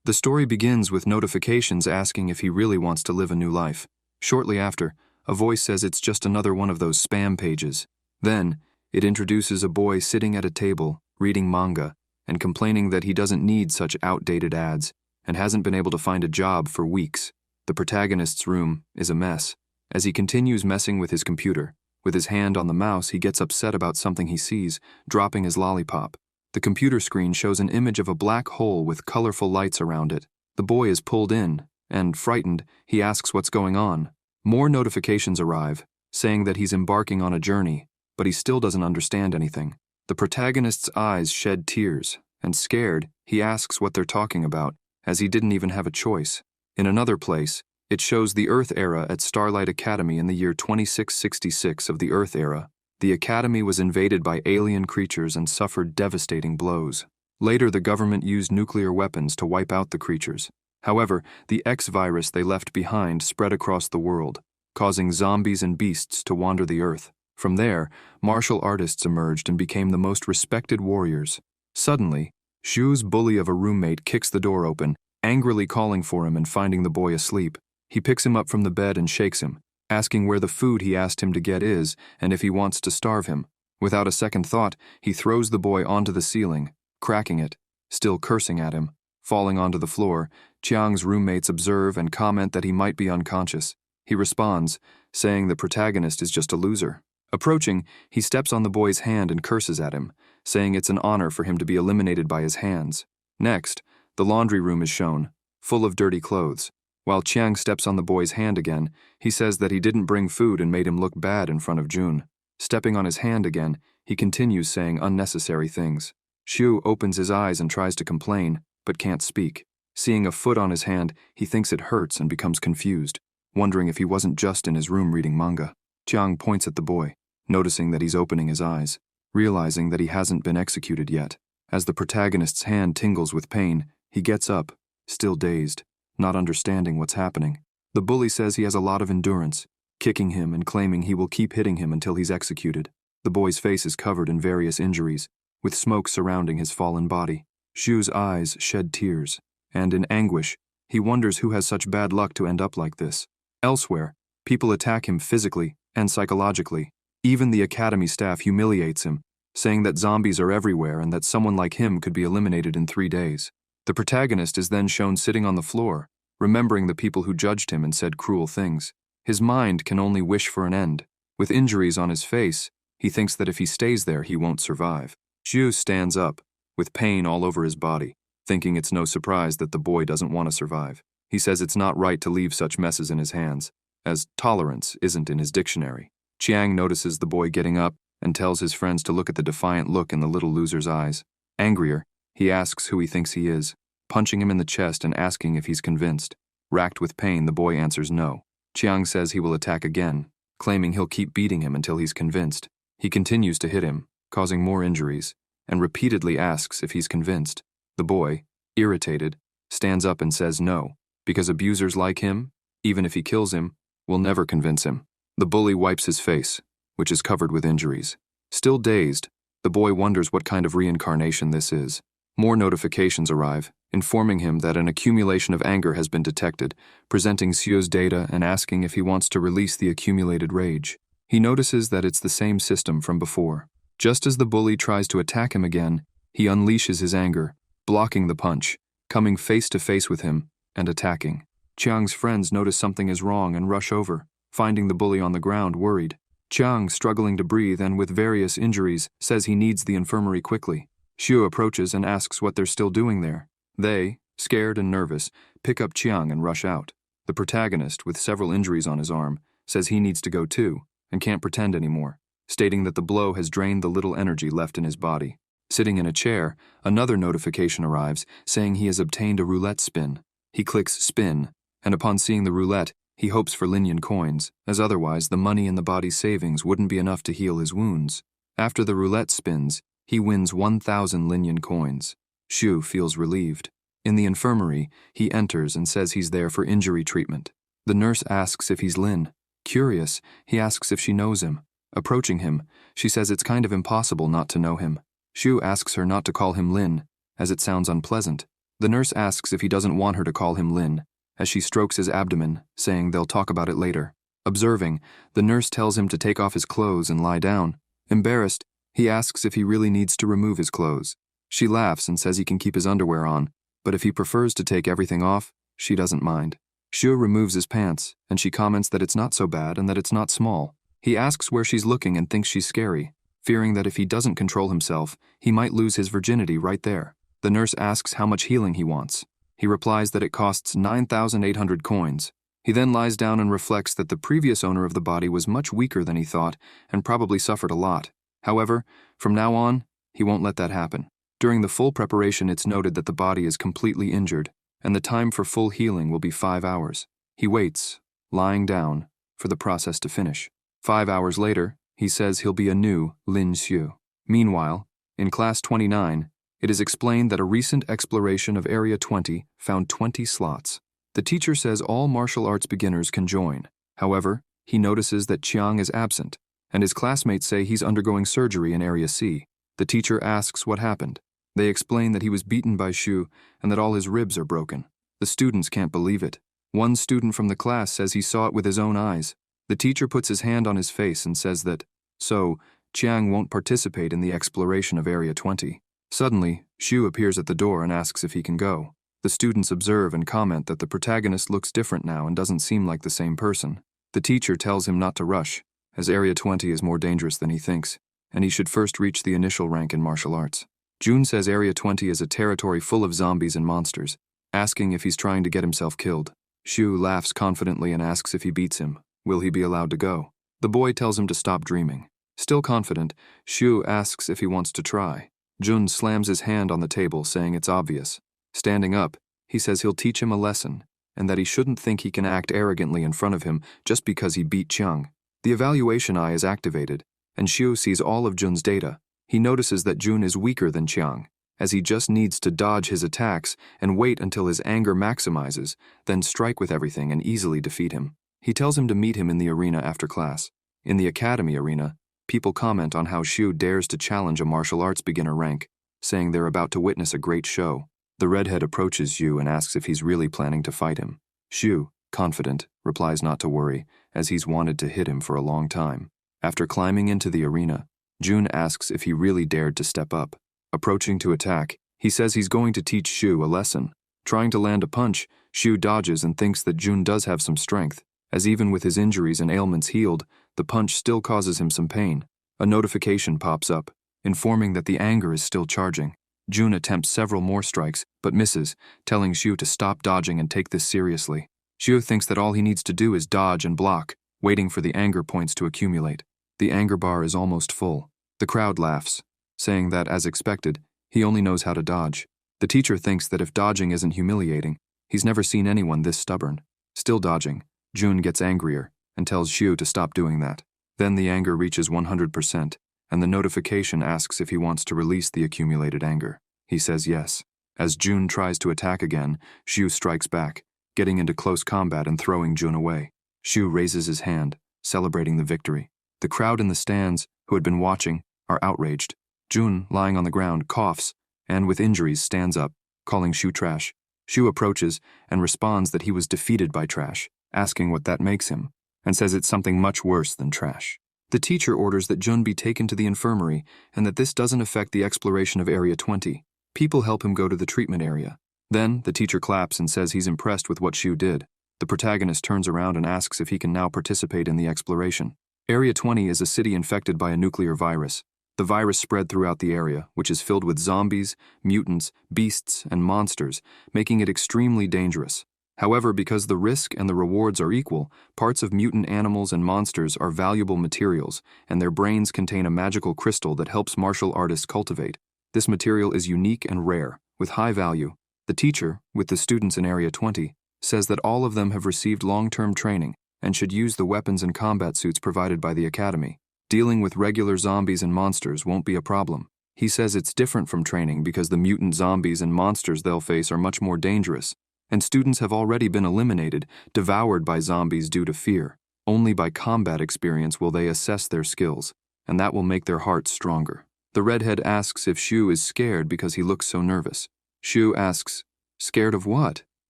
The story begins with notifications asking if he really wants to live a new life. Shortly after, a voice says it's just another one of those spam pages. Then, it introduces a boy sitting at a table, reading manga, and complaining that he doesn't need such outdated ads, and hasn't been able to find a job for weeks. The protagonist's room is a mess. As he continues messing with his computer, with his hand on the mouse, he gets upset about something he sees, dropping his lollipop. The computer screen shows an image of a black hole with colorful lights around it. The boy is pulled in, and, frightened, he asks what's going on. More notifications arrive, saying that he's embarking on a journey, but he still doesn't understand anything. The protagonist's eyes shed tears, and scared, he asks what they're talking about, as he didn't even have a choice. In another place, it shows the Earth era at Starlight Academy in the year 2666 of the Earth era. The Academy was invaded by alien creatures and suffered devastating blows. Later, the government used nuclear weapons to wipe out the creatures. However, the X-virus they left behind spread across the world, causing zombies and beasts to wander the Earth. From there, martial artists emerged and became the most respected warriors. Suddenly, Shu's bully of a roommate kicks the door open, angrily calling for him and finding the boy asleep. He picks him up from the bed and shakes him, asking where the food he asked him to get is and if he wants to starve him. Without a second thought, he throws the boy onto the ceiling, cracking it, still cursing at him. Falling onto the floor, Chiang's roommates observe and comment that he might be unconscious. He responds, saying the protagonist is just a loser. Approaching, he steps on the boy's hand and curses at him, saying it's an honor for him to be eliminated by his hands. Next, the laundry room is shown, full of dirty clothes. While Chiang steps on the boy's hand again, he says that he didn't bring food and made him look bad in front of June. Stepping on his hand again, he continues saying unnecessary things. Shu opens his eyes and tries to complain, but can't speak. Seeing a foot on his hand, he thinks it hurts and becomes confused, wondering if he wasn't just in his room reading manga. Chiang points at the boy, noticing that he's opening his eyes, realizing that he hasn't been executed yet. As the protagonist's hand tingles with pain, he gets up, still dazed, not understanding what's happening. The bully says he has a lot of endurance, kicking him and claiming he will keep hitting him until he's executed. The boy's face is covered in various injuries, with smoke surrounding his fallen body. Shu's eyes shed tears, and in anguish, he wonders who has such bad luck to end up like this. Elsewhere, people attack him physically and psychologically. Even the academy staff humiliates him, saying that zombies are everywhere and that someone like him could be eliminated in 3 days. The protagonist is then shown sitting on the floor, remembering the people who judged him and said cruel things. His mind can only wish for an end. With injuries on his face, he thinks that if he stays there, he won't survive. Shu stands up, with pain all over his body, thinking it's no surprise that the boy doesn't want to survive. He says it's not right to leave such messes in his hands, as tolerance isn't in his dictionary. Chiang notices the boy getting up and tells his friends to look at the defiant look in the little loser's eyes. Angrier, he asks who he thinks he is, punching him in the chest and asking if he's convinced. Racked with pain, the boy answers no. Chiang says he will attack again, claiming he'll keep beating him until he's convinced. He continues to hit him, causing more injuries, and repeatedly asks if he's convinced. The boy, irritated, stands up and says no, because abusers like him, even if he kills him, will never convince him. The bully wipes his face, which is covered with injuries. Still dazed, the boy wonders what kind of reincarnation this is. More notifications arrive, informing him that an accumulation of anger has been detected, presenting Sio's data and asking if he wants to release the accumulated rage. He notices that it's the same system from before. Just as the bully tries to attack him again, he unleashes his anger, blocking the punch, coming face to face with him, and attacking. Chiang's friends notice something is wrong and rush over, finding the bully on the ground, worried. Chiang, struggling to breathe and with various injuries, says he needs the infirmary quickly. Shu approaches and asks what they're still doing there. They, scared and nervous, pick up Chiang and rush out. The protagonist, with several injuries on his arm, says he needs to go too, and can't pretend anymore, stating that the blow has drained the little energy left in his body. Sitting in a chair, another notification arrives, saying he has obtained a roulette spin. He clicks spin, and upon seeing the roulette, he hopes for Linyan coins, as otherwise the money in the body's savings wouldn't be enough to heal his wounds. After the roulette spins, he wins 1,000 Linyan coins. Shu feels relieved. In the infirmary, he enters and says he's there for injury treatment. The nurse asks if he's Lin. Curious, he asks if she knows him. Approaching him, she says it's kind of impossible not to know him. Shu asks her not to call him Lin, as it sounds unpleasant. The nurse asks if he doesn't want her to call him Lin, as she strokes his abdomen, saying they'll talk about it later. Observing, the nurse tells him to take off his clothes and lie down. Embarrassed, he asks if he really needs to remove his clothes. She laughs and says he can keep his underwear on, but if he prefers to take everything off, she doesn't mind. Xue removes his pants, and she comments that it's not so bad and that it's not small. He asks where she's looking and thinks she's scary, fearing that if he doesn't control himself, he might lose his virginity right there. The nurse asks how much healing he wants. He replies that it costs 9,800 coins. He then lies down and reflects that the previous owner of the body was much weaker than he thought and probably suffered a lot. However, from now on, he won't let that happen. During the full preparation, it's noted that the body is completely injured, and the time for full healing will be 5 hours. He waits, lying down, for the process to finish. 5 hours later, he says he'll be a new Lin Xue. Meanwhile, in Class 29, it is explained that a recent exploration of Area 20 found 20 slots. The teacher says all martial arts beginners can join. However, he notices that Chiang is absent, and his classmates say he's undergoing surgery in Area C. The teacher asks what happened. They explain that he was beaten by Xue and that all his ribs are broken. The students can't believe it. One student from the class says he saw it with his own eyes. The teacher puts his hand on his face and says that, so, Chiang won't participate in the exploration of Area 20. Suddenly, Xue appears at the door and asks if he can go. The students observe and comment that the protagonist looks different now and doesn't seem like the same person. The teacher tells him not to rush, as Area 20 is more dangerous than he thinks, and he should first reach the initial rank in martial arts. Jun says Area 20 is a territory full of zombies and monsters, asking if he's trying to get himself killed. Xue laughs confidently and asks if he beats him, will he be allowed to go? The boy tells him to stop dreaming. Still confident, Xue asks if he wants to try. Jun slams his hand on the table, saying it's obvious. Standing up, he says he'll teach him a lesson, and that he shouldn't think he can act arrogantly in front of him just because he beat Chiang. The evaluation eye is activated, and Xue sees all of Jun's data. He notices that Jun is weaker than Chiang, as he just needs to dodge his attacks and wait until his anger maximizes, then strike with everything and easily defeat him. He tells him to meet him in the arena after class. In the academy arena, people comment on how Xue dares to challenge a martial arts beginner rank, saying they're about to witness a great show. The redhead approaches Xue and asks if he's really planning to fight him. Xue, confident, replies not to worry, as he's wanted to hit him for a long time. After climbing into the arena, Jun asks if he really dared to step up. Approaching to attack, he says he's going to teach Xue a lesson. Trying to land a punch, Xue dodges and thinks that Jun does have some strength, as even with his injuries and ailments healed, the punch still causes him some pain. A notification pops up, informing that the anger is still charging. Jun attempts several more strikes, but misses, telling Xue to stop dodging and take this seriously. Xue thinks that all he needs to do is dodge and block, waiting for the anger points to accumulate. The anger bar is almost full. The crowd laughs, saying that, as expected, he only knows how to dodge. The teacher thinks that if dodging isn't humiliating, he's never seen anyone this stubborn. Still dodging, Jun gets angrier and tells Xue to stop doing that. Then the anger reaches 100%, and the notification asks if he wants to release the accumulated anger. He says yes. As Jun tries to attack again, Xue strikes back, getting into close combat and throwing Jun away. Xue raises his hand, celebrating the victory. The crowd in the stands, who had been watching, are outraged. Jun, lying on the ground, coughs, and with injuries stands up, calling Xue trash. Xue approaches and responds that he was defeated by trash, asking what that makes him, and says it's something much worse than trash. The teacher orders that Jun be taken to the infirmary and that this doesn't affect the exploration of Area 20. People help him go to the treatment area. Then, the teacher claps and says he's impressed with what Xue did. The protagonist turns around and asks if he can now participate in the exploration. Area 20 is a city infected by a nuclear virus. The virus spread throughout the area, which is filled with zombies, mutants, beasts, and monsters, making it extremely dangerous. However, because the risk and the rewards are equal, parts of mutant animals and monsters are valuable materials, and their brains contain a magical crystal that helps martial artists cultivate. This material is unique and rare, with high value. The teacher, with the students in Area 20, says that all of them have received long-term training and should use the weapons and combat suits provided by the academy. Dealing with regular zombies and monsters won't be a problem. He says it's different from training because the mutant zombies and monsters they'll face are much more dangerous, and students have already been eliminated, devoured by zombies due to fear. Only by combat experience will they assess their skills, and that will make their hearts stronger. The redhead asks if Xue is scared because he looks so nervous. Xue asks, Scared of what?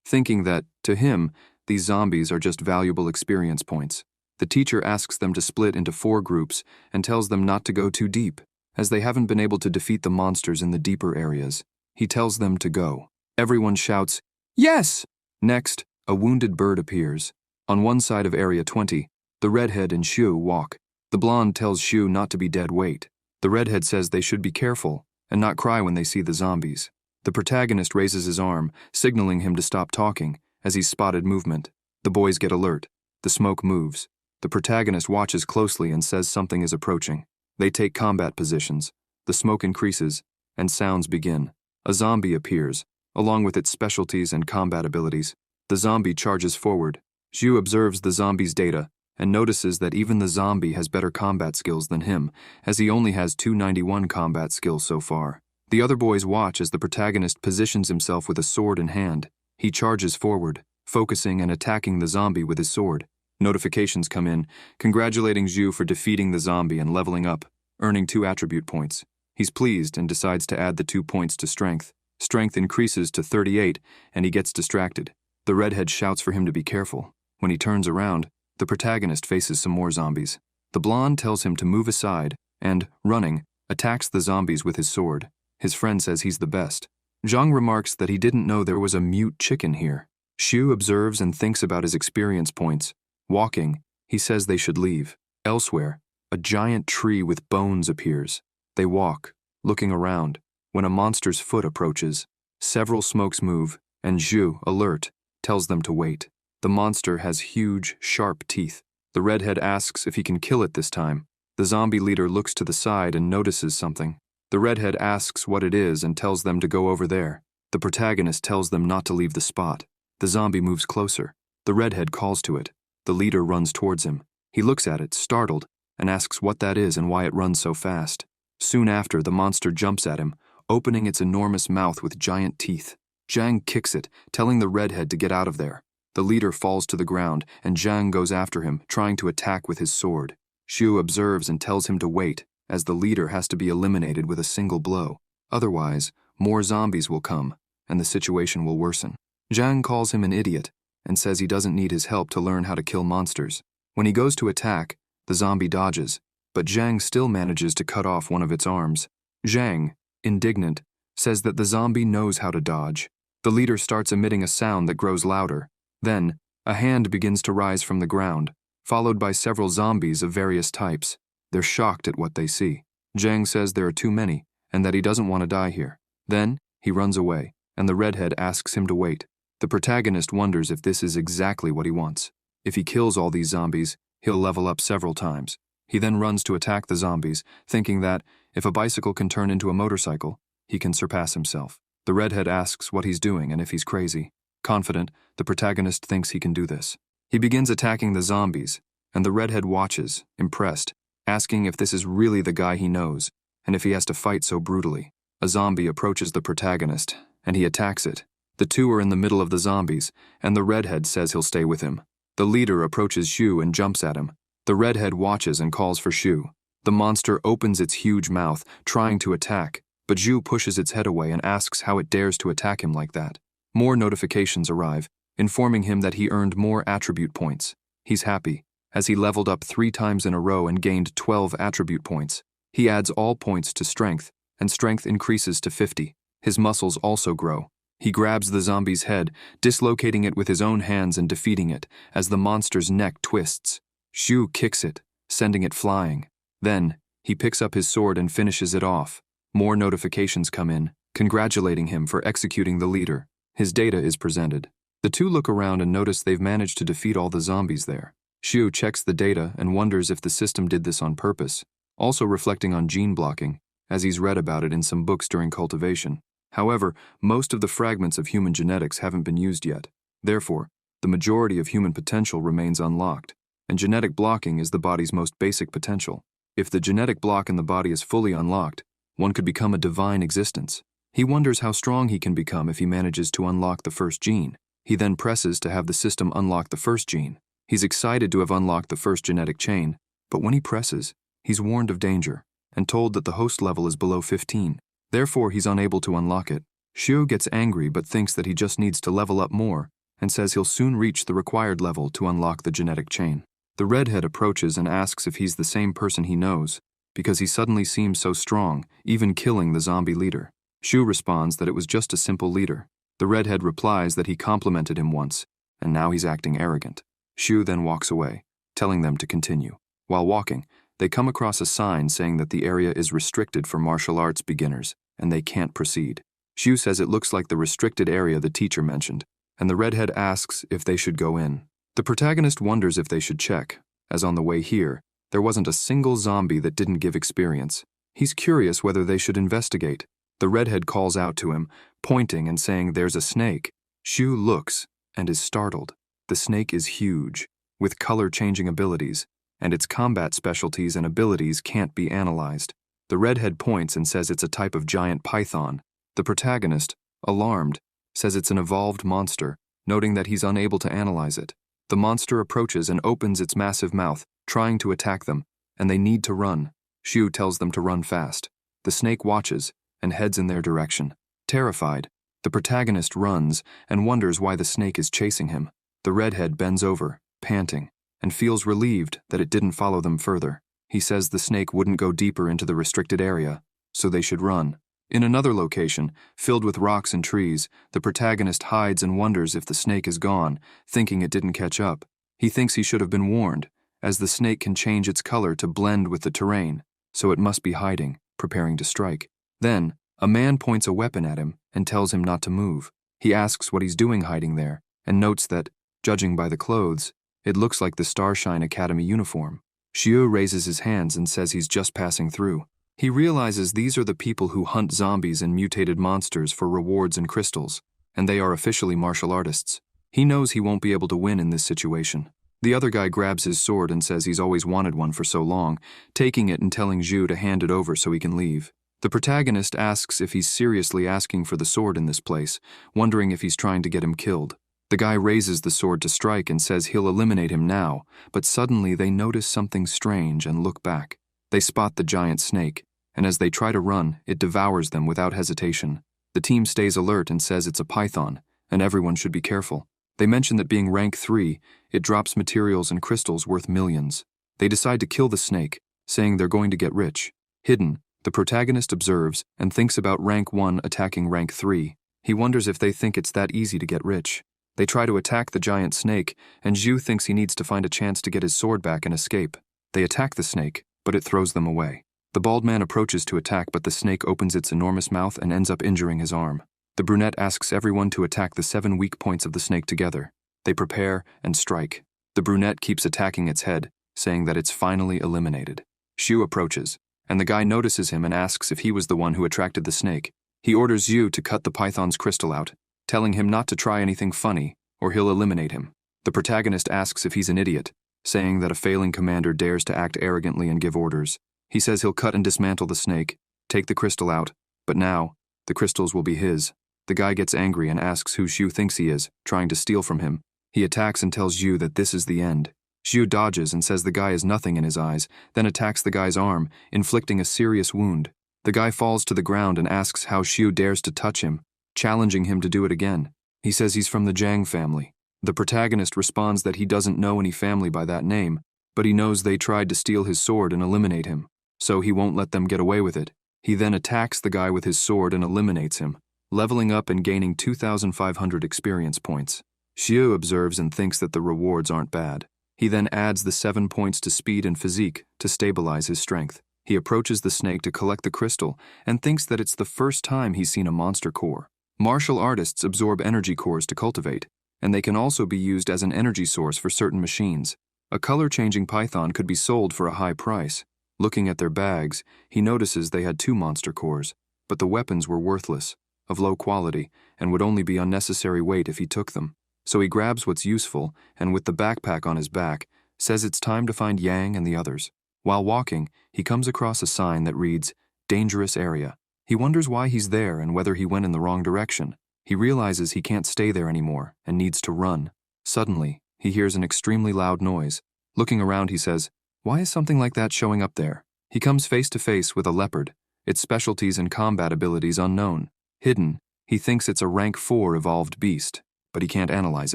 Thinking that, to him, these zombies are just valuable experience points. The teacher asks them to split into 4 groups and tells them not to go too deep, as they haven't been able to defeat the monsters in the deeper areas. He tells them to go. Everyone shouts, "Yes!" Next, a wounded bird appears. On one side of Area 20, the redhead and Shu walk. The blonde tells Shu not to be dead weight. The redhead says they should be careful and not cry when they see the zombies. The protagonist raises his arm, signaling him to stop talking, as he's spotted movement. The boys get alert. The smoke moves. The protagonist watches closely and says something is approaching. They take combat positions. The smoke increases, and sounds begin. A zombie appears, along with its specialties and combat abilities. The zombie charges forward. Shu observes the zombie's data and notices that even the zombie has better combat skills than him, as he only has 291 combat skills so far. The other boys watch as the protagonist positions himself with a sword in hand. He charges forward, focusing and attacking the zombie with his sword. Notifications come in, congratulating Zhu for defeating the zombie and leveling up, earning 2 attribute points. He's pleased and decides to add the 2 points to strength. Strength increases to 38, and he gets distracted. The redhead shouts for him to be careful. When he turns around, the protagonist faces some more zombies. The blonde tells him to move aside and, running, attacks the zombies with his sword. His friend says he's the best. Zhang remarks that he didn't know there was a mute chicken here. Shu observes and thinks about his experience points. Walking, he says they should leave. Elsewhere, a giant tree with bones appears. They walk, looking around, when a monster's foot approaches. Several smokes move, and Zhu, alert, tells them to wait. The monster has huge, sharp teeth. The redhead asks if he can kill it this time. The zombie leader looks to the side and notices something. The redhead asks what it is and tells them to go over there. The protagonist tells them not to leave the spot. The zombie moves closer. The redhead calls to it. The leader runs towards him. He looks at it, startled, and asks what that is and why it runs so fast. Soon after, the monster jumps at him, opening its enormous mouth with giant teeth. Zhang kicks it, telling the redhead to get out of there. The leader falls to the ground, and Zhang goes after him, trying to attack with his sword. Shu observes and tells him to wait, as the leader has to be eliminated with a single blow. Otherwise, more zombies will come, and the situation will worsen. Zhang calls him an idiot, and says he doesn't need his help to learn how to kill monsters. When he goes to attack, the zombie dodges, but Zhang still manages to cut off one of its arms. Zhang, indignant, says that the zombie knows how to dodge. The leader starts emitting a sound that grows louder. Then, a hand begins to rise from the ground, followed by several zombies of various types. They're shocked at what they see. Zhang says there are too many, and that he doesn't want to die here. Then, he runs away, and the redhead asks him to wait. The protagonist wonders if this is exactly what he wants. If he kills all these zombies, he'll level up several times. He then runs to attack the zombies, thinking that, if a bicycle can turn into a motorcycle, he can surpass himself. The redhead asks what he's doing and if he's crazy. Confident, the protagonist thinks he can do this. He begins attacking the zombies, and the redhead watches, impressed, asking if this is really the guy he knows, and if he has to fight so brutally. A zombie approaches the protagonist, and he attacks it. The two are in the middle of the zombies, and the redhead says he'll stay with him. The leader approaches Shu and jumps at him. The redhead watches and calls for Shu. The monster opens its huge mouth, trying to attack, but Zhu pushes its head away and asks how it dares to attack him like that. More notifications arrive, informing him that he earned more attribute points. He's happy, as he leveled up 3 times in a row and gained 12 attribute points. He adds all points to strength, and strength increases to 50. His muscles also grow. He grabs the zombie's head, dislocating it with his own hands and defeating it, as the monster's neck twists. Shu kicks it, sending it flying. Then, he picks up his sword and finishes it off. More notifications come in, congratulating him for executing the leader. His data is presented. The two look around and notice they've managed to defeat all the zombies there. Shu checks the data and wonders if the system did this on purpose, also reflecting on gene blocking, as he's read about it in some books during cultivation. However, most of the fragments of human genetics haven't been used yet. Therefore, the majority of human potential remains unlocked, and genetic blocking is the body's most basic potential. If the genetic block in the body is fully unlocked, one could become a divine existence. He wonders how strong he can become if he manages to unlock the first gene. He then presses to have the system unlock the first gene. He's excited to have unlocked the first genetic chain, but when he presses, he's warned of danger and told that the host level is below 15. Therefore, he's unable to unlock it. Xiu gets angry but thinks that he just needs to level up more and says he'll soon reach the required level to unlock the genetic chain. The redhead approaches and asks if he's the same person he knows, because he suddenly seems so strong, even killing the zombie leader. Xiu responds that it was just a simple leader. The redhead replies that he complimented him once, and now he's acting arrogant. Xiu then walks away, telling them to continue. While walking, they come across a sign saying that the area is restricted for martial arts beginners, and they can't proceed. Xiu says it looks like the restricted area the teacher mentioned, and the redhead asks if they should go in. The protagonist wonders if they should check, as on the way here, there wasn't a single zombie that didn't give experience. He's curious whether they should investigate. The redhead calls out to him, pointing and saying there's a snake. Xiu looks and is startled. The snake is huge, with color-changing abilities, and its combat specialties and abilities can't be analyzed. The redhead points and says it's a type of giant python. The protagonist, alarmed, says it's an evolved monster, noting that he's unable to analyze it. The monster approaches and opens its massive mouth, trying to attack them, and they need to run. Xiu tells them to run fast. The snake watches and heads in their direction. Terrified, the protagonist runs and wonders why the snake is chasing him. The redhead bends over, panting, and feels relieved that it didn't follow them further. He says the snake wouldn't go deeper into the restricted area, so they should run. In another location, filled with rocks and trees, the protagonist hides and wonders if the snake is gone, thinking it didn't catch up. He thinks he should have been warned, as the snake can change its color to blend with the terrain, so it must be hiding, preparing to strike. Then, a man points a weapon at him and tells him not to move. He asks what he's doing hiding there, and notes that, judging by the clothes, it looks like the Starshine Academy uniform. Xiu raises his hands and says he's just passing through. He realizes these are the people who hunt zombies and mutated monsters for rewards and crystals, and they are officially martial artists. He knows he won't be able to win in this situation. The other guy grabs his sword and says he's always wanted one for so long, taking it and telling Xiu to hand it over so he can leave. The protagonist asks if he's seriously asking for the sword in this place, wondering if he's trying to get him killed. The guy raises the sword to strike and says he'll eliminate him now, but suddenly they notice something strange and look back. They spot the giant snake, and as they try to run, it devours them without hesitation. The team stays alert and says it's a python, and everyone should be careful. They mention that being rank 3, it drops materials and crystals worth millions. They decide to kill the snake, saying they're going to get rich. Hidden, the protagonist observes and thinks about rank 1 attacking rank 3. He wonders if they think it's that easy to get rich. They try to attack the giant snake, and Xiu thinks he needs to find a chance to get his sword back and escape. They attack the snake, but it throws them away. The bald man approaches to attack, but the snake opens its enormous mouth and ends up injuring his arm. The brunette asks everyone to attack the 7 weak points of the snake together. They prepare and strike. The brunette keeps attacking its head, saying that it's finally eliminated. Xiu approaches, and the guy notices him and asks if he was the one who attracted the snake. He orders Xiu to cut the python's crystal out, telling him not to try anything funny, or he'll eliminate him. The protagonist asks if he's an idiot, saying that a failing commander dares to act arrogantly and give orders. He says he'll cut and dismantle the snake, take the crystal out, but now, the crystals will be his. The guy gets angry and asks who Xiu thinks he is, trying to steal from him. He attacks and tells Xiu that this is the end. Xiu dodges and says the guy has nothing in his eyes, then attacks the guy's arm, inflicting a serious wound. The guy falls to the ground and asks how Xiu dares to touch him, challenging him to do it again. He says he's from the Zhang family. The protagonist responds that he doesn't know any family by that name, but he knows they tried to steal his sword and eliminate him, so he won't let them get away with it. He then attacks the guy with his sword and eliminates him, leveling up and gaining 2,500 experience points. Xiu observes and thinks that the rewards aren't bad. He then adds the 7 points to speed and physique to stabilize his strength. He approaches the snake to collect the crystal and thinks that it's the first time he's seen a monster core. Martial artists absorb energy cores to cultivate, and they can also be used as an energy source for certain machines. A color-changing python could be sold for a high price. Looking at their bags, he notices they had 2 monster cores, but the weapons were worthless, of low quality, and would only be unnecessary weight if he took them. So he grabs what's useful, and with the backpack on his back, says it's time to find Yang and the others. While walking, he comes across a sign that reads, "Dangerous Area." He wonders why he's there and whether he went in the wrong direction. He realizes he can't stay there anymore and needs to run. Suddenly, he hears an extremely loud noise. Looking around, he says, "Why is something like that showing up there?" He comes face to face with a leopard, its specialties and combat abilities unknown. Hidden, He thinks it's a rank 4 evolved beast, but he can't analyze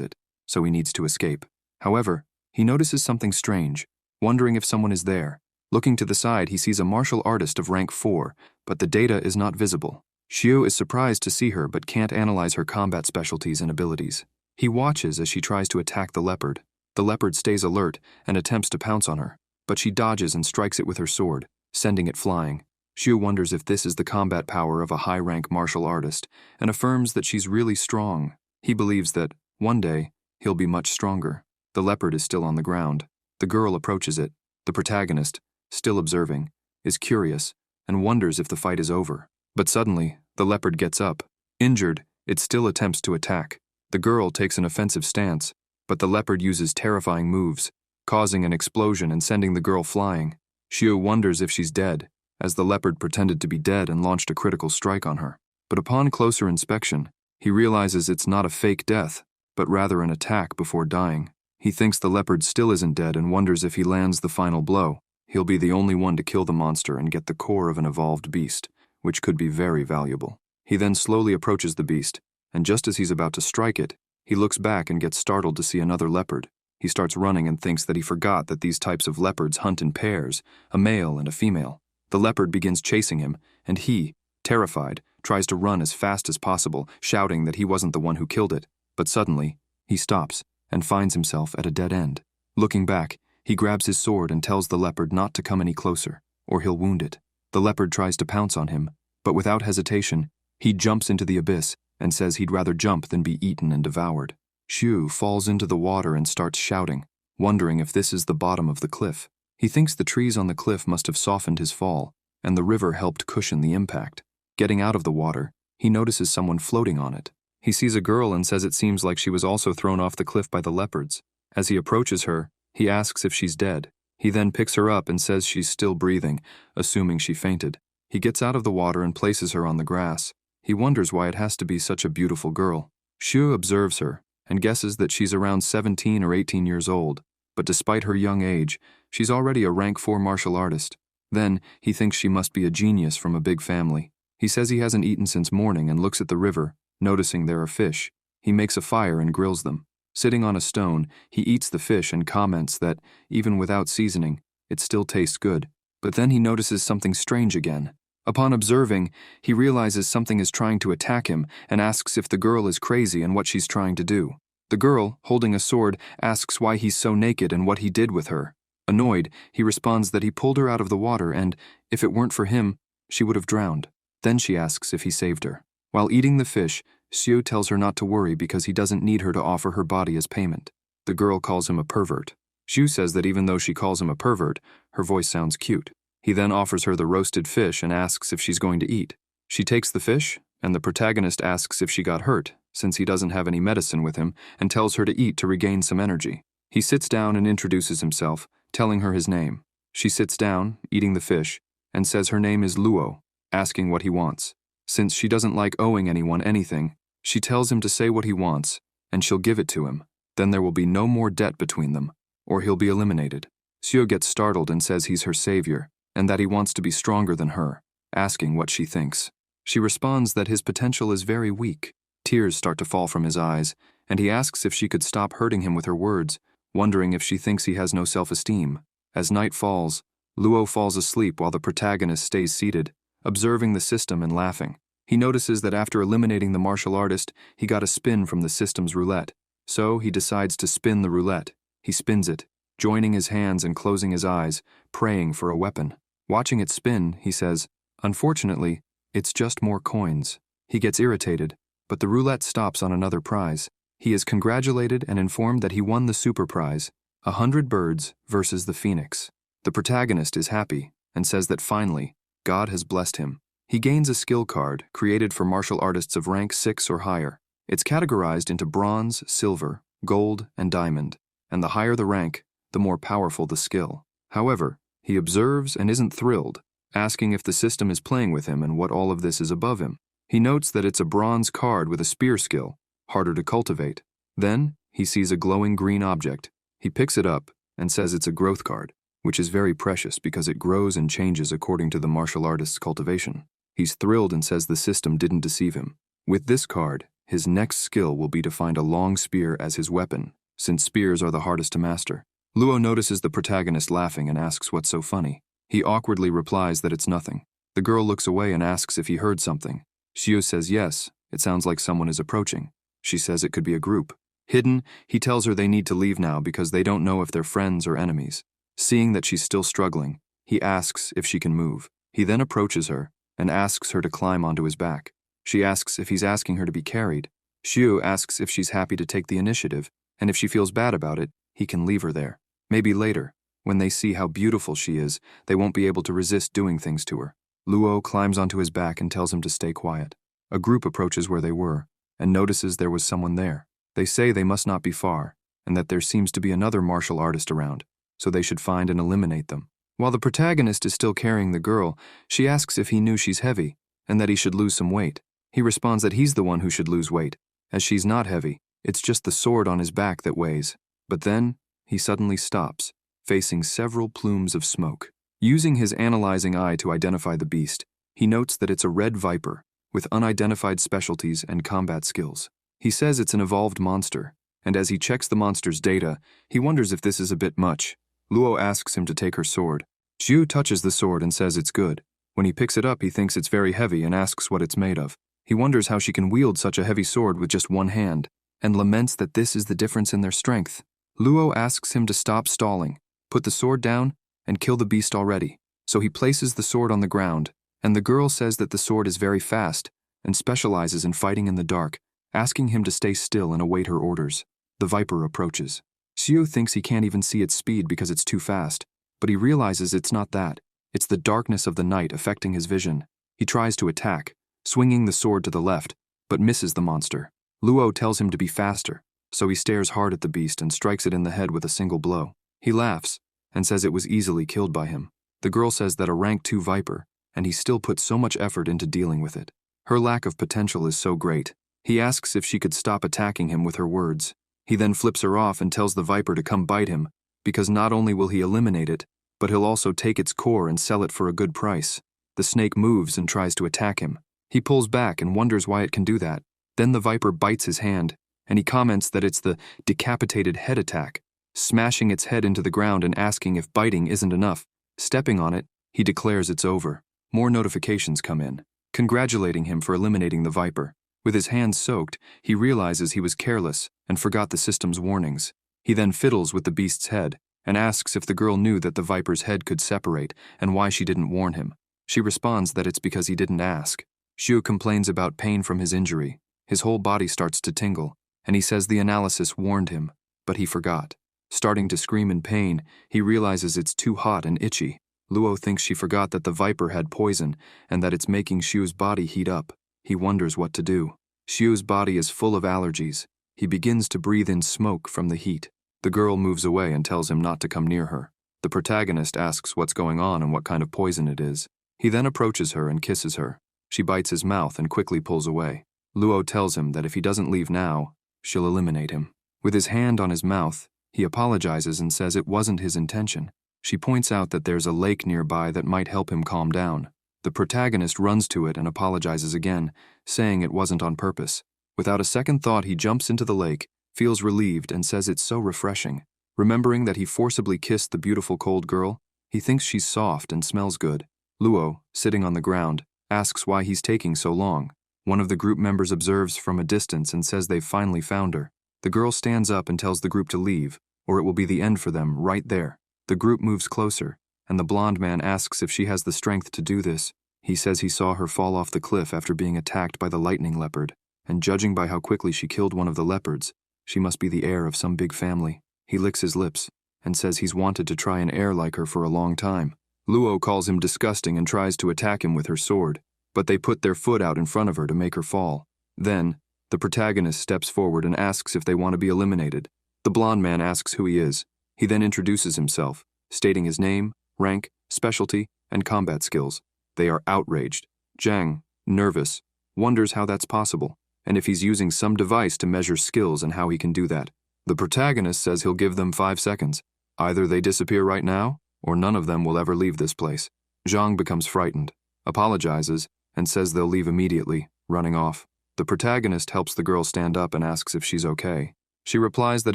it, so he needs to escape. However, he notices something strange, wondering if someone is there. Looking to the side, he sees a martial artist of rank 4, but the data is not visible. Xiu is surprised to see her but can't analyze her combat specialties and abilities. He watches as she tries to attack the leopard. The leopard stays alert and attempts to pounce on her, but she dodges and strikes it with her sword, sending it flying. Xiu wonders if this is the combat power of a high-rank martial artist and affirms that she's really strong. He believes that, one day, he'll be much stronger. The leopard is still on the ground. The girl approaches it. The protagonist, still observing, is curious and wonders if the fight is over. But suddenly, the leopard gets up. Injured, it still attempts to attack. The girl takes an offensive stance, but the leopard uses terrifying moves, causing an explosion and sending the girl flying. Xiu wonders if she's dead, as the leopard pretended to be dead and launched a critical strike on her. But upon closer inspection, he realizes it's not a fake death, but rather an attack before dying. He thinks the leopard still isn't dead and wonders if he lands the final blow, he'll be the only one to kill the monster and get the core of an evolved beast, which could be very valuable. He then slowly approaches the beast, and just as he's about to strike it, he looks back and gets startled to see another leopard. He starts running and thinks that he forgot that these types of leopards hunt in pairs, a male and a female. The leopard begins chasing him, and he, terrified, tries to run as fast as possible, shouting that he wasn't the one who killed it. But suddenly, he stops and finds himself at a dead end. Looking back, he grabs his sword and tells the leopard not to come any closer, or he'll wound it. The leopard tries to pounce on him, but without hesitation, he jumps into the abyss and says he'd rather jump than be eaten and devoured. Xiu falls into the water and starts shouting, wondering if this is the bottom of the cliff. He thinks the trees on the cliff must have softened his fall, and the river helped cushion the impact. Getting out of the water, he notices someone floating on it. He sees a girl and says it seems like she was also thrown off the cliff by the leopards. As he approaches her, he asks if she's dead. He then picks her up and says she's still breathing, assuming she fainted. He gets out of the water and places her on the grass. He wonders why it has to be such a beautiful girl. Xiu observes her and guesses that she's around 17 or 18 years old, but despite her young age, she's already a rank 4 martial artist. Then, he thinks she must be a genius from a big family. He says he hasn't eaten since morning and looks at the river, noticing there are fish. He makes a fire and grills them. Sitting on a stone, he eats the fish and comments that, even without seasoning, it still tastes good. But then he notices something strange again. Upon observing, he realizes something is trying to attack him and asks if the girl is crazy and what she's trying to do. The girl, holding a sword, asks why he's so naked and what he did with her. Annoyed, he responds that he pulled her out of the water and, if it weren't for him, she would have drowned. Then she asks if he saved her. While eating the fish, Xiu tells her not to worry because he doesn't need her to offer her body as payment. The girl calls him a pervert. Xiu says that even though she calls him a pervert, her voice sounds cute. He then offers her the roasted fish and asks if she's going to eat. She takes the fish, and the protagonist asks if she got hurt, since he doesn't have any medicine with him, and tells her to eat to regain some energy. He sits down and introduces himself, telling her his name. She sits down, eating the fish, and says her name is Luo, asking what he wants. Since she doesn't like owing anyone anything, she tells him to say what he wants, and she'll give it to him. Then there will be no more debt between them, or he'll be eliminated. Xiu gets startled and says he's her savior, and that he wants to be stronger than her, asking what she thinks. She responds that his potential is very weak. Tears start to fall from his eyes, and he asks if she could stop hurting him with her words, wondering if she thinks he has no self-esteem. As night falls, Luo falls asleep while the protagonist stays seated, observing the system and laughing. He notices that after eliminating the martial artist, he got a spin from the system's roulette. So he decides to spin the roulette. He spins it, joining his hands and closing his eyes, praying for a weapon. Watching it spin, he says, "Unfortunately, it's just more coins." He gets irritated, but the roulette stops on another prize. He is congratulated and informed that he won the super prize, 100 birds versus the phoenix. The protagonist is happy and says that finally, God has blessed him. He gains a skill card created for martial artists of rank 6 or higher. It's categorized into bronze, silver, gold, and diamond, and the higher the rank, the more powerful the skill. However, he observes and isn't thrilled, asking if the system is playing with him and what all of this is above him. He notes that it's a bronze card with a spear skill, harder to cultivate. Then, he sees a glowing green object. He picks it up and says it's a growth card, which is very precious because it grows and changes according to the martial artist's cultivation. He's thrilled and says the system didn't deceive him. With this card, his next skill will be to find a long spear as his weapon, since spears are the hardest to master. Luo notices the protagonist laughing and asks what's so funny. He awkwardly replies that it's nothing. The girl looks away and asks if he heard something. Xiu says yes, it sounds like someone is approaching. She says it could be a group. Hidden, he tells her they need to leave now because they don't know if they're friends or enemies. Seeing that she's still struggling, he asks if she can move. He then approaches her and asks her to climb onto his back. She asks if he's asking her to be carried. Xiu asks if she's happy to take the initiative, and if she feels bad about it, he can leave her there. Maybe later, when they see how beautiful she is, they won't be able to resist doing things to her. Luo climbs onto his back and tells him to stay quiet. A group approaches where they were and notices there was someone there. They say they must not be far, and that there seems to be another martial artist around, so they should find and eliminate them. While the protagonist is still carrying the girl, she asks if he knew she's heavy, and that he should lose some weight. He responds that he's the one who should lose weight, as she's not heavy, it's just the sword on his back that weighs. But then, he suddenly stops, facing several plumes of smoke. Using his analyzing eye to identify the beast, he notes that it's a red viper, with unidentified specialties and combat skills. He says it's an evolved monster, and as he checks the monster's data, he wonders if this is a bit much. Luo asks him to take her sword. Xiu touches the sword and says it's good. When he picks it up, he thinks it's very heavy and asks what it's made of. He wonders how she can wield such a heavy sword with just one hand, and laments that this is the difference in their strength. Luo asks him to stop stalling, put the sword down, and kill the beast already. So he places the sword on the ground, and the girl says that the sword is very fast and specializes in fighting in the dark, asking him to stay still and await her orders. The viper approaches. Xiu thinks he can't even see its speed because it's too fast, but he realizes it's not that. It's the darkness of the night affecting his vision. He tries to attack, swinging the sword to the left, but misses the monster. Luo tells him to be faster, so he stares hard at the beast and strikes it in the head with a single blow. He laughs and says it was easily killed by him. The girl says that a rank 2 viper, and he still put so much effort into dealing with it. Her lack of potential is so great. He asks if she could stop attacking him with her words. He then flips her off and tells the viper to come bite him, because not only will he eliminate it, but he'll also take its core and sell it for a good price. The snake moves and tries to attack him. He pulls back and wonders why it can do that. Then the viper bites his hand, and he comments that it's the decapitated head attack, smashing its head into the ground and asking if biting isn't enough. Stepping on it, he declares it's over. More notifications come in, congratulating him for eliminating the viper. With his hands soaked, he realizes he was careless and forgot the system's warnings. He then fiddles with the beast's head and asks if the girl knew that the viper's head could separate and why she didn't warn him. She responds that it's because he didn't ask. Xiu complains about pain from his injury. His whole body starts to tingle, and he says the analysis warned him, but he forgot. Starting to scream in pain, he realizes it's too hot and itchy. Luo thinks she forgot that the viper had poison and that it's making Xiu's body heat up. He wonders what to do. Xiu's body is full of allergies. He begins to breathe in smoke from the heat. The girl moves away and tells him not to come near her. The protagonist asks what's going on and what kind of poison it is. He then approaches her and kisses her. She bites his mouth and quickly pulls away. Luo tells him that if he doesn't leave now, she'll eliminate him. With his hand on his mouth, he apologizes and says it wasn't his intention. She points out that there's a lake nearby that might help him calm down. The protagonist runs to it and apologizes again, saying it wasn't on purpose. Without a second thought, he jumps into the lake, feels relieved, and says it's so refreshing. Remembering that he forcibly kissed the beautiful cold girl, he thinks she's soft and smells good. Luo, sitting on the ground, asks why he's taking so long. One of the group members observes from a distance and says they've finally found her. The girl stands up and tells the group to leave, or it will be the end for them right there. The group moves closer, and the blonde man asks if she has the strength to do this. He says he saw her fall off the cliff after being attacked by the lightning leopard, and judging by how quickly she killed one of the leopards, she must be the heir of some big family. He licks his lips and says he's wanted to try an heir like her for a long time. Luo calls him disgusting and tries to attack him with her sword, but they put their foot out in front of her to make her fall. Then, the protagonist steps forward and asks if they want to be eliminated. The blonde man asks who he is. He then introduces himself, stating his name, rank, specialty, and combat skills. They are outraged. Zhang, nervous, wonders how that's possible, and if he's using some device to measure skills and how he can do that. The protagonist says he'll give them 5 seconds. Either they disappear right now, or none of them will ever leave this place. Zhang becomes frightened, apologizes, and says they'll leave immediately, running off. The protagonist helps the girl stand up and asks if she's okay. She replies that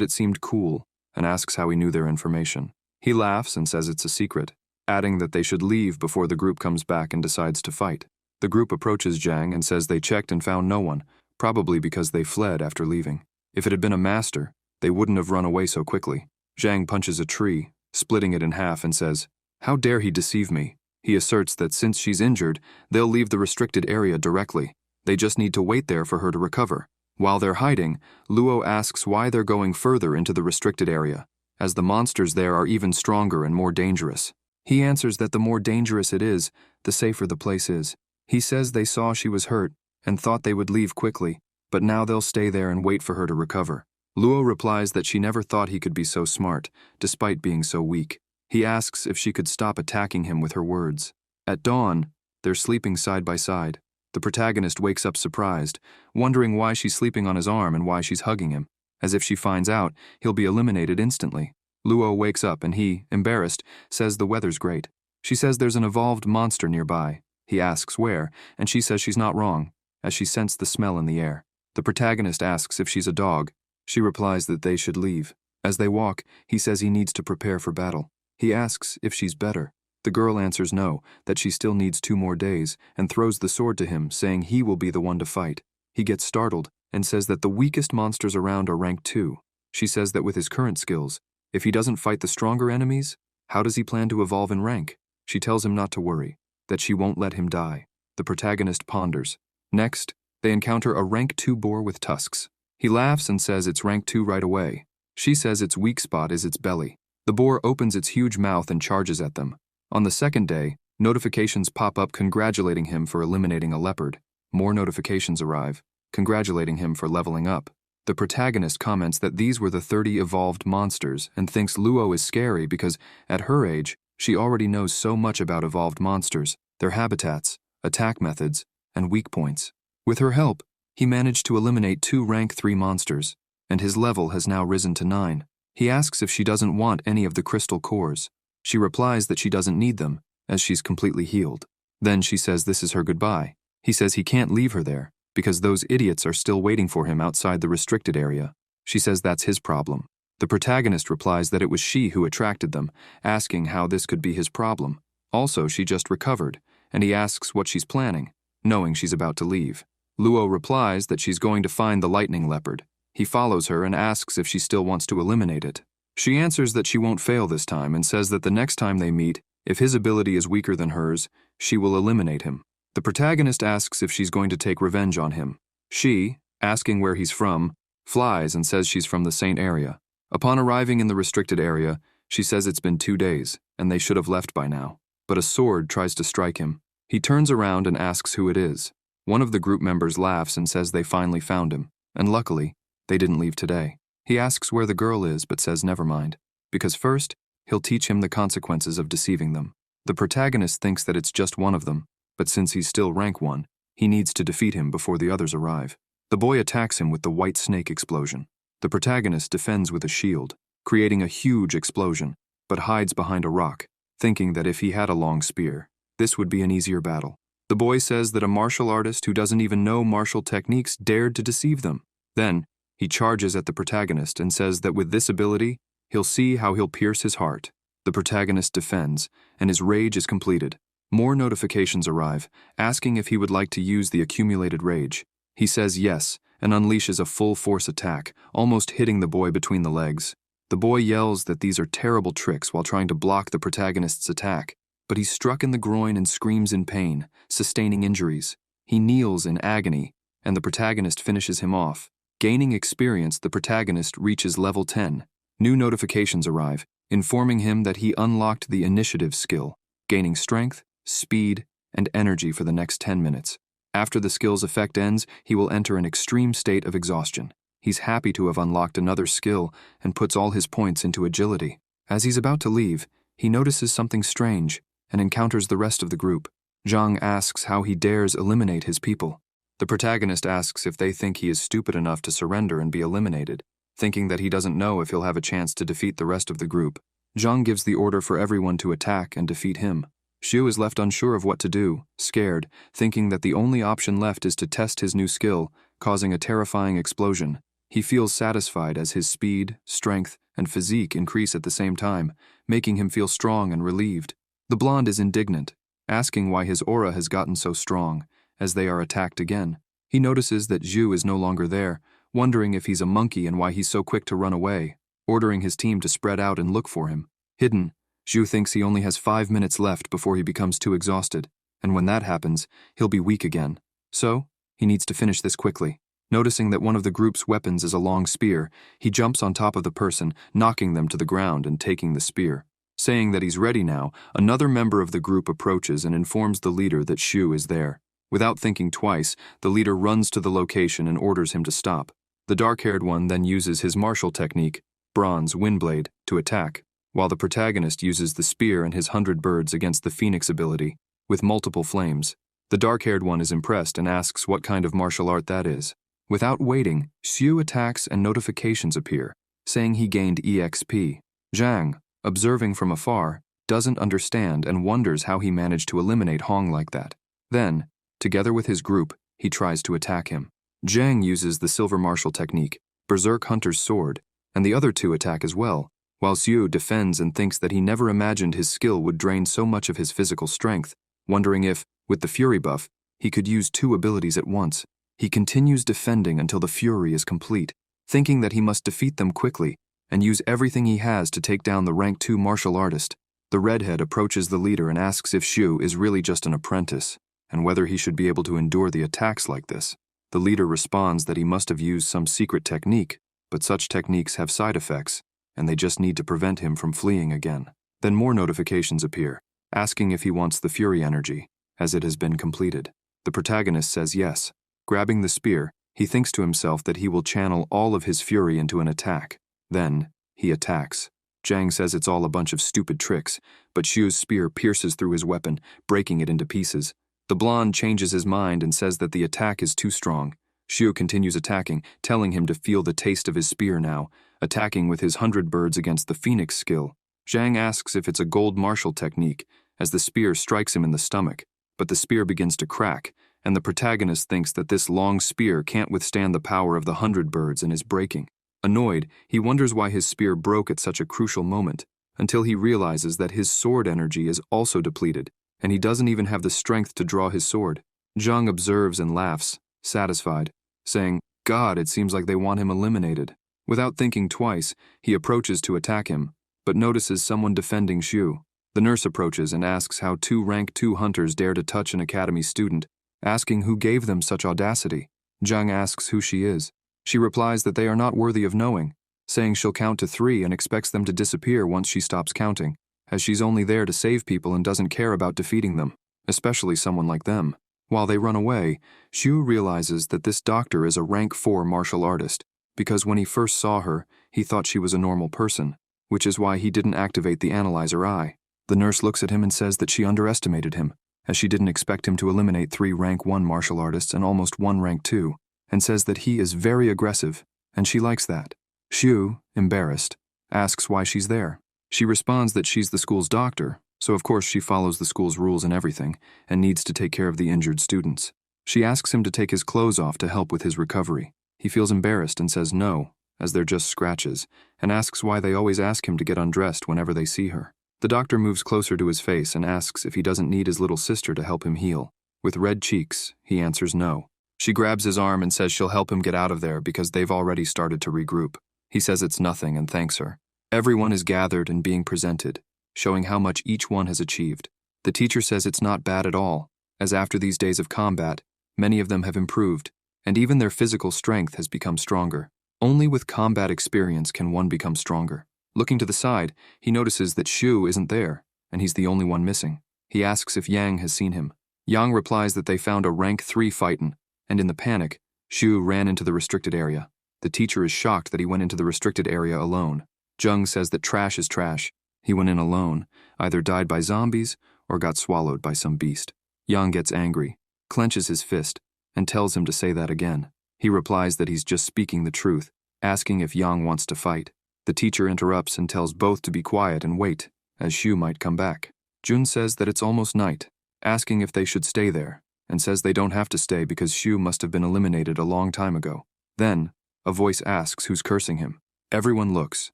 it seemed cool and asks how he knew their information. He laughs and says it's a secret, adding that they should leave before the group comes back and decides to fight. The group approaches Zhang and says they checked and found no one, probably because they fled after leaving. If it had been a master, they wouldn't have run away so quickly. Zhang punches a tree, splitting it in half, and says, "How dare he deceive me?" He asserts that since she's injured, they'll leave the restricted area directly. They just need to wait there for her to recover. While they're hiding, Luo asks why they're going further into the restricted area, as the monsters there are even stronger and more dangerous. He answers that the more dangerous it is, the safer the place is. He says they saw she was hurt and thought they would leave quickly, but now they'll stay there and wait for her to recover. Luo replies that she never thought he could be so smart, despite being so weak. He asks if she could stop attacking him with her words. At dawn, they're sleeping side by side. The protagonist wakes up surprised, wondering why she's sleeping on his arm and why she's hugging him. As if she finds out, he'll be eliminated instantly. Luo wakes up and he, embarrassed, says the weather's great. She says there's an evolved monster nearby. He asks where, and she says she's not wrong, as she sensed the smell in the air. The protagonist asks if she's a dog. She replies that they should leave. As they walk, he says he needs to prepare for battle. He asks if she's better. The girl answers no, that she still needs 2 more days, and throws the sword to him, saying he will be the one to fight. He gets startled and says that the weakest monsters around are rank 2. She says that with his current skills, if he doesn't fight the stronger enemies, how does he plan to evolve in rank? She tells him not to worry, that she won't let him die. The protagonist ponders. Next, they encounter a rank 2 boar with tusks. He laughs and says it's rank 2 right away. She says its weak spot is its belly. The boar opens its huge mouth and charges at them. On the second day, notifications pop up congratulating him for eliminating a leopard. More notifications arrive, congratulating him for leveling up. The protagonist comments that these were the 30 evolved monsters and thinks Luo is scary because, at her age, she already knows so much about evolved monsters, their habitats, attack methods, and weak points. With her help, he managed to eliminate 2 rank 3 monsters, and his level has now risen to 9. He asks if she doesn't want any of the crystal cores. She replies that she doesn't need them, as she's completely healed. Then she says this is her goodbye. He says he can't leave her there, because those idiots are still waiting for him outside the restricted area. She says that's his problem. The protagonist replies that it was she who attracted them, asking how this could be his problem. Also, she just recovered, and he asks what she's planning, knowing she's about to leave. Luo replies that she's going to find the lightning leopard. He follows her and asks if she still wants to eliminate it. She answers that she won't fail this time and says that the next time they meet, if his ability is weaker than hers, she will eliminate him. The protagonist asks if she's going to take revenge on him. She, asking where he's from, flies and says she's from the Saint area. Upon arriving in the restricted area, she says it's been 2 days, and they should have left by now. But a sword tries to strike him. He turns around and asks who it is. One of the group members laughs and says they finally found him, and luckily, they didn't leave today. He asks where the girl is but says never mind, because first, he'll teach him the consequences of deceiving them. The protagonist thinks that it's just one of them, but since he's still rank 1, he needs to defeat him before the others arrive. The boy attacks him with the white snake explosion. The protagonist defends with a shield, creating a huge explosion, but hides behind a rock, thinking that if he had a long spear, this would be an easier battle. The boy says that a martial artist who doesn't even know martial techniques dared to deceive them. Then, he charges at the protagonist and says that with this ability, he'll see how he'll pierce his heart. The protagonist defends, and his rage is completed. More notifications arrive, asking if he would like to use the accumulated rage. He says yes, and unleashes a full-force attack, almost hitting the boy between the legs. The boy yells that these are terrible tricks while trying to block the protagonist's attack, but he's struck in the groin and screams in pain, sustaining injuries. He kneels in agony, and the protagonist finishes him off. Gaining experience, the protagonist reaches level 10. New notifications arrive, informing him that he unlocked the initiative skill, gaining strength, speed, and energy for the next 10 minutes. After the skill's effect ends, he will enter an extreme state of exhaustion. He's happy to have unlocked another skill and puts all his points into agility. As he's about to leave, he notices something strange and encounters the rest of the group. Zhang asks how he dares eliminate his people. The protagonist asks if they think he is stupid enough to surrender and be eliminated, thinking that he doesn't know if he'll have a chance to defeat the rest of the group. Zhang gives the order for everyone to attack and defeat him. Xiu is left unsure of what to do, scared, thinking that the only option left is to test his new skill causing a terrifying explosion. He feels satisfied as his speed, strength, and physique increase at the same time, making him feel strong and relieved. The blonde is indignant, asking why his aura has gotten so strong, as they are attacked again. He notices that Zhu is no longer there, wondering if he's a monkey and why he's so quick to run away, ordering his team to spread out and look for him. Hidden, Zhu thinks he only has 5 minutes left before he becomes too exhausted, and when that happens, he'll be weak again. So, he needs to finish this quickly. Noticing that one of the group's weapons is a long spear, he jumps on top of the person, knocking them to the ground and taking the spear. Saying that he's ready now, another member of the group approaches and informs the leader that Shu is there. Without thinking twice, the leader runs to the location and orders him to stop. The dark-haired one then uses his martial technique, bronze windblade, to attack, while the protagonist uses the spear and his 100 birds against the phoenix ability, with multiple flames. The dark-haired one is impressed and asks what kind of martial art that is. Without waiting, Xu attacks and notifications appear, saying he gained EXP. Zhang, observing from afar, doesn't understand and wonders how he managed to eliminate Hong like that. Then, together with his group, he tries to attack him. Zhang uses the silver martial technique, Berserk Hunter's sword, and the other two attack as well, while Xu defends and thinks that he never imagined his skill would drain so much of his physical strength, wondering if, with the Fury buff, he could use 2 abilities at once. He continues defending until the Fury is complete, thinking that he must defeat them quickly and use everything he has to take down the rank 2 martial artist. The redhead approaches the leader and asks if Xu is really just an apprentice, and whether he should be able to endure the attacks like this. The leader responds that he must have used some secret technique, but such techniques have side effects, and they just need to prevent him from fleeing again. Then more notifications appear, asking if he wants the Fury energy, as it has been completed. The protagonist says yes. Grabbing the spear, he thinks to himself that he will channel all of his fury into an attack. Then, he attacks. Zhang says it's all a bunch of stupid tricks, but Xu's spear pierces through his weapon, breaking it into pieces. The blonde changes his mind and says that the attack is too strong. Xu continues attacking, telling him to feel the taste of his spear now, attacking with his 100 birds against the phoenix skill. Zhang asks if it's a gold martial technique, as the spear strikes him in the stomach, but the spear begins to crack, and the protagonist thinks that this long spear can't withstand the power of the 100 birds and is breaking. Annoyed, he wonders why his spear broke at such a crucial moment, until he realizes that his sword energy is also depleted, and he doesn't even have the strength to draw his sword. Zhang observes and laughs, satisfied, saying, "God, it seems like they want him eliminated." Without thinking twice, he approaches to attack him, but notices someone defending Xu. The nurse approaches and asks how 2 rank 2 hunters dare to touch an academy student, asking who gave them such audacity. Zhang asks who she is. She replies that they are not worthy of knowing, saying she'll count to 3 and expects them to disappear once she stops counting, as she's only there to save people and doesn't care about defeating them, especially someone like them. While they run away, Xu realizes that this doctor is a rank 4 martial artist, because when he first saw her, he thought she was a normal person, which is why he didn't activate the analyzer eye. The nurse looks at him and says that she underestimated him, as she didn't expect him to eliminate 3 rank 1 martial artists and almost 1 rank 2, and says that he is very aggressive, and she likes that. Xu, embarrassed, asks why she's there. She responds that she's the school's doctor, so of course she follows the school's rules and everything, and needs to take care of the injured students. She asks him to take his clothes off to help with his recovery. He feels embarrassed and says no, as they're just scratches, and asks why they always ask him to get undressed whenever they see her. The doctor moves closer to his face and asks if he doesn't need his little sister to help him heal. With red cheeks, he answers no. She grabs his arm and says she'll help him get out of there because they've already started to regroup. He says it's nothing and thanks her. Everyone is gathered and being presented, showing how much each one has achieved. The teacher says it's not bad at all, as after these days of combat, many of them have improved, and even their physical strength has become stronger. Only with combat experience can one become stronger. Looking to the side, he notices that Xu isn't there, and he's the only one missing. He asks if Yang has seen him. Yang replies that they found a rank 3 fightin', and in the panic, Xu ran into the restricted area. The teacher is shocked that he went into the restricted area alone. Zheng says that trash is trash. He went in alone, either died by zombies or got swallowed by some beast. Yang gets angry, clenches his fist, and tells him to say that again. He replies that he's just speaking the truth, asking if Yang wants to fight. The teacher interrupts and tells both to be quiet and wait, as Xu might come back. Jun says that it's almost night, asking if they should stay there, and says they don't have to stay because Shu must have been eliminated a long time ago. Then, a voice asks who's cursing him. Everyone looks,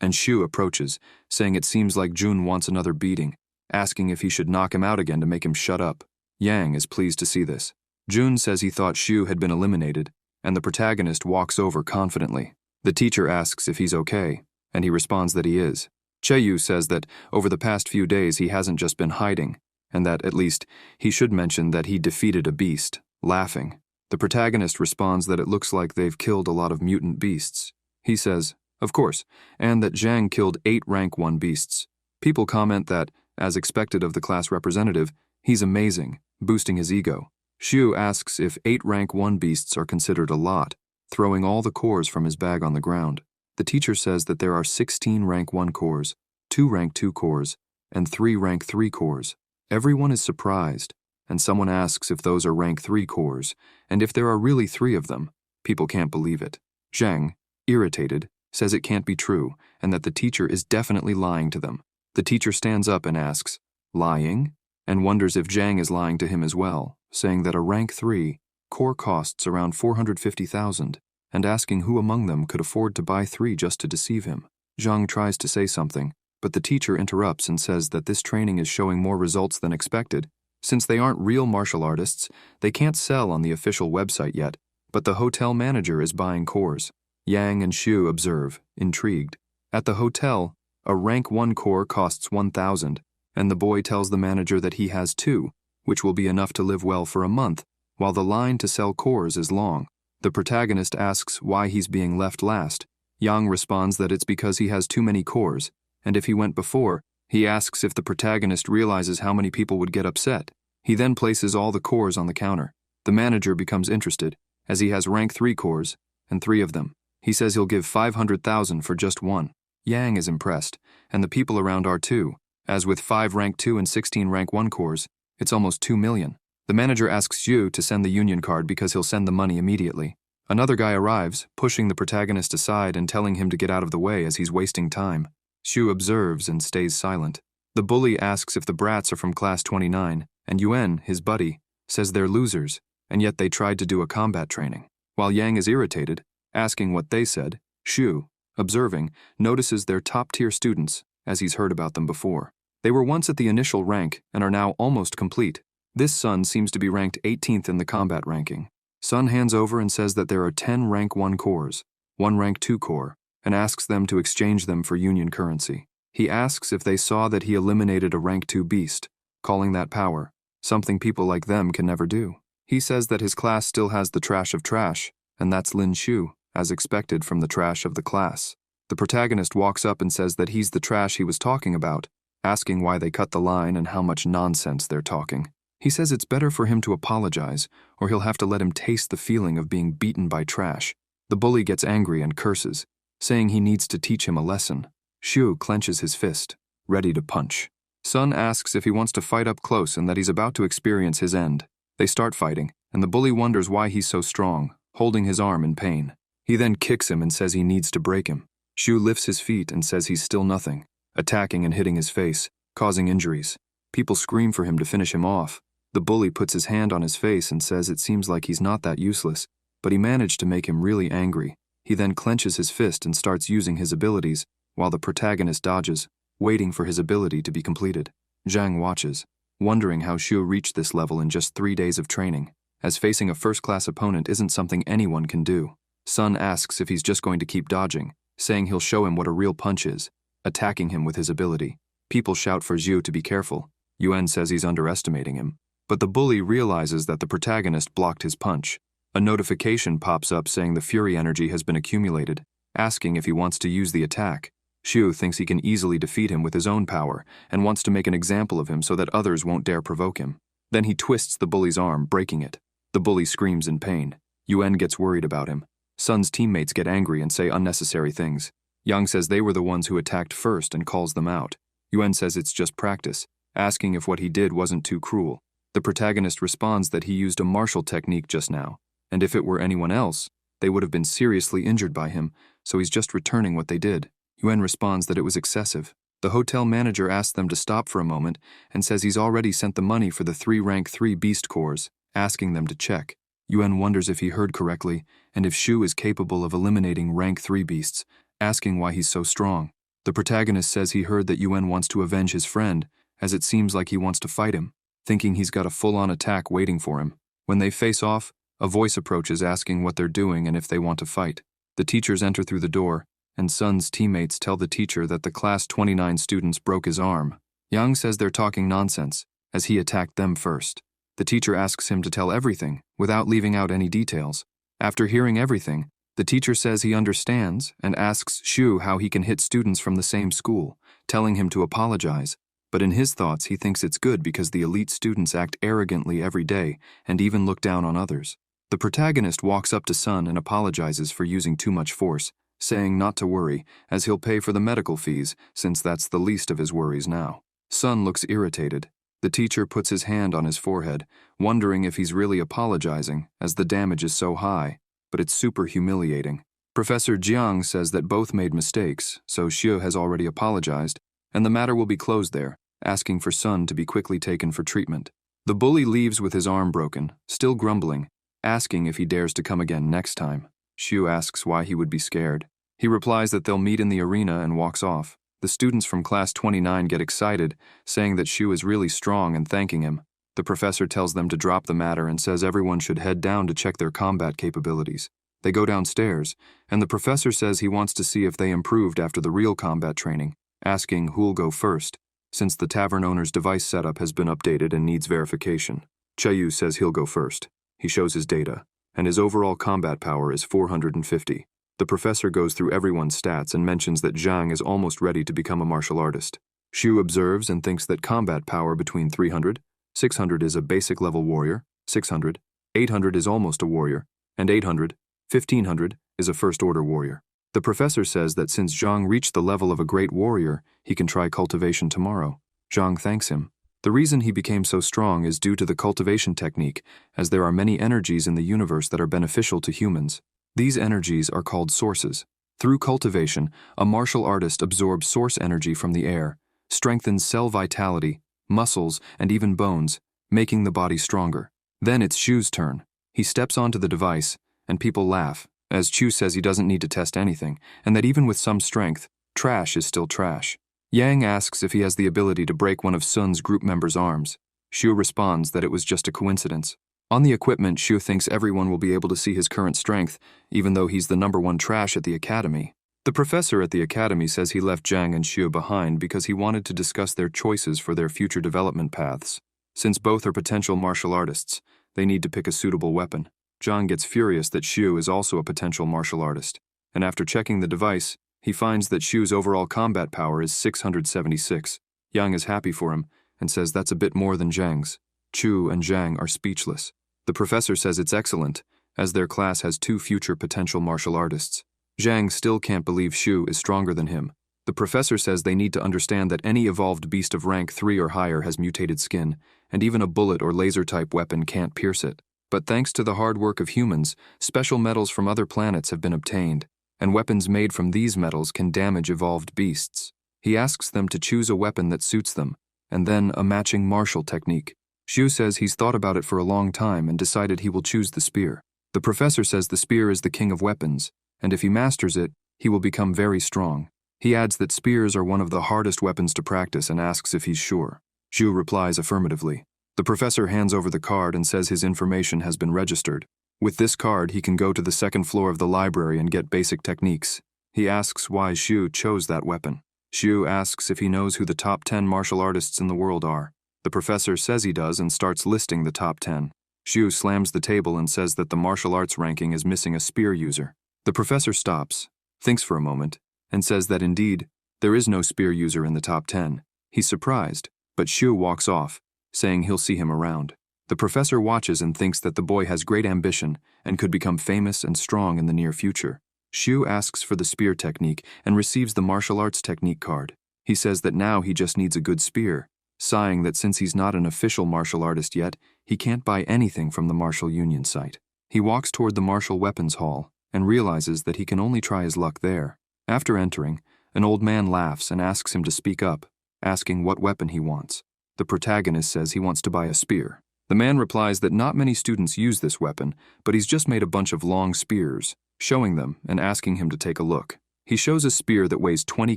and Shu approaches, saying it seems like Jun wants another beating, asking if he should knock him out again to make him shut up. Yang is pleased to see this. Jun says he thought Shu had been eliminated, and the protagonist walks over confidently. The teacher asks if he's okay, and he responds that he is. Chaeyu says that over the past few days he hasn't just been hiding, and that, at least, he should mention that he defeated a beast, laughing. The protagonist responds that it looks like they've killed a lot of mutant beasts. He says, of course, and that Zhang killed 8 rank 1 beasts. People comment that, as expected of the class representative, he's amazing, boosting his ego. Shu asks if 8 rank 1 beasts are considered a lot, throwing all the cores from his bag on the ground. The teacher says that there are 16 rank 1 cores, 2 rank 2 cores, and 3 rank 3 cores. Everyone is surprised, and someone asks if those are rank 3 cores, and if there are really 3 of them. People can't believe it. Zhang, irritated, says it can't be true, and that the teacher is definitely lying to them. The teacher stands up and asks, lying? And wonders if Zhang is lying to him as well, saying that a rank 3 core costs around 450,000, and asking who among them could afford to buy 3 just to deceive him. Zhang tries to say something, but the teacher interrupts and says that this training is showing more results than expected. Since they aren't real martial artists, they can't sell on the official website yet, but the hotel manager is buying cores. Yang and Shu observe, intrigued. At the hotel, a rank 1 core costs 1,000, and the boy tells the manager that he has 2, which will be enough to live well for a month, while the line to sell cores is long. The protagonist asks why he's being left last. Yang responds that it's because he has too many cores, and if he went before, he asks if the protagonist realizes how many people would get upset. He then places all the cores on the counter. The manager becomes interested, as he has rank 3 cores, and 3 of them. He says he'll give 500,000 for just 1. Yang is impressed, and the people around are too, as with 5 rank 2 and 16 rank 1 cores, it's almost 2 million. The manager asks Yu to send the union card because he'll send the money immediately. Another guy arrives, pushing the protagonist aside and telling him to get out of the way as he's wasting time. Shu observes and stays silent. The bully asks if the brats are from class 29, and Yuan, his buddy, says they're losers, and yet they tried to do a combat training. While Yang is irritated, asking what they said, Shu, observing, notices they're top-tier students, as he's heard about them before. They were once at the initial rank and are now almost complete. This Sun seems to be ranked 18th in the combat ranking. Sun hands over and says that there are 10 rank 1 cores, 1 rank 2 core, and asks them to exchange them for union currency. He asks if they saw that he eliminated a rank 2 beast, calling that power, something people like them can never do. He says that his class still has the trash of trash, and that's Lin Shu, as expected from the trash of the class. The protagonist walks up and says that he's the trash he was talking about, asking why they cut the line and how much nonsense they're talking. He says it's better for him to apologize, or he'll have to let him taste the feeling of being beaten by trash. The bully gets angry and curses, saying he needs to teach him a lesson. Shu clenches his fist, ready to punch. Sun asks if he wants to fight up close and that he's about to experience his end. They start fighting, and the bully wonders why he's so strong, holding his arm in pain. He then kicks him and says he needs to break him. Shu lifts his feet and says he's still nothing, attacking and hitting his face, causing injuries. People scream for him to finish him off. The bully puts his hand on his face and says it seems like he's not that useless, but he managed to make him really angry. He then clenches his fist and starts using his abilities, while the protagonist dodges, waiting for his ability to be completed. Zhang watches, wondering how Shu reached this level in just 3 days of training, as facing a first-class opponent isn't something anyone can do. Sun asks if he's just going to keep dodging, saying he'll show him what a real punch is, attacking him with his ability. People shout for Zhu to be careful. Yuan says he's underestimating him, but the bully realizes that the protagonist blocked his punch. A notification pops up saying the fury energy has been accumulated, asking if he wants to use the attack. Shu thinks he can easily defeat him with his own power and wants to make an example of him so that others won't dare provoke him. Then he twists the bully's arm, breaking it. The bully screams in pain. Yuan gets worried about him. Sun's teammates get angry and say unnecessary things. Yang says they were the ones who attacked first and calls them out. Yuan says it's just practice, asking if what he did wasn't too cruel. The protagonist responds that he used a martial technique just now, and if it were anyone else, they would have been seriously injured by him, so he's just returning what they did. Yuan responds that it was excessive. The hotel manager asks them to stop for a moment and says he's already sent the money for the 3 rank 3 beast cores. asking them to check. Yuan wonders if he heard correctly and if Shu is capable of eliminating rank 3 beasts, asking why he's so strong. The protagonist says he heard that Yuan wants to avenge his friend, as it seems like he wants to fight him, thinking he's got a full-on attack waiting for him. When they face off, a voice approaches asking what they're doing and if they want to fight. The teachers enter through the door, and Sun's teammates tell the teacher that the class 29 students broke his arm. Yang says they're talking nonsense, as he attacked them first. The teacher asks him to tell everything, without leaving out any details. After hearing everything, the teacher says he understands and asks Shu how he can hit students from the same school, telling him to apologize. But in his thoughts, he thinks it's good because the elite students act arrogantly every day and even look down on others. The protagonist walks up to Sun and apologizes for using too much force, saying not to worry, as he'll pay for the medical fees, since that's the least of his worries now. Sun looks irritated. The teacher puts his hand on his forehead, wondering if he's really apologizing, as the damage is so high, but it's super humiliating. Professor Jiang says that both made mistakes, so Xue has already apologized, and the matter will be closed there, asking for Sun to be quickly taken for treatment. The bully leaves with his arm broken, still grumbling, asking if he dares to come again next time. Xue asks why he would be scared. He replies that they'll meet in the arena and walks off. The students from class 29 get excited, saying that Xue is really strong and thanking him. The professor tells them to drop the matter and says everyone should head down to check their combat capabilities. They go downstairs, and the professor says he wants to see if they improved after the real combat training, asking who'll go first, since the tavern owner's device setup has been updated and needs verification. Chayu says he'll go first. He shows his data, and his overall combat power is 450. The professor goes through everyone's stats and mentions that Zhang is almost ready to become a martial artist. Xu observes and thinks that combat power between 300, 600 is a basic level warrior, 600, 800 is almost a warrior, and 800, 1500 is a first-order warrior. The professor says that since Zhang reached the level of a great warrior, he can try cultivation tomorrow. Zhang thanks him. The reason he became so strong is due to the cultivation technique, as there are many energies in the universe that are beneficial to humans. These energies are called sources. Through cultivation, a martial artist absorbs source energy from the air, strengthens cell vitality, muscles, and even bones, making the body stronger. Then it's Xu's turn. He steps onto the device, and people laugh, as Chu says he doesn't need to test anything, and that even with some strength, trash is still trash. Yang asks if he has the ability to break one of Sun's group members' arms. Xu responds that it was just a coincidence. On the equipment, Xu thinks everyone will be able to see his current strength, even though he's the #1 trash at the academy. The professor at the academy says he left Zhang and Xu behind because he wanted to discuss their choices for their future development paths. Since both are potential martial artists, they need to pick a suitable weapon. Zhang gets furious that Xu is also a potential martial artist, and after checking the device, he finds that Xu's overall combat power is 676. Yang is happy for him and says that's a bit more than Zhang's. Chu and Zhang are speechless. The professor says it's excellent, as their class has 2 future potential martial artists. Zhang still can't believe Xu is stronger than him. The professor says they need to understand that any evolved beast of rank 3 or higher has mutated skin, and even a bullet or laser-type weapon can't pierce it. But thanks to the hard work of humans, special metals from other planets have been obtained, and weapons made from these metals can damage evolved beasts. He asks them to choose a weapon that suits them, and then a matching martial technique. Xu says he's thought about it for a long time and decided he will choose the spear. The professor says the spear is the king of weapons, and if he masters it, he will become very strong. He adds that spears are one of the hardest weapons to practice and asks if he's sure. Xu replies affirmatively. The professor hands over the card and says his information has been registered. With this card, he can go to the 2nd floor of the library and get basic techniques. He asks why Xu chose that weapon. Xu asks if he knows who the top 10 martial artists in the world are. The professor says he does and starts listing the top 10. Xu slams the table and says that the martial arts ranking is missing a spear user. The professor stops, thinks for a moment, and says that indeed, there is no spear user in the top 10. He's surprised, but Xu walks off, saying he'll see him around. The professor watches and thinks that the boy has great ambition and could become famous and strong in the near future. Xu asks for the spear technique and receives the martial arts technique card. He says that now he just needs a good spear, sighing that since he's not an official martial artist yet, he can't buy anything from the martial union site. He walks toward the martial weapons hall and realizes that he can only try his luck there. After entering, an old man laughs and asks him to speak up, asking what weapon he wants. The protagonist says he wants to buy a spear. The man replies that not many students use this weapon, but he's just made a bunch of long spears, showing them and asking him to take a look. He shows a spear that weighs 20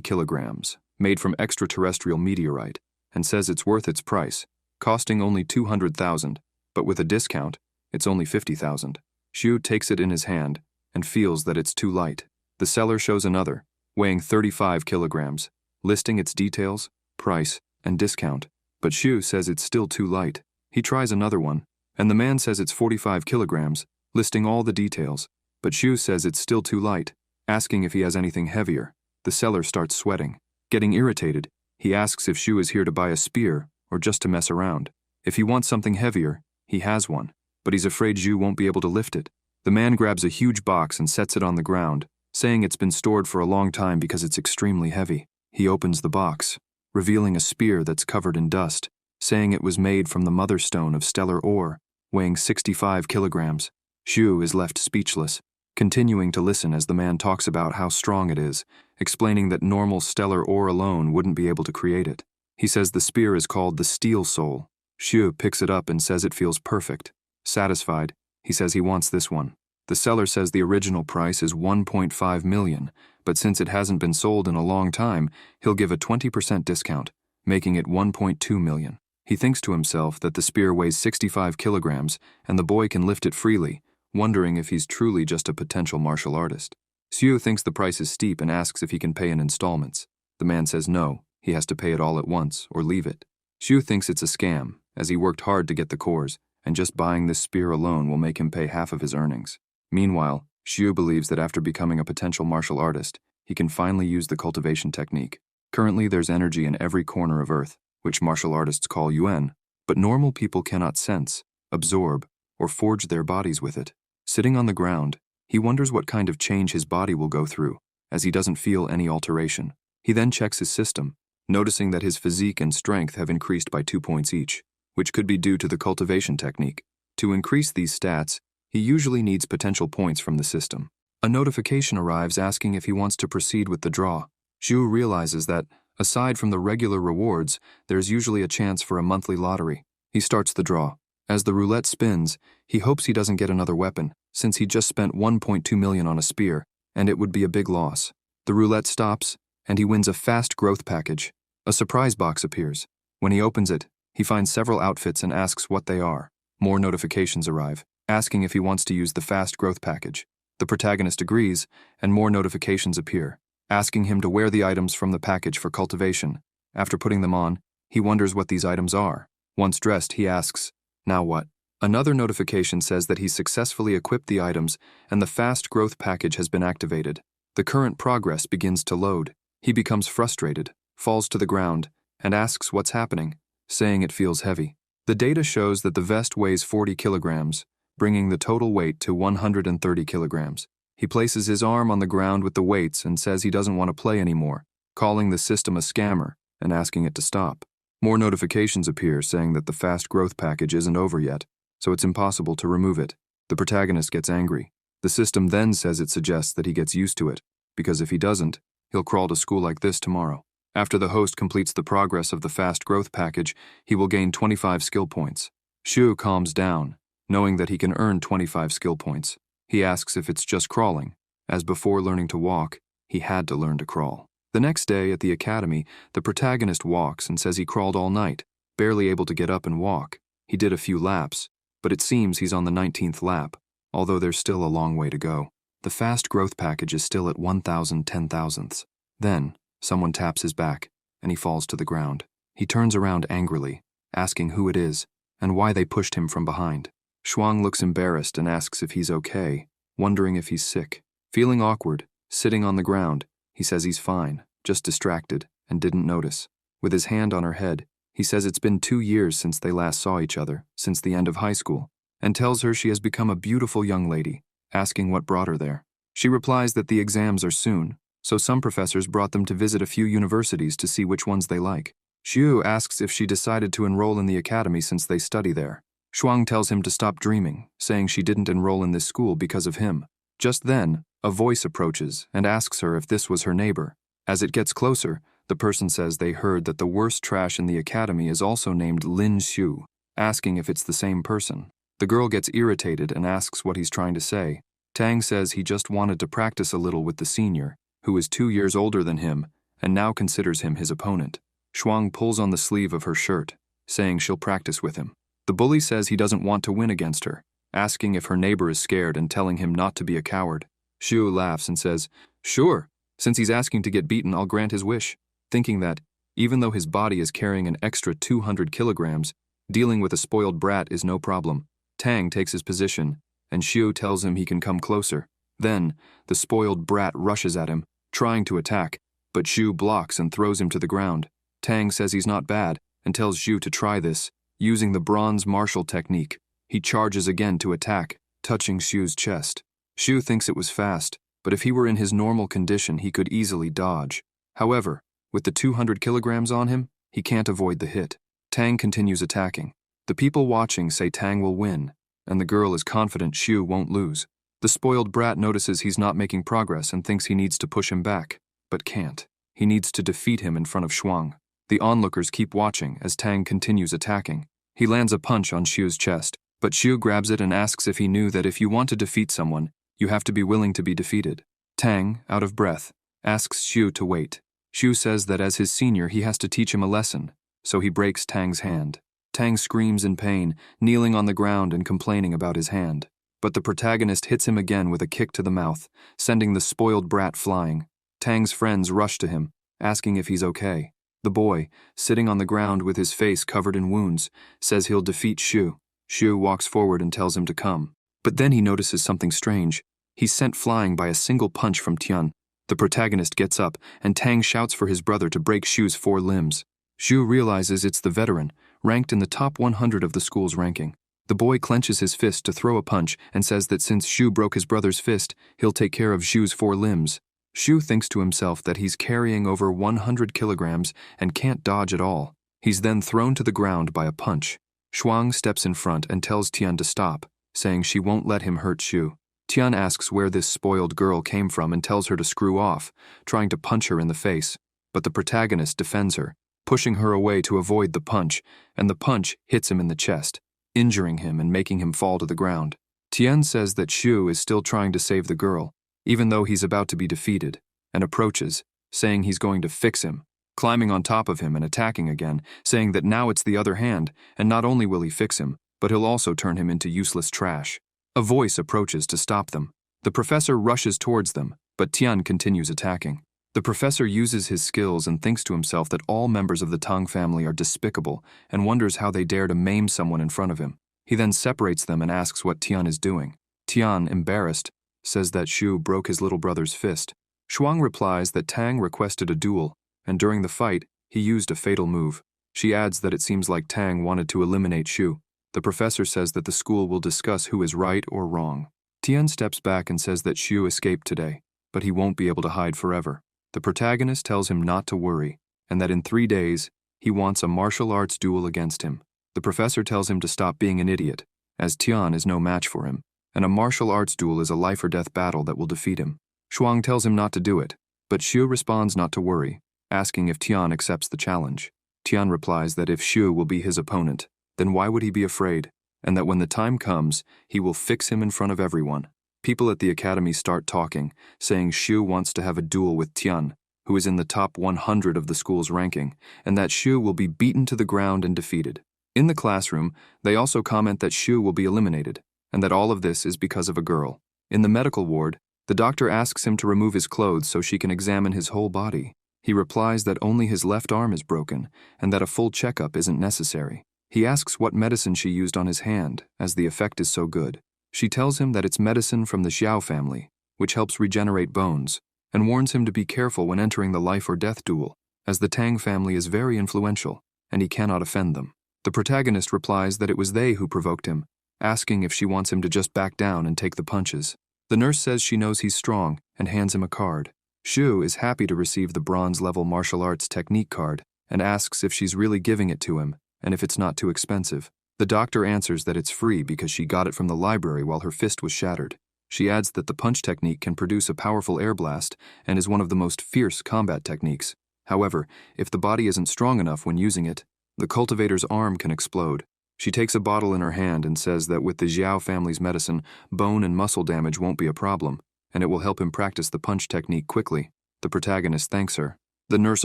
kilograms, made from extraterrestrial meteorite, and says it's worth its price, costing only 200,000, but with a discount, it's only 50,000. Xiu takes it in his hand and feels that it's too light. The seller shows another, weighing 35 kilograms, listing its details, price, and discount, but Xiu says it's still too light. He tries another one, and the man says it's 45 kilograms, listing all the details, but Xiu says it's still too light, asking if he has anything heavier. The seller starts sweating. Getting irritated, he asks if Xiu is here to buy a spear or just to mess around. If he wants something heavier, he has one, but he's afraid Xiu won't be able to lift it. The man grabs a huge box and sets it on the ground, saying it's been stored for a long time because it's extremely heavy. He opens the box, revealing a spear that's covered in dust, saying it was made from the mother stone of stellar ore, weighing 65 kilograms. Xiu is left speechless, continuing to listen as the man talks about how strong it is, explaining that normal stellar ore alone wouldn't be able to create it. He says the spear is called the Steel Soul. Xiu picks it up and says it feels perfect. Satisfied, he says he wants this one. The seller says the original price is 1.5 million, but since it hasn't been sold in a long time, he'll give a 20% discount, making it 1.2 million. He thinks to himself that the spear weighs 65 kilograms and the boy can lift it freely, wondering if he's truly just a potential martial artist. Xiu thinks the price is steep and asks if he can pay in installments. The man says no, he has to pay it all at once or leave it. Xiu thinks it's a scam, as he worked hard to get the cores, and just buying this spear alone will make him pay half of his earnings. Meanwhile, Xiu believes that after becoming a potential martial artist, he can finally use the cultivation technique. Currently, there's energy in every corner of Earth, which martial artists call yuan, but normal people cannot sense, absorb, or forge their bodies with it. Sitting on the ground, he wonders what kind of change his body will go through, as he doesn't feel any alteration. He then checks his system, noticing that his physique and strength have increased by 2 points each, which could be due to the cultivation technique. To increase these stats, he usually needs potential points from the system. A notification arrives asking if he wants to proceed with the draw. Xiu realizes that, aside from the regular rewards, there's usually a chance for a monthly lottery. He starts the draw. As the roulette spins, he hopes he doesn't get another weapon, since he just spent 1.2 million on a spear, and it would be a big loss. The roulette stops, and he wins a fast growth package. A surprise box appears. When he opens it, he finds several outfits and asks what they are. More notifications arrive, asking if he wants to use the fast growth package. The protagonist agrees, and more notifications appear, asking him to wear the items from the package for cultivation. After putting them on, he wonders what these items are. Once dressed, he asks, "Now what?" Another notification says that he successfully equipped the items and the fast growth package has been activated. The current progress begins to load. He becomes frustrated, falls to the ground, and asks what's happening, saying it feels heavy. The data shows that the vest weighs 40 kilograms, bringing the total weight to 130 kilograms. He places his arm on the ground with the weights and says he doesn't want to play anymore, calling the system a scammer and asking it to stop. More notifications appear saying that the fast growth package isn't over yet, so it's impossible to remove it. The protagonist gets angry. The system then says it suggests that he gets used to it, because if he doesn't, he'll crawl to school like this tomorrow. After the host completes the progress of the fast growth package, he will gain 25 skill points. Xiu calms down, knowing that he can earn 25 skill points. He asks if it's just crawling, as before learning to walk, he had to learn to crawl. The next day at the academy, the protagonist walks and says he crawled all night, barely able to get up and walk. He did a few laps, but it seems he's on the 19th lap, although there's still a long way to go. The fast growth package is still at 1,010,000ths. Then, someone taps his back, and he falls to the ground. He turns around angrily, asking who it is, and why they pushed him from behind. Shuang looks embarrassed and asks if he's okay, wondering if he's sick. Feeling awkward, sitting on the ground, he says he's fine, just distracted, and didn't notice. With his hand on her head, he says it's been 2 years since they last saw each other, since the end of high school, and tells her she has become a beautiful young lady, asking what brought her there. She replies that the exams are soon, so some professors brought them to visit a few universities to see which ones they like. Xiu asks if she decided to enroll in the academy since they study there. Shuang tells him to stop dreaming, saying she didn't enroll in this school because of him. Just then, a voice approaches and asks her if this was her neighbor. As it gets closer, the person says they heard that the worst trash in the academy is also named Lin Xiu. asking if it's the same person. The girl gets irritated and asks what he's trying to say. Tang says he just wanted to practice a little with the senior, who is 2 years older than him and now considers him his opponent. Shuang pulls on the sleeve of her shirt, saying she'll practice with him. The bully says he doesn't want to win against her, asking if her neighbor is scared and telling him not to be a coward. Xu laughs and says, "Sure, since he's asking to get beaten, I'll grant his wish," thinking that, even though his body is carrying an extra 200 kilograms, dealing with a spoiled brat is no problem. Tang takes his position, and Xu tells him he can come closer. Then, the spoiled brat rushes at him, trying to attack, but Xu blocks and throws him to the ground. Tang says he's not bad and tells Xu to try this, using the bronze martial technique. He charges again to attack, touching Xu's chest. Xu thinks it was fast, but if he were in his normal condition, he could easily dodge. However, with the 200 kilograms on him, he can't avoid the hit. Tang continues attacking. The people watching say Tang will win, and the girl is confident Xu won't lose. The spoiled brat notices he's not making progress and thinks he needs to push him back, but can't. He needs to defeat him in front of Shuang. The onlookers keep watching as Tang continues attacking. He lands a punch on Xu's chest, but Xu grabs it and asks if he knew that if you want to defeat someone, you have to be willing to be defeated. Tang, out of breath, asks Xu to wait. Xu says that as his senior he has to teach him a lesson, so he breaks Tang's hand. Tang screams in pain, kneeling on the ground and complaining about his hand. But the protagonist hits him again with a kick to the mouth, sending the spoiled brat flying. Tang's friends rush to him, asking if he's okay. The boy, sitting on the ground with his face covered in wounds, says he'll defeat Xu. Xu walks forward and tells him to come. But then he notices something strange. He's sent flying by a single punch from Tian. The protagonist gets up, and Tang shouts for his brother to break Xu's 4 limbs. Xu realizes it's the veteran, ranked in the top 100 of the school's ranking. The boy clenches his fist to throw a punch and says that since Xu broke his brother's fist, he'll take care of Xu's 4 limbs. Xu thinks to himself that he's carrying over 100 kilograms and can't dodge at all. He's then thrown to the ground by a punch. Shuang steps in front and tells Tian to stop, saying she won't let him hurt Xu. Tian asks where this spoiled girl came from and tells her to screw off, trying to punch her in the face. But the protagonist defends her, pushing her away to avoid the punch, and the punch hits him in the chest, injuring him and making him fall to the ground. Tian says that Xu is still trying to save the girl, even though he's about to be defeated, and approaches, saying he's going to fix him, climbing on top of him and attacking again, saying that now it's the other hand, and not only will he fix him, but he'll also turn him into useless trash. A voice approaches to stop them. The professor rushes towards them, but Tian continues attacking. The professor uses his skills and thinks to himself that all members of the Tang family are despicable and wonders how they dare to maim someone in front of him. He then separates them and asks what Tian is doing. Tian, embarrassed, says that Xu broke his little brother's fist. Shuang replies that Tang requested a duel, and during the fight, he used a fatal move. She adds that it seems like Tang wanted to eliminate Xu. The professor says that the school will discuss who is right or wrong. Tian steps back and says that Xu escaped today, but he won't be able to hide forever. The protagonist tells him not to worry, and that in 3 days, he wants a martial arts duel against him. The professor tells him to stop being an idiot, as Tian is no match for him, and a martial arts duel is a life-or-death battle that will defeat him. Shuang tells him not to do it, but Xu responds not to worry, asking if Tian accepts the challenge. Tian replies that if Xu will be his opponent, then why would he be afraid, and that when the time comes, he will fix him in front of everyone. People at the academy start talking, saying Xu wants to have a duel with Tian, who is in the top 100 of the school's ranking, and that Xu will be beaten to the ground and defeated. In the classroom, they also comment that Xu will be eliminated, and that all of this is because of a girl. In the medical ward, the doctor asks him to remove his clothes so she can examine his whole body. He replies that only his left arm is broken, and that a full checkup isn't necessary. He asks what medicine she used on his hand, as the effect is so good. She tells him that it's medicine from the Xiao family, which helps regenerate bones, and warns him to be careful when entering the life-or-death duel, as the Tang family is very influential, and he cannot offend them. The protagonist replies that it was they who provoked him, asking if she wants him to just back down and take the punches. The nurse says she knows he's strong and hands him a card. Xu is happy to receive the bronze-level martial arts technique card and asks if she's really giving it to him and if it's not too expensive. The doctor answers that it's free because she got it from the library while her fist was shattered. She adds that the punch technique can produce a powerful air blast and is one of the most fierce combat techniques. However, if the body isn't strong enough when using it, the cultivator's arm can explode. She takes a bottle in her hand and says that with the Xiao family's medicine, bone and muscle damage won't be a problem, and it will help him practice the punch technique quickly. The protagonist thanks her. The nurse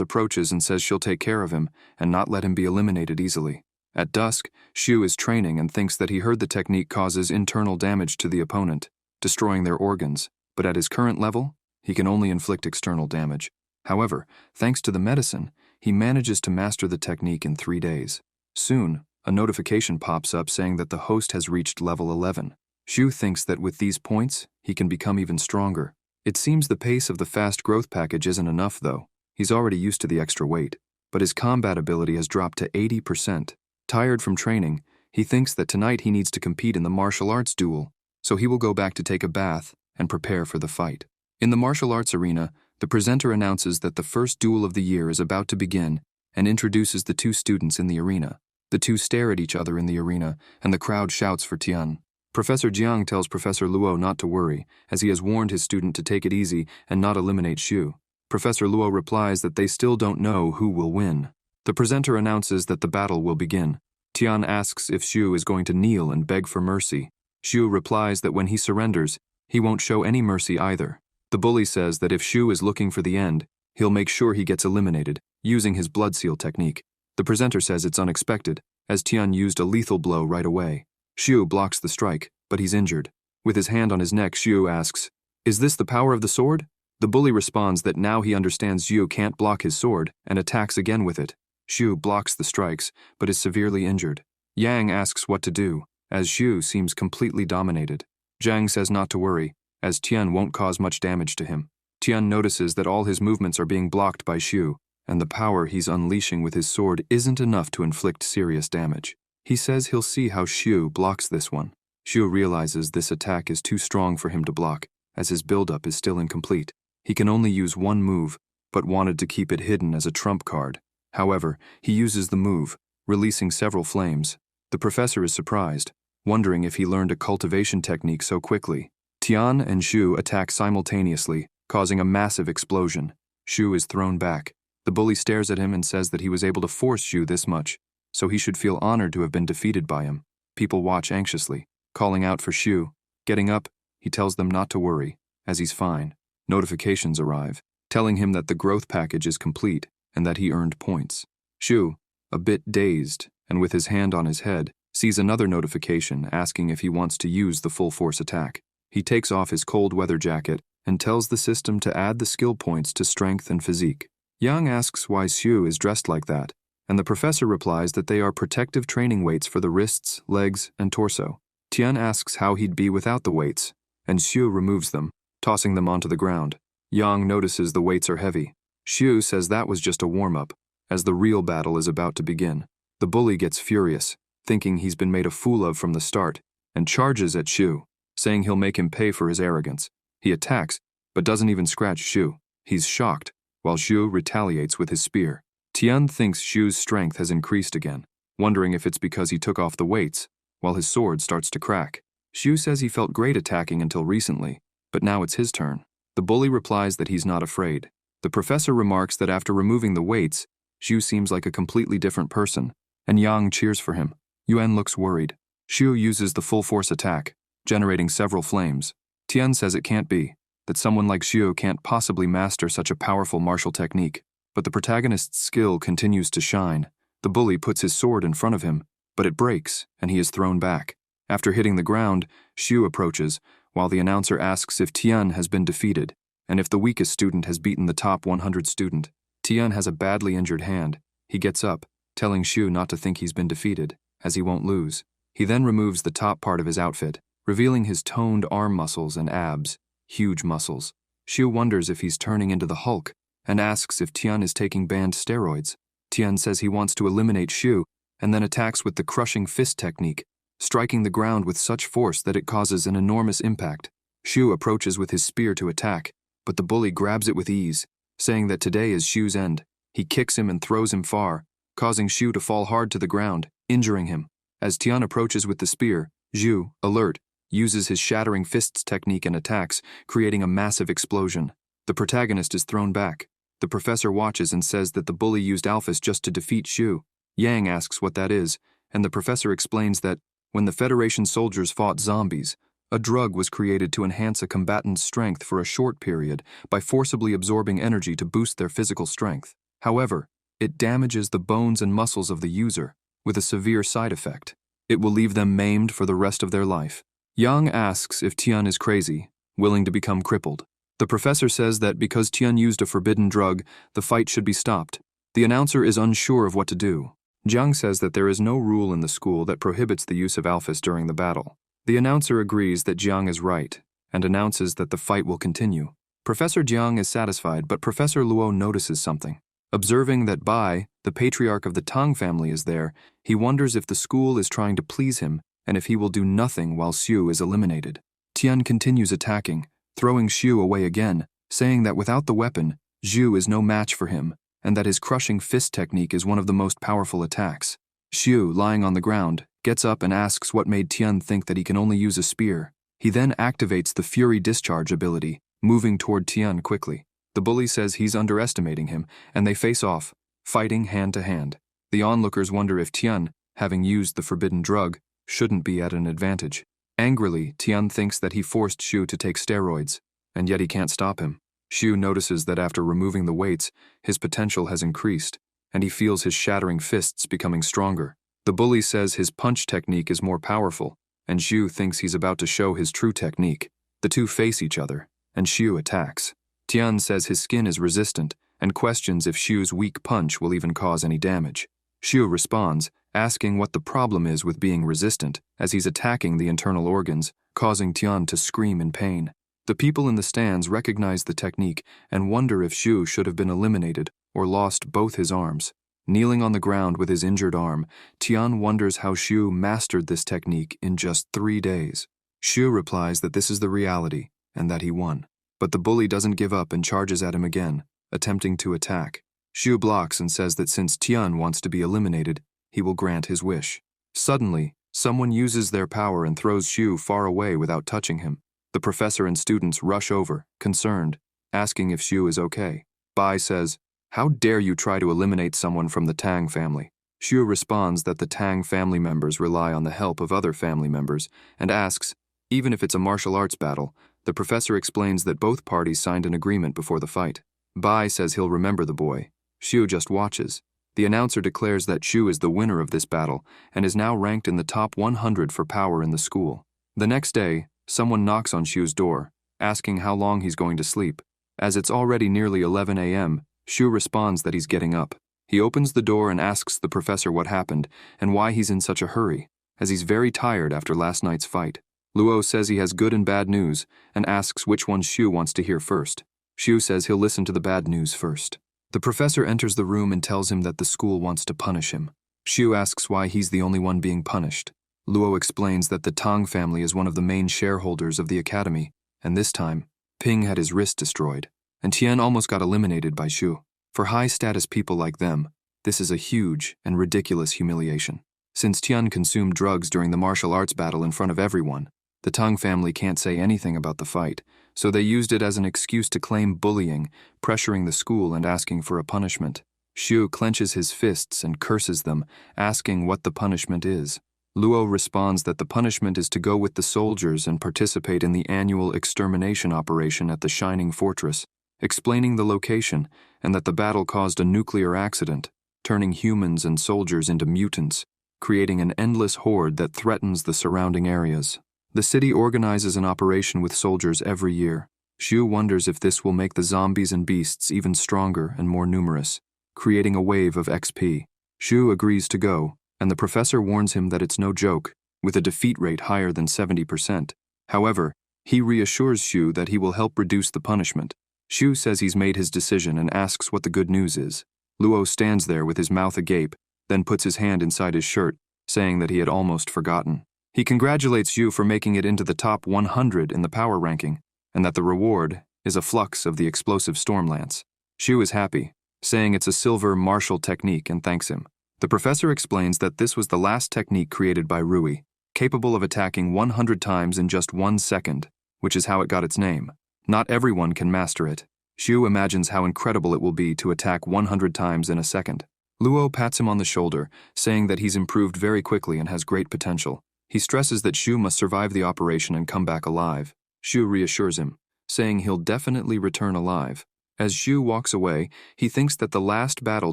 approaches and says she'll take care of him and not let him be eliminated easily. At dusk, Xu is training and thinks that he heard the technique causes internal damage to the opponent, destroying their organs, but at his current level, he can only inflict external damage. However, thanks to the medicine, he manages to master the technique in 3 days. Soon, a notification pops up saying that the host has reached level 11. Xu thinks that with these points, he can become even stronger. It seems the pace of the fast growth package isn't enough, though. He's already used to the extra weight, but his combat ability has dropped to 80%. Tired from training, he thinks that tonight he needs to compete in the martial arts duel, so he will go back to take a bath and prepare for the fight. In the martial arts arena, the presenter announces that the first duel of the year is about to begin and introduces the 2 students in the arena. The 2 stare at each other in the arena, and the crowd shouts for Tian. Professor Jiang tells Professor Luo not to worry, as he has warned his student to take it easy and not eliminate Xu. Professor Luo replies that they still don't know who will win. The presenter announces that the battle will begin. Tian asks if Xu is going to kneel and beg for mercy. Xu replies that when he surrenders, he won't show any mercy either. The bully says that if Xu is looking for the end, he'll make sure he gets eliminated, using his blood seal technique. The presenter says it's unexpected, as Tian used a lethal blow right away. Xu blocks the strike, but he's injured. With his hand on his neck, Xu asks, "Is this the power of the sword?" The bully responds that now he understands Xu can't block his sword, and attacks again with it. Xu blocks the strikes, but is severely injured. Yang asks what to do, as Xu seems completely dominated. Zhang says not to worry, as Tian won't cause much damage to him. Tian notices that all his movements are being blocked by Xu, and the power he's unleashing with his sword isn't enough to inflict serious damage. He says he'll see how Xu blocks this one. Xu realizes this attack is too strong for him to block, as his buildup is still incomplete. He can only use one move, but wanted to keep it hidden as a trump card. However, he uses the move, releasing several flames. The professor is surprised, wondering if he learned a cultivation technique so quickly. Tian and Xu attack simultaneously, causing a massive explosion. Xu is thrown back. The bully stares at him and says that he was able to force Xu this much, so he should feel honored to have been defeated by him. People watch anxiously, calling out for Xu. Getting up, he tells them not to worry, as he's fine. Notifications arrive, telling him that the growth package is complete and that he earned points. Xu, a bit dazed and with his hand on his head, sees another notification asking if he wants to use the full force attack. He takes off his cold weather jacket and tells the system to add the skill points to strength and physique. Yang asks why Xu is dressed like that, and the professor replies that they are protective training weights for the wrists, legs, and torso. Tian asks how he'd be without the weights, and Xu removes them, tossing them onto the ground. Yang notices the weights are heavy. Xu says that was just a warm-up, as the real battle is about to begin. The bully gets furious, thinking he's been made a fool of from the start, and charges at Xu, saying he'll make him pay for his arrogance. He attacks, but doesn't even scratch Xu. He's shocked, while Xu retaliates with his spear. Tian thinks Xu's strength has increased again, wondering if it's because he took off the weights, while his sword starts to crack. Xu says he felt great attacking until recently, but now it's his turn. The bully replies that he's not afraid. The professor remarks that after removing the weights, Xu seems like a completely different person, and Yang cheers for him. Yuan looks worried. Xu uses the full force attack, generating several flames. Tian says it can't be, that someone like Xu can't possibly master such a powerful martial technique. But the protagonist's skill continues to shine. The bully puts his sword in front of him, but it breaks, and he is thrown back. After hitting the ground, Xu approaches, while the announcer asks if Tian has been defeated, and if the weakest student has beaten the top 100 student. Tian has a badly injured hand. He gets up, telling Xu not to think he's been defeated, as he won't lose. He then removes the top part of his outfit, revealing his toned arm muscles and abs, huge muscles. Xu wonders if he's turning into the Hulk, and asks if Tian is taking banned steroids. Tian says he wants to eliminate Xu, and then attacks with the crushing fist technique, striking the ground with such force that it causes an enormous impact. Xu approaches with his spear to attack, but the bully grabs it with ease, saying that today is Xu's end. He kicks him and throws him far, causing Xu to fall hard to the ground, injuring him. As Tian approaches with the spear, Xu, alert, uses his shattering fists technique and attacks, creating a massive explosion. The protagonist is thrown back. The professor watches and says that the bully used alphas just to defeat Xu. Yang asks what that is, and the professor explains that when the Federation soldiers fought zombies, a drug was created to enhance a combatant's strength for a short period by forcibly absorbing energy to boost their physical strength. However, it damages the bones and muscles of the user, with a severe side effect. It will leave them maimed for the rest of their life. Yang asks if Tian is crazy, willing to become crippled. The professor says that because Tian used a forbidden drug, the fight should be stopped. The announcer is unsure of what to do. Jiang says that there is no rule in the school that prohibits the use of alphas during the battle. The announcer agrees that Jiang is right, and announces that the fight will continue. Professor Jiang is satisfied, but Professor Luo notices something. Observing that Bai, the patriarch of the Tang family, is there, he wonders if the school is trying to please him and if he will do nothing while Xiu is eliminated. Tian continues attacking, throwing Xiu away again, saying that without the weapon, Zhu is no match for him, and that his crushing fist technique is one of the most powerful attacks. Xiu, lying on the ground, gets up and asks what made Tian think that he can only use a spear. He then activates the Fury Discharge ability, moving toward Tian quickly. The bully says he's underestimating him, and they face off, fighting hand to hand. The onlookers wonder if Tian, having used the forbidden drug, shouldn't be at an advantage. Angrily, Tian thinks that he forced Xiu to take steroids, and yet he can't stop him. Xiu notices that after removing the weights, his potential has increased, and he feels his shattering fists becoming stronger. The bully says his punch technique is more powerful, and Xiu thinks he's about to show his true technique. The two face each other, and Xiu attacks. Tian says his skin is resistant, and questions if Xiu's weak punch will even cause any damage. Xiu responds, asking what the problem is with being resistant, as he's attacking the internal organs, causing Tian to scream in pain. The people in the stands recognize the technique and wonder if Xiu should have been eliminated or lost both his arms. Kneeling on the ground with his injured arm, Tian wonders how Xiu mastered this technique in just 3 days. Xiu replies that this is the reality and that he won. But the bully doesn't give up and charges at him again, attempting to attack. Xiu blocks and says that since Tian wants to be eliminated, he will grant his wish. Suddenly, someone uses their power and throws Xiu far away without touching him. The professor and students rush over, concerned, asking if Xiu is okay. Bai says, "How dare you try to eliminate someone from the Tang family?" Xiu responds that the Tang family members rely on the help of other family members, and asks, even if it's a martial arts battle, the professor explains that both parties signed an agreement before the fight. Bai says he'll remember the boy. Xiu just watches. The announcer declares that Xiu is the winner of this battle and is now ranked in the top 100 for power in the school. The next day, someone knocks on Xiu's door, asking how long he's going to sleep. As it's already nearly 11 a.m., Xiu responds that he's getting up. He opens the door and asks the professor what happened and why he's in such a hurry, as he's very tired after last night's fight. Luo says he has good and bad news and asks which one Xiu wants to hear first. Xiu says he'll listen to the bad news first. The professor enters the room and tells him that the school wants to punish him. Xiu asks why he's the only one being punished. Luo explains that the Tang family is one of the main shareholders of the academy, and this time, Ping had his wrist destroyed, and Tian almost got eliminated by Xiu. For high-status people like them, this is a huge and ridiculous humiliation. Since Tian consumed drugs during the martial arts battle in front of everyone, the Tang family can't say anything about the fight, so they used it as an excuse to claim bullying, pressuring the school and asking for a punishment. Xiu clenches his fists and curses them, asking what the punishment is. Luo responds that the punishment is to go with the soldiers and participate in the annual extermination operation at the Shining Fortress, explaining the location and that the battle caused a nuclear accident, turning humans and soldiers into mutants, creating an endless horde that threatens the surrounding areas. The city organizes an operation with soldiers every year. Xiu wonders if this will make the zombies and beasts even stronger and more numerous, creating a wave of XP. Xiu agrees to go, and the professor warns him that it's no joke, with a defeat rate higher than 70%. However, he reassures Xiu that he will help reduce the punishment. Xiu says he's made his decision and asks what the good news is. Luo stands there with his mouth agape, then puts his hand inside his shirt, saying that he had almost forgotten. He congratulates Xiu for making it into the top 100 in the power ranking, and that the reward is a flux of the explosive storm lance. Xiu is happy, saying it's a silver martial technique and thanks him. The professor explains that this was the last technique created by Rui, capable of attacking 100 times in just 1 second, which is how it got its name. Not everyone can master it. Xiu imagines how incredible it will be to attack 100 times in a second. Luo pats him on the shoulder, saying that he's improved very quickly and has great potential. He stresses that Shu must survive the operation and come back alive. Shu reassures him, saying he'll definitely return alive. As Shu walks away, he thinks that the last battle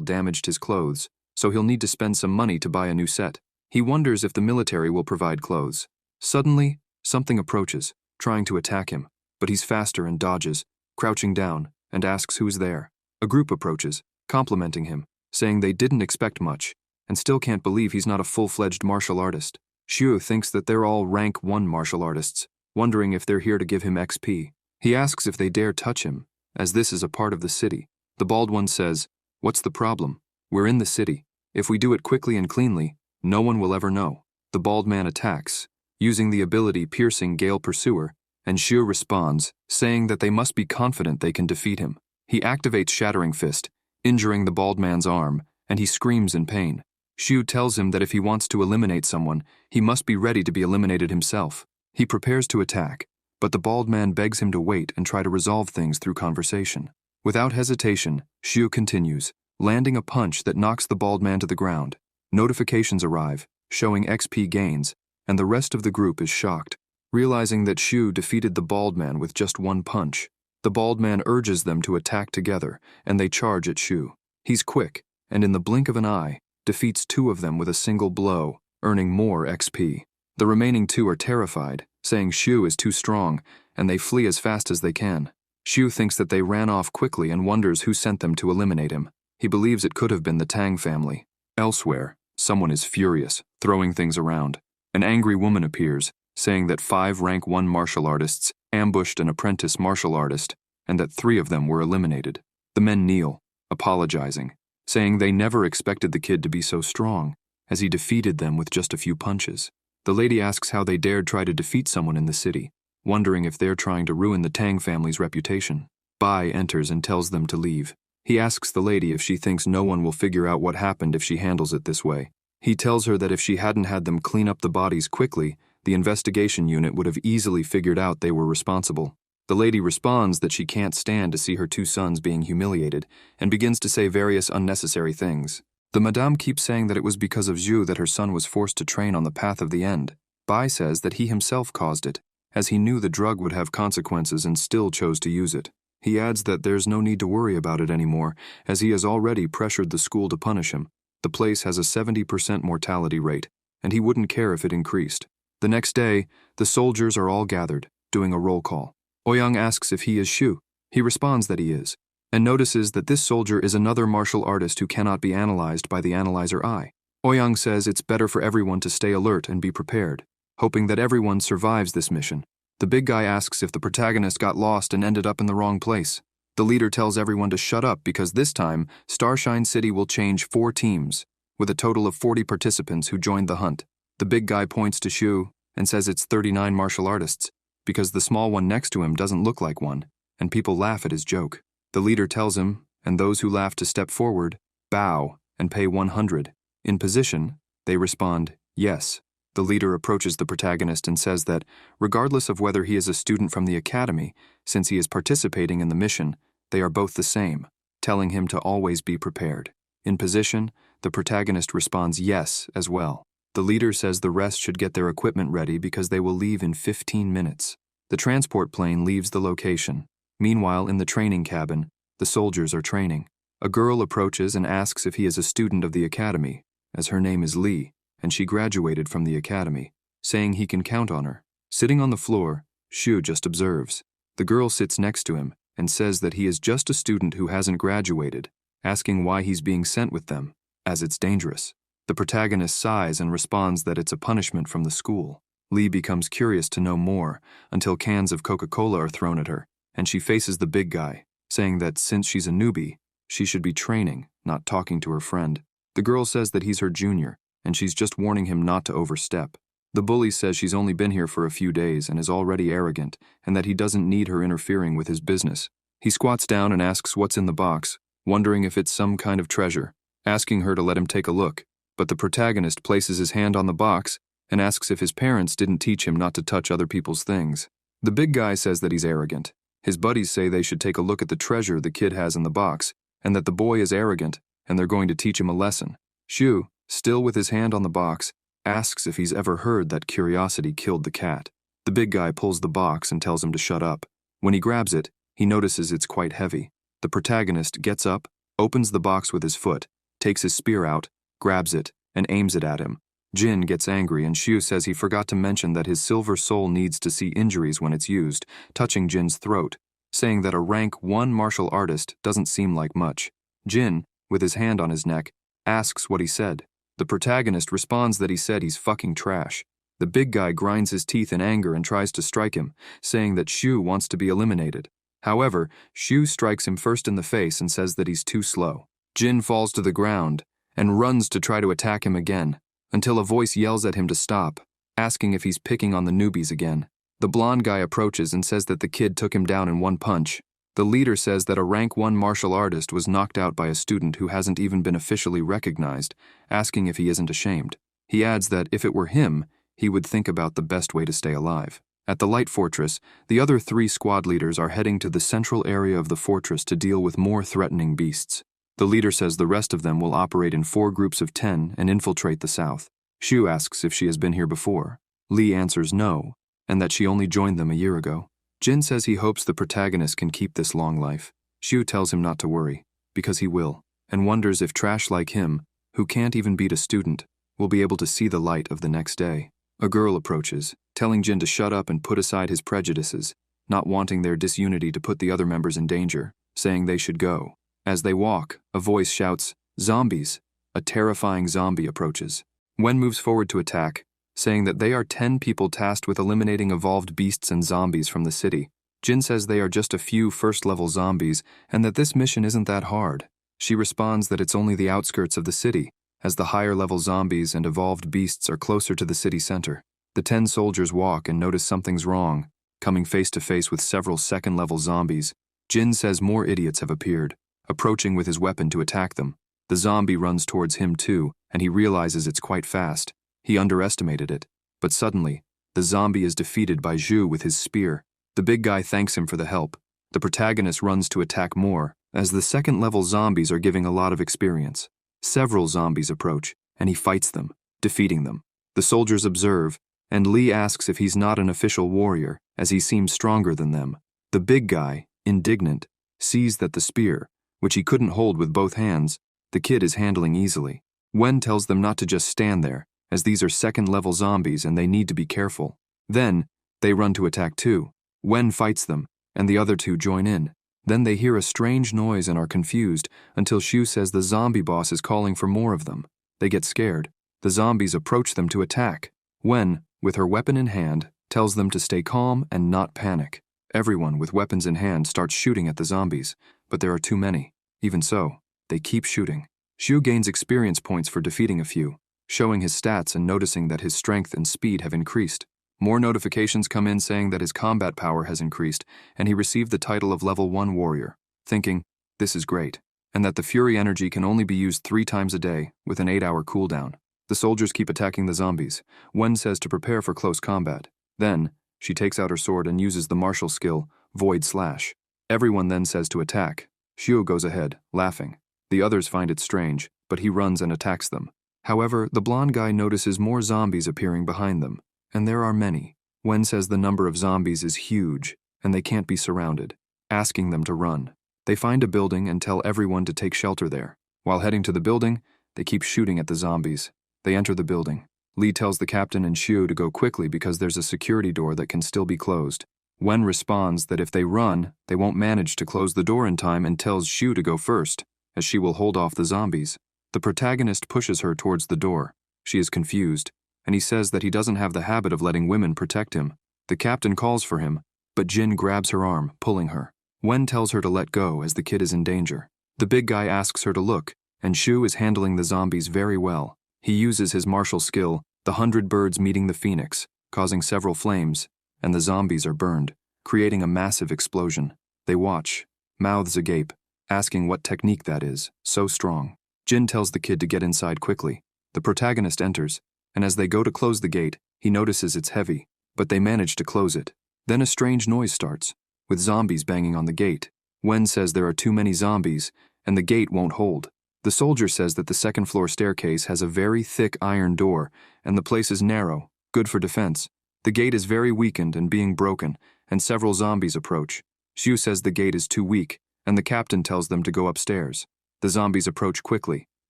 damaged his clothes, so he'll need to spend some money to buy a new set. He wonders if the military will provide clothes. Suddenly, something approaches, trying to attack him, but he's faster and dodges, crouching down, and asks who's there. A group approaches, complimenting him, saying they didn't expect much, and still can't believe he's not a full-fledged martial artist. Shu thinks that they're all rank 1 martial artists, wondering if they're here to give him XP. He asks if they dare touch him, as this is a part of the city. The bald one says, "What's the problem? We're in the city. If we do it quickly and cleanly, no one will ever know." The bald man attacks, using the ability Piercing Gale Pursuer, and Shu responds, saying that they must be confident they can defeat him. He activates Shattering Fist, injuring the bald man's arm, and he screams in pain. Shu tells him that if he wants to eliminate someone, he must be ready to be eliminated himself. He prepares to attack, but the bald man begs him to wait and try to resolve things through conversation. Without hesitation, Shu continues, landing a punch that knocks the bald man to the ground. Notifications arrive, showing XP gains, and the rest of the group is shocked, realizing that Shu defeated the bald man with just 1 punch. The bald man urges them to attack together, and they charge at Shu. He's quick, and in the blink of an eye, defeats 2 of them with a single blow, earning more XP. The remaining 2 are terrified, saying Shu is too strong, and they flee as fast as they can. Shu thinks that they ran off quickly and wonders who sent them to eliminate him. He believes it could have been the Tang family. Elsewhere, someone is furious, throwing things around. An angry woman appears, saying that 5 rank 1 martial artists ambushed an apprentice martial artist, and that 3 of them were eliminated. The men kneel, apologizing, saying they never expected the kid to be so strong, as he defeated them with just a few punches. The lady asks how they dared try to defeat someone in the city, wondering if they're trying to ruin the Tang family's reputation. Bai enters and tells them to leave. He asks the lady if she thinks no one will figure out what happened if she handles it this way. He tells her that if she hadn't had them clean up the bodies quickly, the investigation unit would have easily figured out they were responsible. The lady responds that she can't stand to see her 2 sons being humiliated, and begins to say various unnecessary things. The madame keeps saying that it was because of Zhu that her son was forced to train on the path of the end. Bai says that he himself caused it, as he knew the drug would have consequences and still chose to use it. He adds that there's no need to worry about it anymore, as he has already pressured the school to punish him. The place has a 70% mortality rate, and he wouldn't care if it increased. The next day, the soldiers are all gathered, doing a roll call. Ouyang asks if he is Shu. He responds that he is, and notices that this soldier is another martial artist who cannot be analyzed by the analyzer eye. Ouyang says it's better for everyone to stay alert and be prepared, hoping that everyone survives this mission. The big guy asks if the protagonist got lost and ended up in the wrong place. The leader tells everyone to shut up because this time, Starshine City will change 4 teams, with a total of 40 participants who joined the hunt. The big guy points to Shu and says it's 39 martial artists, because the small one next to him doesn't look like one, and people laugh at his joke. The leader tells him, and those who laugh to step forward, bow, and pay 100. In position, they respond, yes. The leader approaches the protagonist and says that, regardless of whether he is a student from the academy, since he is participating in the mission, they are both the same, telling him to always be prepared. In position, the protagonist responds yes as well. The leader says the rest should get their equipment ready because they will leave in 15 minutes. The transport plane leaves the location. Meanwhile, in the training cabin, the soldiers are training. A girl approaches and asks if he is a student of the academy, as her name is Lee, and she graduated from the academy, saying he can count on her. Sitting on the floor, Shu just observes. The girl sits next to him and says that he is just a student who hasn't graduated, asking why he's being sent with them, as it's dangerous. The protagonist sighs and responds that it's a punishment from the school. Lee becomes curious to know more until cans of Coca-Cola are thrown at her, and she faces the big guy, saying that since she's a newbie, she should be training, not talking to her friend. The girl says that he's her junior, and she's just warning him not to overstep. The bully says she's only been here for a few days and is already arrogant, and that he doesn't need her interfering with his business. He squats down and asks what's in the box, wondering if it's some kind of treasure, asking her to let him take a look. But the protagonist places his hand on the box and asks if his parents didn't teach him not to touch other people's things. The big guy says that he's arrogant. His buddies say they should take a look at the treasure the kid has in the box, and that the boy is arrogant and they're going to teach him a lesson. Shu, still with his hand on the box, asks if he's ever heard that curiosity killed the cat. The big guy pulls the box and tells him to shut up. When he grabs it, he notices it's quite heavy. The protagonist gets up, opens the box with his foot, takes his spear out, grabs it, and aims it at him. Jin gets angry and Shu says he forgot to mention that his silver soul needs to see injuries when it's used, touching Jin's throat, saying that a rank 1 martial artist doesn't seem like much. Jin, with his hand on his neck, asks what he said. The protagonist responds that he said he's fucking trash. The big guy grinds his teeth in anger and tries to strike him, saying that Shu wants to be eliminated. However, Shu strikes him first in the face and says that he's too slow. Jin falls to the ground and runs to try to attack him again, until a voice yells at him to stop, asking if he's picking on the newbies again. The blonde guy approaches and says that the kid took him down in one punch. The leader says that a rank 1 martial artist was knocked out by a student who hasn't even been officially recognized, asking if he isn't ashamed. He adds that if it were him, he would think about the best way to stay alive. At the Light Fortress, the other 3 squad leaders are heading to the central area of the fortress to deal with more threatening beasts. The leader says the rest of them will operate in 4 groups of 10 and infiltrate the south. Shu asks if she has been here before. Lee answers no, and that she only joined them a year ago. Jin says he hopes the protagonist can keep this long life. Shu tells him not to worry, because he will, and wonders if trash like him, who can't even beat a student, will be able to see the light of the next day. A girl approaches, telling Jin to shut up and put aside his prejudices, not wanting their disunity to put the other members in danger, saying they should go. As they walk, a voice shouts, "Zombies!" A terrifying zombie approaches. Wen moves forward to attack, saying that they are 10 people tasked with eliminating evolved beasts and zombies from the city. Jin says they are just a few first-level zombies and that this mission isn't that hard. She responds that it's only the outskirts of the city, as the higher-level zombies and evolved beasts are closer to the city center. The 10 soldiers walk and notice something's wrong, coming face-to-face with several second-level zombies. Jin says more idiots have appeared, approaching with his weapon to attack them. The zombie runs towards him too, and he realizes it's quite fast. He underestimated it, but suddenly, the zombie is defeated by Zhu with his spear. The big guy thanks him for the help. The protagonist runs to attack more, as the second-level zombies are giving a lot of experience. Several zombies approach, and he fights them, defeating them. The soldiers observe, and Lee asks if he's not an official warrior, as he seems stronger than them. The big guy, indignant, sees that the spear, which he couldn't hold with both hands, the kid is handling easily. Wen tells them not to just stand there, as these are second-level zombies and they need to be careful. Then, they run to attack too. Wen fights them, and the other 2 join in. Then they hear a strange noise and are confused, until Shu says the zombie boss is calling for more of them. They get scared. The zombies approach them to attack. Wen, with her weapon in hand, tells them to stay calm and not panic. Everyone with weapons in hand starts shooting at the zombies, but there are too many. Even so, they keep shooting. Shu gains experience points for defeating a few, showing his stats and noticing that his strength and speed have increased. More notifications come in saying that his combat power has increased, and he received the title of Level 1 Warrior, thinking, this is great, and that the Fury energy can only be used 3 times a day, with an 8-hour cooldown. The soldiers keep attacking the zombies. Wen says to prepare for close combat. Then, she takes out her sword and uses the martial skill, Void Slash. Everyone then says to attack. Shu goes ahead, laughing. The others find it strange, but he runs and attacks them. However, the blonde guy notices more zombies appearing behind them, and there are many. Wen says the number of zombies is huge, and they can't be surrounded, asking them to run. They find a building and tell everyone to take shelter there. While heading to the building, they keep shooting at the zombies. They enter the building. Lee tells the captain and Shu to go quickly because there's a security door that can still be closed. Wen responds that if they run, they won't manage to close the door in time and tells Shu to go first, as she will hold off the zombies. The protagonist pushes her towards the door. She is confused, and he says that he doesn't have the habit of letting women protect him. The captain calls for him, but Jin grabs her arm, pulling her. Wen tells her to let go as the kid is in danger. The big guy asks her to look, and Shu is handling the zombies very well. He uses his martial skill, the 100 birds meeting the phoenix, causing several flames, and the zombies are burned, creating a massive explosion. They watch, mouths agape, asking what technique that is, so strong. Jin tells the kid to get inside quickly. The protagonist enters, and as they go to close the gate, he notices it's heavy, but they manage to close it. Then a strange noise starts, with zombies banging on the gate. Wen says there are too many zombies, and the gate won't hold. The The soldier says that the second-floor staircase has a very thick iron door, and the place is narrow, good for defense. The gate is very weakened and being broken, and several zombies approach. Xiu says the gate is too weak, and the captain tells them to go upstairs. The zombies approach quickly,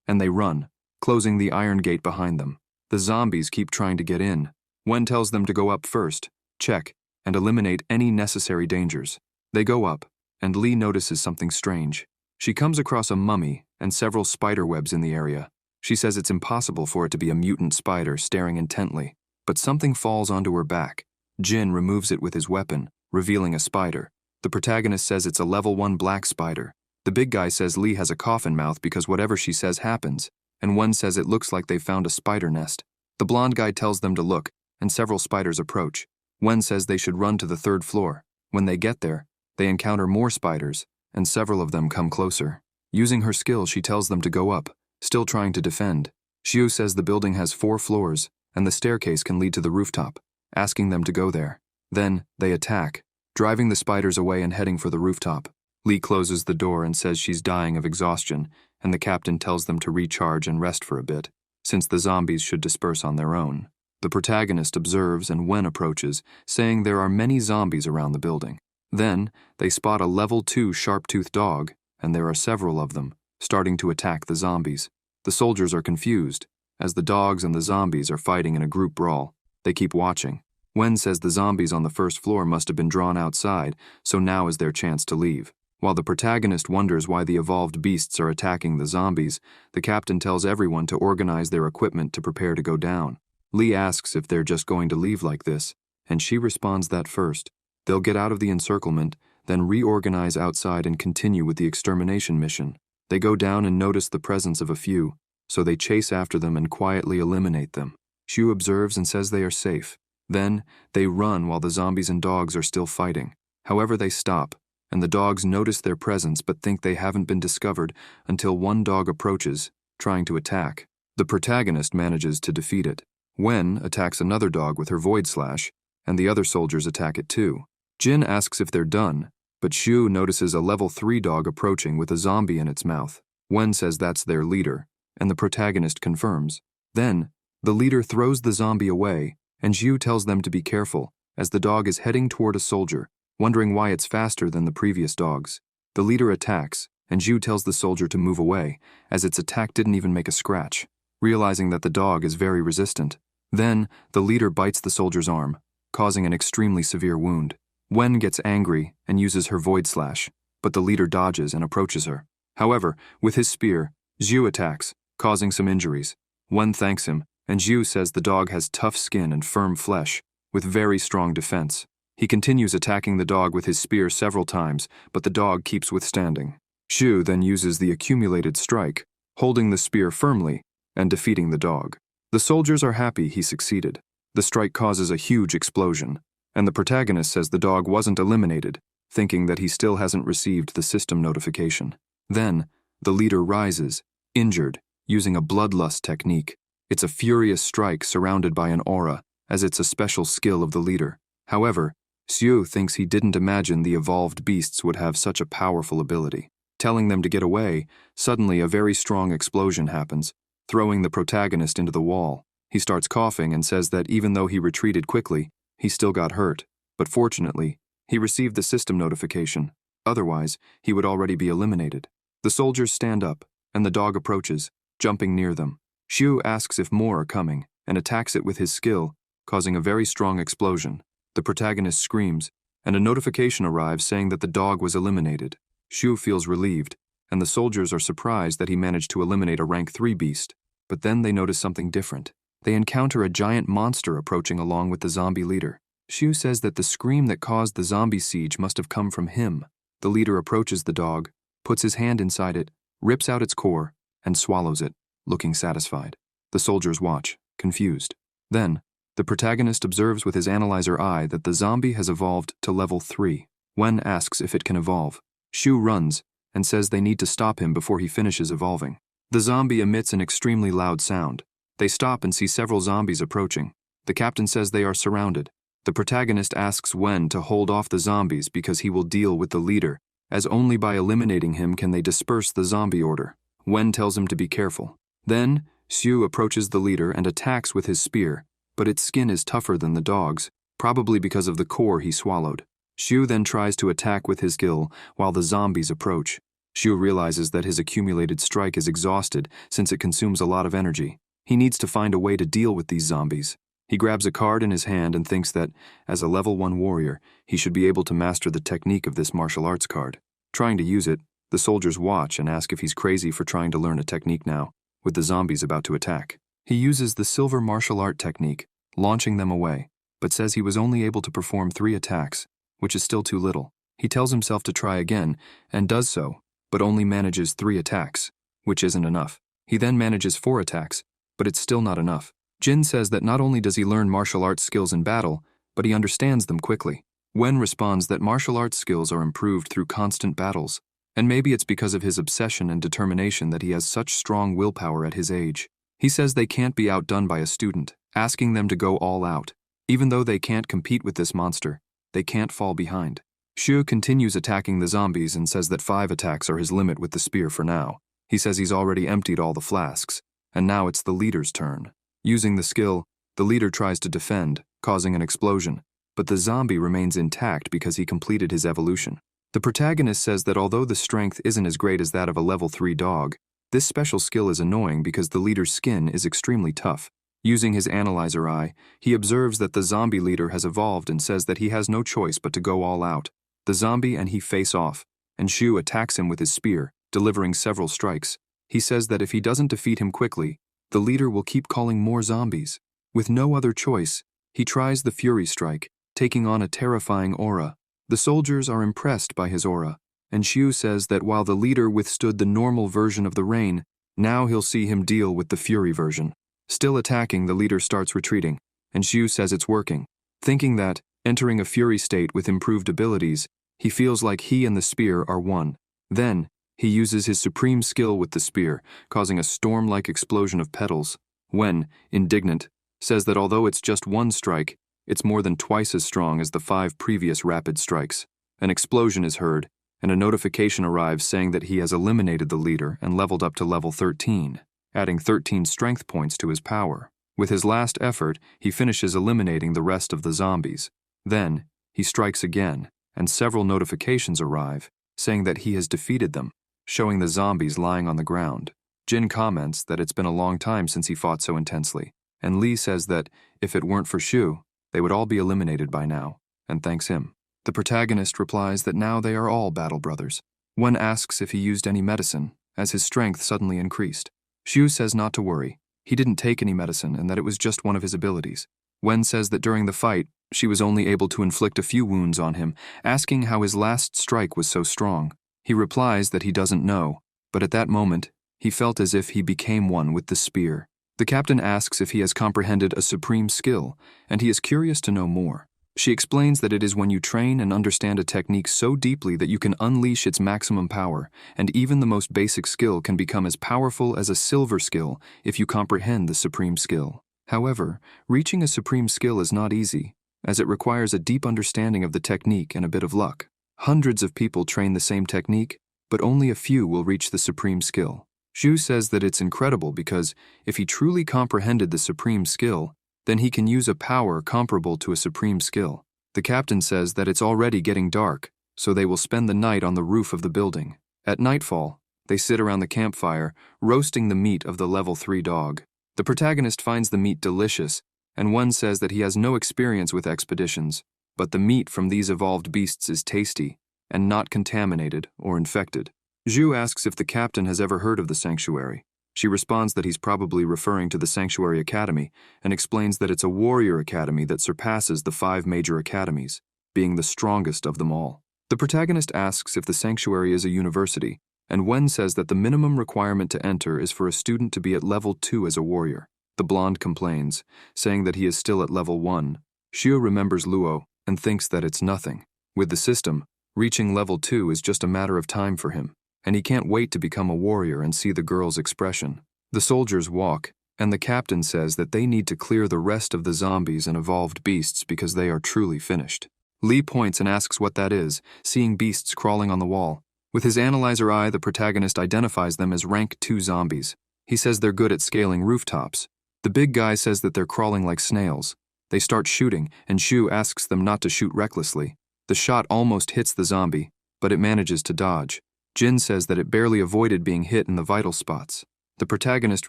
and they run, closing the iron gate behind them. The zombies keep trying to get in. Wen tells them to go up first, check, and eliminate any necessary dangers. They go up, and Li notices something strange. She comes across a mummy and several spider webs in the area. She says it's impossible for it to be a mutant spider staring intently, but something falls onto her back. Jin removes it with his weapon, revealing a spider. The protagonist says it's a level 1 black spider. The big guy says Li has a coffin mouth because whatever she says happens, and one says it looks like they've found a spider nest. The blonde guy tells them to look, and several spiders approach. Wen says they should run to the 3rd floor. When they get there, they encounter more spiders, and several of them come closer. Using her skill, she tells them to go up, still trying to defend. Xiu says the building has 4 floors, and the staircase can lead to the rooftop, asking them to go there. Then, they attack, driving the spiders away and heading for the rooftop. Li closes the door and says she's dying of exhaustion, and the captain tells them to recharge and rest for a bit, since the zombies should disperse on their own. The protagonist observes and Wen approaches, saying there are many zombies around the building. Then, they spot a level 2 sharp-toothed dog, and there are several of them, starting to attack the zombies. The soldiers are confused, as the dogs and the zombies are fighting in a group brawl. They keep watching. Wen says the zombies on the 1st floor must have been drawn outside, so now is their chance to leave. While the protagonist wonders why the evolved beasts are attacking the zombies, the captain tells everyone to organize their equipment to prepare to go down. Li asks if they're just going to leave like this, and she responds that first. They'll get out of the encirclement, then reorganize outside and continue with the extermination mission. They go down and notice the presence of a few, so they chase after them and quietly eliminate them. Xiu observes and says they are safe. Then, they run while the zombies and dogs are still fighting. However, they stop, and the dogs notice their presence but think they haven't been discovered until one dog approaches, trying to attack. The protagonist manages to defeat it. Wen attacks another dog with her void slash, and the other soldiers attack it too. Jin asks if they're done, but Xiu notices a level 3 dog approaching with a zombie in its mouth. Wen says that's their leader, and the protagonist confirms. Then, the leader throws the zombie away, and Xiu tells them to be careful, as the dog is heading toward a soldier, wondering why it's faster than the previous dogs. The leader attacks, and Xiu tells the soldier to move away, as its attack didn't even make a scratch, realizing that the dog is very resistant. Then, the leader bites the soldier's arm, causing an extremely severe wound. Wen gets angry and uses her void slash, but the leader dodges and approaches her. However, with his spear, Xiu attacks, causing some injuries. Wen thanks him, and Xiu says the dog has tough skin and firm flesh, with very strong defense. He continues attacking the dog with his spear several times, but the dog keeps withstanding. Xiu then uses the accumulated strike, holding the spear firmly and defeating the dog. The soldiers are happy he succeeded. The strike causes a huge explosion, and the protagonist says the dog wasn't eliminated, thinking that he still hasn't received the system notification. Then, the leader rises, injured, using a bloodlust technique. It's a furious strike surrounded by an aura, as it's a special skill of the leader. However, Xiu thinks he didn't imagine the evolved beasts would have such a powerful ability. Telling them to get away, suddenly a very strong explosion happens, throwing the protagonist into the wall. He starts coughing and says that even though he retreated quickly, he still got hurt, but fortunately, he received the system notification. Otherwise, he would already be eliminated. The soldiers stand up, and the dog approaches, jumping near them. Xiu asks if more are coming, and attacks it with his skill, causing a very strong explosion. The protagonist screams, and a notification arrives saying that the dog was eliminated. Xiu feels relieved, and the soldiers are surprised that he managed to eliminate a rank 3 beast. But then they notice something different. They encounter a giant monster approaching along with the zombie leader. Xiu says that the scream that caused the zombie siege must have come from him. The leader approaches the dog, puts his hand inside it, rips out its core, and swallows it, looking satisfied. The soldiers watch, confused. Then, the protagonist observes with his analyzer eye that the zombie has evolved to level 3. Wen asks if it can evolve. Xiu runs, and says they need to stop him before he finishes evolving. The zombie emits an extremely loud sound. They stop and see several zombies approaching. The captain says they are surrounded. The protagonist asks Wen to hold off the zombies because he will deal with the leader, as only by eliminating him can they disperse the zombie order. Wen tells him to be careful. Then, Xu approaches the leader and attacks with his spear, but its skin is tougher than the dog's, probably because of the core he swallowed. Xu then tries to attack with his skill while the zombies approach. Xu realizes that his accumulated strike is exhausted since it consumes a lot of energy. He needs to find a way to deal with these zombies. He grabs a card in his hand and thinks that, as a level 1 warrior, he should be able to master the technique of this martial arts card. Trying to use it, the soldiers watch and ask if he's crazy for trying to learn a technique now, with the zombies about to attack. He uses the silver martial art technique, launching them away, but says he was only able to perform 3 attacks, which is still too little. He tells himself to try again, and does so, but only manages 3 attacks, which isn't enough. He then manages 4 attacks, but it's still not enough. Jin says that not only does he learn martial arts skills in battle, but he understands them quickly. Wen responds that martial arts skills are improved through constant battles, and maybe it's because of his obsession and determination that he has such strong willpower at his age. He says they can't be outdone by a student, asking them to go all out. Even though they can't compete with this monster, they can't fall behind. Xu continues attacking the zombies and says that 5 attacks are his limit with the spear for now. He says he's already emptied all the flasks, and now it's the leader's turn. Using the skill, the leader tries to defend, causing an explosion, but the zombie remains intact because he completed his evolution. The protagonist says that although the strength isn't as great as that of a level 3 dog, this special skill is annoying because the leader's skin is extremely tough. Using his analyzer eye, he observes that the zombie leader has evolved and says that he has no choice but to go all out. The zombie and he face off, and Xu attacks him with his spear, delivering several strikes. He says that if he doesn't defeat him quickly, the leader will keep calling more zombies. With no other choice, he tries the Fury Strike, taking on a terrifying aura. The soldiers are impressed by his aura, and Xu says that while the leader withstood the normal version of the rain, now he'll see him deal with the Fury version. Still attacking, the leader starts retreating, and Xu says it's working. Thinking that, entering a Fury state with improved abilities, he feels like he and the spear are one. Then, he uses his supreme skill with the spear, causing a storm-like explosion of petals. Wen, indignant, says that although it's just 1 strike, it's more than twice as strong as the 5 previous rapid strikes. An explosion is heard, and a notification arrives saying that he has eliminated the leader and leveled up to level 13, adding 13 strength points to his power. With his last effort, he finishes eliminating the rest of the zombies. Then, he strikes again, and several notifications arrive, saying that he has defeated them, showing the zombies lying on the ground. Jin comments that it's been a long time since he fought so intensely, and Li says that if it weren't for Xu, they would all be eliminated by now, and thanks him. The protagonist replies that now they are all battle brothers. Wen asks if he used any medicine, as his strength suddenly increased. Xu says not to worry, he didn't take any medicine and that it was just one of his abilities. Wen says that during the fight, she was only able to inflict a few wounds on him, asking how his last strike was so strong. He replies that he doesn't know, but at that moment, he felt as if he became one with the spear. The captain asks if he has comprehended a supreme skill, and he is curious to know more. She explains that it is when you train and understand a technique so deeply that you can unleash its maximum power, and even the most basic skill can become as powerful as a silver skill if you comprehend the supreme skill. However, reaching a supreme skill is not easy, as it requires a deep understanding of the technique and a bit of luck. Hundreds of people train the same technique, but only a few will reach the supreme skill. Xu says that it's incredible because if he truly comprehended the supreme skill, then he can use a power comparable to a supreme skill. The captain says that it's already getting dark, so they will spend the night on the roof of the building. At nightfall, they sit around the campfire, roasting the meat of the level 3 dog. The protagonist finds the meat delicious, and one says that he has no experience with expeditions, but the meat from these evolved beasts is tasty, and not contaminated or infected. Xu asks if the captain has ever heard of the sanctuary. She responds that he's probably referring to the Sanctuary Academy, and explains that it's a warrior academy that surpasses the 5 major academies, being the strongest of them all. The protagonist asks if the sanctuary is a university, and Wen says that the minimum requirement to enter is for a student to be at level 2 as a warrior. The blonde complains, saying that he is still at level 1. Xu remembers Luo and thinks that it's nothing. With the system, reaching level 2 is just a matter of time for him, and he can't wait to become a warrior and see the girl's expression. The soldiers walk, and the captain says that they need to clear the rest of the zombies and evolved beasts because they are truly finished. Li points and asks what that is, seeing beasts crawling on the wall. With his analyzer eye, the protagonist identifies them as rank 2 zombies. He says they're good at scaling rooftops. The big guy says that they're crawling like snails. They start shooting, and Shu asks them not to shoot recklessly. The shot almost hits the zombie, but it manages to dodge. Jin says that it barely avoided being hit in the vital spots. The protagonist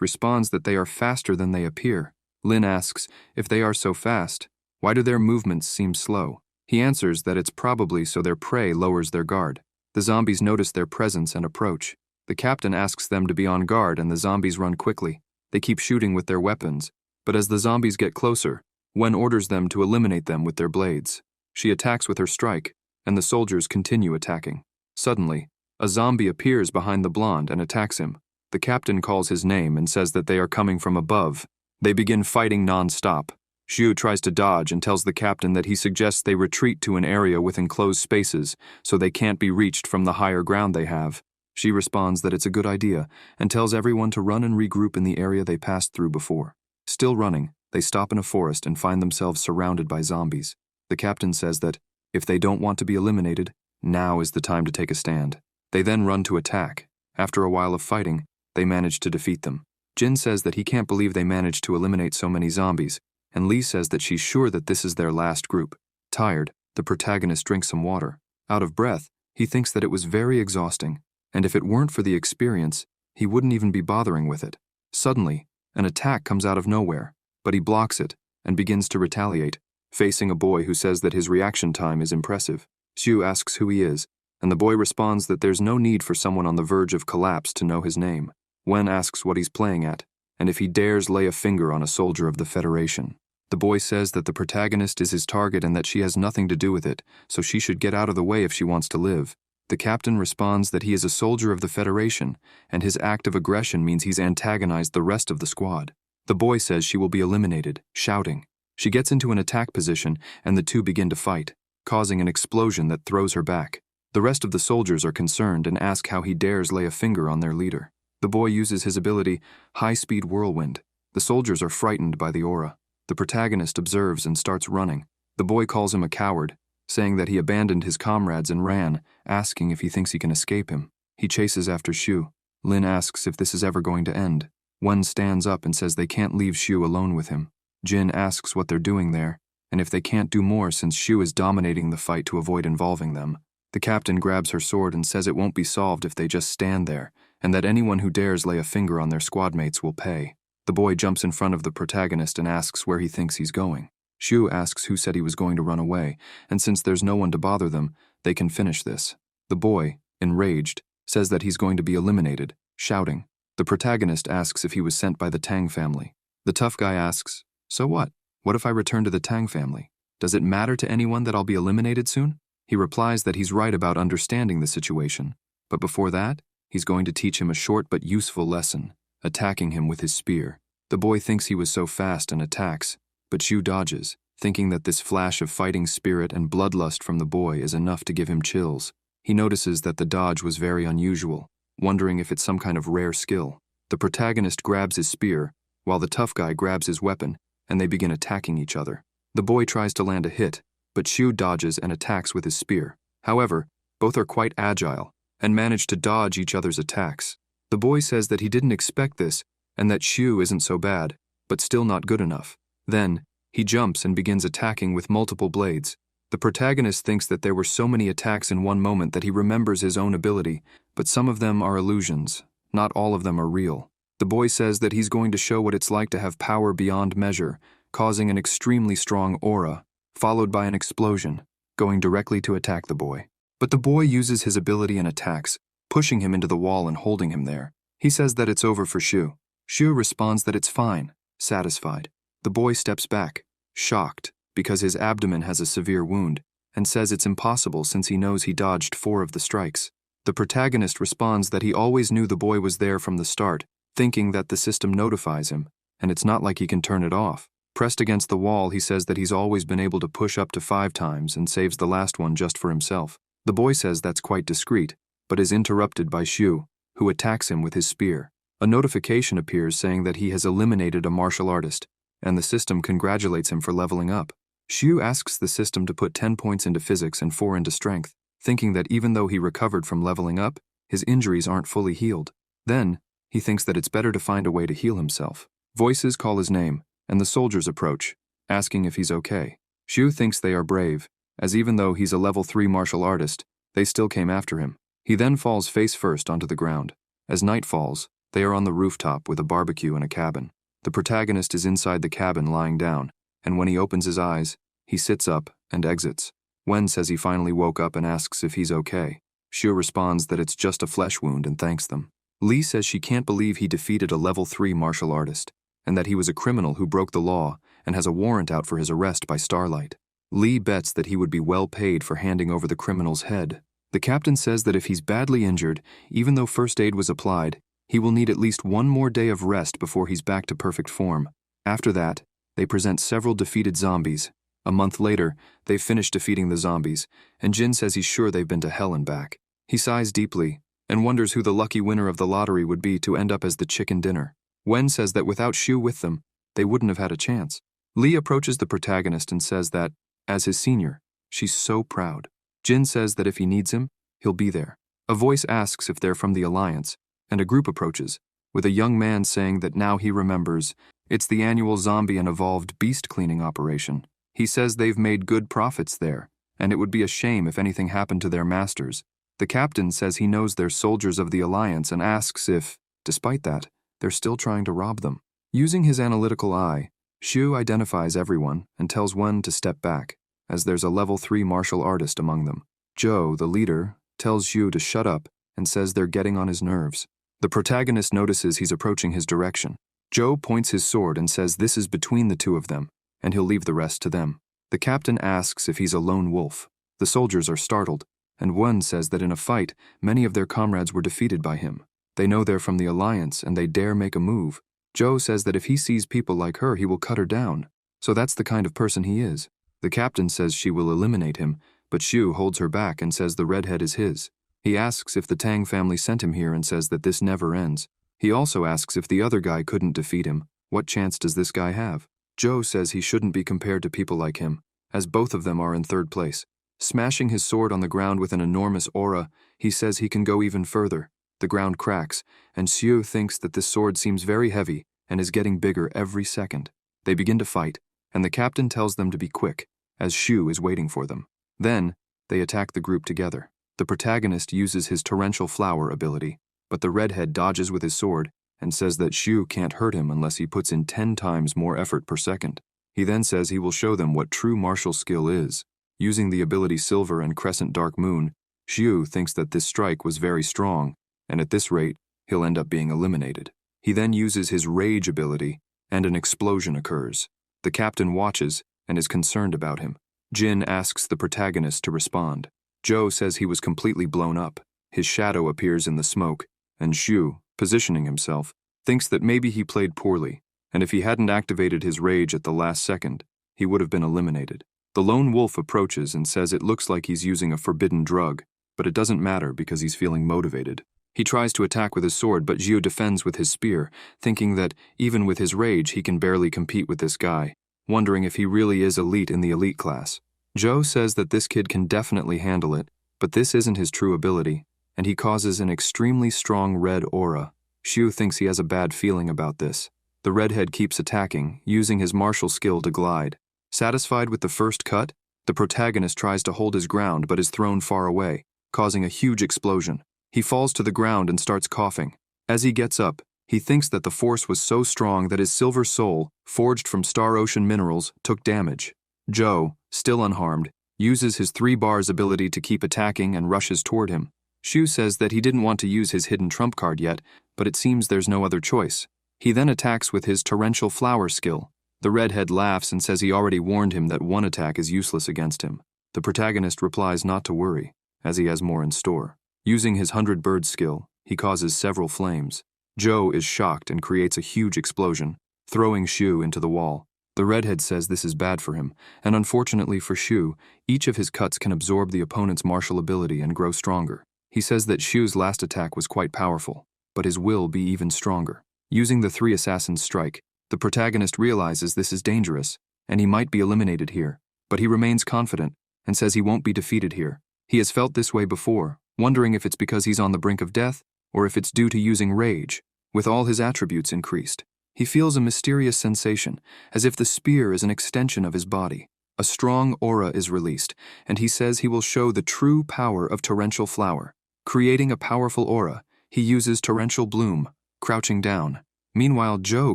responds that they are faster than they appear. Lin asks, if they are so fast, why do their movements seem slow? He answers that it's probably so their prey lowers their guard. The zombies notice their presence and approach. The captain asks them to be on guard, and the zombies run quickly. They keep shooting with their weapons, but as the zombies get closer, Wen orders them to eliminate them with their blades. She attacks with her strike, and the soldiers continue attacking. Suddenly, a zombie appears behind the blonde and attacks him. The captain calls his name and says that they are coming from above. They begin fighting non-stop. Xu tries to dodge and tells the captain that he suggests they retreat to an area with enclosed spaces so they can't be reached from the higher ground they have. She responds that it's a good idea and tells everyone to run and regroup in the area they passed through before. Still running, they stop in a forest and find themselves surrounded by zombies. The captain says that, if they don't want to be eliminated, now is the time to take a stand. They then run to attack. After a while of fighting, they manage to defeat them. Jin says that he can't believe they managed to eliminate so many zombies, and Lee says that she's sure that this is their last group. Tired, the protagonist drinks some water. Out of breath, he thinks that it was very exhausting, and if it weren't for the experience, he wouldn't even be bothering with it. Suddenly, an attack comes out of nowhere, but he blocks it and begins to retaliate, facing a boy who says that his reaction time is impressive. Xu asks who he is, and the boy responds that there's no need for someone on the verge of collapse to know his name. Wen asks what he's playing at, and if he dares lay a finger on a soldier of the Federation. The boy says that the protagonist is his target and that she has nothing to do with it, so she should get out of the way if she wants to live. The captain responds that he is a soldier of the Federation, and his act of aggression means he's antagonized the rest of the squad. The boy says she will be eliminated, shouting. She gets into an attack position, and the two begin to fight, causing an explosion that throws her back. The rest of the soldiers are concerned and ask how he dares lay a finger on their leader. The boy uses his ability, high-speed whirlwind. The soldiers are frightened by the aura. The protagonist observes and starts running. The boy calls him a coward, saying that he abandoned his comrades and ran, asking if he thinks he can escape him. He chases after Xu. Lin asks if this is ever going to end. Wen stands up and says they can't leave Xu alone with him. Jin asks what they're doing there, and if they can't do more since Xu is dominating the fight to avoid involving them. The captain grabs her sword and says it won't be solved if they just stand there, and that anyone who dares lay a finger on their squadmates will pay. The boy jumps in front of the protagonist and asks where he thinks he's going. Xu asks who said he was going to run away, and since there's no one to bother them, they can finish this. The boy, enraged, says that he's going to be eliminated, shouting. The protagonist asks if he was sent by the Tang family. The tough guy asks, so what? What if I return to the Tang family? Does it matter to anyone that I'll be eliminated soon? He replies that he's right about understanding the situation, but before that, he's going to teach him a short but useful lesson, attacking him with his spear. The boy thinks he was so fast and attacks, but Xu dodges, thinking that this flash of fighting spirit and bloodlust from the boy is enough to give him chills. He notices that the dodge was very unusual, wondering if it's some kind of rare skill. The protagonist grabs his spear, while the tough guy grabs his weapon, and they begin attacking each other. The boy tries to land a hit, but Xu dodges and attacks with his spear. However, both are quite agile and manage to dodge each other's attacks. The boy says that he didn't expect this and that Xu isn't so bad, but still not good enough. Then, he jumps and begins attacking with multiple blades. The protagonist thinks that there were so many attacks in one moment that he remembers his own ability, but some of them are illusions. Not all of them are real. The boy says that he's going to show what it's like to have power beyond measure, causing an extremely strong aura, followed by an explosion, going directly to attack the boy. But the boy uses his ability and attacks, pushing him into the wall and holding him there. He says that it's over for Xu. Xu responds that it's fine, satisfied. The boy steps back, shocked, because his abdomen has a severe wound, and says it's impossible since he knows he dodged 4 of the strikes. The protagonist responds that he always knew the boy was there from the start, thinking that the system notifies him, and it's not like he can turn it off. Pressed against the wall, he says that he's always been able to push up to 5 times and saves the last one just for himself. The boy says that's quite discreet, but is interrupted by Xu, who attacks him with his spear. A notification appears saying that he has eliminated a martial artist, and the system congratulates him for leveling up. Xu asks the system to put 10 points into physics and 4 into strength. thinking that even though he recovered from leveling up, his injuries aren't fully healed. Then, he thinks that it's better to find a way to heal himself. Voices call his name, and the soldiers approach, asking if he's okay. Shu thinks they are brave, as even though he's a level 3 martial artist, they still came after him. He then falls face first onto the ground. As night falls, they are on the rooftop with a barbecue and a cabin. The protagonist is inside the cabin lying down, and when he opens his eyes, he sits up and exits. Wen says he finally woke up and asks if he's okay. Shu responds that it's just a flesh wound and thanks them. Li says she can't believe he defeated a level 3 martial artist, and that he was a criminal who broke the law and has a warrant out for his arrest by Starlight. Li bets that he would be well paid for handing over the criminal's head. The captain says that if he's badly injured, even though first aid was applied, he will need at least one more day of rest before he's back to perfect form. After that, they present several defeated zombies. A month later, they've finished defeating the zombies, and Jin says he's sure they've been to hell and back. He sighs deeply and wonders who the lucky winner of the lottery would be to end up as the chicken dinner. Wen says that without Shu with them, they wouldn't have had a chance. Li approaches the protagonist and says that, as his senior, she's so proud. Jin says that if he needs him, he'll be there. A voice asks if they're from the Alliance, and a group approaches, with a young man saying that now he remembers it's the annual zombie and evolved beast cleaning operation. He says they've made good profits there, and it would be a shame if anything happened to their masters. The captain says he knows they're soldiers of the Alliance and asks if, despite that, they're still trying to rob them. Using his analytical eye, Shu identifies everyone and tells Wen to step back, as there's a level 3 martial artist among them. Joe, the leader, tells Shu to shut up and says they're getting on his nerves. The protagonist notices he's approaching his direction. Joe points his sword and says this is between the two of them, and he'll leave the rest to them. The captain asks if he's a lone wolf. The soldiers are startled, and Wen says that in a fight, many of their comrades were defeated by him. They know they're from the Alliance, and they dare make a move. Joe says that if he sees people like her, he will cut her down. So that's the kind of person he is. The captain says she will eliminate him, but Shu holds her back and says the redhead is his. He asks if the Tang family sent him here and says that this never ends. He also asks if the other guy couldn't defeat him. What chance does this guy have? Joe says he shouldn't be compared to people like him, as both of them are in third place. Smashing his sword on the ground with an enormous aura, he says he can go even further. The ground cracks, and Shu thinks that this sword seems very heavy and is getting bigger every second. They begin to fight, and the captain tells them to be quick, as Shu is waiting for them. Then, they attack the group together. The protagonist uses his torrential flower ability, but the redhead dodges with his sword and says that Shu can't hurt him unless he puts in 10 times more effort per second. He then says he will show them what true martial skill is. Using the ability Silver and Crescent Dark Moon, Shu thinks that this strike was very strong, and at this rate, he'll end up being eliminated. He then uses his Rage ability, and an explosion occurs. The captain watches and is concerned about him. Jin asks the protagonist to respond. Joe says he was completely blown up. His shadow appears in the smoke, and Shu, positioning himself, thinks that maybe he played poorly, and if he hadn't activated his rage at the last second, he would have been eliminated. The lone wolf approaches and says it looks like he's using a forbidden drug, but it doesn't matter because he's feeling motivated. He tries to attack with his sword, but Jiu defends with his spear, thinking that even with his rage he can barely compete with this guy, wondering if he really is elite in the elite class. Joe says that this kid can definitely handle it, but this isn't his true ability, and he causes an extremely strong red aura. Shu thinks he has a bad feeling about this. The redhead keeps attacking, using his martial skill to glide. Satisfied with the first cut, the protagonist tries to hold his ground but is thrown far away, causing a huge explosion. He falls to the ground and starts coughing. As he gets up, he thinks that the force was so strong that his silver soul, forged from Star Ocean minerals, took damage. Joe, still unharmed, uses his 3 bars ability to keep attacking and rushes toward him. Shu says that he didn't want to use his hidden trump card yet, but it seems there's no other choice. He then attacks with his torrential flower skill. The redhead laughs and says he already warned him that one attack is useless against him. The protagonist replies not to worry, as he has more in store. Using his 100 bird skill, he causes several flames. Joe is shocked and creates a huge explosion, throwing Shu into the wall. The redhead says this is bad for him, and unfortunately for Shu, each of his cuts can absorb the opponent's martial ability and grow stronger. He says that Shu's last attack was quite powerful, but his will be even stronger. Using the 3 assassins strike, the protagonist realizes this is dangerous, and he might be eliminated here, but he remains confident and says he won't be defeated here. He has felt this way before, wondering if it's because he's on the brink of death or if it's due to using rage. With all his attributes increased, he feels a mysterious sensation, as if the spear is an extension of his body. A strong aura is released, and he says he will show the true power of torrential flower. Creating a powerful aura, he uses torrential bloom, crouching down. Meanwhile, Joe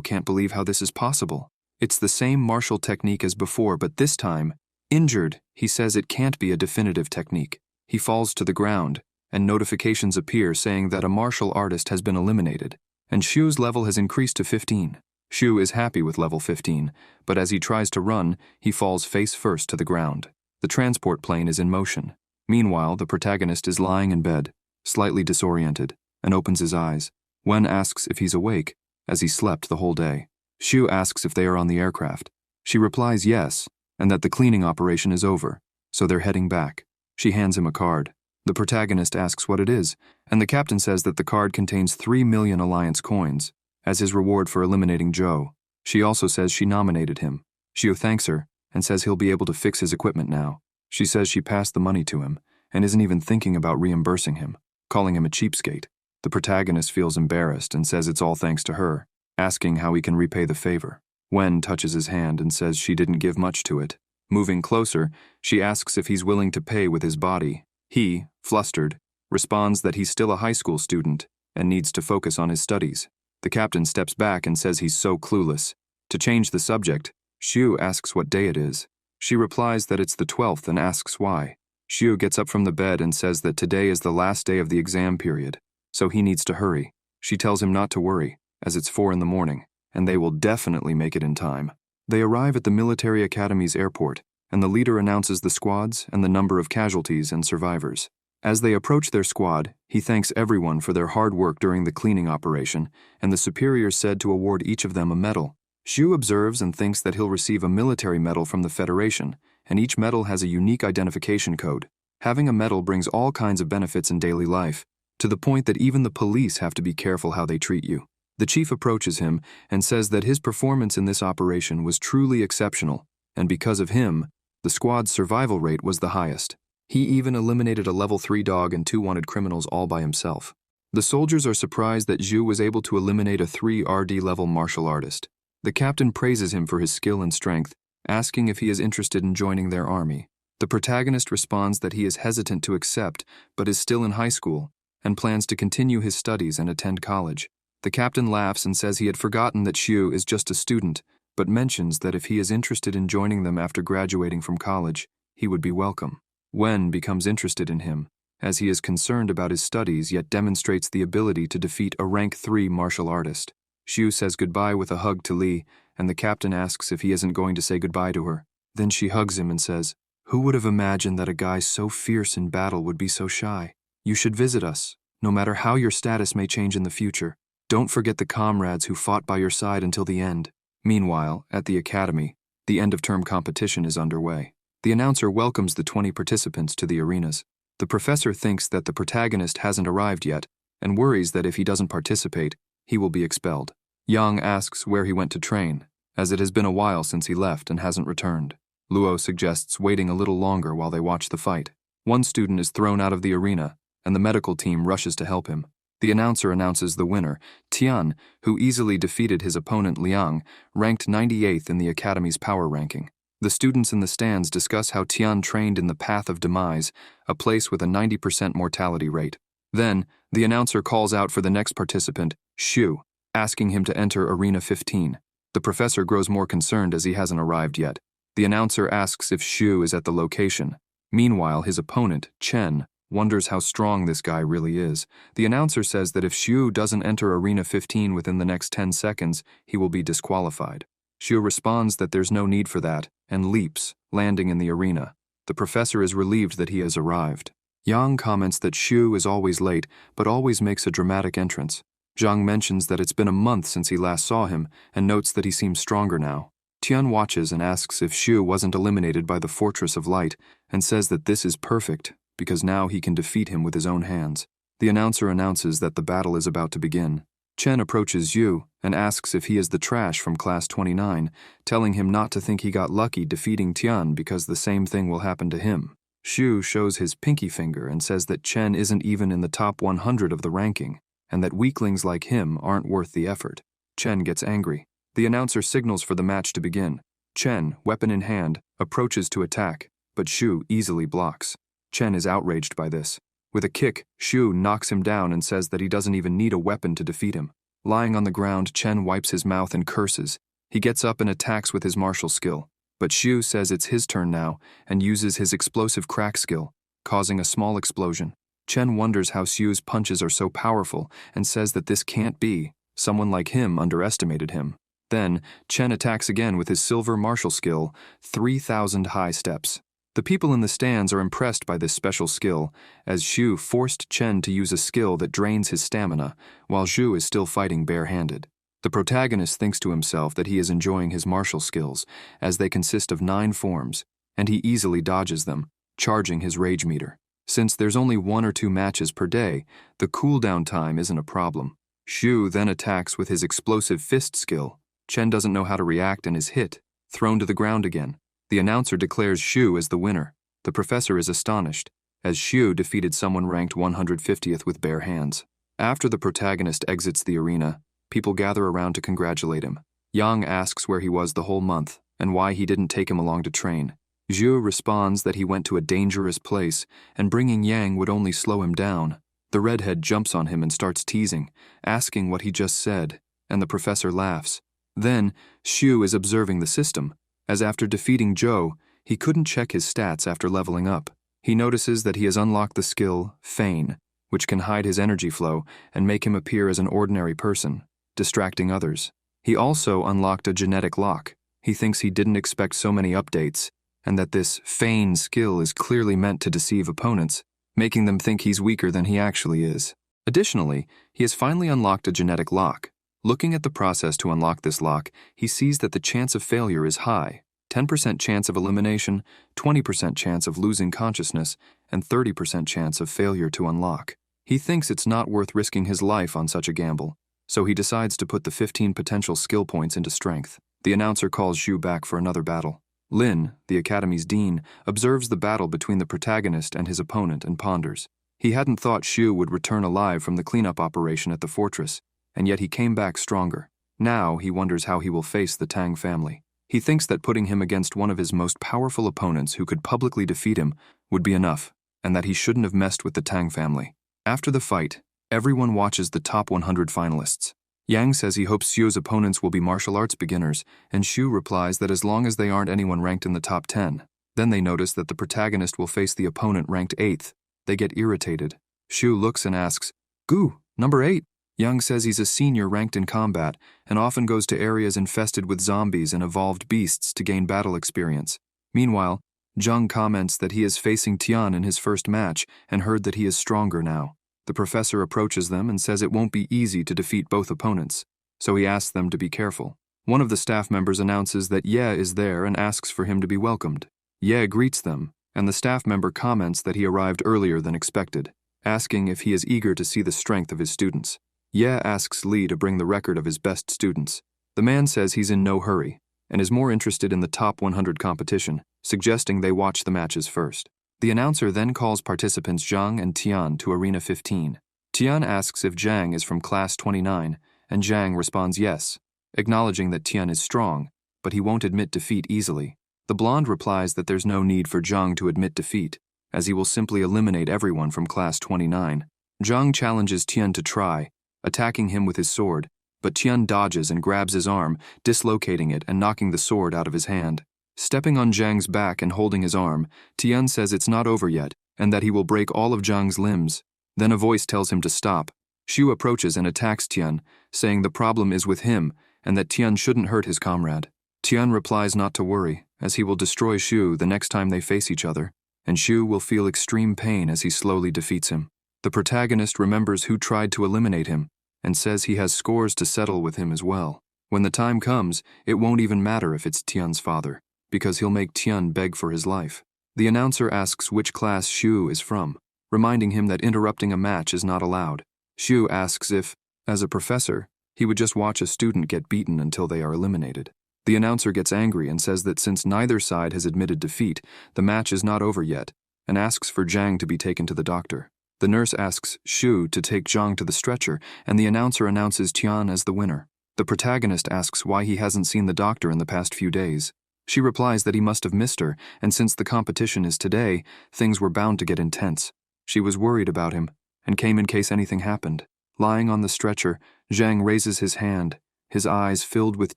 can't believe how this is possible. It's the same martial technique as before, but this time, injured, he says it can't be a definitive technique. He falls to the ground, and notifications appear saying that a martial artist has been eliminated, and Shu's level has increased to 15. Shu is happy with level 15, but as he tries to run, he falls face first to the ground. The transport plane is in motion. Meanwhile, the protagonist is lying in bed, slightly disoriented, and opens his eyes. Wen asks if he's awake, as he slept the whole day. Shu asks if they are on the aircraft. She replies yes, and that the cleaning operation is over, so they're heading back. She hands him a card. The protagonist asks what it is, and the captain says that the card contains 3 million Alliance coins, as his reward for eliminating Joe. She also says she nominated him. Shu thanks her, and says he'll be able to fix his equipment now. She says she passed the money to him, and isn't even thinking about reimbursing him, calling him a cheapskate. The protagonist feels embarrassed and says it's all thanks to her, asking how he can repay the favor. Wen touches his hand and says she didn't give much to it. Moving closer, she asks if he's willing to pay with his body. He, flustered, responds that he's still a high school student and needs to focus on his studies. The captain steps back and says he's so clueless. To change the subject, Shu asks what day it is. She replies that it's the 12th and asks why. Shu gets up from the bed and says that today is the last day of the exam period, so he needs to hurry. She tells him not to worry, as it's 4 in the morning, and they will definitely make it in time. They arrive at the military academy's airport, and the leader announces the squads and the number of casualties and survivors. As they approach their squad, he thanks everyone for their hard work during the cleaning operation, and the superior said to award each of them a medal. Shu observes and thinks that he'll receive a military medal from the Federation, and each medal has a unique identification code. Having a medal brings all kinds of benefits in daily life, to the point that even the police have to be careful how they treat you. The chief approaches him and says that his performance in this operation was truly exceptional, and because of him, the squad's survival rate was the highest. He even eliminated a level 3 dog and 2 wanted criminals all by himself. The soldiers are surprised that Zhu was able to eliminate a 3 RD level martial artist. The captain praises him for his skill and strength, asking if he is interested in joining their army. The protagonist responds that he is hesitant to accept, but is still in high school, and plans to continue his studies and attend college. The captain laughs and says he had forgotten that Shu is just a student, but mentions that if he is interested in joining them after graduating from college, he would be welcome. Wen becomes interested in him, as he is concerned about his studies yet demonstrates the ability to defeat a rank 3 martial artist. Shu says goodbye with a hug to Li, and the captain asks if he isn't going to say goodbye to her. Then she hugs him and says, "Who would have imagined that a guy so fierce in battle would be so shy? You should visit us, no matter how your status may change in the future. Don't forget the comrades who fought by your side until the end." Meanwhile, at the academy, the end-of-term competition is underway. The announcer welcomes the 20 participants to the arenas. The professor thinks that the protagonist hasn't arrived yet, and worries that if he doesn't participate, he will be expelled. Yang asks where he went to train, as it has been a while since he left and hasn't returned. Luo suggests waiting a little longer while they watch the fight. One student is thrown out of the arena, and the medical team rushes to help him. The announcer announces the winner, Tian, who easily defeated his opponent Liang, ranked 98th in the Academy's power ranking. The students in the stands discuss how Tian trained in the Path of Demise, a place with a 90% mortality rate. Then, the announcer calls out for the next participant, Shu, asking him to enter Arena 15. The professor grows more concerned as he hasn't arrived yet. The announcer asks if Shu is at the location. Meanwhile, his opponent, Chen, wonders how strong this guy really is. The announcer says that if Shu doesn't enter Arena 15 within the next 10 seconds, he will be disqualified. Shu responds that there's no need for that, and leaps, landing in the arena. The professor is relieved that he has arrived. Yang comments that Shu is always late, but always makes a dramatic entrance. Zhang mentions that it's been a month since he last saw him, and notes that he seems stronger now. Tian watches and asks if Shu wasn't eliminated by the Fortress of Light, and says that this is perfect, because now he can defeat him with his own hands. The announcer announces that the battle is about to begin. Chen approaches Yu and asks if he is the trash from Class 29, telling him not to think he got lucky defeating Tian because the same thing will happen to him. Xu shows his pinky finger and says that Chen isn't even in the top 100 of the ranking, and that weaklings like him aren't worth the effort. Chen gets angry. The announcer signals for the match to begin. Chen, weapon in hand, approaches to attack, but Xu easily blocks. Chen is outraged by this. With a kick, Xu knocks him down and says that he doesn't even need a weapon to defeat him. Lying on the ground, Chen wipes his mouth and curses. He gets up and attacks with his martial skill. But Xu says it's his turn now and uses his explosive crack skill, causing a small explosion. Chen wonders how Xu's punches are so powerful and says that this can't be. Someone like him underestimated him. Then, Chen attacks again with his silver martial skill, 3,000 high steps. The people in the stands are impressed by this special skill, as Xu forced Chen to use a skill that drains his stamina, while Xu is still fighting barehanded. The protagonist thinks to himself that he is enjoying his martial skills, as they consist of 9 forms, and he easily dodges them, charging his rage meter. Since there's only 1 or 2 matches per day, the cooldown time isn't a problem. Xu then attacks with his explosive fist skill. Chen doesn't know how to react and is hit, thrown to the ground again. The announcer declares Xu as the winner. The professor is astonished, as Xu defeated someone ranked 150th with bare hands. After the protagonist exits the arena, people gather around to congratulate him. Yang asks where he was the whole month and why he didn't take him along to train. Xu responds that he went to a dangerous place and bringing Yang would only slow him down. The redhead jumps on him and starts teasing, asking what he just said, and the professor laughs. Then, Xu is observing the system, as after defeating Zhou, he couldn't check his stats after leveling up. He notices that he has unlocked the skill, Feign, which can hide his energy flow and make him appear as an ordinary person, distracting others. He also unlocked a genetic lock. He thinks he didn't expect so many updates, and that this Feign skill is clearly meant to deceive opponents, making them think he's weaker than he actually is. Additionally, he has finally unlocked a genetic lock. Looking at the process to unlock this lock, he sees that the chance of failure is high. 10% chance of elimination, 20% chance of losing consciousness, and 30% chance of failure to unlock. He thinks it's not worth risking his life on such a gamble, so he decides to put the 15 potential skill points into strength. The announcer calls Xu back for another battle. Lin, the academy's dean, observes the battle between the protagonist and his opponent and ponders. He hadn't thought Xu would return alive from the cleanup operation at the fortress, and yet he came back stronger. Now he wonders how he will face the Tang family. He thinks that putting him against one of his most powerful opponents who could publicly defeat him would be enough, and that he shouldn't have messed with the Tang family. After the fight, everyone watches the top 100 finalists. Yang says he hopes Xu's opponents will be martial arts beginners, and Xu replies that as long as they aren't anyone ranked in the top 10. Then they notice that the protagonist will face the opponent ranked 8th. They get irritated. Xu looks and asks, "Gu, number 8. Yang says he's a senior ranked in combat and often goes to areas infested with zombies and evolved beasts to gain battle experience. Meanwhile, Zheng comments that he is facing Tian in his first match and heard that he is stronger now. The professor approaches them and says it won't be easy to defeat both opponents, so he asks them to be careful. One of the staff members announces that Ye is there and asks for him to be welcomed. Ye greets them, and the staff member comments that he arrived earlier than expected, asking if he is eager to see the strength of his students. Ye asks Li to bring the record of his best students. The man says he's in no hurry and is more interested in the top 100 competition, suggesting they watch the matches first. The announcer then calls participants Zhang and Tian to Arena 15. Tian asks if Zhang is from Class 29, and Zhang responds yes, acknowledging that Tian is strong, but he won't admit defeat easily. The blonde replies that there's no need for Zhang to admit defeat, as he will simply eliminate everyone from Class 29. Zhang challenges Tian to try, attacking him with his sword, but Tian dodges and grabs his arm, dislocating it and knocking the sword out of his hand. Stepping on Zhang's back and holding his arm, Tian says it's not over yet and that he will break all of Zhang's limbs. Then a voice tells him to stop. Xu approaches and attacks Tian, saying the problem is with him and that Tian shouldn't hurt his comrade. Tian replies not to worry, as he will destroy Xu the next time they face each other, and Xu will feel extreme pain as he slowly defeats him. The protagonist remembers who tried to eliminate him, and says he has scores to settle with him as well. When the time comes, it won't even matter if it's Tian's father, because he'll make Tian beg for his life. The announcer asks which class Xu is from, reminding him that interrupting a match is not allowed. Xu asks if, as a professor, he would just watch a student get beaten until they are eliminated. The announcer gets angry and says that since neither side has admitted defeat, the match is not over yet, and asks for Zhang to be taken to the doctor. The nurse asks Shu to take Zhang to the stretcher, and the announcer announces Tian as the winner. The protagonist asks why he hasn't seen the doctor in the past few days. She replies that he must have missed her, and since the competition is today, things were bound to get intense. She was worried about him, and came in case anything happened. Lying on the stretcher, Zhang raises his hand, his eyes filled with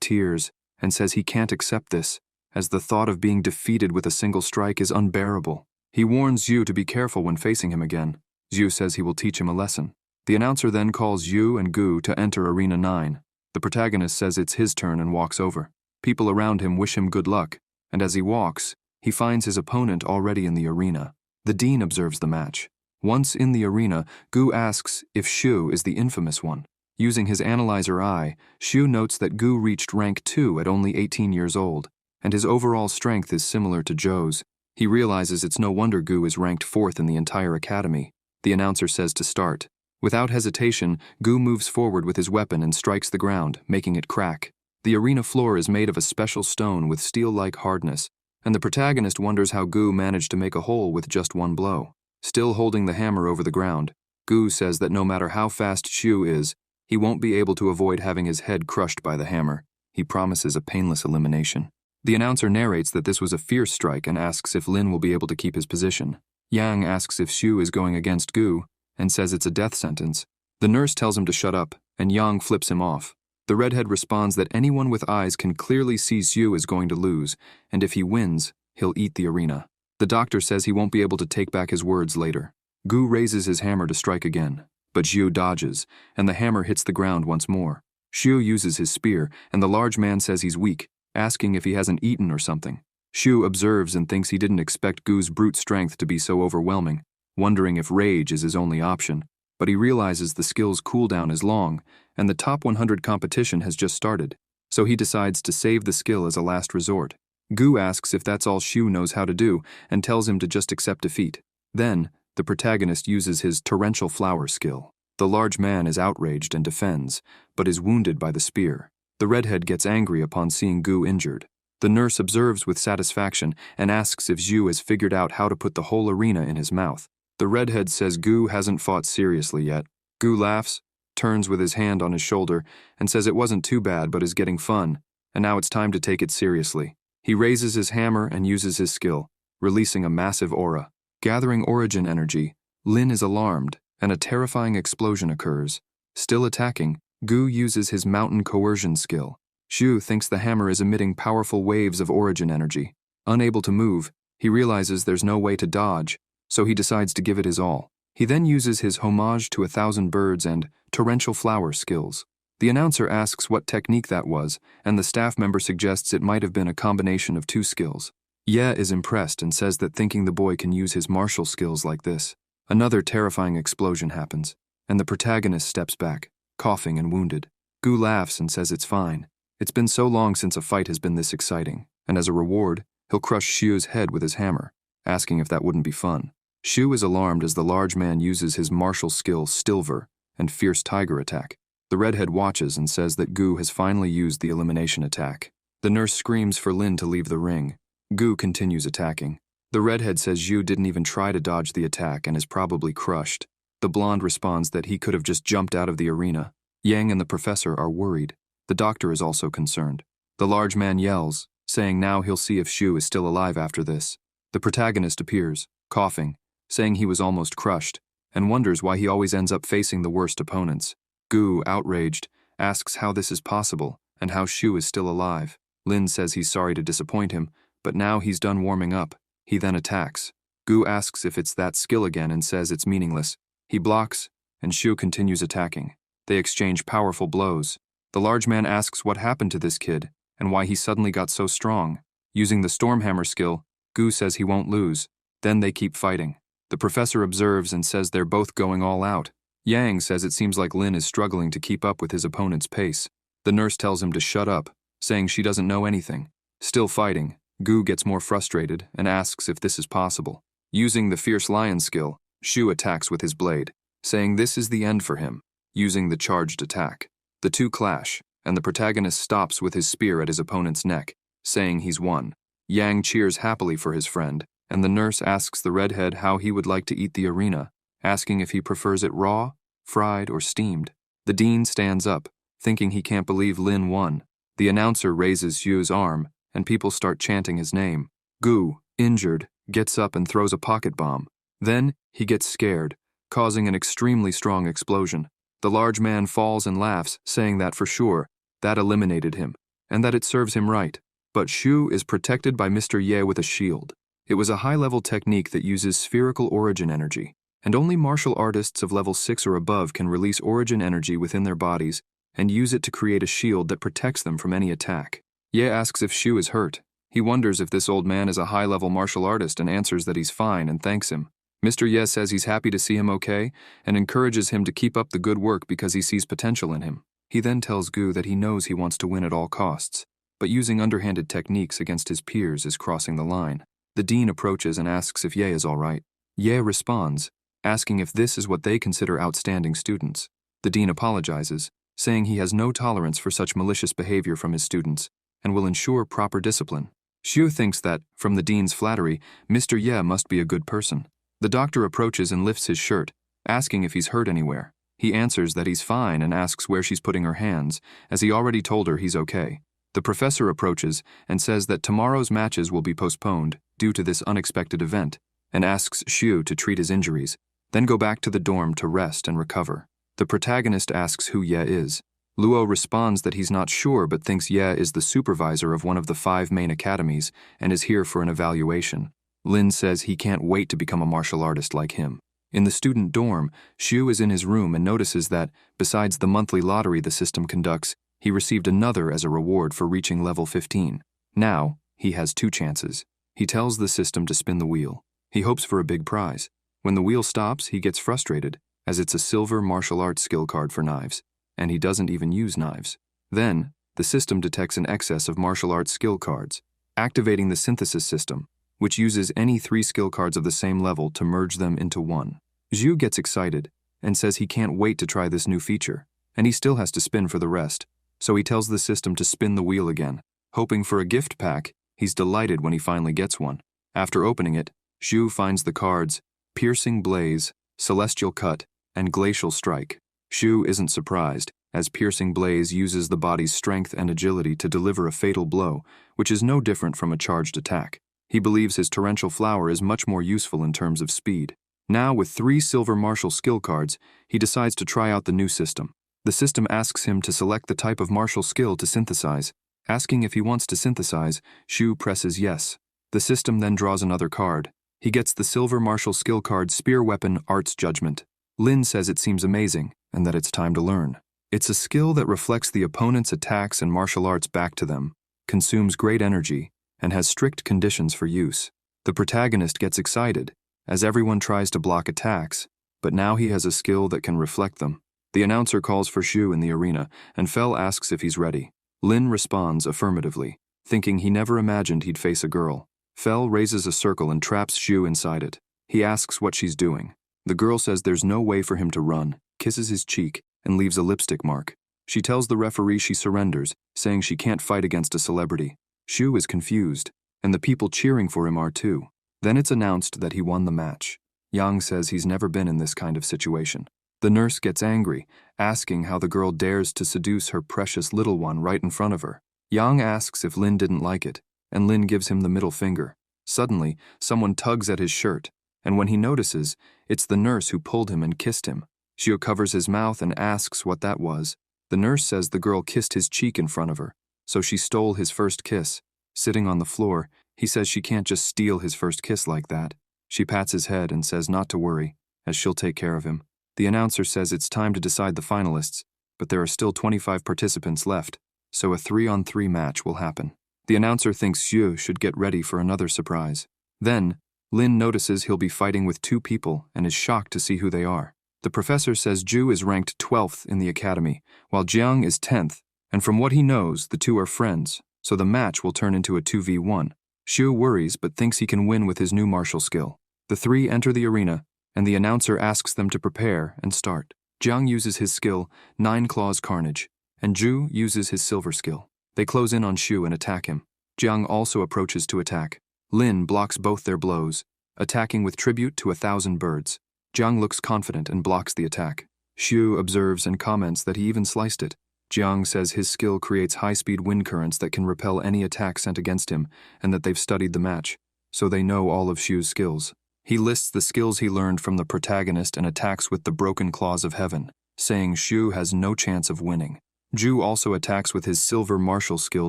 tears, and says he can't accept this, as the thought of being defeated with a single strike is unbearable. He warns Yu to be careful when facing him again. Yu says he will teach him a lesson. The announcer then calls Yu and Gu to enter Arena 9. The protagonist says it's his turn and walks over. People around him wish him good luck, and as he walks, he finds his opponent already in the arena. The dean observes the match. Once in the arena, Gu asks if Shu is the infamous one. Using his analyzer eye, Shu notes that Gu reached rank 2 at only 18 years old, and his overall strength is similar to Zhou's. He realizes it's no wonder Gu is ranked 4th in the entire academy. The announcer says to start. Without hesitation, Gu moves forward with his weapon and strikes the ground, making it crack. The arena floor is made of a special stone with steel-like hardness, and the protagonist wonders how Gu managed to make a hole with just one blow. Still holding the hammer over the ground, Gu says that no matter how fast Shu is, he won't be able to avoid having his head crushed by the hammer. He promises a painless elimination. The announcer narrates that this was a fierce strike and asks if Lin will be able to keep his position. Yang asks if Shu is going against Gu, and says it's a death sentence. The nurse tells him to shut up, and Yang flips him off. The redhead responds that anyone with eyes can clearly see Shu is going to lose, and if he wins, he'll eat the arena. The doctor says he won't be able to take back his words later. Gu raises his hammer to strike again, but Shu dodges, and the hammer hits the ground once more. Shu uses his spear, and the large man says he's weak, asking if he hasn't eaten or something. Shu observes and thinks he didn't expect Gu's brute strength to be so overwhelming, wondering if rage is his only option. But he realizes the skill's cooldown is long, and the top 100 competition has just started, so he decides to save the skill as a last resort. Gu asks if that's all Shu knows how to do, and tells him to just accept defeat. Then, the protagonist uses his torrential flower skill. The large man is outraged and defends, but is wounded by the spear. The redhead gets angry upon seeing Gu injured. The nurse observes with satisfaction and asks if Zhu has figured out how to put the whole arena in his mouth. The redhead says Gu hasn't fought seriously yet. Gu laughs, turns with his hand on his shoulder, and says it wasn't too bad but is getting fun, and now it's time to take it seriously. He raises his hammer and uses his skill, releasing a massive aura. Gathering origin energy, Lin is alarmed, and a terrifying explosion occurs. Still attacking, Gu uses his mountain coercion skill. Shu thinks the hammer is emitting powerful waves of origin energy. Unable to move, he realizes there's no way to dodge, so he decides to give it his all. He then uses his homage to 1,000 birds and torrential flower skills. The announcer asks what technique that was, and the staff member suggests it might have been a combination of 2 skills. Ye is impressed and says that thinking the boy can use his martial skills like this. Another terrifying explosion happens, and the protagonist steps back, coughing and wounded. Gu laughs and says it's fine. It's been so long since a fight has been this exciting, and as a reward, he'll crush Shu's head with his hammer, asking if that wouldn't be fun. Shu is alarmed as the large man uses his martial skill Stilver and Fierce Tiger attack. The redhead watches and says that Gu has finally used the elimination attack. The nurse screams for Lin to leave the ring. Gu continues attacking. The redhead says Zhu didn't even try to dodge the attack and is probably crushed. The blonde responds that he could have just jumped out of the arena. Yang and the professor are worried. The doctor is also concerned. The large man yells, saying now he'll see if Shu is still alive after this. The protagonist appears, coughing, saying he was almost crushed, and wonders why he always ends up facing the worst opponents. Gu, outraged, asks how this is possible and how Shu is still alive. Lin says he's sorry to disappoint him, but now he's done warming up. He then attacks. Gu asks if it's that skill again and says it's meaningless. He blocks, and Shu continues attacking. They exchange powerful blows. The large man asks what happened to this kid and why he suddenly got so strong. Using the Stormhammer skill, Gu says he won't lose. Then they keep fighting. The professor observes and says they're both going all out. Yang says it seems like Lin is struggling to keep up with his opponent's pace. The nurse tells him to shut up, saying she doesn't know anything. Still fighting, Gu gets more frustrated and asks if this is possible. Using the Fierce Lion skill, Shu attacks with his blade, saying this is the end for him, using the charged attack. The two clash, and the protagonist stops with his spear at his opponent's neck, saying he's won. Yang cheers happily for his friend and the nurse asks the redhead how he would like to eat the arena, asking if he prefers it raw, fried, or steamed. The dean stands up, thinking he can't believe Lin won. The announcer raises Xu's arm, and people start chanting his name. Gu, injured, gets up and throws a pocket bomb. Then, he gets scared, causing an extremely strong explosion. The large man falls and laughs, saying that for sure, that eliminated him, and that it serves him right. But Xu is protected by Mr. Ye with a shield. It was a high-level technique that uses spherical origin energy, and only martial artists of level 6 or above can release origin energy within their bodies and use it to create a shield that protects them from any attack. Ye asks if Xu is hurt. He wonders if this old man is a high-level martial artist and answers that he's fine and thanks him. Mr. Ye says he's happy to see him okay and encourages him to keep up the good work because he sees potential in him. He then tells Gu that he knows he wants to win at all costs, but using underhanded techniques against his peers is crossing the line. The dean approaches and asks if Ye is all right. Ye responds, asking if this is what they consider outstanding students. The dean apologizes, saying he has no tolerance for such malicious behavior from his students and will ensure proper discipline. Xu thinks that, from the dean's flattery, Mr. Ye must be a good person. The doctor approaches and lifts his shirt, asking if he's hurt anywhere. He answers that he's fine and asks where she's putting her hands, as he already told her he's okay. The professor approaches and says that tomorrow's matches will be postponed due to this unexpected event, and asks Xu to treat his injuries, then go back to the dorm to rest and recover. The protagonist asks who Ye is. Luo responds that he's not sure but thinks Ye is the supervisor of one of the 5 main academies and is here for an evaluation. Lin says he can't wait to become a martial artist like him. In the student dorm, Xu is in his room and notices that, besides the monthly lottery the system conducts, he received another as a reward for reaching level 15. Now, he has 2 chances. He tells the system to spin the wheel. He hopes for a big prize. When the wheel stops, he gets frustrated, as it's a silver martial arts skill card for knives, and he doesn't even use knives. Then, the system detects an excess of martial arts skill cards, activating the synthesis system, which uses any 3 skill cards of the same level to merge them into one. Xu gets excited and says he can't wait to try this new feature, and he still has to spin for the rest, so he tells the system to spin the wheel again. Hoping for a gift pack, he's delighted when he finally gets one. After opening it, Xu finds the cards Piercing Blaze, Celestial Cut, and Glacial Strike. Xu isn't surprised, as Piercing Blaze uses the body's strength and agility to deliver a fatal blow, which is no different from a charged attack. He believes his Torrential Flower is much more useful in terms of speed. Now, with 3 silver martial skill cards, he decides to try out the new system. The system asks him to select the type of martial skill to synthesize. Asking if he wants to synthesize, Xu presses yes. The system then draws another card. He gets the silver martial skill card Spear Weapon Arts Judgment. Lin says it seems amazing, and that it's time to learn. It's a skill that reflects the opponent's attacks and martial arts back to them, consumes great energy, and has strict conditions for use. The protagonist gets excited, as everyone tries to block attacks, but now he has a skill that can reflect them. The announcer calls for Xu in the arena, and Fel asks if he's ready. Lin responds affirmatively, thinking he never imagined he'd face a girl. Fel raises a circle and traps Xu inside it. He asks what she's doing. The girl says there's no way for him to run, kisses his cheek, and leaves a lipstick mark. She tells the referee she surrenders, saying she can't fight against a celebrity. Xu is confused, and the people cheering for him are too. Then it's announced that he won the match. Yang says he's never been in this kind of situation. The nurse gets angry, asking how the girl dares to seduce her precious little one right in front of her. Yang asks if Lin didn't like it, and Lin gives him the middle finger. Suddenly, someone tugs at his shirt, and when he notices, it's the nurse who pulled him and kissed him. Xu covers his mouth and asks what that was. The nurse says the girl kissed his cheek in front of her, so she stole his first kiss. Sitting on the floor, he says she can't just steal his first kiss like that. She pats his head and says not to worry, as she'll take care of him. The announcer says it's time to decide the finalists, but there are still 25 participants left, so a 3-on-3 match will happen. The announcer thinks Xu should get ready for another surprise. Then, Lin notices he'll be fighting with 2 people and is shocked to see who they are. The professor says Zhu is ranked 12th in the academy, while Jiang is 10th, and from what he knows, the 2 are friends, so the match will turn into a 2v1. Xu worries but thinks he can win with his new martial skill. The 3 enter the arena, and the announcer asks them to prepare and start. Jiang uses his skill, 9 Claws Carnage, and Zhu uses his silver skill. They close in on Xu and attack him. Jiang also approaches to attack. Lin blocks both their blows, attacking with tribute to 1,000 birds. Jiang looks confident and blocks the attack. Xiu observes and comments that he even sliced it. Jiang says his skill creates high-speed wind currents that can repel any attack sent against him, and that they've studied the match, so they know all of Xiu's skills. He lists the skills he learned from the protagonist and attacks with the broken claws of heaven, saying Xiu has no chance of winning. Zhu also attacks with his silver martial skill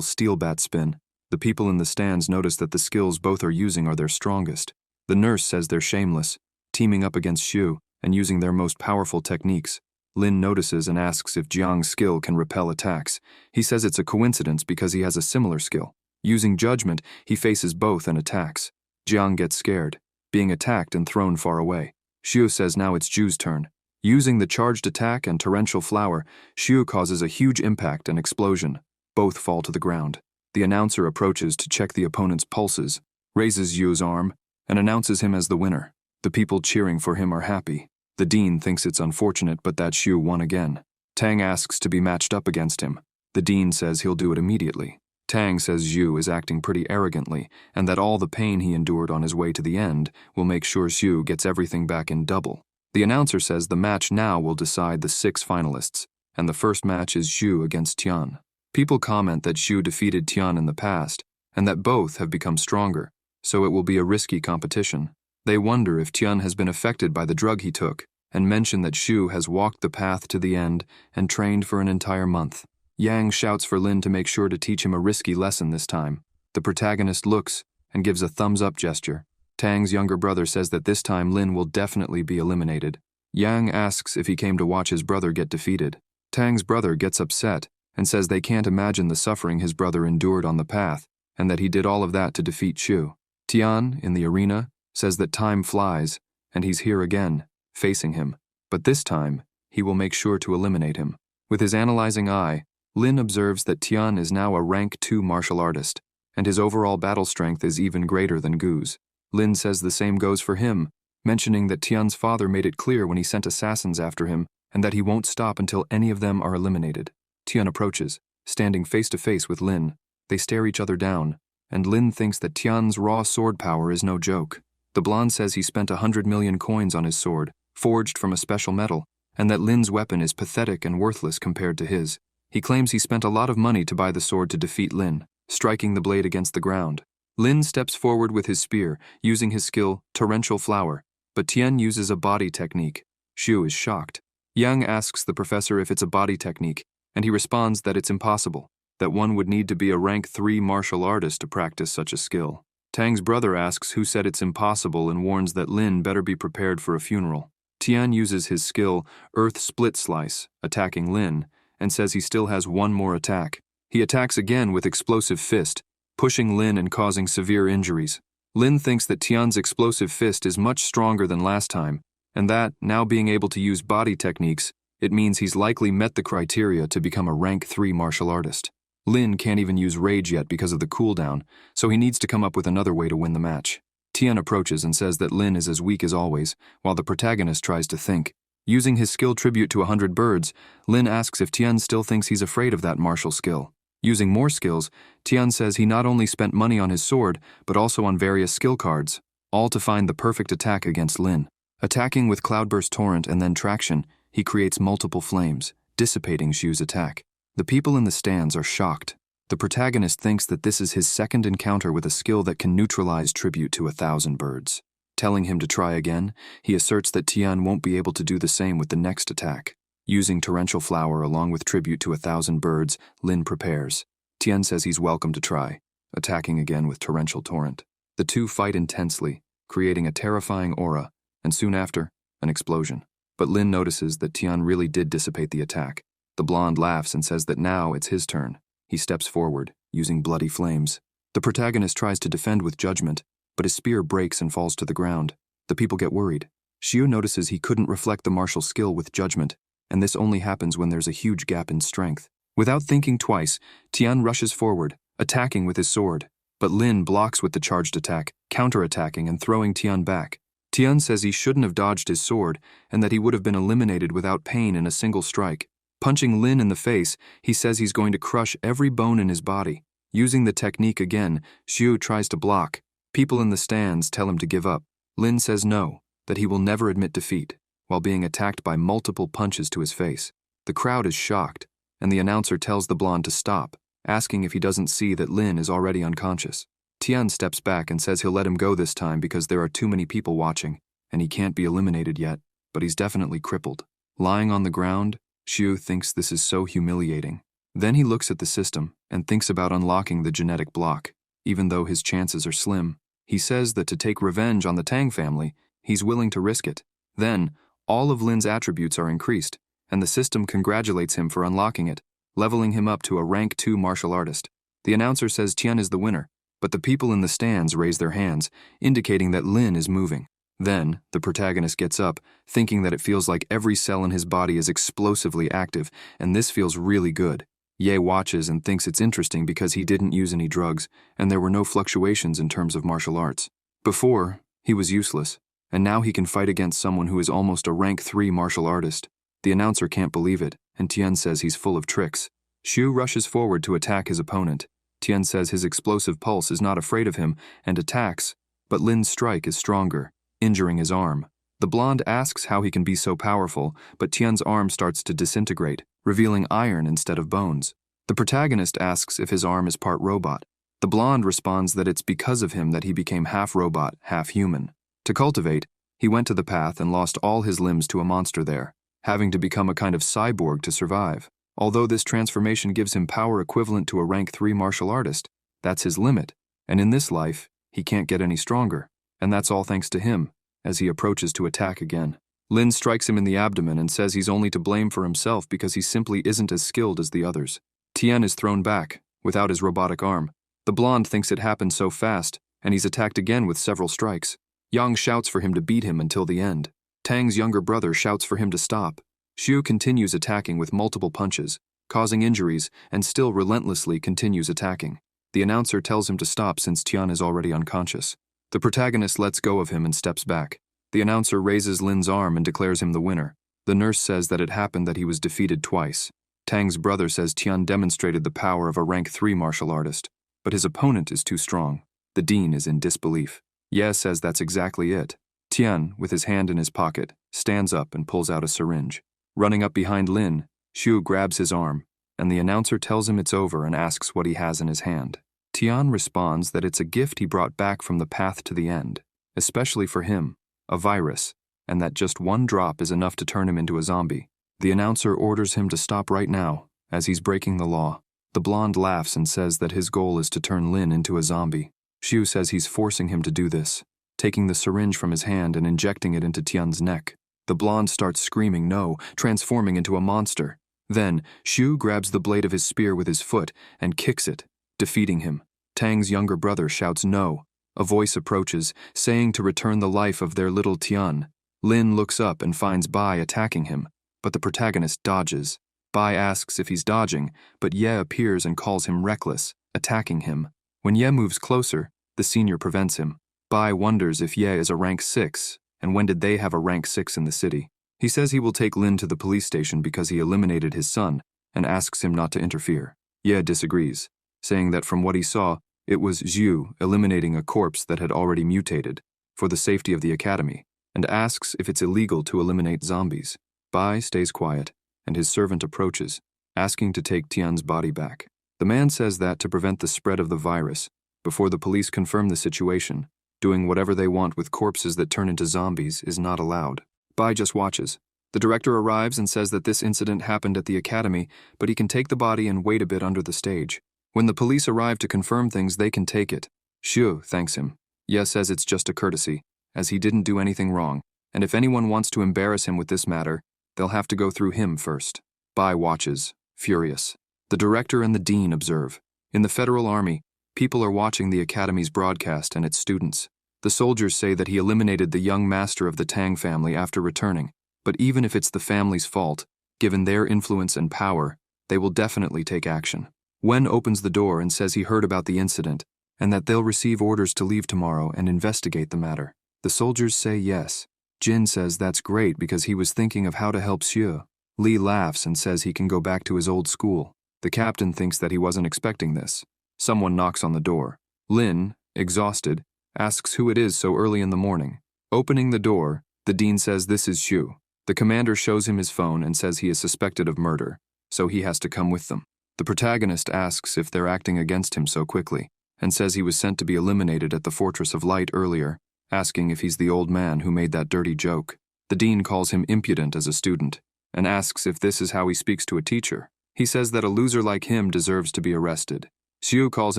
Steel Bat Spin. The people in the stands notice that the skills both are using are their strongest. The nurse says they're shameless, teaming up against Xiu and using their most powerful techniques. Lin notices and asks if Jiang's skill can repel attacks. He says it's a coincidence because he has a similar skill. Using judgment, he faces both and attacks. Jiang gets scared, being attacked and thrown far away. Xiu says now it's Zhu's turn. Using the charged attack and torrential flower, Xiu causes a huge impact and explosion. Both fall to the ground. The announcer approaches to check the opponent's pulses, raises Zhu's arm, and announces him as the winner. The people cheering for him are happy. The dean thinks it's unfortunate but that Xiu won again. Tang asks to be matched up against him. The dean says he'll do it immediately. Tang says Xiu is acting pretty arrogantly and that all the pain he endured on his way to the end will make sure Xiu gets everything back in double. The announcer says the match now will decide the 6 finalists, and the first match is Xiu against Tian. People comment that Xiu defeated Tian in the past, and that both have become stronger, so it will be a risky competition. They wonder if Tian has been affected by the drug he took, and mention that Xiu has walked the path to the end and trained for an entire month. Yang shouts for Lin to make sure to teach him a risky lesson this time. The protagonist looks and gives a thumbs-up gesture. Tang's younger brother says that this time Lin will definitely be eliminated. Yang asks if he came to watch his brother get defeated. Tang's brother gets upset and says they can't imagine the suffering his brother endured on the path, and that he did all of that to defeat Xiu. Tian, in the arena, says that time flies, and he's here again, facing him. But this time, he will make sure to eliminate him. With his analyzing eye, Lin observes that Tian is now a rank 2 martial artist, and his overall battle strength is even greater than Gu's. Lin says the same goes for him, mentioning that Tian's father made it clear when he sent assassins after him, and that he won't stop until any of them are eliminated. Tian approaches, standing face to face with Lin. They stare each other down, and Lin thinks that Tian's raw sword power is no joke. The blonde says he spent 100 million coins on his sword, forged from a special metal, and that Lin's weapon is pathetic and worthless compared to his. He claims he spent a lot of money to buy the sword to defeat Lin, striking the blade against the ground. Lin steps forward with his spear, using his skill, Torrential Flower, but Tian uses a body technique. Xiu is shocked. Yang asks the professor if it's a body technique, and he responds that it's impossible, that one would need to be a rank 3 martial artist to practice such a skill. Tang's brother asks who said it's impossible and warns that Lin better be prepared for a funeral. Tian uses his skill, Earth Split Slice, attacking Lin, and says he still has one more attack. He attacks again with Explosive Fist, pushing Lin and causing severe injuries. Lin thinks that Tian's Explosive Fist is much stronger than last time, and that, now being able to use body techniques, it means he's likely met the criteria to become a rank 3 martial artist. Lin can't even use Rage yet because of the cooldown, so he needs to come up with another way to win the match. Tian approaches and says that Lin is as weak as always, while the protagonist tries to think. Using his skill tribute to 100 birds, Lin asks if Tian still thinks he's afraid of that martial skill. Using more skills, Tian says he not only spent money on his sword, but also on various skill cards, all to find the perfect attack against Lin. Attacking with Cloudburst Torrent and then Traction, he creates multiple flames, dissipating Xiu's attack. The people in the stands are shocked. The protagonist thinks that this is his second encounter with a skill that can neutralize tribute to 1,000 birds. Telling him to try again, he asserts that Tian won't be able to do the same with the next attack. Using Torrential Flower along with tribute to 1,000 birds, Lin prepares. Tian says he's welcome to try, attacking again with Torrential Torrent. The two fight intensely, creating a terrifying aura, and soon after, an explosion. But Lin notices that Tian really did dissipate the attack. The blonde laughs and says that now it's his turn. He steps forward, using bloody flames. The protagonist tries to defend with judgment, but his spear breaks and falls to the ground. The people get worried. Xiu notices he couldn't reflect the martial skill with judgment, and this only happens when there's a huge gap in strength. Without thinking twice, Tian rushes forward, attacking with his sword. But Lin blocks with the charged attack, counterattacking and throwing Tian back. Tian says he shouldn't have dodged his sword, and that he would have been eliminated without pain in a single strike. Punching Lin in the face, he says he's going to crush every bone in his body. Using the technique again, Xiu tries to block, People in the stands tell him to give up. Lin says no, that he will never admit defeat, while being attacked by multiple punches to his face. The crowd is shocked, and the announcer tells the blonde to stop, asking if he doesn't see that Lin is already unconscious. Tian steps back and says he'll let him go this time because there are too many people watching, and he can't be eliminated yet, but he's definitely crippled. Lying on the ground, Xiu thinks this is so humiliating. Then he looks at the system and thinks about unlocking the genetic block, even though his chances are slim. He says that to take revenge on the Tang family, he's willing to risk it. Then, all of Lin's attributes are increased, and the system congratulates him for unlocking it, leveling him up to a rank 2 martial artist. The announcer says Tian is the winner, but the people in the stands raise their hands, indicating that Lin is moving. Then, the protagonist gets up, thinking that it feels like every cell in his body is explosively active, and this feels really good. Ye watches and thinks it's interesting because he didn't use any drugs, and there were no fluctuations in terms of martial arts. Before, he was useless, and now he can fight against someone who is almost a rank 3 martial artist. The announcer can't believe it, and Tian says he's full of tricks. Xiu rushes forward to attack his opponent. Tian says his explosive pulse is not afraid of him and attacks, but Lin's strike is stronger, injuring his arm. The blonde asks how he can be so powerful, but Tian's arm starts to disintegrate, revealing iron instead of bones. The protagonist asks if his arm is part robot. The blonde responds that it's because of him that he became half robot, half human. To cultivate, he went to the path and lost all his limbs to a monster there, having to become a kind of cyborg to survive. Although this transformation gives him power equivalent to a rank 3 martial artist, that's his limit, and in this life, he can't get any stronger, and that's all thanks to him, as he approaches to attack again. Lin strikes him in the abdomen and says he's only to blame for himself because he simply isn't as skilled as the others. Tian is thrown back, without his robotic arm. The blonde thinks it happened so fast, and he's attacked again with several strikes. Yang shouts for him to beat him until the end. Tang's younger brother shouts for him to stop. Xiu continues attacking with multiple punches, causing injuries, and still relentlessly continues attacking. The announcer tells him to stop since Tian is already unconscious. The protagonist lets go of him and steps back. The announcer raises Lin's arm and declares him the winner. The nurse says that it happened that he was defeated twice. Tang's brother says Tian demonstrated the power of a rank 3 martial artist, but his opponent is too strong. The dean is in disbelief. Ye says that's exactly it. Tian, with his hand in his pocket, stands up and pulls out a syringe. Running up behind Lin, Xiu grabs his arm, and the announcer tells him it's over and asks what he has in his hand. Tian responds that it's a gift he brought back from the path to the end, especially for him, a virus, and that just one drop is enough to turn him into a zombie. The announcer orders him to stop right now, as he's breaking the law. The blonde laughs and says that his goal is to turn Lin into a zombie. Xiu says he's forcing him to do this, taking the syringe from his hand and injecting it into Tian's neck. The blonde starts screaming no, transforming into a monster. Then, Xiu grabs the blade of his spear with his foot and kicks it, defeating him. Tang's younger brother shouts no. A voice approaches, saying to return the life of their little Tian. Lin looks up and finds Bai attacking him, but the protagonist dodges. Bai asks if he's dodging, but Ye appears and calls him reckless, attacking him. When Ye moves closer, the senior prevents him. Bai wonders if Ye is a rank 6, and when did they have a rank 6 in the city. He says he will take Lin to the police station because he eliminated his son, and asks him not to interfere. Ye disagrees, saying that from what he saw, it was Zhu eliminating a corpse that had already mutated, for the safety of the academy, and asks if it's illegal to eliminate zombies. Bai stays quiet, and his servant approaches, asking to take Tian's body back. The man says that to prevent the spread of the virus, before the police confirm the situation, doing whatever they want with corpses that turn into zombies is not allowed. Bai just watches. The director arrives and says that this incident happened at the academy, but he can take the body and wait a bit under the stage. When the police arrive to confirm things, they can take it. Xiu thanks him. Ye says it's just a courtesy, as he didn't do anything wrong, and if anyone wants to embarrass him with this matter, they'll have to go through him first. Bai watches, furious. The director and the dean observe. In the Federal Army, people are watching the Academy's broadcast and its students. The soldiers say that he eliminated the young master of the Tang family after returning, but even if it's the family's fault, given their influence and power, they will definitely take action. Wen opens the door and says he heard about the incident, and that they'll receive orders to leave tomorrow and investigate the matter. The soldiers say yes. Jin says that's great because he was thinking of how to help Xiu. Li laughs and says he can go back to his old school. The captain thinks that he wasn't expecting this. Someone knocks on the door. Lin, exhausted, asks who it is so early in the morning. Opening the door, the dean says this is Xu. The commander shows him his phone and says he is suspected of murder, so he has to come with them. The protagonist asks if they're acting against him so quickly, and says he was sent to be eliminated at the Fortress of Light earlier, asking if he's the old man who made that dirty joke. The dean calls him impudent as a student, and asks if this is how he speaks to a teacher. He says that a loser like him deserves to be arrested. Xu calls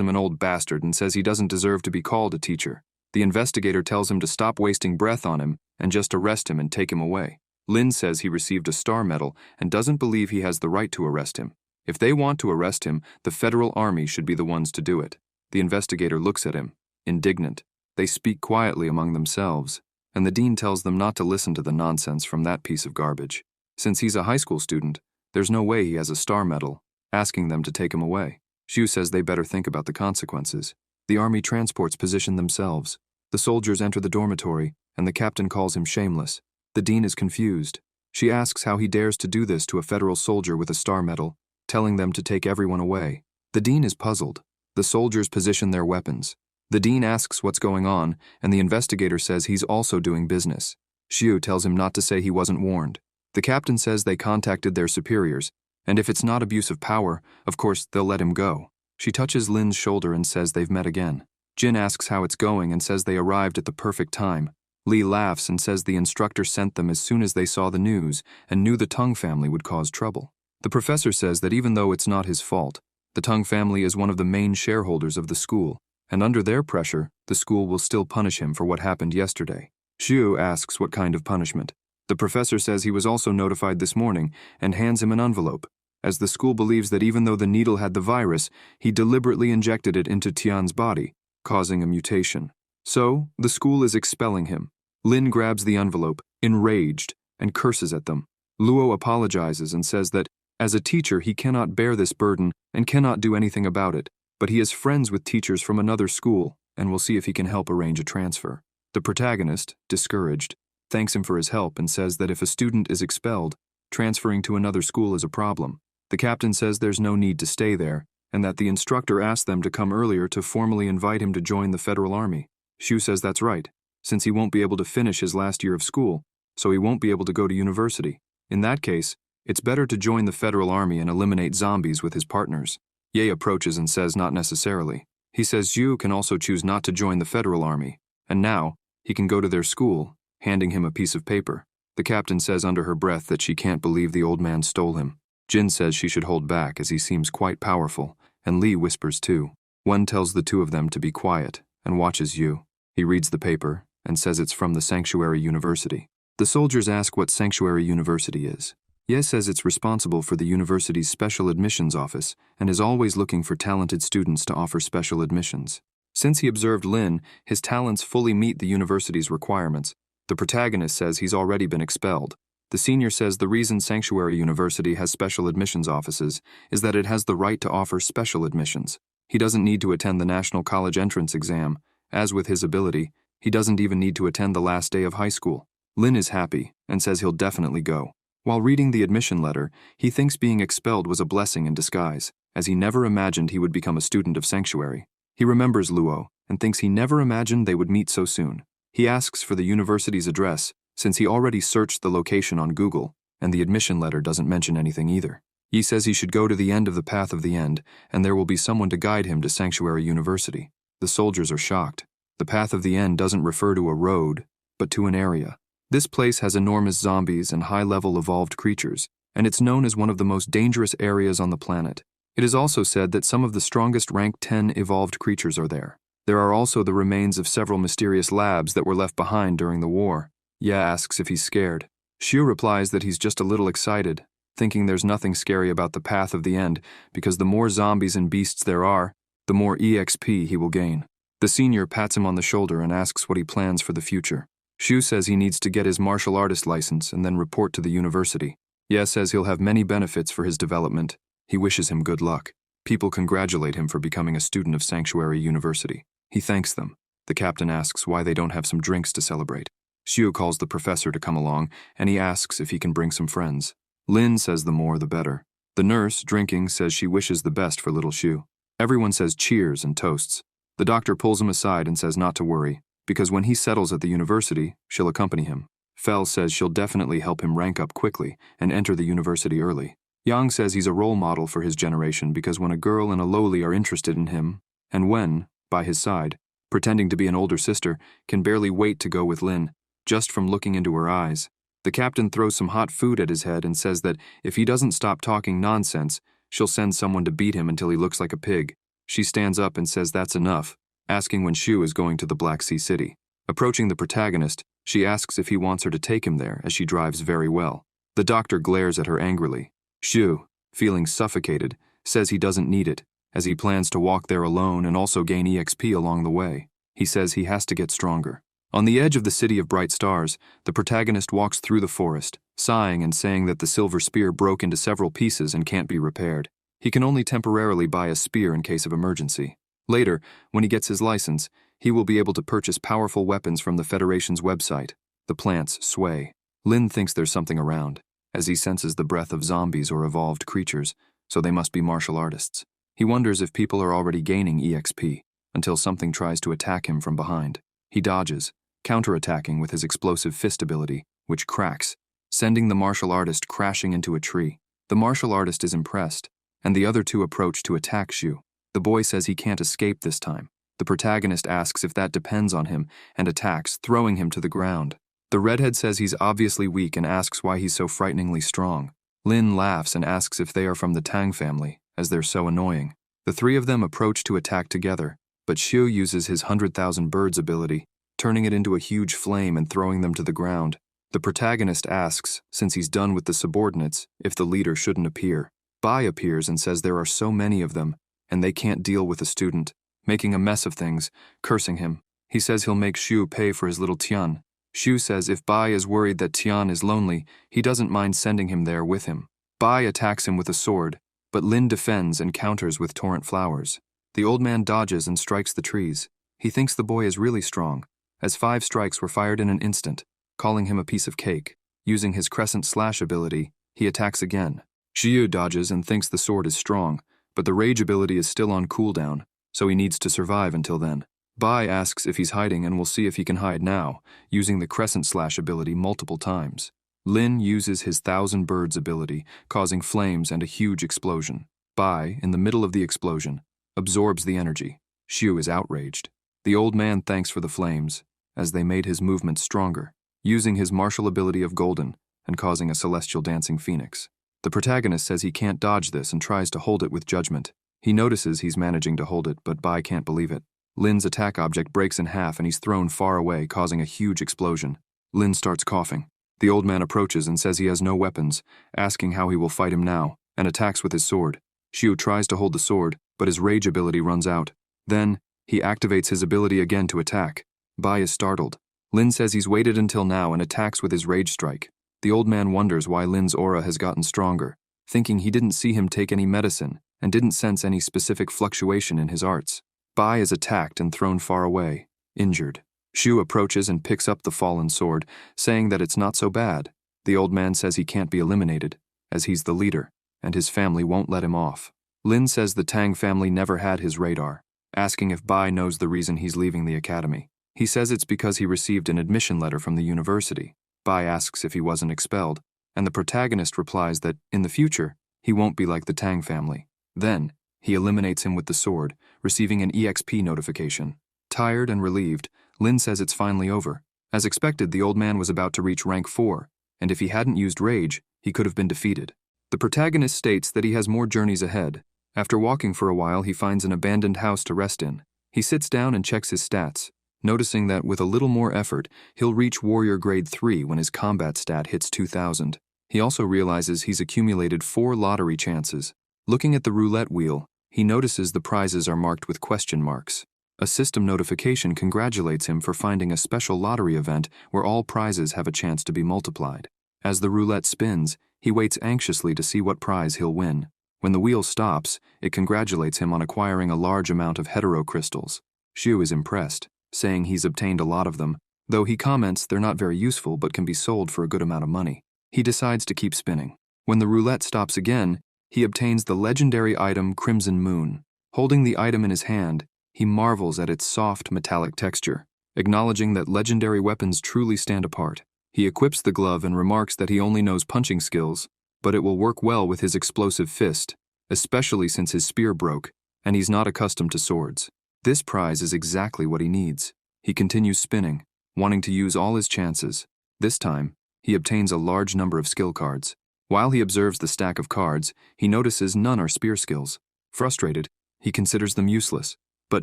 him an old bastard and says he doesn't deserve to be called a teacher. The investigator tells him to stop wasting breath on him and just arrest him and take him away. Lin says he received a star medal and doesn't believe he has the right to arrest him. If they want to arrest him, the federal army should be the ones to do it. The investigator looks at him, indignant. They speak quietly among themselves, and the dean tells them not to listen to the nonsense from that piece of garbage. Since he's a high school student, there's no way he has a star medal, asking them to take him away. Xu says they better think about the consequences. The army transports position themselves. The soldiers enter the dormitory, and the captain calls him shameless. The dean is confused. She asks how he dares to do this to a federal soldier with a star medal, telling them to take everyone away. The dean is puzzled. The soldiers position their weapons. The dean asks what's going on, and the investigator says he's also doing business. Xu tells him not to say he wasn't warned. The captain says they contacted their superiors, and if it's not abuse of power, of course, they'll let him go. She touches Lin's shoulder and says they've met again. Jin asks how it's going and says they arrived at the perfect time. Lee laughs and says the instructor sent them as soon as they saw the news and knew the Tung family would cause trouble. The professor says that even though it's not his fault, the Tung family is one of the main shareholders of the school, and under their pressure, the school will still punish him for what happened yesterday. Xu asks what kind of punishment. The professor says he was also notified this morning and hands him an envelope, as the school believes that even though the needle had the virus, he deliberately injected it into Tian's body, causing a mutation. So, the school is expelling him. Lin grabs the envelope, enraged, and curses at them. Luo apologizes and says that, as a teacher, he cannot bear this burden and cannot do anything about it, but he is friends with teachers from another school and will see if he can help arrange a transfer. The protagonist, discouraged, thanks him for his help and says that if a student is expelled, transferring to another school is a problem. The captain says there's no need to stay there, and that the instructor asked them to come earlier to formally invite him to join the federal army. Xu says that's right, since he won't be able to finish his last year of school, so he won't be able to go to university. In that case, it's better to join the federal army and eliminate zombies with his partners. Ye approaches and says not necessarily. He says Xu can also choose not to join the federal army, and now, he can go to their school, handing him a piece of paper. The captain says under her breath that she can't believe the old man stole him. Jin says she should hold back as he seems quite powerful, and Lee whispers too. One tells the two of them to be quiet and watches Yu. He reads the paper and says it's from the Sanctuary University. The soldiers ask what Sanctuary University is. Ye says it's responsible for the university's special admissions office and is always looking for talented students to offer special admissions. Since he observed Lin, his talents fully meet the university's requirements. The protagonist says he's already been expelled. The senior says the reason Sanctuary University has special admissions offices is that it has the right to offer special admissions. He doesn't need to attend the National College Entrance Exam. As with his ability, he doesn't even need to attend the last day of high school. Lin is happy and says he'll definitely go. While reading the admission letter, he thinks being expelled was a blessing in disguise, as he never imagined he would become a student of Sanctuary. He remembers Luo and thinks he never imagined they would meet so soon. He asks for the university's address, since he already searched the location on Google, and the admission letter doesn't mention anything either. He says he should go to the end of the path of the end, and there will be someone to guide him to Sanctuary University. The soldiers are shocked. The path of the end doesn't refer to a road, but to an area. This place has enormous zombies and high-level evolved creatures, and it's known as one of the most dangerous areas on the planet. It is also said that some of the strongest rank 10 evolved creatures are there. There are also the remains of several mysterious labs that were left behind during the war. Ye asks if he's scared. Xiu replies that he's just a little excited, thinking there's nothing scary about the path of the end because the more zombies and beasts there are, the more EXP he will gain. The senior pats him on the shoulder and asks what he plans for the future. Xiu says he needs to get his martial artist license and then report to the university. Ye says he'll have many benefits for his development. He wishes him good luck. People congratulate him for becoming a student of Sanctuary University. He thanks them. The captain asks why they don't have some drinks to celebrate. Xiu calls the professor to come along, and he asks if he can bring some friends. Lin says the more the better. The nurse, drinking, says she wishes the best for little Xiu. Everyone says cheers and toasts. The doctor pulls him aside and says not to worry, because when he settles at the university, she'll accompany him. Fel says she'll definitely help him rank up quickly and enter the university early. Yang says he's a role model for his generation because when a girl and a lowly are interested in him, and when, by his side, pretending to be an older sister, can barely wait to go with Lin, just from looking into her eyes. The captain throws some hot food at his head and says that if he doesn't stop talking nonsense, she'll send someone to beat him until he looks like a pig. She stands up and says that's enough, asking when Shu is going to the Black Sea City. Approaching the protagonist, she asks if he wants her to take him there as she drives very well. The doctor glares at her angrily. Shu, feeling suffocated, says he doesn't need it, as he plans to walk there alone and also gain EXP along the way. He says he has to get stronger. On the edge of the City of Bright Stars, the protagonist walks through the forest, sighing and saying that the silver spear broke into several pieces and can't be repaired. He can only temporarily buy a spear in case of emergency. Later, when he gets his license, he will be able to purchase powerful weapons from the Federation's website. The plants sway. Lin thinks there's something around, as he senses the breath of zombies or evolved creatures, so they must be martial artists. He wonders if people are already gaining EXP, until something tries to attack him from behind. He dodges, counterattacking with his explosive fist ability, which cracks, sending the martial artist crashing into a tree. The martial artist is impressed, and the other two approach to attack Shu. The boy says he can't escape this time. The protagonist asks if that depends on him and attacks, throwing him to the ground. The redhead says he's obviously weak and asks why he's so frighteningly strong. Lin laughs and asks if they are from the Tang family, as they're so annoying. The three of them approach to attack together, but Shu uses his 100,000 birds ability, turning it into a huge flame and throwing them to the ground. The protagonist asks, since he's done with the subordinates, if the leader shouldn't appear. Bai appears and says there are so many of them, and they can't deal with a student, making a mess of things, cursing him. He says he'll make Shu pay for his little Tian. Shu says if Bai is worried that Tian is lonely, he doesn't mind sending him there with him. Bai attacks him with a sword, but Lin defends and counters with torrent flowers. The old man dodges and strikes the trees. He thinks the boy is really strong, as 5 strikes were fired in an instant, calling him a piece of cake. Using his crescent slash ability, he attacks again. Xiu dodges and thinks the sword is strong, but the rage ability is still on cooldown, so he needs to survive until then. Bai asks if he's hiding and will see if he can hide now, using the crescent slash ability multiple times. Lin uses his 1,000 birds ability, causing flames and a huge explosion. Bai, in the middle of the explosion, absorbs the energy. Xiu is outraged. The old man thanks for the flames, as they made his movements stronger, using his martial ability of Golden and causing a celestial dancing phoenix. The protagonist says he can't dodge this and tries to hold it with judgment. He notices he's managing to hold it, but Bai can't believe it. Lin's attack object breaks in half and he's thrown far away, causing a huge explosion. Lin starts coughing. The old man approaches and says he has no weapons, asking how he will fight him now, and attacks with his sword. Xiu tries to hold the sword, but his rage ability runs out. Then, he activates his ability again to attack. Bai is startled. Lin says he's waited until now and attacks with his rage strike. The old man wonders why Lin's aura has gotten stronger, thinking he didn't see him take any medicine and didn't sense any specific fluctuation in his arts. Bai is attacked and thrown far away, injured. Shu approaches and picks up the fallen sword, saying that it's not so bad. The old man says he can't be eliminated, as he's the leader, and his family won't let him off. Lin says the Tang family never had his radar, asking if Bai knows the reason he's leaving the academy. He says it's because he received an admission letter from the university. Bai asks if he wasn't expelled, and the protagonist replies that, in the future, he won't be like the Tang family. Then, he eliminates him with the sword, receiving an EXP notification. Tired and relieved, Lin says it's finally over. As expected, the old man was about to reach rank 4, and if he hadn't used rage, he could have been defeated. The protagonist states that he has more journeys ahead. After walking for a while, he finds an abandoned house to rest in. He sits down and checks his stats, noticing that with a little more effort, he'll reach Warrior Grade 3 when his combat stat hits 2,000. He also realizes he's accumulated 4 lottery chances. Looking at the roulette wheel, he notices the prizes are marked with question marks. A system notification congratulates him for finding a special lottery event where all prizes have a chance to be multiplied. As the roulette spins, he waits anxiously to see what prize he'll win. When the wheel stops, it congratulates him on acquiring a large amount of heterocrystals. Shu is impressed, saying he's obtained a lot of them, though he comments they're not very useful but can be sold for a good amount of money. He decides to keep spinning. When the roulette stops again, he obtains the legendary item Crimson Moon. Holding the item in his hand, He marvels at its soft, metallic texture, acknowledging that legendary weapons truly stand apart. He equips the glove and remarks that he only knows punching skills, but it will work well with his explosive fist, especially since his spear broke, and he's not accustomed to swords. This prize is exactly what he needs. He continues spinning, wanting to use all his chances. This time, he obtains a large number of skill cards. While he observes the stack of cards, he notices none are spear skills. Frustrated, he considers them useless, but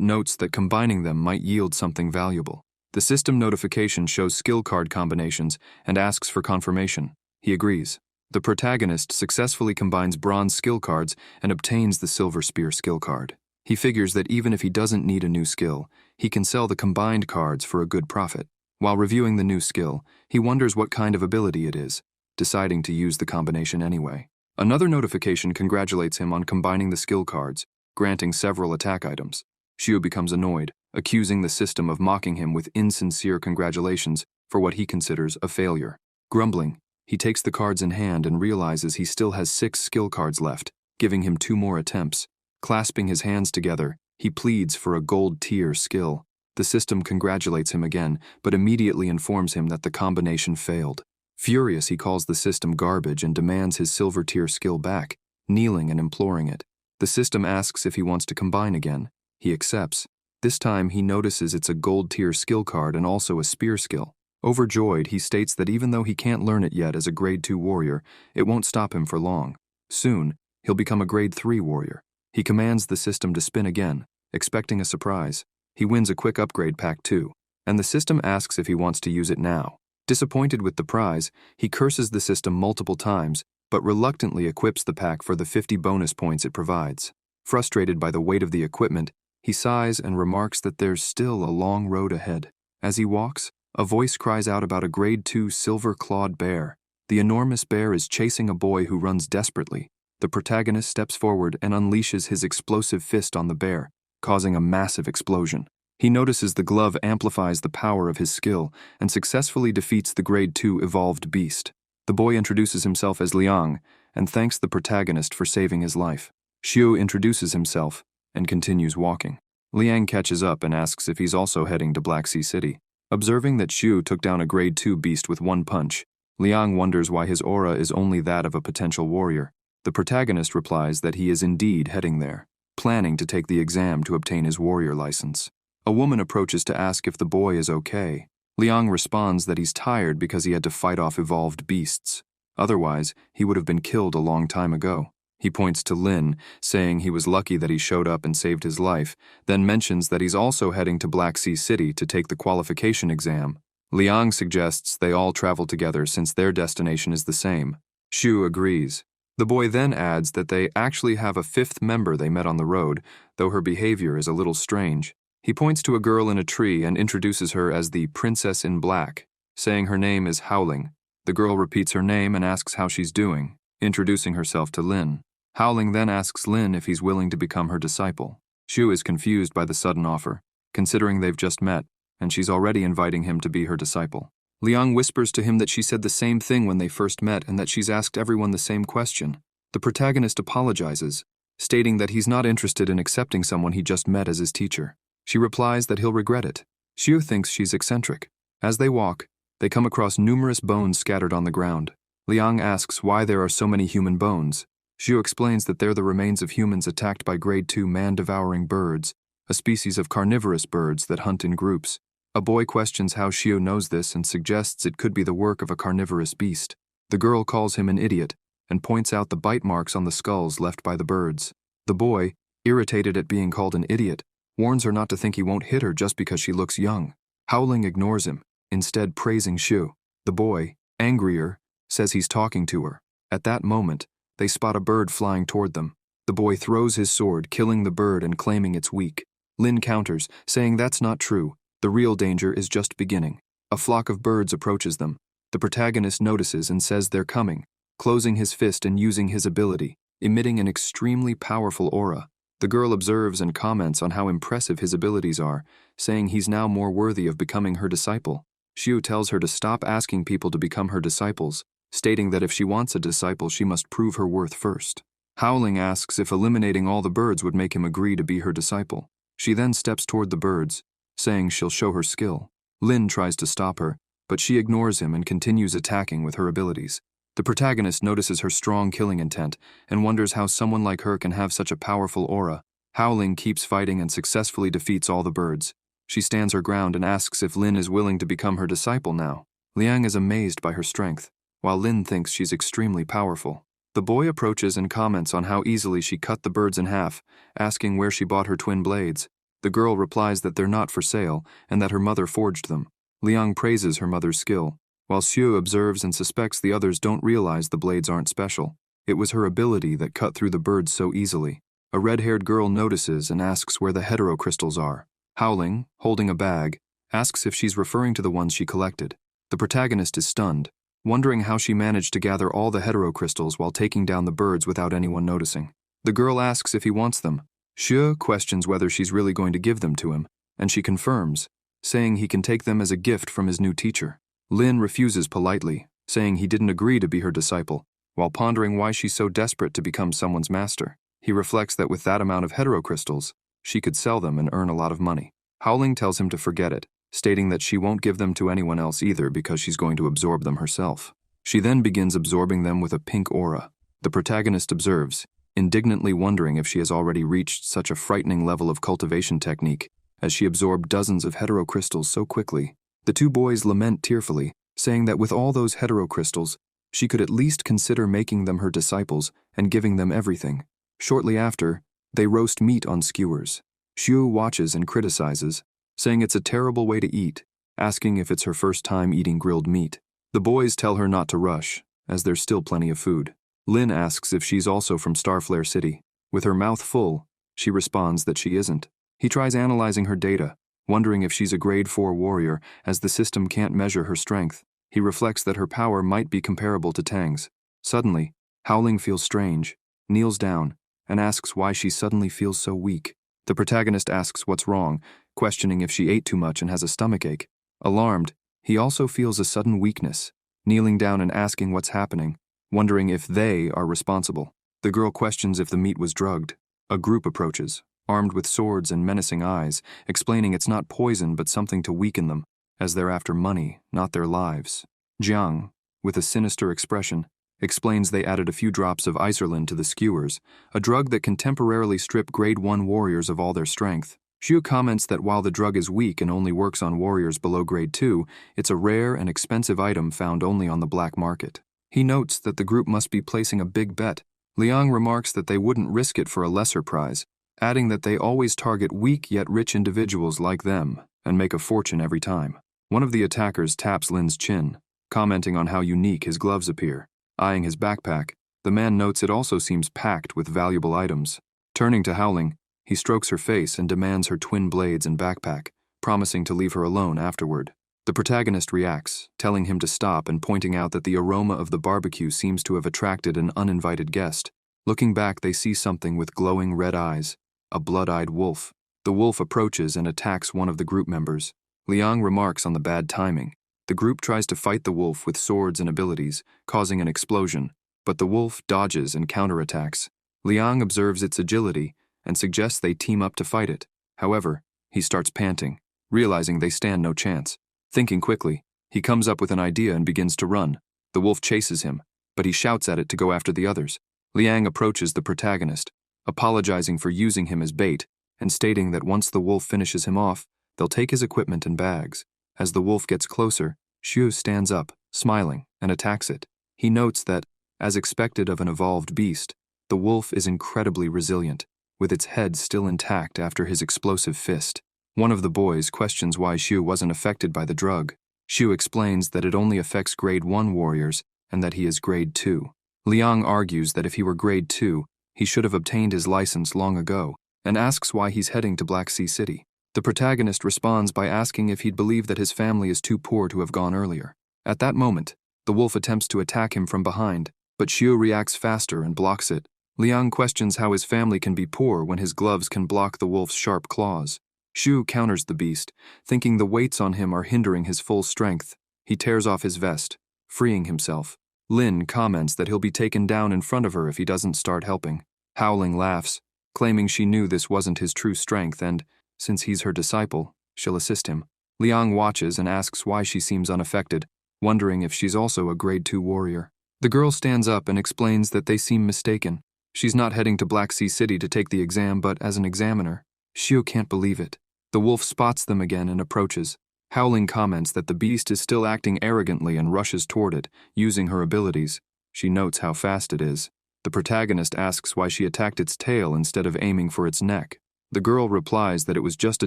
notes that combining them might yield something valuable. The system notification shows skill card combinations and asks for confirmation. He agrees. The protagonist successfully combines bronze skill cards and obtains the silver spear skill card. He figures that even if he doesn't need a new skill, he can sell the combined cards for a good profit. While reviewing the new skill, he wonders what kind of ability it is, deciding to use the combination anyway. Another notification congratulates him on combining the skill cards, granting several attack items. Xiu becomes annoyed, accusing the system of mocking him with insincere congratulations for what he considers a failure. Grumbling, he takes the cards in hand and realizes he still has 6 skill cards left, giving him 2 more attempts. Clasping his hands together, he pleads for a gold tier skill. The system congratulates him again, but immediately informs him that the combination failed. Furious, he calls the system garbage and demands his silver tier skill back, kneeling and imploring it. The system asks if he wants to combine again. He accepts. This time, he notices it's a gold tier skill card and also a spear skill. Overjoyed, he states that even though he can't learn it yet as a grade 2 warrior, it won't stop him for long. Soon, he'll become a grade 3 warrior. He commands the system to spin again, expecting a surprise. He wins a quick upgrade pack too, and the system asks if he wants to use it now. Disappointed with the prize, he curses the system multiple times, but reluctantly equips the pack for the 50 bonus points it provides. Frustrated by the weight of the equipment, he sighs and remarks that there's still a long road ahead. As he walks, a voice cries out about a grade 2 silver-clawed bear. The enormous bear is chasing a boy who runs desperately. The protagonist steps forward and unleashes his explosive fist on the bear, causing a massive explosion. He notices the glove amplifies the power of his skill and successfully defeats the grade 2 evolved beast. The boy introduces himself as Liang and thanks the protagonist for saving his life. Xiu introduces himself and continues walking. Liang catches up and asks if he's also heading to Black Sea City. Observing that Xiu took down a grade 2 beast with one punch, Liang wonders why his aura is only that of a potential warrior. The protagonist replies that he is indeed heading there, planning to take the exam to obtain his warrior license. A woman approaches to ask if the boy is okay. Liang responds that he's tired because he had to fight off evolved beasts. Otherwise, he would have been killed a long time ago. He points to Lin, saying he was lucky that he showed up and saved his life, then mentions that he's also heading to Black Sea City to take the qualification exam. Liang suggests they all travel together since their destination is the same. Xiu agrees. The boy then adds that they actually have a 5th member they met on the road, though her behavior is a little strange. He points to a girl in a tree and introduces her as the Princess in Black, saying her name is Howling. The girl repeats her name and asks how she's doing, introducing herself to Lin. Howling then asks Lin if he's willing to become her disciple. Xiu is confused by the sudden offer, considering they've just met, and she's already inviting him to be her disciple. Liang whispers to him that she said the same thing when they first met and that she's asked everyone the same question. The protagonist apologizes, stating that he's not interested in accepting someone he just met as his teacher. She replies that he'll regret it. Xiu thinks she's eccentric. As they walk, they come across numerous bones scattered on the ground. Liang asks why there are so many human bones. Xiu explains that they're the remains of humans attacked by grade 2 man-devouring birds, a species of carnivorous birds that hunt in groups. A boy questions how Xiu knows this and suggests it could be the work of a carnivorous beast. The girl calls him an idiot and points out the bite marks on the skulls left by the birds. The boy, irritated at being called an idiot, warns her not to think he won't hit her just because she looks young. Howling ignores him, instead praising Xiu. The boy, angrier, says he's talking to her. At that moment, they spot a bird flying toward them. The boy throws his sword, killing the bird and claiming it's weak. Lin counters, saying that's not true. The real danger is just beginning. A flock of birds approaches them. The protagonist notices and says they're coming, closing his fist and using his ability, emitting an extremely powerful aura. The girl observes and comments on how impressive his abilities are, saying he's now more worthy of becoming her disciple. Xiu tells her to stop asking people to become her disciples, stating that if she wants a disciple, she must prove her worth first. Howling asks if eliminating all the birds would make him agree to be her disciple. She then steps toward the birds, saying she'll show her skill. Lin tries to stop her, but she ignores him and continues attacking with her abilities. The protagonist notices her strong killing intent and wonders how someone like her can have such a powerful aura. Howling keeps fighting and successfully defeats all the birds. She stands her ground and asks if Lin is willing to become her disciple now. Liang is amazed by her strength, while Lin thinks she's extremely powerful. The boy approaches and comments on how easily she cut the birds in half, asking where she bought her twin blades. The girl replies that they're not for sale and that her mother forged them. Liang praises her mother's skill, while Xiu observes and suspects the others don't realize the blades aren't special. It was her ability that cut through the birds so easily. A red-haired girl notices and asks where the heterocrystals are. Howling, holding a bag, asks if she's referring to the ones she collected. The protagonist is stunned, wondering how she managed to gather all the heterocrystals while taking down the birds without anyone noticing. The girl asks if he wants them. Xue questions whether she's really going to give them to him, and she confirms, saying he can take them as a gift from his new teacher. Lin refuses politely, saying he didn't agree to be her disciple, while pondering why she's so desperate to become someone's master. He reflects that with that amount of heterocrystals, she could sell them and earn a lot of money. Howling tells him to forget it, stating that she won't give them to anyone else either because she's going to absorb them herself. She then begins absorbing them with a pink aura. The protagonist observes, indignantly wondering if she has already reached such a frightening level of cultivation technique, as she absorbed dozens of heterocrystals so quickly. The two boys lament tearfully, saying that with all those heterocrystals, she could at least consider making them her disciples and giving them everything. Shortly after, they roast meat on skewers. Xiu watches and criticizes, saying it's a terrible way to eat, asking if it's her first time eating grilled meat. The boys tell her not to rush, as there's still plenty of food. Lin asks if she's also from Starflare City. With her mouth full, she responds that she isn't. He tries analyzing her data, wondering if she's a grade 4 warrior, as the system can't measure her strength. He reflects that her power might be comparable to Tang's. Suddenly, Howling feels strange, kneels down, and asks why she suddenly feels so weak. The protagonist asks what's wrong, questioning if she ate too much and has a stomachache. Alarmed, he also feels a sudden weakness, kneeling down and asking what's happening, wondering if they are responsible. The girl questions if the meat was drugged. A group approaches, armed with swords and menacing eyes, explaining it's not poison but something to weaken them, as they're after money, not their lives. Jiang, with a sinister expression, explains they added a few drops of iserlin to the skewers, a drug that can temporarily strip grade 1 warriors of all their strength. Xiu comments that while the drug is weak and only works on warriors below grade 2, it's a rare and expensive item found only on the black market. He notes that the group must be placing a big bet. Liang remarks that they wouldn't risk it for a lesser prize, adding that they always target weak yet rich individuals like them and make a fortune every time. One of the attackers taps Lin's chin, commenting on how unique his gloves appear. Eyeing his backpack, the man notes it also seems packed with valuable items. Turning to Howling, he strokes her face and demands her twin blades and backpack, promising to leave her alone afterward. The protagonist reacts, telling him to stop and pointing out that the aroma of the barbecue seems to have attracted an uninvited guest. Looking back, they see something with glowing red eyes, a blood-eyed wolf. The wolf approaches and attacks one of the group members. Liang remarks on the bad timing. The group tries to fight the wolf with swords and abilities, causing an explosion, but the wolf dodges and counterattacks. Liang observes its agility and suggests they team up to fight it. However, he starts panting, realizing they stand no chance. Thinking quickly, he comes up with an idea and begins to run. The wolf chases him, but he shouts at it to go after the others. Liang approaches the protagonist, apologizing for using him as bait and stating that once the wolf finishes him off, they'll take his equipment and bags. As the wolf gets closer, Xiu stands up, smiling, and attacks it. He notes that, as expected of an evolved beast, the wolf is incredibly resilient, with its head still intact after his explosive fist. One of the boys questions why Xiu wasn't affected by the drug. Xiu explains that it only affects grade 1 warriors and that he is grade 2. Liang argues that if he were grade 2, he should have obtained his license long ago, and asks why he's heading to Black Sea City. The protagonist responds by asking if he'd believe that his family is too poor to have gone earlier. At that moment, the wolf attempts to attack him from behind, but Xiu reacts faster and blocks it. Liang questions how his family can be poor when his gloves can block the wolf's sharp claws. Xiu counters the beast, thinking the weights on him are hindering his full strength. He tears off his vest, freeing himself. Lin comments that he'll be taken down in front of her if he doesn't start helping. Howling laughs, claiming she knew this wasn't his true strength and, Since he's her disciple, she'll assist him. Liang watches and asks why she seems unaffected, wondering if she's also a grade 2 warrior. The girl stands up and explains that they seem mistaken. She's not heading to Black Sea City to take the exam, but as an examiner. Xiu can't believe it. The wolf spots them again and approaches. Howling comments that the beast is still acting arrogantly and rushes toward it, using her abilities. She notes how fast it is. The protagonist asks why she attacked its tail instead of aiming for its neck. The girl replies that it was just a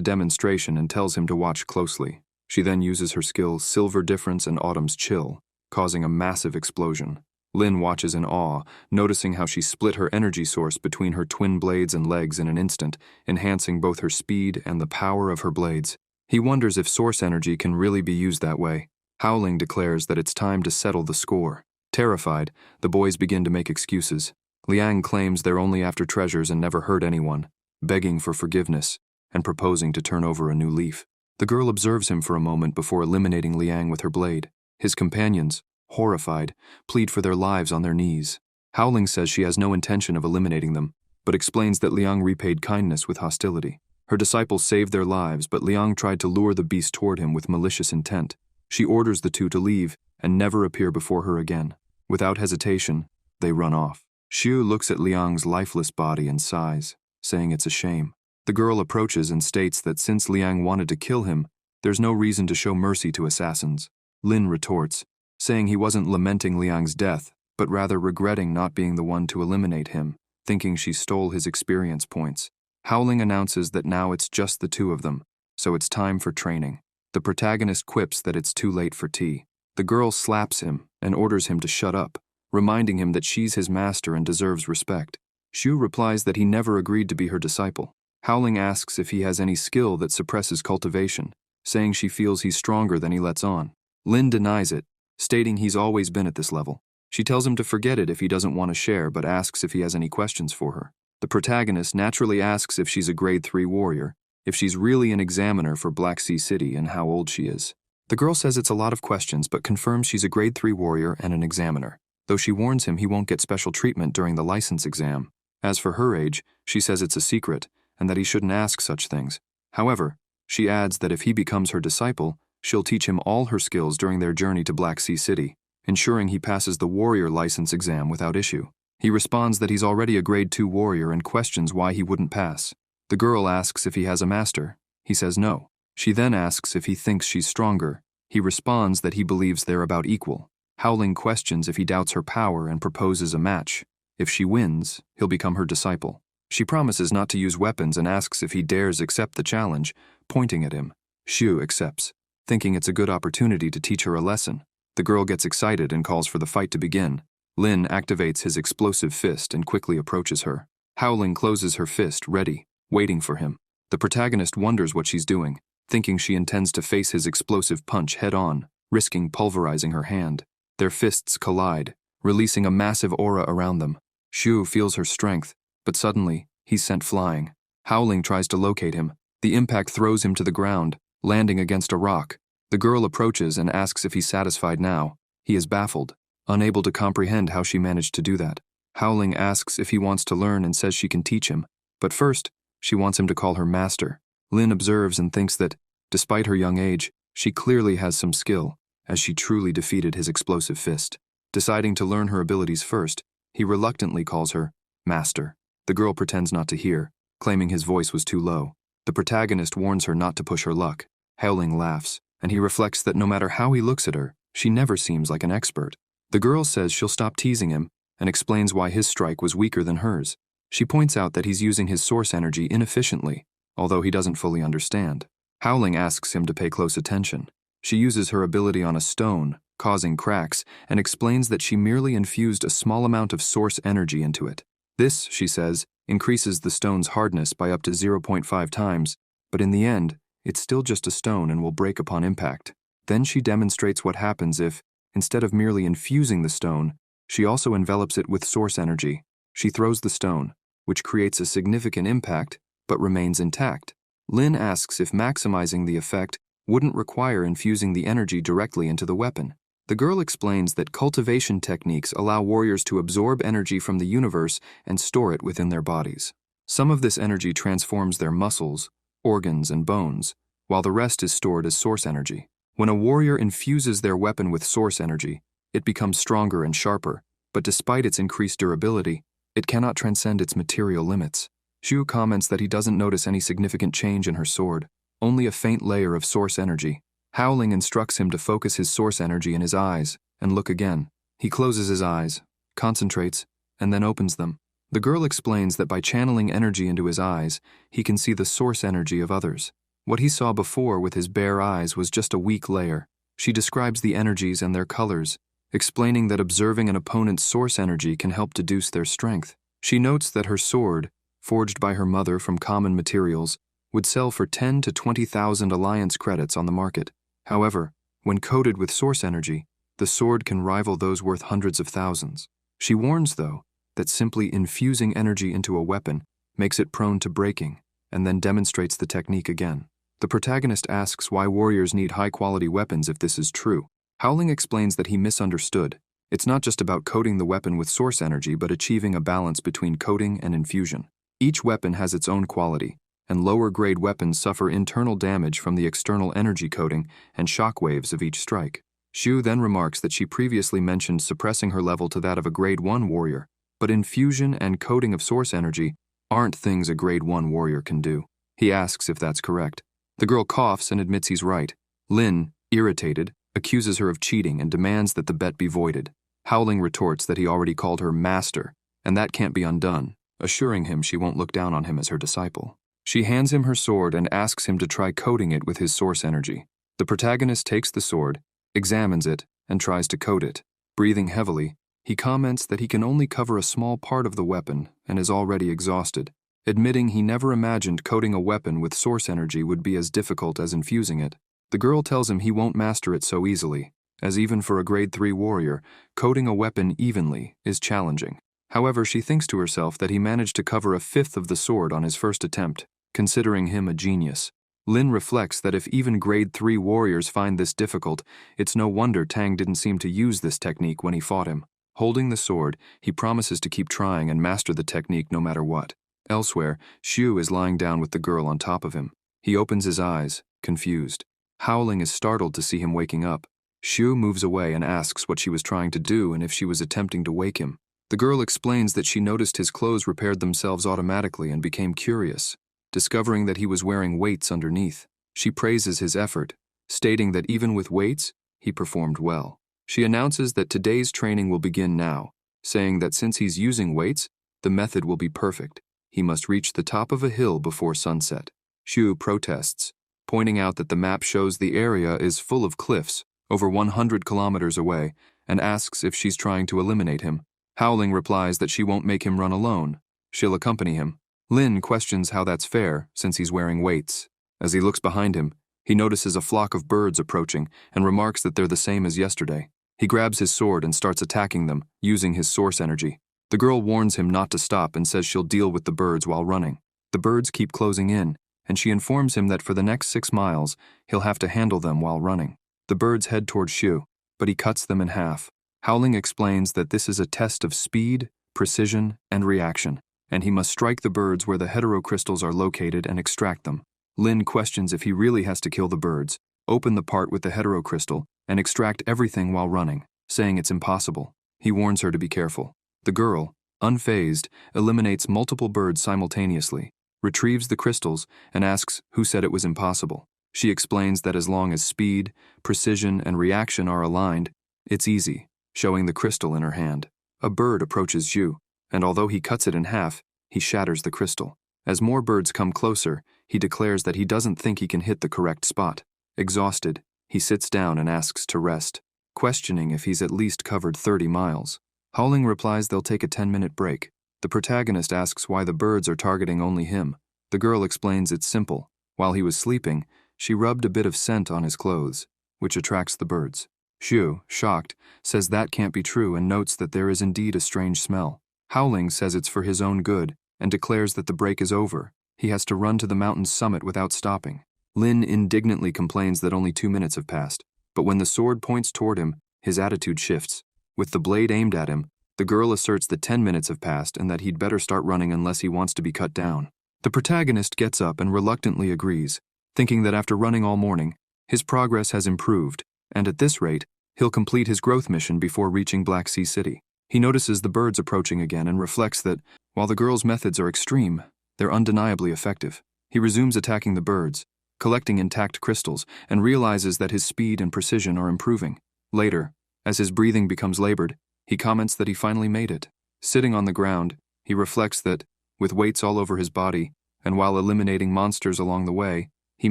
demonstration and tells him to watch closely. She then uses her skills Silver Difference and Autumn's Chill, causing a massive explosion. Lin watches in awe, noticing how she split her energy source between her twin blades and legs in an instant, enhancing both her speed and the power of her blades. He wonders if source energy can really be used that way. Howling declares that it's time to settle the score. Terrified, the boys begin to make excuses. Liang claims they're only after treasures and never hurt anyone, begging for forgiveness and proposing to turn over a new leaf. The girl observes him for a moment before eliminating Liang with her blade. His companions, horrified, plead for their lives on their knees. Howling says she has no intention of eliminating them, but explains that Liang repaid kindness with hostility. Her disciples saved their lives, but Liang tried to lure the beast toward him with malicious intent. She orders the two to leave and never appear before her again. Without hesitation, they run off. Xiu looks at Liang's lifeless body and sighs, saying it's a shame. The girl approaches and states that since Liang wanted to kill him, there's no reason to show mercy to assassins. Lin retorts, saying he wasn't lamenting Liang's death, but rather regretting not being the one to eliminate him, thinking she stole his experience points. Howling announces that now it's just the two of them, so it's time for training. The protagonist quips that it's too late for tea. The girl slaps him and orders him to shut up, reminding him that she's his master and deserves respect. Xiu replies that he never agreed to be her disciple. Howling asks if he has any skill that suppresses cultivation, saying she feels he's stronger than he lets on. Lin denies it, stating he's always been at this level. She tells him to forget it if he doesn't want to share, but asks if he has any questions for her. The protagonist naturally asks if she's a grade 3 warrior, if she's really an examiner for Black Sea City, and how old she is. The girl says it's a lot of questions, but confirms she's a grade 3 warrior and an examiner, though she warns him he won't get special treatment during the license exam. As for her age, she says it's a secret, and that he shouldn't ask such things. However, she adds that if he becomes her disciple, she'll teach him all her skills during their journey to Black Sea City, ensuring he passes the warrior license exam without issue. He responds that he's already a grade 2 warrior and questions why he wouldn't pass. The girl asks if he has a master. He says no. She then asks if he thinks she's stronger. He responds that he believes they're about equal. Howling questions if he doubts her power and proposes a match. If she wins, he'll become her disciple. She promises not to use weapons and asks if he dares accept the challenge, pointing at him. Xiu accepts, thinking it's a good opportunity to teach her a lesson. The girl gets excited and calls for the fight to begin. Lin activates his explosive fist and quickly approaches her. Howling closes her fist, ready, waiting for him. The protagonist wonders what she's doing, thinking she intends to face his explosive punch head-on, risking pulverizing her hand. Their fists collide, releasing a massive aura around them. Xiu feels her strength, but suddenly, he's sent flying. Howling tries to locate him. The impact throws him to the ground, landing against a rock. The girl approaches and asks if he's satisfied now. He is baffled, unable to comprehend how she managed to do that. Howling asks if he wants to learn and says she can teach him, but first, she wants him to call her master. Lin observes and thinks that, despite her young age, she clearly has some skill, as she truly defeated his explosive fist. Deciding to learn her abilities first, he reluctantly calls her master. The girl pretends not to hear, claiming his voice was too low. The protagonist warns her not to push her luck. Howling laughs, and he reflects that no matter how he looks at her, she never seems like an expert. The girl says she'll stop teasing him and explains why his strike was weaker than hers. She points out that he's using his source energy inefficiently, although he doesn't fully understand. Howling asks him to pay close attention. She uses her ability on a stone, causing cracks, and explains that she merely infused a small amount of source energy into it. This, she says, increases the stone's hardness by up to 0.5 times, but in the end, it's still just a stone and will break upon impact. Then she demonstrates what happens if, instead of merely infusing the stone, she also envelops it with source energy. She throws the stone, which creates a significant impact, but remains intact. Lin asks if maximizing the effect wouldn't require infusing the energy directly into the weapon. The girl explains that cultivation techniques allow warriors to absorb energy from the universe and store it within their bodies. Some of this energy transforms their muscles, organs, and bones, while the rest is stored as source energy. When a warrior infuses their weapon with source energy, it becomes stronger and sharper, but despite its increased durability, it cannot transcend its material limits. Xu comments that he doesn't notice any significant change in her sword, only a faint layer of source energy. Howling instructs him to focus his source energy in his eyes and look again. He closes his eyes, concentrates, and then opens them. The girl explains that by channeling energy into his eyes, he can see the source energy of others. What he saw before with his bare eyes was just a weak layer. She describes the energies and their colors, explaining that observing an opponent's source energy can help deduce their strength. She notes that her sword, forged by her mother from common materials, would sell for 10 to 20,000 alliance credits on the market. However, when coated with source energy, the sword can rival those worth hundreds of thousands. She warns, though, that simply infusing energy into a weapon makes it prone to breaking, and then demonstrates the technique again. The protagonist asks why warriors need high-quality weapons if this is true. Howling explains that he misunderstood. It's not just about coating the weapon with source energy, but achieving a balance between coating and infusion. Each weapon has its own quality, and lower-grade weapons suffer internal damage from the external energy coating and shock waves of each strike. Xu then remarks that she previously mentioned suppressing her level to that of a Grade 1 warrior, but infusion and coating of source energy aren't things a Grade 1 warrior can do. He asks if that's correct. The girl coughs and admits he's right. Lin, irritated, accuses her of cheating and demands that the bet be voided. Howling retorts that he already called her master, and that can't be undone, assuring him she won't look down on him as her disciple. She hands him her sword and asks him to try coating it with his source energy. The protagonist takes the sword, examines it, and tries to coat it. Breathing heavily, he comments that he can only cover a small part of the weapon and is already exhausted, admitting he never imagined coating a weapon with source energy would be as difficult as infusing it. The girl tells him he won't master it so easily, as even for a Grade 3 warrior, coating a weapon evenly is challenging. However, she thinks to herself that he managed to cover a fifth of the sword on his first attempt, considering him a genius. Lin reflects that if even Grade 3 warriors find this difficult, it's no wonder Tang didn't seem to use this technique when he fought him. Holding the sword, he promises to keep trying and master the technique no matter what. Elsewhere, Xu is lying down with the girl on top of him. He opens his eyes, confused. Howling is startled to see him waking up. Xu moves away and asks what she was trying to do and if she was attempting to wake him. The girl explains that she noticed his clothes repaired themselves automatically and became curious, discovering that he was wearing weights underneath. She praises his effort, stating that even with weights, he performed well. She announces that today's training will begin now, saying that since he's using weights, the method will be perfect. He must reach the top of a hill before sunset. Xu protests, pointing out that the map shows the area is full of cliffs, over 100 kilometers away, and asks if she's trying to eliminate him. Howling replies that she won't make him run alone. She'll accompany him. Lin questions how that's fair, since he's wearing weights. As he looks behind him, he notices a flock of birds approaching and remarks that they're the same as yesterday. He grabs his sword and starts attacking them, using his source energy. The girl warns him not to stop and says she'll deal with the birds while running. The birds keep closing in, and she informs him that for the next 6 miles, he'll have to handle them while running. The birds head toward Xu, but he cuts them in half. Howling explains that this is a test of speed, precision, and reaction, and he must strike the birds where the heterocrystals are located and extract them. Lin questions if he really has to kill the birds, open the part with the heterocrystal, and extract everything while running, saying it's impossible. He warns her to be careful. The girl, unfazed, eliminates multiple birds simultaneously, retrieves the crystals, and asks who said it was impossible. She explains that as long as speed, precision, and reaction are aligned, it's easy, showing the crystal in her hand. A bird approaches Xu, and although he cuts it in half, he shatters the crystal. As more birds come closer, he declares that he doesn't think he can hit the correct spot. Exhausted, he sits down and asks to rest, questioning if he's at least covered 30 miles. Howling replies they'll take a 10-minute break. The protagonist asks why the birds are targeting only him. The girl explains it's simple. While he was sleeping, she rubbed a bit of scent on his clothes, which attracts the birds. Xu, shocked, says that can't be true and notes that there is indeed a strange smell. Howling says it's for his own good and declares that the break is over. He has to run to the mountain's summit without stopping. Lin indignantly complains that only 2 minutes have passed, but when the sword points toward him, his attitude shifts. With the blade aimed at him, the girl asserts that 10 minutes have passed and that he'd better start running unless he wants to be cut down. The protagonist gets up and reluctantly agrees, thinking that after running all morning, his progress has improved, and at this rate, he'll complete his growth mission before reaching Black Sea City. He notices the birds approaching again and reflects that, while the girl's methods are extreme, they're undeniably effective. He resumes attacking the birds, collecting intact crystals, and realizes that his speed and precision are improving. Later, as his breathing becomes labored, he comments that he finally made it. Sitting on the ground, he reflects that, with weights all over his body, and while eliminating monsters along the way, he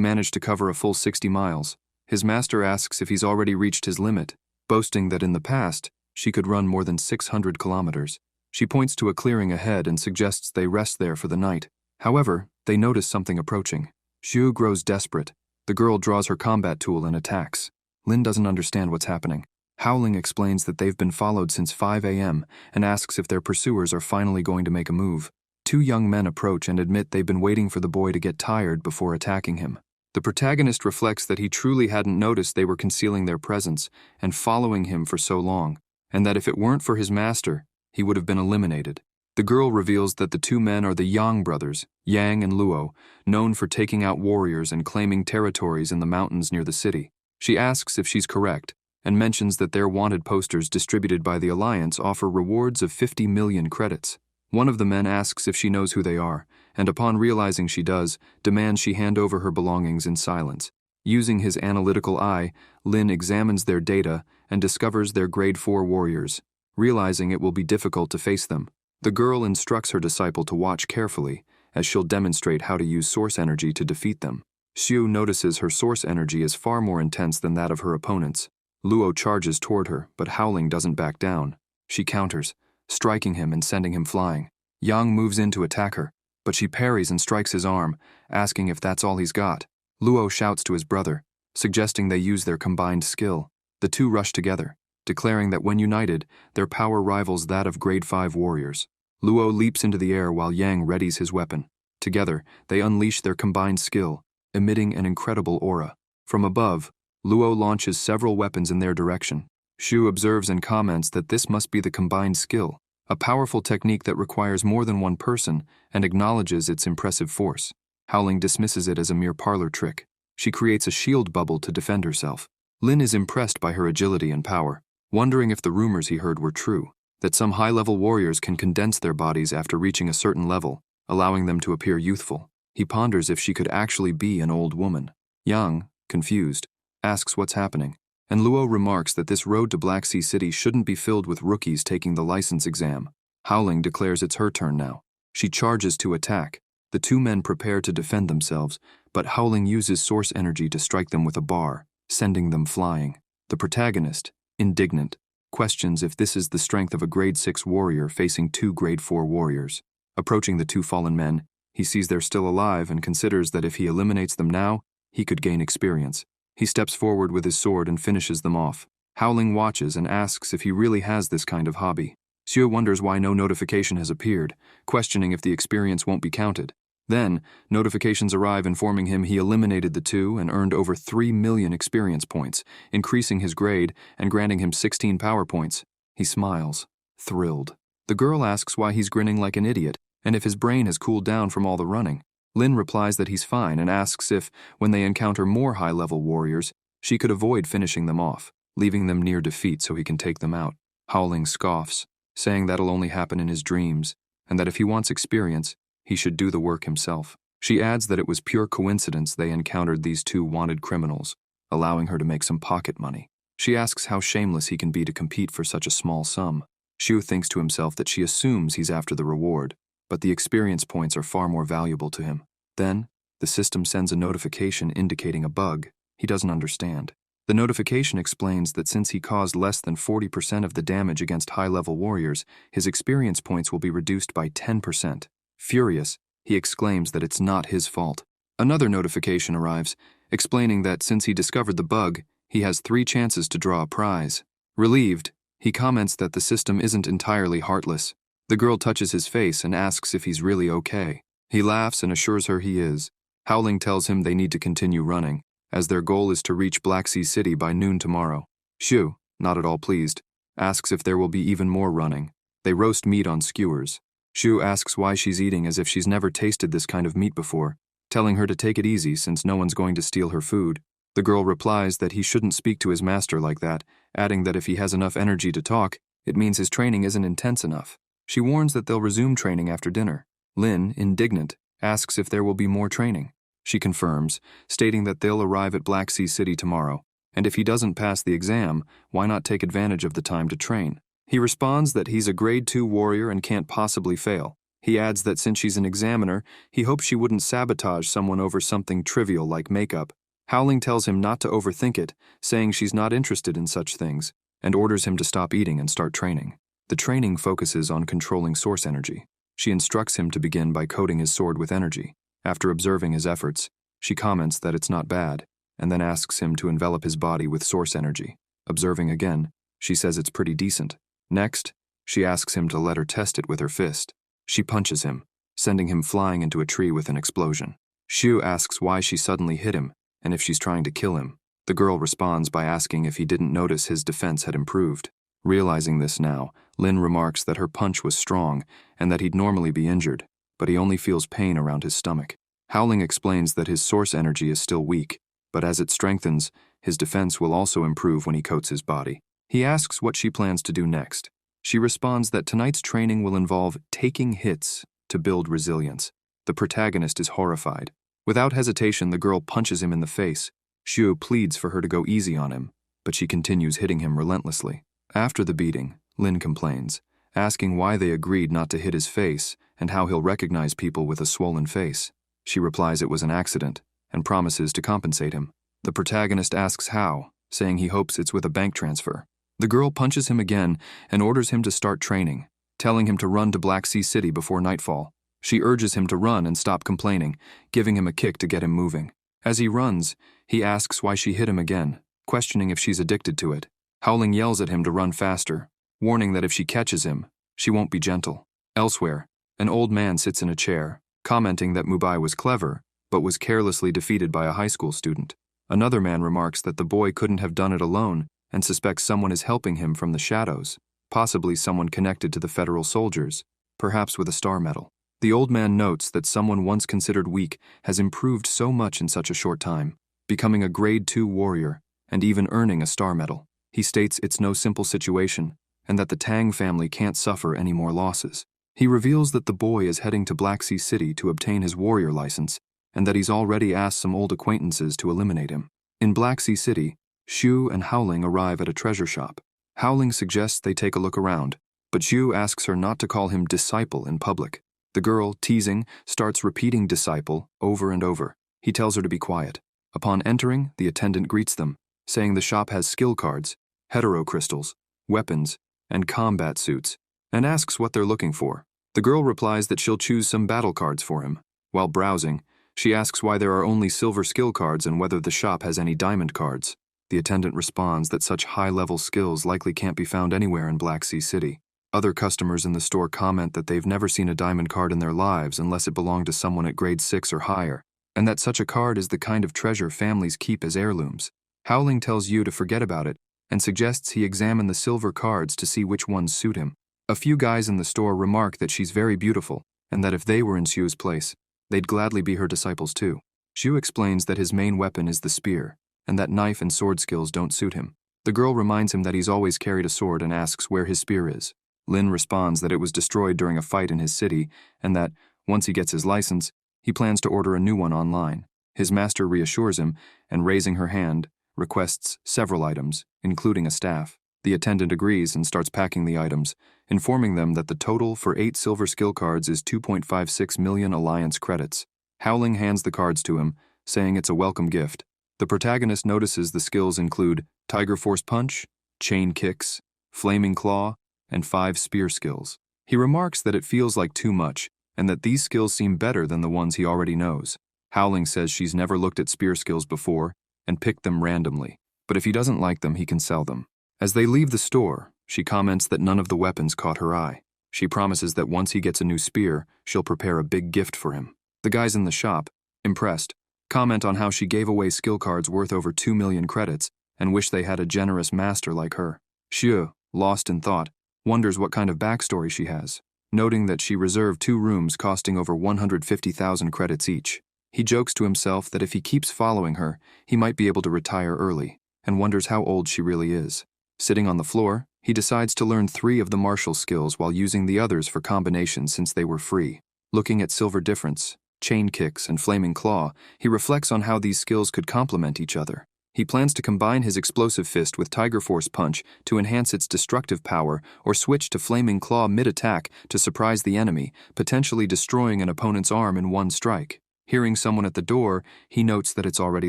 managed to cover a full 60 miles. His master asks if he's already reached his limit, boasting that in the past, she could run more than 600 kilometers. She points to a clearing ahead and suggests they rest there for the night. However, they notice something approaching. Xiu grows desperate. The girl draws her combat tool and attacks. Lin doesn't understand what's happening. Howling explains that they've been followed since 5 a.m. and asks if their pursuers are finally going to make a move. Two young men approach and admit they've been waiting for the boy to get tired before attacking him. The protagonist reflects that he truly hadn't noticed they were concealing their presence and following him for so long, and that if it weren't for his master, he would have been eliminated. The girl reveals that the two men are the Yang brothers, Yang and Luo, known for taking out warriors and claiming territories in the mountains near the city. She asks if she's correct, and mentions that their wanted posters distributed by the Alliance offer rewards of 50 million credits. One of the men asks if she knows who they are, and upon realizing she does, demands she hand over her belongings in silence. Using his analytical eye, Lin examines their data and discovers they're grade 4 warriors. Realizing it will be difficult to face them, the girl instructs her disciple to watch carefully, as she'll demonstrate how to use source energy to defeat them. Xiu notices her source energy is far more intense than that of her opponents. Luo charges toward her, but Howling doesn't back down. She counters, striking him and sending him flying. Yang moves in to attack her, but she parries and strikes his arm, asking if that's all he's got. Luo shouts to his brother, suggesting they use their combined skill. The two rush together, declaring that when united, their power rivals that of grade 5 warriors. Luo leaps into the air while Yang readies his weapon. Together, they unleash their combined skill, emitting an incredible aura. From above, Luo launches several weapons in their direction. Xiu observes and comments that this must be the combined skill, a powerful technique that requires more than one person and acknowledges its impressive force. Howling dismisses it as a mere parlor trick. She creates a shield bubble to defend herself. Lin is impressed by her agility and power, wondering if the rumors he heard were true, that some high-level warriors can condense their bodies after reaching a certain level, allowing them to appear youthful. He ponders if she could actually be an old woman. Yang, confused, asks what's happening, and Luo remarks that this road to Black Sea City shouldn't be filled with rookies taking the license exam. Howling declares it's her turn now. She charges to attack. The two men prepare to defend themselves, but Howling uses source energy to strike them with a bar, sending them flying. The protagonist, indignant, questions if this is the strength of a grade 6 warrior facing two grade 4 warriors. Approaching the two fallen men, he sees they're still alive and considers that if he eliminates them now, he could gain experience. He steps forward with his sword and finishes them off. Howling watches and asks if he really has this kind of hobby. Xiu wonders why no notification has appeared, questioning if the experience won't be counted. Then, notifications arrive informing him he eliminated the two and earned over 3 million experience points, increasing his grade and granting him 16 power points. He smiles, thrilled. The girl asks why he's grinning like an idiot, and if his brain has cooled down from all the running. Lin replies that he's fine and asks if, when they encounter more high-level warriors, she could avoid finishing them off, leaving them near defeat so he can take them out. Howling scoffs, saying that'll only happen in his dreams, and that if he wants experience, he should do the work himself. She adds that it was pure coincidence they encountered these two wanted criminals, allowing her to make some pocket money. She asks how shameless he can be to compete for such a small sum. Xiu thinks to himself that she assumes he's after the reward, but the experience points are far more valuable to him. Then, the system sends a notification indicating a bug he doesn't understand. The notification explains that since he caused less than 40% of the damage against high-level warriors, his experience points will be reduced by 10%. Furious, he exclaims that it's not his fault. Another notification arrives, explaining that since he discovered the bug, he has 3 chances to draw a prize. Relieved, he comments that the system isn't entirely heartless. The girl touches his face and asks if he's really okay. He laughs and assures her he is. Howling tells him they need to continue running, as their goal is to reach Black Sea City by noon tomorrow. Xiu, not at all pleased, asks if there will be even more running. They roast meat on skewers. Shu asks why she's eating as if she's never tasted this kind of meat before, telling her to take it easy since no one's going to steal her food. The girl replies that he shouldn't speak to his master like that, adding that if he has enough energy to talk, it means his training isn't intense enough. She warns that they'll resume training after dinner. Lin, indignant, asks if there will be more training. She confirms, stating that they'll arrive at Black Sea City tomorrow, and if he doesn't pass the exam, why not take advantage of the time to train? He responds that he's a grade 2 warrior and can't possibly fail. He adds that since she's an examiner, he hopes she wouldn't sabotage someone over something trivial like makeup. Howling tells him not to overthink it, saying she's not interested in such things, and orders him to stop eating and start training. The training focuses on controlling source energy. She instructs him to begin by coating his sword with energy. After observing his efforts, she comments that it's not bad, and then asks him to envelop his body with source energy. Observing again, she says it's pretty decent. Next, she asks him to let her test it with her fist. She punches him, sending him flying into a tree with an explosion. Shu asks why she suddenly hit him, and if she's trying to kill him. The girl responds by asking if he didn't notice his defense had improved. Realizing this now, Lin remarks that her punch was strong and that he'd normally be injured, but he only feels pain around his stomach. Howling explains that his source energy is still weak, but as it strengthens, his defense will also improve when he coats his body. He asks what she plans to do next. She responds that tonight's training will involve taking hits to build resilience. The protagonist is horrified. Without hesitation, the girl punches him in the face. Shu pleads for her to go easy on him, but she continues hitting him relentlessly. After the beating, Lin complains, asking why they agreed not to hit his face and how he'll recognize people with a swollen face. She replies it was an accident and promises to compensate him. The protagonist asks how, saying he hopes it's with a bank transfer. The girl punches him again and orders him to start training, telling him to run to Black Sea City before nightfall. She urges him to run and stop complaining, giving him a kick to get him moving. As he runs, he asks why she hit him again, questioning if she's addicted to it. Howling yells at him to run faster, warning that if she catches him, she won't be gentle. Elsewhere, an old man sits in a chair, commenting that Mubai was clever, but was carelessly defeated by a high school student. Another man remarks that the boy couldn't have done it alone and suspects someone is helping him from the shadows, possibly someone connected to the federal soldiers, perhaps with a star medal. The old man notes that someone once considered weak has improved so much in such a short time, becoming a grade 2 warrior and even earning a star medal. He states it's no simple situation and that the Tang family can't suffer any more losses. He reveals that the boy is heading to Black Sea City to obtain his warrior license and that he's already asked some old acquaintances to eliminate him. In Black Sea City, Shu and Howling arrive at a treasure shop. Howling suggests they take a look around, but Shu asks her not to call him disciple in public. The girl, teasing, starts repeating disciple over and over. He tells her to be quiet. Upon entering, the attendant greets them, saying the shop has skill cards, hetero crystals, weapons, and combat suits, and asks what they're looking for. The girl replies that she'll choose some battle cards for him. While browsing, she asks why there are only silver skill cards and whether the shop has any diamond cards. The attendant responds that such high-level skills likely can't be found anywhere in Black Sea City. Other customers in the store comment that they've never seen a diamond card in their lives unless it belonged to someone at grade 6 or higher, and that such a card is the kind of treasure families keep as heirlooms. Howling tells Yu to forget about it and suggests he examine the silver cards to see which ones suit him. A few guys in the store remark that she's very beautiful and that if they were in Xu's place, they'd gladly be her disciples too. Xu explains that his main weapon is the spear and that knife and sword skills don't suit him. The girl reminds him that he's always carried a sword and asks where his spear is. Lin responds that it was destroyed during a fight in his city and that, once he gets his license, he plans to order a new one online. His master reassures him and, raising her hand, requests several items, including a staff. The attendant agrees and starts packing the items, informing them that the total for 8 silver skill cards is 2.56 million alliance credits. Howling hands the cards to him, saying it's a welcome gift. The protagonist notices the skills include Tiger Force Punch, Chain Kicks, Flaming Claw, and 5 spear skills. He remarks that it feels like too much, and that these skills seem better than the ones he already knows. Howling says she's never looked at spear skills before and picked them randomly, but if he doesn't like them, he can sell them. As they leave the store, she comments that none of the weapons caught her eye. She promises that once he gets a new spear, she'll prepare a big gift for him. The guys in the shop, impressed, comment on how she gave away skill cards worth over 2 million credits and wish they had a generous master like her. Xue, lost in thought, wonders what kind of backstory she has. noting that she reserved 2 rooms costing over 150,000 credits each. He jokes to himself that if he keeps following her, he might be able to retire early, and wonders how old she really is. Sitting on the floor, he decides to learn 3 of the martial skills while using the others for combinations since they were free. Looking at Silver Difference, Chain Kicks, and Flaming Claw, he reflects on how these skills could complement each other. He plans to combine his Explosive Fist with Tiger Force Punch to enhance its destructive power, or switch to Flaming Claw mid-attack to surprise the enemy, potentially destroying an opponent's arm in one strike. Hearing someone at the door, he notes that it's already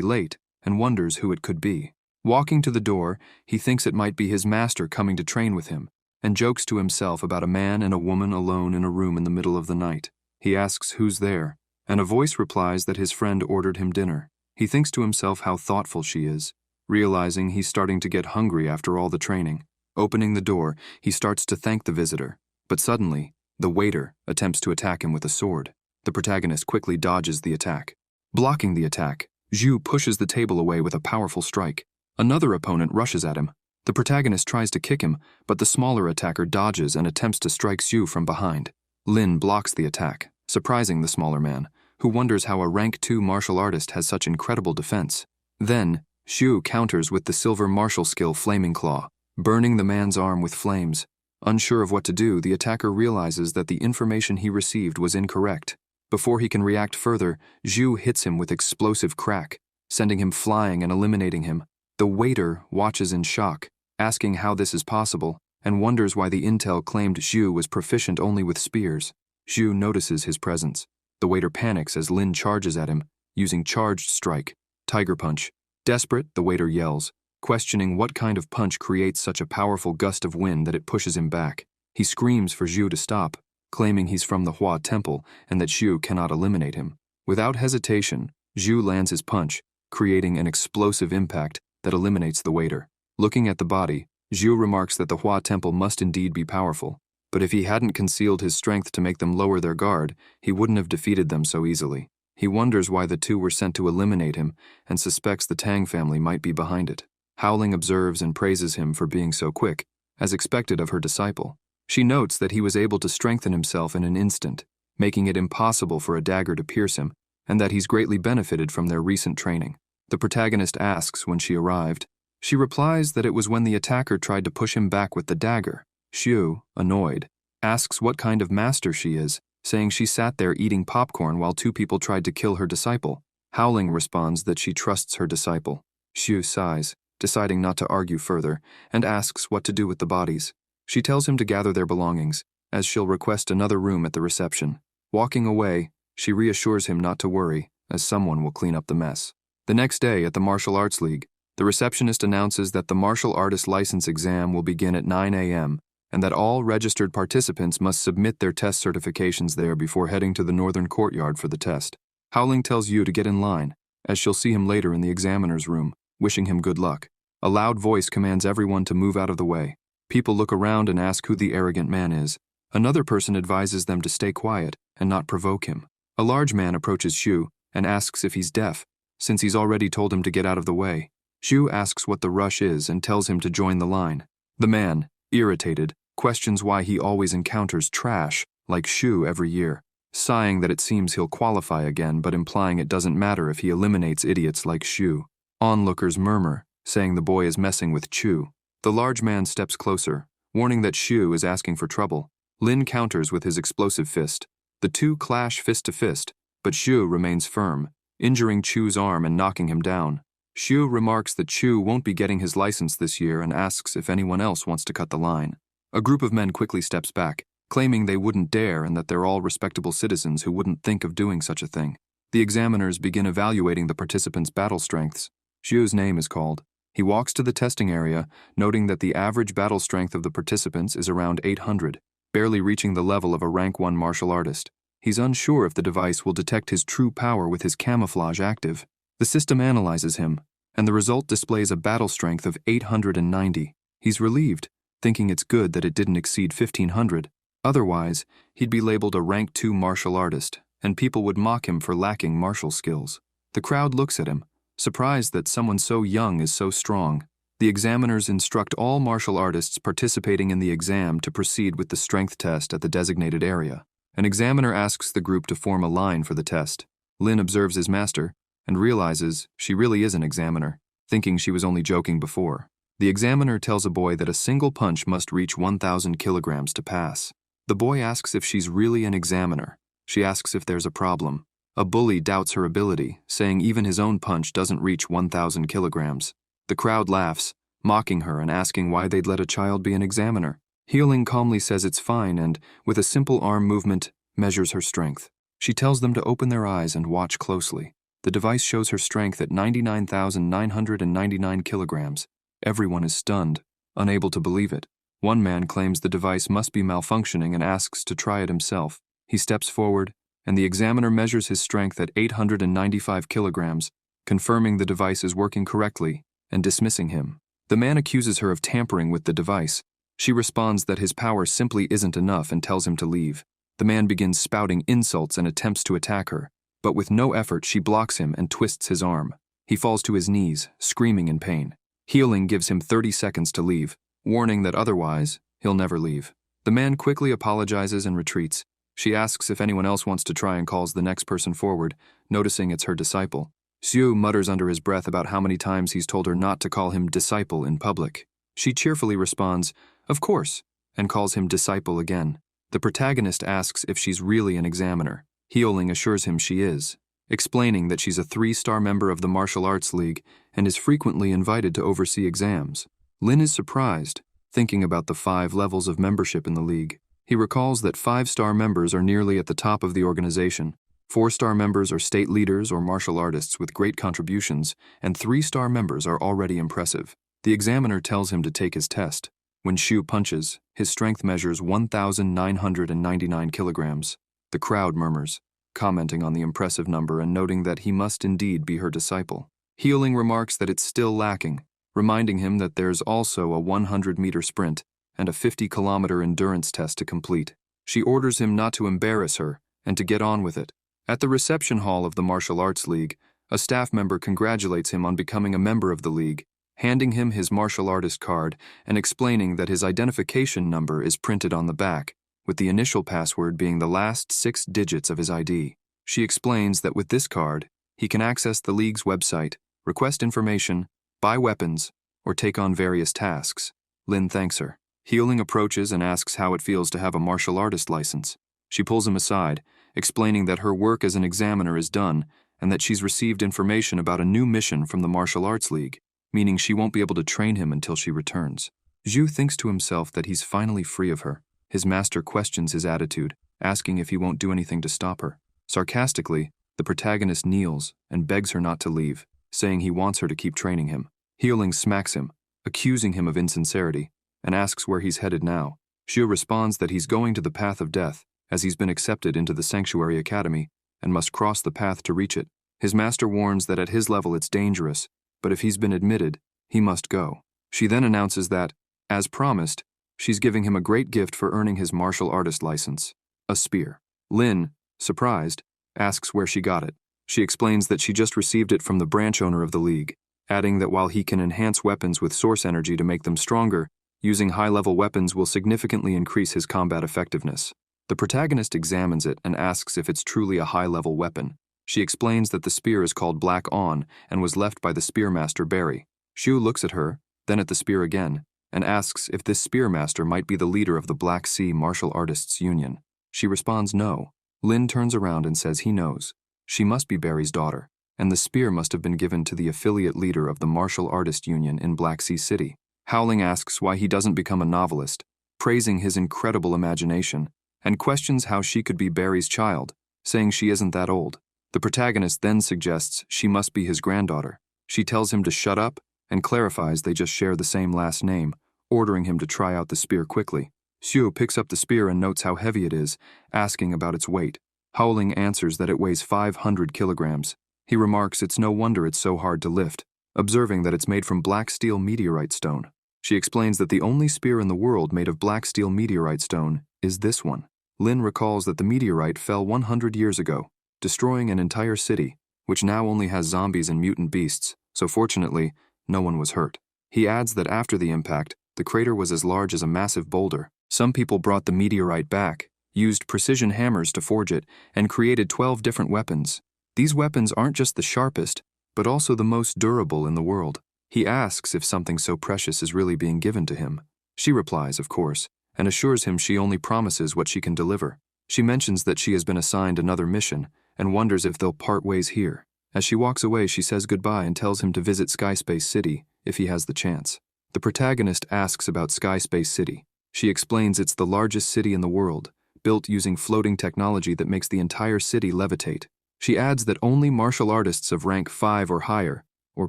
late, and wonders who it could be. Walking to the door, he thinks it might be his master coming to train with him, and jokes to himself about a man and a woman alone in a room in the middle of the night. He asks who's there, and a voice replies that his friend ordered him dinner. He thinks to himself how thoughtful she is, realizing he's starting to get hungry after all the training. Opening the door, he starts to thank the visitor, but suddenly, the waiter attempts to attack him with a sword. The protagonist quickly dodges the attack. Blocking the attack, Zhu pushes the table away with a powerful strike. Another opponent rushes at him. The protagonist tries to kick him, but the smaller attacker dodges and attempts to strike Zhu from behind. Lin blocks the attack, surprising the smaller man, who wonders how a rank 2 martial artist has such incredible defense. Then, Zhu counters with the silver martial skill Flaming Claw, burning the man's arm with flames. Unsure of what to do, the attacker realizes that the information he received was incorrect. Before he can react further, Zhu hits him with explosive crack, sending him flying and eliminating him. The waiter watches in shock, asking how this is possible, and wonders why the intel claimed Zhu was proficient only with spears. Zhu notices his presence. The waiter panics as Lin charges at him, using Charged Strike, Tiger Punch. Desperate, the waiter yells, questioning what kind of punch creates such a powerful gust of wind that it pushes him back. He screams for Zhu to stop, claiming he's from the Hua Temple and that Zhu cannot eliminate him. Without hesitation, Zhu lands his punch, creating an explosive impact that eliminates the waiter. Looking at the body, Zhu remarks that the Hua Temple must indeed be powerful, but if he hadn't concealed his strength to make them lower their guard, he wouldn't have defeated them so easily. He wonders why the 2 were sent to eliminate him and suspects the Tang family might be behind it. Howling observes and praises him for being so quick, as expected of her disciple. She notes that he was able to strengthen himself in an instant, making it impossible for a dagger to pierce him, and that he's greatly benefited from their recent training. The protagonist asks when she arrived. She replies that it was when the attacker tried to push him back with the dagger. Xu, annoyed, asks what kind of master she is, saying she sat there eating popcorn while 2 people tried to kill her disciple. Howling responds that she trusts her disciple. Xu sighs, deciding not to argue further, and asks what to do with the bodies. She tells him to gather their belongings, as she'll request another room at the reception. Walking away, she reassures him not to worry, as someone will clean up the mess. The next day at the Martial Arts League, the receptionist announces that the martial artist license exam will begin at 9 a.m., and that all registered participants must submit their test certifications there before heading to the northern courtyard for the test. Howling tells Yu to get in line, as she'll see him later in the examiner's room, wishing him good luck. A loud voice commands everyone to move out of the way. People look around and ask who the arrogant man is. Another person advises them to stay quiet and not provoke him. A large man approaches Xu and asks if he's deaf, since he's already told him to get out of the way. Xu asks what the rush is and tells him to join the line. The man, irritated, questions why he always encounters trash, like Xu every year, sighing that it seems he'll qualify again but implying it doesn't matter if he eliminates idiots like Xu. Onlookers murmur, saying the boy is messing with Chu. The large man steps closer, warning that Xu is asking for trouble. Lin counters with his explosive fist. The 2 clash fist to fist, but Xu remains firm, injuring Chu's arm and knocking him down. Xu remarks that Chu won't be getting his license this year and asks if anyone else wants to cut the line. A group of men quickly steps back, claiming they wouldn't dare and that they're all respectable citizens who wouldn't think of doing such a thing. The examiners begin evaluating the participants' battle strengths. Xu's name is called. He walks to the testing area, noting that the average battle strength of the participants is around 800, barely reaching the level of a rank 1 martial artist. He's unsure if the device will detect his true power with his camouflage active. The system analyzes him, and the result displays a battle strength of 890. He's relieved, thinking it's good that it didn't exceed 1500. Otherwise, he'd be labeled a rank 2 martial artist, and people would mock him for lacking martial skills. The crowd looks at him, surprised that someone so young is so strong. The examiners instruct all martial artists participating in the exam to proceed with the strength test at the designated area. An examiner asks the group to form a line for the test. Lin observes his master and realizes she really is an examiner, thinking she was only joking before. The examiner tells a boy that a single punch must reach 1,000 kilograms to pass. The boy asks if she's really an examiner. She asks if there's a problem. A bully doubts her ability, saying even his own punch doesn't reach 1,000 kilograms. The crowd laughs, mocking her and asking why they'd let a child be an examiner. Healing calmly says it's fine and, with a simple arm movement, measures her strength. She tells them to open their eyes and watch closely. The device shows her strength at 99,999 kilograms. Everyone is stunned, unable to believe it. One man claims the device must be malfunctioning and asks to try it himself. He steps forward, and the examiner measures his strength at 895 kilograms, confirming the device is working correctly and dismissing him. The man accuses her of tampering with the device. She responds that his power simply isn't enough and tells him to leave. The man begins spouting insults and attempts to attack her, but with no effort she blocks him and twists his arm. He falls to his knees, screaming in pain. Healing gives him 30 seconds to leave, warning that otherwise, he'll never leave. The man quickly apologizes and retreats. She asks if anyone else wants to try and calls the next person forward, noticing it's her disciple. Xiu mutters under his breath about how many times he's told her not to call him disciple in public. She cheerfully responds, "Of course," and calls him disciple again. The protagonist asks if she's really an examiner. Healing assures him she is, explaining that she's a 3-star member of the Martial Arts League and is frequently invited to oversee exams. Lin is surprised, thinking about the 5 levels of membership in the league. He recalls that 5-star members are nearly at the top of the organization. 4-star members are state leaders or martial artists with great contributions, and 3-star members are already impressive. The examiner tells him to take his test. When Shu punches, his strength measures 1,999 kilograms. The crowd murmurs, commenting on the impressive number and noting that he must indeed be her disciple. Healing remarks that it's still lacking, reminding him that there's also a 100-meter sprint and a 50-kilometer endurance test to complete. She orders him not to embarrass her and to get on with it. At the reception hall of the Martial Arts League, a staff member congratulates him on becoming a member of the league, handing him his martial artist card and explaining that his identification number is printed on the back, with the initial password being the last 6 digits of his ID. She explains that with this card, he can access the league's website, request information, buy weapons, or take on various tasks. Lin thanks her. Healing approaches and asks how it feels to have a martial artist license. She pulls him aside, explaining that her work as an examiner is done and that she's received information about a new mission from the Martial Arts League, meaning she won't be able to train him until she returns. Zhu thinks to himself that he's finally free of her. His master questions his attitude, asking if he won't do anything to stop her. Sarcastically, the protagonist kneels and begs her not to leave, saying he wants her to keep training him. Healing smacks him, accusing him of insincerity, and asks where he's headed now. Zhu responds that he's going to the path of death, as he's been accepted into the Sanctuary Academy and must cross the path to reach it. His master warns that at his level it's dangerous, but if he's been admitted, he must go. She then announces that, as promised, she's giving him a great gift for earning his martial artist license, a spear. Lin, surprised, asks where she got it. She explains that she just received it from the branch owner of the league, adding that while he can enhance weapons with source energy to make them stronger, using high-level weapons will significantly increase his combat effectiveness. The protagonist examines it and asks if it's truly a high-level weapon. She explains that the spear is called Black On and was left by the spearmaster Barry. Shu looks at her, then at the spear again, and asks if this spearmaster might be the leader of the Black Sea Martial Artists Union. She responds no. Lin turns around and says he knows. She must be Barry's daughter, and the spear must have been given to the affiliate leader of the Martial Artist Union in Black Sea City. Howling asks why he doesn't become a novelist, praising his incredible imagination, and questions how she could be Barry's child, saying she isn't that old. The protagonist then suggests she must be his granddaughter. She tells him to shut up and clarifies they just share the same last name, ordering him to try out the spear quickly. Xiu picks up the spear and notes how heavy it is, asking about its weight. Howling answers that it weighs 500 kilograms. He remarks it's no wonder it's so hard to lift, observing that it's made from black steel meteorite stone. She explains that the only spear in the world made of black steel meteorite stone is this one. Lin recalls that the meteorite fell 100 years ago, destroying an entire city, which now only has zombies and mutant beasts, so fortunately, no one was hurt. He adds that after the impact, the crater was as large as a massive boulder. Some people brought the meteorite back, used precision hammers to forge it, and created 12 different weapons. These weapons aren't just the sharpest, but also the most durable in the world. He asks if something so precious is really being given to him. She replies, of course, and assures him she only promises what she can deliver. She mentions that she has been assigned another mission, and wonders if they'll part ways here. As she walks away, she says goodbye and tells him to visit Skyspace City if he has the chance. The protagonist asks about Skyspace City. She explains it's the largest city in the world, built using floating technology that makes the entire city levitate. She adds that only martial artists of rank 5 or higher, or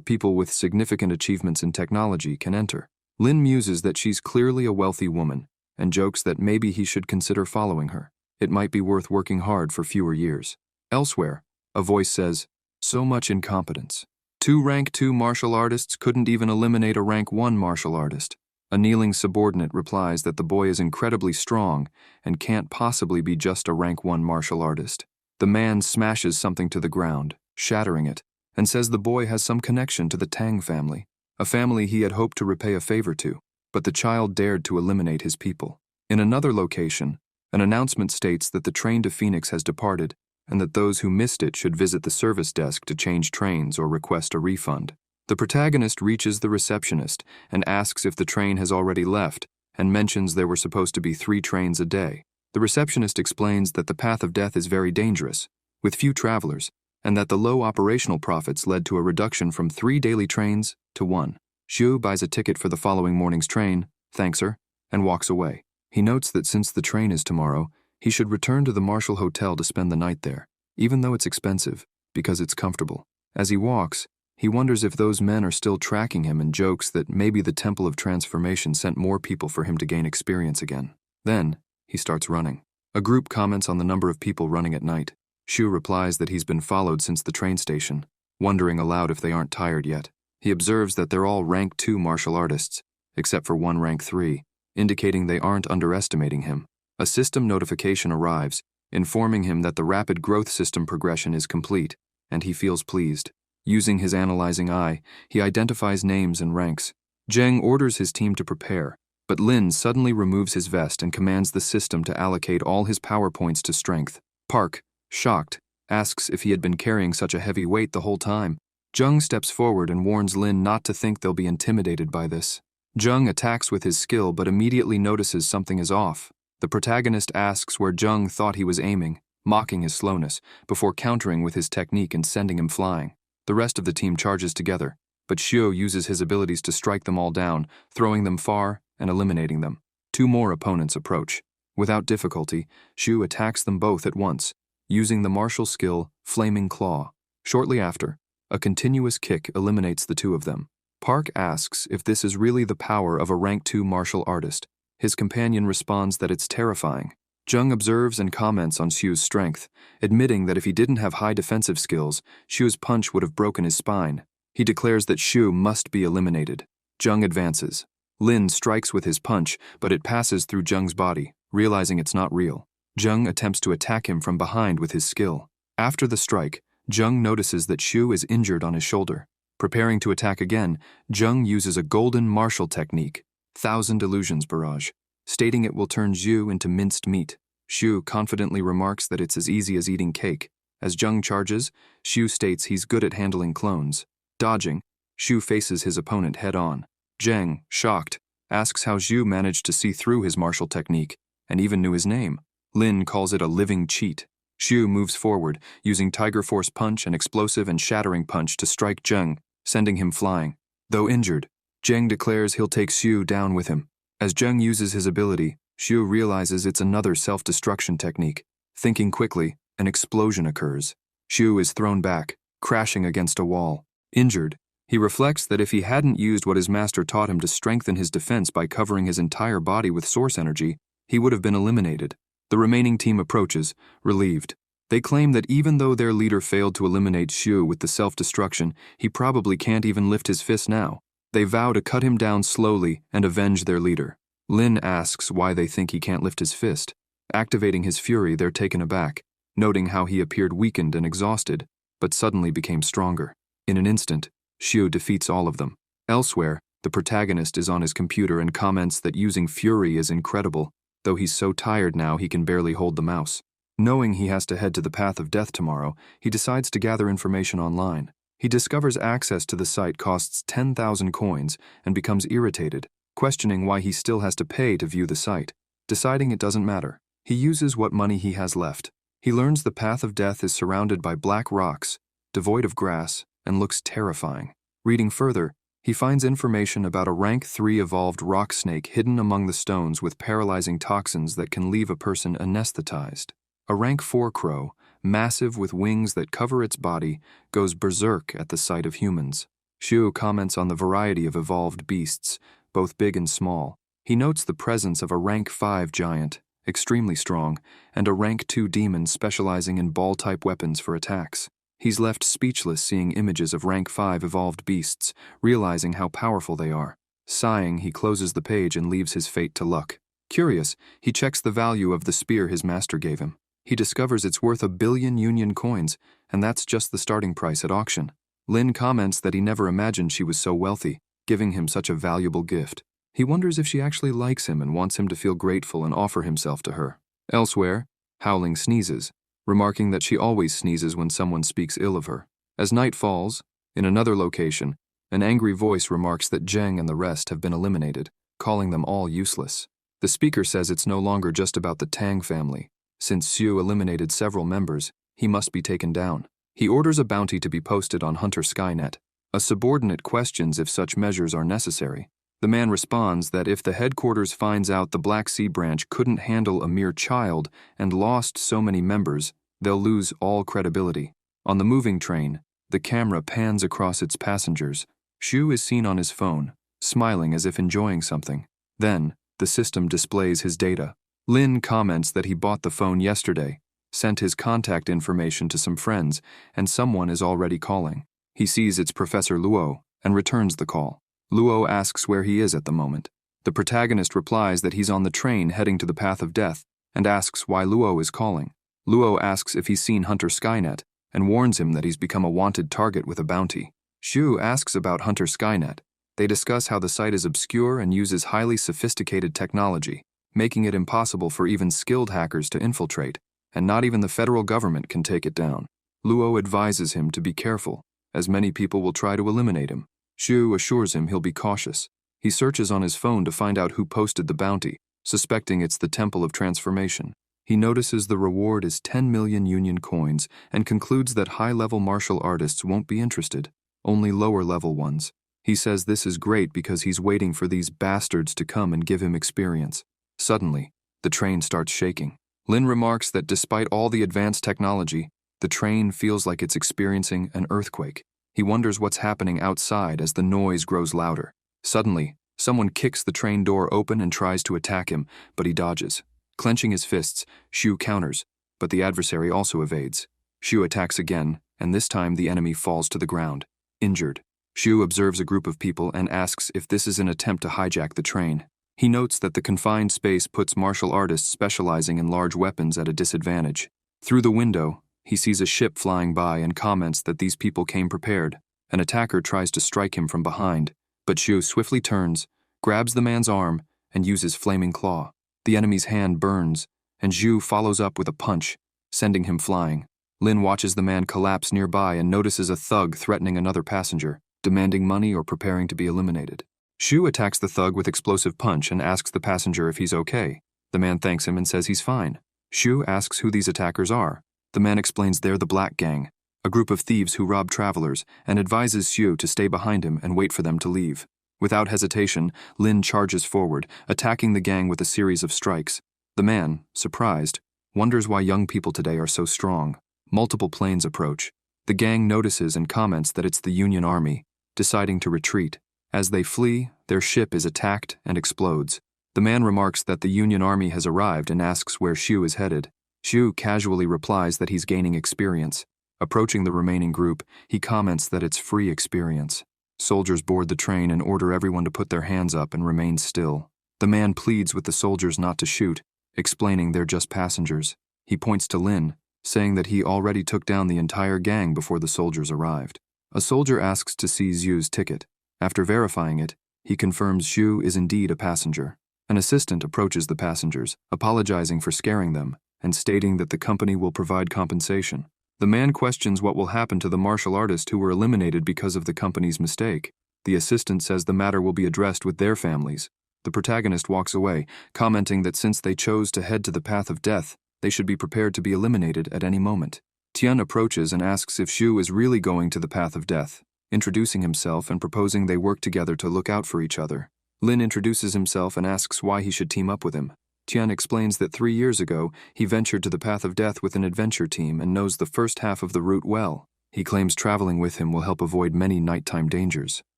people with significant achievements in technology, can enter. Lin muses that she's clearly a wealthy woman, and jokes that maybe he should consider following her. It might be worth working hard for fewer years. Elsewhere, a voice says, "So much incompetence. 2 rank 2 martial artists couldn't even eliminate a rank 1 martial artist." A kneeling subordinate replies that the boy is incredibly strong and can't possibly be just a rank 1 martial artist. The man smashes something to the ground, shattering it, and says the boy has some connection to the Tang family, a family he had hoped to repay a favor to, but the child dared to eliminate his people. In another location, an announcement states that the train to Phoenix has departed, and that those who missed it should visit the service desk to change trains or request a refund. The protagonist reaches the receptionist and asks if the train has already left, and mentions there were supposed to be 3 trains a day. The receptionist explains that the path of death is very dangerous, with few travelers, and that the low operational profits led to a reduction from 3 daily trains to 1. Xiu buys a ticket for the following morning's train, thanks her, and walks away. He notes that since the train is tomorrow, he should return to the Marshall Hotel to spend the night there, even though it's expensive, because it's comfortable. As he walks, he wonders if those men are still tracking him and jokes that maybe the Temple of Transformation sent more people for him to gain experience again. Then, he starts running. A group comments on the number of people running at night. Xiu replies that he's been followed since the train station, wondering aloud if they aren't tired yet. He observes that they're all rank 2 martial artists, except for one rank 3, indicating they aren't underestimating him. A system notification arrives, informing him that the rapid growth system progression is complete, and he feels pleased. Using his analyzing eye, he identifies names and ranks. Zheng orders his team to prepare, but Lin suddenly removes his vest and commands the system to allocate all his power points to strength. Park, shocked, asks if he had been carrying such a heavy weight the whole time. Zheng steps forward and warns Lin not to think they'll be intimidated by this. Zheng attacks with his skill but immediately notices something is off. The protagonist asks where Zheng thought he was aiming, mocking his slowness, before countering with his technique and sending him flying. The rest of the team charges together, but Xiu uses his abilities to strike them all down, throwing them far and eliminating them. 2 more opponents approach. Without difficulty, Xiu attacks them both at once, using the martial skill Flaming Claw. Shortly after, a continuous kick eliminates the 2 of them. Park asks if this is really the power of a rank 2 martial artist. His companion responds that it's terrifying. Zheng observes and comments on Xiu's strength, admitting that if he didn't have high defensive skills, Xiu's punch would have broken his spine. He declares that Xiu must be eliminated. Zheng advances. Lin strikes with his punch, but it passes through Zheng's body, realizing it's not real. Zheng attempts to attack him from behind with his skill. After the strike, Zheng notices that Xiu is injured on his shoulder. Preparing to attack again, Zheng uses a golden martial technique, 1,000 Illusions Barrage, stating it will turn Xiu into minced meat. Xiu confidently remarks that it's as easy as eating cake. As Zheng charges, Xiu states he's good at handling clones. Dodging, Xiu faces his opponent head-on. Zheng, shocked, asks how Xiu managed to see through his martial technique, and even knew his name. Lin calls it a living cheat. Xiu moves forward, using Tiger Force Punch and Explosive and Shattering Punch to strike Zheng, sending him flying. Though injured, Zheng declares he'll take Xiu down with him. As Zheng uses his ability, Xiu realizes it's another self-destruction technique. Thinking quickly, an explosion occurs. Xiu is thrown back, crashing against a wall. Injured, he reflects that if he hadn't used what his master taught him to strengthen his defense by covering his entire body with source energy, he would have been eliminated. The remaining team approaches, relieved. They claim that even though their leader failed to eliminate Xiu with the self-destruction, he probably can't even lift his fist now. They vow to cut him down slowly and avenge their leader. Lin asks why they think he can't lift his fist. Activating his fury, they're taken aback, noting how he appeared weakened and exhausted, but suddenly became stronger. In an instant, Xiu defeats all of them. Elsewhere, The protagonist is on his computer and comments that using Fury is incredible, though he's so tired now he can barely hold the mouse. Knowing he has to head to the path of death tomorrow, he decides to gather information online. He discovers access to the site costs 10,000 coins and becomes irritated, questioning why he still has to pay to view the site. Deciding it doesn't matter, he uses what money he has left. He learns the path of death is surrounded by black rocks, devoid of grass, and looks terrifying. Reading further, he finds information about a rank 3 evolved rock snake hidden among the stones with paralyzing toxins that can leave a person anesthetized. A rank 4 crow, massive with wings that cover its body, goes berserk at the sight of humans. Shu comments on the variety of evolved beasts, both big and small. He notes the presence of a rank 5 giant, extremely strong, and a rank 2 demon specializing in ball-type weapons for attacks. He's left speechless seeing images of rank 5 evolved beasts, realizing how powerful they are. Sighing, he closes the page and leaves his fate to luck. Curious, he checks the value of the spear his master gave him. He discovers it's worth 1 billion Union coins, and that's just the starting price at auction. Lin comments that he never imagined she was so wealthy, giving him such a valuable gift. He wonders if she actually likes him and wants him to feel grateful and offer himself to her. Elsewhere, Howling sneezes, remarking that she always sneezes when someone speaks ill of her. As night falls, in another location, an angry voice remarks that Zheng and the rest have been eliminated, calling them all useless. The speaker says it's no longer just about the Tang family. Since Xu eliminated several members, he must be taken down. He orders a bounty to be posted on Hunter Skynet. A subordinate questions if such measures are necessary. The man responds that if the headquarters finds out the Black Sea branch couldn't handle a mere child and lost so many members, they'll lose all credibility. On the moving train, the camera pans across its passengers. Xu is seen on his phone, smiling as if enjoying something. Then, the system displays his data. Lin comments that he bought the phone yesterday, sent his contact information to some friends, and someone is already calling. He sees it's Professor Luo and returns the call. Luo asks where he is at the moment. The protagonist replies that he's on the train heading to the path of death and asks why Luo is calling. Luo asks if he's seen Hunter Skynet and warns him that he's become a wanted target with a bounty. Xu asks about Hunter Skynet. They discuss how the site is obscure and uses highly sophisticated technology, making it impossible for even skilled hackers to infiltrate, and not even the federal government can take it down. Luo advises him to be careful, as many people will try to eliminate him. Xu assures him he'll be cautious. He searches on his phone to find out who posted the bounty, suspecting it's the Temple of Transformation. He notices the reward is 10 million Union coins and concludes that high-level martial artists won't be interested, only lower-level ones. He says this is great because he's waiting for these bastards to come and give him experience. Suddenly, the train starts shaking. Lin remarks that despite all the advanced technology, the train feels like it's experiencing an earthquake. He wonders what's happening outside as the noise grows louder. Suddenly, someone kicks the train door open and tries to attack him, but he dodges. Clenching his fists, Xu counters, but the adversary also evades. Xu attacks again, and this time the enemy falls to the ground, injured. Xu observes a group of people and asks if this is an attempt to hijack the train. He notes that the confined space puts martial artists specializing in large weapons at a disadvantage. Through the window, he sees a ship flying by and comments that these people came prepared. An attacker tries to strike him from behind, but Xu swiftly turns, grabs the man's arm, and uses flaming claw. The enemy's hand burns, and Xu follows up with a punch, sending him flying. Lin watches the man collapse nearby and notices a thug threatening another passenger, demanding money or preparing to be eliminated. Xu attacks the thug with explosive punch and asks the passenger if he's okay. The man thanks him and says he's fine. Xu asks who these attackers are. The man explains they're the Black Gang, a group of thieves who rob travelers, and advises Xu to stay behind him and wait for them to leave. Without hesitation, Lin charges forward, attacking the gang with a series of strikes. The man, surprised, wonders why young people today are so strong. Multiple planes approach. The gang notices and comments that it's the Union Army, deciding to retreat. As they flee, their ship is attacked and explodes. The man remarks that the Union Army has arrived and asks where Xu is headed. Xu casually replies that he's gaining experience. Approaching the remaining group, he comments that it's free experience. Soldiers board the train and order everyone to put their hands up and remain still. The man pleads with the soldiers not to shoot, explaining they're just passengers. He points to Lin, saying that he already took down the entire gang before the soldiers arrived. A soldier asks to see Xu's ticket. After verifying it, He confirms Xu is indeed a passenger. An assistant approaches the passengers, apologizing for scaring them, and stating that the company will provide compensation. The man questions what will happen to the martial artists who were eliminated because of the company's mistake. The assistant says the matter will be addressed with their families. The protagonist walks away, commenting that since they chose to head to the path of death, they should be prepared to be eliminated at any moment. Tian approaches and asks if Xu is really going to the path of death, introducing himself and proposing they work together to look out for each other. Lin introduces himself and asks why he should team up with him. Tian explains that 3 years ago, he ventured to the path of death with an adventure team and knows the first half of the route well. He claims traveling with him will help avoid many nighttime dangers,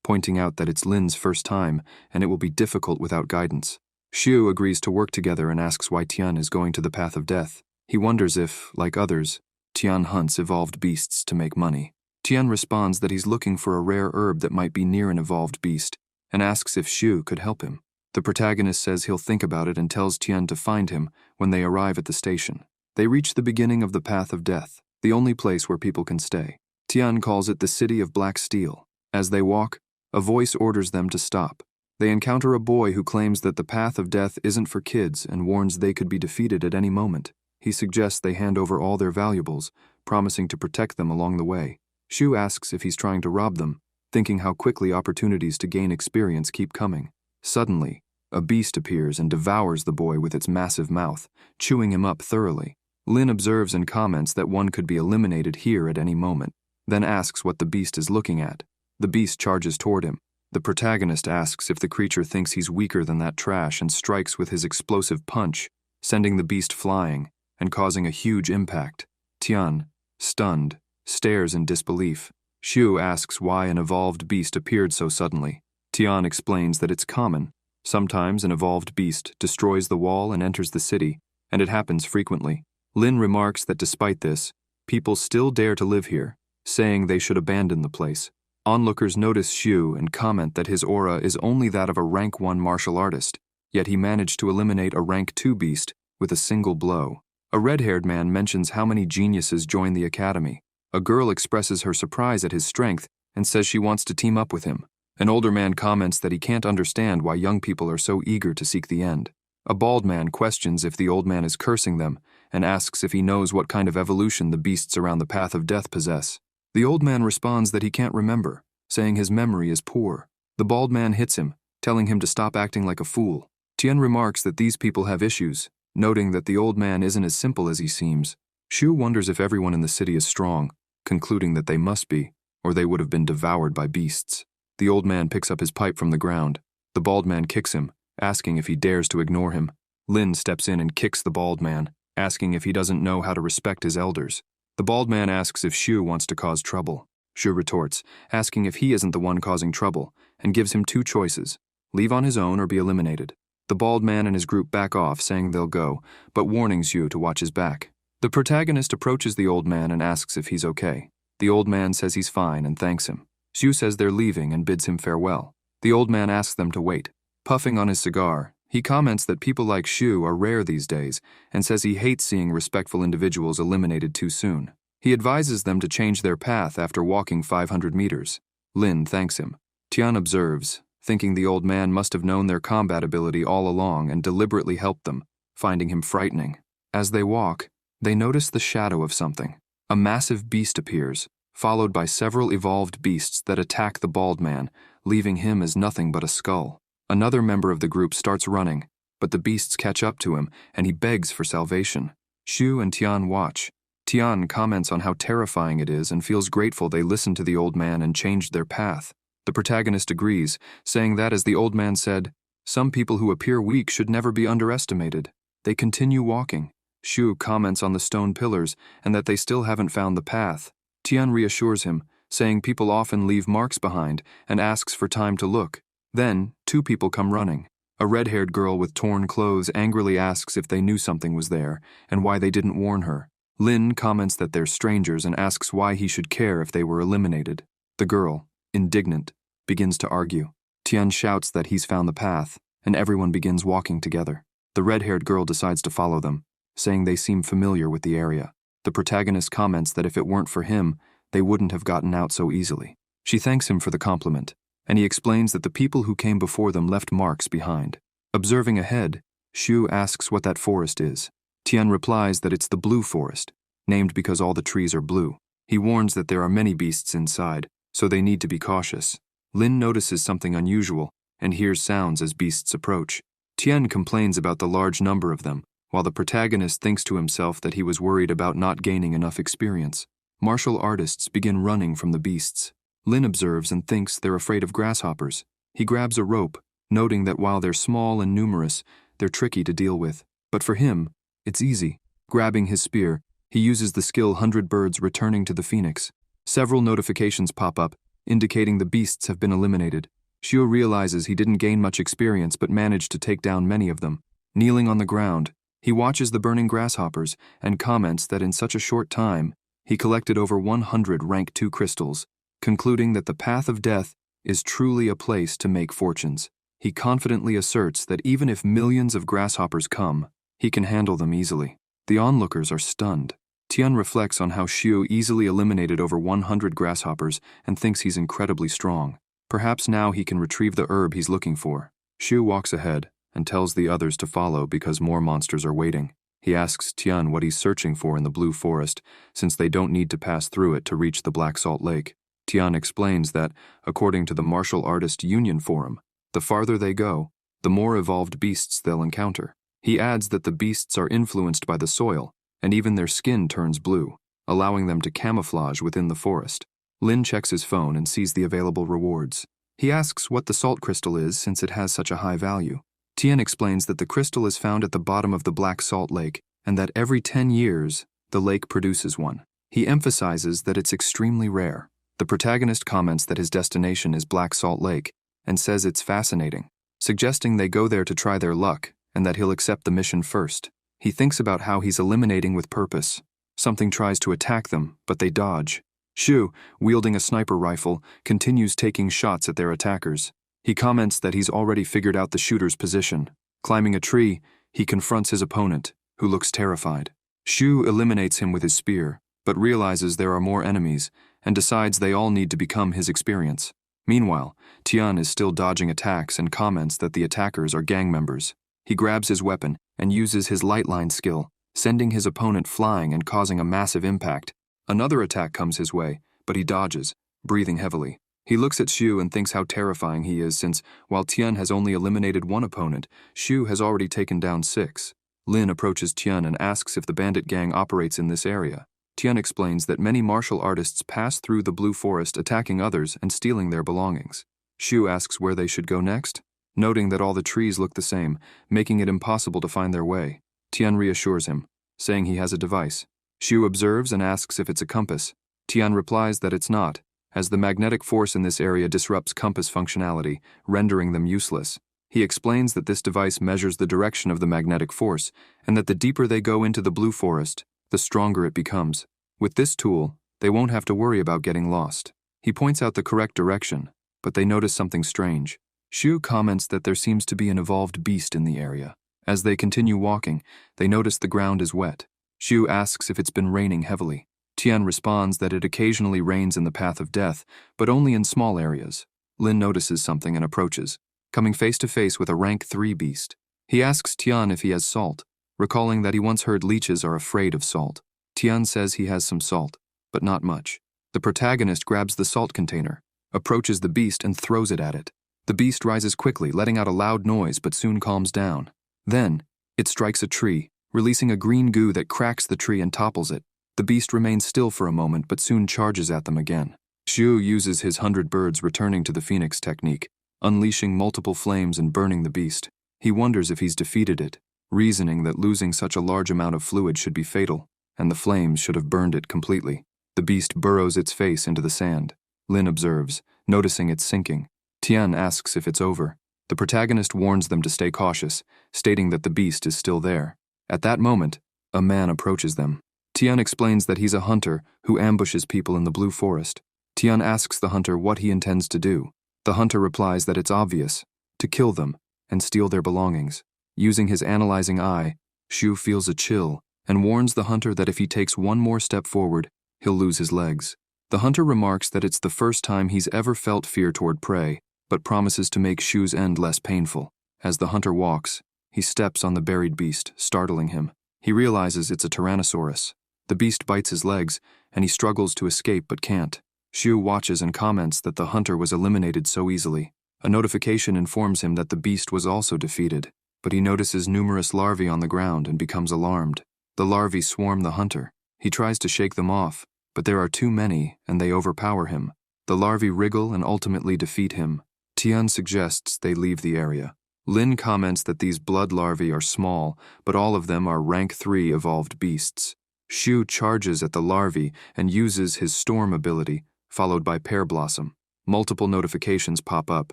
pointing out that it's Lin's first time and it will be difficult without guidance. Xu agrees to work together and asks why Tian is going to the path of death. He wonders if, like others, Tian hunts evolved beasts to make money. Tian responds that he's looking for a rare herb that might be near an evolved beast, and asks if Xu could help him. The protagonist says he'll think about it and tells Tian to find him when they arrive at the station. They reach the beginning of the path of death, the only place where people can stay. Tian calls it the City of Black Steel. As they walk, a voice orders them to stop. They encounter a boy who claims that the path of death isn't for kids and warns they could be defeated at any moment. He suggests they hand over all their valuables, promising to protect them along the way. Xu asks if he's trying to rob them, thinking how quickly opportunities to gain experience keep coming. Suddenly, a beast appears and devours the boy with its massive mouth, chewing him up thoroughly. Lin observes and comments that one could be eliminated here at any moment, then asks what the beast is looking at. The beast charges toward him. The protagonist asks if the creature thinks he's weaker than that trash and strikes with his explosive punch, sending the beast flying and causing a huge impact. Tian, stunned, stares in disbelief. Xu asks why an evolved beast appeared so suddenly. Tian explains that it's common. Sometimes an evolved beast destroys the wall and enters the city, and it happens frequently. Lin remarks that despite this, people still dare to live here, saying they should abandon the place. Onlookers notice Xu and comment that his aura is only that of a rank 1 martial artist, yet he managed to eliminate a rank 2 beast with a single blow. A red-haired man mentions how many geniuses join the academy. A girl expresses her surprise at his strength and says she wants to team up with him. An older man comments that he can't understand why young people are so eager to seek the end. A bald man questions if the old man is cursing them and asks if he knows what kind of evolution the beasts around the path of death possess. The old man responds that he can't remember, saying his memory is poor. The bald man hits him, telling him to stop acting like a fool. Tian remarks that these people have issues, noting that the old man isn't as simple as he seems. Xu wonders if everyone in the city is strong, concluding that they must be, or they would have been devoured by beasts. The old man picks up his pipe from the ground. The bald man kicks him, asking if he dares to ignore him. Lin steps in and kicks the bald man, asking if he doesn't know how to respect his elders. The bald man asks if Xu wants to cause trouble. Xu retorts, asking if he isn't the one causing trouble, and gives him 2 choices: leave on his own or be eliminated. The bald man and his group back off, saying they'll go, but warning Xu to watch his back. The protagonist approaches the old man and asks if he's okay. The old man says he's fine and thanks him. Xu says they're leaving and bids him farewell. The old man asks them to wait. Puffing on his cigar, he comments that people like Xu are rare these days and says he hates seeing respectful individuals eliminated too soon. He advises them to change their path after walking 500 meters. Lin thanks him. Tian observes, thinking the old man must have known their combat ability all along and deliberately helped them, finding him frightening. As they walk, they notice the shadow of something. A massive beast appears, followed by several evolved beasts that attack the bald man, leaving him as nothing but a skull. Another member of the group starts running, but the beasts catch up to him and he begs for salvation. Xu and Tian watch. Tian comments on how terrifying it is and feels grateful they listened to the old man and changed their path. The protagonist agrees, saying that, as the old man said, some people who appear weak should never be underestimated. They continue walking. Xu comments on the stone pillars and that they still haven't found the path. Tian reassures him, saying people often leave marks behind, and asks for time to look. Then, 2 people come running. A red-haired girl with torn clothes angrily asks if they knew something was there, and why they didn't warn her. Lin comments that they're strangers and asks why he should care if they were eliminated. The girl, indignant, begins to argue. Tian shouts that he's found the path, and everyone begins walking together. The red-haired girl decides to follow them, saying they seem familiar with the area. The protagonist comments that if it weren't for him, they wouldn't have gotten out so easily. She thanks him for the compliment, and he explains that the people who came before them left marks behind. Observing ahead, Shu asks what that forest is. Tian replies that it's the Blue Forest, named because all the trees are blue. He warns that there are many beasts inside, so they need to be cautious. Lin notices something unusual and hears sounds as beasts approach. Tian complains about the large number of them, while the protagonist thinks to himself that he was worried about not gaining enough experience. Martial artists begin running from the beasts. Lin observes and thinks they're afraid of grasshoppers. He grabs a rope, noting that while they're small and numerous, they're tricky to deal with. But for him, it's easy. Grabbing his spear, he uses the skill 100 Birds returning to the phoenix. Several notifications pop up, indicating the beasts have been eliminated. Shu realizes he didn't gain much experience but managed to take down many of them. Kneeling on the ground, he watches the burning grasshoppers and comments that in such a short time, he collected over 100 rank 2 crystals, concluding that the path of death is truly a place to make fortunes. He confidently asserts that even if millions of grasshoppers come, he can handle them easily. The onlookers are stunned. Tian reflects on how Shu easily eliminated over 100 grasshoppers and thinks he's incredibly strong. Perhaps now he can retrieve the herb he's looking for. Shu walks ahead and tells the others to follow because more monsters are waiting. He asks Tian what he's searching for in the Blue Forest, since they don't need to pass through it to reach the Black Salt Lake. Tian explains that, according to the Martial Artist Union Forum, the farther they go, the more evolved beasts they'll encounter. He adds that the beasts are influenced by the soil, and even their skin turns blue, allowing them to camouflage within the forest. Lin checks his phone and sees the available rewards. He asks what the salt crystal is since it has such a high value. Tian explains that the crystal is found at the bottom of the Black Salt Lake and that every 10 years, the lake produces one. He emphasizes that it's extremely rare. The protagonist comments that his destination is Black Salt Lake and says it's fascinating, suggesting they go there to try their luck and that he'll accept the mission first. He thinks about how he's eliminating with purpose. Something tries to attack them, but they dodge. Shu, wielding a sniper rifle, continues taking shots at their attackers. He comments that he's already figured out the shooter's position. Climbing a tree, he confronts his opponent, who looks terrified. Shu eliminates him with his spear, but realizes there are more enemies and decides they all need to become his experience. Meanwhile, Tian is still dodging attacks and comments that the attackers are gang members. He grabs his weapon and uses his lightline skill, sending his opponent flying and causing a massive impact. Another attack comes his way, but he dodges, breathing heavily. He looks at Shu and thinks how terrifying he is since, while Tian has only eliminated one opponent, Shu has already taken down 6. Lin approaches Tian and asks if the bandit gang operates in this area. Tian explains that many martial artists pass through the Blue Forest attacking others and stealing their belongings. Shu asks where they should go next, noting that all the trees look the same, making it impossible to find their way. Tian reassures him, saying he has a device. Shu observes and asks if it's a compass. Tian replies that it's not, as the magnetic force in this area disrupts compass functionality, rendering them useless. He explains that this device measures the direction of the magnetic force, and that the deeper they go into the Blue Forest, the stronger it becomes. With this tool, they won't have to worry about getting lost. He points out the correct direction, but they notice something strange. Shu comments that there seems to be an evolved beast in the area. As they continue walking, they notice the ground is wet. Shu asks if it's been raining heavily. Tian responds that it occasionally rains in the path of death, but only in small areas. Lin notices something and approaches, coming face to face with a rank 3 beast. He asks Tian if he has salt, recalling that he once heard leeches are afraid of salt. Tian says he has some salt, but not much. The protagonist grabs the salt container, approaches the beast and throws it at it. The beast rises quickly, letting out a loud noise but soon calms down. Then, it strikes a tree, releasing a green goo that cracks the tree and topples it. The beast remains still for a moment but soon charges at them again. Shu uses his 100 Birds returning to the phoenix technique, unleashing multiple flames and burning the beast. He wonders if he's defeated it, reasoning that losing such a large amount of fluid should be fatal, and the flames should have burned it completely. The beast burrows its face into the sand. Lin observes, noticing it sinking. Tian asks if it's over. The protagonist warns them to stay cautious, stating that the beast is still there. At that moment, a man approaches them. Tian explains that he's a hunter who ambushes people in the Blue Forest. Tian asks the hunter what he intends to do. The hunter replies that it's obvious, to kill them and steal their belongings. Using his analyzing eye, Shu feels a chill and warns the hunter that if he takes one more step forward, he'll lose his legs. The hunter remarks that it's the first time he's ever felt fear toward prey, but promises to make Shu's end less painful. As the hunter walks, he steps on the buried beast, startling him. He realizes it's a Tyrannosaurus. The beast bites his legs, and he struggles to escape but can't. Shu watches and comments that the hunter was eliminated so easily. A notification informs him that the beast was also defeated, but he notices numerous larvae on the ground and becomes alarmed. The larvae swarm the hunter. He tries to shake them off, but there are too many, and they overpower him. The larvae wriggle and ultimately defeat him. Tian suggests they leave the area. Lin comments that these blood larvae are small, but all of them are rank 3 evolved beasts. Shu charges at the larvae and uses his storm ability, followed by Pear Blossom. Multiple notifications pop up,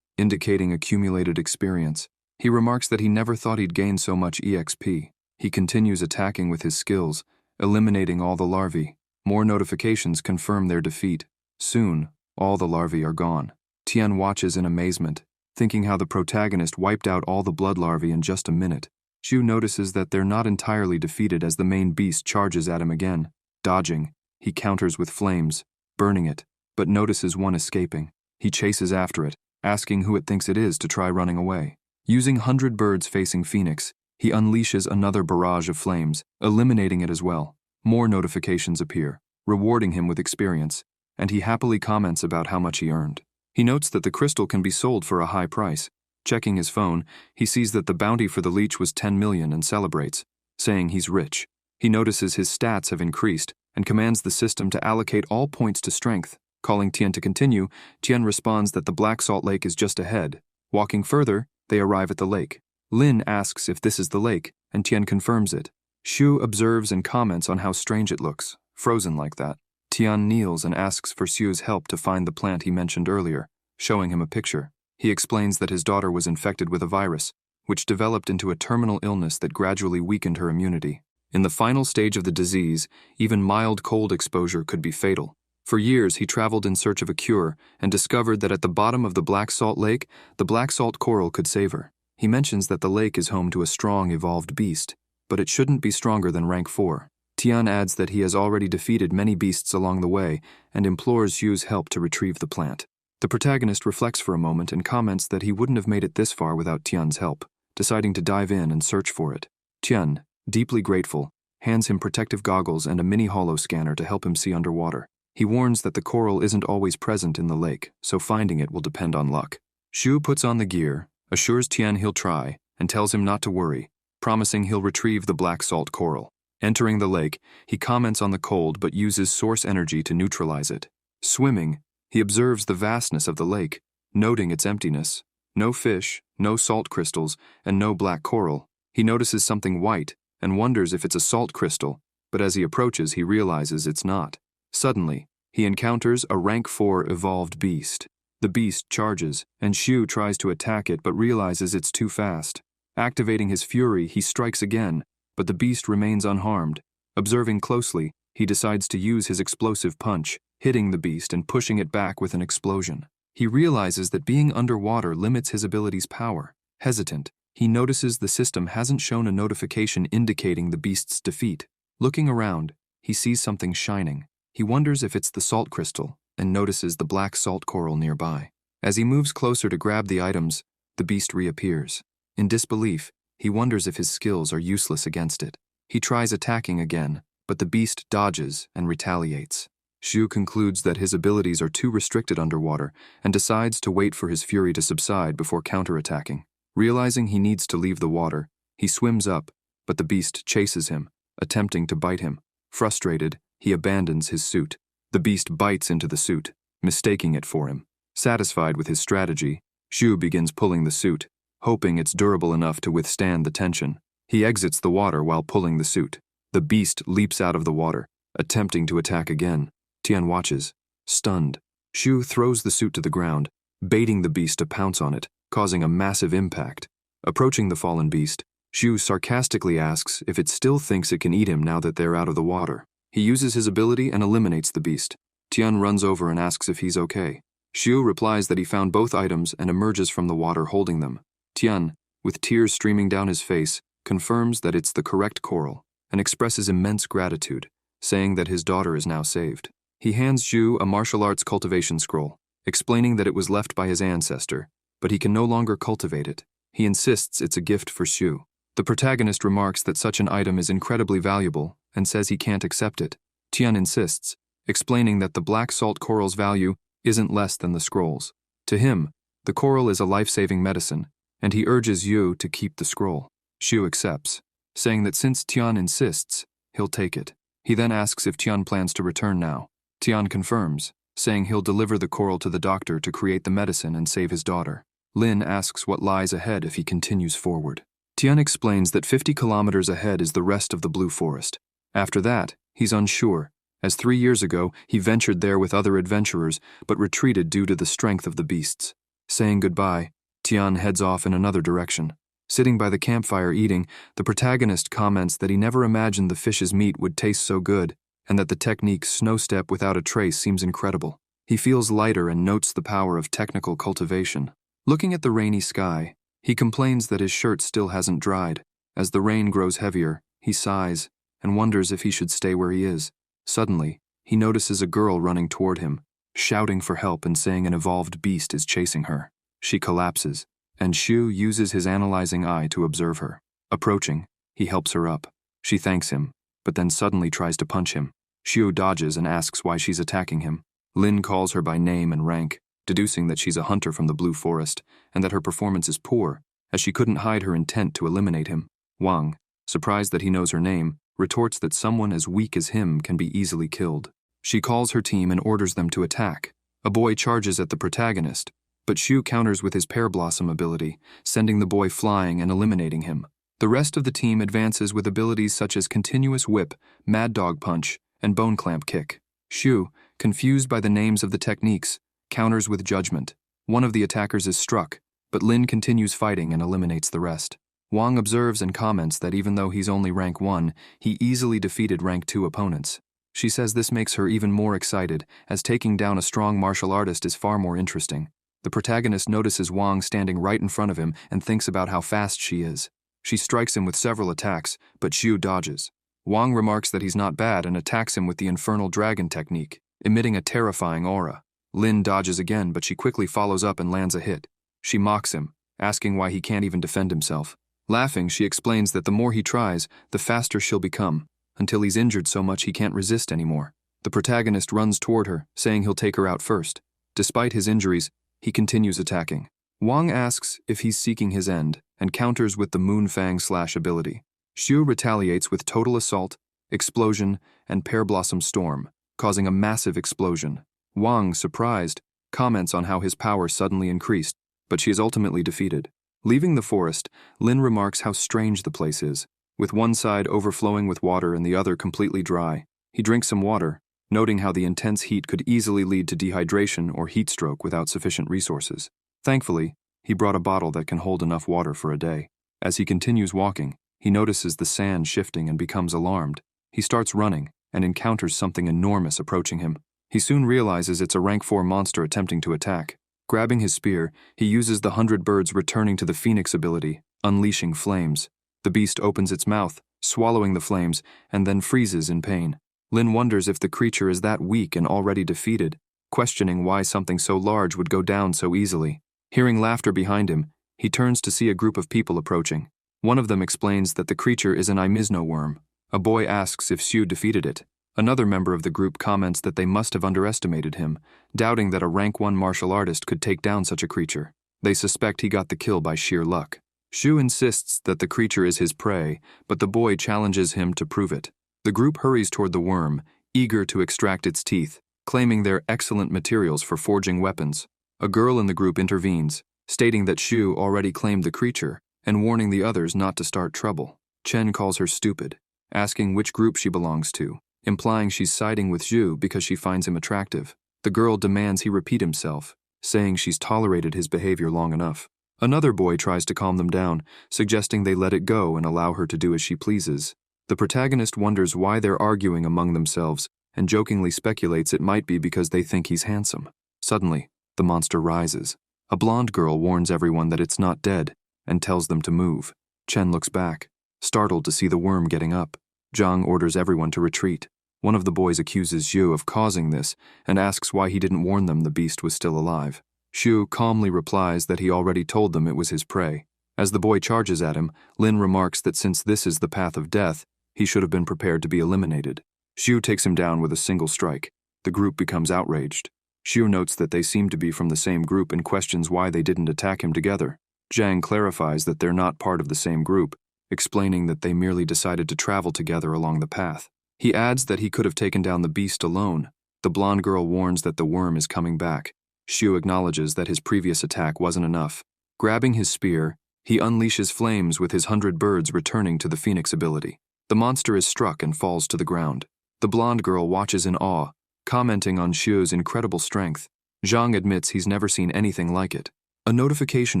indicating accumulated experience. He remarks that he never thought he'd gain so much EXP. He continues attacking with his skills, eliminating all the larvae. More notifications confirm their defeat. Soon, all the larvae are gone. Tian watches in amazement, thinking how the protagonist wiped out all the blood larvae in just a minute. Shu notices that they're not entirely defeated as the main beast charges at him again. Dodging, he counters with flames, burning it, but notices one escaping. He chases after it, asking who it thinks it is to try running away. Using 100 birds facing Phoenix, he unleashes another barrage of flames, eliminating it as well. More notifications appear, rewarding him with experience, and he happily comments about how much he earned. He notes that the crystal can be sold for a high price. Checking his phone, he sees that the bounty for the leech was 10 million and celebrates, saying he's rich. He notices his stats have increased and commands the system to allocate all points to strength. Calling Tian to continue, Tian responds that the Black Salt Lake is just ahead. Walking further, they arrive at the lake. Lin asks if this is the lake, and Tian confirms it. Shu observes and comments on how strange it looks, frozen like that. Tian kneels and asks for Xu's help to find the plant he mentioned earlier, showing him a picture. He explains that his daughter was infected with a virus, which developed into a terminal illness that gradually weakened her immunity. In the final stage of the disease, even mild cold exposure could be fatal. For years, he traveled in search of a cure and discovered that at the bottom of the Black Salt Lake, the black salt coral could save her. He mentions that the lake is home to a strong evolved beast, but it shouldn't be stronger than rank 4. Tian adds that he has already defeated many beasts along the way and implores Xu's help to retrieve the plant. The protagonist reflects for a moment and comments that he wouldn't have made it this far without Tian's help, deciding to dive in and search for it. Tian, deeply grateful, hands him protective goggles and a mini holo scanner to help him see underwater. He warns that the coral isn't always present in the lake, so finding it will depend on luck. Shu puts on the gear, assures Tian he'll try, and tells him not to worry, promising he'll retrieve the black salt coral. Entering the lake, he comments on the cold but uses source energy to neutralize it. Swimming, he observes the vastness of the lake, noting its emptiness. No fish, no salt crystals, and no black coral. He notices something white and wonders if it's a salt crystal, but as he approaches, he realizes it's not. Suddenly, he encounters a rank 4 evolved beast. The beast charges, and Shu tries to attack it but realizes it's too fast. Activating his fury, he strikes again, but the beast remains unharmed. Observing closely, he decides to use his explosive punch, hitting the beast and pushing it back with an explosion. He realizes that being underwater limits his ability's power. Hesitant, he notices the system hasn't shown a notification indicating the beast's defeat. Looking around, he sees something shining. He wonders if it's the salt crystal and notices the black salt coral nearby. As he moves closer to grab the items, the beast reappears. In disbelief, he wonders if his skills are useless against it. He tries attacking again, but the beast dodges and retaliates. Shu concludes that his abilities are too restricted underwater and decides to wait for his fury to subside before counterattacking. Realizing he needs to leave the water, he swims up, but the beast chases him, attempting to bite him. Frustrated, he abandons his suit. The beast bites into the suit, mistaking it for him. Satisfied with his strategy, Shu begins pulling the suit, hoping it's durable enough to withstand the tension. He exits the water while pulling the suit. The beast leaps out of the water, attempting to attack again. Tian watches, stunned. Shu throws the suit to the ground, baiting the beast to pounce on it, causing a massive impact. Approaching the fallen beast, Shu sarcastically asks if it still thinks it can eat him now that they're out of the water. He uses his ability and eliminates the beast. Tian runs over and asks if he's okay. Shu replies that he found both items and emerges from the water holding them. Tian, with tears streaming down his face, confirms that it's the correct coral and expresses immense gratitude, saying that his daughter is now saved. He hands Shu a martial arts cultivation scroll, explaining that it was left by his ancestor, but he can no longer cultivate it. He insists it's a gift for Xu. The protagonist remarks that such an item is incredibly valuable and says he can't accept it. Tian insists, explaining that the black salt coral's value isn't less than the scroll's. To him, the coral is a life-saving medicine, and he urges Yu to keep the scroll. Xu accepts, saying that since Tian insists, he'll take it. He then asks if Tian plans to return now. Tian confirms, saying he'll deliver the coral to the doctor to create the medicine and save his daughter. Lin asks what lies ahead if he continues forward. Tian explains that 50 kilometers ahead is the rest of the Blue Forest. After that, he's unsure, as 3 years ago he ventured there with other adventurers but retreated due to the strength of the beasts. Saying goodbye, Tian heads off in another direction. Sitting by the campfire eating, the protagonist comments that he never imagined the fish's meat would taste so good, and that the technique snow step without a trace seems incredible. He feels lighter and notes the power of technical cultivation. Looking at the rainy sky, he complains that his shirt still hasn't dried. As the rain grows heavier, he sighs and wonders if he should stay where he is. Suddenly, he notices a girl running toward him, shouting for help and saying an evolved beast is chasing her. She collapses, and Xu uses his analyzing eye to observe her. Approaching, he helps her up. She thanks him, but then suddenly tries to punch him. Xu dodges and asks why she's attacking him. Lin calls her by name and rank, deducing that she's a hunter from the Blue Forest, and that her performance is poor, as she couldn't hide her intent to eliminate him. Wang, surprised that he knows her name, retorts that someone as weak as him can be easily killed. She calls her team and orders them to attack. A boy charges at the protagonist, but Xu counters with his Pear Blossom ability, sending the boy flying and eliminating him. The rest of the team advances with abilities such as Continuous Whip, Mad Dog Punch, and Bone Clamp Kick. Xu, confused by the names of the techniques, counters with Judgment. One of the attackers is struck, but Lin continues fighting and eliminates the rest. Wang observes and comments that even though he's only rank 1, he easily defeated rank 2 opponents. She says this makes her even more excited, as taking down a strong martial artist is far more interesting. The protagonist notices Wang standing right in front of him and thinks about how fast she is. She strikes him with several attacks, but Xu dodges. Wang remarks that he's not bad and attacks him with the Infernal Dragon technique, emitting a terrifying aura. Lin dodges again, but she quickly follows up and lands a hit. She mocks him, asking why he can't even defend himself. Laughing, she explains that the more he tries, the faster she'll become, until he's injured so much he can't resist anymore. The protagonist runs toward her, saying he'll take her out first. Despite his injuries, he continues attacking. Wang asks if he's seeking his end, and counters with the Moonfang Slash ability. Xu retaliates with Total Assault, Explosion, and Pear Blossom Storm, causing a massive explosion. Wang, surprised, comments on how his power suddenly increased, but she is ultimately defeated. Leaving the forest, Lin remarks how strange the place is, with one side overflowing with water and the other completely dry. He drinks some water, noting how the intense heat could easily lead to dehydration or heat stroke without sufficient resources. Thankfully, he brought a bottle that can hold enough water for a day. As he continues walking, he notices the sand shifting and becomes alarmed. He starts running and encounters something enormous approaching him. He soon realizes it's a rank 4 monster attempting to attack. Grabbing his spear, he uses the 100 Birds returning to the Phoenix ability, unleashing flames. The beast opens its mouth, swallowing the flames, and then freezes in pain. Lin wonders if the creature is that weak and already defeated, questioning why something so large would go down so easily. Hearing laughter behind him, he turns to see a group of people approaching. One of them explains that the creature is an Imizno worm. A boy asks if Xu defeated it. Another member of the group comments that they must have underestimated him, doubting that a rank 1 martial artist could take down such a creature. They suspect he got the kill by sheer luck. Xu insists that the creature is his prey, but the boy challenges him to prove it. The group hurries toward the worm, eager to extract its teeth, claiming they're excellent materials for forging weapons. A girl in the group intervenes, stating that Xu already claimed the creature, and warning the others not to start trouble. Chen calls her stupid, asking which group she belongs to, implying she's siding with Xu because she finds him attractive. The girl demands he repeat himself, saying she's tolerated his behavior long enough. Another boy tries to calm them down, suggesting they let it go and allow her to do as she pleases. The protagonist wonders why they're arguing among themselves and jokingly speculates it might be because they think he's handsome. Suddenly, the monster rises. A blonde girl warns everyone that it's not dead and tells them to move. Chen looks back, startled to see the worm getting up. Zhang orders everyone to retreat. One of the boys accuses Xiu of causing this and asks why he didn't warn them the beast was still alive. Xiu calmly replies that he already told them it was his prey. As the boy charges at him, Lin remarks that since this is the path of death, he should have been prepared to be eliminated. Xiu takes him down with a single strike. The group becomes outraged. Xiu notes that they seem to be from the same group and questions why they didn't attack him together. Zhang clarifies that they're not part of the same group, explaining that they merely decided to travel together along the path. He adds that he could have taken down the beast alone. The blonde girl warns that the worm is coming back. Xiu acknowledges that his previous attack wasn't enough. Grabbing his spear, he unleashes flames with his 100 birds returning to the Phoenix ability. The monster is struck and falls to the ground. The blonde girl watches in awe, commenting on Xiu's incredible strength. Zhang admits he's never seen anything like it. A notification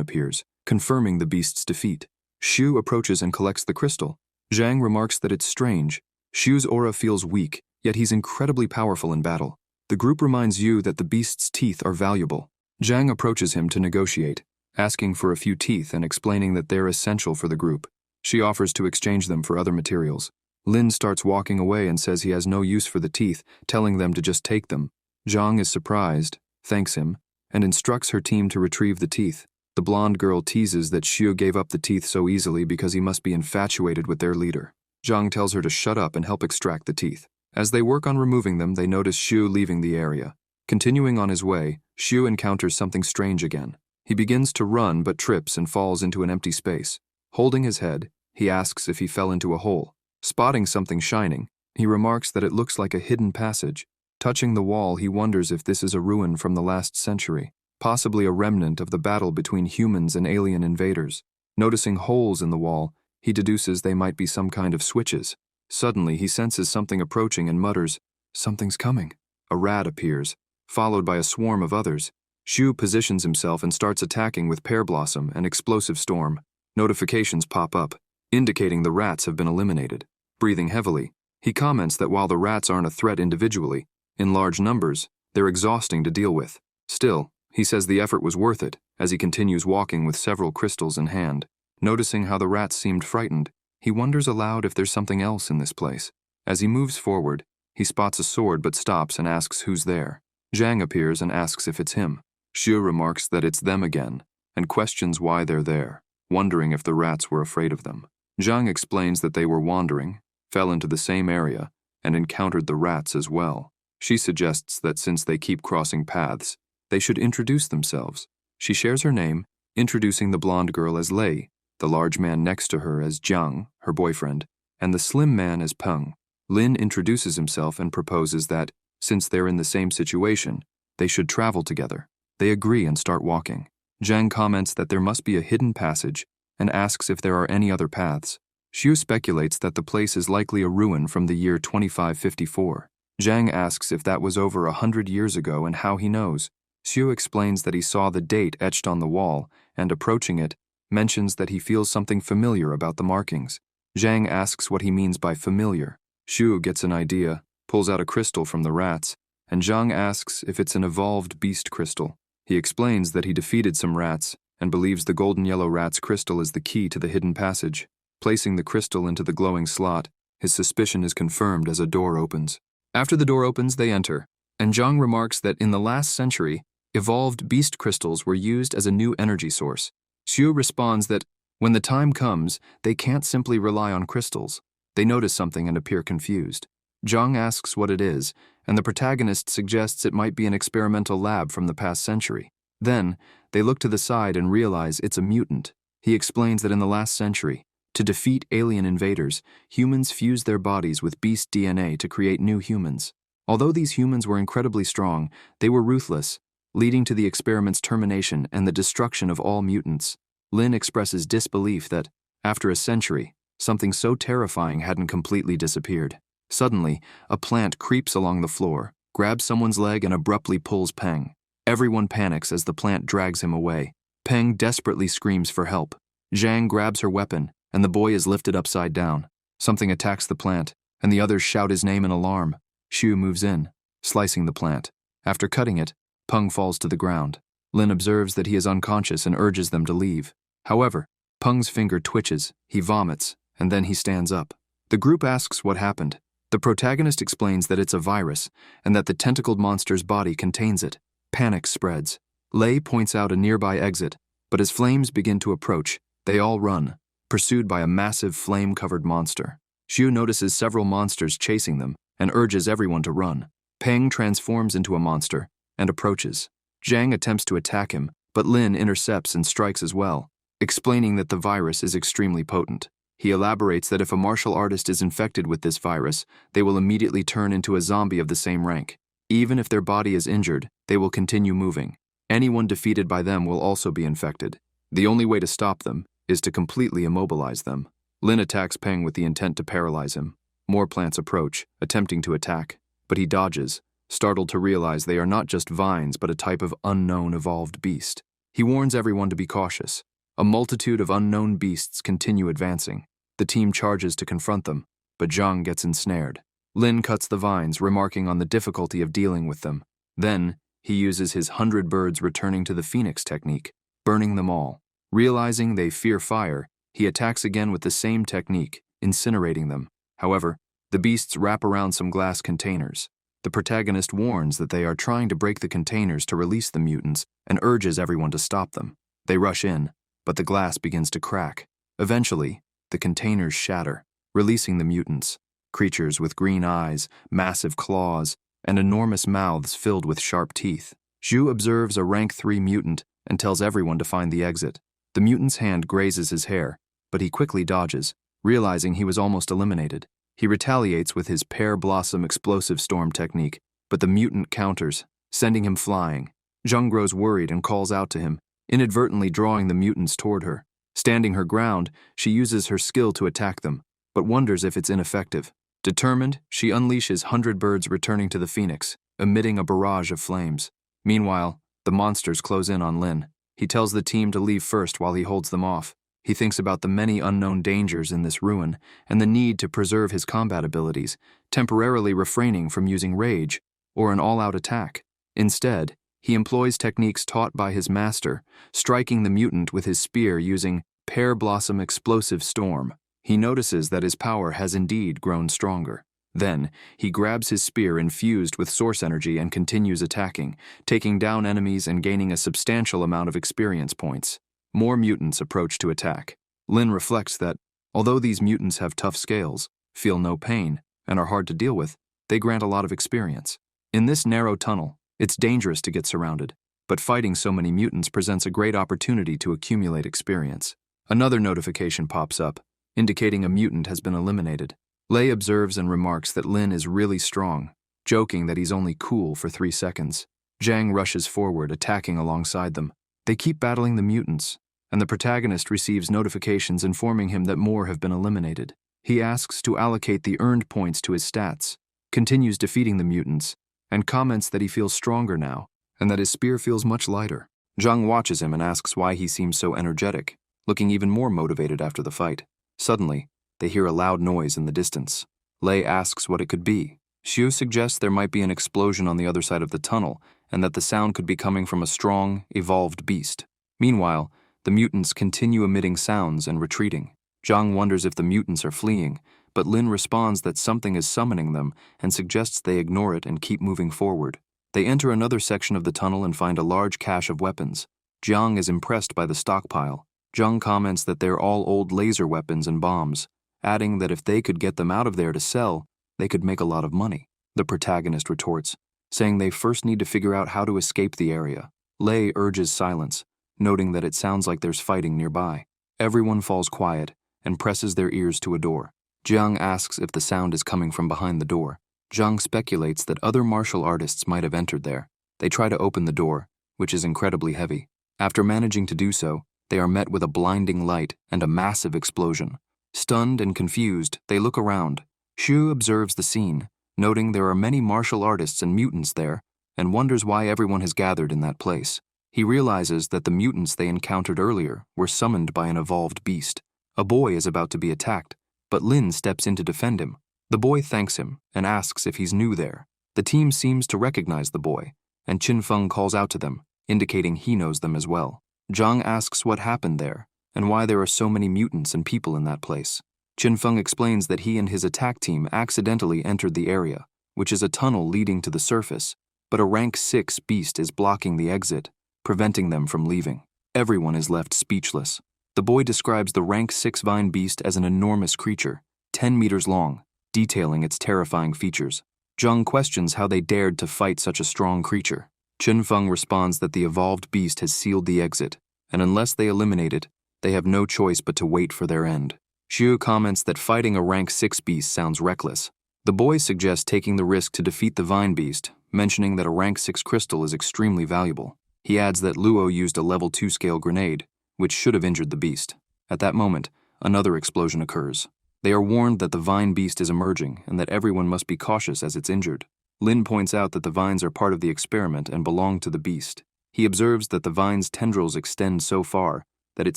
appears, confirming the beast's defeat. Xiu approaches and collects the crystal. Zhang remarks that it's strange. Xiu's aura feels weak, yet he's incredibly powerful in battle. The group reminds Yu that the beast's teeth are valuable. Zhang approaches him to negotiate, asking for a few teeth and explaining that they're essential for the group. She offers to exchange them for other materials. Lin starts walking away and says he has no use for the teeth, telling them to just take them. Zhang is surprised, thanks him, and instructs her team to retrieve the teeth. The blonde girl teases that Xiu gave up the teeth so easily because he must be infatuated with their leader. Zhang tells her to shut up and help extract the teeth. As they work on removing them, they notice Xiu leaving the area. Continuing on his way, Xiu encounters something strange again. He begins to run but trips and falls into an empty space. Holding his head, he asks if he fell into a hole. Spotting something shining, he remarks that it looks like a hidden passage. Touching the wall, he wonders if this is a ruin from the last century, possibly a remnant of the battle between humans and alien invaders. Noticing holes in the wall, he deduces they might be some kind of switches. Suddenly, he senses something approaching and mutters, "Something's coming." A rat appears, followed by a swarm of others. Xiu positions himself and starts attacking with Pear Blossom and Explosive Storm. Notifications pop up, indicating the rats have been eliminated. Breathing heavily, he comments that while the rats aren't a threat individually, in large numbers, they're exhausting to deal with. Still, he says the effort was worth it as he continues walking with several crystals in hand. Noticing how the rats seemed frightened, he wonders aloud if there's something else in this place. As he moves forward, he spots a sword but stops and asks who's there. Zhang appears and asks if it's him. Xiu remarks that it's them again and questions why they're there, wondering if the rats were afraid of them. Zhang explains that they were wandering, fell into the same area, and encountered the rats as well. She suggests that since they keep crossing paths, they should introduce themselves. She shares her name, introducing the blonde girl as Lei, the large man next to her as Jiang, her boyfriend, and the slim man as Peng. Lin introduces himself and proposes that, since they're in the same situation, they should travel together. They agree and start walking. Zhang comments that there must be a hidden passage and asks if there are any other paths. Xiu speculates that the place is likely a ruin from the year 2554. Zhang asks if that was over 100 years ago and how he knows. Xiu explains that he saw the date etched on the wall and, approaching it, mentions that he feels something familiar about the markings. Zhang asks what he means by familiar. Xiu gets an idea, pulls out a crystal from the rats, and Zhang asks if it's an evolved beast crystal. He explains that he defeated some rats and believes the golden yellow rat's crystal is the key to the hidden passage. Placing the crystal into the glowing slot, his suspicion is confirmed as a door opens. After the door opens, they enter, and Zhang remarks that in the last century, evolved beast crystals were used as a new energy source. Xiu responds that, when the time comes, they can't simply rely on crystals. They notice something and appear confused. Zhang asks what it is, and the protagonist suggests it might be an experimental lab from the past century. Then, they look to the side and realize it's a mutant. He explains that in the last century, to defeat alien invaders, humans fused their bodies with beast DNA to create new humans. Although these humans were incredibly strong, they were ruthless, leading to the experiment's termination and the destruction of all mutants. Lin expresses disbelief that, after a century, something so terrifying hadn't completely disappeared. Suddenly, a plant creeps along the floor, grabs someone's leg and abruptly pulls Peng. Everyone panics as the plant drags him away. Peng desperately screams for help. Zhang grabs her weapon, and the boy is lifted upside down. Something attacks the plant, and the others shout his name in alarm. Xiu moves in, slicing the plant. After cutting it, Peng falls to the ground. Lin observes that he is unconscious and urges them to leave. However, Peng's finger twitches, he vomits, and then he stands up. The group asks what happened, The protagonist explains that it's a virus and that the tentacled monster's body contains it. Panic spreads. Lei points out a nearby exit, but as flames begin to approach, they all run, pursued by a massive flame-covered monster. Xu notices several monsters chasing them and urges everyone to run. Peng transforms into a monster and approaches. Zhang attempts to attack him, but Lin intercepts and strikes as well, explaining that the virus is extremely potent. He elaborates that if a martial artist is infected with this virus, they will immediately turn into a zombie of the same rank. Even if their body is injured, they will continue moving. Anyone defeated by them will also be infected. The only way to stop them is to completely immobilize them. Lin attacks Peng with the intent to paralyze him. More plants approach, attempting to attack, but he dodges, startled to realize they are not just vines but a type of unknown evolved beast. He warns everyone to be cautious. A multitude of unknown beasts continue advancing. The team charges to confront them, but Zhang gets ensnared. Lin cuts the vines, remarking on the difficulty of dealing with them. Then, he uses his 100 birds returning to the phoenix technique, burning them all. Realizing they fear fire, he attacks again with the same technique, incinerating them. However, the beasts wrap around some glass containers. The protagonist warns that they are trying to break the containers to release the mutants and urges everyone to stop them. They rush in, but the glass begins to crack. Eventually, the containers shatter, releasing the mutants, creatures with green eyes, massive claws, and enormous mouths filled with sharp teeth. Zhu observes a rank 3 mutant and tells everyone to find the exit. The mutant's hand grazes his hair, but he quickly dodges, realizing he was almost eliminated. He retaliates with his pear blossom explosive storm technique, but the mutant counters, sending him flying. Zhang grows worried and calls out to him, inadvertently drawing the mutants toward her. Standing her ground, she uses her skill to attack them, but wonders if it's ineffective. Determined, she unleashes 100 birds returning to the phoenix, emitting a barrage of flames. Meanwhile, the monsters close in on Lin. He tells the team to leave first while he holds them off. He thinks about the many unknown dangers in this ruin and the need to preserve his combat abilities, temporarily refraining from using rage or an all-out attack. Instead, he employs techniques taught by his master, striking the mutant with his spear using pear blossom explosive storm. He notices that his power has indeed grown stronger. Then, he grabs his spear infused with source energy and continues attacking, taking down enemies and gaining a substantial amount of experience points. More mutants approach to attack. Lin reflects that, although these mutants have tough scales, feel no pain, and are hard to deal with, they grant a lot of experience. In this narrow tunnel, it's dangerous to get surrounded, but fighting so many mutants presents a great opportunity to accumulate experience. Another notification pops up, indicating a mutant has been eliminated. Lei observes and remarks that Lin is really strong, joking that he's only cool for 3 seconds. Zhang rushes forward, attacking alongside them. They keep battling the mutants, and the protagonist receives notifications informing him that more have been eliminated. He asks to allocate the earned points to his stats, continues defeating the mutants, and comments that he feels stronger now, and that his spear feels much lighter. Zhang watches him and asks why he seems so energetic, looking even more motivated after the fight. Suddenly, they hear a loud noise in the distance. Lei asks what it could be. Xu suggests there might be an explosion on the other side of the tunnel, and that the sound could be coming from a strong, evolved beast. Meanwhile, the mutants continue emitting sounds and retreating. Zhang wonders if the mutants are fleeing, but Lin responds that something is summoning them and suggests they ignore it and keep moving forward. They enter another section of the tunnel and find a large cache of weapons. Jiang is impressed by the stockpile. Zhang comments that they're all old laser weapons and bombs, adding that if they could get them out of there to sell, they could make a lot of money. The protagonist retorts, saying they first need to figure out how to escape the area. Lei urges silence, noting that it sounds like there's fighting nearby. Everyone falls quiet and presses their ears to a door. Jiang asks if the sound is coming from behind the door. Zhang speculates that other martial artists might have entered there. They try to open the door, which is incredibly heavy. After managing to do so, they are met with a blinding light and a massive explosion. Stunned and confused, they look around. Xu observes the scene, noting there are many martial artists and mutants there, and wonders why everyone has gathered in that place. He realizes that the mutants they encountered earlier were summoned by an evolved beast. A boy is about to be attacked, but Lin steps in to defend him. The boy thanks him and asks if he's new there. The team seems to recognize the boy, and Qin Feng calls out to them, indicating he knows them as well. Zhang asks what happened there, and why there are so many mutants and people in that place. Qinfeng explains that he and his attack team accidentally entered the area, which is a tunnel leading to the surface, but a rank 6 beast is blocking the exit, preventing them from leaving. Everyone is left speechless. The boy describes the rank 6 vine beast as an enormous creature, 10 meters long, detailing its terrifying features. Zhang questions how they dared to fight such a strong creature. Qinfeng responds that the evolved beast has sealed the exit, and unless they eliminate it, they have no choice but to wait for their end. Xu comments that fighting a rank 6 beast sounds reckless. The boy suggests taking the risk to defeat the vine beast, mentioning that a rank 6 crystal is extremely valuable. He adds that Luo used a level 2 scale grenade, which should have injured the beast. At that moment, another explosion occurs. They are warned that the vine beast is emerging and that everyone must be cautious as it's injured. Lin points out that the vines are part of the experiment and belong to the beast. He observes that the vine's tendrils extend so far that it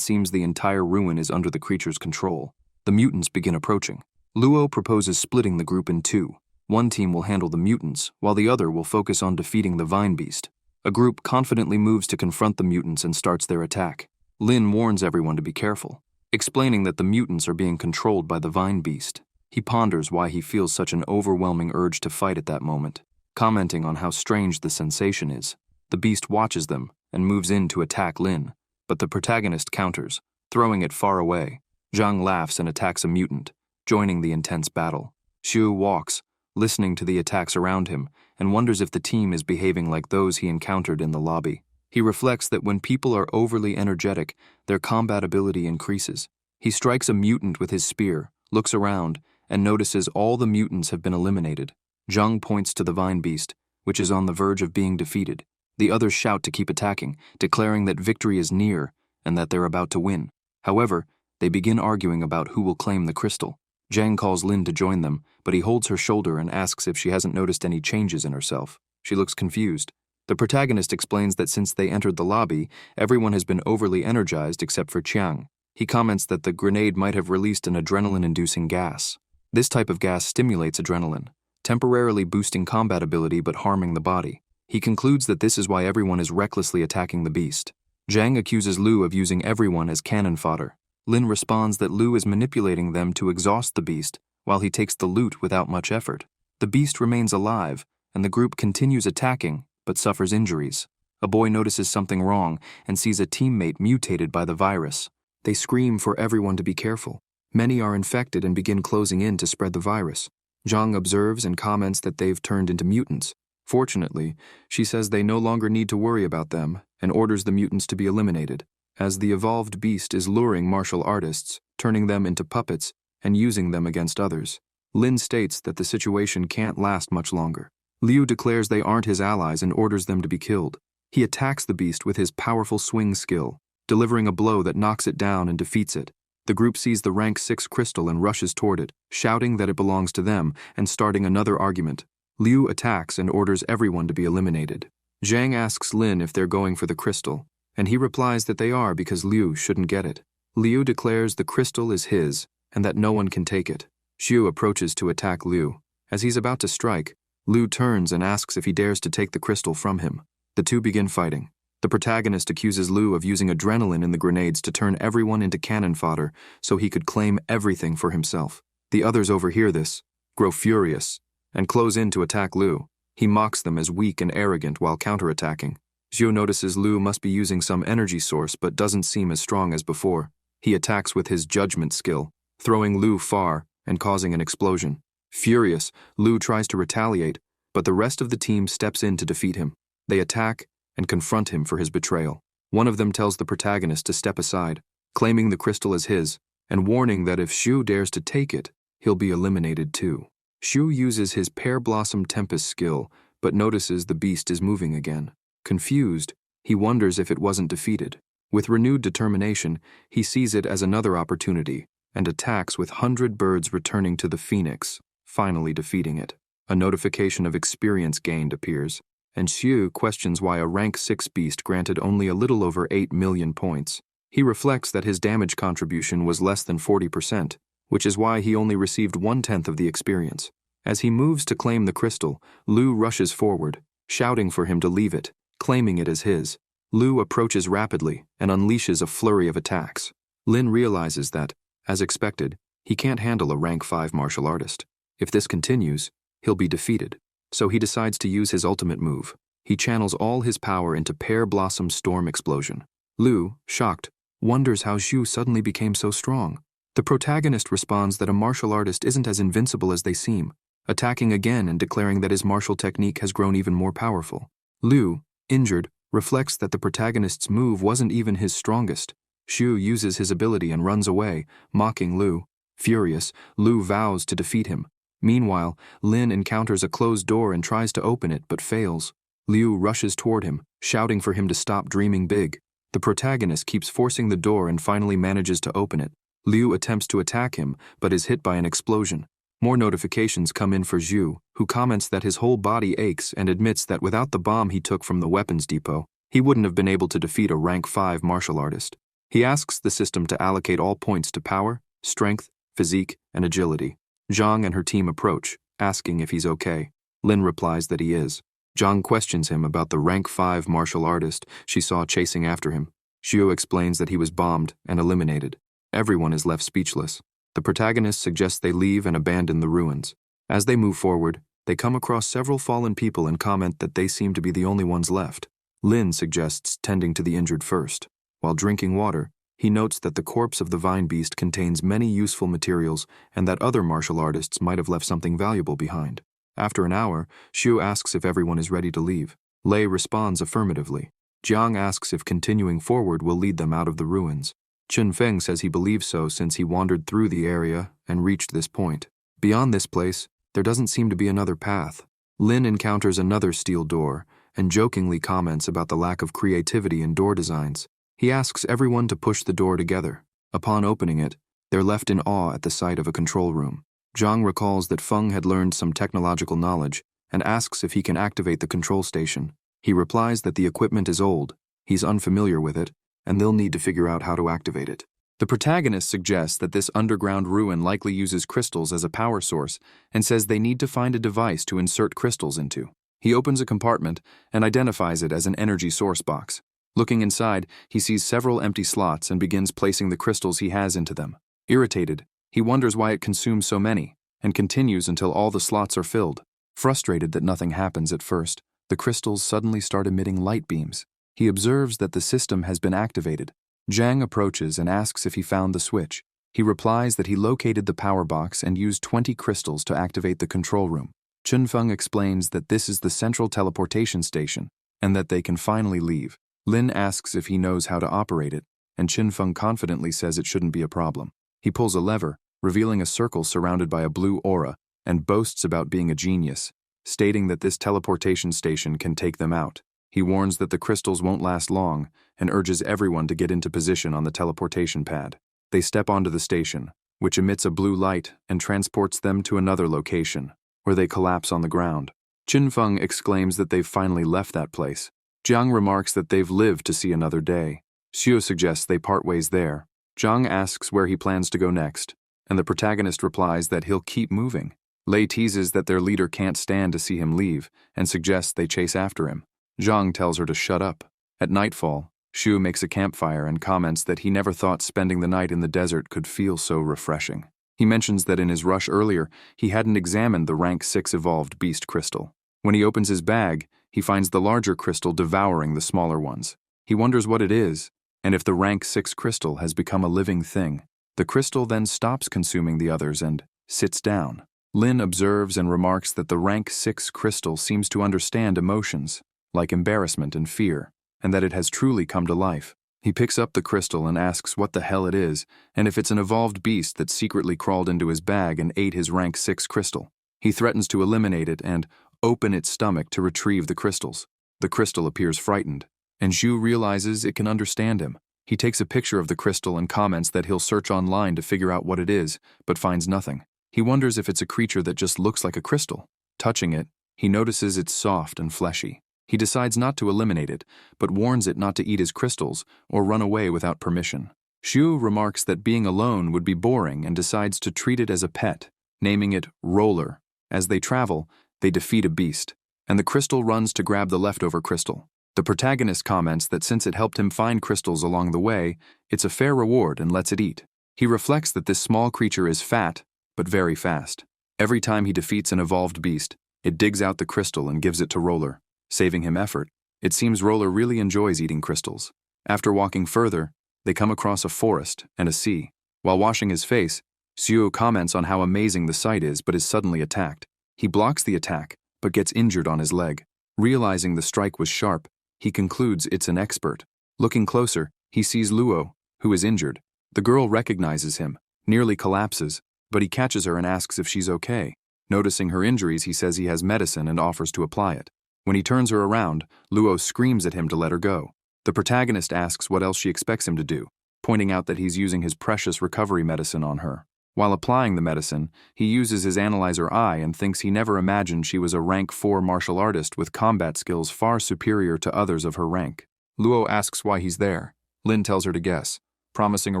seems the entire ruin is under the creature's control. The mutants begin approaching. Luo proposes splitting the group in two. One team will handle the mutants, while the other will focus on defeating the vine beast. A group confidently moves to confront the mutants and starts their attack. Lin warns everyone to be careful, explaining that the mutants are being controlled by the vine beast. He ponders why he feels such an overwhelming urge to fight at that moment, commenting on how strange the sensation is. The beast watches them and moves in to attack Lin, but the protagonist counters, throwing it far away. Zhang laughs and attacks a mutant, joining the intense battle. Xu walks, listening to the attacks around him, and wonders if the team is behaving like those he encountered in the lobby. He reflects that when people are overly energetic, their combat ability increases. He strikes a mutant with his spear, looks around, and notices all the mutants have been eliminated. Zhang points to the vine beast, which is on the verge of being defeated. The others shout to keep attacking, declaring that victory is near and that they're about to win. However, they begin arguing about who will claim the crystal. Zhang calls Lin to join them, but he holds her shoulder and asks if she hasn't noticed any changes in herself. She looks confused. The protagonist explains that since they entered the lobby, everyone has been overly energized except for Qiang. He comments that the grenade might have released an adrenaline-inducing gas. This type of gas stimulates adrenaline, temporarily boosting combat ability but harming the body. He concludes that this is why everyone is recklessly attacking the beast. Zhang accuses Lu of using everyone as cannon fodder. Lin responds that Lu is manipulating them to exhaust the beast while he takes the loot without much effort. The beast remains alive, and the group continues attacking, but suffers injuries. A boy notices something wrong and sees a teammate mutated by the virus. They scream for everyone to be careful. Many are infected and begin closing in to spread the virus. Zhang observes and comments that they've turned into mutants. Fortunately, she says they no longer need to worry about them and orders the mutants to be eliminated, as the evolved beast is luring martial artists, turning them into puppets, and using them against others. Lin states that the situation can't last much longer. Liu declares they aren't his allies and orders them to be killed. He attacks the beast with his powerful swing skill, delivering a blow that knocks it down and defeats it. The group sees the rank 6 crystal and rushes toward it, shouting that it belongs to them and starting another argument. Liu attacks and orders everyone to be eliminated. Zhang asks Lin if they're going for the crystal, and he replies that they are because Liu shouldn't get it. Liu declares the crystal is his and that no one can take it. Xu approaches to attack Liu. As he's about to strike, Liu turns and asks if he dares to take the crystal from him. The two begin fighting. The protagonist accuses Liu of using adrenaline in the grenades to turn everyone into cannon fodder so he could claim everything for himself. The others overhear this, grow furious, and close in to attack Liu. He mocks them as weak and arrogant while counterattacking. Zhou notices Liu must be using some energy source but doesn't seem as strong as before. He attacks with his judgment skill, throwing Liu far and causing an explosion. Furious, Liu tries to retaliate, but the rest of the team steps in to defeat him. They attack and confront him for his betrayal. One of them tells the protagonist to step aside, claiming the crystal as his, and warning that if Xu dares to take it, he'll be eliminated too. Xu uses his Pear Blossom Tempest skill, but notices the beast is moving again. Confused, he wonders if it wasn't defeated. With renewed determination, he sees it as another opportunity, and attacks with 100 birds returning to the phoenix, finally defeating it. A notification of experience gained appears, and Xu questions why a rank 6 beast granted only a little over 8 million points. He reflects that his damage contribution was less than 40%, which is why he only received 1/10 of the experience. As he moves to claim the crystal, Liu rushes forward, shouting for him to leave it, claiming it as his. Liu approaches rapidly and unleashes a flurry of attacks. Lin realizes that, as expected, He can't handle a rank 5 martial artist. If this continues, he'll be defeated. So he decides to use his ultimate move. He channels all his power into Pear Blossom Storm Explosion. Lu, shocked, wonders how Zhu suddenly became so strong. The protagonist responds that a martial artist isn't as invincible as they seem, attacking again and declaring that his martial technique has grown even more powerful. Lu, injured, reflects that the protagonist's move wasn't even his strongest. Zhu uses his ability and runs away, mocking Lu. Furious, Lu vows to defeat him. Meanwhile, Lin encounters a closed door and tries to open it but fails. Liu rushes toward him, shouting for him to stop dreaming big. The protagonist keeps forcing the door and finally manages to open it. Liu attempts to attack him, but is hit by an explosion. More notifications come in for Zhu, who comments that his whole body aches and admits that without the bomb he took from the weapons depot, he wouldn't have been able to defeat a rank 5 martial artist. He asks the system to allocate all points to power, strength, physique, and agility. Zhang and her team approach, asking if he's okay. Lin replies that he is. Zhang questions him about the rank 5 martial artist she saw chasing after him. Zhu explains that he was bombed and eliminated. Everyone is left speechless. The protagonist suggests they leave and abandon the ruins. As they move forward, they come across several fallen people and comment that they seem to be the only ones left. Lin suggests tending to the injured first. While drinking water, he notes that the corpse of the vine beast contains many useful materials and that other martial artists might have left something valuable behind. After an hour, Xu asks if everyone is ready to leave. Lei responds affirmatively. Jiang asks if continuing forward will lead them out of the ruins. Chen Feng says he believes so since he wandered through the area and reached this point. Beyond this place, there doesn't seem to be another path. Lin encounters another steel door and jokingly comments about the lack of creativity in door designs. He asks everyone to push the door together. Upon opening it, they're left in awe at the sight of a control room. Zhang recalls that Feng had learned some technological knowledge and asks if he can activate the control station. He replies that the equipment is old, he's unfamiliar with it, and they'll need to figure out how to activate it. The protagonist suggests that this underground ruin likely uses crystals as a power source and says they need to find a device to insert crystals into. He opens a compartment and identifies it as an energy source box. Looking inside, he sees several empty slots and begins placing the crystals he has into them. Irritated, he wonders why it consumes so many, and continues until all the slots are filled. Frustrated that nothing happens at first, the crystals suddenly start emitting light beams. He observes that the system has been activated. Zhang approaches and asks if he found the switch. He replies that he located the power box and used 20 crystals to activate the control room. Chunfeng explains that this is the central teleportation station, and that they can finally leave. Lin asks if he knows how to operate it, and Chunfeng confidently says it shouldn't be a problem. He pulls a lever, revealing a circle surrounded by a blue aura, and boasts about being a genius, stating that this teleportation station can take them out. He warns that the crystals won't last long and urges everyone to get into position on the teleportation pad. They step onto the station, which emits a blue light and transports them to another location, where they collapse on the ground. Chunfeng exclaims that they've finally left that place. Jiang remarks that they've lived to see another day. Xiu suggests they part ways there. Zhang asks where he plans to go next, and the protagonist replies that he'll keep moving. Lei teases that their leader can't stand to see him leave and suggests they chase after him. Zhang tells her to shut up. At nightfall, Xu makes a campfire and comments that he never thought spending the night in the desert could feel so refreshing. He mentions that in his rush earlier, he hadn't examined the rank 6 evolved beast crystal. When he opens his bag, he finds the larger crystal devouring the smaller ones. He wonders what it is, and if the rank 6 crystal has become a living thing. The crystal then stops consuming the others and sits down. Lin observes and remarks that the rank 6 crystal seems to understand emotions, like embarrassment and fear, and that it has truly come to life. He picks up the crystal and asks what the hell it is, and if it's an evolved beast that secretly crawled into his bag and ate his rank 6 crystal. He threatens to eliminate it and open its stomach to retrieve the crystals. The crystal appears frightened, and Zhu realizes it can understand him. He takes a picture of the crystal and comments that he'll search online to figure out what it is, but finds nothing. He wonders if it's a creature that just looks like a crystal. Touching it, he notices it's soft and fleshy. He decides not to eliminate it, but warns it not to eat his crystals or run away without permission. Xu remarks that being alone would be boring and decides to treat it as a pet, naming it Roller. As they travel, they defeat a beast, and the crystal runs to grab the leftover crystal. The protagonist comments that since it helped him find crystals along the way, it's a fair reward and lets it eat. He reflects that this small creature is fat, but very fast. Every time he defeats an evolved beast, it digs out the crystal and gives it to Roller, saving him effort. It seems Roller really enjoys eating crystals. After walking further, they come across a forest and a sea. While washing his face, Xiu comments on how amazing the sight is but is suddenly attacked. He blocks the attack, but gets injured on his leg. Realizing the strike was sharp, he concludes it's an expert. Looking closer, he sees Luo, who is injured. The girl recognizes him, nearly collapses, but he catches her and asks if she's okay. Noticing her injuries, he says he has medicine and offers to apply it. When he turns her around, Luo screams at him to let her go. The protagonist asks what else she expects him to do, pointing out that he's using his precious recovery medicine on her. While applying the medicine, he uses his analyzer eye and thinks he never imagined she was a rank 4 martial artist with combat skills far superior to others of her rank. Luo asks why he's there. Lin tells her to guess, promising a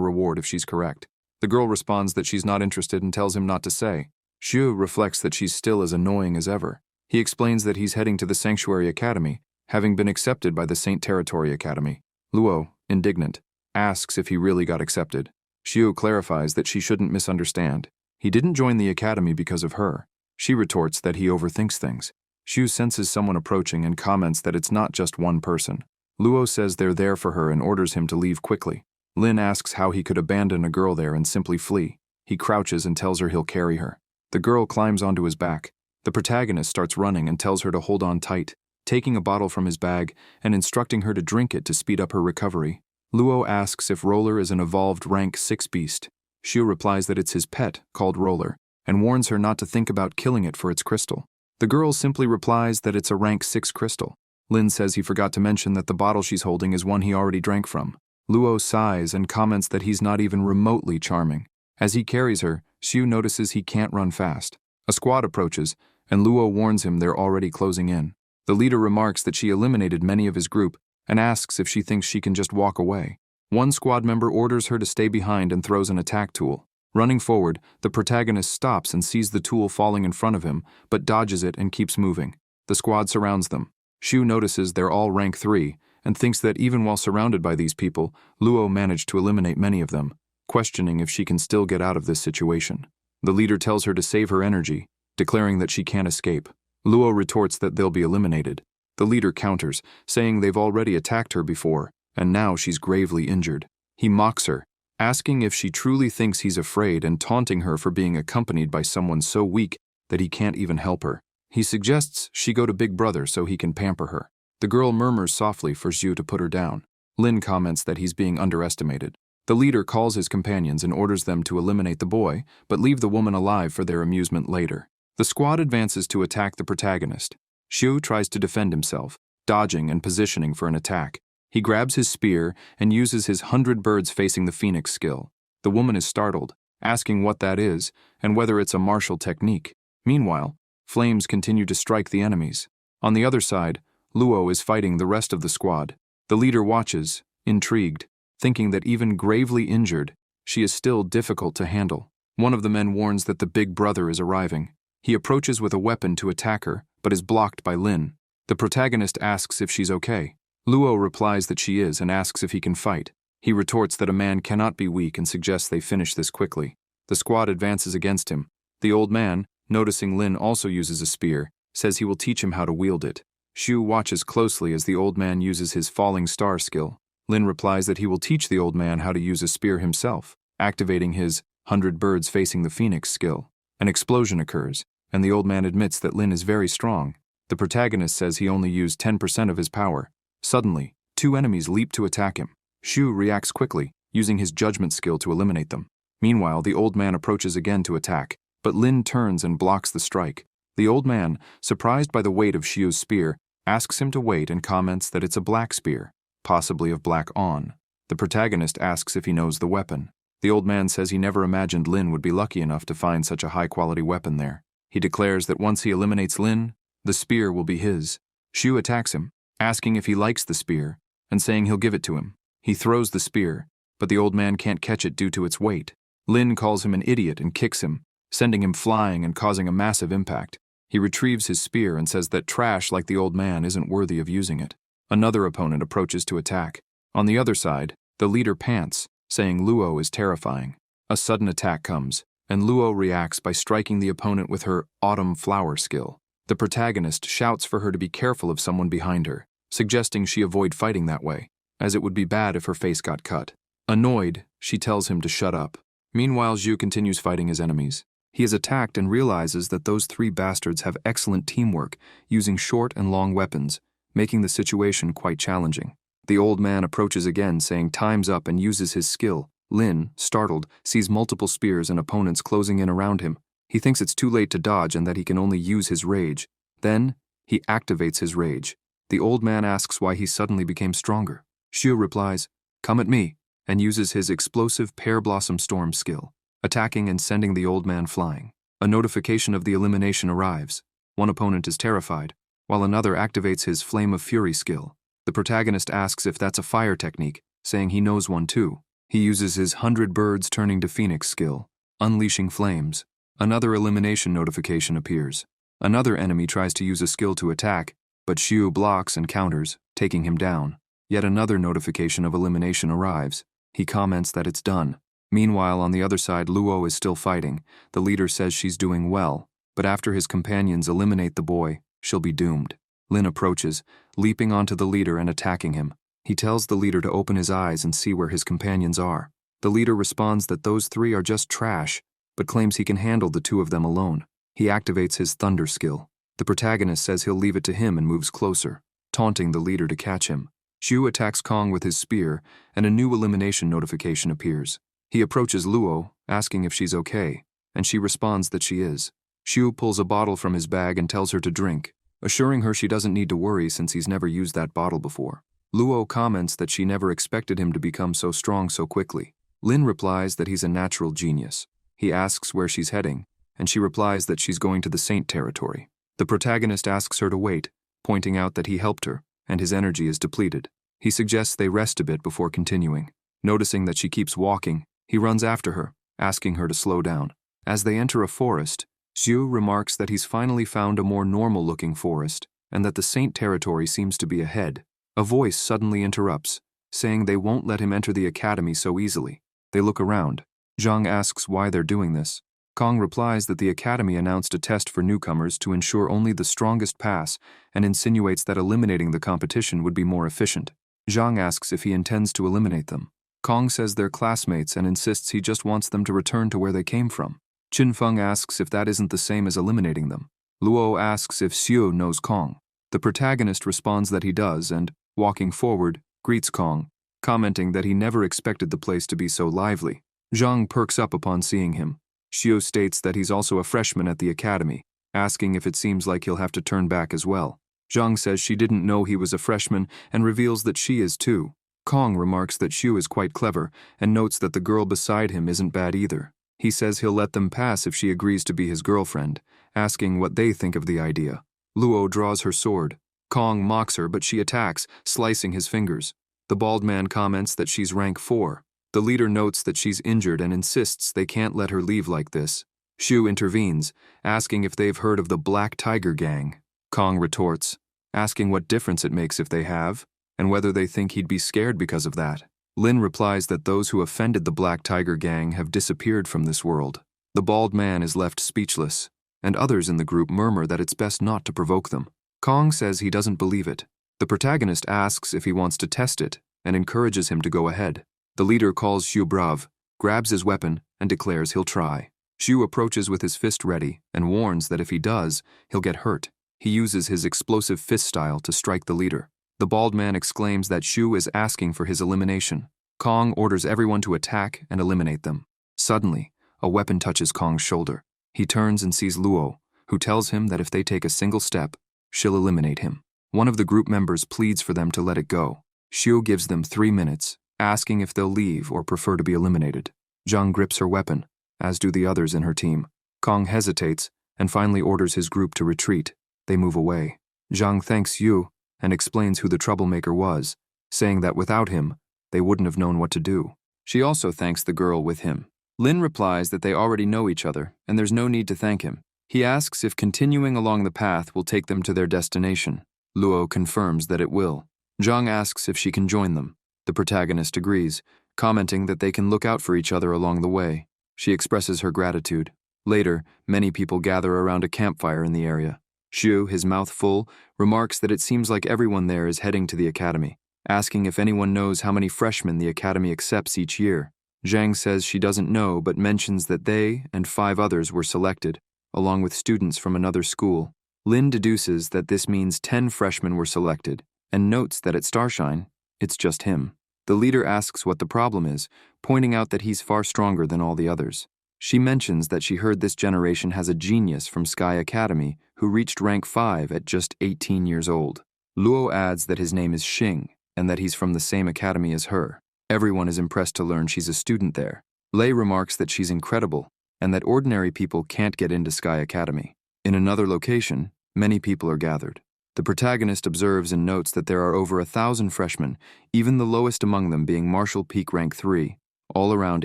reward if she's correct. The girl responds that she's not interested and tells him not to say. Xiu reflects that she's still as annoying as ever. He explains that he's heading to the Sanctuary Academy, having been accepted by the Saint Territory Academy. Luo, indignant, asks if he really got accepted. Xiu clarifies that she shouldn't misunderstand. He didn't join the academy because of her. She retorts that he overthinks things. Xiu senses someone approaching and comments that it's not just one person. Luo says they're there for her and orders him to leave quickly. Lin asks how he could abandon a girl there and simply flee. He crouches and tells her he'll carry her. The girl climbs onto his back. The protagonist starts running and tells her to hold on tight, taking a bottle from his bag and instructing her to drink it to speed up her recovery. Luo asks if Roller is an evolved rank 6 beast. Xiu replies that it's his pet, called Roller, and warns her not to think about killing it for its crystal. The girl simply replies that it's a rank 6 crystal. Lin says he forgot to mention that the bottle she's holding is one he already drank from. Luo sighs and comments that he's not even remotely charming. As he carries her, Xiu notices he can't run fast. A squad approaches, and Luo warns him they're already closing in. The leader remarks that she eliminated many of his group and asks if she thinks she can just walk away. One squad member orders her to stay behind and throws an attack tool. Running forward, the protagonist stops and sees the tool falling in front of him, but dodges it and keeps moving. The squad surrounds them. Xiu notices they're all rank 3 and thinks that even while surrounded by these people, Luo managed to eliminate many of them, questioning if she can still get out of this situation. The leader tells her to save her energy, declaring that she can't escape. Luo retorts that they'll be eliminated. The leader counters, saying they've already attacked her before, and now she's gravely injured. He mocks her, asking if she truly thinks he's afraid and taunting her for being accompanied by someone so weak that he can't even help her. He suggests she go to Big Brother so he can pamper her. The girl murmurs softly for Xiu to put her down. Lin comments that he's being underestimated. The leader calls his companions and orders them to eliminate the boy, but leave the woman alive for their amusement later. The squad advances to attack the protagonist. Xiu tries to defend himself, dodging and positioning for an attack. He grabs his spear and uses his 100 birds facing the phoenix skill. The woman is startled, asking what that is and whether it's a martial technique. Meanwhile, flames continue to strike the enemies. On the other side, Luo is fighting the rest of the squad. The leader watches, intrigued, thinking that even gravely injured, she is still difficult to handle. One of the men warns that the Big Brother is arriving. He approaches with a weapon to attack her, but is blocked by Lin. The protagonist asks if she's okay. Luo replies that she is and asks if he can fight. He retorts that a man cannot be weak and suggests they finish this quickly. The squad advances against him. The old man, noticing Lin also uses a spear, says he will teach him how to wield it. Xiu watches closely as the old man uses his falling star skill. Lin replies that he will teach the old man how to use a spear himself, activating his 100 birds facing the phoenix skill. An explosion occurs, and the old man admits that Lin is very strong. The protagonist says he only used 10% of his power. Suddenly, 2 enemies leap to attack him. Xiu reacts quickly, using his judgment skill to eliminate them. Meanwhile, the old man approaches again to attack, but Lin turns and blocks the strike. The old man, surprised by the weight of Xiu's spear, asks him to wait and comments that it's a black spear, possibly of black on. The protagonist asks if he knows the weapon. The old man says he never imagined Lin would be lucky enough to find such a high-quality weapon there. He declares that once he eliminates Lin, the spear will be his. Xiu attacks him, asking if he likes the spear, and saying he'll give it to him. He throws the spear, but the old man can't catch it due to its weight. Lin calls him an idiot and kicks him, sending him flying and causing a massive impact. He retrieves his spear and says that trash like the old man isn't worthy of using it. Another opponent approaches to attack. On the other side, the leader pants, saying Luo is terrifying. A sudden attack comes, and Luo reacts by striking the opponent with her autumn flower skill. The protagonist shouts for her to be careful of someone behind her, suggesting she avoid fighting that way, as it would be bad if her face got cut. Annoyed, she tells him to shut up. Meanwhile, Zhu continues fighting his enemies. He is attacked and realizes that those three bastards have excellent teamwork, using short and long weapons, making the situation quite challenging. The old man approaches again, saying time's up, and uses his skill. Lin, startled, sees multiple spears and opponents closing in around him. He thinks it's too late to dodge and that he can only use his rage. Then, he activates his rage. The old man asks why he suddenly became stronger. Xiu replies, "Come at me," and uses his explosive Pear Blossom Storm skill, attacking and sending the old man flying. A notification of the elimination arrives. One opponent is terrified, while another activates his Flame of Fury skill. The protagonist asks if that's a fire technique, saying he knows one too. He uses his 100 Birds Turning to Phoenix skill, unleashing flames. Another elimination notification appears. Another enemy tries to use a skill to attack, but Xiu blocks and counters, taking him down. Yet another notification of elimination arrives. He comments that it's done. Meanwhile, on the other side, Luo is still fighting. The leader says she's doing well, but after his companions eliminate the boy, she'll be doomed. Lin approaches, leaping onto the leader and attacking him. He tells the leader to open his eyes and see where his companions are. The leader responds that those three are just trash, but claims he can handle the two of them alone. He activates his thunder skill. The protagonist says he'll leave it to him and moves closer, taunting the leader to catch him. Xiu attacks Kong with his spear, and a new elimination notification appears. He approaches Luo, asking if she's okay, and she responds that she is. Xiu pulls a bottle from his bag and tells her to drink, assuring her she doesn't need to worry since he's never used that bottle before. Luo comments that she never expected him to become so strong so quickly. Lin replies that he's a natural genius. He asks where she's heading, and she replies that she's going to the Saint territory. The protagonist asks her to wait, pointing out that he helped her, and his energy is depleted. He suggests they rest a bit before continuing. Noticing that she keeps walking, he runs after her, asking her to slow down. As they enter a forest, Xiu remarks that he's finally found a more normal-looking forest, and that the Saint territory seems to be ahead. A voice suddenly interrupts, saying they won't let him enter the academy so easily. They look around. Zhang asks why they're doing this. Kong replies that the academy announced a test for newcomers to ensure only the strongest pass, and insinuates that eliminating the competition would be more efficient. Zhang asks if he intends to eliminate them. Kong says they're classmates and insists he just wants them to return to where they came from. Qin Feng asks if that isn't the same as eliminating them. Luo asks if Xiu knows Kong. The protagonist responds that he does and, walking forward, greets Kong, commenting that he never expected the place to be so lively. Zhang perks up upon seeing him. Xiu states that he's also a freshman at the academy, asking if it seems like he'll have to turn back as well. Zhang says she didn't know he was a freshman and reveals that she is too. Kong remarks that Xiu is quite clever and notes that the girl beside him isn't bad either. He says he'll let them pass if she agrees to be his girlfriend, asking what they think of the idea. Luo draws her sword. Kong mocks her, but she attacks, slicing his fingers. The bald man comments that she's rank 4. The leader notes that she's injured and insists they can't let her leave like this. Xiu intervenes, asking if they've heard of the Black Tiger Gang. Kong retorts, asking what difference it makes if they have, and whether they think he'd be scared because of that. Lin replies that those who offended the Black Tiger Gang have disappeared from this world. The bald man is left speechless, and others in the group murmur that it's best not to provoke them. Kong says he doesn't believe it. The protagonist asks if he wants to test it, and encourages him to go ahead. The leader calls Xiu brave, grabs his weapon, and declares he'll try. Xiu approaches with his fist ready, and warns that if he does, he'll get hurt. He uses his explosive fist style to strike the leader. The bald man exclaims that Xiu is asking for his elimination. Kong orders everyone to attack and eliminate them. Suddenly, a weapon touches Kong's shoulder. He turns and sees Luo, who tells him that if they take a single step, she'll eliminate him. One of the group members pleads for them to let it go. Xiu gives them 3 minutes, asking if they'll leave or prefer to be eliminated. Zhang grips her weapon, as do the others in her team. Kong hesitates and finally orders his group to retreat. They move away. Zhang thanks Yu and explains who the troublemaker was, saying that without him, they wouldn't have known what to do. She also thanks the girl with him. Lin replies that they already know each other and there's no need to thank him. He asks if continuing along the path will take them to their destination. Luo confirms that it will. Zhang asks if she can join them. The protagonist agrees, commenting that they can look out for each other along the way. She expresses her gratitude. Later, many people gather around a campfire in the area. Xu, his mouth full, remarks that it seems like everyone there is heading to the academy, asking if anyone knows how many freshmen the academy accepts each year. Zhang says she doesn't know but mentions that they and 5 others were selected, along with students from another school. Lin deduces that this means 10 freshmen were selected, and notes that at Starshine, it's just him. The leader asks what the problem is, pointing out that he's far stronger than all the others. She mentions that she heard this generation has a genius from Sky Academy who reached rank 5 at just 18 years old. Luo adds that his name is Xing and that he's from the same academy as her. Everyone is impressed to learn she's a student there. Lei remarks that she's incredible and that ordinary people can't get into Sky Academy. In another location, many people are gathered. The protagonist observes and notes that there are over 1,000 freshmen, even the lowest among them being Marshall Peak rank 3, all around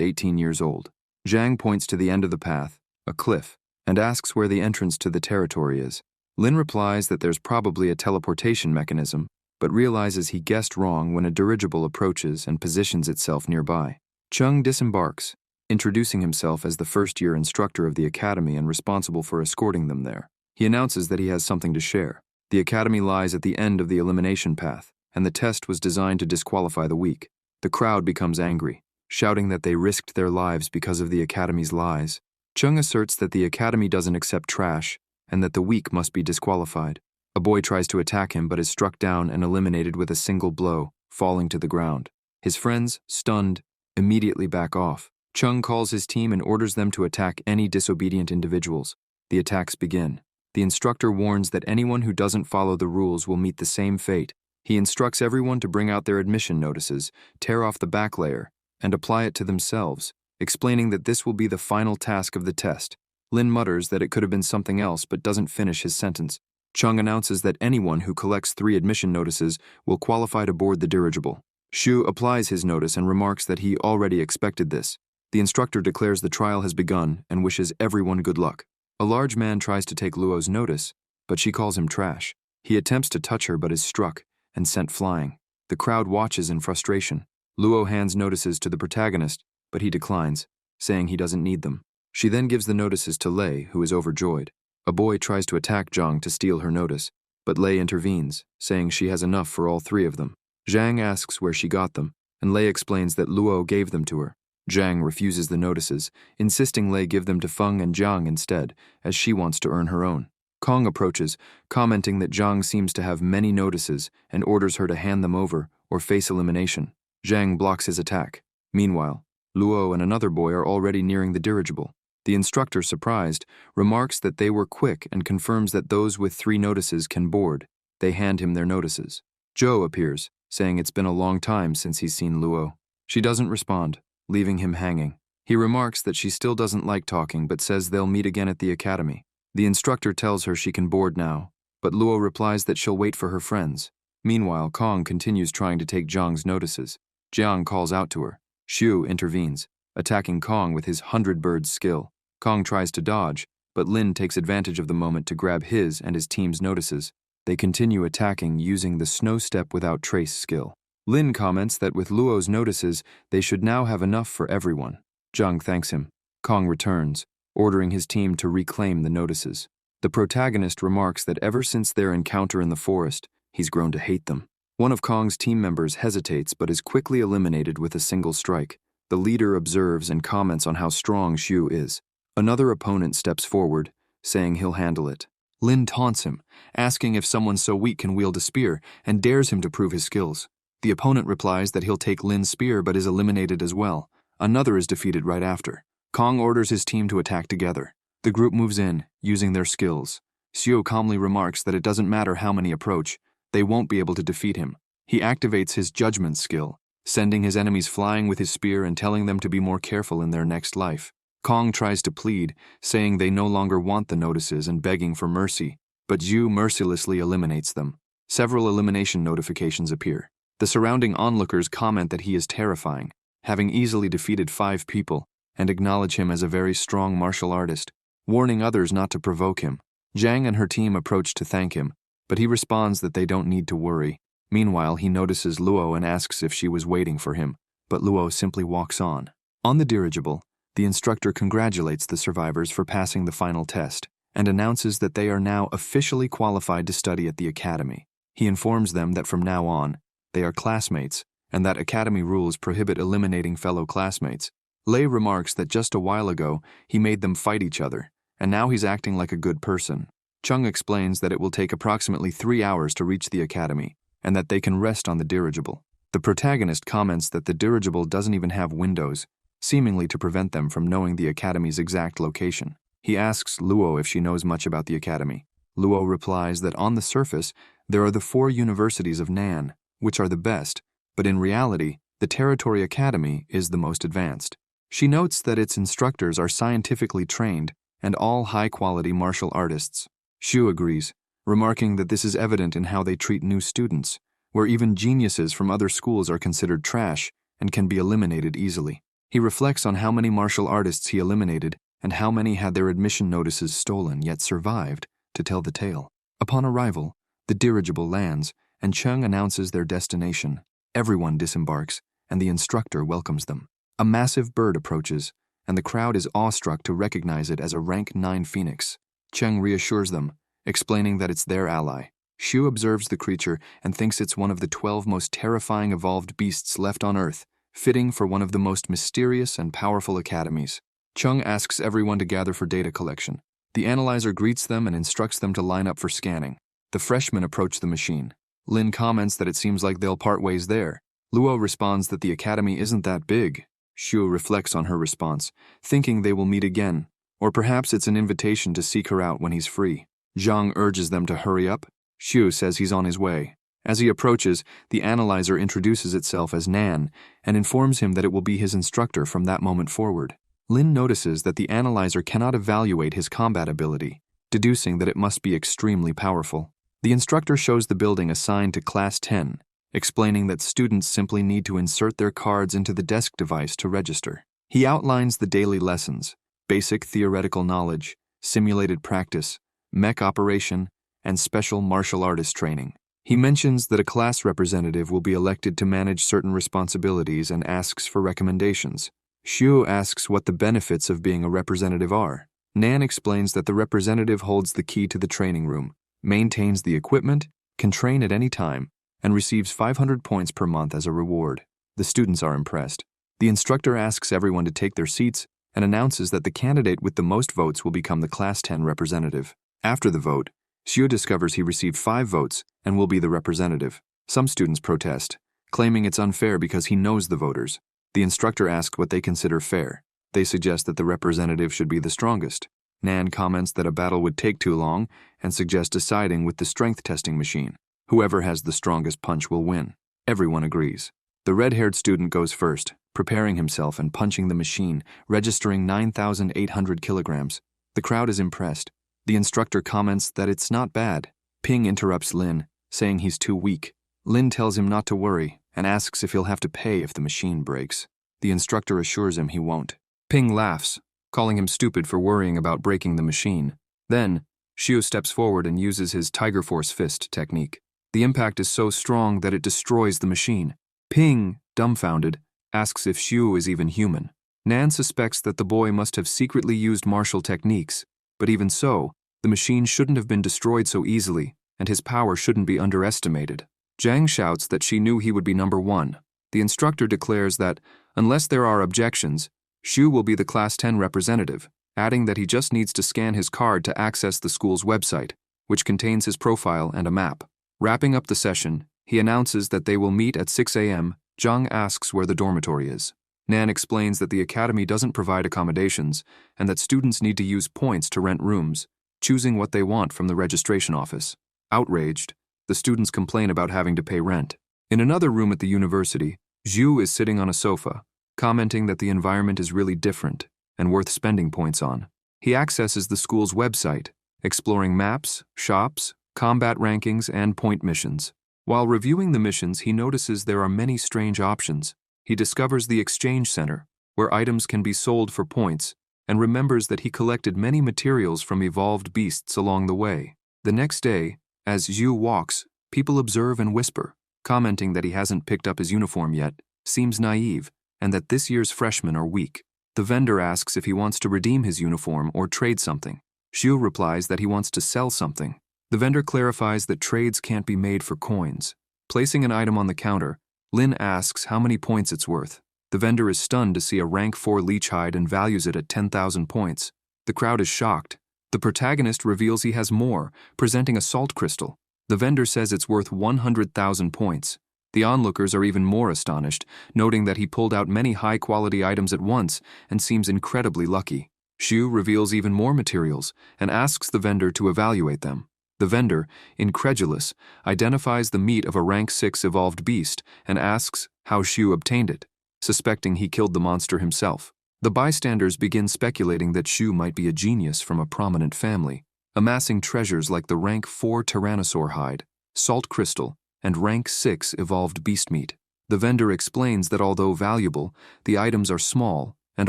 18 years old. Zhang points to the end of the path, a cliff, and asks where the entrance to the territory is. Lin replies that there's probably a teleportation mechanism, but realizes he guessed wrong when a dirigible approaches and positions itself nearby. Chung disembarks, introducing himself as the first-year instructor of the academy and responsible for escorting them there. He announces that he has something to share. The academy lies at the end of the elimination path, and the test was designed to disqualify the weak. The crowd becomes angry, shouting that they risked their lives because of the academy's lies. Chung asserts that the academy doesn't accept trash, and that the weak must be disqualified. A boy tries to attack him but is struck down and eliminated with a single blow, falling to the ground. His friends, stunned, immediately back off. Chung calls his team and orders them to attack any disobedient individuals. The attacks begin. The instructor warns that anyone who doesn't follow the rules will meet the same fate. He instructs everyone to bring out their admission notices, tear off the back layer, and apply it to themselves, explaining that this will be the final task of the test. Lin mutters that it could have been something else but doesn't finish his sentence. Chung announces that anyone who collects 3 admission notices will qualify to board the dirigible. Xu applies his notice and remarks that he already expected this. The instructor declares the trial has begun and wishes everyone good luck. A large man tries to take Luo's notice, but she calls him trash. He attempts to touch her but is struck and sent flying. The crowd watches in frustration. Luo hands notices to the protagonist, but he declines, saying he doesn't need them. She then gives the notices to Lei, who is overjoyed. A boy tries to attack Zhang to steal her notice, but Lei intervenes, saying she has enough for all 3 of them. Zhang asks where she got them, and Lei explains that Luo gave them to her. Zhang refuses the notices, insisting Lei give them to Feng and Jiang instead, as she wants to earn her own. Kong approaches, commenting that Jiang seems to have many notices and orders her to hand them over or face elimination. Zhang blocks his attack. Meanwhile, Luo and another boy are already nearing the dirigible. The instructor, surprised, remarks that they were quick and confirms that those with 3 notices can board. They hand him their notices. Zhou appears, saying it's been a long time since he's seen Luo. She doesn't respond, leaving him hanging. He remarks that she still doesn't like talking but says they'll meet again at the academy. The instructor tells her she can board now, but Luo replies that she'll wait for her friends. Meanwhile, Kong continues trying to take Zhang's notices. Jiang calls out to her. Xu intervenes, attacking Kong with his 100-bird skill. Kong tries to dodge, but Lin takes advantage of the moment to grab his and his team's notices. They continue attacking using the snow step without trace skill. Lin comments that with Luo's notices, they should now have enough for everyone. Zhang thanks him. Kong returns, ordering his team to reclaim the notices. The protagonist remarks that ever since their encounter in the forest, he's grown to hate them. One of Kong's team members hesitates but is quickly eliminated with a single strike. The leader observes and comments on how strong Xu is. Another opponent steps forward, saying he'll handle it. Lin taunts him, asking if someone so weak can wield a spear, and dares him to prove his skills. The opponent replies that he'll take Lin's spear but is eliminated as well. Another is defeated right after. Kong orders his team to attack together. The group moves in, using their skills. Xu calmly remarks that it doesn't matter how many approach, they won't be able to defeat him. He activates his judgment skill, sending his enemies flying with his spear and telling them to be more careful in their next life. Kong tries to plead, saying they no longer want the notices and begging for mercy, but Xu mercilessly eliminates them. Several elimination notifications appear. The surrounding onlookers comment that he is terrifying, having easily defeated 5 people, and acknowledge him as a very strong martial artist, warning others not to provoke him. Jiang and her team approach to thank him, but he responds that they don't need to worry. Meanwhile, he notices Luo and asks if she was waiting for him, but Luo simply walks on. On the dirigible, The instructor congratulates the survivors for passing the final test and announces that they are now officially qualified to study at the academy. He informs them that from now on, they are classmates and that academy rules prohibit eliminating fellow classmates. Lei remarks that just a while ago, he made them fight each other, and now he's acting like a good person. Chung explains that it will take approximately 3 hours to reach the academy and that they can rest on the dirigible. The protagonist comments that the dirigible doesn't even have windows, seemingly to prevent them from knowing the academy's exact location. He asks Luo if she knows much about the academy. Luo replies that on the surface, there are the 4 universities of Nan, which are the best, but in reality, the Territory Academy is the most advanced. She notes that its instructors are scientifically trained and all high-quality martial artists. Xu agrees, remarking that this is evident in how they treat new students, where even geniuses from other schools are considered trash and can be eliminated easily. He reflects on how many martial artists he eliminated and how many had their admission notices stolen yet survived to tell the tale. Upon arrival, the dirigible lands, and Chung announces their destination. Everyone disembarks, and the instructor welcomes them. A massive bird approaches, and the crowd is awestruck to recognize it as a rank 9 phoenix. Chung reassures them, explaining that it's their ally. Xu observes the creature and thinks it's one of the 12 most terrifying evolved beasts left on Earth, fitting for one of the most mysterious and powerful academies. Chung asks everyone to gather for data collection. The analyzer greets them and instructs them to line up for scanning. The freshmen approach the machine. Lin comments that it seems like they'll part ways there. Luo responds that the academy isn't that big. Xu reflects on her response, thinking they will meet again, or perhaps it's an invitation to seek her out when he's free. Zhang urges them to hurry up. Xu says he's on his way. As he approaches, the analyzer introduces itself as Nan and informs him that it will be his instructor from that moment forward. Lin notices that the analyzer cannot evaluate his combat ability, deducing that it must be extremely powerful. The instructor shows the building assigned to Class 10, explaining that students simply need to insert their cards into the desk device to register. He outlines the daily lessons: basic theoretical knowledge, simulated practice, mech operation, and special martial artist training. He mentions that a class representative will be elected to manage certain responsibilities and asks for recommendations. Xu asks what the benefits of being a representative are. Nan explains that the representative holds the key to the training room, maintains the equipment, can train at any time, and receives 500 points per month as a reward. The students are impressed. The instructor asks everyone to take their seats and announces that the candidate with the most votes will become the Class 10 representative. After the vote, Xu discovers he received 5 votes and will be the representative. Some students protest, claiming it's unfair because he knows the voters. The instructor asks what they consider fair. They suggest that the representative should be the strongest. Nan comments that a battle would take too long and suggests deciding with the strength testing machine. Whoever has the strongest punch will win. Everyone agrees. The red-haired student goes first, preparing himself and punching the machine, registering 9,800 kilograms. The crowd is impressed. The instructor comments that it's not bad. Ping interrupts Lin, saying he's too weak. Lin tells him not to worry and asks if he'll have to pay if the machine breaks. The instructor assures him he won't. Ping laughs, calling him stupid for worrying about breaking the machine. Then, Xiu steps forward and uses his Tiger Force Fist technique. The impact is so strong that it destroys the machine. Ping, dumbfounded, asks if Xiu is even human. Nan suspects that the boy must have secretly used martial techniques, but even so, the machine shouldn't have been destroyed so easily, and his power shouldn't be underestimated. Zhang shouts that she knew he would be number 1. The instructor declares that, unless there are objections, Xiu will be the Class 10 representative, adding that he just needs to scan his card to access the school's website, which contains his profile and a map. Wrapping up the session, he announces that they will meet at 6 a.m. Zhang asks where the dormitory is. Nan explains that the academy doesn't provide accommodations and that students need to use points to rent rooms, choosing what they want from the registration office. Outraged, the students complain about having to pay rent. In another room at the university, Zhu is sitting on a sofa, commenting that the environment is really different and worth spending points on. He accesses the school's website, exploring maps, shops, combat rankings, and point missions. While reviewing the missions, he notices there are many strange options. He discovers the exchange center, where items can be sold for points, and remembers that he collected many materials from evolved beasts along the way. The next day, as Zhu walks, people observe and whisper, commenting that he hasn't picked up his uniform yet, seems naive, and that this year's freshmen are weak. The vendor asks if he wants to redeem his uniform or trade something. Xiu replies that he wants to sell something. The vendor clarifies that trades can't be made for coins. Placing an item on the counter, Lin asks how many points it's worth. The vendor is stunned to see a rank 4 leech hide and values it at 10,000 points. The crowd is shocked. The protagonist reveals he has more, presenting a salt crystal. The vendor says it's worth 100,000 points. The onlookers are even more astonished, noting that he pulled out many high-quality items at once and seems incredibly lucky. Xiu reveals even more materials and asks the vendor to evaluate them. The vendor, incredulous, identifies the meat of a rank 6 evolved beast and asks how Xiu obtained it, suspecting he killed the monster himself. The bystanders begin speculating that Xiu might be a genius from a prominent family, amassing treasures like the rank 4 tyrannosaur hide, salt crystal, and rank 6 evolved beast meat. The vendor explains that although valuable, the items are small and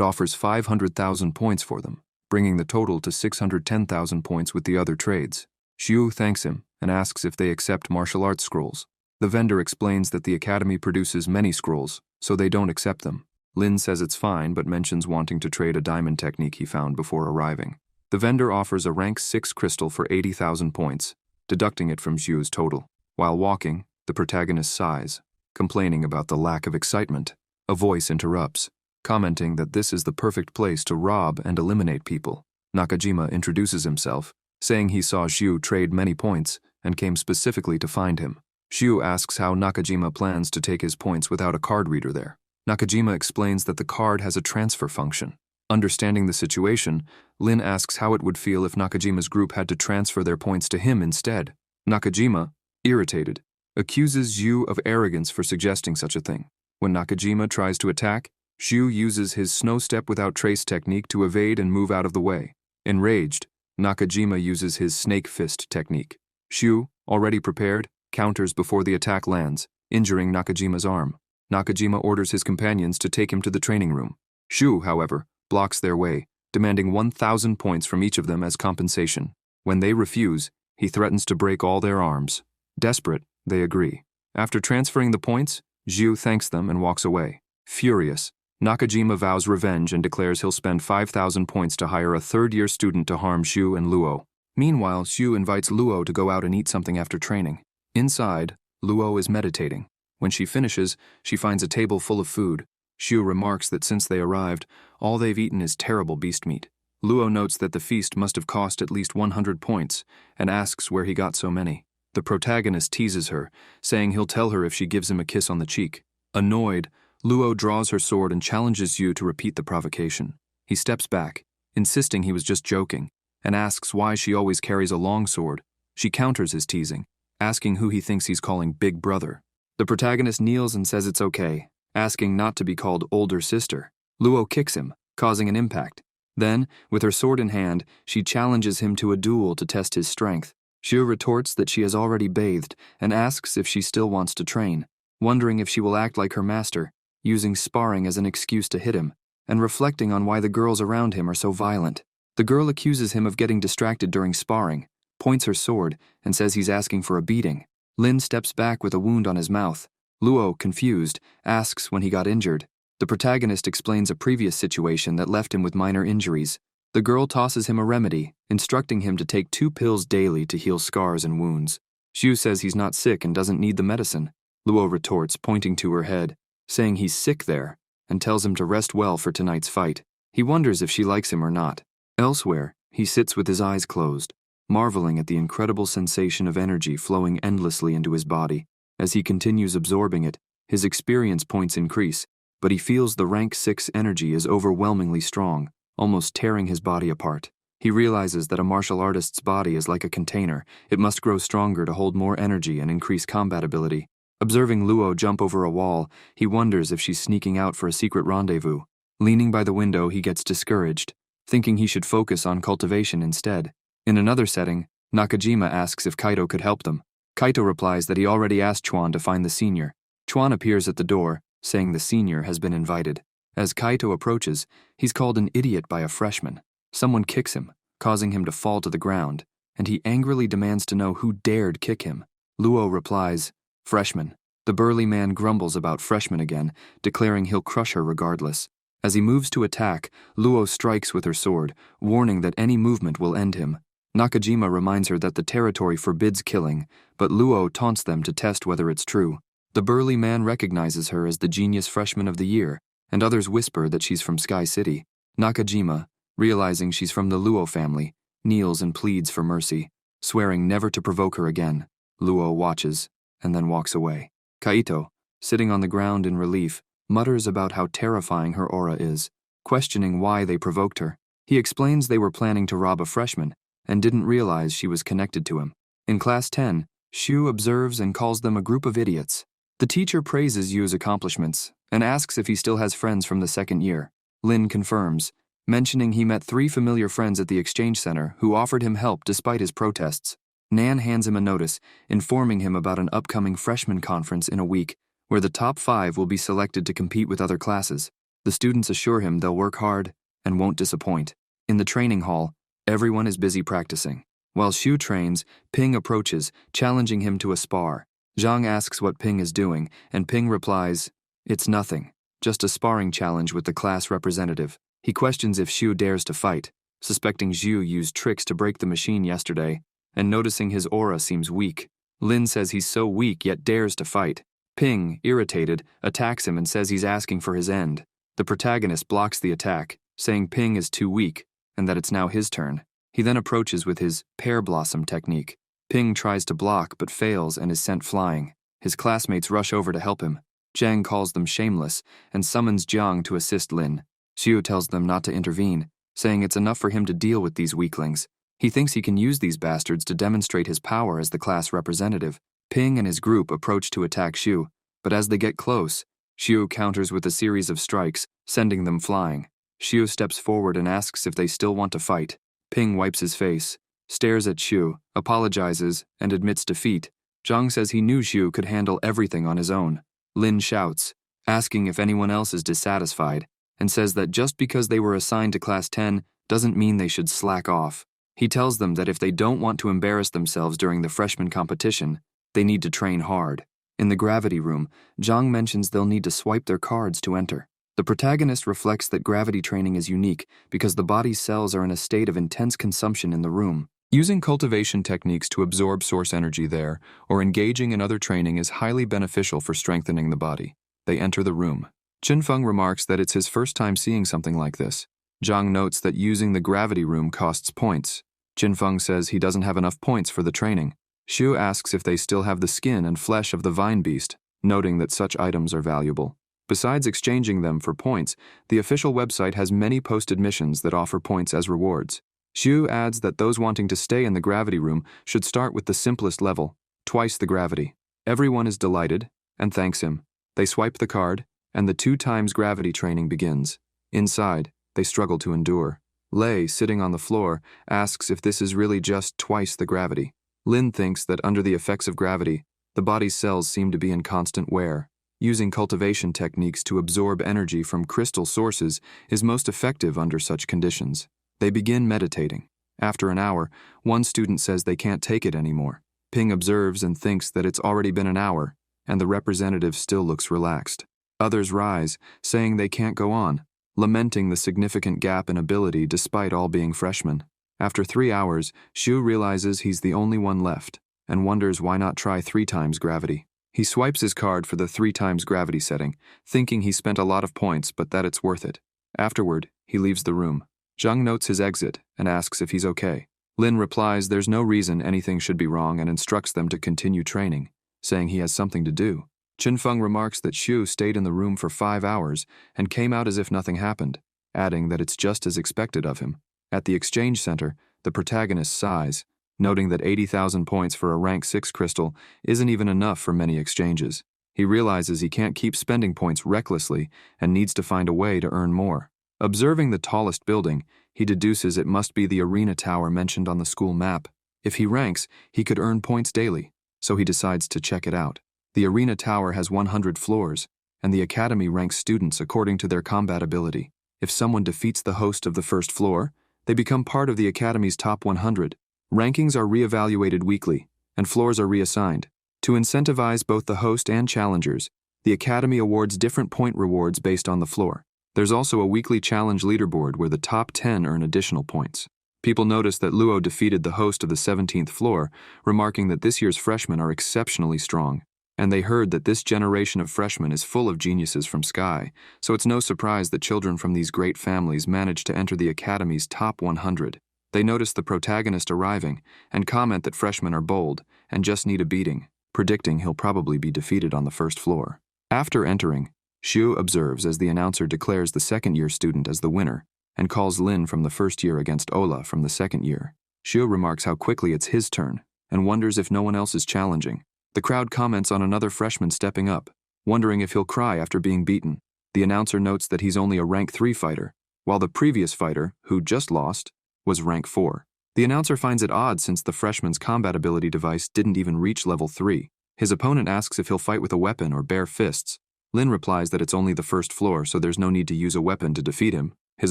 offers 500,000 points for them, bringing the total to 610,000 points with the other trades. Xiu thanks him and asks if they accept martial arts scrolls. The vendor explains that the academy produces many scrolls, so they don't accept them. Lin says it's fine but mentions wanting to trade a diamond technique he found before arriving. The vendor offers a rank 6 crystal for 80,000 points, deducting it from Xiu's total. While walking, the protagonist sighs, complaining about the lack of excitement. A voice interrupts, commenting that this is the perfect place to rob and eliminate people. Nakajima introduces himself, saying he saw Xiu trade many points and came specifically to find him. Xiu asks how Nakajima plans to take his points without a card reader there. Nakajima explains that the card has a transfer function. Understanding the situation, Lin asks how it would feel if Nakajima's group had to transfer their points to him instead. Nakajima, irritated, accuses Xiu of arrogance for suggesting such a thing. When Nakajima tries to attack, Xiu uses his snow step without trace technique to evade and move out of the way. Enraged, Nakajima uses his snake fist technique. Xiu, already prepared, counters before the attack lands, injuring Nakajima's arm. Nakajima orders his companions to take him to the training room. Xiu, however, blocks their way, demanding 1,000 points from each of them as compensation. When they refuse, he threatens to break all their arms. Desperate, they agree. After transferring the points, Xiu thanks them and walks away. Furious, Nakajima vows revenge and declares he'll spend 5,000 points to hire a third-year student to harm Xiu and Luo. Meanwhile, Xiu invites Luo to go out and eat something after training. Inside, Luo is meditating. When she finishes, she finds a table full of food. Xiu remarks that since they arrived, all they've eaten is terrible beast meat. Luo notes that the feast must have cost at least 100 points and asks where he got so many. The protagonist teases her, saying he'll tell her if she gives him a kiss on the cheek. Annoyed, Luo draws her sword and challenges Xiu to repeat the provocation. He steps back, insisting he was just joking, and asks why she always carries a long sword. She counters his teasing, asking who he thinks he's calling Big Brother. The protagonist kneels and says it's okay, asking not to be called older sister. Luo kicks him, causing an impact. Then, with her sword in hand, she challenges him to a duel to test his strength. Xiu retorts that she has already bathed and asks if she still wants to train, wondering if she will act like her master, using sparring as an excuse to hit him, and reflecting on why the girls around him are so violent. The girl accuses him of getting distracted during sparring, points her sword, and says he's asking for a beating. Lin steps back with a wound on his mouth. Luo, confused, asks when he got injured. The protagonist explains a previous situation that left him with minor injuries. The girl tosses him a remedy, instructing him to take 2 pills daily to heal scars and wounds. Xiu says he's not sick and doesn't need the medicine. Luo retorts, pointing to her head, saying he's sick there, and tells him to rest well for tonight's fight. He wonders if she likes him or not. Elsewhere, he sits with his eyes closed, marveling at the incredible sensation of energy flowing endlessly into his body. As he continues absorbing it, his experience points increase, but he feels the rank 6 energy is overwhelmingly strong, almost tearing his body apart. He realizes that a martial artist's body is like a container. It must grow stronger to hold more energy and increase combat ability. Observing Luo jump over a wall, he wonders if she's sneaking out for a secret rendezvous. Leaning by the window, he gets discouraged, thinking he should focus on cultivation instead. In another setting, Nakajima asks if Kaito could help them. Kaito replies that he already asked Chuan to find the senior. Chuan appears at the door, saying the senior has been invited. As Kaito approaches, he's called an idiot by a freshman. Someone kicks him, causing him to fall to the ground, and he angrily demands to know who dared kick him. Luo replies, "Freshman." The burly man grumbles about freshman again, declaring he'll crush her regardless. As he moves to attack, Luo strikes with her sword, warning that any movement will end him. Nakajima reminds her that the territory forbids killing, but Luo taunts them to test whether it's true. The burly man recognizes her as the genius freshman of the year, and others whisper that she's from Sky City. Nakajima, realizing she's from the Luo family, kneels and pleads for mercy, swearing never to provoke her again. Luo watches, and then walks away. Kaito, sitting on the ground in relief, mutters about how terrifying her aura is, questioning why they provoked her. He explains they were planning to rob a freshman, and didn't realize she was connected to him. In Class 10, Shu observes and calls them a group of idiots. The teacher praises Yu's accomplishments, and asks if he still has friends from the second year. Lin confirms, mentioning he met 3 familiar friends at the exchange center who offered him help despite his protests. Nan hands him a notice, informing him about an upcoming freshman conference in a week, where the top 5 will be selected to compete with other classes. The students assure him they'll work hard and won't disappoint. In the training hall, everyone is busy practicing. While Shu trains, Ping approaches, challenging him to a spar. Zhang asks what Ping is doing, and Ping replies, "It's nothing, just a sparring challenge with the class representative." He questions if Shu dares to fight, suspecting Zhu used tricks to break the machine yesterday, and noticing his aura seems weak. Lin says he's so weak yet dares to fight. Ping, irritated, attacks him and says he's asking for his end. The protagonist blocks the attack, saying Ping is too weak, and that it's now his turn. He then approaches with his pear blossom technique. Ping tries to block but fails and is sent flying. His classmates rush over to help him. Zhang calls them shameless and summons Jiang to assist Lin. Xiu tells them not to intervene, saying it's enough for him to deal with these weaklings. He thinks he can use these bastards to demonstrate his power as the class representative. Ping and his group approach to attack Xiu, but as they get close, Xiu counters with a series of strikes, sending them flying. Xiu steps forward and asks if they still want to fight. Ping wipes his face, stares at Xiu, apologizes, and admits defeat. Zhang says he knew Xiu could handle everything on his own. Lin shouts, asking if anyone else is dissatisfied, and says that just because they were assigned to Class 10 doesn't mean they should slack off. He tells them that if they don't want to embarrass themselves during the freshman competition, they need to train hard. In the gravity room, Zhang mentions they'll need to swipe their cards to enter. The protagonist reflects that gravity training is unique because the body's cells are in a state of intense consumption in the room. Using cultivation techniques to absorb source energy there, or engaging in other training is highly beneficial for strengthening the body. They enter the room. Qinfeng remarks that it's his first time seeing something like this. Zhang notes that using the gravity room costs points. Qinfeng says he doesn't have enough points for the training. Xu asks if they still have the skin and flesh of the vine beast, noting that such items are valuable. Besides exchanging them for points, the official website has many posted missions that offer points as rewards. Xu adds that those wanting to stay in the gravity room should start with the simplest level, twice the gravity. Everyone is delighted and thanks him. They swipe the card, and the 2 times gravity training begins. Inside, they struggle to endure. Lei, sitting on the floor, asks if this is really just twice the gravity. Lin thinks that under the effects of gravity, the body's cells seem to be in constant wear. Using cultivation techniques to absorb energy from crystal sources is most effective under such conditions. They begin meditating. After an hour, one student says they can't take it anymore. Ping observes and thinks that it's already been an hour, and the representative still looks relaxed. Others rise, saying they can't go on, lamenting the significant gap in ability despite all being freshmen. After 3 hours, Xu realizes he's the only one left, and wonders why not try 3 times gravity. He swipes his card for the 3 times gravity setting, thinking he spent a lot of points but that it's worth it. Afterward, he leaves the room. Zhang notes his exit and asks if he's okay. Lin replies there's no reason anything should be wrong and instructs them to continue training, saying he has something to do. Qinfeng remarks that Xu stayed in the room for 5 hours and came out as if nothing happened, adding that it's just as expected of him. At the exchange center, the protagonist sighs, noting that 80,000 points for a rank 6 crystal isn't even enough for many exchanges. He realizes he can't keep spending points recklessly and needs to find a way to earn more. Observing the tallest building, he deduces it must be the arena tower mentioned on the school map. If he ranks, he could earn points daily, so he decides to check it out. The arena tower has 100 floors, and the academy ranks students according to their combat ability. If someone defeats the host of the first floor, they become part of the academy's top 100. Rankings are reevaluated weekly, and floors are reassigned. To incentivize both the host and challengers, the academy awards different point rewards based on the floor. There's also a weekly challenge leaderboard where the top 10 earn additional points. People noticed that Luo defeated the host of the 17th floor, remarking that this year's freshmen are exceptionally strong. And they heard that this generation of freshmen is full of geniuses from Sky, so it's no surprise that children from these great families managed to enter the academy's top 100. They notice the protagonist arriving and comment that freshmen are bold and just need a beating, predicting he'll probably be defeated on the first floor. After entering, Xiu observes as the announcer declares the second-year student as the winner and calls Lin from the first year against Ola from the second year. Xiu remarks how quickly it's his turn and wonders if no one else is challenging. The crowd comments on another freshman stepping up, wondering if he'll cry after being beaten. The announcer notes that he's only a rank 3 fighter, while the previous fighter, who just lost, was rank 4. The announcer finds it odd since the freshman's combat ability device didn't even reach level 3. His opponent asks if he'll fight with a weapon or bare fists. Lin replies that it's only the first floor, so there's no need to use a weapon to defeat him. His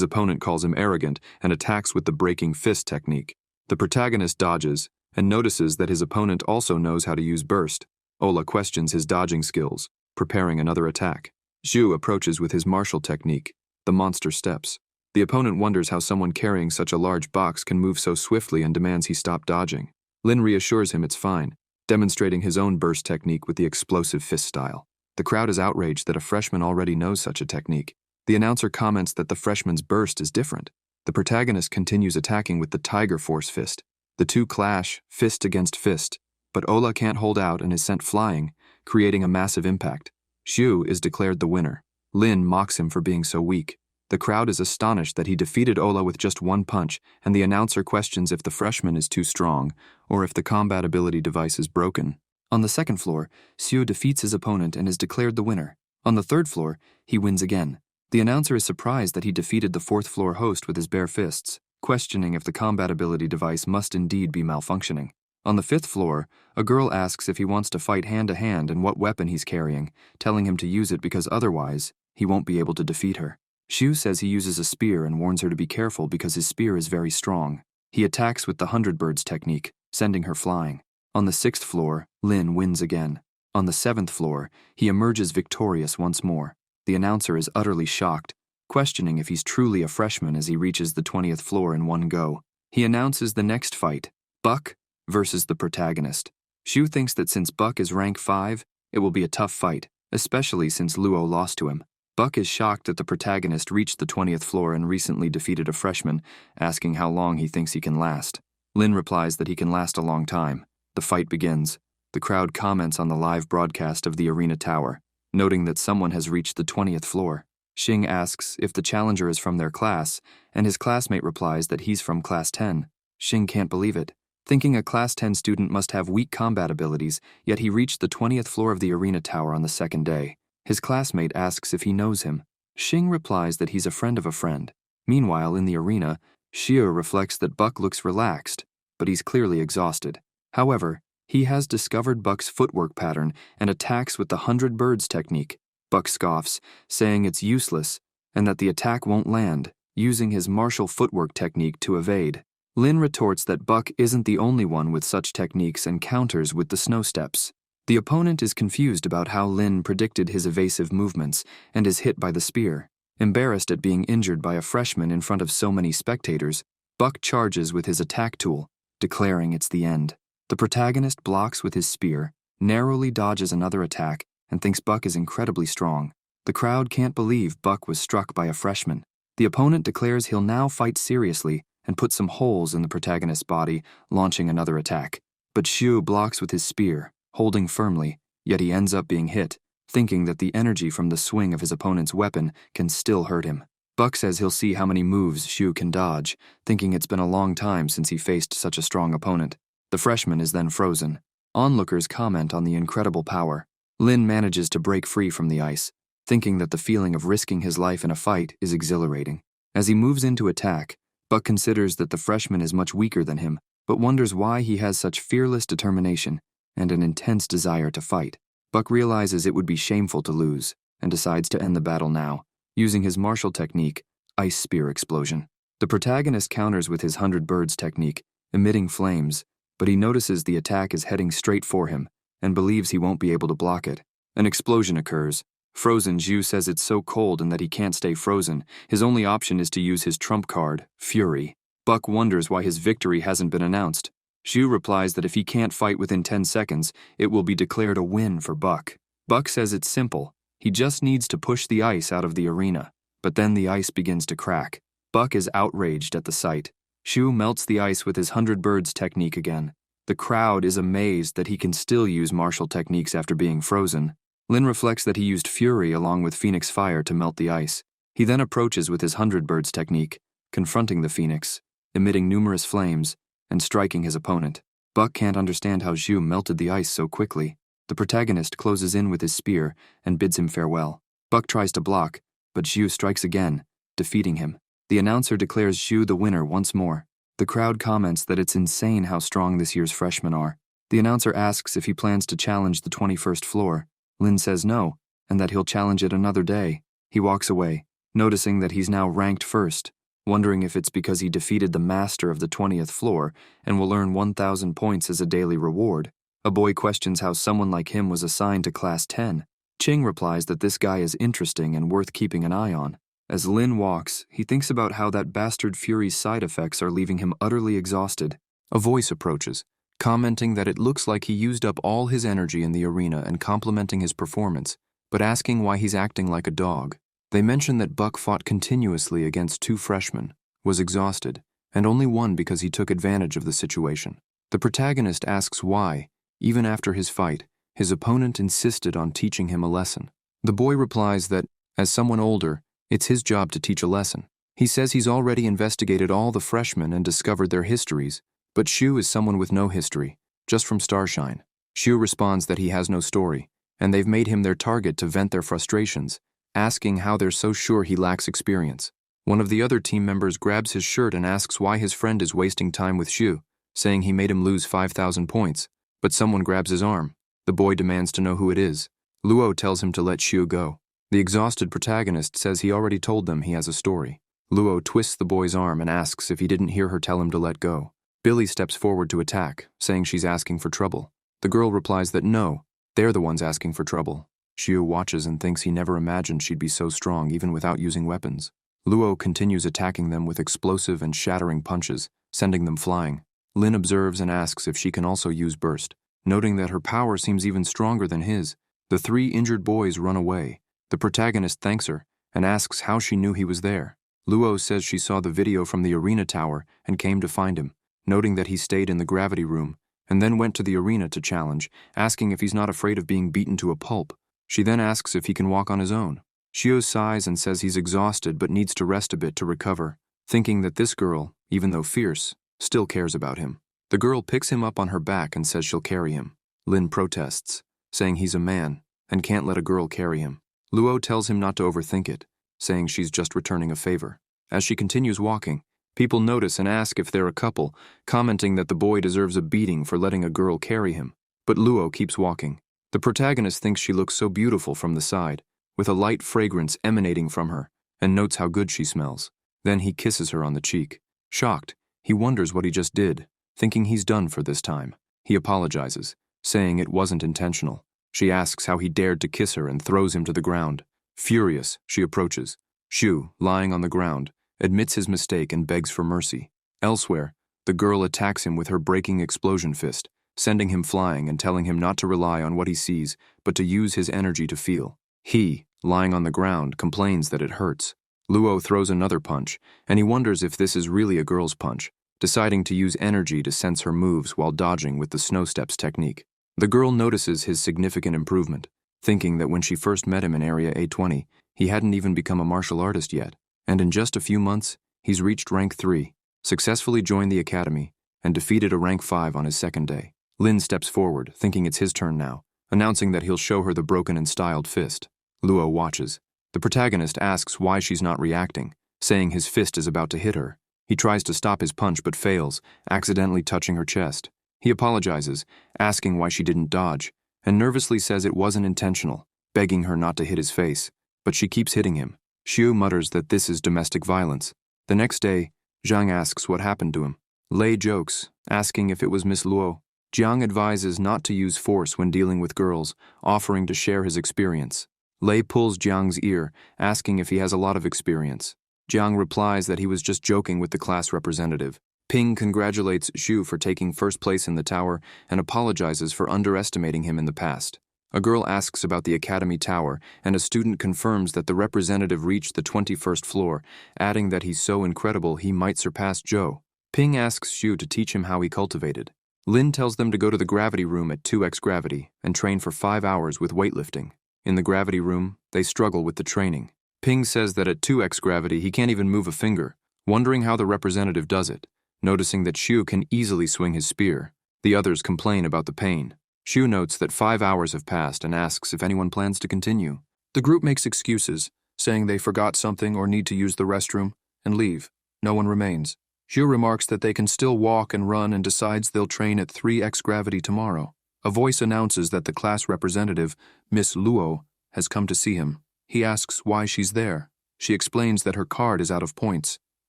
opponent calls him arrogant and attacks with the breaking fist technique. The protagonist dodges and notices that his opponent also knows how to use burst. Ola questions his dodging skills, preparing another attack. Zhu approaches with his martial technique, the monster steps. The opponent wonders how someone carrying such a large box can move so swiftly and demands he stop dodging. Lin reassures him it's fine, demonstrating his own burst technique with the explosive fist style. The crowd is outraged that a freshman already knows such a technique. The announcer comments that the freshman's burst is different. The protagonist continues attacking with the Tiger Force fist. The two clash, fist against fist, but Ola can't hold out and is sent flying, creating a massive impact. Xiu is declared the winner. Lin mocks him for being so weak. The crowd is astonished that he defeated Ola with just one punch, and the announcer questions if the freshman is too strong or if the combat ability device is broken. On the second floor, Xiu defeats his opponent and is declared the winner. On the third floor, he wins again. The announcer is surprised that he defeated the fourth floor host with his bare fists, questioning if the combat ability device must indeed be malfunctioning. On the fifth floor, a girl asks if he wants to fight hand-to-hand and what weapon he's carrying, telling him to use it because otherwise, he won't be able to defeat her. Xiu says he uses a spear and warns her to be careful because his spear is very strong. He attacks with the 100 birds technique, sending her flying. On the sixth floor, Lin wins again. On the seventh floor, he emerges victorious once more. The announcer is utterly shocked, questioning if he's truly a freshman as he reaches the 20th floor in one go. He announces the next fight, Buck versus the protagonist. Xiu thinks that since Buck is rank 5, it will be a tough fight, especially since Luo lost to him. Buck is shocked that the protagonist reached the 20th floor and recently defeated a freshman, asking how long he thinks he can last. Lin replies that he can last a long time. The fight begins. The crowd comments on the live broadcast of the arena tower, noting that someone has reached the 20th floor. Xing asks if the challenger is from their class, and his classmate replies that he's from class 10. Xing can't believe it, thinking a class 10 student must have weak combat abilities, yet he reached the 20th floor of the arena tower on the second day. His classmate asks if he knows him. Xing replies that he's a friend of a friend. Meanwhile, in the arena, Xiu reflects that Buck looks relaxed, but he's clearly exhausted. However, he has discovered Buck's footwork pattern and attacks with the 100 birds technique. Buck scoffs, saying it's useless and that the attack won't land, using his martial footwork technique to evade. Lin retorts that Buck isn't the only one with such techniques and counters with the snow steps. The opponent is confused about how Lin predicted his evasive movements and is hit by the spear. Embarrassed at being injured by a freshman in front of so many spectators, Buck charges with his attack tool, declaring it's the end. The protagonist blocks with his spear, narrowly dodges another attack, and thinks Buck is incredibly strong. The crowd can't believe Buck was struck by a freshman. The opponent declares he'll now fight seriously and put some holes in the protagonist's body, launching another attack. But Xiu blocks with his spear, holding firmly, yet he ends up being hit, thinking that the energy from the swing of his opponent's weapon can still hurt him. Buck says he'll see how many moves Xiu can dodge, thinking it's been a long time since he faced such a strong opponent. The freshman is then frozen. Onlookers comment on the incredible power. Lin manages to break free from the ice, thinking that the feeling of risking his life in a fight is exhilarating. As he moves in to attack, Buck considers that the freshman is much weaker than him, but wonders why he has such fearless determination and an intense desire to fight. Buck realizes it would be shameful to lose, and decides to end the battle now, using his martial technique, Ice Spear Explosion. The protagonist counters with his 100 birds technique, emitting flames, but he notices the attack is heading straight for him, and believes he won't be able to block it. An explosion occurs, Frozen, Zhu says it's so cold and that he can't stay frozen. His only option is to use his trump card, Fury. Buck wonders why his victory hasn't been announced. Zhu replies that if he can't fight within 10 seconds, it will be declared a win for Buck. Buck says it's simple. He just needs to push the ice out of the arena. But then the ice begins to crack. Buck is outraged at the sight. Zhu melts the ice with his 100 birds technique again. The crowd is amazed that he can still use martial techniques after being frozen. Lin reflects that he used Fury along with Phoenix Fire to melt the ice. He then approaches with his 100 birds technique, confronting the Phoenix, emitting numerous flames, and striking his opponent. Buck can't understand how Zhu melted the ice so quickly. The protagonist closes in with his spear and bids him farewell. Buck tries to block, but Zhu strikes again, defeating him. The announcer declares Zhu the winner once more. The crowd comments that it's insane how strong this year's freshmen are. The announcer asks if he plans to challenge the 21st floor. Lin says no, and that he'll challenge it another day. He walks away, noticing that he's now ranked first, wondering if it's because he defeated the master of the 20th floor and will earn 1,000 points as a daily reward. A boy questions how someone like him was assigned to Class 10. Ching replies that this guy is interesting and worth keeping an eye on. As Lin walks, he thinks about how that bastard Fury's side effects are leaving him utterly exhausted. A voice approaches, commenting that it looks like he used up all his energy in the arena and complimenting his performance, but asking why he's acting like a dog. They mention that Buck fought continuously against 2 freshmen, was exhausted, and only won because he took advantage of the situation. The protagonist asks why, even after his fight, his opponent insisted on teaching him a lesson. The boy replies that, as someone older, it's his job to teach a lesson. He says he's already investigated all the freshmen and discovered their histories, but Zhu is someone with no history, just from Starshine. Zhu responds that he has no story, and they've made him their target to vent their frustrations, asking how they're so sure he lacks experience. One of the other team members grabs his shirt and asks why his friend is wasting time with Zhu, saying he made him lose 5,000 points, but someone grabs his arm. The boy demands to know who it is. Luo tells him to let Zhu go. The exhausted protagonist says he already told them he has a story. Luo twists the boy's arm and asks if he didn't hear her tell him to let go. Billy steps forward to attack, saying she's asking for trouble. The girl replies that no, they're the ones asking for trouble. Zhu watches and thinks he never imagined she'd be so strong even without using weapons. Luo continues attacking them with explosive and shattering punches, sending them flying. Lin observes and asks if she can also use burst, noting that her power seems even stronger than his. The 3 injured boys run away. The protagonist thanks her and asks how she knew he was there. Luo says she saw the video from the arena tower and came to find him, noting that he stayed in the gravity room, and then went to the arena to challenge, asking if he's not afraid of being beaten to a pulp. She then asks if he can walk on his own. Shio sighs and says he's exhausted but needs to rest a bit to recover, thinking that this girl, even though fierce, still cares about him. The girl picks him up on her back and says she'll carry him. Lin protests, saying he's a man and can't let a girl carry him. Luo tells him not to overthink it, saying she's just returning a favor. As she continues walking, people notice and ask if they're a couple, commenting that the boy deserves a beating for letting a girl carry him. But Luo keeps walking. The protagonist thinks she looks so beautiful from the side, with a light fragrance emanating from her, and notes how good she smells. Then he kisses her on the cheek. Shocked, he wonders what he just did, thinking he's done for this time. He apologizes, saying it wasn't intentional. She asks how he dared to kiss her and throws him to the ground. Furious, she approaches. Zhu, lying on the ground, admits his mistake and begs for mercy. Elsewhere, the girl attacks him with her breaking explosion fist, sending him flying and telling him not to rely on what he sees, but to use his energy to feel. He, lying on the ground, complains that it hurts. Luo throws another punch, and he wonders if this is really a girl's punch, deciding to use energy to sense her moves while dodging with the snow steps technique. The girl notices his significant improvement, thinking that when she first met him in Area A20, he hadn't even become a martial artist yet, and in just a few months, he's reached rank 3, successfully joined the academy, and defeated a rank 5 on his second day. Lin steps forward, thinking it's his turn now, announcing that he'll show her the broken and styled fist. Luo watches. The protagonist asks why she's not reacting, saying his fist is about to hit her. He tries to stop his punch but fails, accidentally touching her chest. He apologizes, asking why she didn't dodge, and nervously says it wasn't intentional, begging her not to hit his face, but she keeps hitting him. Xiu mutters that this is domestic violence. The next day, Zhang asks what happened to him. Lei jokes, asking if it was Miss Luo. Jiang advises not to use force when dealing with girls, offering to share his experience. Lei pulls Jiang's ear, asking if he has a lot of experience. Jiang replies that he was just joking with the class representative. Ping congratulates Xu for taking first place in the tower and apologizes for underestimating him in the past. A girl asks about the academy tower, and a student confirms that the representative reached the 21st floor, adding that he's so incredible he might surpass Zhou. Ping asks Xu to teach him how he cultivated. Lin tells them to go to the gravity room at 2x gravity and train for 5 hours with weightlifting. In the gravity room, they struggle with the training. Ping says that at 2x gravity he can't even move a finger, wondering how the representative does it. Noticing that Xu can easily swing his spear, the others complain about the pain. Xu notes that 5 hours have passed and asks if anyone plans to continue. The group makes excuses, saying they forgot something or need to use the restroom, and leave. No one remains. Xu remarks that they can still walk and run and decides they'll train at 3x gravity tomorrow. A voice announces that the class representative, Miss Luo, has come to see him. He asks why she's there. She explains that her card is out of points.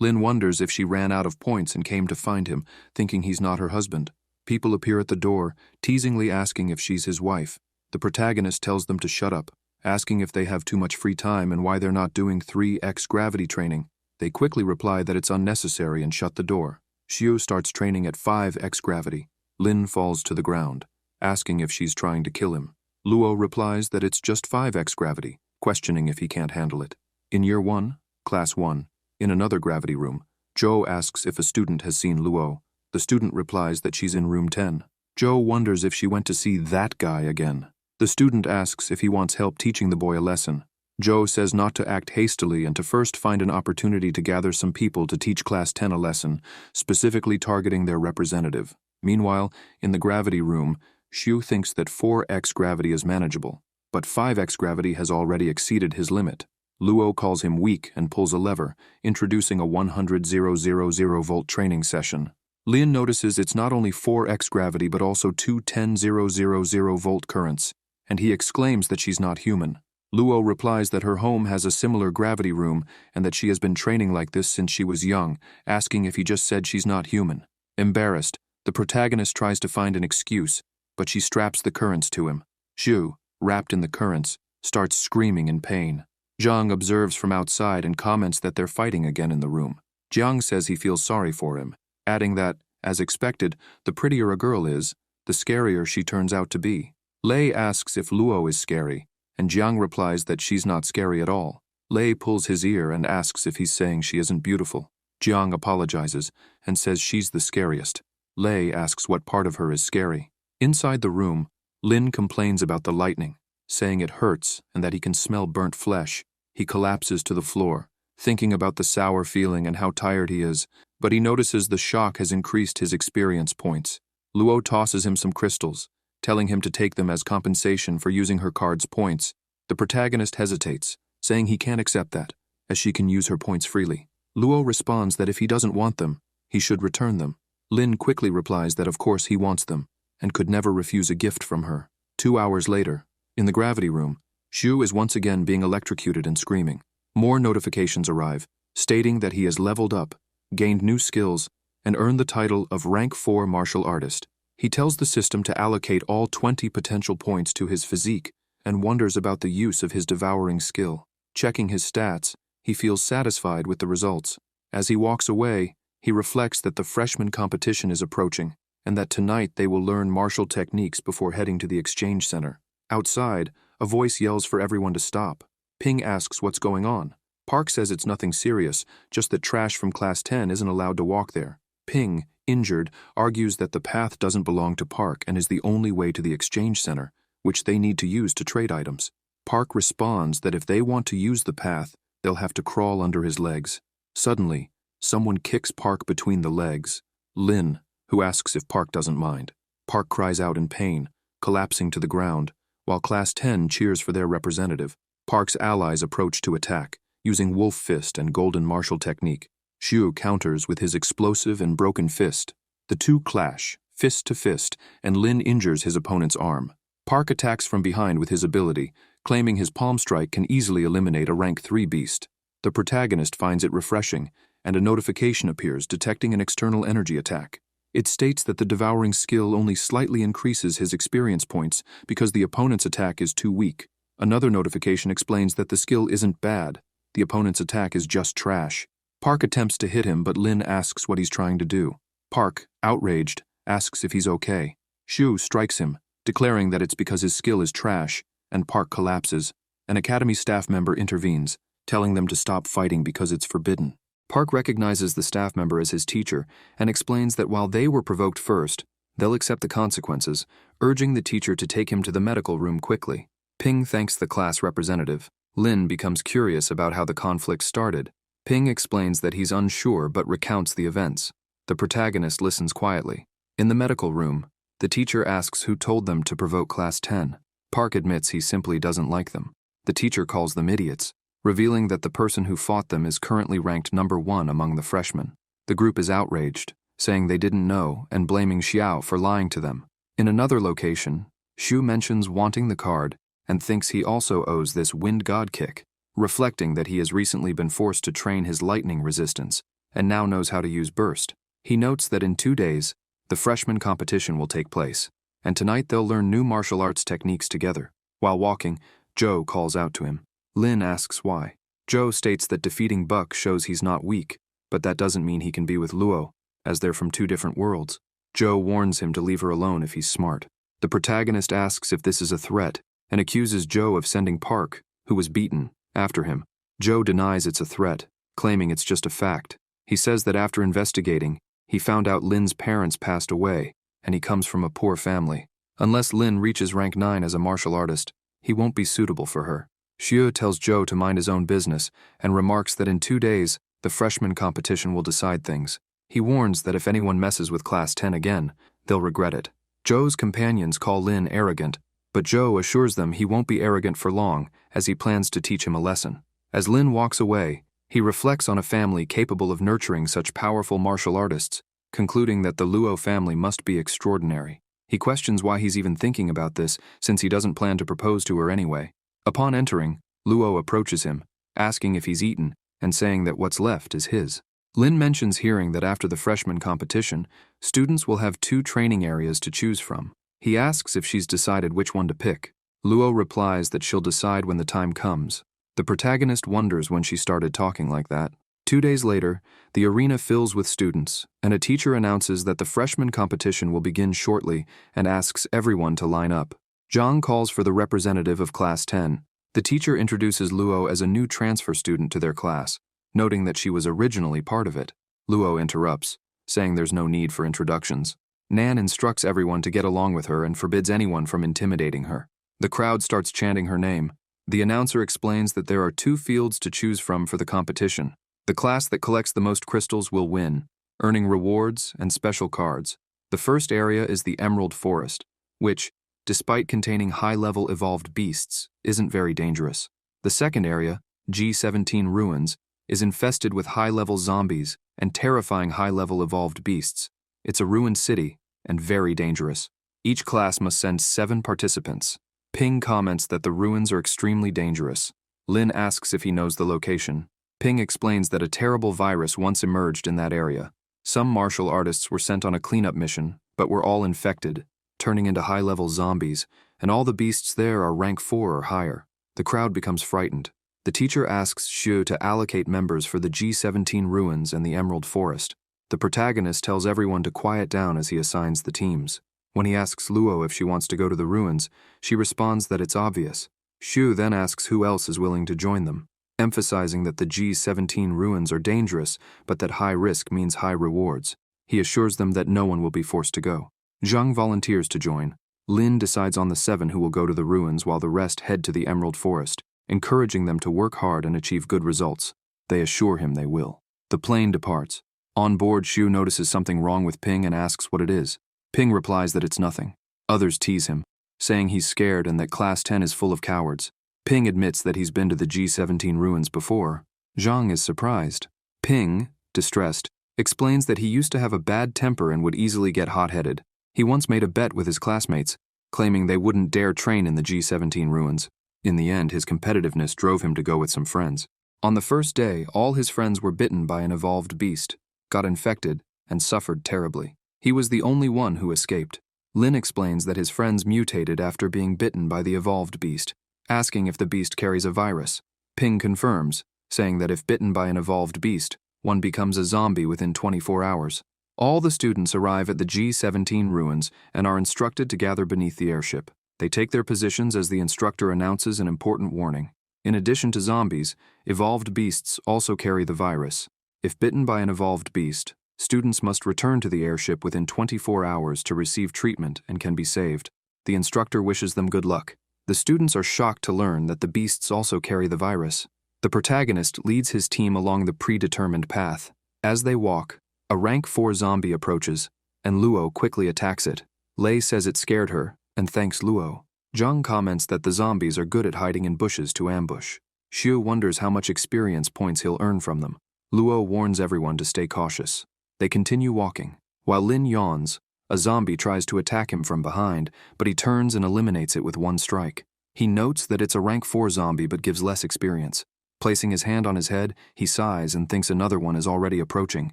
Lin wonders if she ran out of points and came to find him, thinking he's not her husband. People appear at the door, teasingly asking if she's his wife. The protagonist tells them to shut up, asking if they have too much free time and why they're not doing 3x gravity training. They quickly reply that it's unnecessary and shut the door. Xiu starts training at 5x gravity. Lin falls to the ground, asking if she's trying to kill him. Luo replies that it's just 5x gravity, questioning if he can't handle it. In year 1, class 1, in another gravity room, Zhou asks if a student has seen Luo. The student replies that she's in room 10. Zhou wonders if she went to see that guy again. The student asks if he wants help teaching the boy a lesson. Zhou says not to act hastily and to first find an opportunity to gather some people to teach class 10 a lesson, specifically targeting their representative. Meanwhile, in the gravity room, Xu thinks that 4x gravity is manageable, but 5x gravity has already exceeded his limit. Luo calls him weak and pulls a lever, introducing a 100,000-volt training session. Lin notices it's not only 4x gravity but also two 10,000-volt currents, and he exclaims that she's not human. Luo replies that her home has a similar gravity room and that she has been training like this since she was young, asking if he just said she's not human. Embarrassed, the protagonist tries to find an excuse, but she straps the currents to him. Xu, wrapped in the currents, starts screaming in pain. Jiang observes from outside and comments that they're fighting again in the room. Jiang says he feels sorry for him, adding that, as expected, the prettier a girl is, the scarier she turns out to be. Lei asks if Luo is scary, and Jiang replies that she's not scary at all. Lei pulls his ear and asks if he's saying she isn't beautiful. Jiang apologizes and says she's the scariest. Lei asks what part of her is scary. Inside the room, Lin complains about the lightning, saying it hurts and that he can smell burnt flesh. He collapses to the floor, thinking about the sour feeling and how tired he is, but he notices the shock has increased his experience points. Luo tosses him some crystals, telling him to take them as compensation for using her card's points. The protagonist hesitates, saying he can't accept that, as she can use her points freely. Luo responds that if he doesn't want them, he should return them. Lin quickly replies that of course he wants them, and could never refuse a gift from her. 2 hours later, in the gravity room, Xu is once again being electrocuted and screaming. More notifications arrive, stating that he has leveled up, gained new skills, and earned the title of Rank 4 Martial Artist. He tells the system to allocate all 20 potential points to his physique and wonders about the use of his devouring skill. Checking his stats, he feels satisfied with the results. As he walks away, he reflects that the freshman competition is approaching and that tonight they will learn martial techniques before heading to the exchange center. Outside, a voice yells for everyone to stop. Ping asks what's going on. Park says it's nothing serious, just that trash from Class 10 isn't allowed to walk there. Ping, injured, argues that the path doesn't belong to Park and is the only way to the exchange center, which they need to use to trade items. Park responds that if they want to use the path, they'll have to crawl under his legs. Suddenly, someone kicks Park between the legs. Lin, who asks if Park doesn't mind. Park cries out in pain, collapsing to the ground, while Class 10 cheers for their representative. Park's allies approach to attack, using Wolf Fist and Golden Martial Technique. Xu counters with his explosive and broken fist. The two clash, fist to fist, and Lin injures his opponent's arm. Park attacks from behind with his ability, claiming his palm strike can easily eliminate a rank 3 beast. The protagonist finds it refreshing, and a notification appears detecting an external energy attack. It states that the devouring skill only slightly increases his experience points because the opponent's attack is too weak. Another notification explains that the skill isn't bad. The opponent's attack is just trash. Park attempts to hit him, but Lin asks what he's trying to do. Park, outraged, asks if he's okay. Shu strikes him, declaring that it's because his skill is trash, and Park collapses. An academy staff member intervenes, telling them to stop fighting because it's forbidden. Park recognizes the staff member as his teacher and explains that while they were provoked first, they'll accept the consequences, urging the teacher to take him to the medical room quickly. Ping thanks the class representative. Lin becomes curious about how the conflict started. Ping explains that he's unsure but recounts the events. The protagonist listens quietly. In the medical room, the teacher asks who told them to provoke Class 10. Park admits he simply doesn't like them. The teacher calls them idiots, revealing that the person who fought them is currently ranked number 1 among the freshmen. The group is outraged, saying they didn't know and blaming Xiao for lying to them. In another location, Shu mentions wanting the card and thinks he also owes this wind god kick, reflecting that he has recently been forced to train his lightning resistance and now knows how to use burst. He notes that in 2 days, the freshman competition will take place, and tonight they'll learn new martial arts techniques together. While walking, Joe calls out to him. Lin asks why. Joe states that defeating Buck shows he's not weak, but that doesn't mean he can be with Luo, as they're from 2 different worlds. Joe warns him to leave her alone if he's smart. The protagonist asks if this is a threat, and accuses Joe of sending Park, who was beaten, after him. Joe denies it's a threat, claiming it's just a fact. He says that after investigating, he found out Lin's parents passed away, and he comes from a poor family. Unless Lin reaches rank 9 as a martial artist, he won't be suitable for her. Xiu tells Joe to mind his own business and remarks that in 2 days, the freshman competition will decide things. He warns that if anyone messes with Class 10 again, they'll regret it. Joe's companions call Lin arrogant, but Joe assures them he won't be arrogant for long, as he plans to teach him a lesson. As Lin walks away, he reflects on a family capable of nurturing such powerful martial artists, concluding that the Luo family must be extraordinary. He questions why he's even thinking about this, since he doesn't plan to propose to her anyway. Upon entering, Luo approaches him, asking if he's eaten, and saying that what's left is his. Lin mentions hearing that after the freshman competition, students will have 2 training areas to choose from. He asks if she's decided which one to pick. Luo replies that she'll decide when the time comes. The protagonist wonders when she started talking like that. 2 days later, the arena fills with students, and a teacher announces that the freshman competition will begin shortly and asks everyone to line up. Zhang calls for the representative of Class 10. The teacher introduces Luo as a new transfer student to their class, noting that she was originally part of it. Luo interrupts, saying there's no need for introductions. Nan instructs everyone to get along with her and forbids anyone from intimidating her. The crowd starts chanting her name. The announcer explains that there are 2 fields to choose from for the competition. The class that collects the most crystals will win, earning rewards and special cards. The first area is the Emerald Forest, which, despite containing high-level evolved beasts, isn't very dangerous. The second area, G17 Ruins, is infested with high-level zombies and terrifying high-level evolved beasts. It's a ruined city and very dangerous. Each class must send 7 participants. Ping comments that the ruins are extremely dangerous. Lin asks if he knows the location. Ping explains that a terrible virus once emerged in that area. Some martial artists were sent on a cleanup mission, but were all infected, turning into high-level zombies, and all the beasts there are rank 4 or higher. The crowd becomes frightened. The teacher asks Xu to allocate members for the G17 Ruins and the Emerald Forest. The protagonist tells everyone to quiet down as he assigns the teams. When he asks Luo if she wants to go to the ruins, she responds that it's obvious. Xu then asks who else is willing to join them, emphasizing that the G17 ruins are dangerous, but that high risk means high rewards. He assures them that no one will be forced to go. Zhang volunteers to join. Lin decides on the 7 who will go to the ruins while the rest head to the Emerald Forest, encouraging them to work hard and achieve good results. They assure him they will. The plane departs. On board, Xu notices something wrong with Ping and asks what it is. Ping replies that it's nothing. Others tease him, saying he's scared and that Class 10 is full of cowards. Ping admits that he's been to the G17 ruins before. Zhang is surprised. Ping, distressed, explains that he used to have a bad temper and would easily get hot-headed. He once made a bet with his classmates, claiming they wouldn't dare train in the G17 ruins. In the end, his competitiveness drove him to go with some friends. On the first day, all his friends were bitten by an evolved beast, got infected, and suffered terribly. He was the only one who escaped. Lin explains that his friends mutated after being bitten by the evolved beast, asking if the beast carries a virus. Ping confirms, saying that if bitten by an evolved beast, one becomes a zombie within 24 hours. All the students arrive at the G-17 ruins and are instructed to gather beneath the airship. They take their positions as the instructor announces an important warning. In addition to zombies, evolved beasts also carry the virus. If bitten by an evolved beast, students must return to the airship within 24 hours to receive treatment and can be saved. The instructor wishes them good luck. The students are shocked to learn that the beasts also carry the virus. The protagonist leads his team along the predetermined path. As they walk, a rank 4 zombie approaches, and Luo quickly attacks it. Lei says it scared her, and thanks Luo. Zhang comments that the zombies are good at hiding in bushes to ambush. Xiu wonders how much experience points he'll earn from them. Luo warns everyone to stay cautious. They continue walking. While Lin yawns, a zombie tries to attack him from behind, but he turns and eliminates it with one strike. He notes that it's a rank 4 zombie but gives less experience. Placing his hand on his head, he sighs and thinks another one is already approaching.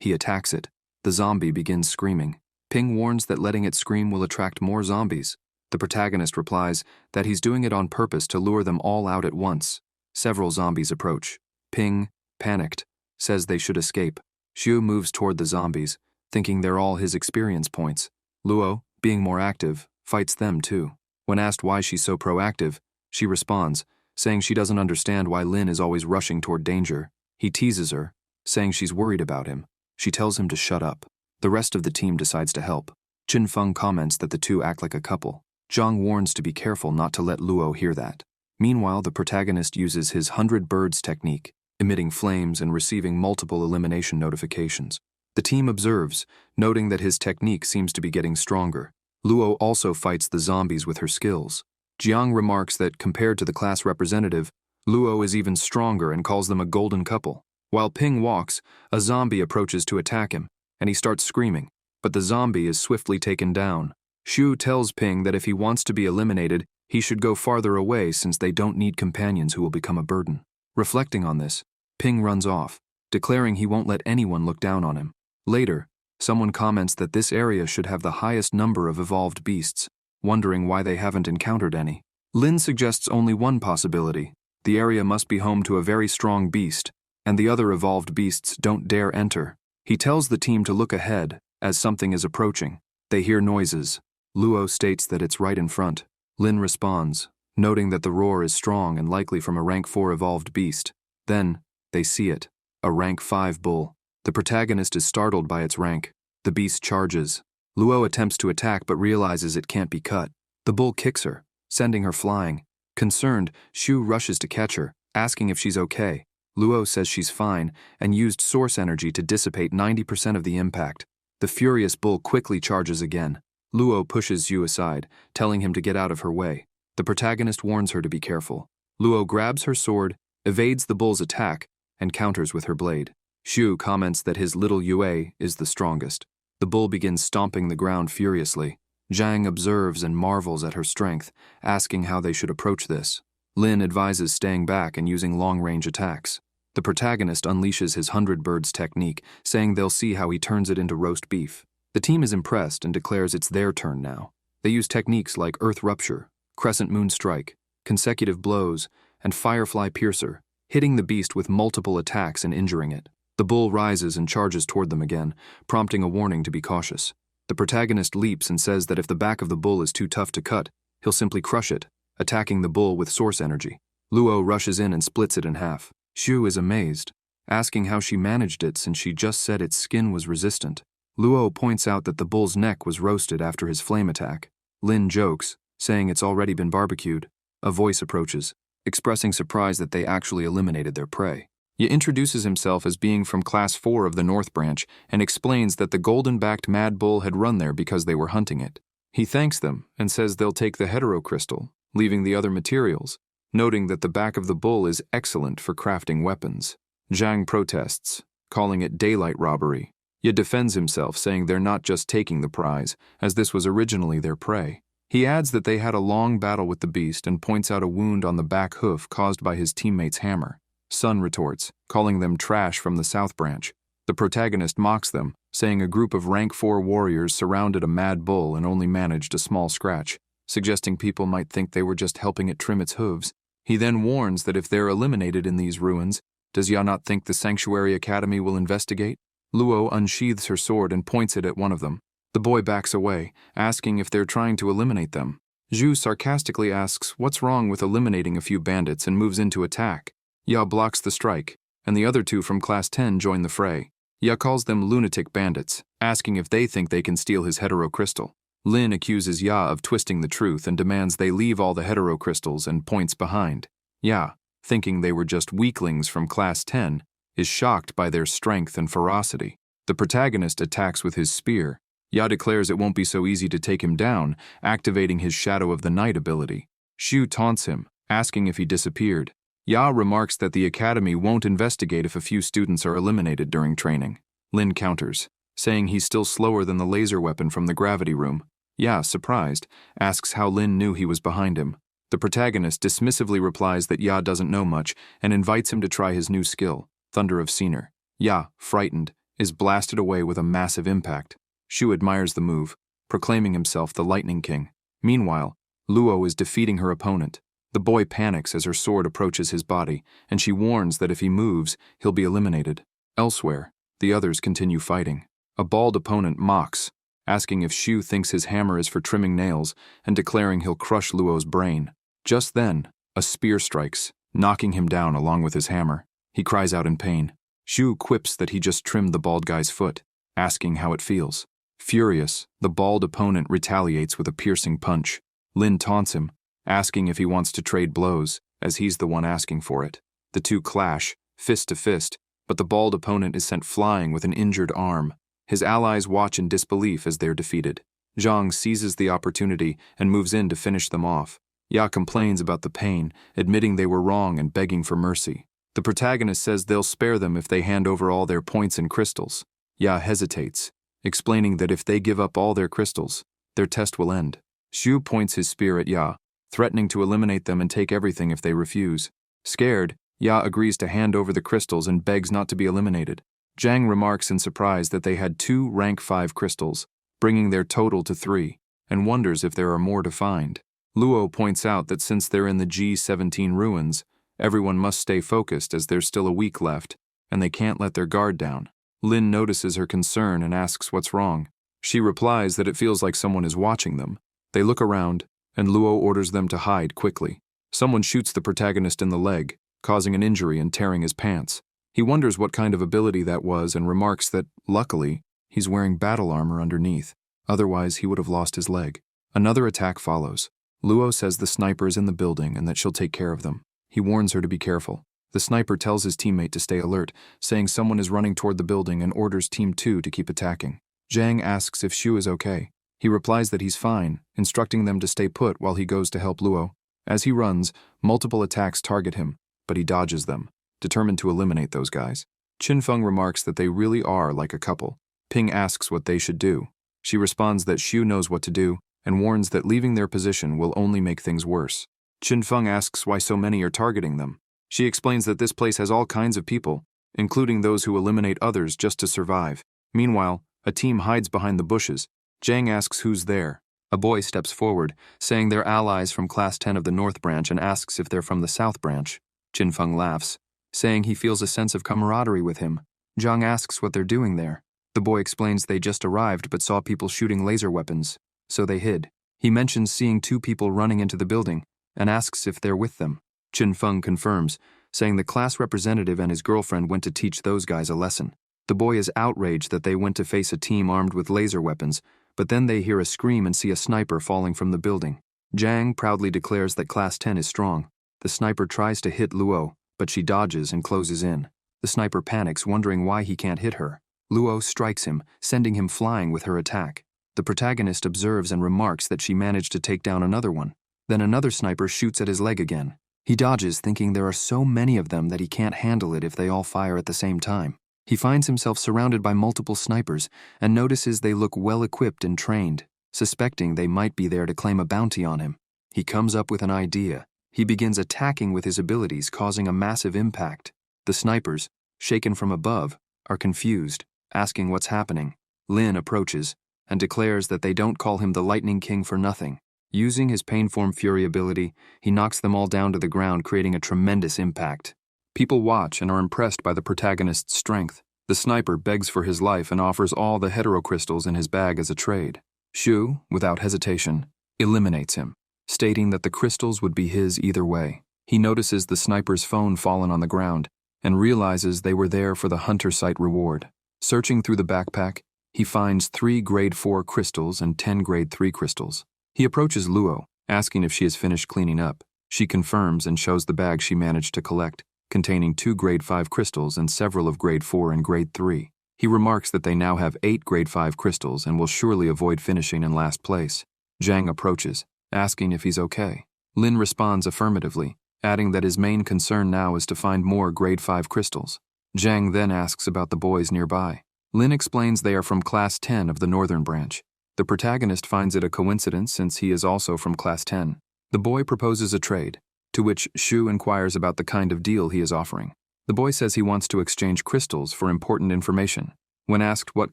He attacks it. The zombie begins screaming. Ping warns that letting it scream will attract more zombies. The protagonist replies that he's doing it on purpose to lure them all out at once. Several zombies approach. Ping, panicked, says they should escape. Xiu moves toward the zombies, thinking they're all his experience points. Luo, being more active, fights them too. When asked why she's so proactive, she responds, saying she doesn't understand why Lin is always rushing toward danger. He teases her, saying she's worried about him. She tells him to shut up. The rest of the team decides to help. Qin Feng comments that the two act like a couple. Zhang warns to be careful not to let Luo hear that. Meanwhile, the protagonist uses his 100 birds technique, emitting flames and receiving multiple elimination notifications. The team observes, noting that his technique seems to be getting stronger. Luo also fights the zombies with her skills. Jiang remarks that compared to the class representative, Luo is even stronger and calls them a golden couple. While Ping walks, a zombie approaches to attack him, and he starts screaming, but the zombie is swiftly taken down. Xiu tells Ping that if he wants to be eliminated, he should go farther away since they don't need companions who will become a burden. Reflecting on this, Ping runs off, declaring he won't let anyone look down on him. Later, someone comments that this area should have the highest number of evolved beasts, wondering why they haven't encountered any. Lin suggests only one possibility. The area must be home to a very strong beast, and the other evolved beasts don't dare enter. He tells the team to look ahead, as something is approaching. They hear noises. Luo states that it's right in front. Lin responds, noting that the roar is strong and likely from a rank 4 evolved beast. Then, they see it, a rank 5 bull. The protagonist is startled by its rank. The beast charges. Luo attempts to attack but realizes it can't be cut. The bull kicks her, sending her flying. Concerned, Xiu rushes to catch her, asking if she's okay. Luo says she's fine and used source energy to dissipate 90% of the impact. The furious bull quickly charges again. Luo pushes Xiu aside, telling him to get out of her way. The protagonist warns her to be careful. Luo grabs her sword, evades the bull's attack, and counters with her blade. Xiu comments that his little Yue is the strongest. The bull begins stomping the ground furiously. Zhang observes and marvels at her strength, asking how they should approach this. Lin advises staying back and using long-range attacks. The protagonist unleashes his 100 birds technique, saying they'll see how he turns it into roast beef. The team is impressed and declares it's their turn now. They use techniques like Earth Rupture, Crescent Moon Strike, Consecutive Blows, and Firefly Piercer, hitting the beast with multiple attacks and injuring it. The bull rises and charges toward them again, prompting a warning to be cautious. The protagonist leaps and says that if the back of the bull is too tough to cut, he'll simply crush it, attacking the bull with source energy. Luo rushes in and splits it in half. Xiu is amazed, asking how she managed it since she just said its skin was resistant. Luo points out that the bull's neck was roasted after his flame attack. Lin jokes, saying it's already been barbecued. A voice approaches, expressing surprise that they actually eliminated their prey. He introduces himself as being from Class 4 of the North Branch and explains that the golden-backed mad bull had run there because they were hunting it. He thanks them and says they'll take the heterocrystal, leaving the other materials, noting that the back of the bull is excellent for crafting weapons. Zhang protests, calling it daylight robbery, yet defends himself, saying they're not just taking the prize, as this was originally their prey. He adds that they had a long battle with the beast and points out a wound on the back hoof caused by his teammate's hammer. Sun retorts, calling them trash from the South Branch. The protagonist mocks them, saying a group of rank 4 warriors surrounded a mad bull and only managed a small scratch. suggesting people might think they were just helping it trim its hooves. He then warns that if they're eliminated in these ruins, does Ya not think the Sanctuary Academy will investigate? Luo unsheathes her sword and points it at one of them. The boy backs away, asking if they're trying to eliminate them. Zhu sarcastically asks what's wrong with eliminating a few bandits and moves in to attack. Ya blocks the strike, and the other two from Class 10 join the fray. Ya calls them lunatic bandits, asking if they think they can steal his hetero crystal. Lin accuses Ya of twisting the truth and demands they leave all the hetero crystals and points behind. Ya, thinking they were just weaklings from Class 10, is shocked by their strength and ferocity. The protagonist attacks with his spear. Ya declares it won't be so easy to take him down, activating his Shadow of the Night ability. Shu taunts him, asking if he disappeared. Ya remarks that the academy won't investigate if a few students are eliminated during training. Lin counters, saying he's still slower than the laser weapon from the gravity room. Ya, surprised, asks how Lin knew he was behind him. The protagonist dismissively replies that Ya doesn't know much and invites him to try his new skill, Thunder of Sener. Ya, frightened, is blasted away with a massive impact. Shu admires the move, proclaiming himself the Lightning King. Meanwhile, Luo is defeating her opponent. The boy panics as her sword approaches his body, and she warns that if he moves, he'll be eliminated. Elsewhere, the others continue fighting. A bald opponent mocks, asking if Shu thinks his hammer is for trimming nails and declaring he'll crush Luo's brain. Just then, a spear strikes, knocking him down along with his hammer. He cries out in pain. Shu quips that he just trimmed the bald guy's foot, asking how it feels. Furious, the bald opponent retaliates with a piercing punch. Lin taunts him, asking if he wants to trade blows, as he's the one asking for it. The two clash, fist to fist, but the bald opponent is sent flying with an injured arm. His allies watch in disbelief as they're defeated. Zhang seizes the opportunity and moves in to finish them off. Ya complains about the pain, admitting they were wrong and begging for mercy. The protagonist says they'll spare them if they hand over all their points and crystals. Ya hesitates, explaining that if they give up all their crystals, their test will end. Shu points his spear at Ya, threatening to eliminate them and take everything if they refuse. Scared, Ya agrees to hand over the crystals and begs not to be eliminated. Zhang remarks in surprise that they had 2 rank 5 crystals, bringing their total to 3, and wonders if there are more to find. Luo points out that since they're in the G17 ruins, everyone must stay focused as there's still a week left, and they can't let their guard down. Lin notices her concern and asks what's wrong. She replies that it feels like someone is watching them. They look around, and Luo orders them to hide quickly. Someone shoots the protagonist in the leg, causing an injury and tearing his pants. He wonders what kind of ability that was and remarks that, luckily, he's wearing battle armor underneath. Otherwise, he would have lost his leg. Another attack follows. Luo says the sniper is in the building and that she'll take care of them. He warns her to be careful. The sniper tells his teammate to stay alert, saying someone is running toward the building and orders Team 2 to keep attacking. Zhang asks if Shu is okay. He replies that he's fine, instructing them to stay put while he goes to help Luo. As he runs, multiple attacks target him, but he dodges them, determined to eliminate those guys. Qinfeng remarks that they really are like a couple. Ping asks what they should do. She responds that Shu knows what to do and warns that leaving their position will only make things worse. Qinfeng asks why so many are targeting them. She explains that this place has all kinds of people, including those who eliminate others just to survive. Meanwhile, a team hides behind the bushes. Zhang asks who's there. A boy steps forward, saying they're allies from Class 10 of the North Branch and asks if they're from the South Branch. Qinfeng laughs, saying he feels a sense of camaraderie with him. Zhang asks what they're doing there. The boy explains they just arrived but saw people shooting laser weapons, so they hid. He mentions seeing 2 people running into the building and asks if they're with them. Qinfeng confirms, saying the class representative and his girlfriend went to teach those guys a lesson. The boy is outraged that they went to face a team armed with laser weapons, but then they hear a scream and see a sniper falling from the building. Zhang proudly declares that Class 10 is strong. The sniper tries to hit Luo, but she dodges and closes in. The sniper panics, wondering why he can't hit her. Luo strikes him, sending him flying with her attack. The protagonist observes and remarks that she managed to take down another one. Then another sniper shoots at his leg again. He dodges, thinking there are so many of them that he can't handle it if they all fire at the same time. He finds himself surrounded by multiple snipers and notices they look well-equipped and trained, suspecting they might be there to claim a bounty on him. He comes up with an idea. He begins attacking with his abilities, causing a massive impact. The snipers, shaken from above, are confused, asking what's happening. Lin approaches and declares that they don't call him the Lightning King for nothing. Using his Painform Fury ability, he knocks them all down to the ground, creating a tremendous impact. People watch and are impressed by the protagonist's strength. The sniper begs for his life and offers all the heterocrystals in his bag as a trade. Shu, without hesitation, eliminates him, stating that the crystals would be his either way. He notices the sniper's phone fallen on the ground and realizes they were there for the hunter site reward. Searching through the backpack, he finds 3 grade 4 crystals and 10 grade 3 crystals. He approaches Luo, asking if she has finished cleaning up. She confirms and shows the bag she managed to collect, containing 2 grade 5 crystals and several of grade 4 and grade 3. He remarks that they now have 8 grade 5 crystals and will surely avoid finishing in last place. Zhang approaches, asking if he's okay. Lin responds affirmatively, adding that his main concern now is to find more grade 5 crystals. Zhang then asks about the boys nearby. Lin explains they are from Class 10 of the Northern Branch. The protagonist finds it a coincidence since he is also from Class 10. The boy proposes a trade, to which Shu inquires about the kind of deal he is offering. The boy says he wants to exchange crystals for important information. When asked what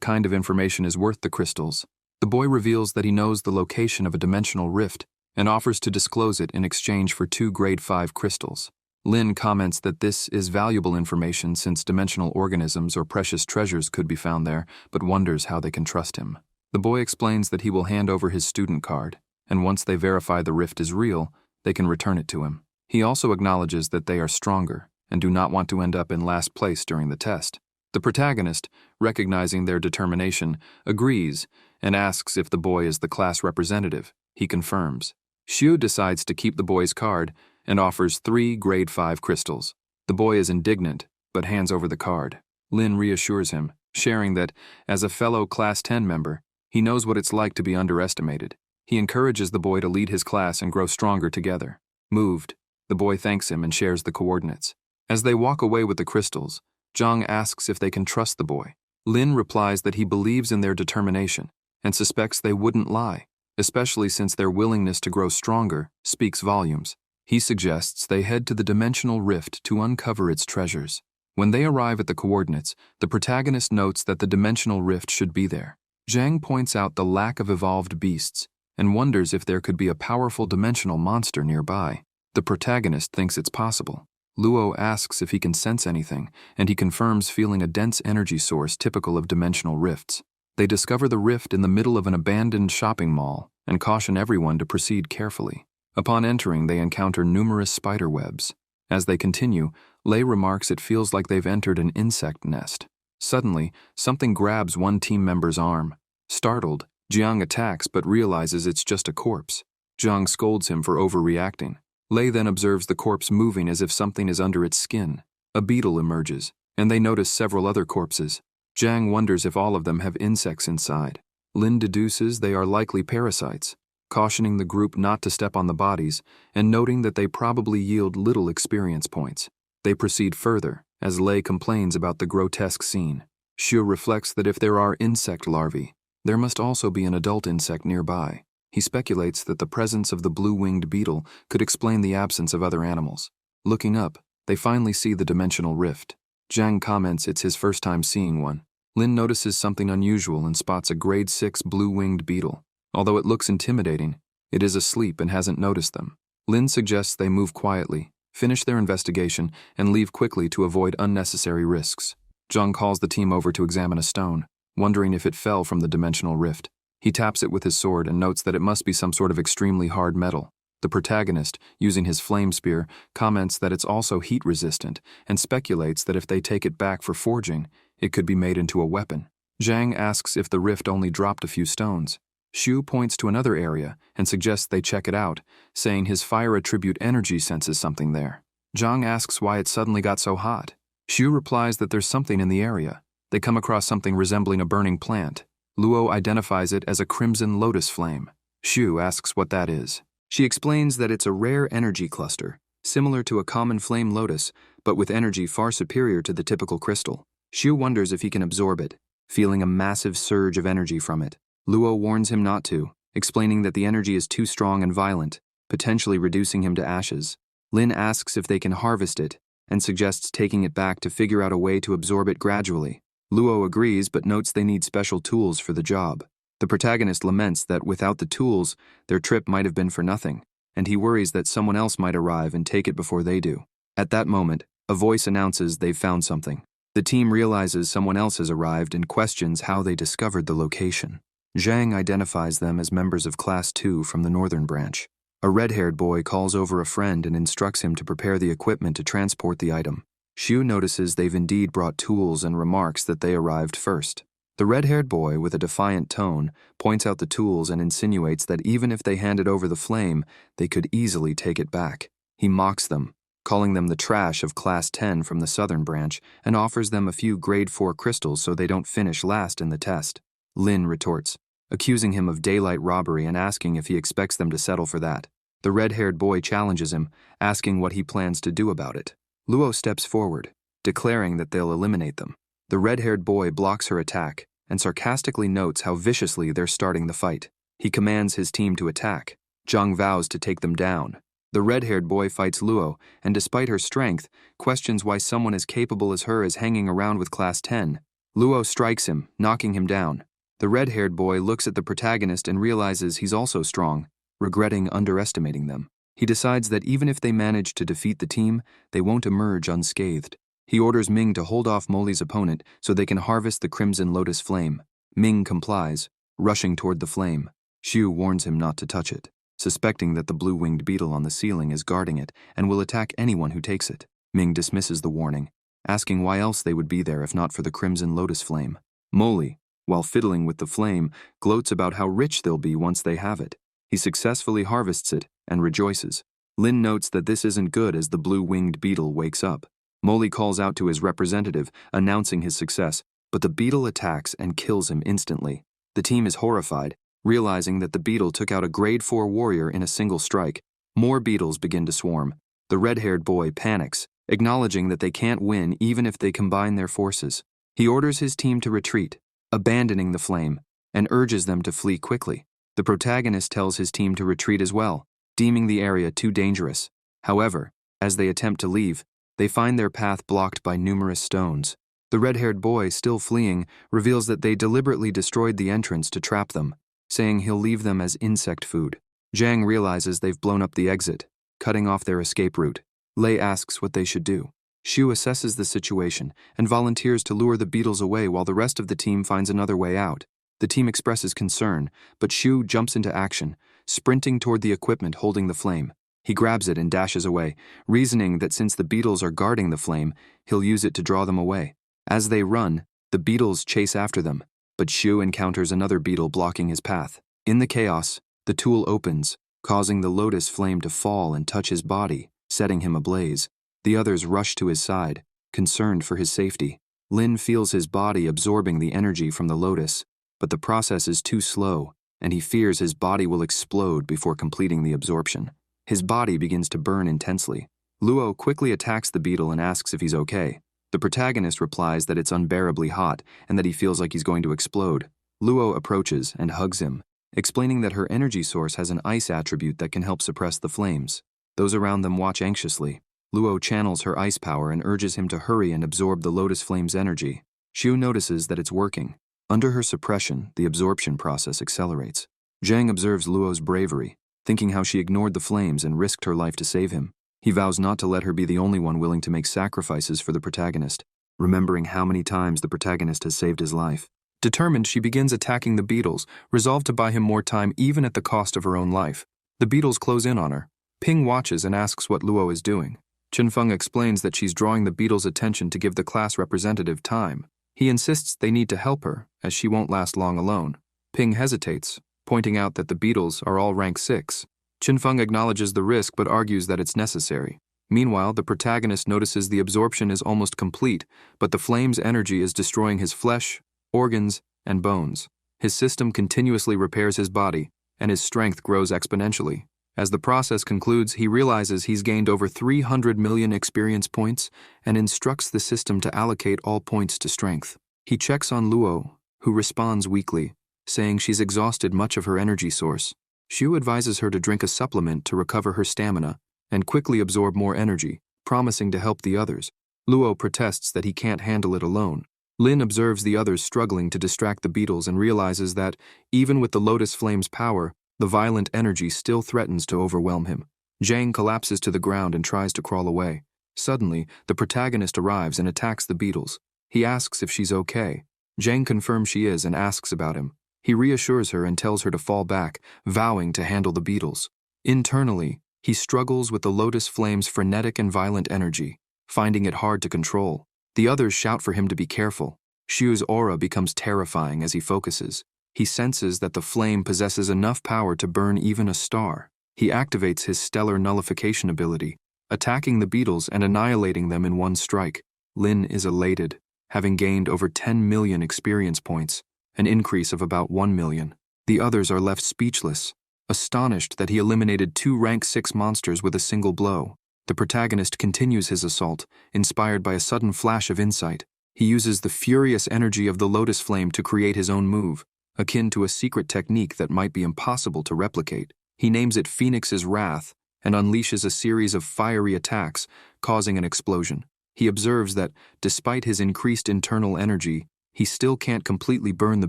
kind of information is worth the crystals, the boy reveals that he knows the location of a dimensional rift and offers to disclose it in exchange for 2 grade 5 crystals. Lin comments that this is valuable information since dimensional organisms or precious treasures could be found there, but wonders how they can trust him. The boy explains that he will hand over his student card, and once they verify the rift is real, they can return it to him. He also acknowledges that they are stronger and do not want to end up in last place during the test. The protagonist, recognizing their determination, agrees and asks if the boy is the class representative. He confirms. Shu decides to keep the boy's card and offers 3 grade 5 crystals. The boy is indignant, but hands over the card. Lin reassures him, sharing that, as a fellow Class 10 member, he knows what it's like to be underestimated. He encourages the boy to lead his class and grow stronger together. Moved, the boy thanks him and shares the coordinates. As they walk away with the crystals, Zhang asks if they can trust the boy. Lin replies that he believes in their determination and suspects they wouldn't lie, especially since their willingness to grow stronger speaks volumes. He suggests they head to the dimensional rift to uncover its treasures. When they arrive at the coordinates, the protagonist notes that the dimensional rift should be there. Zhang points out the lack of evolved beasts and wonders if there could be a powerful dimensional monster nearby. The protagonist thinks it's possible. Luo asks if he can sense anything, and he confirms feeling a dense energy source typical of dimensional rifts. They discover the rift in the middle of an abandoned shopping mall and caution everyone to proceed carefully. Upon entering, they encounter numerous spider webs. As they continue, Lei remarks it feels like they've entered an insect nest. Suddenly, something grabs one team member's arm. Startled, Jiang attacks but realizes it's just a corpse. Jiang scolds him for overreacting. Lei then observes the corpse moving as if something is under its skin. A beetle emerges, and they notice several other corpses. Jiang wonders if all of them have insects inside. Lin deduces they are likely parasites, cautioning the group not to step on the bodies and noting that they probably yield little experience points. They proceed further, as Lei complains about the grotesque scene. Shu reflects that if there are insect larvae, there must also be an adult insect nearby. He speculates that the presence of the blue-winged beetle could explain the absence of other animals. Looking up, they finally see the dimensional rift. Zhang comments it's his first time seeing one. Lin notices something unusual and spots a grade 6 blue-winged beetle. Although it looks intimidating, it is asleep and hasn't noticed them. Lin suggests they move quietly, finish their investigation, and leave quickly to avoid unnecessary risks. Zhang calls the team over to examine a stone, wondering if it fell from the dimensional rift. He taps it with his sword and notes that it must be some sort of extremely hard metal. The protagonist, using his flame spear, comments that it's also heat-resistant and speculates that if they take it back for forging, it could be made into a weapon. Zhang asks if the rift only dropped a few stones. Shu points to another area and suggests they check it out, saying his fire attribute energy senses something there. Zhang asks why it suddenly got so hot. Shu replies that there's something in the area. They come across something resembling a burning plant. Luo identifies it as a crimson lotus flame. Shu asks what that is. She explains that it's a rare energy cluster, similar to a common flame lotus, but with energy far superior to the typical crystal. Shu wonders if he can absorb it, feeling a massive surge of energy from it. Luo warns him not to, explaining that the energy is too strong and violent, potentially reducing him to ashes. Lin asks if they can harvest it, and suggests taking it back to figure out a way to absorb it gradually. Luo agrees but notes they need special tools for the job. The protagonist laments that without the tools, their trip might have been for nothing, and he worries that someone else might arrive and take it before they do. At that moment, a voice announces they've found something. The team realizes someone else has arrived and questions how they discovered the location. Zhang identifies them as members of Class 2 from the northern branch. A red-haired boy calls over a friend and instructs him to prepare the equipment to transport the item. Xu notices they've indeed brought tools and remarks that they arrived first. The red-haired boy, with a defiant tone, points out the tools and insinuates that even if they handed over the flame, they could easily take it back. He mocks them, calling them the trash of Class 10 from the southern branch, and offers them a few Grade 4 crystals so they don't finish last in the test. Lin retorts, accusing him of daylight robbery and asking if he expects them to settle for that. The red-haired boy challenges him, asking what he plans to do about it. Luo steps forward, declaring that they'll eliminate them. The red-haired boy blocks her attack and sarcastically notes how viciously they're starting the fight. He commands his team to attack. Zhang vows to take them down. The red-haired boy fights Luo, and despite her strength, questions why someone as capable as her is hanging around with Class 10. Luo strikes him, knocking him down. The red-haired boy looks at the protagonist and realizes he's also strong, regretting underestimating them. He decides that even if they manage to defeat the team, they won't emerge unscathed. He orders Ming to hold off Molly's opponent so they can harvest the Crimson Lotus flame. Ming complies, rushing toward the flame. Xu warns him not to touch it, suspecting that the blue-winged beetle on the ceiling is guarding it and will attack anyone who takes it. Ming dismisses the warning, asking why else they would be there if not for the Crimson Lotus flame. Molly, while fiddling with the flame, gloats about how rich they'll be once they have it. He successfully harvests it and rejoices. Lin notes that this isn't good as the blue-winged beetle wakes up. Molly calls out to his representative, announcing his success, but the beetle attacks and kills him instantly. The team is horrified, realizing that the beetle took out a Grade 4 warrior in a single strike. More beetles begin to swarm. The red-haired boy panics, acknowledging that they can't win even if they combine their forces. He orders his team to retreat, abandoning the flame, and urges them to flee quickly. The protagonist tells his team to retreat as well, deeming the area too dangerous. However, as they attempt to leave, they find their path blocked by numerous stones. The red-haired boy, still fleeing, reveals that they deliberately destroyed the entrance to trap them, saying he'll leave them as insect food. Zhang realizes they've blown up the exit, cutting off their escape route. Lei asks what they should do. Xu assesses the situation and volunteers to lure the beetles away while the rest of the team finds another way out. The team expresses concern, but Xu jumps into action, sprinting toward the equipment holding the flame. He grabs it and dashes away, reasoning that since the beetles are guarding the flame, he'll use it to draw them away. As they run, the beetles chase after them, but Xu encounters another beetle blocking his path. In the chaos, the tool opens, causing the lotus flame to fall and touch his body, setting him ablaze. The others rush to his side, concerned for his safety. Lin feels his body absorbing the energy from the lotus, but the process is too slow, and he fears his body will explode before completing the absorption. His body begins to burn intensely. Luo quickly attacks the beetle and asks if he's okay. The protagonist replies that it's unbearably hot and that he feels like he's going to explode. Luo approaches and hugs him, explaining that her energy source has an ice attribute that can help suppress the flames. Those around them watch anxiously. Luo channels her ice power and urges him to hurry and absorb the lotus flame's energy. Xu notices that it's working. Under her suppression, the absorption process accelerates. Zhang observes Luo's bravery, thinking how she ignored the flames and risked her life to save him. He vows not to let her be the only one willing to make sacrifices for the protagonist, remembering how many times the protagonist has saved his life. Determined, she begins attacking the beetles, resolved to buy him more time even at the cost of her own life. The beetles close in on her. Ping watches and asks what Luo is doing. Chenfeng explains that she's drawing the beetles' attention to give the class representative time. He insists they need to help her, as she won't last long alone. Ping hesitates, pointing out that the beetles are all rank 6. Chenfeng acknowledges the risk but argues that it's necessary. Meanwhile, the protagonist notices the absorption is almost complete, but the flame's energy is destroying his flesh, organs, and bones. His system continuously repairs his body, and his strength grows exponentially. As the process concludes, he realizes he's gained over 300 million experience points and instructs the system to allocate all points to strength. He checks on Luo, who responds weakly, saying she's exhausted much of her energy source. Xu advises her to drink a supplement to recover her stamina and quickly absorb more energy, promising to help the others. Luo protests that he can't handle it alone. Lin observes the others struggling to distract the beetles and realizes that, even with the lotus flame's power, the violent energy still threatens to overwhelm him. Jang collapses to the ground and tries to crawl away. Suddenly, the protagonist arrives and attacks the beetles. He asks if she's okay. Jang confirms she is and asks about him. He reassures her and tells her to fall back, vowing to handle the beetles. Internally, he struggles with the lotus flame's frenetic and violent energy, finding it hard to control. The others shout for him to be careful. Xiu's aura becomes terrifying as he focuses. He senses that the flame possesses enough power to burn even a star. He activates his stellar nullification ability, attacking the beetles and annihilating them in one strike. Lin is elated, having gained over 10 million experience points, an increase of about 1 million. The others are left speechless, astonished that he eliminated 2 rank 6 monsters with a single blow. The protagonist continues his assault, inspired by a sudden flash of insight. He uses the furious energy of the lotus flame to create his own move, akin to a secret technique that might be impossible to replicate. He names it Phoenix's Wrath and unleashes a series of fiery attacks, causing an explosion. He observes that, despite his increased internal energy, he still can't completely burn the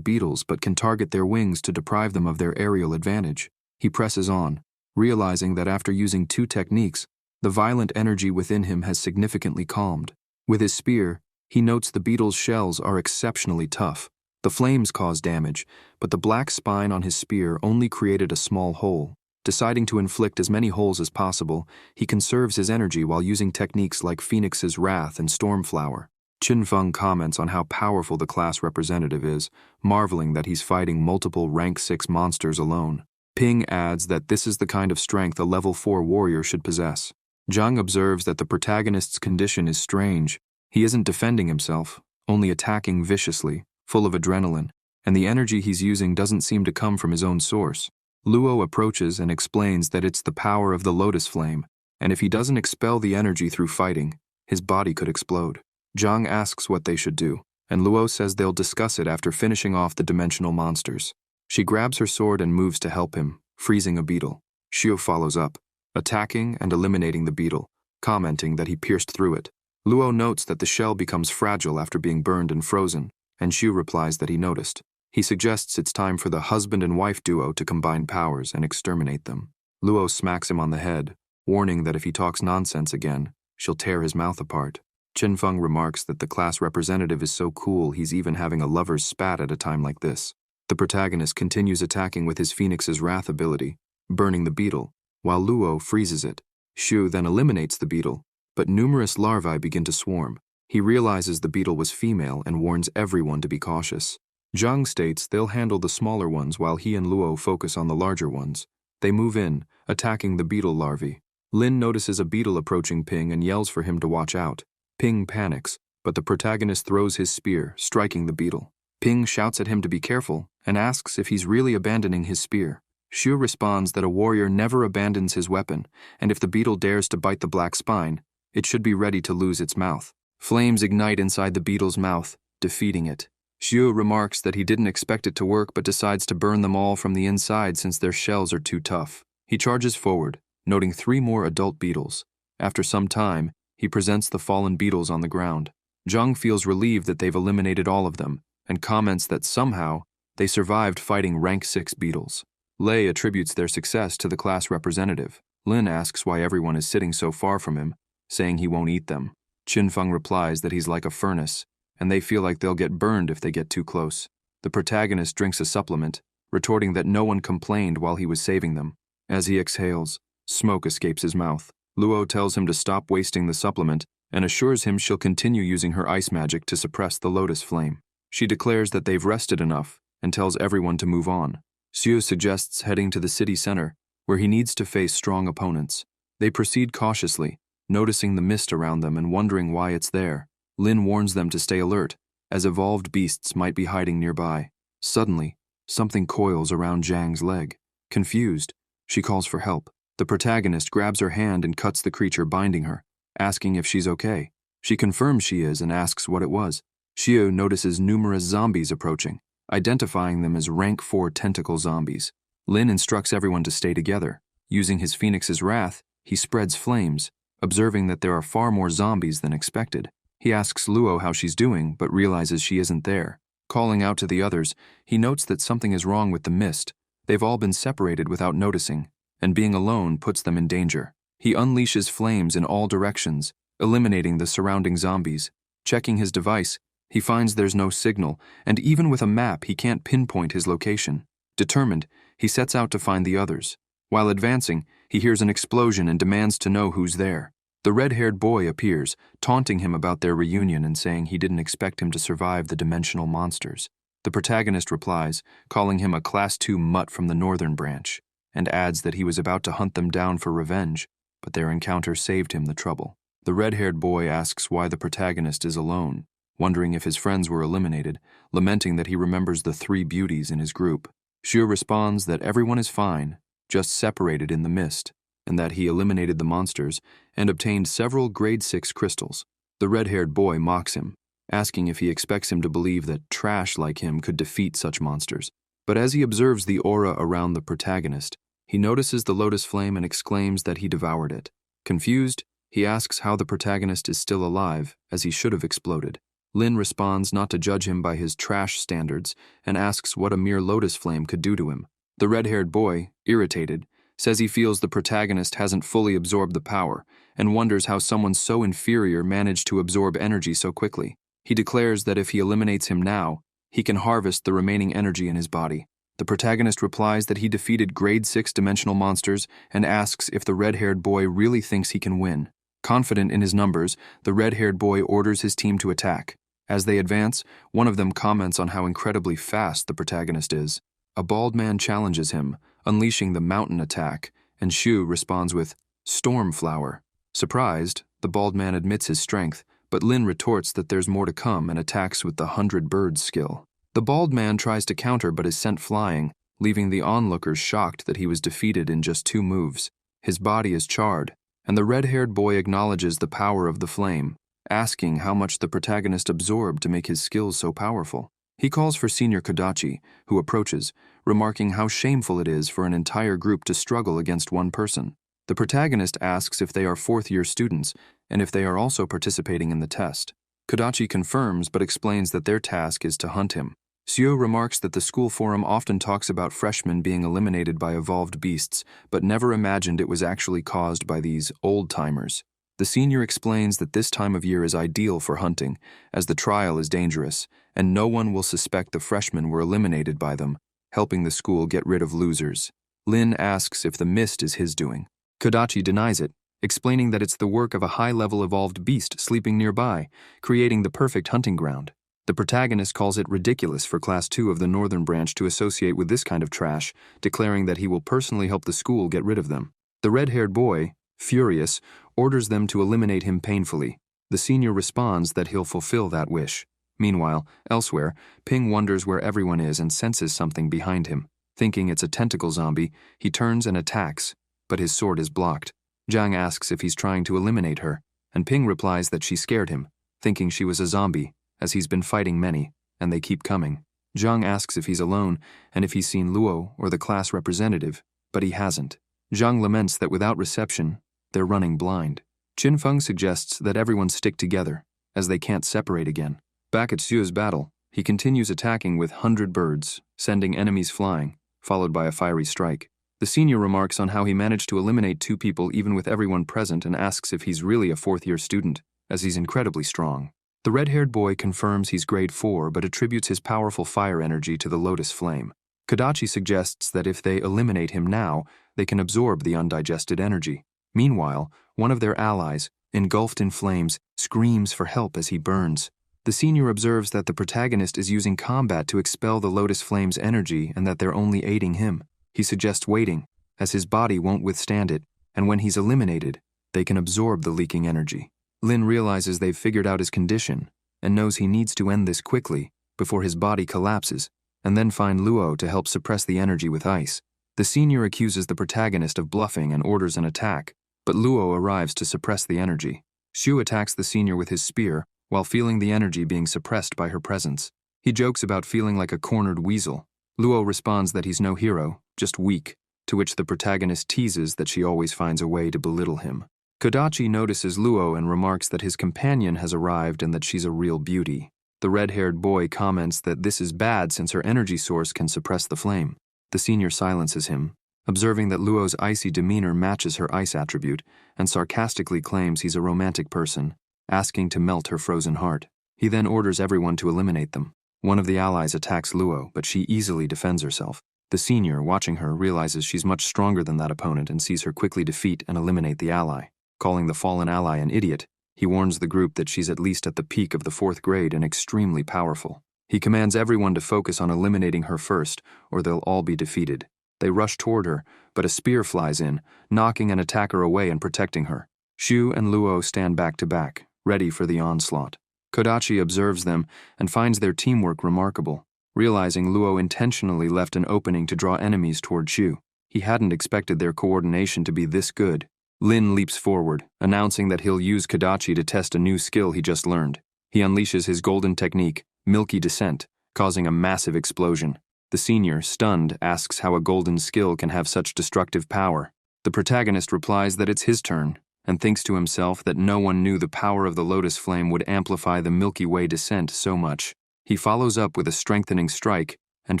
beetles but can target their wings to deprive them of their aerial advantage. He presses on, realizing that after using 2 techniques, the violent energy within him has significantly calmed. With his spear, he notes the beetle's shells are exceptionally tough. The flames cause damage, but the black spine on his spear only created a small hole. Deciding to inflict as many holes as possible, he conserves his energy while using techniques like Phoenix's Wrath and Stormflower. Qinfeng comments on how powerful the class representative is, marveling that he's fighting multiple rank 6 monsters alone. Ping adds that this is the kind of strength a level 4 warrior should possess. Zhang observes that the protagonist's condition is strange. He isn't defending himself, only attacking viciously, full of adrenaline, and the energy he's using doesn't seem to come from his own source. Luo approaches and explains that it's the power of the lotus flame, and if he doesn't expel the energy through fighting, his body could explode. Zhang asks what they should do, and Luo says they'll discuss it after finishing off the dimensional monsters. She grabs her sword and moves to help him, freezing a beetle. Xiu follows up, attacking and eliminating the beetle, commenting that he pierced through it. Luo notes that the shell becomes fragile after being burned and frozen, and Xiu replies that he noticed. He suggests it's time for the husband and wife duo to combine powers and exterminate them. Luo smacks him on the head, warning that if he talks nonsense again, she'll tear his mouth apart. Qinfeng remarks that the class representative is so cool he's even having a lover's spat at a time like this. The protagonist continues attacking with his Phoenix's Wrath ability, burning the beetle, while Luo freezes it. Xiu then eliminates the beetle, but numerous larvae begin to swarm. He realizes the beetle was female and warns everyone to be cautious. Zhang states they'll handle the smaller ones while he and Luo focus on the larger ones. They move in, attacking the beetle larvae. Lin notices a beetle approaching Ping and yells for him to watch out. Ping panics, but the protagonist throws his spear, striking the beetle. Ping shouts at him to be careful and asks if he's really abandoning his spear. Xiu responds that a warrior never abandons his weapon, and if the beetle dares to bite the black spine, it should be ready to lose its mouth. Flames ignite inside the beetle's mouth, defeating it. Xiu remarks that he didn't expect it to work but decides to burn them all from the inside since their shells are too tough. He charges forward, noting 3 more adult beetles. After some time, he presents the fallen beetles on the ground. Zhang feels relieved that they've eliminated all of them, and comments that somehow, they survived fighting rank 6 beetles. Lei attributes their success to the class representative. Lin asks why everyone is sitting so far from him, saying he won't eat them. Qinfeng replies that he's like a furnace, and they feel like they'll get burned if they get too close. The protagonist drinks a supplement, retorting that no one complained while he was saving them. As he exhales, smoke escapes his mouth. Luo tells him to stop wasting the supplement and assures him she'll continue using her ice magic to suppress the lotus flame. She declares that they've rested enough and tells everyone to move on. Xiu suggests heading to the city center, where he needs to face strong opponents. They proceed cautiously, noticing the mist around them and wondering why it's there. Lin warns them to stay alert, as evolved beasts might be hiding nearby. Suddenly, something coils around Zhang's leg. Confused, she calls for help. The protagonist grabs her hand and cuts the creature binding her, asking if she's okay. She confirms she is and asks what it was. Xiu notices numerous zombies approaching, identifying them as rank 4 tentacle zombies. Lin instructs everyone to stay together. Using his Phoenix's Wrath, he spreads flames, observing that there are far more zombies than expected. He asks Luo how she's doing, but realizes she isn't there. Calling out to the others, he notes that something is wrong with the mist. They've all been separated without noticing, and being alone puts them in danger. He unleashes flames in all directions, eliminating the surrounding zombies. Checking his device, he finds there's no signal, and even with a map he can't pinpoint his location. Determined, he sets out to find the others. While advancing, he hears an explosion and demands to know who's there. The red-haired boy appears, taunting him about their reunion and saying he didn't expect him to survive the dimensional monsters. The protagonist replies, calling him a Class 2 mutt from the northern branch, and adds that he was about to hunt them down for revenge, but their encounter saved him the trouble. The red-haired boy asks why the protagonist is alone, wondering if his friends were eliminated, lamenting that he remembers the 3 beauties in his group. Xue responds that everyone is fine, just separated in the mist, and that he eliminated the monsters and obtained several grade 6 crystals. The red-haired boy mocks him, asking if he expects him to believe that trash like him could defeat such monsters. But as he observes the aura around the protagonist, he notices the lotus flame and exclaims that he devoured it. Confused, he asks how the protagonist is still alive, as he should have exploded. Lin responds not to judge him by his trash standards and asks what a mere lotus flame could do to him. The red-haired boy, irritated, says he feels the protagonist hasn't fully absorbed the power and wonders how someone so inferior managed to absorb energy so quickly. He declares that if he eliminates him now, he can harvest the remaining energy in his body. The protagonist replies that he defeated grade 6 dimensional monsters and asks if the red-haired boy really thinks he can win. Confident in his numbers, the red-haired boy orders his team to attack. As they advance, one of them comments on how incredibly fast the protagonist is. A bald man challenges him, unleashing the mountain attack, and Xue responds with, "Storm flower." Surprised, the bald man admits his strength, but Lin retorts that there's more to come and attacks with the 100 birds skill. The bald man tries to counter but is sent flying, leaving the onlookers shocked that he was defeated in just 2 moves. His body is charred, and the red-haired boy acknowledges the power of the flame, asking how much the protagonist absorbed to make his skills so powerful. He calls for Senior Kodachi, who approaches, remarking how shameful it is for an entire group to struggle against one person. The protagonist asks if they are 4th-year students and if they are also participating in the test. Kodachi confirms but explains that their task is to hunt him. Xue remarks that the school forum often talks about freshmen being eliminated by evolved beasts, but never imagined it was actually caused by these old-timers. The senior explains that this time of year is ideal for hunting, as the trial is dangerous, and no one will suspect the freshmen were eliminated by them, helping the school get rid of losers. Lin asks if the mist is his doing. Kodachi denies it, explaining that it's the work of a high-level evolved beast sleeping nearby, creating the perfect hunting ground. The protagonist calls it ridiculous for Class 2 of the Northern Branch to associate with this kind of trash, declaring that he will personally help the school get rid of them. The red-haired boy, furious, orders them to eliminate him painfully. The senior responds that he'll fulfill that wish. Meanwhile, elsewhere, Ping wonders where everyone is and senses something behind him. Thinking it's a tentacle zombie, he turns and attacks, but his sword is blocked. Zhang asks if he's trying to eliminate her, and Ping replies that she scared him, thinking she was a zombie, as he's been fighting many, and they keep coming. Zhang asks if he's alone and if he's seen Luo or the class representative, but he hasn't. Zhang laments that without reception, they're running blind. Qinfeng suggests that everyone stick together, as they can't separate again. Back at Xue's battle, he continues attacking with 100 birds, sending enemies flying, followed by a fiery strike. The senior remarks on how he managed to eliminate 2 people even with everyone present and asks if he's really a 4th-year student, as he's incredibly strong. The red-haired boy confirms he's grade 4 but attributes his powerful fire energy to the lotus flame. Kodachi suggests that if they eliminate him now, they can absorb the undigested energy. Meanwhile, one of their allies, engulfed in flames, screams for help as he burns. The senior observes that the protagonist is using combat to expel the lotus flame's energy and that they're only aiding him. He suggests waiting, as his body won't withstand it, and when he's eliminated, they can absorb the leaking energy. Lin realizes they've figured out his condition and knows he needs to end this quickly before his body collapses, and then find Luo to help suppress the energy with ice. The senior accuses the protagonist of bluffing and orders an attack, but Luo arrives to suppress the energy. Xue attacks the senior with his spear while feeling the energy being suppressed by her presence. He jokes about feeling like a cornered weasel. Luo responds that he's no hero, just weak, to which the protagonist teases that she always finds a way to belittle him. Kodachi notices Luo and remarks that his companion has arrived and that she's a real beauty. The red-haired boy comments that this is bad since her energy source can suppress the flame. The senior silences him, observing that Luo's icy demeanor matches her ice attribute, and sarcastically claims he's a romantic person, asking to melt her frozen heart. He then orders everyone to eliminate them. One of the allies attacks Luo, but she easily defends herself. The senior, watching her, realizes she's much stronger than that opponent and sees her quickly defeat and eliminate the ally. Calling the fallen ally an idiot, he warns the group that she's at least at the peak of the 4th grade and extremely powerful. He commands everyone to focus on eliminating her first, or they'll all be defeated. They rush toward her, but a spear flies in, knocking an attacker away and protecting her. Shu and Luo stand back to back, ready for the onslaught. Kodachi observes them and finds their teamwork remarkable, realizing Luo intentionally left an opening to draw enemies toward Shu. He hadn't expected their coordination to be this good. Lin leaps forward, announcing that he'll use Kodachi to test a new skill he just learned. He unleashes his golden technique, Milky Descent, causing a massive explosion. The senior, stunned, asks how a golden skill can have such destructive power. The protagonist replies that it's his turn, and thinks to himself that no one knew the power of the lotus flame would amplify the Milky Way descent so much. He follows up with a strengthening strike and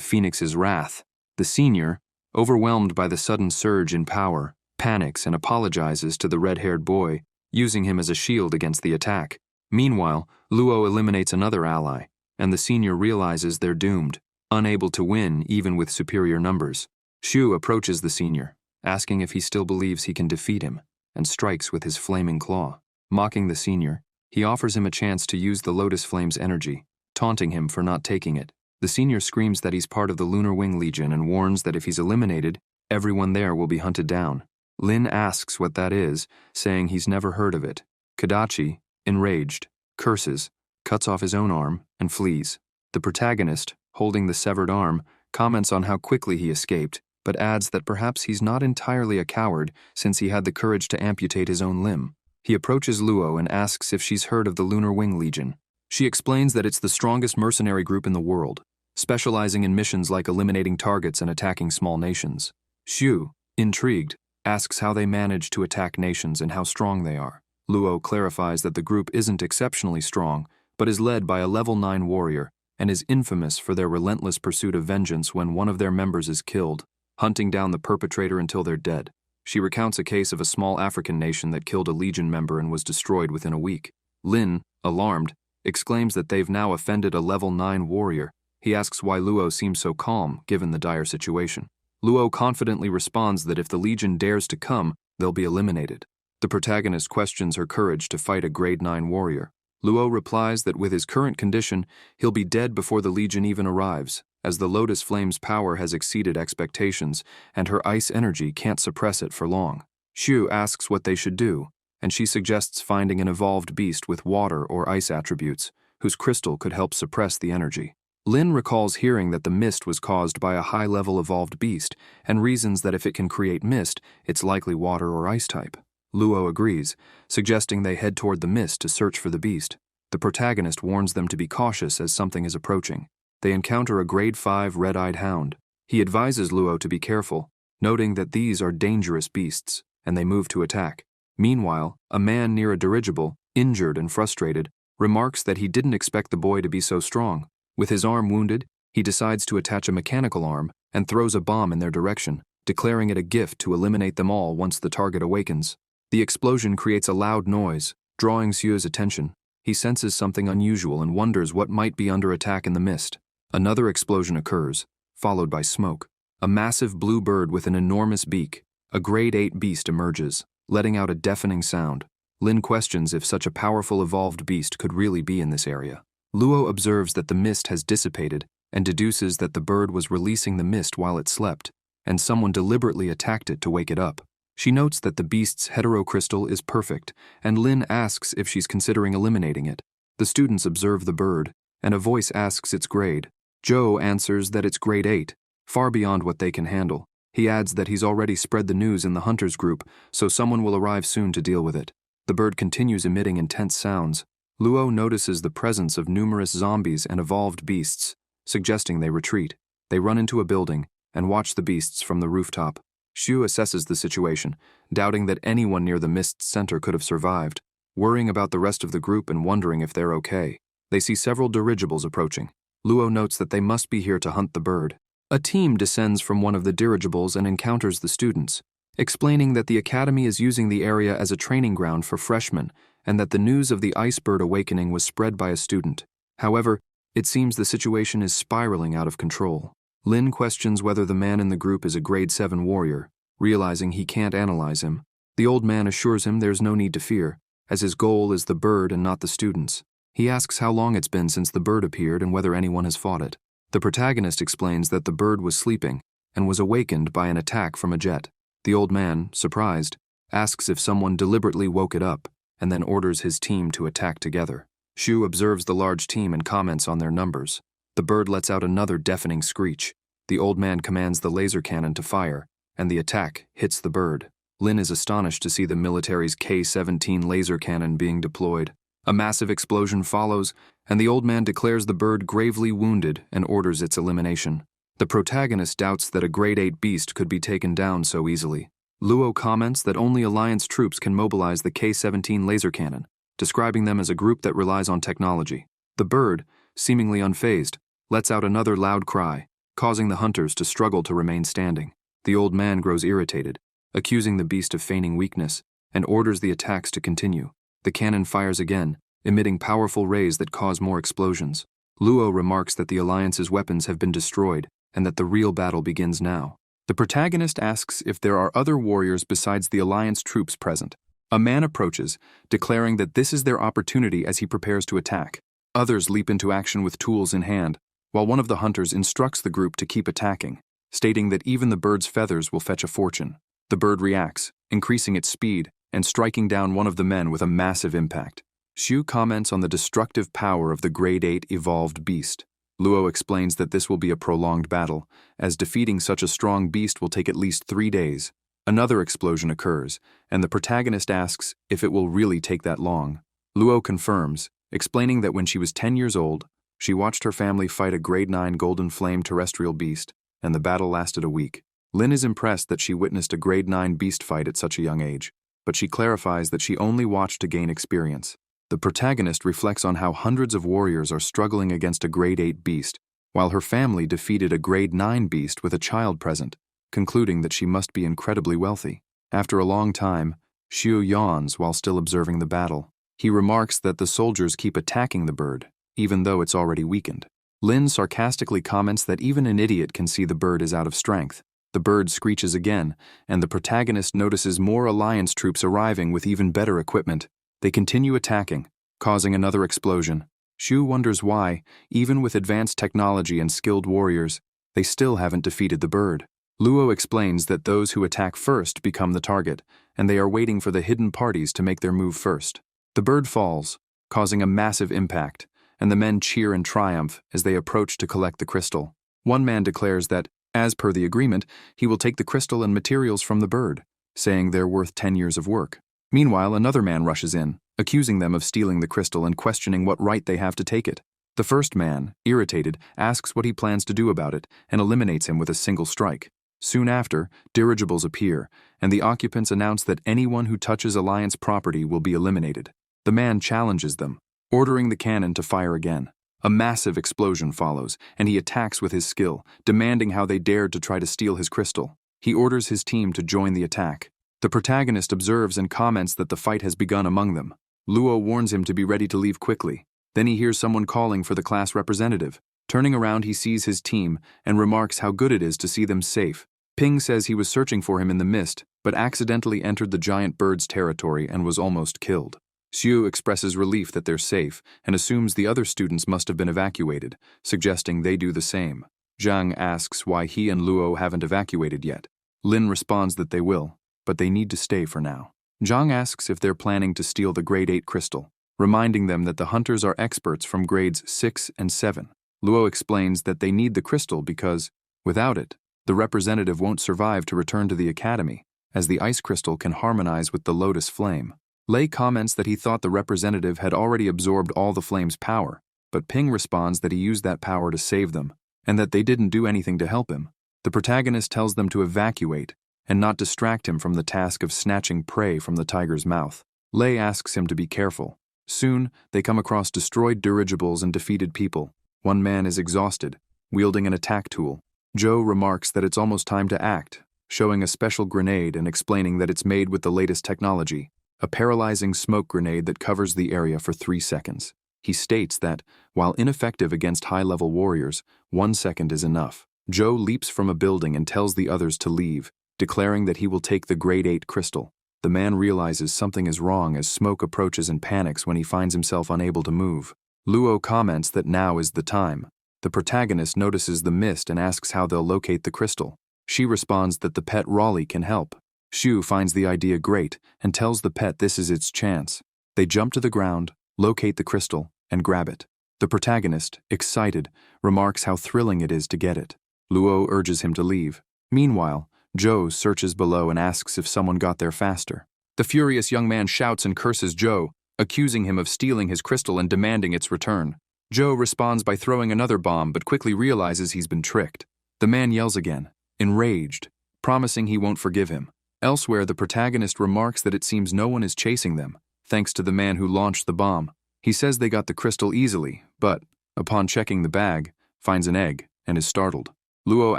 Phoenix's wrath. The senior, overwhelmed by the sudden surge in power, panics and apologizes to the red-haired boy, using him as a shield against the attack. Meanwhile, Luo eliminates another ally, and the senior realizes they're doomed, unable to win even with superior numbers. Shu approaches the senior, asking if he still believes he can defeat him, and strikes with his flaming claw. Mocking the senior, he offers him a chance to use the Lotus Flame's energy, taunting him for not taking it. The senior screams that he's part of the Lunar Wing Legion and warns that if he's eliminated, everyone there will be hunted down. Lin asks what that is, saying he's never heard of it. Kodachi, enraged, curses, cuts off his own arm, and flees. The protagonist, holding the severed arm, comments on how quickly he escaped, but adds that perhaps he's not entirely a coward since he had the courage to amputate his own limb. He approaches Luo and asks if she's heard of the Lunar Wing Legion. She explains that it's the strongest mercenary group in the world, specializing in missions like eliminating targets and attacking small nations. Shu, intrigued, asks how they manage to attack nations and how strong they are. Luo clarifies that the group isn't exceptionally strong, but is led by a level 9 warrior and is infamous for their relentless pursuit of vengeance when one of their members is killed, hunting down the perpetrator until they're dead. She recounts a case of a small African nation that killed a Legion member and was destroyed within a week. Lin, alarmed, exclaims that they've now offended a level 9 warrior. He asks why Luo seems so calm, given the dire situation. Luo confidently responds that if the Legion dares to come, they'll be eliminated. The protagonist questions her courage to fight a grade 9 warrior. Luo replies that with his current condition, he'll be dead before the Legion even arrives, as the Lotus Flame's power has exceeded expectations, and her ice energy can't suppress it for long. Shu asks what they should do, and she suggests finding an evolved beast with water or ice attributes, whose crystal could help suppress the energy. Lin recalls hearing that the mist was caused by a high-level evolved beast, and reasons that if it can create mist, it's likely water or ice type. Luo agrees, suggesting they head toward the mist to search for the beast. The protagonist warns them to be cautious as something is approaching. They encounter a grade 5 red-eyed hound. He advises Luo to be careful, noting that these are dangerous beasts, and they move to attack. Meanwhile, a man near a dirigible, injured and frustrated, remarks that he didn't expect the boy to be so strong. With his arm wounded, he decides to attach a mechanical arm and throws a bomb in their direction, declaring it a gift to eliminate them all once the target awakens. The explosion creates a loud noise, drawing Xue's attention. He senses something unusual and wonders what might be under attack in the mist. Another explosion occurs, followed by smoke. A massive blue bird with an enormous beak, a grade 8 beast, emerges, letting out a deafening sound. Lin questions if such a powerful evolved beast could really be in this area. Luo observes that the mist has dissipated and deduces that the bird was releasing the mist while it slept, and someone deliberately attacked it to wake it up. She notes that the beast's heterocrystal is perfect, and Lin asks if she's considering eliminating it. The students observe the bird, and a voice asks its grade. Joe answers that it's grade 8, far beyond what they can handle. He adds that he's already spread the news in the hunters group, so someone will arrive soon to deal with it. The bird continues emitting intense sounds. Luo notices the presence of numerous zombies and evolved beasts, suggesting they retreat. They run into a building and watch the beasts from the rooftop. Xu assesses the situation, doubting that anyone near the mist's center could have survived, worrying about the rest of the group and wondering if they're okay. They see several dirigibles approaching. Luo notes that they must be here to hunt the bird. A team descends from one of the dirigibles and encounters the students, explaining that the academy is using the area as a training ground for freshmen and that the news of the ice bird awakening was spread by a student. However, it seems the situation is spiraling out of control. Lin questions whether the man in the group is a grade 7 warrior, realizing he can't analyze him. The old man assures him there's no need to fear, as his goal is the bird and not the students. He asks how long it's been since the bird appeared and whether anyone has fought it. The protagonist explains that the bird was sleeping and was awakened by an attack from a jet. The old man, surprised, asks if someone deliberately woke it up and then orders his team to attack together. Xu observes the large team and comments on their numbers. The bird lets out another deafening screech. The old man commands the laser cannon to fire, and the attack hits the bird. Lin is astonished to see the military's K-17 laser cannon being deployed. A massive explosion follows, and the old man declares the bird gravely wounded and orders its elimination. The protagonist doubts that a grade 8 beast could be taken down so easily. Luo comments that only Alliance troops can mobilize the K-17 laser cannon, describing them as a group that relies on technology. The bird, seemingly unfazed, lets out another loud cry, causing the hunters to struggle to remain standing. The old man grows irritated, accusing the beast of feigning weakness, and orders the attacks to continue. The cannon fires again, emitting powerful rays that cause more explosions. Luo remarks that the Alliance's weapons have been destroyed, and that the real battle begins now. The protagonist asks if there are other warriors besides the Alliance troops present. A man approaches, declaring that this is their opportunity as he prepares to attack. Others leap into action with tools in hand, while one of the hunters instructs the group to keep attacking, stating that even the bird's feathers will fetch a fortune. The bird reacts, increasing its speed and striking down one of the men with a massive impact. Xu comments on the destructive power of the grade 8 evolved beast. Luo explains that this will be a prolonged battle, as defeating such a strong beast will take at least 3 days. Another explosion occurs, and the protagonist asks if it will really take that long. Luo confirms, explaining that when she was 10 years old, she watched her family fight a grade 9 golden flame terrestrial beast, and the battle lasted a week. Lin is impressed that she witnessed a grade 9 beast fight at such a young age, but she clarifies that she only watched to gain experience. The protagonist reflects on how hundreds of warriors are struggling against a grade 8 beast, while her family defeated a grade 9 beast with a child present, concluding that she must be incredibly wealthy. After a long time, Xiu yawns while still observing the battle. He remarks that the soldiers keep attacking the bird, even though it's already weakened. Lin sarcastically comments that even an idiot can see the bird is out of strength. The bird screeches again, and the protagonist notices more Alliance troops arriving with even better equipment. They continue attacking, causing another explosion. Xu wonders why, even with advanced technology and skilled warriors, they still haven't defeated the bird. Luo explains that those who attack first become the target, and they are waiting for the hidden parties to make their move first. The bird falls, causing a massive impact, and the men cheer in triumph as they approach to collect the crystal. One man declares that, as per the agreement, he will take the crystal and materials from the bird, saying they're worth 10 years of work. Meanwhile, another man rushes in, accusing them of stealing the crystal and questioning what right they have to take it. The first man, irritated, asks what he plans to do about it and eliminates him with a single strike. Soon after, dirigibles appear, and the occupants announce that anyone who touches Alliance property will be eliminated. The man challenges them, ordering the cannon to fire again. A massive explosion follows, and he attacks with his skill, demanding how they dared to try to steal his crystal. He orders his team to join the attack. The protagonist observes and comments that the fight has begun among them. Luo warns him to be ready to leave quickly. Then he hears someone calling for the class representative. Turning around, he sees his team and remarks how good it is to see them safe. Ping says he was searching for him in the mist, but accidentally entered the giant bird's territory and was almost killed. Xiu expresses relief that they're safe and assumes the other students must have been evacuated, suggesting they do the same. Zhang asks why he and Luo haven't evacuated yet. Lin responds that they will, but they need to stay for now. Zhang asks if they're planning to steal the grade 8 crystal, reminding them that the hunters are experts from grades 6 and 7. Luo explains that they need the crystal because, without it, the representative won't survive to return to the academy, as the ice crystal can harmonize with the lotus flame. Lei comments that he thought the representative had already absorbed all the flame's power, but Ping responds that he used that power to save them, and that they didn't do anything to help him. The protagonist tells them to evacuate, and not distract him from the task of snatching prey from the tiger's mouth. Lei asks him to be careful. Soon, they come across destroyed dirigibles and defeated people. One man is exhausted, wielding an attack tool. Joe remarks that it's almost time to act, showing a special grenade and explaining that it's made with the latest technology, a paralyzing smoke grenade that covers the area for 3 seconds. He states that, while ineffective against high-level warriors, 1 second is enough. Joe leaps from a building and tells the others to leave, declaring that he will take the Grade 8 crystal. The man realizes something is wrong as Smoke approaches and panics when he finds himself unable to move. Luo comments that now is the time. The protagonist notices the mist and asks how they'll locate the crystal. She responds that the pet Raleigh can help. Shu finds the idea great and tells the pet this is its chance. They jump to the ground, locate the crystal, and grab it. The protagonist, excited, remarks how thrilling it is to get it. Luo urges him to leave. Meanwhile, Joe searches below and asks if someone got there faster. The furious young man shouts and curses Joe, accusing him of stealing his crystal and demanding its return. Joe responds by throwing another bomb but quickly realizes he's been tricked. The man yells again, enraged, promising he won't forgive him. Elsewhere, the protagonist remarks that it seems no one is chasing them, thanks to the man who launched the bomb. He says they got the crystal easily, but, upon checking the bag, finds an egg and is startled. Luo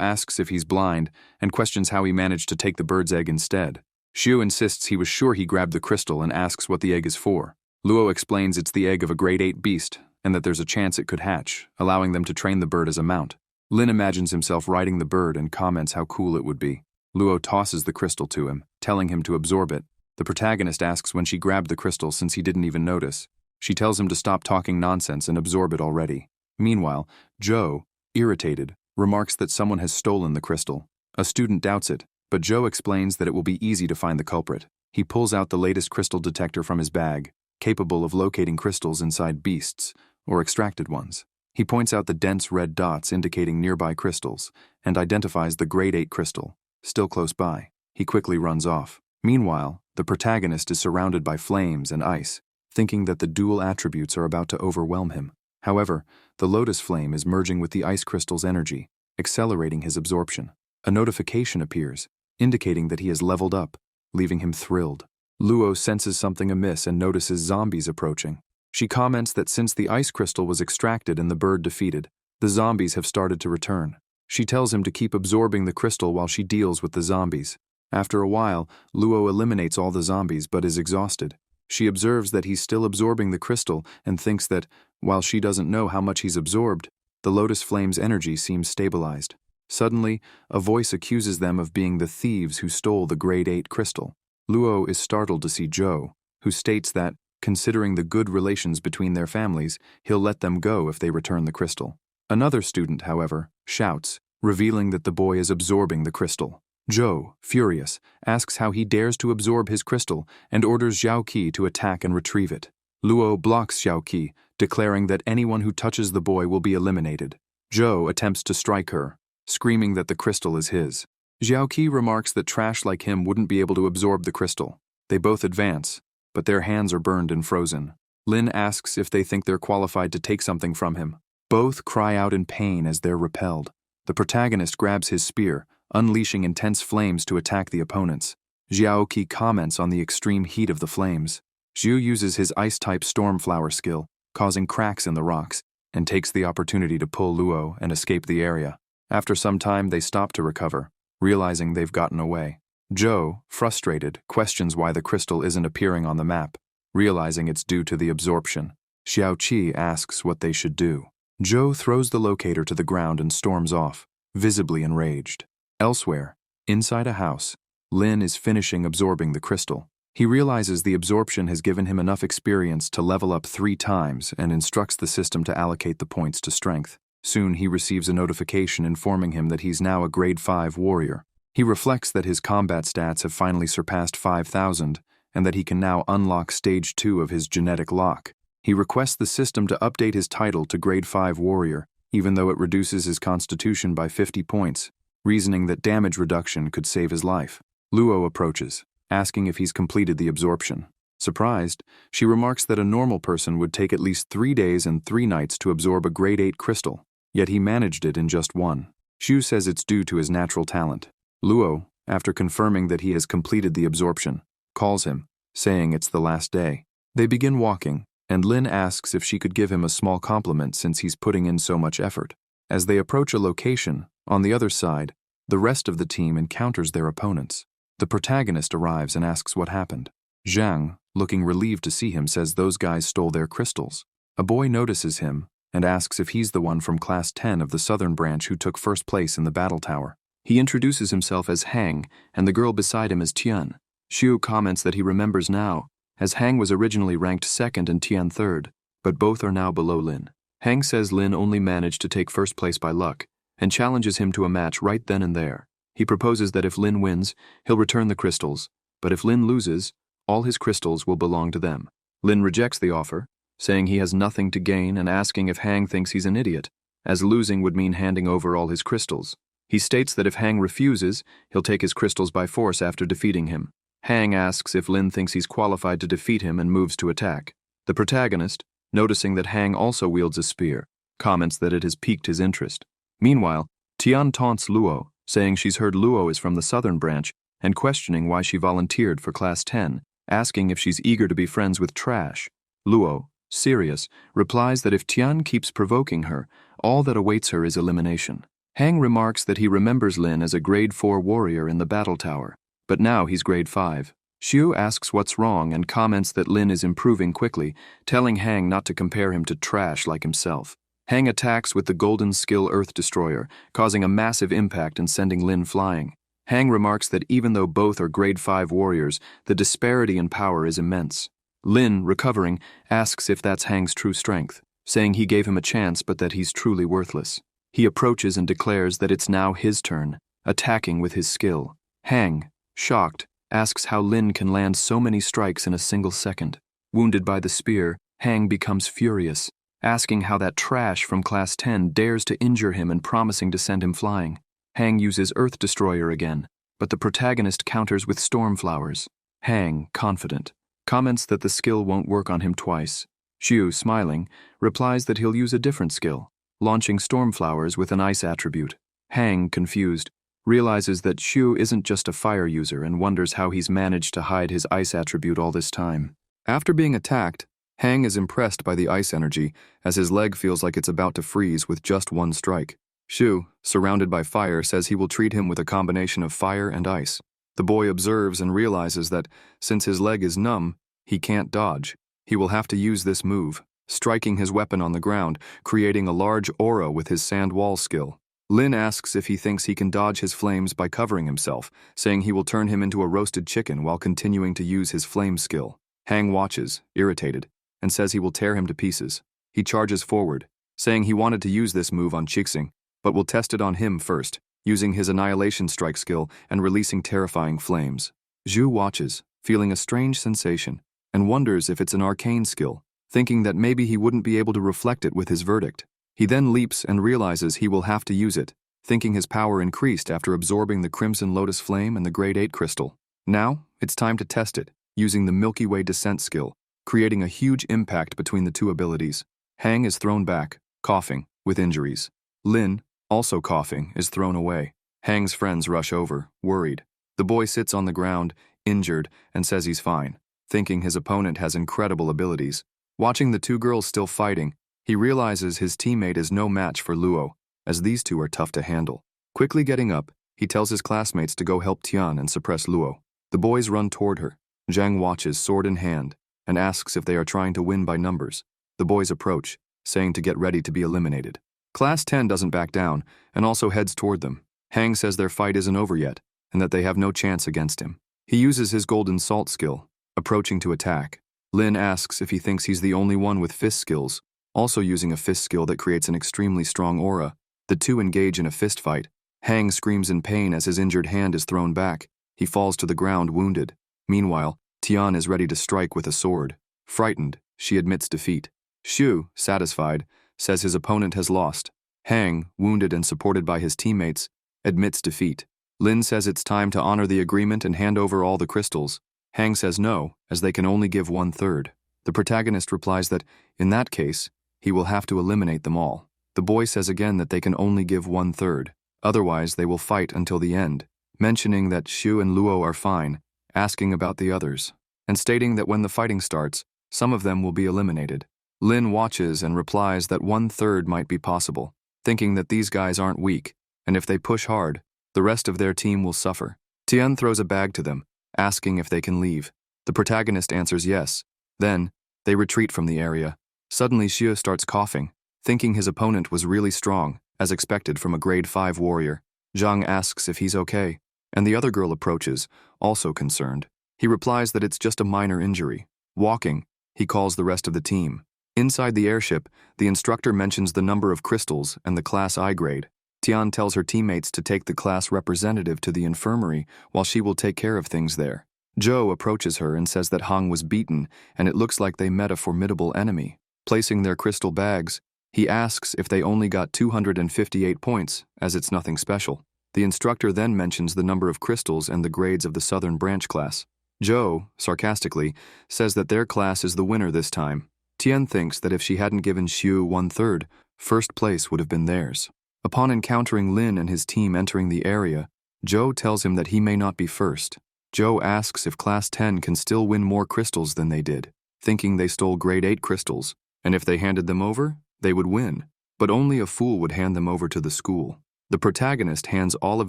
asks if he's blind and questions how he managed to take the bird's egg instead. Shu insists he was sure he grabbed the crystal and asks what the egg is for. Luo explains it's the egg of a Grade 8 beast and that there's a chance it could hatch, allowing them to train the bird as a mount. Lin imagines himself riding the bird and comments how cool it would be. Luo tosses the crystal to him, telling him to absorb it. The protagonist asks when she grabbed the crystal since he didn't even notice. She tells him to stop talking nonsense and absorb it already. Meanwhile, Joe, irritated, remarks that someone has stolen the crystal. A student doubts it, but Joe explains that it will be easy to find the culprit. He pulls out the latest crystal detector from his bag, capable of locating crystals inside beasts, or extracted ones. He points out the dense red dots indicating nearby crystals, and identifies the Grade 8 crystal, still close by. He quickly runs off. Meanwhile, the protagonist is surrounded by flames and ice, thinking that the dual attributes are about to overwhelm him. However, the lotus flame is merging with the ice crystal's energy, accelerating his absorption. A notification appears, indicating that he has leveled up, leaving him thrilled. Luo senses something amiss and notices zombies approaching. She comments that since the ice crystal was extracted and the bird defeated, the zombies have started to return. She tells him to keep absorbing the crystal while she deals with the zombies. After a while, Luo eliminates all the zombies but is exhausted. She observes that he's still absorbing the crystal and thinks that, while she doesn't know how much he's absorbed, the lotus flame's energy seems stabilized. Suddenly, a voice accuses them of being the thieves who stole the Grade 8 crystal. Luo is startled to see Joe, who states that, considering the good relations between their families, he'll let them go if they return the crystal. Another student, however, shouts, revealing that the boy is absorbing the crystal. Joe, furious, asks how he dares to absorb his crystal and orders Xiao Qi to attack and retrieve it. Luo blocks Xiao Qi, declaring that anyone who touches the boy will be eliminated. Joe attempts to strike her, screaming that the crystal is his. Xiao Qi remarks that trash like him wouldn't be able to absorb the crystal. They both advance, but their hands are burned and frozen. Lin asks if they think they're qualified to take something from him. Both cry out in pain as they're repelled. The protagonist grabs his spear, unleashing intense flames to attack the opponents. Xiao Qi comments on the extreme heat of the flames. Zhu uses his ice-type Stormflower skill, causing cracks in the rocks, and takes the opportunity to pull Luo and escape the area. After some time, they stop to recover, realizing they've gotten away. Zhou, frustrated, questions why the crystal isn't appearing on the map, realizing it's due to the absorption. Xiao Qi asks what they should do. Zhou throws the locator to the ground and storms off, visibly enraged. Elsewhere, inside a house, Lin is finishing absorbing the crystal. He realizes the absorption has given him enough experience to level up 3 times and instructs the system to allocate the points to strength. Soon he receives a notification informing him that he's now a Grade 5 warrior. He reflects that his combat stats have finally surpassed 5,000 and that he can now unlock Stage 2 of his genetic lock. He requests the system to update his title to Grade 5 warrior, even though it reduces his constitution by 50 points, reasoning that damage reduction could save his life. Luo approaches, asking if he's completed the absorption. Surprised, she remarks that a normal person would take at least 3 days and 3 nights to absorb a Grade 8 crystal, yet he managed it in just 1. Shu says it's due to his natural talent. Luo, after confirming that he has completed the absorption, calls him, saying it's the last day. They begin walking, and Lin asks if she could give him a small compliment since he's putting in so much effort. As they approach a location, on the other side, the rest of the team encounters their opponents. The protagonist arrives and asks what happened. Zhang, looking relieved to see him, says those guys stole their crystals. A boy notices him and asks if he's the one from Class 10 of the Southern Branch who took first place in the battle tower. He introduces himself as Hang, and the girl beside him as Tian. Xiu comments that he remembers now, as Hang was originally ranked second and Tian third, but both are now below Lin. Hang says Lin only managed to take first place by luck, and challenges him to a match right then and there. He proposes that if Lin wins, he'll return the crystals, but if Lin loses, all his crystals will belong to them. Lin rejects the offer, saying he has nothing to gain and asking if Hang thinks he's an idiot, as losing would mean handing over all his crystals. He states that if Hang refuses, he'll take his crystals by force after defeating him. Hang asks if Lin thinks he's qualified to defeat him and moves to attack. The protagonist, noticing that Hang also wields a spear, comments that it has piqued his interest. Meanwhile, Tian taunts Luo, saying she's heard Luo is from the Southern Branch and questioning why she volunteered for Class 10, asking if she's eager to be friends with trash. Luo, serious, replies that if Tian keeps provoking her, all that awaits her is elimination. Hang remarks that he remembers Lin as a grade 4 warrior in the battle tower, but now he's grade 5. Xiu asks what's wrong and comments that Lin is improving quickly, telling Hang not to compare him to trash like himself. Hang attacks with the golden skill Earth Destroyer, causing a massive impact and sending Lin flying. Hang remarks that even though both are grade 5 warriors, the disparity in power is immense. Lin, recovering, asks if that's Hang's true strength, saying he gave him a chance but that he's truly worthless. He approaches and declares that it's now his turn, attacking with his skill. Hang, shocked, asks how Lin can land so many strikes in a single second. Wounded by the spear, Hang becomes furious, asking how that trash from Class 10 dares to injure him and promising to send him flying. Hang uses Earth Destroyer again, but the protagonist counters with Storm Flowers. Hang, confident, comments that the skill won't work on him twice. Xiu, smiling, replies that he'll use a different skill, launching Storm Flowers with an ice attribute. Hang, confused, realizes that Xiu isn't just a fire user and wonders how he's managed to hide his ice attribute all this time. After being attacked, Hang is impressed by the ice energy as his leg feels like it's about to freeze with just one strike. Xiu, surrounded by fire, says he will treat him with a combination of fire and ice. The boy observes and realizes that, since his leg is numb, he can't dodge. He will have to use this move, striking his weapon on the ground, creating a large aura with his sand wall skill. Lin asks if he thinks he can dodge his flames by covering himself, saying he will turn him into a roasted chicken while continuing to use his flame skill. Hang watches, irritated, and says he will tear him to pieces. He charges forward, saying he wanted to use this move on Qixing, but will test it on him first, using his Annihilation Strike skill and releasing terrifying flames. Zhu watches, feeling a strange sensation, and wonders if it's an arcane skill, thinking that maybe he wouldn't be able to reflect it with his verdict. He then leaps and realizes he will have to use it, thinking his power increased after absorbing the Crimson Lotus Flame and the Grade 8 crystal. Now, it's time to test it, using the Milky Way Descent skill, creating a huge impact between the two abilities. Hang is thrown back, coughing, with injuries. Lin, also coughing, is thrown away. Hang's friends rush over, worried. The boy sits on the ground, injured, and says he's fine, thinking his opponent has incredible abilities. Watching the two girls still fighting, he realizes his teammate is no match for Luo, as these two are tough to handle. Quickly getting up, he tells his classmates to go help Tian and suppress Luo. The boys run toward her. Zhang watches, sword in hand, and asks if they are trying to win by numbers. The boys approach, saying to get ready to be eliminated. Class 10 doesn't back down, and also heads toward them. Hang says their fight isn't over yet, and that they have no chance against him. He uses his Golden Salt skill, approaching to attack. Lin asks if he thinks he's the only one with fist skills, also using a fist skill that creates an extremely strong aura. The two engage in a fist fight. Hang screams in pain as his injured hand is thrown back. He falls to the ground wounded. Meanwhile, Tian is ready to strike with a sword. Frightened, she admits defeat. Xiu, satisfied, says his opponent has lost. Hang, wounded and supported by his teammates, admits defeat. Lin says it's time to honor the agreement and hand over all the crystals. Hang says no, as they can only give 1/3. The protagonist replies that, in that case, he will have to eliminate them all. The boy says again that they can only give 1/3. Otherwise, they will fight until the end, mentioning that Xu and Luo are fine, asking about the others, and stating that when the fighting starts, some of them will be eliminated. Lin watches and replies that 1/3 might be possible, thinking that these guys aren't weak, and if they push hard, the rest of their team will suffer. Tian throws a bag to them, asking if they can leave. The protagonist answers yes. Then, they retreat from the area. Suddenly Xie starts coughing, thinking his opponent was really strong, as expected from a grade 5 warrior. Zhang asks if he's okay, and the other girl approaches, also concerned. He replies that it's just a minor injury. Walking, he calls the rest of the team. Inside the airship, the instructor mentions the number of crystals and the class I grade. Tian tells her teammates to take the class representative to the infirmary while she will take care of things there. Zhou approaches her and says that Hang was beaten and it looks like they met a formidable enemy. Placing their crystal bags, he asks if they only got 258 points, as it's nothing special. The instructor then mentions the number of crystals and the grades of the Southern Branch class. Zhou, sarcastically, says that their class is the winner this time. Tian thinks that if she hadn't given Xu 1/3, first place would have been theirs. Upon encountering Lin and his team entering the area, Zhou tells him that he may not be first. Zhou asks if Class 10 can still win more crystals than they did, thinking they stole grade 8 crystals, and if they handed them over, they would win. But only a fool would hand them over to the school. The protagonist hands all of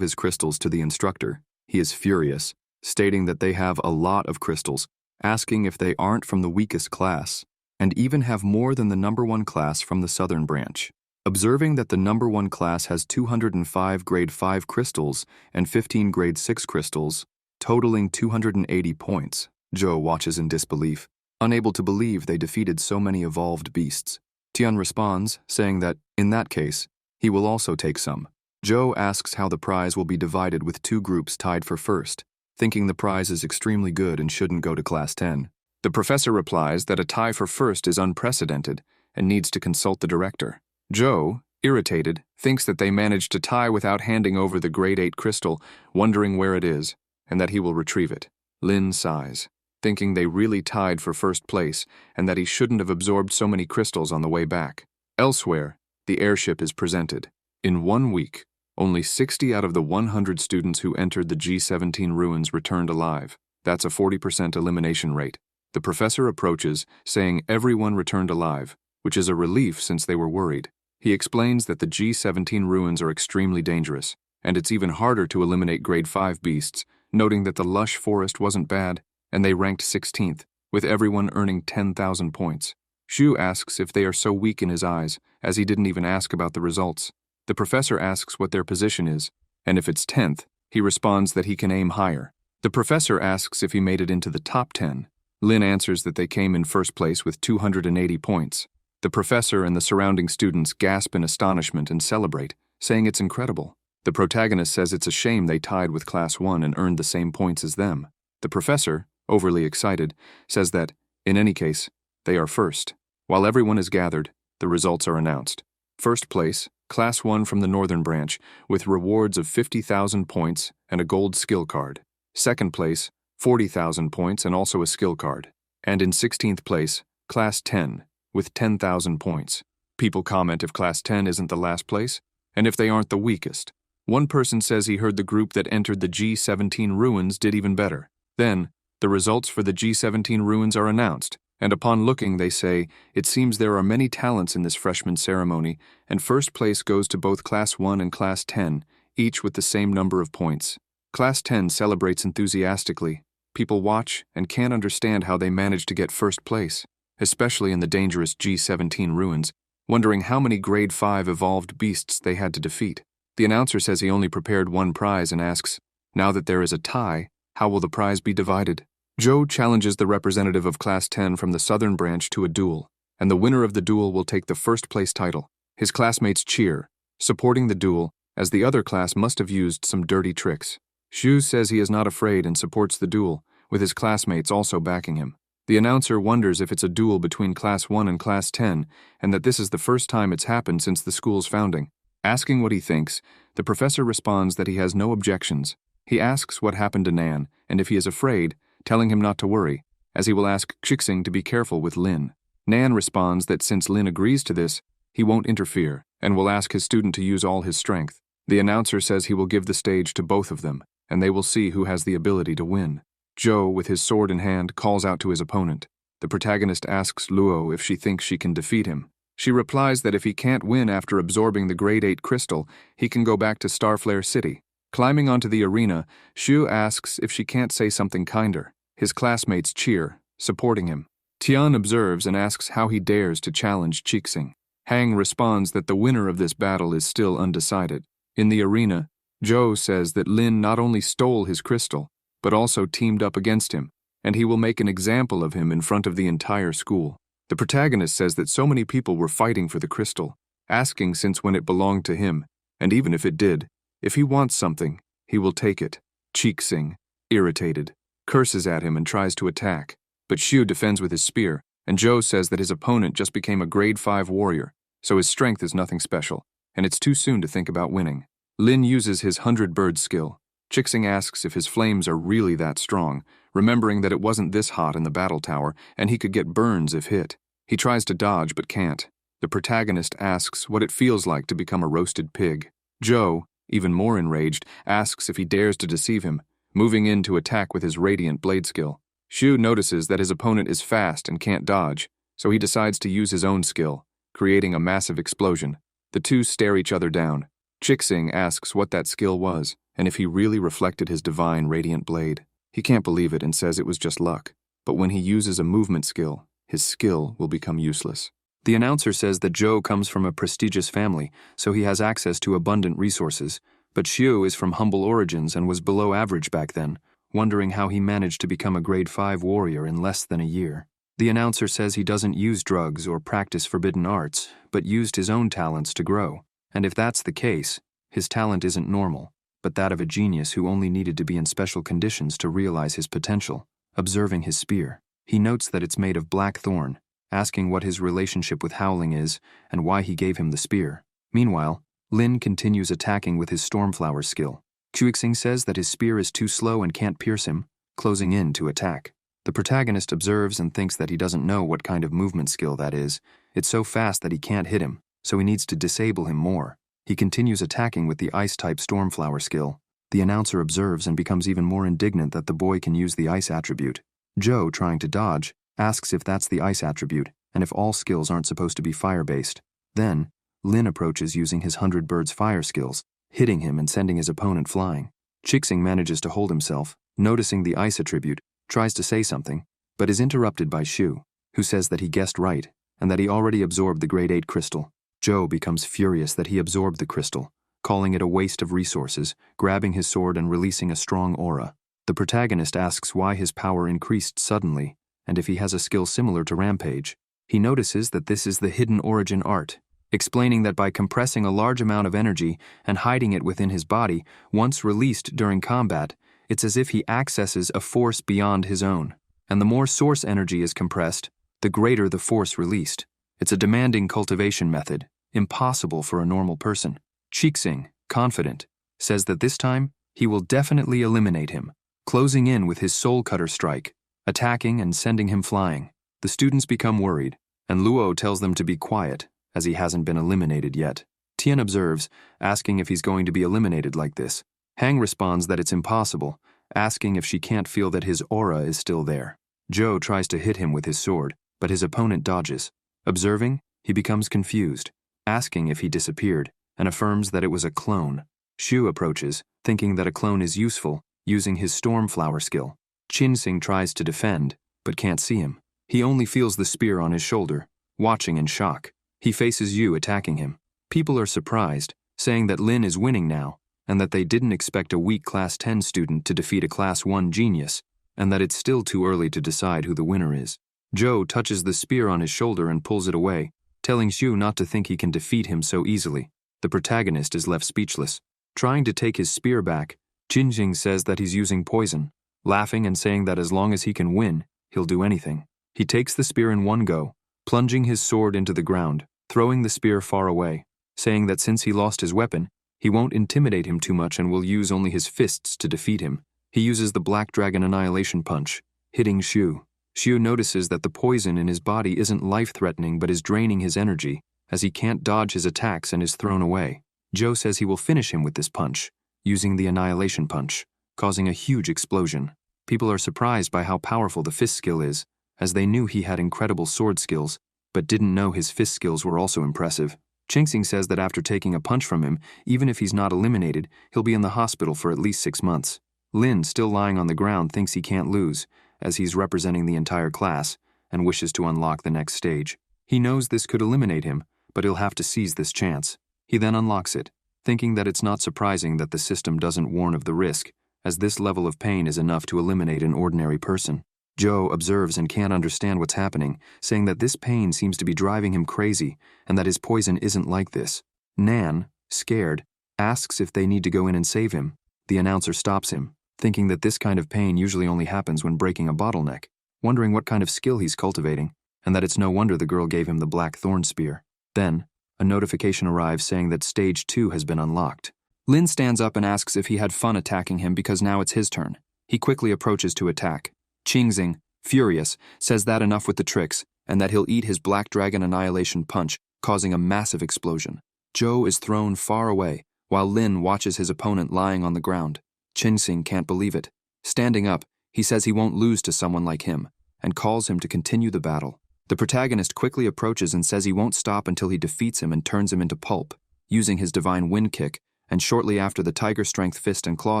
his crystals to the instructor. He is furious, stating that they have a lot of crystals, asking if they aren't from the weakest class, and even have more than the number 1 class from the Southern Branch. Observing that the number 1 class has 205 grade 5 crystals and 15 grade 6 crystals, totaling 280 points, Zhou watches in disbelief, unable to believe they defeated so many evolved beasts. Tian responds, saying that, in that case, he will also take some. Zhou asks how the prize will be divided with 2 groups tied for first, thinking the prize is extremely good and shouldn't go to Class 10. The professor replies that a tie for first is unprecedented and needs to consult the director. Zhou, irritated, thinks that they managed to tie without handing over the grade 8 crystal, wondering where it is, and that he will retrieve it. Lin sighs, thinking they really tied for first place and that he shouldn't have absorbed so many crystals on the way back. Elsewhere, the airship is presented. In 1 week, only 60 out of the 100 students who entered the G17 ruins returned alive. That's a 40% elimination rate. The professor approaches, saying everyone returned alive, which is a relief since they were worried. He explains that the G17 ruins are extremely dangerous, and it's even harder to eliminate grade 5 beasts, noting that the lush forest wasn't bad, and they ranked 16th, with everyone earning 10,000 points. Xu asks if they are so weak in his eyes, as he didn't even ask about the results. The professor asks what their position is, and if it's 10th, he responds that he can aim higher. The professor asks if he made it into the top 10. Lin answers that they came in first place with 280 points. The professor and the surrounding students gasp in astonishment and celebrate, saying it's incredible. The protagonist says it's a shame they tied with Class 1 and earned the same points as them. The professor, overly excited, says that, in any case, they are first. While everyone is gathered, the results are announced. First place, Class 1 from the Northern Branch, with rewards of 50,000 points and a gold skill card. Second place, 40,000 points and also a skill card. And in 16th place, Class 10, with 10,000 points. People comment if Class 10 isn't the last place, and if they aren't the weakest. One person says he heard the group that entered the G17 ruins did even better. Then, the results for the G17 ruins are announced, and upon looking they say, it seems there are many talents in this freshman ceremony, and first place goes to both Class 1 and Class 10, each with the same number of points. Class 10 celebrates enthusiastically. People watch and can't understand how they managed to get first place, especially in the dangerous G17 ruins, wondering how many grade 5 evolved beasts they had to defeat. The announcer says he only prepared 1 prize and asks, now that there is a tie, how will the prize be divided? Zhou challenges the representative of Class 10 from the Southern Branch to a duel, and the winner of the duel will take the first place title. His classmates cheer, supporting the duel, as the other class must have used some dirty tricks. Xu says he is not afraid and supports the duel, with his classmates also backing him. The announcer wonders if it's a duel between Class 1 and Class 10, and that this is the first time it's happened since the school's founding. Asking what he thinks, the professor responds that he has no objections. He asks what happened to Nan, and if he is afraid, telling him not to worry, as he will ask Xixing to be careful with Lin. Nan responds that since Lin agrees to this, he won't interfere, and will ask his student to use all his strength. The announcer says he will give the stage to both of them, and they will see who has the ability to win. Joe, with his sword in hand, calls out to his opponent. The protagonist asks Luo if she thinks she can defeat him. She replies that if he can't win after absorbing the Grade 8 crystal, he can go back to Starflare City. Climbing onto the arena, Xu asks if she can't say something kinder. His classmates cheer, supporting him. Tian observes and asks how he dares to challenge Qixing. Hang responds that the winner of this battle is still undecided. In the arena, Zhou says that Lin not only stole his crystal, but also teamed up against him, and he will make an example of him in front of the entire school. The protagonist says that so many people were fighting for the crystal, asking since when it belonged to him, and even if it did, if he wants something, he will take it. Qixing, irritated, curses at him and tries to attack, but Xu defends with his spear, and Zhou says that his opponent just became a grade 5 warrior, so his strength is nothing special, and it's too soon to think about winning. Lin uses his 100-bird skill. Qixing asks if his flames are really that strong, remembering that it wasn't this hot in the battle tower, and he could get burns if hit. He tries to dodge but can't. The protagonist asks what it feels like to become a roasted pig. Zhou, even more enraged, asks if he dares to deceive him, moving in to attack with his radiant blade skill. Xu notices that his opponent is fast and can't dodge, so he decides to use his own skill, creating a massive explosion. The two stare each other down. Qixing asks what that skill was, and if he really reflected his divine radiant blade. He can't believe it and says it was just luck, but when he uses a movement skill, his skill will become useless. The announcer says that Zhou comes from a prestigious family, so he has access to abundant resources, but Xu is from humble origins and was below average back then, wondering how he managed to become a grade 5 warrior in less than a year. The announcer says he doesn't use drugs or practice forbidden arts, but used his own talents to grow, and if that's the case, his talent isn't normal, but that of a genius who only needed to be in special conditions to realize his potential. Observing his spear, he notes that it's made of black thorn, asking what his relationship with Howling is and why he gave him the spear. Meanwhile, Lin continues attacking with his Stormflower skill. Qixing says that his spear is too slow and can't pierce him, closing in to attack. The protagonist observes and thinks that he doesn't know what kind of movement skill that is. It's so fast that he can't hit him, so he needs to disable him more. He continues attacking with the Ice-type Stormflower skill. The announcer observes and becomes even more indignant that the boy can use the Ice attribute. Zhou, trying to dodge, asks if that's the Ice attribute, and if all skills aren't supposed to be fire-based. Then, Lin approaches using his 100 Birds fire skills, hitting him and sending his opponent flying. Qixing manages to hold himself, noticing the Ice attribute, tries to say something, but is interrupted by Xu, who says that he guessed right, and that he already absorbed the Grade 8 crystal. Zhou becomes furious that he absorbed the crystal, calling it a waste of resources, grabbing his sword and releasing a strong aura. The protagonist asks why his power increased suddenly, and if he has a skill similar to Rampage. He notices that this is the hidden origin art, explaining that by compressing a large amount of energy and hiding it within his body, once released during combat, it's as if he accesses a force beyond his own. And the more source energy is compressed, the greater the force released. It's a demanding cultivation method, impossible for a normal person. Qixing, confident, says that this time he will definitely eliminate him, closing in with his soul cutter strike, attacking and sending him flying. The students become worried, and Luo tells them to be quiet, as he hasn't been eliminated yet. Tian observes, asking if he's going to be eliminated like this. Hang responds that it's impossible, asking if she can't feel that his aura is still there. Zhou tries to hit him with his sword, but his opponent dodges. Observing, he becomes confused, asking if he disappeared, and affirms that it was a clone. Xu approaches, thinking that a clone is useful, using his Stormflower skill. Qixing tries to defend, but can't see him. He only feels the spear on his shoulder, watching in shock. He faces Yu attacking him. People are surprised, saying that Lin is winning now, and that they didn't expect a weak Class 10 student to defeat a Class 1 genius, and that it's still too early to decide who the winner is. Zhou touches the spear on his shoulder and pulls it away, telling Xu not to think he can defeat him so easily. The protagonist is left speechless. Trying to take his spear back, Qixing says that he's using poison, laughing and saying that as long as he can win, he'll do anything. He takes the spear in one go, plunging his sword into the ground, throwing the spear far away, saying that since he lost his weapon, he won't intimidate him too much and will use only his fists to defeat him. He uses the Black Dragon Annihilation Punch, hitting Xu. Xu notices that the poison in his body isn't life-threatening but is draining his energy, as he can't dodge his attacks and is thrown away. Zhou says he will finish him with this punch, using the Annihilation Punch. causing a huge explosion. People are surprised by how powerful the fist skill is, as they knew he had incredible sword skills, but didn't know his fist skills were also impressive. Chingsing says that after taking a punch from him, even if he's not eliminated, he'll be in the hospital for at least 6 months. Lin, still lying on the ground, thinks he can't lose, as he's representing the entire class, and wishes to unlock the next stage. He knows this could eliminate him, but he'll have to seize this chance. He then unlocks it, thinking that it's not surprising that the system doesn't warn of the risk, as this level of pain is enough to eliminate an ordinary person. Joe observes and can't understand what's happening, saying that this pain seems to be driving him crazy and that his poison isn't like this. Nan, scared, asks if they need to go in and save him. The announcer stops him, thinking that this kind of pain usually only happens when breaking a bottleneck, wondering what kind of skill he's cultivating, and that it's no wonder the girl gave him the black thorn spear. Then, a notification arrives saying that Stage 2 has been unlocked. Lin stands up and asks if he had fun attacking him because now it's his turn. He quickly approaches to attack. Qingxing, furious, says that enough with the tricks, and that he'll eat his Black Dragon Annihilation Punch, causing a massive explosion. Zhou is thrown far away, while Lin watches his opponent lying on the ground. Qingxing can't believe it. Standing up, he says he won't lose to someone like him, and calls him to continue the battle. The protagonist quickly approaches and says he won't stop until he defeats him and turns him into pulp, using his Divine Wind Kick, and shortly after the Tiger Strength Fist and Claw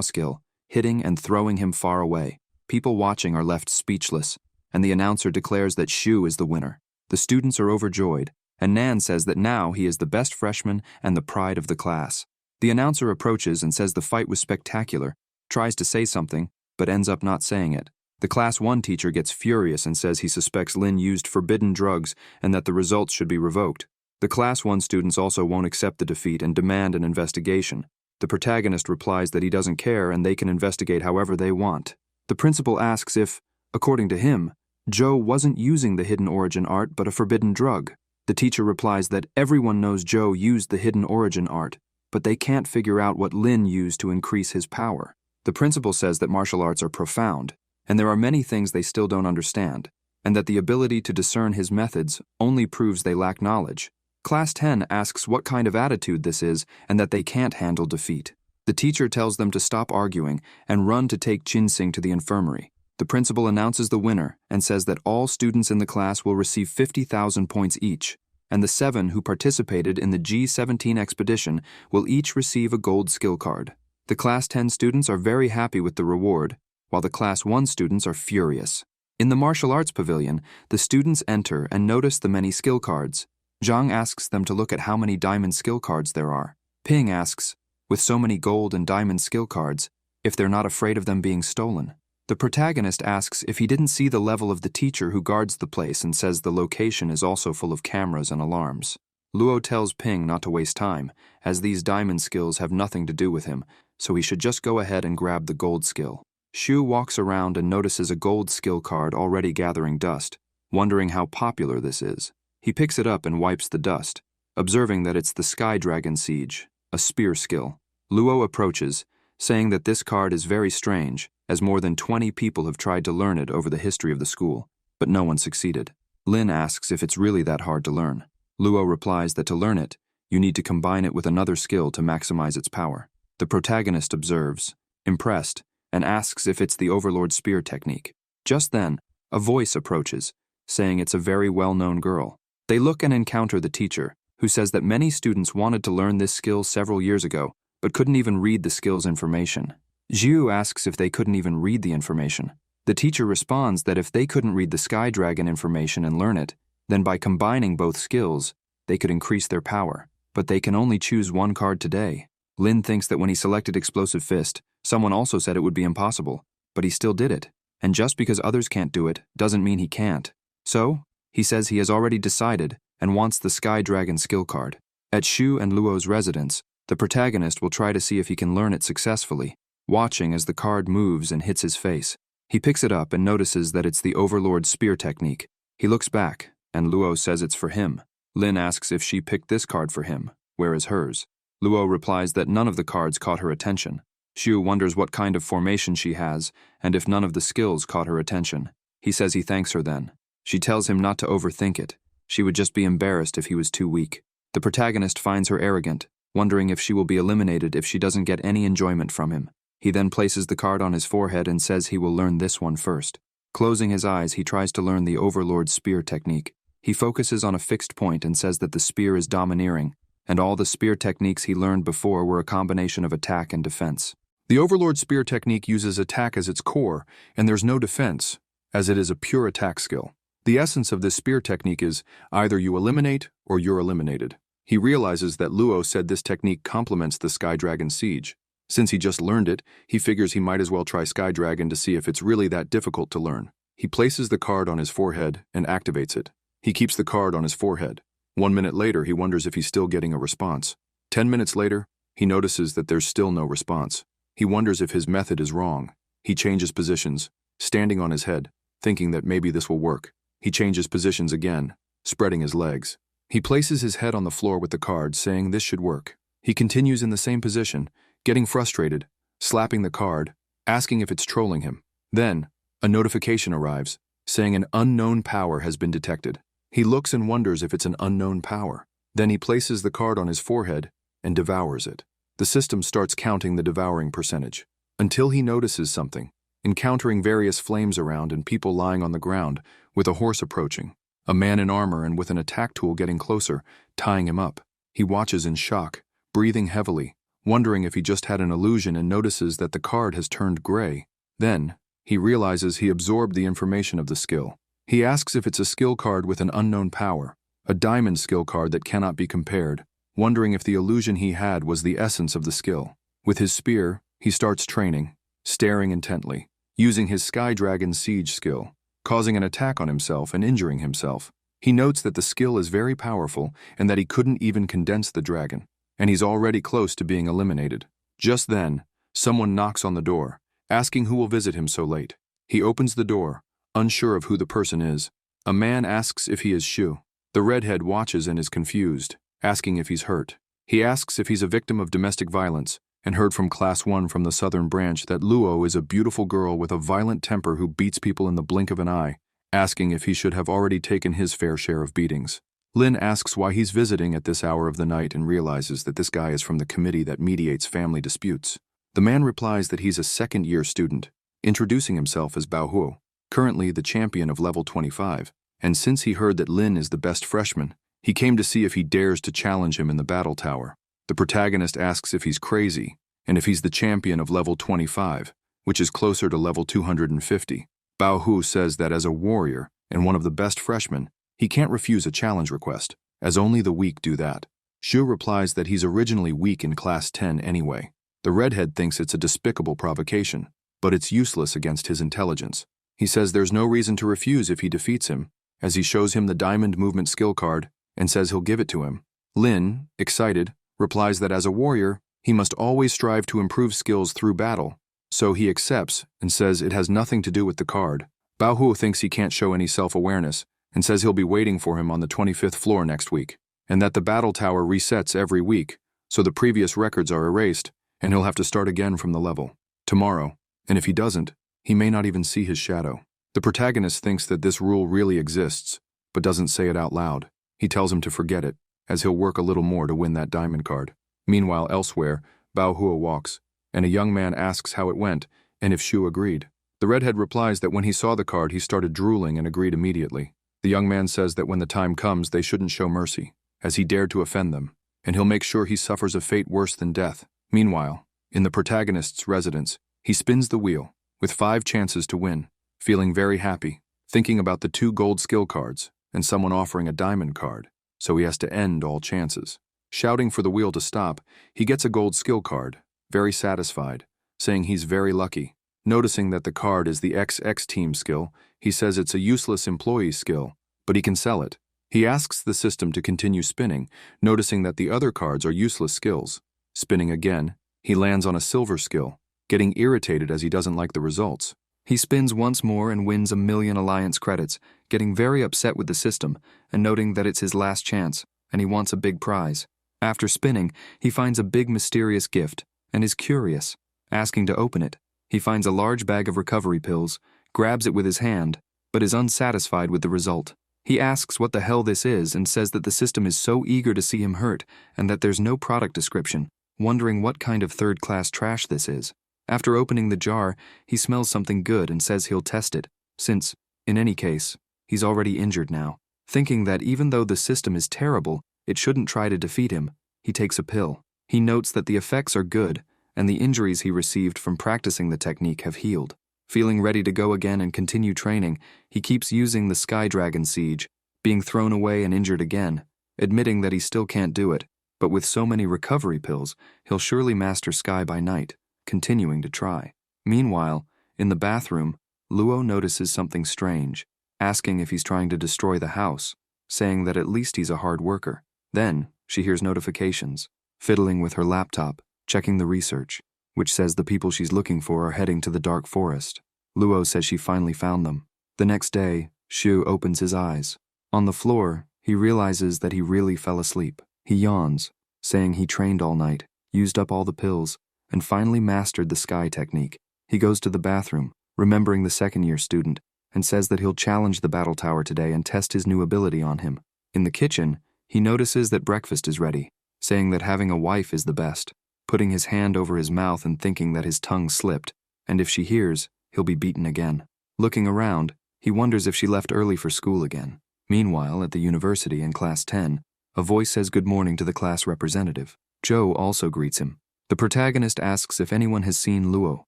skill, hitting and throwing him far away. People watching are left speechless, and the announcer declares that Shu is the winner. The students are overjoyed, and Nan says that now he is the best freshman and the pride of the class. The announcer approaches and says the fight was spectacular, tries to say something, but ends up not saying it. The Class 1 teacher gets furious and says he suspects Lin used forbidden drugs and that the results should be revoked. The Class 1 students also won't accept the defeat and demand an investigation. The protagonist replies that he doesn't care and they can investigate however they want. The principal asks if, according to him, Zhou wasn't using the hidden origin art but a forbidden drug. The teacher replies that everyone knows Zhou used the hidden origin art, but they can't figure out what Lin used to increase his power. The principal says that martial arts are profound, and there are many things they still don't understand, and that the ability to discern his methods only proves they lack knowledge. Class 10 asks what kind of attitude this is and that they can't handle defeat. The teacher tells them to stop arguing and run to take Qingxing to the infirmary. The principal announces the winner and says that all students in the class will receive 50,000 points each, and the 7 who participated in the G17 expedition will each receive a gold skill card. The Class 10 students are very happy with the reward, while the Class 1 students are furious. In the martial arts pavilion, the students enter and notice the many skill cards. Zhang asks them to look at how many diamond skill cards there are. Ping asks, with so many gold and diamond skill cards, if they're not afraid of them being stolen. The protagonist asks if he didn't see the level of the teacher who guards the place and says the location is also full of cameras and alarms. Luo tells Ping not to waste time, as these diamond skills have nothing to do with him, so he should just go ahead and grab the gold skill. Shu walks around and notices a gold skill card already gathering dust, wondering how popular this is. He picks it up and wipes the dust, observing that it's the Sky Dragon Siege, a spear skill. Luo approaches, saying that this card is very strange, as more than 20 people have tried to learn it over the history of the school, but no one succeeded. Lin asks if it's really that hard to learn. Luo replies that to learn it, you need to combine it with another skill to maximize its power. The protagonist observes, impressed, and asks if it's the Overlord Spear technique. Just then, a voice approaches, saying it's a very well-known girl. They look and encounter the teacher, who says that many students wanted to learn this skill several years ago, but couldn't even read the skill's information. Zhu asks if they couldn't even read the information. The teacher responds that if they couldn't read the Sky Dragon information and learn it, then by combining both skills, they could increase their power. But they can only choose one card today. Lin thinks that when he selected Explosive Fist, someone also said it would be impossible, but he still did it. And just because others can't do it, doesn't mean he can't. So, he says he has already decided and wants the Sky Dragon skill card. At Shu and Luo's residence, the protagonist will try to see if he can learn it successfully, watching as the card moves and hits his face. He picks it up and notices that it's the Overlord Spear technique. He looks back, and Luo says it's for him. Lin asks if she picked this card for him, where is hers? Luo replies that none of the cards caught her attention. Shu wonders what kind of formation she has, and if none of the skills caught her attention. He says he thanks her then. She tells him not to overthink it. She would just be embarrassed if he was too weak. The protagonist finds her arrogant, wondering if she will be eliminated if she doesn't get any enjoyment from him. He then places the card on his forehead and says he will learn this one first. Closing his eyes, he tries to learn the Overlord's spear technique. He focuses on a fixed point and says that the spear is domineering, and all the spear techniques he learned before were a combination of attack and defense. The Overlord spear technique uses attack as its core, and there's no defense, as it is a pure attack skill. The essence of this spear technique is either you eliminate or you're eliminated. He realizes that Luo said this technique complements the Sky Dragon Siege. Since he just learned it, he figures he might as well try Sky Dragon to see if it's really that difficult to learn. He places the card on his forehead and activates it. He keeps the card on his forehead. 1 minute later, he wonders if he's still getting a response. 10 minutes later, he notices that there's still no response. He wonders if his method is wrong. He changes positions, standing on his head, thinking that maybe this will work. He changes positions again, spreading his legs. He places his head on the floor with the card, saying this should work. He continues in the same position, getting frustrated, slapping the card, asking if it's trolling him. Then, a notification arrives, saying an unknown power has been detected. He looks and wonders if it's an unknown power. Then he places the card on his forehead and devours it. The system starts counting the devouring percentage, until he notices something, encountering various flames around and people lying on the ground, with a horse approaching. A man in armor and with an attack tool getting closer, tying him up. He watches in shock, breathing heavily, wondering if he just had an illusion, and notices that the card has turned gray. Then, he realizes he absorbed the information of the skill. He asks if it's a skill card with an unknown power, a diamond skill card that cannot be compared, wondering if the illusion he had was the essence of the skill. With his spear, he starts training, staring intently, using his Sky Dragon Siege skill, causing an attack on himself and injuring himself. He notes that the skill is very powerful and that he couldn't even condense the dragon, and he's already close to being eliminated. Just then, someone knocks on the door, asking who will visit him so late. He opens the door, unsure of who the person is. A man asks if he is Shu. The redhead watches and is confused, asking if he's hurt. He asks if he's a victim of domestic violence, and heard from Class 1 from the southern branch that Luo is a beautiful girl with a violent temper who beats people in the blink of an eye, asking if he should have already taken his fair share of beatings. Lin asks why he's visiting at this hour of the night and realizes that this guy is from the committee that mediates family disputes. The man replies that he's a second-year student, introducing himself as Bao Huo, currently the champion of level 25, and since he heard that Lin is the best freshman, he came to see if he dares to challenge him in the battle tower. The protagonist asks if he's crazy, and if he's the champion of level 25, which is closer to level 250. Bao Hu says that as a warrior and one of the best freshmen, he can't refuse a challenge request, as only the weak do that. Shu replies that he's originally weak in Class 10 anyway. The redhead thinks it's a despicable provocation, but it's useless against his intelligence. He says there's no reason to refuse if he defeats him, as he shows him the diamond movement skill card and says he'll give it to him. Lin, excited, replies that as a warrior, he must always strive to improve skills through battle, so he accepts and says it has nothing to do with the card. Bao Hu thinks he can't show any self-awareness and says he'll be waiting for him on the 25th floor next week, and that the battle tower resets every week, so the previous records are erased, and he'll have to start again from the level tomorrow, and if he doesn't, he may not even see his shadow. The protagonist thinks that this rule really exists, but doesn't say it out loud. He tells him to forget it, as he'll work a little more to win that diamond card. Meanwhile, elsewhere, Bao Hua walks, and a young man asks how it went and if Shu agreed. The redhead replies that when he saw the card, he started drooling and agreed immediately. The young man says that when the time comes, they shouldn't show mercy, as he dared to offend them, and he'll make sure he suffers a fate worse than death. Meanwhile, in the protagonist's residence, he spins the wheel, with 5 chances to win, feeling very happy, thinking about the 2 gold skill cards and someone offering a diamond card, so he has to end all chances. Shouting for the wheel to stop, he gets a gold skill card, very satisfied, saying he's very lucky. Noticing that the card is the XX team skill, he says it's a useless employee skill, but he can sell it. He asks the system to continue spinning, noticing that the other cards are useless skills. Spinning again, he lands on a silver skill, getting irritated as he doesn't like the results. He spins once more and wins 1,000,000 alliance credits, getting very upset with the system and noting that it's his last chance, and he wants a big prize. After spinning, he finds a big mysterious gift and is curious, asking to open it. He finds a large bag of recovery pills, grabs it with his hand, but is unsatisfied with the result. He asks what the hell this is and says that the system is so eager to see him hurt and that there's no product description, wondering what kind of third-class trash this is. After opening the jar, he smells something good and says he'll test it, since, in any case, he's already injured now. Thinking that even though the system is terrible, it shouldn't try to defeat him, he takes a pill. He notes that the effects are good, and the injuries he received from practicing the technique have healed. Feeling ready to go again and continue training, he keeps using the Sky Dragon Siege, being thrown away and injured again, admitting that he still can't do it, but with so many recovery pills, he'll surely master Sky by night, continuing to try. Meanwhile, in the bathroom, Luo notices something strange, asking if he's trying to destroy the house, saying that at least he's a hard worker. Then, she hears notifications, fiddling with her laptop, checking the research, which says the people she's looking for are heading to the dark forest. Luo says she finally found them. The next day, Shu opens his eyes. On the floor, he realizes that he really fell asleep. He yawns, saying he trained all night, used up all the pills, and finally mastered the Sky technique. He goes to the bathroom, remembering the second-year student, and says that he'll challenge the battle tower today and test his new ability on him. In the kitchen, he notices that breakfast is ready, saying that having a wife is the best, putting his hand over his mouth and thinking that his tongue slipped, and if she hears, he'll be beaten again. Looking around, he wonders if she left early for school again. Meanwhile, at the university in Class 10, a voice says good morning to the class representative. Joe also greets him. The protagonist asks if anyone has seen Luo,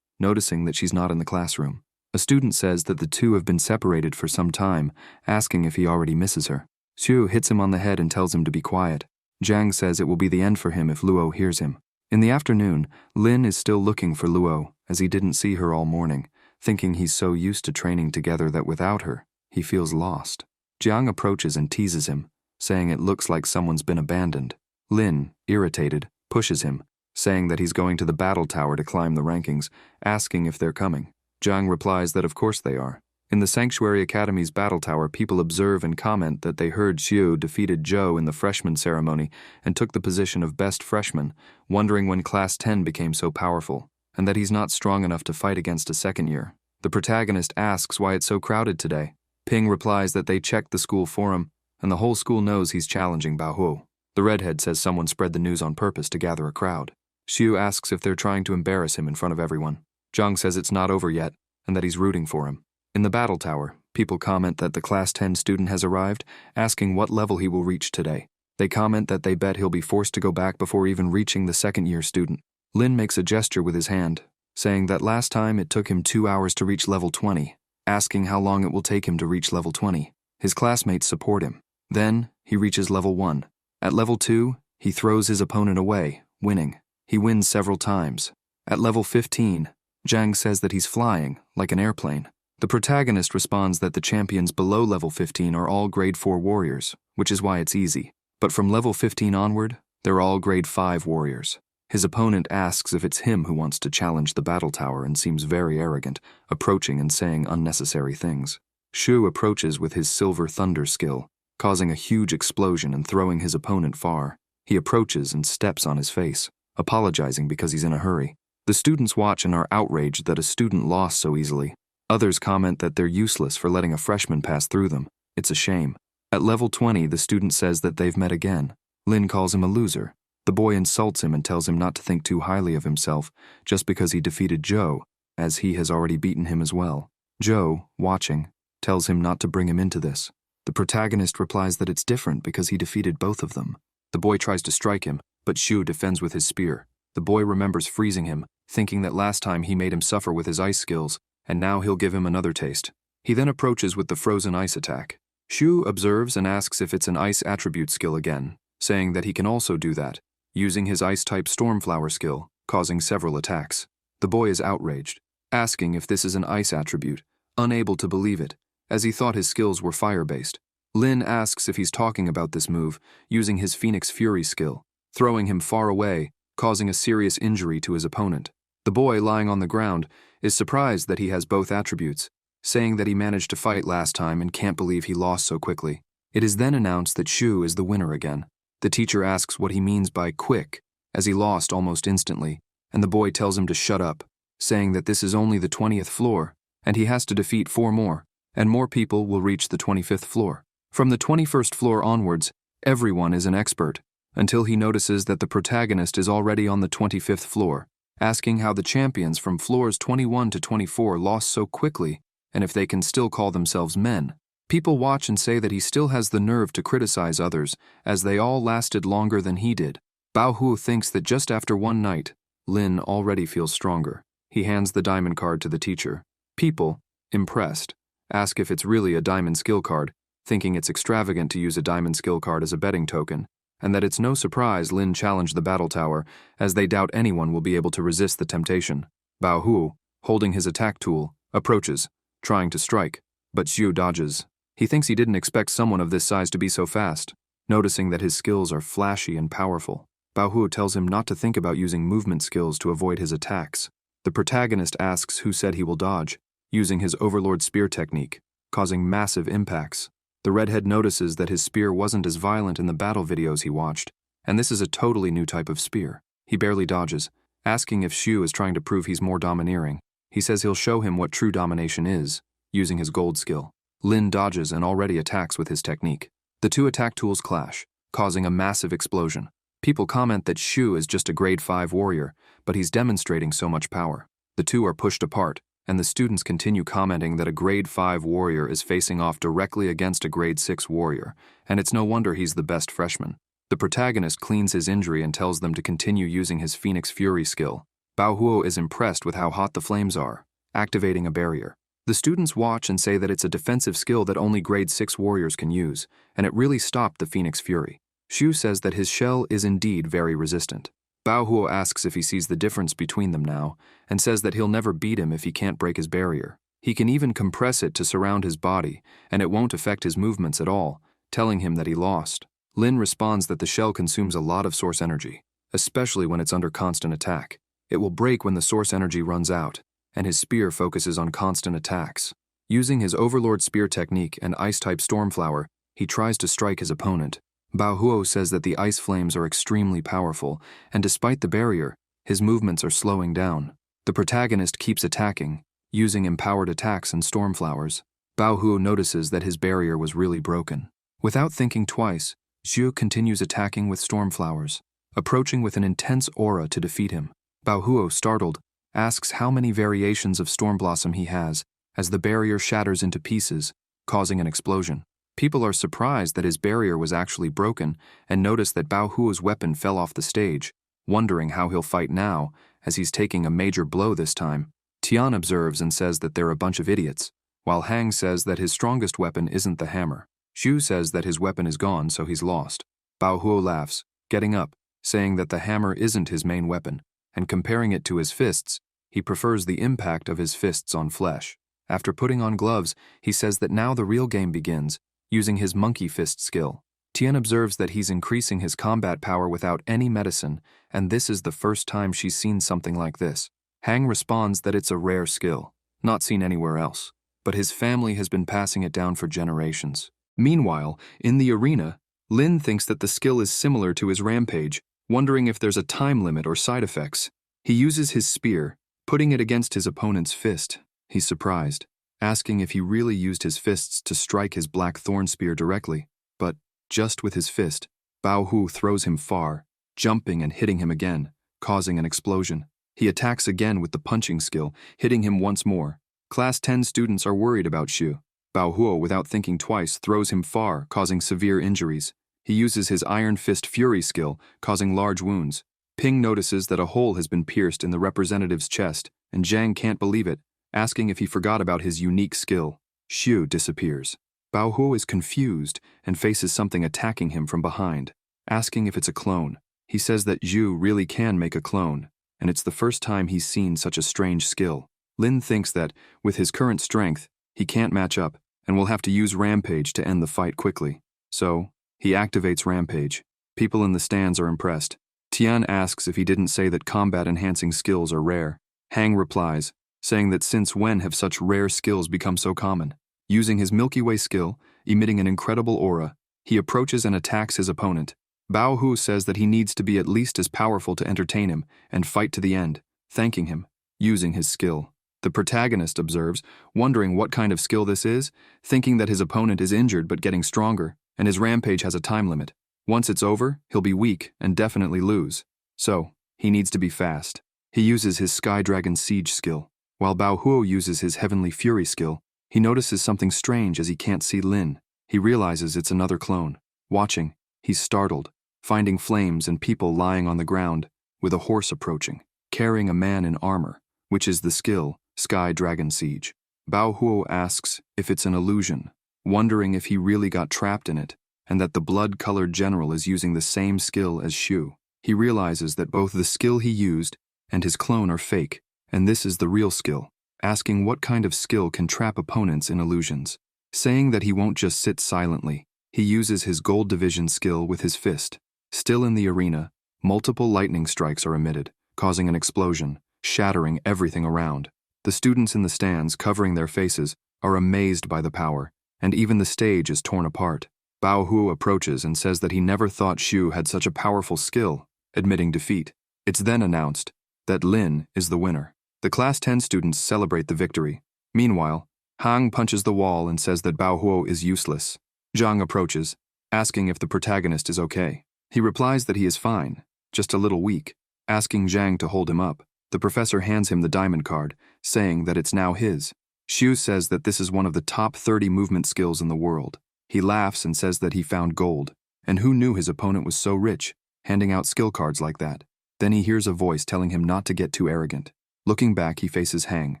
noticing that she's not in the classroom. A student says that the two have been separated for some time, asking if he already misses her. Xu hits him on the head and tells him to be quiet. Zhang says it will be the end for him if Luo hears him. In the afternoon, Lin is still looking for Luo, as he didn't see her all morning, thinking he's so used to training together that without her, he feels lost. Jiang approaches and teases him, saying it looks like someone's been abandoned. Lin, irritated, pushes him, saying that he's going to the battle tower to climb the rankings, asking if they're coming. Jiang replies that of course they are. In the Sanctuary Academy's battle tower, people observe and comment that they heard Xiu defeated Zhou in the freshman ceremony and took the position of best freshman, wondering when Class 10 became so powerful, and that he's not strong enough to fight against a second year. The protagonist asks why it's so crowded today. Ping replies that they checked the school forum, and the whole school knows he's challenging Bao Huo. The redhead says someone spread the news on purpose to gather a crowd. Xiu asks if they're trying to embarrass him in front of everyone. Zhang says it's not over yet, and that he's rooting for him. In the battle tower, people comment that the Class 10 student has arrived, asking what level he will reach today. They comment that they bet he'll be forced to go back before even reaching the second-year student. Lin makes a gesture with his hand, saying that last time it took him 2 hours to reach level 20, asking how long it will take him to reach level 20. His classmates support him. Then, he reaches level 1. At level 2, he throws his opponent away, winning. He wins several times. At level 15, Zhang says that he's flying, like an airplane. The protagonist responds that the champions below level 15 are all grade 4 warriors, which is why it's easy. But from level 15 onward, they're all grade 5 warriors. His opponent asks if it's him who wants to challenge the battle tower and seems very arrogant, approaching and saying unnecessary things. Shu approaches with his Silver Thunder skill, causing a huge explosion and throwing his opponent far. He approaches and steps on his face, apologizing because he's in a hurry. The students watch and are outraged that a student lost so easily. Others comment that they're useless for letting a freshman pass through them. It's a shame. At level 20, the student says that they've met again. Lin calls him a loser. The boy insults him and tells him not to think too highly of himself just because he defeated Zhou, as he has already beaten him as well. Zhou, watching, tells him not to bring him into this. The protagonist replies that it's different because he defeated both of them. The boy tries to strike him, but Shu defends with his spear. The boy remembers freezing him, thinking that last time he made him suffer with his ice skills, and now he'll give him another taste. He then approaches with the frozen ice attack. Shu observes and asks if it's an ice attribute skill again, saying that he can also do that, using his ice-type Stormflower skill, causing several attacks. The boy is outraged, asking if this is an ice attribute, unable to believe it, as he thought his skills were fire-based. Lin asks if he's talking about this move, using his Phoenix Fury skill, throwing him far away, causing a serious injury to his opponent. The boy, lying on the ground, is surprised that he has both attributes, saying that he managed to fight last time and can't believe he lost so quickly. It is then announced that Shu is the winner again. The teacher asks what he means by quick, as he lost almost instantly, and the boy tells him to shut up, saying that this is only the 20th floor, and he has to defeat 4 more, and more people will reach the 25th floor. From the 21st floor onwards, everyone is an expert, until he notices that the protagonist is already on the 25th floor, asking how the champions from floors 21 to 24 lost so quickly and if they can still call themselves men. People watch and say that he still has the nerve to criticize others, as they all lasted longer than he did. Bao Hu thinks that just after one night, Lin already feels stronger. He hands the diamond card to the teacher. People, impressed, ask if it's really a diamond skill card, thinking it's extravagant to use a diamond skill card as a betting token, and that it's no surprise Lin challenged the battle tower, as they doubt anyone will be able to resist the temptation. Bao Hu, holding his attack tool, approaches, trying to strike, but Xu dodges. He thinks he didn't expect someone of this size to be so fast, noticing that his skills are flashy and powerful. Bao Hu tells him not to think about using movement skills to avoid his attacks. The protagonist asks who said he will dodge, using his Overlord Spear technique, causing massive impacts. The redhead notices that his spear wasn't as violent in the battle videos he watched, and this is a totally new type of spear. He barely dodges, asking if Xu is trying to prove he's more domineering. He says he'll show him what true domination is, using his gold skill. Lin dodges and already attacks with his technique. The two attack tools clash, causing a massive explosion. People comment that Xu is just a grade 5 warrior, but he's demonstrating so much power. The two are pushed apart, and the students continue commenting that a grade 5 warrior is facing off directly against a grade 6 warrior, and it's no wonder he's the best freshman. The protagonist cleans his injury and tells them to continue using his Phoenix Fury skill. Bao Hu is impressed with how hot the flames are, activating a barrier. The students watch and say that it's a defensive skill that only grade 6 warriors can use, and it really stopped the Phoenix Fury. Xu says that his shell is indeed very resistant. Bao Hu asks if he sees the difference between them now, and says that he'll never beat him if he can't break his barrier. He can even compress it to surround his body, and it won't affect his movements at all, telling him that he lost. Lin responds that the shell consumes a lot of source energy, especially when it's under constant attack. It will break when the source energy runs out, and his spear focuses on constant attacks. Using his Overlord Spear technique and Ice-type Stormflower, he tries to strike his opponent. Bao Hu says that the ice flames are extremely powerful, and despite the barrier, his movements are slowing down. The protagonist keeps attacking, using empowered attacks and Stormflowers. Bao Hu notices that his barrier was really broken. Without thinking twice, Xu continues attacking with Stormflowers, approaching with an intense aura to defeat him. Bao Hu, startled, asks how many variations of Stormblossom he has, as the barrier shatters into pieces, causing an explosion. People are surprised that his barrier was actually broken and notice that Bao Hu's weapon fell off the stage, wondering how he'll fight now, as he's taking a major blow this time. Tian observes and says that they're a bunch of idiots, while Hang says that his strongest weapon isn't the hammer. Xu says that his weapon is gone, so he's lost. Bao Hu laughs, getting up, saying that the hammer isn't his main weapon, and comparing it to his fists, he prefers the impact of his fists on flesh. After putting on gloves, he says that now the real game begins, using his monkey fist skill. Tian observes that he's increasing his combat power without any medicine, and this is the first time she's seen something like this. Hang responds that it's a rare skill, not seen anywhere else, but his family has been passing it down for generations. Meanwhile, in the arena, Lin thinks that the skill is similar to his rampage, wondering if there's a time limit or side effects. He uses his spear, putting it against his opponent's fist. He's surprised, asking if he really used his fists to strike his black thorn spear directly, but just with his fist, Bao Hu throws him far, jumping and hitting him again, causing an explosion. He attacks again with the punching skill, hitting him once more. Class 10 students are worried about Xu. Bao Hu, without thinking twice, throws him far, causing severe injuries. He uses his Iron Fist Fury skill, causing large wounds. Ping notices that a hole has been pierced in the representative's chest, and Zhang can't believe it, asking if he forgot about his unique skill. Xu disappears. Bao Hu is confused and faces something attacking him from behind, asking if it's a clone. He says that Xu really can make a clone, and it's the first time he's seen such a strange skill. Lin thinks that, with his current strength, he can't match up, and will have to use Rampage to end the fight quickly. So, he activates Rampage. People in the stands are impressed. Tian asks if he didn't say that combat-enhancing skills are rare. Hang replies, saying that since when have such rare skills become so common? Using his Milky Way skill, emitting an incredible aura, he approaches and attacks his opponent. Bao Hu says that he needs to be at least as powerful to entertain him and fight to the end, thanking him, using his skill. The protagonist observes, wondering what kind of skill this is, thinking that his opponent is injured but getting stronger, and his rampage has a time limit. Once it's over, he'll be weak and definitely lose. So, he needs to be fast. He uses his Sky Dragon Siege skill. While Bao Huo uses his Heavenly Fury skill, he notices something strange as he can't see Lin. He realizes it's another clone. Watching, he's startled, finding flames and people lying on the ground, with a horse approaching, carrying a man in armor, which is the skill, Sky Dragon Siege. Bao Huo asks if it's an illusion, wondering if he really got trapped in it, and that the blood-colored general is using the same skill as Shu. He realizes that both the skill he used and his clone are fake, and this is the real skill, asking what kind of skill can trap opponents in illusions. Saying that he won't just sit silently, he uses his Gold Division skill with his fist. Still in the arena, multiple lightning strikes are emitted, causing an explosion, shattering everything around. The students in the stands, covering their faces, are amazed by the power, and even the stage is torn apart. Bao Huo approaches and says that he never thought Shu had such a powerful skill, admitting defeat. It's then announced that Lin is the winner. The Class 10 students celebrate the victory. Meanwhile, Hang punches the wall and says that Bao Huo is useless. Zhang approaches, asking if the protagonist is okay. He replies that he is fine, just a little weak, asking Zhang to hold him up. The professor hands him the diamond card, saying that it's now his. Shu says that this is one of the top 30 movement skills in the world. He laughs and says that he found gold, and who knew his opponent was so rich, handing out skill cards like that. Then he hears a voice telling him not to get too arrogant. Looking back, he faces Hang,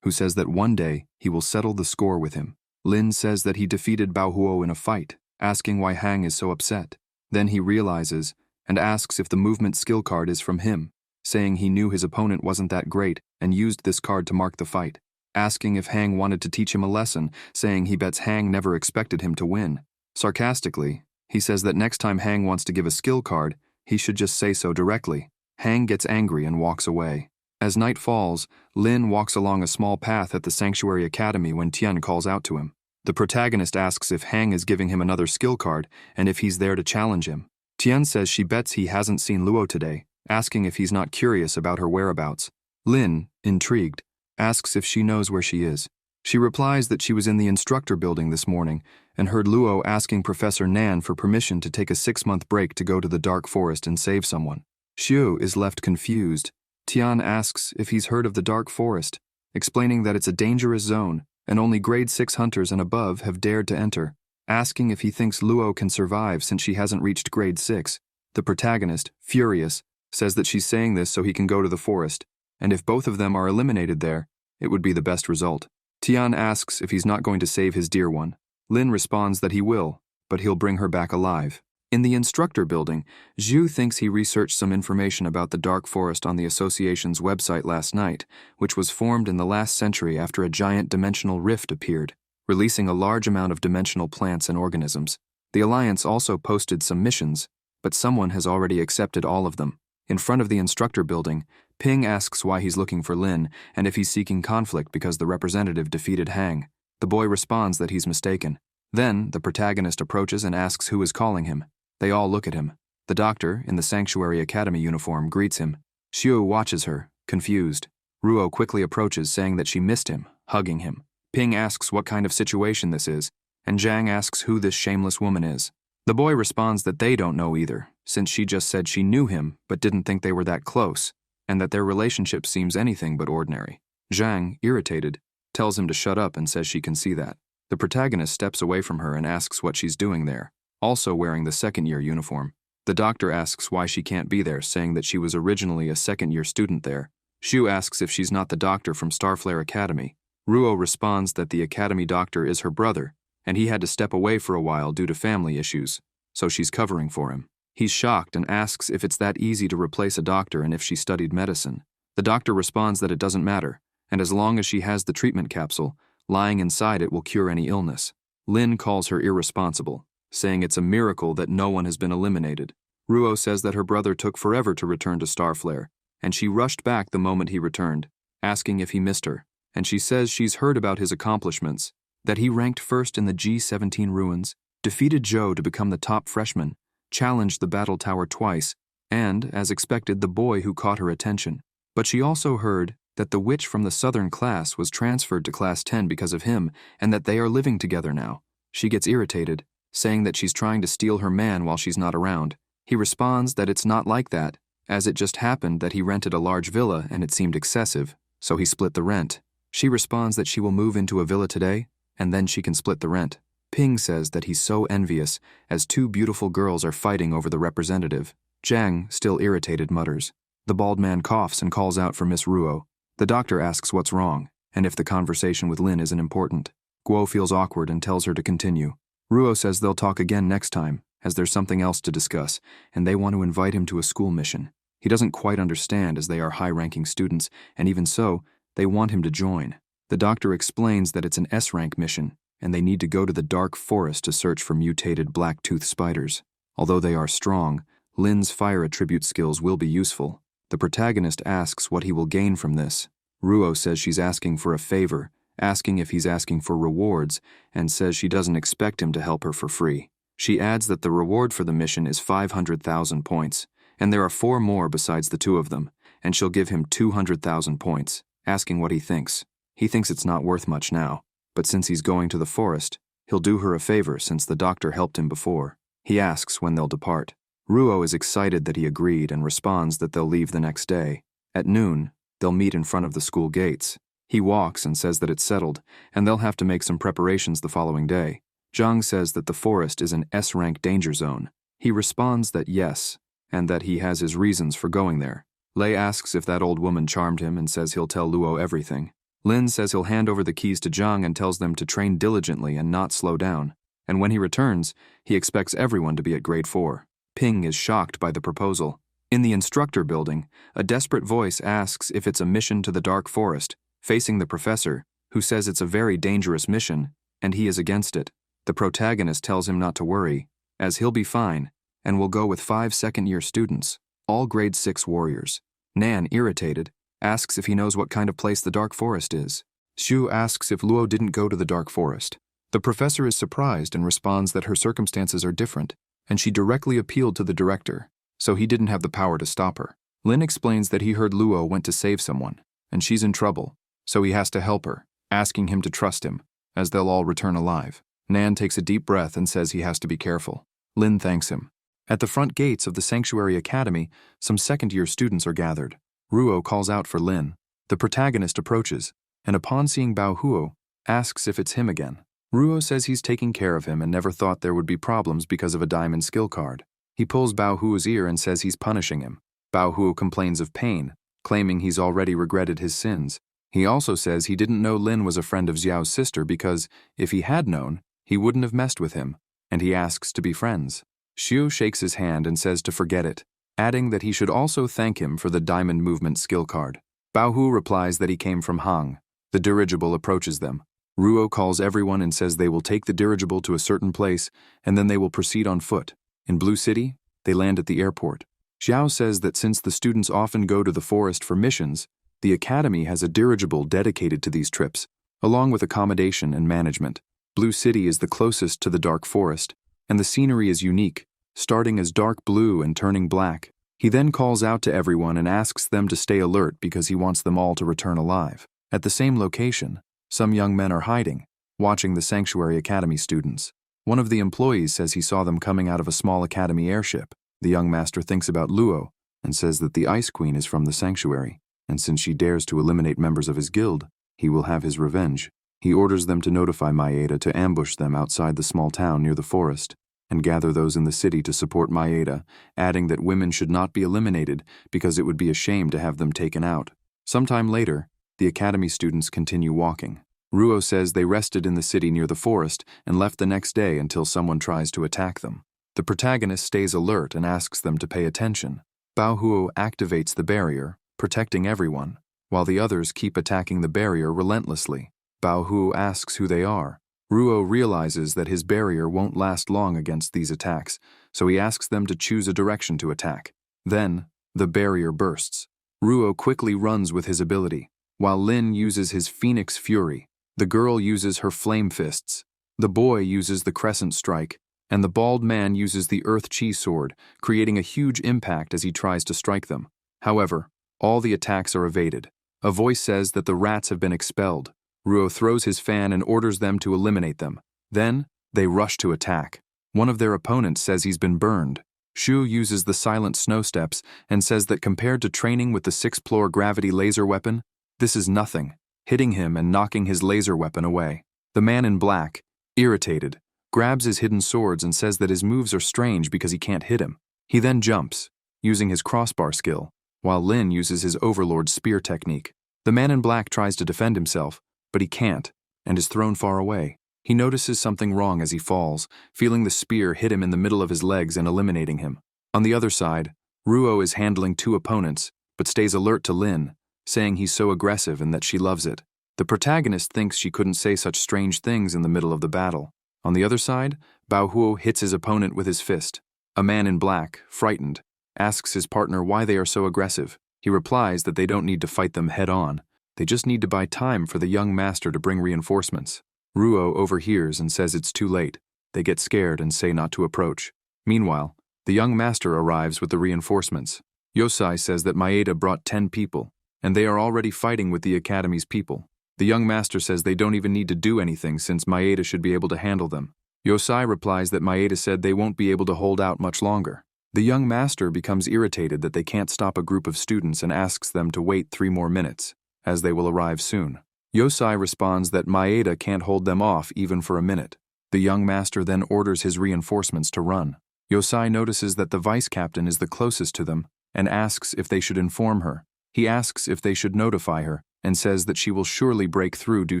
who says that one day he will settle the score with him. Lin says that he defeated Bao Huo in a fight, asking why Hang is so upset. Then he realizes and asks if the movement skill card is from him, saying he knew his opponent wasn't that great and used this card to mark the fight. Asking if Hang wanted to teach him a lesson, saying he bets Hang never expected him to win. Sarcastically, he says that next time Hang wants to give a skill card, he should just say so directly. Hang gets angry and walks away. As night falls, Lin walks along a small path at the Sanctuary Academy when Tian calls out to him. The protagonist asks if Hang is giving him another skill card and if he's there to challenge him. Tian says she bets he hasn't seen Luo today, asking if he's not curious about her whereabouts. Lin, intrigued, asks if she knows where she is. She replies that she was in the instructor building this morning and heard Luo asking Professor Nan for permission to take a 6-month break to go to the Dark Forest and save someone. Xiu is left confused. Tian asks if he's heard of the Dark Forest, explaining that it's a dangerous zone and only grade 6 hunters and above have dared to enter, asking if he thinks Luo can survive since she hasn't reached grade 6. The protagonist, furious, says that she's saying this so he can go to the forest, and if both of them are eliminated there, it would be the best result. Tian asks if he's not going to save his dear one. Lin responds that he will, but he'll bring her back alive. In the instructor building, Zhu thinks he researched some information about the Dark Forest on the Association's website last night, which was formed in the last century after a giant dimensional rift appeared, releasing a large amount of dimensional plants and organisms. The Alliance also posted some missions, but someone has already accepted all of them. In front of the instructor building, Ping asks why he's looking for Lin and if he's seeking conflict because the representative defeated Hang. The boy responds that he's mistaken. Then, the protagonist approaches and asks who is calling him. They all look at him. The doctor, in the Sanctuary Academy uniform, greets him. Xiu watches her, confused. Ruo quickly approaches, saying that she missed him, hugging him. Ping asks what kind of situation this is, and Zhang asks who this shameless woman is. The boy responds that they don't know either, since she just said she knew him but didn't think they were that close, and that their relationship seems anything but ordinary. Zhang, irritated, tells him to shut up and says she can see that. The protagonist steps away from her and asks what she's doing there, also wearing the second-year uniform. The doctor asks why she can't be there, saying that she was originally a second-year student there. Shu asks if she's not the doctor from Starflare Academy. Ruo responds that the academy doctor is her brother, and he had to step away for a while due to family issues, so she's covering for him. He's shocked and asks if it's that easy to replace a doctor and if she studied medicine. The doctor responds that it doesn't matter, and as long as she has the treatment capsule, lying inside it will cure any illness. Lin calls her irresponsible, saying it's a miracle that no one has been eliminated. Ruo says that her brother took forever to return to Starflare, and she rushed back the moment he returned, asking if he missed her, and she says she's heard about his accomplishments, that he ranked first in the G17 ruins, defeated Zhou to become the top freshman, challenged the battle tower twice, and, as expected, the boy who caught her attention. But she also heard that the witch from the southern class was transferred to Class 10 because of him, and that they are living together now. She gets irritated, saying that she's trying to steal her man while she's not around. He responds that it's not like that, as it just happened that he rented a large villa and it seemed excessive, so he split the rent. She responds that she will move into a villa today, and then she can split the rent. Ping says that he's so envious, as two beautiful girls are fighting over the representative. Jiang, still irritated, mutters. The bald man coughs and calls out for Miss Ruo. The doctor asks what's wrong, and if the conversation with Lin isn't important. Guo feels awkward and tells her to continue. Ruo says they'll talk again next time, as there's something else to discuss, and they want to invite him to a school mission. He doesn't quite understand, as they are high-ranking students, and even so, they want him to join. The doctor explains that it's an S-rank mission, and they need to go to the dark forest to search for mutated black-toothed spiders. Although they are strong, Lin's fire attribute skills will be useful. The protagonist asks what he will gain from this. Ruo says she's asking for a favor, asking if he's asking for rewards, and says she doesn't expect him to help her for free. She adds that the reward for the mission is 500,000 points, and there are 4 more besides the 2 of them, and she'll give him 200,000 points, asking what he thinks. He thinks it's not worth much now, but since he's going to the forest, he'll do her a favor since the doctor helped him before. He asks when they'll depart. Ruo is excited that he agreed and responds that they'll leave the next day. At noon, they'll meet in front of the school gates. He walks and says that it's settled, and they'll have to make some preparations the following day. Zhang says that the forest is an S-rank danger zone. He responds that yes, and that he has his reasons for going there. Lei asks if that old woman charmed him and says he'll tell Luo everything. Lin says he'll hand over the keys to Zhang and tells them to train diligently and not slow down. And when he returns, he expects everyone to be at grade 4. Ping is shocked by the proposal. In the instructor building, a desperate voice asks if it's a mission to the dark forest, facing the professor, who says it's a very dangerous mission, and he is against it. The protagonist tells him not to worry, as he'll be fine, and will go with 5 second-year students, all grade 6 warriors. Nan, irritated, asks if he knows what kind of place the dark forest is. Xu asks if Luo didn't go to the dark forest. The professor is surprised and responds that her circumstances are different, and she directly appealed to the director, so he didn't have the power to stop her. Lin explains that he heard Luo went to save someone, and she's in trouble, so he has to help her, asking him to trust him, as they'll all return alive. Nan takes a deep breath and says he has to be careful. Lin thanks him. At the front gates of the Sanctuary Academy, some second-year students are gathered. Ruo calls out for Lin. The protagonist approaches, and upon seeing Bao Huo, asks if it's him again. Ruo says he's taking care of him and never thought there would be problems because of a diamond skill card. He pulls Bao Huo's ear and says he's punishing him. Bao Huo complains of pain, claiming he's already regretted his sins. He also says he didn't know Lin was a friend of Xiao's sister because, if he had known, he wouldn't have messed with him, and he asks to be friends. Xiu shakes his hand and says to forget it, adding that he should also thank him for the diamond movement skill card. Bao Huo replies that he came from Hang. The dirigible approaches them. Ruo calls everyone and says they will take the dirigible to a certain place, and then they will proceed on foot. In Blue City, they land at the airport. Xiao says that since the students often go to the forest for missions, the academy has a dirigible dedicated to these trips, along with accommodation and management. Blue City is the closest to the dark forest, and the scenery is unique, starting as dark blue and turning black. He then calls out to everyone and asks them to stay alert because he wants them all to return alive. At the same location, some young men are hiding, watching the Sanctuary Academy students. One of the employees says he saw them coming out of a small academy airship. The young master thinks about Luo and says that the Ice Queen is from the Sanctuary, and since she dares to eliminate members of his guild, he will have his revenge. He orders them to notify Maeda to ambush them outside the small town near the forest, and gather those in the city to support Maeda, adding that women should not be eliminated because it would be a shame to have them taken out. Sometime later, the academy students continue walking. Ruo says they rested in the city near the forest and left the next day until someone tries to attack them. The protagonist stays alert and asks them to pay attention. Bao Huo activates the barrier, protecting everyone, while the others keep attacking the barrier relentlessly. Bao Huo asks who they are. Ruo realizes that his barrier won't last long against these attacks, so he asks them to choose a direction to attack. Then, the barrier bursts. Ruo quickly runs with his ability, while Lin uses his Phoenix Fury. The girl uses her Flame Fists. The boy uses the Crescent Strike, and the bald man uses the Earth Chi Sword, creating a huge impact as he tries to strike them. However, all the attacks are evaded. A voice says that the rats have been expelled. Ruo throws his fan and orders them to eliminate them. Then, they rush to attack. One of their opponents says he's been burned, Shu uses the silent snow steps and says that compared to training with the sixth-floor gravity laser weapon, this is nothing, hitting him and knocking his laser weapon away. The man in black, irritated, grabs his hidden swords and says that his moves are strange because he can't hit him. He then jumps, using his crossbar skill, while Lin uses his overlord spear technique. The man in black tries to defend himself, but he can't, and is thrown far away. He notices something wrong as he falls, feeling the spear hit him in the middle of his legs and eliminating him. On the other side, Ruo is handling two opponents, but stays alert to Lin, saying he's so aggressive and that she loves it. The protagonist thinks she couldn't say such strange things in the middle of the battle. On the other side, Bao Huo hits his opponent with his fist. A man in black, frightened, asks his partner why they are so aggressive. He replies that they don't need to fight them head-on. They just need to buy time for the young master to bring reinforcements. Ruo overhears and says it's too late. They get scared and say not to approach. Meanwhile, the young master arrives with the reinforcements. Yosai says that Maeda brought 10 people, and they are already fighting with the academy's people. The young master says they don't even need to do anything since Maeda should be able to handle them. Yosai replies that Maeda said they won't be able to hold out much longer. The young master becomes irritated that they can't stop a group of students and asks them to wait 3 more minutes, as they will arrive soon. Yosai responds that Maeda can't hold them off even for a minute. The young master then orders his reinforcements to run. Yosai notices that the vice captain is the closest to them and asks if they should inform her. He asks if they should notify her and says that she will surely break through due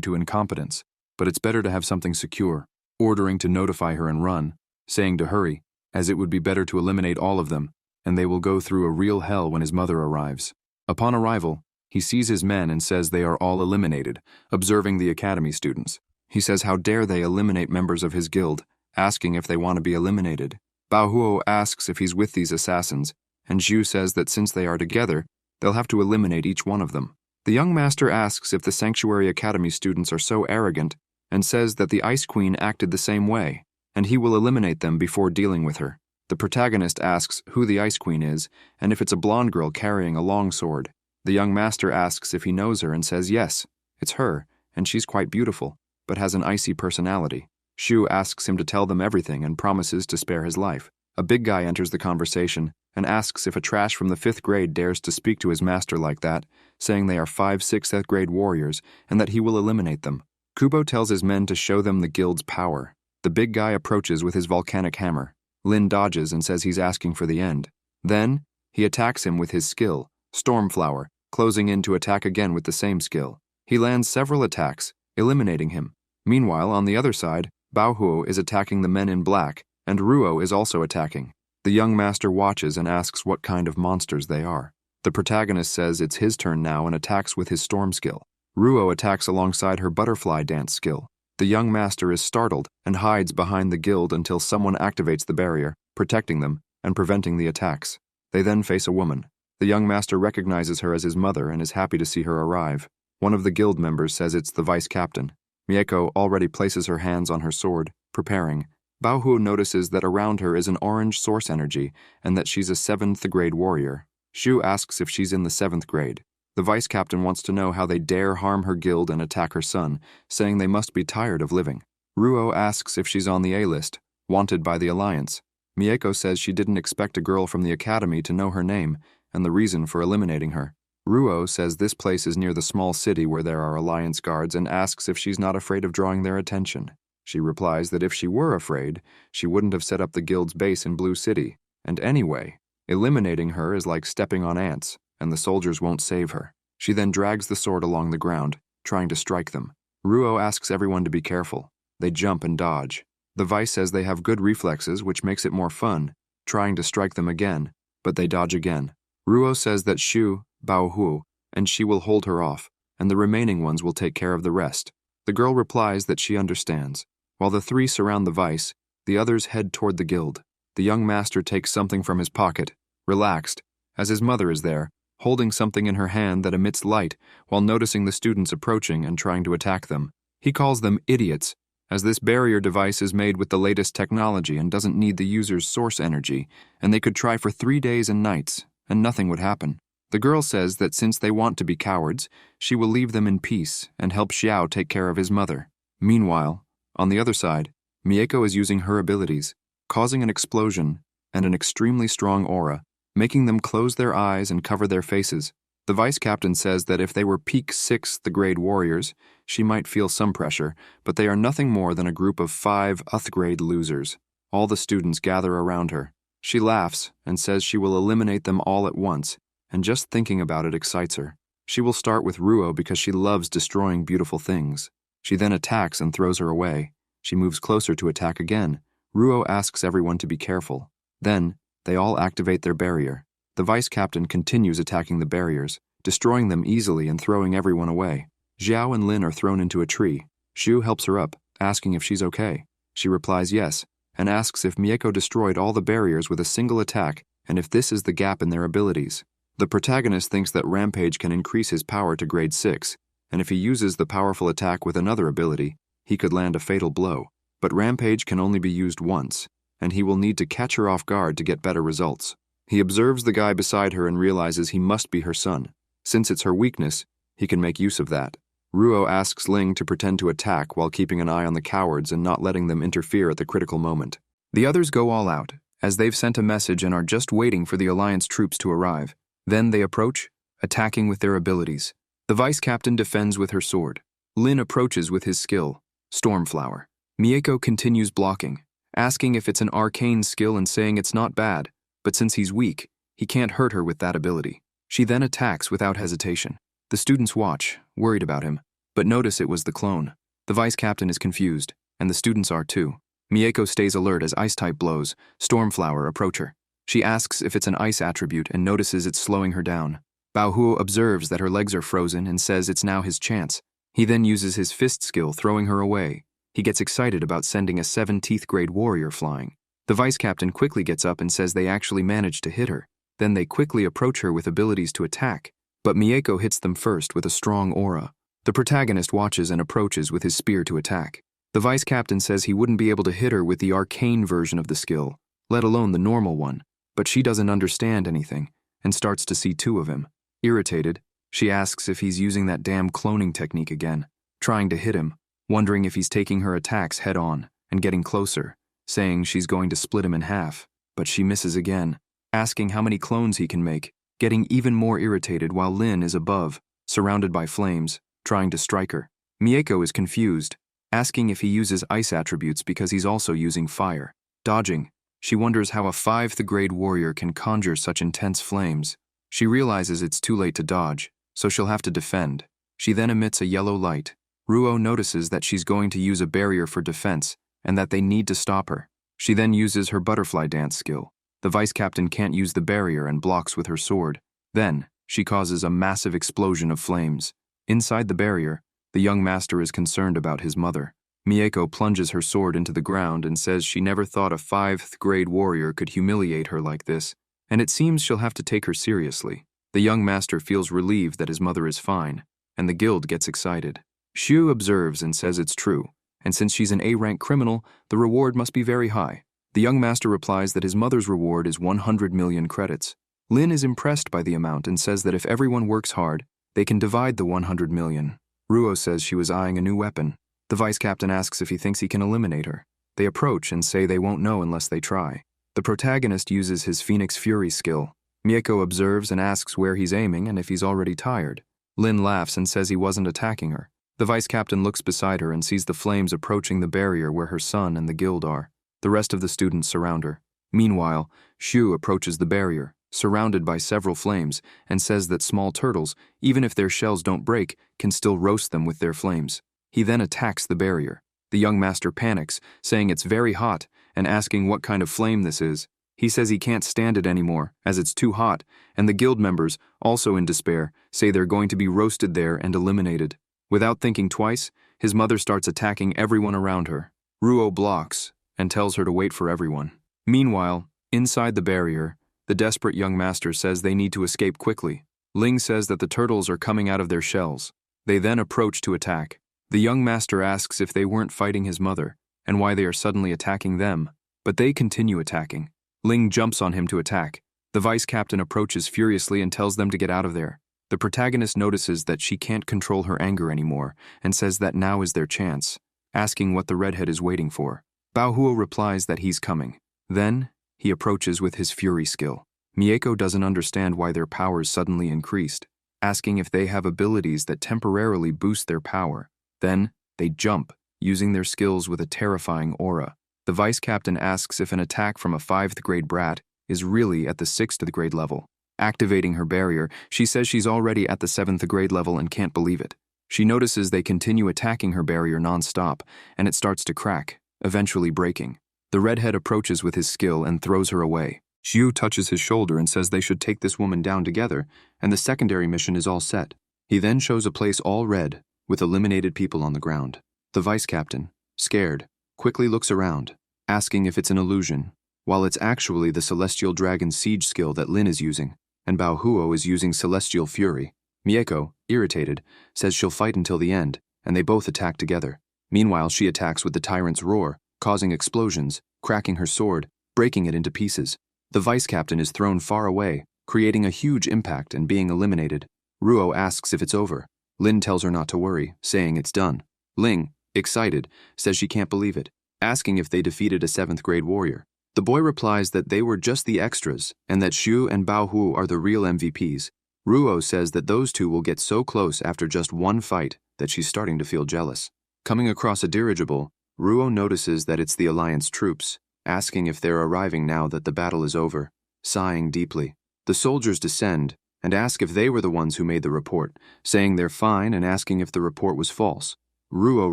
to incompetence, but it's better to have something secure, ordering to notify her and run, saying to hurry, as it would be better to eliminate all of them, and they will go through a real hell when his mother arrives. Upon arrival, he sees his men and says they are all eliminated, observing the academy students. He says how dare they eliminate members of his guild, asking if they want to be eliminated. Bao Huo asks if he's with these assassins, and Zhu says that since they are together, they'll have to eliminate each one of them. The young master asks if the Sanctuary Academy students are so arrogant, and says that the Ice Queen acted the same way, and he will eliminate them before dealing with her. The protagonist asks who the Ice Queen is, and if it's a blonde girl carrying a long sword. The young master asks if he knows her and says yes, it's her, and she's quite beautiful, but has an icy personality. Shu asks him to tell them everything and promises to spare his life. A big guy enters the conversation and asks if a trash from the 5th grade dares to speak to his master like that, saying they are 5 6th grade warriors and that he will eliminate them. Kubo tells his men to show them the guild's power. The big guy approaches with his volcanic hammer. Lin dodges and says he's asking for the end. Then, he attacks him with his skill, Stormflower, closing in to attack again with the same skill. He lands several attacks, eliminating him. Meanwhile, on the other side, Bao Huo is attacking the men in black, and Ruo is also attacking. The young master watches and asks what kind of monsters they are. The protagonist says it's his turn now and attacks with his storm skill. Ruo attacks alongside her butterfly dance skill. The young master is startled and hides behind the guild until someone activates the barrier, protecting them and preventing the attacks. They then face a woman. The young master recognizes her as his mother and is happy to see her arrive. One of the guild members says it's the vice captain. Mieko already places her hands on her sword, preparing. Bao Huo notices that around her is an orange source energy and that she's a 7th grade warrior. Shu asks if she's in the 7th grade. The vice captain wants to know how they dare harm her guild and attack her son, saying they must be tired of living. Ruo asks if she's on the A-list, wanted by the Alliance. Mieko says she didn't expect a girl from the academy to know her name and the reason for eliminating her. Ruo says this place is near the small city where there are Alliance guards and asks if she's not afraid of drawing their attention. She replies that if she were afraid, she wouldn't have set up the guild's base in Blue City, and anyway, eliminating her is like stepping on ants, and the soldiers won't save her. She then drags the sword along the ground, trying to strike them. Ruo asks everyone to be careful. They jump and dodge. The vice says they have good reflexes, which makes it more fun, trying to strike them again, but they dodge again. Ruo says that Shu, Bao Huo, and she will hold her off, and the remaining ones will take care of the rest. The girl replies that she understands. While the 3 surround the vice, the others head toward the guild. The young master takes something from his pocket, relaxed, as his mother is there, holding something in her hand that emits light while noticing the students approaching and trying to attack them. He calls them idiots, as this barrier device is made with the latest technology and doesn't need the user's source energy, and they could try for 3 days and nights, and nothing would happen. The girl says that since they want to be cowards, she will leave them in peace and help Xiao take care of his mother. Meanwhile, on the other side, Mieko is using her abilities, causing an explosion, and an extremely strong aura, making them close their eyes and cover their faces. The vice captain says that if they were peak 6th grade warriors, she might feel some pressure, but they are nothing more than a group of 5th grade losers. All the students gather around her. She laughs and says she will eliminate them all at once, and just thinking about it excites her. She will start with Ruo because she loves destroying beautiful things. She then attacks and throws her away. She moves closer to attack again. Ruo asks everyone to be careful. Then, they all activate their barrier. The vice captain continues attacking the barriers, destroying them easily and throwing everyone away. Xiao and Lin are thrown into a tree. Xu helps her up, asking if she's okay. She replies yes, and asks if Mieko destroyed all the barriers with a single attack and if this is the gap in their abilities. The protagonist thinks that Rampage can increase his power to grade 6, and if he uses the powerful attack with another ability, he could land a fatal blow. But Rampage can only be used once, and he will need to catch her off guard to get better results. He observes the guy beside her and realizes he must be her son. Since it's her weakness, he can make use of that. Ruo asks Ling to pretend to attack while keeping an eye on the cowards and not letting them interfere at the critical moment. The others go all out, as they've sent a message and are just waiting for the Alliance troops to arrive. Then they approach, attacking with their abilities. The vice captain defends with her sword. Lin approaches with his skill, Stormflower. Mieko continues blocking, asking if it's an arcane skill and saying it's not bad, but since he's weak, he can't hurt her with that ability. She then attacks without hesitation. The students watch, worried about him, but notice it was the clone. The vice captain is confused, and the students are too. Mieko stays alert as ice-type blows, Stormflower approach her. She asks if it's an ice attribute and notices it's slowing her down. Baohuo observes that her legs are frozen and says it's now his chance. He then uses his fist skill, throwing her away. He gets excited about sending a 17th grade warrior flying. The vice captain quickly gets up and says they actually managed to hit her. Then they quickly approach her with abilities to attack, but Mieko hits them first with a strong aura. The protagonist watches and approaches with his spear to attack. The vice captain says he wouldn't be able to hit her with the arcane version of the skill, let alone the normal one, but she doesn't understand anything and starts to see two of him. Irritated, she asks if he's using that damn cloning technique again, trying to hit him, wondering if he's taking her attacks head on and getting closer, saying she's going to split him in half, but she misses again, asking how many clones he can make, getting even more irritated while Lin is above, surrounded by flames, trying to strike her. Mieko is confused, asking if he uses ice attributes because he's also using fire. Dodging, she wonders how a 5th grade warrior can conjure such intense flames. She realizes it's too late to dodge, so she'll have to defend. She then emits a yellow light. Ruo notices that she's going to use a barrier for defense and that they need to stop her. She then uses her butterfly dance skill. The vice captain can't use the barrier and blocks with her sword. Then, she causes a massive explosion of flames. Inside the barrier, the young master is concerned about his mother. Mieko plunges her sword into the ground and says she never thought a 5th grade warrior could humiliate her like this, and it seems she'll have to take her seriously. The young master feels relieved that his mother is fine, and the guild gets excited. Xu observes and says it's true, and since she's an A-rank criminal, the reward must be very high. The young master replies that his mother's reward is 100 million credits. Lin is impressed by the amount and says that if everyone works hard, they can divide the 100 million. Ruo says she was eyeing a new weapon. The vice captain asks if he thinks he can eliminate her. They approach and say they won't know unless they try. The protagonist uses his Phoenix Fury skill. Mieko observes and asks where he's aiming and if he's already tired. Lin laughs and says he wasn't attacking her. The vice captain looks beside her and sees the flames approaching the barrier where her son and the guild are. The rest of the students surround her. Meanwhile, Xu approaches the barrier, surrounded by several flames, and says that small turtles, even if their shells don't break, can still roast them with their flames. He then attacks the barrier. The young master panics, saying it's very hot, and asking what kind of flame this is. He says he can't stand it anymore, as it's too hot, and the guild members, also in despair, say they're going to be roasted there and eliminated. Without thinking twice, his mother starts attacking everyone around her. Ruo blocks, and tells her to wait for everyone. Meanwhile, inside the barrier, the desperate young master says they need to escape quickly. Ling says that the turtles are coming out of their shells. They then approach to attack. The young master asks if they weren't fighting his mother, and why they are suddenly attacking them, but they continue attacking. Ling jumps on him to attack. The vice captain approaches furiously and tells them to get out of there. The protagonist notices that she can't control her anger anymore, and says that now is their chance, asking what the redhead is waiting for. Baohuo replies that he's coming. Then, he approaches with his fury skill. Mieko doesn't understand why their powers suddenly increased, asking if they have abilities that temporarily boost their power. Then, they jump, using their skills with a terrifying aura. The vice captain asks if an attack from a 5th grade brat is really at the 6th grade level. Activating her barrier, she says she's already at the 7th grade level and can't believe it. She notices they continue attacking her barrier non-stop, and it starts to crack, eventually breaking. The redhead approaches with his skill and throws her away. Xiu touches his shoulder and says they should take this woman down together, and the secondary mission is all set. He then shows a place all red, with eliminated people on the ground. The vice captain, scared, quickly looks around, asking if it's an illusion, while it's actually the Celestial Dragon siege skill that Lin is using, and Bao Huo is using Celestial Fury. Mieko, irritated, says she'll fight until the end, and they both attack together. Meanwhile, she attacks with the Tyrant's Roar, causing explosions, cracking her sword, breaking it into pieces. The vice captain is thrown far away, creating a huge impact and being eliminated. Ruo asks if it's over. Lin tells her not to worry, saying it's done. Ling, excited, says she can't believe it, asking if they defeated a 7th grade warrior. The boy replies that they were just the extras and that Xu and Bao Hu are the real MVPs. Ruo says that those two will get so close after just one fight that she's starting to feel jealous. Coming across a dirigible, Ruo notices that it's the Alliance troops, asking if they're arriving now that the battle is over, sighing deeply. The soldiers descend and ask if they were the ones who made the report, saying they're fine and asking if the report was false. Ruo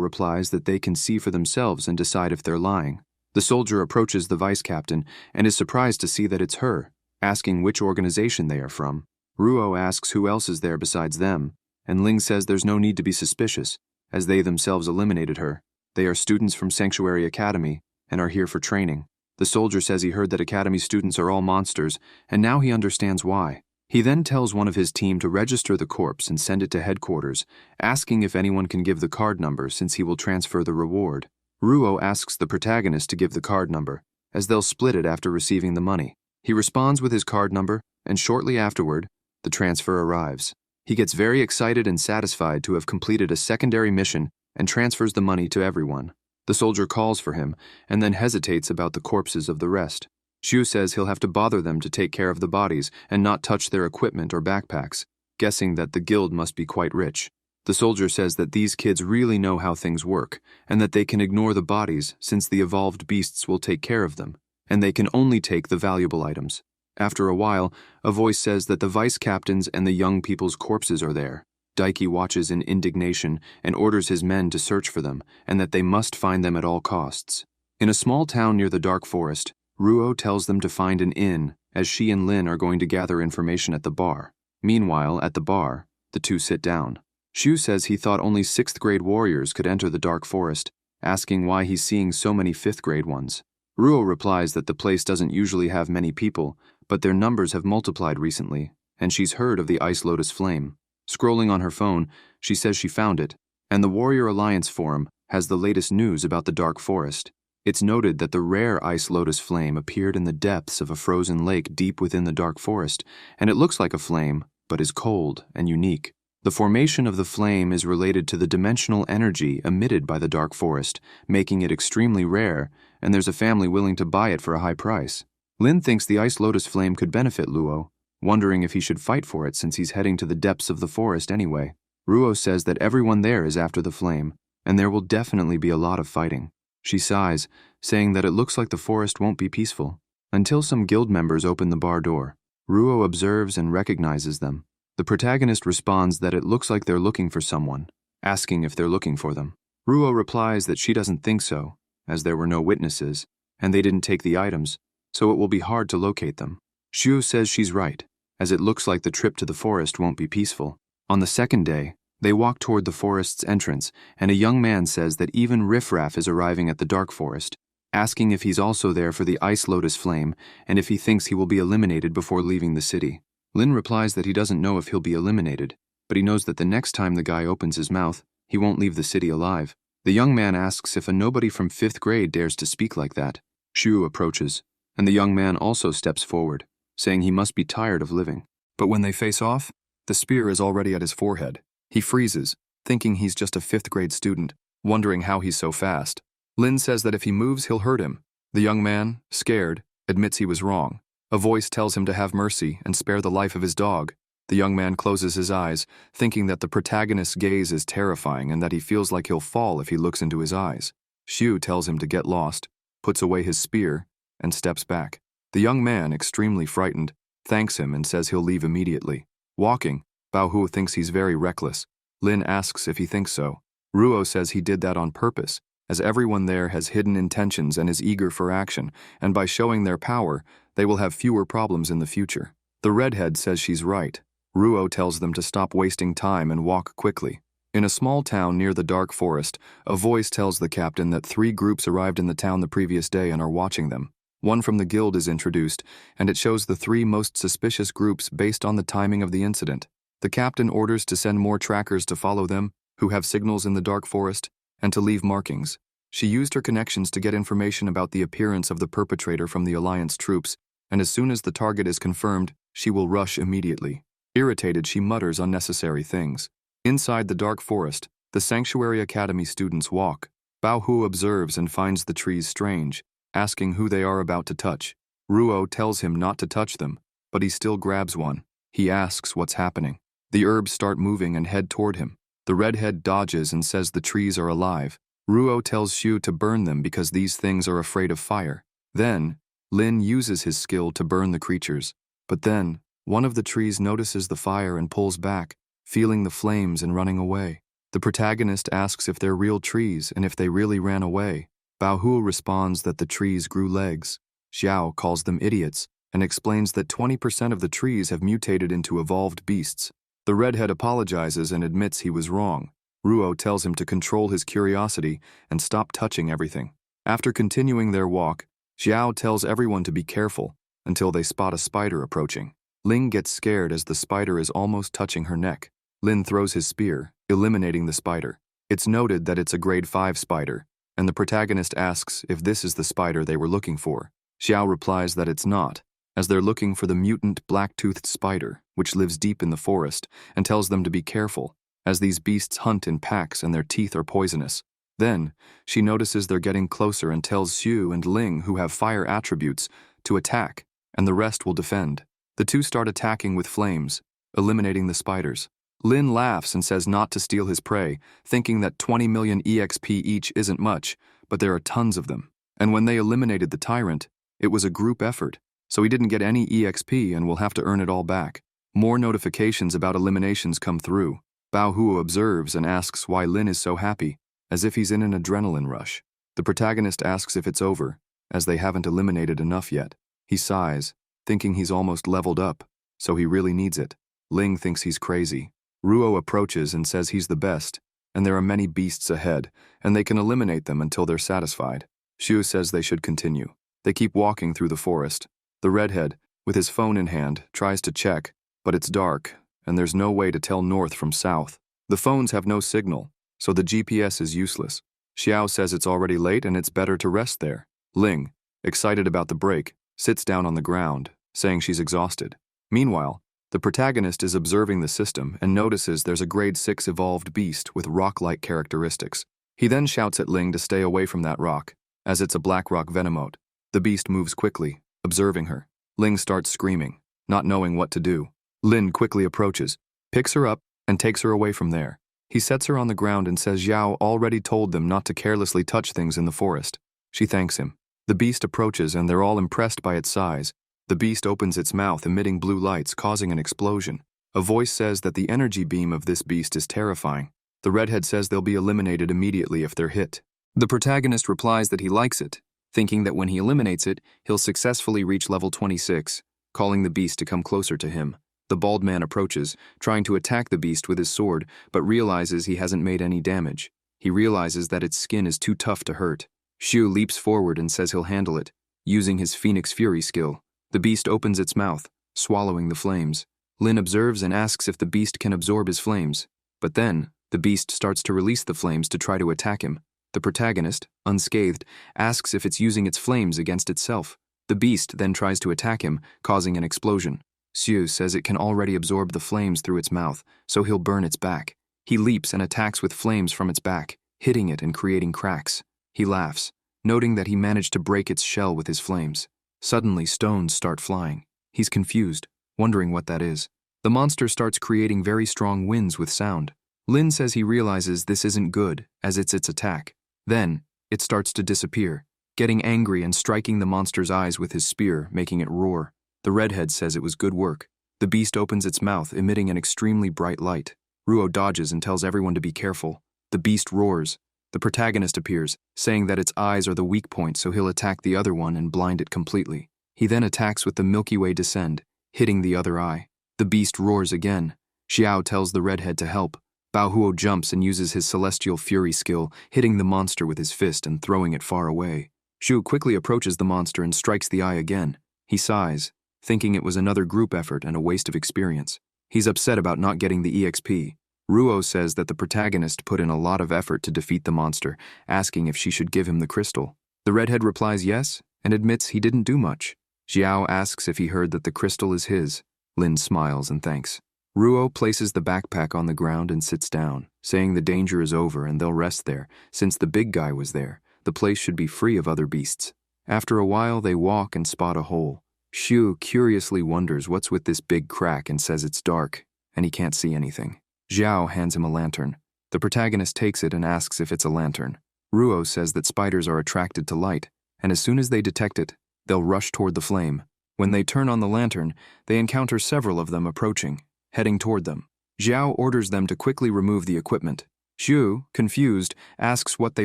replies that they can see for themselves and decide if they're lying. The soldier approaches the vice captain and is surprised to see that it's her, asking which organization they are from. Ruo asks who else is there besides them, and Ling says there's no need to be suspicious, as they themselves eliminated her. They are students from Sanctuary Academy and are here for training. The soldier says he heard that Academy students are all monsters, and now he understands why. He then tells one of his team to register the corpse and send it to headquarters, asking if anyone can give the card number since he will transfer the reward. Ruo asks the protagonist to give the card number, as they'll split it after receiving the money. He responds with his card number, and shortly afterward, the transfer arrives. He gets very excited and satisfied to have completed a secondary mission and transfers the money to everyone. The soldier calls for him, and then hesitates about the corpses of the rest. Xu says he'll have to bother them to take care of the bodies and not touch their equipment or backpacks, guessing that the guild must be quite rich. The soldier says that these kids really know how things work, and that they can ignore the bodies since the evolved beasts will take care of them, and they can only take the valuable items. After a while, a voice says that the vice captains and the young people's corpses are there. Daiki watches in indignation and orders his men to search for them, and that they must find them at all costs. In a small town near the dark forest, Ruo tells them to find an inn, as she and Lin are going to gather information at the bar. Meanwhile, at the bar, the two sit down. Xu says he thought only 6th grade warriors could enter the dark forest, asking why he's seeing so many 5th grade ones. Ruo replies that the place doesn't usually have many people, but their numbers have multiplied recently, and she's heard of the Ice Lotus Flame. Scrolling on her phone, she says she found it, and the Warrior Alliance forum has the latest news about the dark forest. It's noted that the rare Ice Lotus Flame appeared in the depths of a frozen lake deep within the dark forest, and it looks like a flame, but is cold and unique. The formation of the flame is related to the dimensional energy emitted by the dark forest, making it extremely rare, and there's a family willing to buy it for a high price. Lin thinks the Ice Lotus Flame could benefit Luo, wondering if he should fight for it since he's heading to the depths of the forest anyway. Ruo says that everyone there is after the flame, and there will definitely be a lot of fighting. She sighs, saying that it looks like the forest won't be peaceful, until some guild members open the bar door. Ruo observes and recognizes them. The protagonist responds that it looks like they're looking for someone, asking if they're looking for them. Ruo replies that she doesn't think so, as there were no witnesses, and they didn't take the items, so it will be hard to locate them. Xu says she's right, as it looks like the trip to the forest won't be peaceful. On the second day, they walk toward the forest's entrance, and a young man says that even Riffraff is arriving at the dark forest, asking if he's also there for the Ice Lotus Flame and if he thinks he will be eliminated before leaving the city. Lin replies that he doesn't know if he'll be eliminated, but he knows that the next time the guy opens his mouth, he won't leave the city alive. The young man asks if a nobody from 5th grade dares to speak like that. Xu approaches, and the young man also steps forward, saying he must be tired of living. But when they face off, the spear is already at his forehead. He freezes, thinking he's just a 5th grade student, wondering how he's so fast. Lin says that if he moves, he'll hurt him. The young man, scared, admits he was wrong. A voice tells him to have mercy and spare the life of his dog. The young man closes his eyes, thinking that the protagonist's gaze is terrifying and that he feels like he'll fall if he looks into his eyes. Xiu tells him to get lost, puts away his spear, and steps back. The young man, extremely frightened, thanks him and says he'll leave immediately. Walking, Bao Hu thinks he's very reckless. Lin asks if he thinks so. Ruo says he did that on purpose, as everyone there has hidden intentions and is eager for action, and by showing their power, they will have fewer problems in the future. The redhead says she's right. Ruo tells them to stop wasting time and walk quickly. In a small town near the dark forest, a voice tells the captain that 3 groups arrived in the town the previous day and are watching them. One from the guild is introduced, and it shows the 3 most suspicious groups based on the timing of the incident. The captain orders to send more trackers to follow them, who have signals in the dark forest, and to leave markings. She used her connections to get information about the appearance of the perpetrator from the Alliance troops, and as soon as the target is confirmed, she will rush immediately. Irritated, she mutters unnecessary things. Inside the dark forest, the Sanctuary Academy students walk. Bao Hu observes and finds the trees strange, asking who they are about to touch. Ruo tells him not to touch them, but he still grabs one. He asks what's happening. The herbs start moving and head toward him. The redhead dodges and says the trees are alive. Ruo tells Xiu to burn them because these things are afraid of fire. Then, Lin uses his skill to burn the creatures. But then, one of the trees notices the fire and pulls back, feeling the flames and running away. The protagonist asks if they're real trees and if they really ran away. Bao Hu responds that the trees grew legs. Xiao calls them idiots and explains that 20% of the trees have mutated into evolved beasts. The redhead apologizes and admits he was wrong. Ruo tells him to control his curiosity and stop touching everything. After continuing their walk, Xiao tells everyone to be careful until they spot a spider approaching. Ling gets scared as the spider is almost touching her neck. Lin throws his spear, eliminating the spider. It's noted that it's a grade 5 spider, and the protagonist asks if this is the spider they were looking for. Xiao replies that it's not, as they're looking for the mutant black-toothed spider, which lives deep in the forest, and tells them to be careful, as these beasts hunt in packs and their teeth are poisonous. Then, she notices they're getting closer and tells Xu and Ling, who have fire attributes, to attack, and the rest will defend. The 2 start attacking with flames, eliminating the spiders. Lin laughs and says not to steal his prey, thinking that 20 million EXP each isn't much, but there are tons of them. And when they eliminated the tyrant, it was a group effort, so he didn't get any EXP and will have to earn it all back. More notifications about eliminations come through. Bao Hu observes and asks why Lin is so happy, as if he's in an adrenaline rush. The protagonist asks if it's over, as they haven't eliminated enough yet. He sighs, thinking he's almost leveled up, so he really needs it. Ling thinks he's crazy. Ruo approaches and says he's the best, and there are many beasts ahead, and they can eliminate them until they're satisfied. Xiu says they should continue. They keep walking through the forest. The redhead, with his phone in hand, tries to check, but it's dark, and there's no way to tell north from south. The phones have no signal, so the GPS is useless. Xiao says it's already late and it's better to rest there. Ling, excited about the break, sits down on the ground, saying she's exhausted. Meanwhile, the protagonist is observing the system and notices there's a grade 6 evolved beast with rock-like characteristics. He then shouts at Ling to stay away from that rock, as it's a black rock venomote. The beast moves quickly, observing her. Ling starts screaming, not knowing what to do. Lin quickly approaches, picks her up, and takes her away from there. He sets her on the ground and says Zhao already told them not to carelessly touch things in the forest. She thanks him. The beast approaches and they're all impressed by its size. The beast opens its mouth, emitting blue lights, causing an explosion. A voice says that the energy beam of this beast is terrifying. The redhead says they'll be eliminated immediately if they're hit. The protagonist replies that he likes it, thinking that when he eliminates it, he'll successfully reach level 26, calling the beast to come closer to him. The bald man approaches, trying to attack the beast with his sword, but realizes he hasn't made any damage. He realizes that its skin is too tough to hurt. Xiu leaps forward and says he'll handle it, using his Phoenix Fury skill. The beast opens its mouth, swallowing the flames. Lin observes and asks if the beast can absorb his flames. But then, the beast starts to release the flames to try to attack him. The protagonist, unscathed, asks if it's using its flames against itself. The beast then tries to attack him, causing an explosion. Xiu says it can already absorb the flames through its mouth, so he'll burn its back. He leaps and attacks with flames from its back, hitting it and creating cracks. He laughs, noting that he managed to break its shell with his flames. Suddenly, stones start flying. He's confused, wondering what that is. The monster starts creating very strong winds with sound. Lin says he realizes this isn't good, as it's its attack. Then, it starts to disappear, getting angry and striking the monster's eyes with his spear, making it roar. The redhead says it was good work. The beast opens its mouth, emitting an extremely bright light. Ruo dodges and tells everyone to be careful. The beast roars. The protagonist appears, saying that its eyes are the weak point, so he'll attack the other one and blind it completely. He then attacks with the Milky Way descend, hitting the other eye. The beast roars again. Xiao tells the redhead to help. Bao Huo jumps and uses his celestial fury skill, hitting the monster with his fist and throwing it far away. Xu quickly approaches the monster and strikes the eye again. He sighs, thinking it was another group effort and a waste of experience. He's upset about not getting the EXP. Ruo says that the protagonist put in a lot of effort to defeat the monster, asking if she should give him the crystal. The redhead replies yes, and admits he didn't do much. Xiao asks if he heard that the crystal is his. Lin smiles and thanks. Ruo places the backpack on the ground and sits down, saying the danger is over and they'll rest there. Since the big guy was there, the place should be free of other beasts. After a while, they walk and spot a hole. Xu curiously wonders what's with this big crack and says it's dark, and he can't see anything. Xiao hands him a lantern. The protagonist takes it and asks if it's a lantern. Ruo says that spiders are attracted to light, and as soon as they detect it, they'll rush toward the flame. When they turn on the lantern, they encounter several of them approaching, heading toward them. Xiao orders them to quickly remove the equipment. Xu, confused, asks what they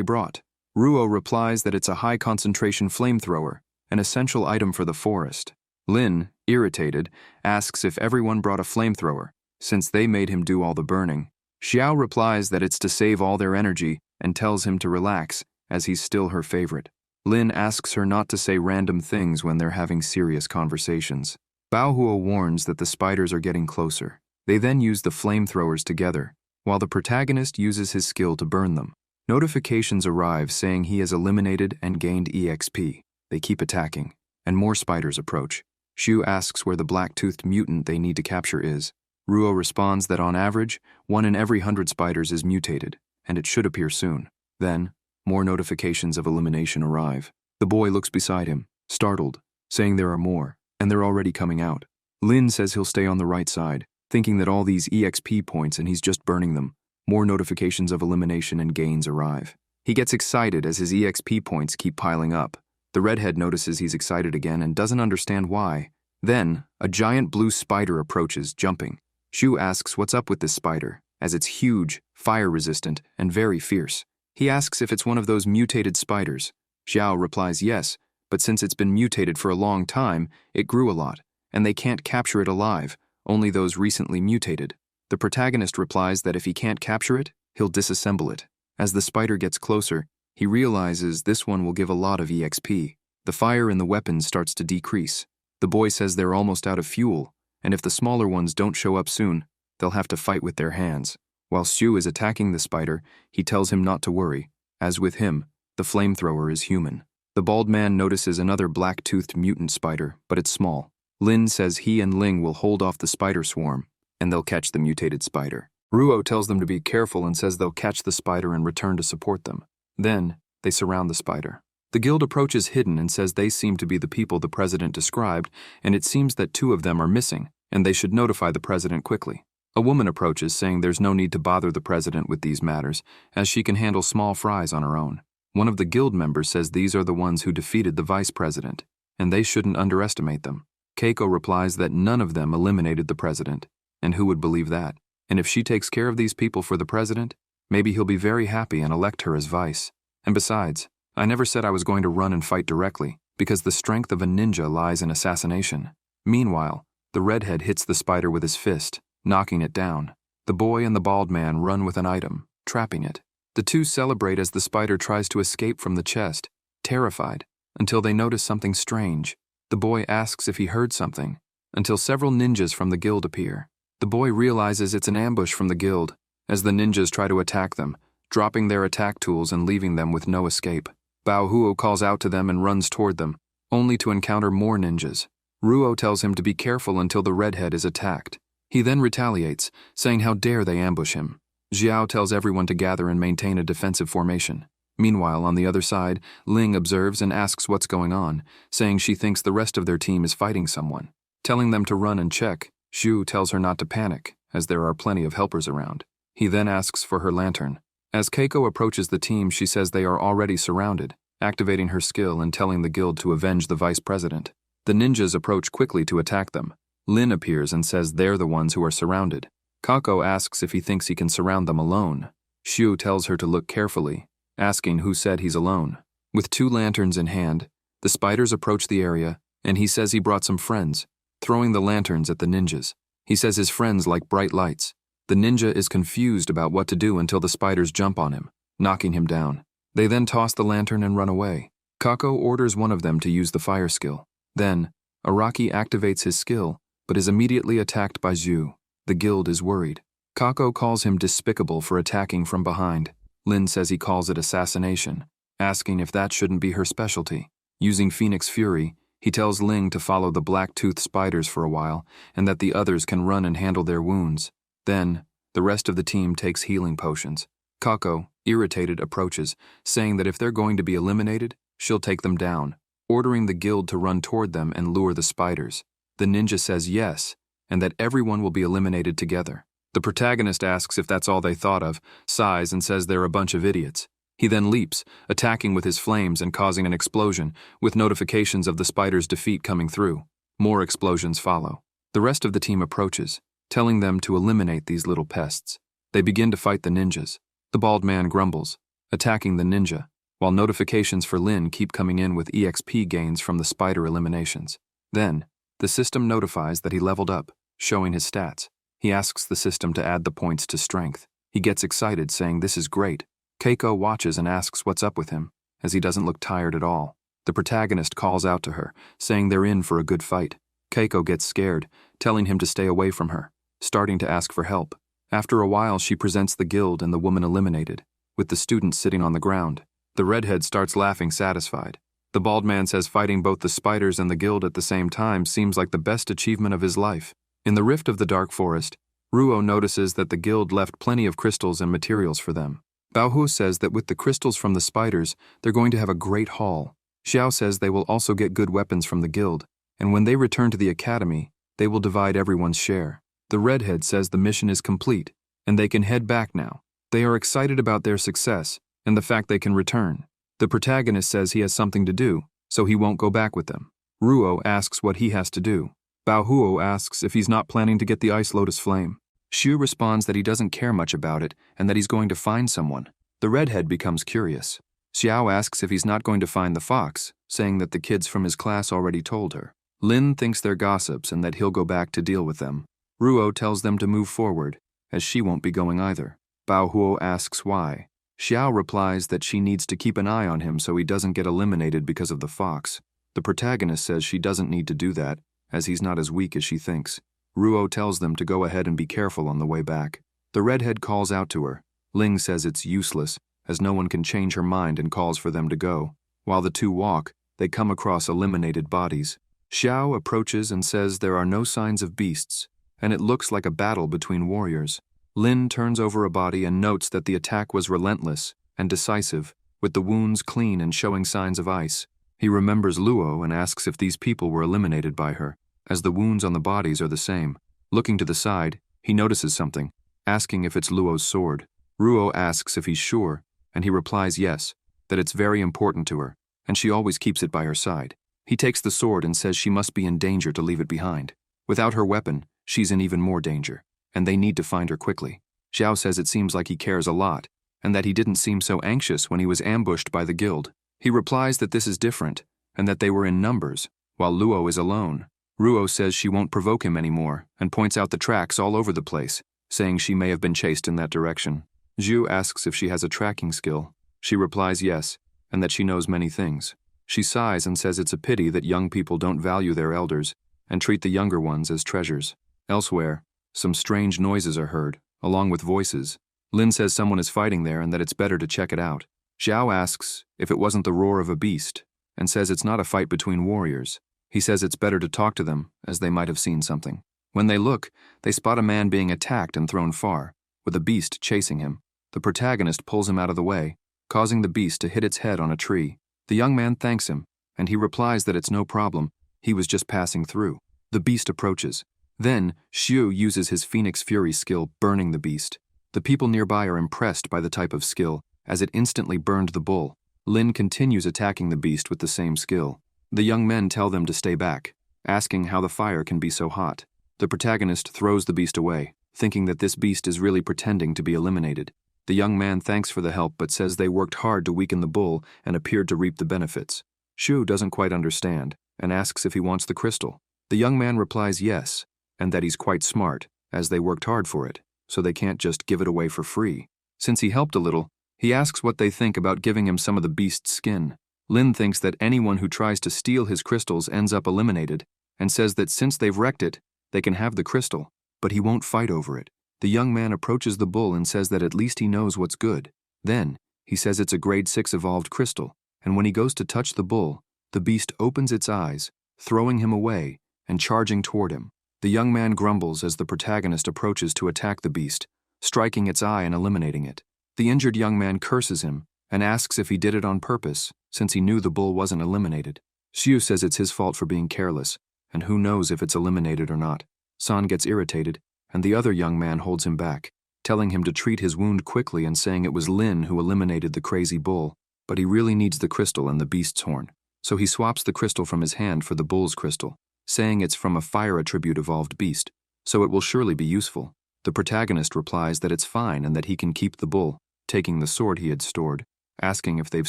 brought. Ruo replies that it's a high-concentration flamethrower, an essential item for the forest. Lin, irritated, asks if everyone brought a flamethrower, since they made him do all the burning. Xiao replies that it's to save all their energy and tells him to relax, as he's still her favorite. Lin asks her not to say random things when they're having serious conversations. Bao Huo warns that the spiders are getting closer. They then use the flamethrowers together, while the protagonist uses his skill to burn them. Notifications arrive saying he has eliminated and gained EXP. They keep attacking, and more spiders approach. Xu asks where the black-toothed mutant they need to capture is. Ruo responds that on average, 1 in every 100 spiders is mutated, and it should appear soon. Then, more notifications of elimination arrive. The boy looks beside him, startled, saying there are more, and they're already coming out. Lin says he'll stay on the right side, thinking that all these EXP points and he's just burning them. More notifications of elimination and gains arrive. He gets excited as his EXP points keep piling up. The redhead notices he's excited again and doesn't understand why. Then, a giant blue spider approaches, jumping. Xu asks what's up with this spider, as it's huge, fire-resistant, and very fierce. He asks if it's one of those mutated spiders. Xiao replies yes, but since it's been mutated for a long time, it grew a lot, and they can't capture it alive, only those recently mutated. The protagonist replies that if he can't capture it, he'll disassemble it. As the spider gets closer, he realizes this one will give a lot of EXP. The fire in the weapon starts to decrease. The boy says they're almost out of fuel, and if the smaller ones don't show up soon, they'll have to fight with their hands. While Xu is attacking the spider, he tells him not to worry. As with him, the flamethrower is human. The bald man notices another black-toothed mutant spider, but it's small. Lin says he and Ling will hold off the spider swarm, and they'll catch the mutated spider. Ruo tells them to be careful and says they'll catch the spider and return to support them. Then, they surround the spider. The guild approaches hidden and says they seem to be the people the president described, and it seems that 2 of them are missing, and they should notify the president quickly. A woman approaches saying there's no need to bother the president with these matters, as she can handle small fries on her own. One of the guild members says these are the ones who defeated the vice president, and they shouldn't underestimate them. Keiko replies that none of them eliminated the president, and who would believe that? And if she takes care of these people for the president, maybe he'll be very happy and elect her as vice. And besides, I never said I was going to run and fight directly, because the strength of a ninja lies in assassination. Meanwhile, the redhead hits the spider with his fist, knocking it down. The boy and the bald man run with an item, trapping it. The 2 celebrate as the spider tries to escape from the chest, terrified, until they notice something strange. The boy asks if he heard something, until several ninjas from the guild appear. The boy realizes it's an ambush from the guild, as the ninjas try to attack them, dropping their attack tools and leaving them with no escape. Bao Huo calls out to them and runs toward them, only to encounter more ninjas. Ruo tells him to be careful until the redhead is attacked. He then retaliates, saying how dare they ambush him. Xiao tells everyone to gather and maintain a defensive formation. Meanwhile, on the other side, Ling observes and asks what's going on, saying she thinks the rest of their team is fighting someone. Telling them to run and check, Xu tells her not to panic, as there are plenty of helpers around. He then asks for her lantern. As Keiko approaches the team, she says they are already surrounded, activating her skill and telling the guild to avenge the vice president. The ninjas approach quickly to attack them. Lin appears and says they're the ones who are surrounded. Kako asks if he thinks he can surround them alone. Xu tells her to look carefully, asking who said he's alone. With 2 lanterns in hand, the spiders approach the area, and he says he brought some friends, throwing the lanterns at the ninjas. He says his friends like bright lights. The ninja is confused about what to do until the spiders jump on him, knocking him down. They then toss the lantern and run away. Kako orders one of them to use the fire skill. Then, Araki activates his skill, but is immediately attacked by Xu. The guild is worried. Kako calls him despicable for attacking from behind. Lin says he calls it assassination, asking if that shouldn't be her specialty. Using Phoenix Fury, he tells Ling to follow the black-toothed spiders for a while, and that the others can run and handle their wounds. Then, the rest of the team takes healing potions. Kako, irritated, approaches, saying that if they're going to be eliminated, she'll take them down, ordering the guild to run toward them and lure the spiders. The ninja says yes, and that everyone will be eliminated together. The protagonist asks if that's all they thought of, sighs and says they're a bunch of idiots. He then leaps, attacking with his flames and causing an explosion, with notifications of the spider's defeat coming through. More explosions follow. The rest of the team approaches, telling them to eliminate these little pests. They begin to fight the ninjas. The bald man grumbles, attacking the ninja, while notifications for Lin keep coming in with EXP gains from the spider eliminations. Then, the system notifies that he leveled up, showing his stats. He asks the system to add the points to strength. He gets excited, saying this is great. Keiko watches and asks what's up with him, as he doesn't look tired at all. The protagonist calls out to her, saying they're in for a good fight. Keiko gets scared, telling him to stay away from her, starting to ask for help. After a while, she presents the guild and the woman eliminated, with the students sitting on the ground. The redhead starts laughing, satisfied. The bald man says fighting both the spiders and the guild at the same time seems like the best achievement of his life. In the rift of the dark forest, Ruo notices that the guild left plenty of crystals and materials for them. Baohu says that with the crystals from the spiders, they're going to have a great haul. Xiao says they will also get good weapons from the guild, and when they return to the academy, they will divide everyone's share. The redhead says the mission is complete, and they can head back now. They are excited about their success, and the fact they can return. The protagonist says he has something to do, so he won't go back with them. Ruo asks what he has to do. Baohuo asks if he's not planning to get the Ice Lotus Flame. Xu responds that he doesn't care much about it, and that he's going to find someone. The redhead becomes curious. Xiao asks if he's not going to find the fox, saying that the kids from his class already told her. Lin thinks they're gossips and that he'll go back to deal with them. Ruo tells them to move forward, as she won't be going either. Baohuo asks why. Xiao replies that she needs to keep an eye on him so he doesn't get eliminated because of the fox. The protagonist says she doesn't need to do that, as he's not as weak as she thinks. Ruo tells them to go ahead and be careful on the way back. The redhead calls out to her. Ling says it's useless, as no one can change her mind, and calls for them to go. While the two walk, they come across eliminated bodies. Xiao approaches and says there are no signs of beasts, and it looks like a battle between warriors. Lin turns over a body and notes that the attack was relentless and decisive, with the wounds clean and showing signs of ice. He remembers Luo and asks if these people were eliminated by her, as the wounds on the bodies are the same. Looking to the side, he notices something, asking if it's Luo's sword. Ruo asks if he's sure, and he replies yes, that it's very important to her, and she always keeps it by her side. He takes the sword and says she must be in danger to leave it behind. Without her weapon, she's in even more danger, and they need to find her quickly. Xiao says it seems like he cares a lot, and that he didn't seem so anxious when he was ambushed by the guild. He replies that this is different, and that they were in numbers, while Luo is alone. Ruo says she won't provoke him anymore, and points out the tracks all over the place, saying she may have been chased in that direction. Zhu asks if she has a tracking skill. She replies yes, and that she knows many things. She sighs and says it's a pity that young people don't value their elders, and treat the younger ones as treasures. Elsewhere, some strange noises are heard, along with voices. Lin says someone is fighting there and that it's better to check it out. Xiao asks if it wasn't the roar of a beast, and says it's not a fight between warriors. He says it's better to talk to them, as they might have seen something. When they look, they spot a man being attacked and thrown far, with a beast chasing him. The protagonist pulls him out of the way, causing the beast to hit its head on a tree. The young man thanks him, and he replies that it's no problem, he was just passing through. The beast approaches. Then, Xiu uses his Phoenix Fury skill, burning the beast. The people nearby are impressed by the type of skill, as it instantly burned the bull. Lin continues attacking the beast with the same skill. The young men tell them to stay back, asking how the fire can be so hot. The protagonist throws the beast away, thinking that this beast is really pretending to be eliminated. The young man thanks for the help but says they worked hard to weaken the bull and appeared to reap the benefits. Shu doesn't quite understand and asks if he wants the crystal. The young man replies yes, and that he's quite smart, as they worked hard for it, so they can't just give it away for free. Since he helped a little, he asks what they think about giving him some of the beast's skin. Lin thinks that anyone who tries to steal his crystals ends up eliminated, and says that since they've wrecked it, they can have the crystal, but he won't fight over it. The young man approaches the bull and says that at least he knows what's good. Then, he says it's a grade 6 evolved crystal, and when he goes to touch the bull, the beast opens its eyes, throwing him away and charging toward him. The young man grumbles as the protagonist approaches to attack the beast, striking its eye and eliminating it. The injured young man curses him and asks if he did it on purpose, since he knew the bull wasn't eliminated. Xiu says it's his fault for being careless, and who knows if it's eliminated or not. San gets irritated, and the other young man holds him back, telling him to treat his wound quickly and saying it was Lin who eliminated the crazy bull, but he really needs the crystal and the beast's horn. So he swaps the crystal from his hand for the bull's crystal, saying it's from a fire attribute evolved beast, so it will surely be useful. The protagonist replies that it's fine and that he can keep the bull, taking the sword he had stored, asking if they've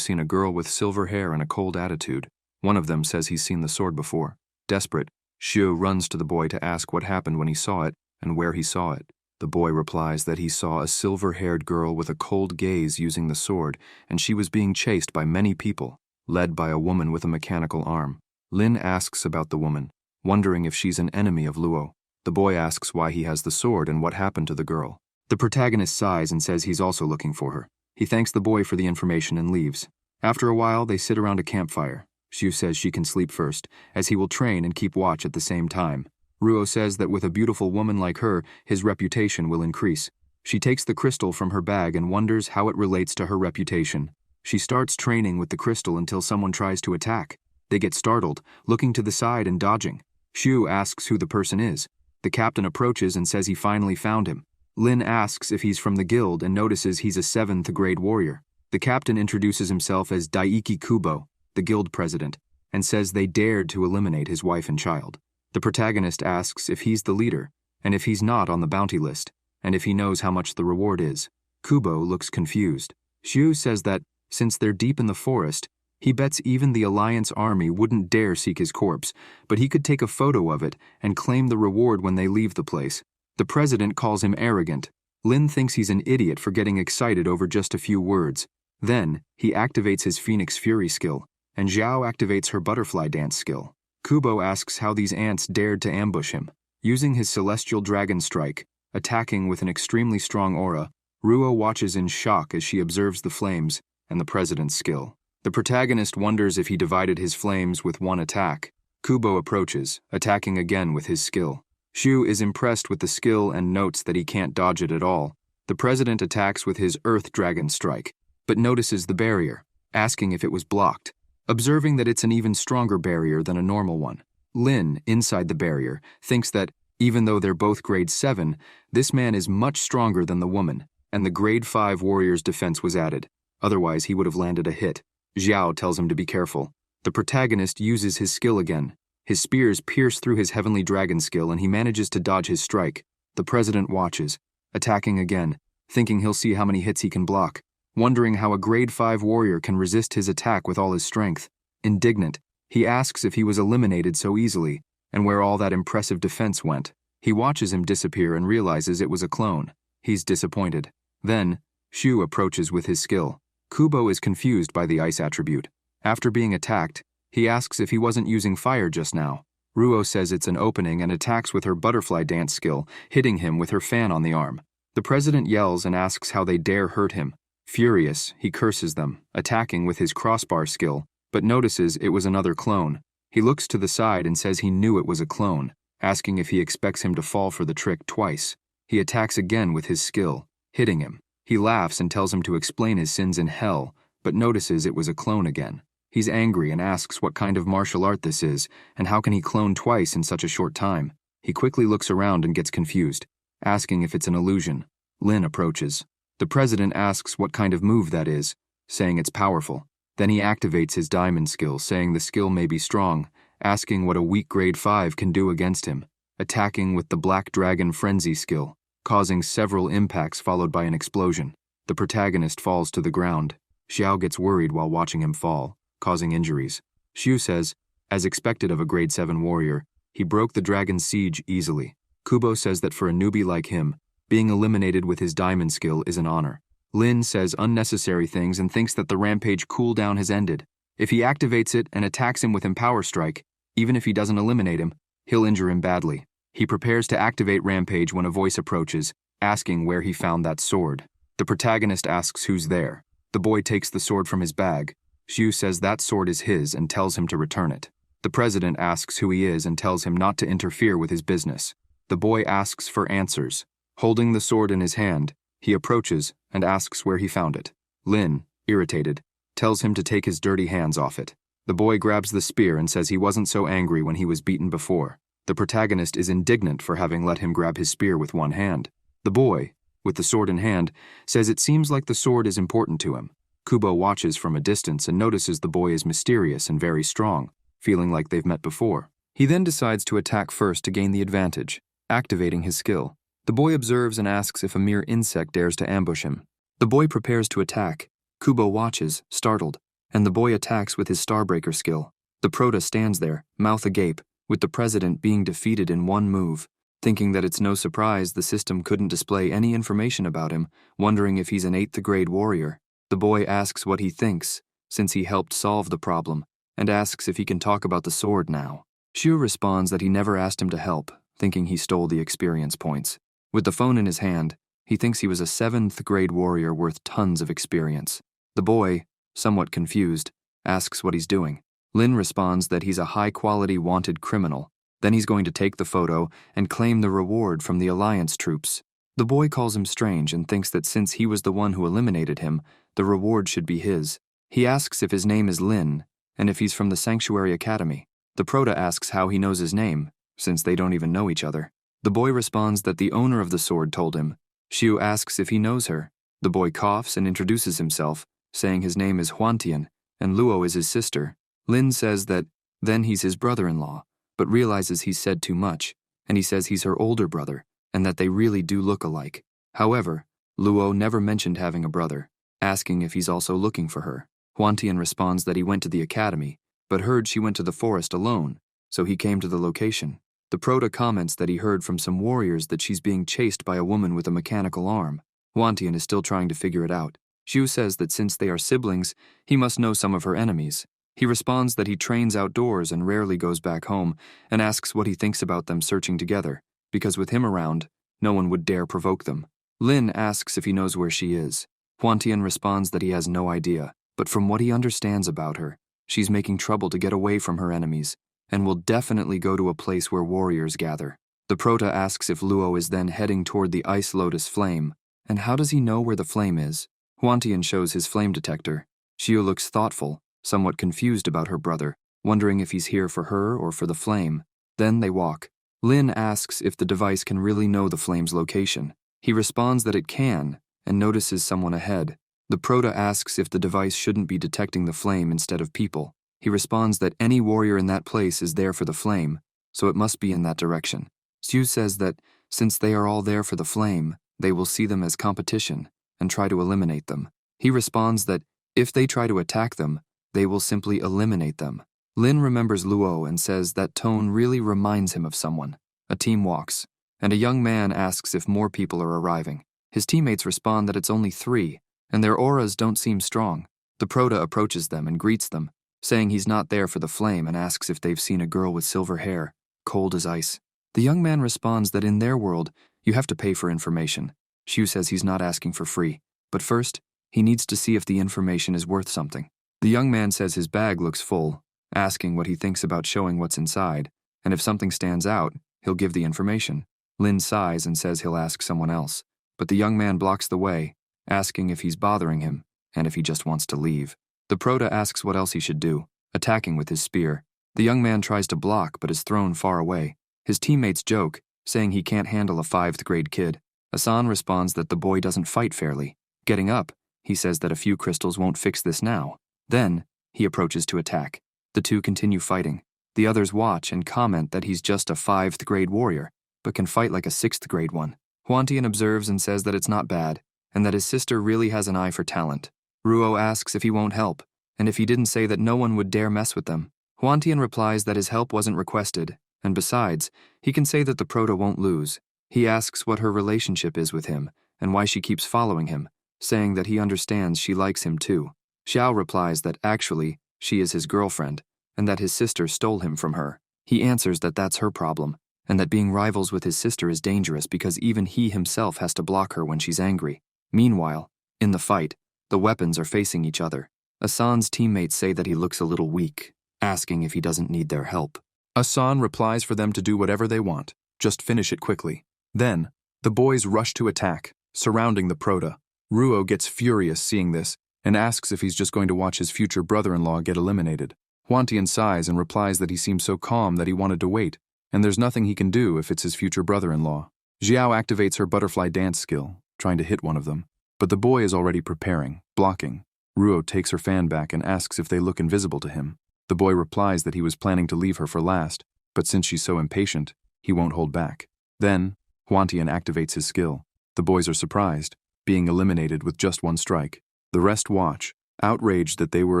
seen a girl with silver hair and a cold attitude. One of them says he's seen the sword before. Desperate, Xiu runs to the boy to ask what happened when he saw it and where he saw it. The boy replies that he saw a silver-haired girl with a cold gaze using the sword, and she was being chased by many people, led by a woman with a mechanical arm. Lin asks about the woman, wondering if she's an enemy of Luo. The boy asks why he has the sword and what happened to the girl. The protagonist sighs and says he's also looking for her. He thanks the boy for the information and leaves. After a while, they sit around a campfire. Xiu says she can sleep first, as he will train and keep watch at the same time. Ruo says that with a beautiful woman like her, his reputation will increase. She takes the crystal from her bag and wonders how it relates to her reputation. She starts training with the crystal until someone tries to attack. They get startled, looking to the side and dodging. Xiu asks who the person is. The captain approaches and says he finally found him. Lin asks if he's from the guild and notices he's a 7th grade warrior. The captain introduces himself as Daiki Kubo, the guild president, and says they dared to eliminate his wife and child. The protagonist asks if he's the leader, and if he's not on the bounty list, and if he knows how much the reward is. Kubo looks confused. Xiu says that, since they're deep in the forest, he bets even the Alliance army wouldn't dare seek his corpse, but he could take a photo of it and claim the reward when they leave the place. The president calls him arrogant. Lin thinks he's an idiot for getting excited over just a few words. Then, he activates his Phoenix Fury skill, and Zhao activates her butterfly dance skill. Kubo asks how these ants dared to ambush him. Using his celestial dragon strike, attacking with an extremely strong aura, Ruo watches in shock as she observes the flames and the president's skill. The protagonist wonders if he divided his flames with one attack. Kubo approaches, attacking again with his skill. Xiu is impressed with the skill and notes that he can't dodge it at all. The president attacks with his Earth Dragon strike, but notices the barrier, asking if it was blocked, observing that it's an even stronger barrier than a normal one. Lin, inside the barrier, thinks that, even though they're both grade 7, this man is much stronger than the woman, and the grade 5 warrior's defense was added. Otherwise, he would have landed a hit. Zhao tells him to be careful. The protagonist uses his skill again. His spears pierce through his heavenly dragon skill and he manages to dodge his strike. The president watches, attacking again, thinking he'll see how many hits he can block, wondering how a grade 5 warrior can resist his attack with all his strength. Indignant, he asks if he was eliminated so easily, and where all that impressive defense went. He watches him disappear and realizes it was a clone. He's disappointed. Then, Xiu approaches with his skill. Kubo is confused by the ice attribute. After being attacked, he asks if he wasn't using fire just now. Ruo says it's an opening and attacks with her butterfly dance skill, hitting him with her fan on the arm. The president yells and asks how they dare hurt him. Furious, he curses them, attacking with his crossbar skill, but notices it was another clone. He looks to the side and says he knew it was a clone, asking if he expects him to fall for the trick twice. He attacks again with his skill, hitting him. He laughs and tells him to explain his sins in hell, but notices it was a clone again. He's angry and asks what kind of martial art this is, and how can he clone twice in such a short time. He quickly looks around and gets confused, asking if it's an illusion. Lin approaches. The president asks what kind of move that is, saying it's powerful. Then he activates his diamond skill, saying the skill may be strong, asking what a weak grade 5 can do against him, attacking with the Black Dragon Frenzy skill, causing several impacts followed by an explosion. The protagonist falls to the ground. Xiao gets worried while watching him fall, causing injuries. Xiu says, as expected of a grade 7 warrior, he broke the dragon's siege easily. Kubo says that for a newbie like him, being eliminated with his diamond skill is an honor. Lin says unnecessary things and thinks that the rampage cooldown has ended. If he activates it and attacks him with Empower Strike, even if he doesn't eliminate him, he'll injure him badly. He prepares to activate Rampage when a voice approaches, asking where he found that sword. The protagonist asks who's there. The boy takes the sword from his bag. Xiu says that sword is his and tells him to return it. The president asks who he is and tells him not to interfere with his business. The boy asks for answers. Holding the sword in his hand, he approaches and asks where he found it. Lin, irritated, tells him to take his dirty hands off it. The boy grabs the spear and says he wasn't so angry when he was beaten before. The protagonist is indignant for having let him grab his spear with one hand. The boy, with the sword in hand, says it seems like the sword is important to him. Kubo watches from a distance and notices the boy is mysterious and very strong, feeling like they've met before. He then decides to attack first to gain the advantage, activating his skill. The boy observes and asks if a mere insect dares to ambush him. The boy prepares to attack. Kubo watches, startled, and the boy attacks with his Starbreaker skill. The Prota stands there, mouth agape, with the president being defeated in one move. Thinking that it's no surprise the system couldn't display any information about him, wondering if he's an 8th grade warrior. The boy asks what he thinks, since he helped solve the problem, and asks if he can talk about the sword now. Xiu responds that he never asked him to help, thinking he stole the experience points. With the phone in his hand, he thinks he was a 7th grade warrior worth tons of experience. The boy, somewhat confused, asks what he's doing. Lin responds that he's a high-quality wanted criminal. Then he's going to take the photo and claim the reward from the Alliance troops. The boy calls him strange and thinks that since he was the one who eliminated him, the reward should be his. He asks if his name is Lin, and if he's from the Sanctuary Academy. The Prota asks how he knows his name, since they don't even know each other. The boy responds that the owner of the sword told him. Xiu asks if he knows her. The boy coughs and introduces himself, saying his name is Huantian, and Luo is his sister. Lin says that then he's his brother-in-law, but realizes he's said too much, and he says he's her older brother, and that they really do look alike. However, Luo never mentioned having a brother, asking if he's also looking for her. Huantian responds that he went to the academy, but heard she went to the forest alone, so he came to the location. The Prota comments that he heard from some warriors that she's being chased by a woman with a mechanical arm. Huantian is still trying to figure it out. Xiu says that since they are siblings, he must know some of her enemies. He responds that he trains outdoors and rarely goes back home, and asks what he thinks about them searching together, because with him around, no one would dare provoke them. Lin asks if he knows where she is. Huantian responds that he has no idea, but from what he understands about her, she's making trouble to get away from her enemies, and will definitely go to a place where warriors gather. The Prota asks if Luo is then heading toward the Ice Lotus flame, and how does he know where the flame is? Huantian shows his flame detector. Xiu looks thoughtful, somewhat confused about her brother, wondering if he's here for her or for the flame. Then they walk. Lin asks if the device can really know the flame's location. He responds that it can, and notices someone ahead. The Prota asks if the device shouldn't be detecting the flame instead of people. He responds that any warrior in that place is there for the flame, so it must be in that direction. Xiu says that, since they are all there for the flame, they will see them as competition and try to eliminate them. He responds that, if they try to attack them, they will simply eliminate them. Lin remembers Luo and says that tone really reminds him of someone. A team walks, and a young man asks if more people are arriving. His teammates respond that it's only 3, and their auras don't seem strong. The Prota approaches them and greets them, saying he's not there for the flame and asks if they've seen a girl with silver hair, cold as ice. The young man responds that in their world, you have to pay for information. Xiu says he's not asking for free, but first, he needs to see if the information is worth something. The young man says his bag looks full, asking what he thinks about showing what's inside, and if something stands out, he'll give the information. Lin sighs and says he'll ask someone else, but the young man blocks the way, asking if he's bothering him, and if he just wants to leave. The Prota asks what else he should do, attacking with his spear. The young man tries to block but is thrown far away. His teammates joke, saying he can't handle a 5th grade kid. Asan responds that the boy doesn't fight fairly. Getting up, he says that a few crystals won't fix this now. Then, he approaches to attack. The two continue fighting. The others watch and comment that he's just a 5th grade warrior, but can fight like a 6th grade one. Hwantian observes and says that it's not bad, and that his sister really has an eye for talent. Ruo asks if he won't help, and if he didn't say that no one would dare mess with them. Hwantian replies that his help wasn't requested, and besides, he can say that the Prota won't lose. He asks what her relationship is with him, and why she keeps following him, saying that he understands she likes him too. Xiao replies that actually, she is his girlfriend, and that his sister stole him from her. He answers that that's her problem, and that being rivals with his sister is dangerous because even he himself has to block her when she's angry. Meanwhile, in the fight, the weapons are facing each other. Asan's teammates say that he looks a little weak, asking if he doesn't need their help. Asan replies for them to do whatever they want, just finish it quickly. Then, the boys rush to attack, surrounding the Prota. Ruo gets furious seeing this, and asks if he's just going to watch his future brother-in-law get eliminated. Hwantian sighs and replies that he seems so calm that he wanted to wait, and there's nothing he can do if it's his future brother-in-law. Xiao activates her butterfly dance skill, trying to hit one of them, but the boy is already preparing, blocking. Ruo takes her fan back and asks if they look invisible to him. The boy replies that he was planning to leave her for last, but since she's so impatient, he won't hold back. Then, Hwantian activates his skill. The boys are surprised, being eliminated with just one strike. The rest watch, outraged that they were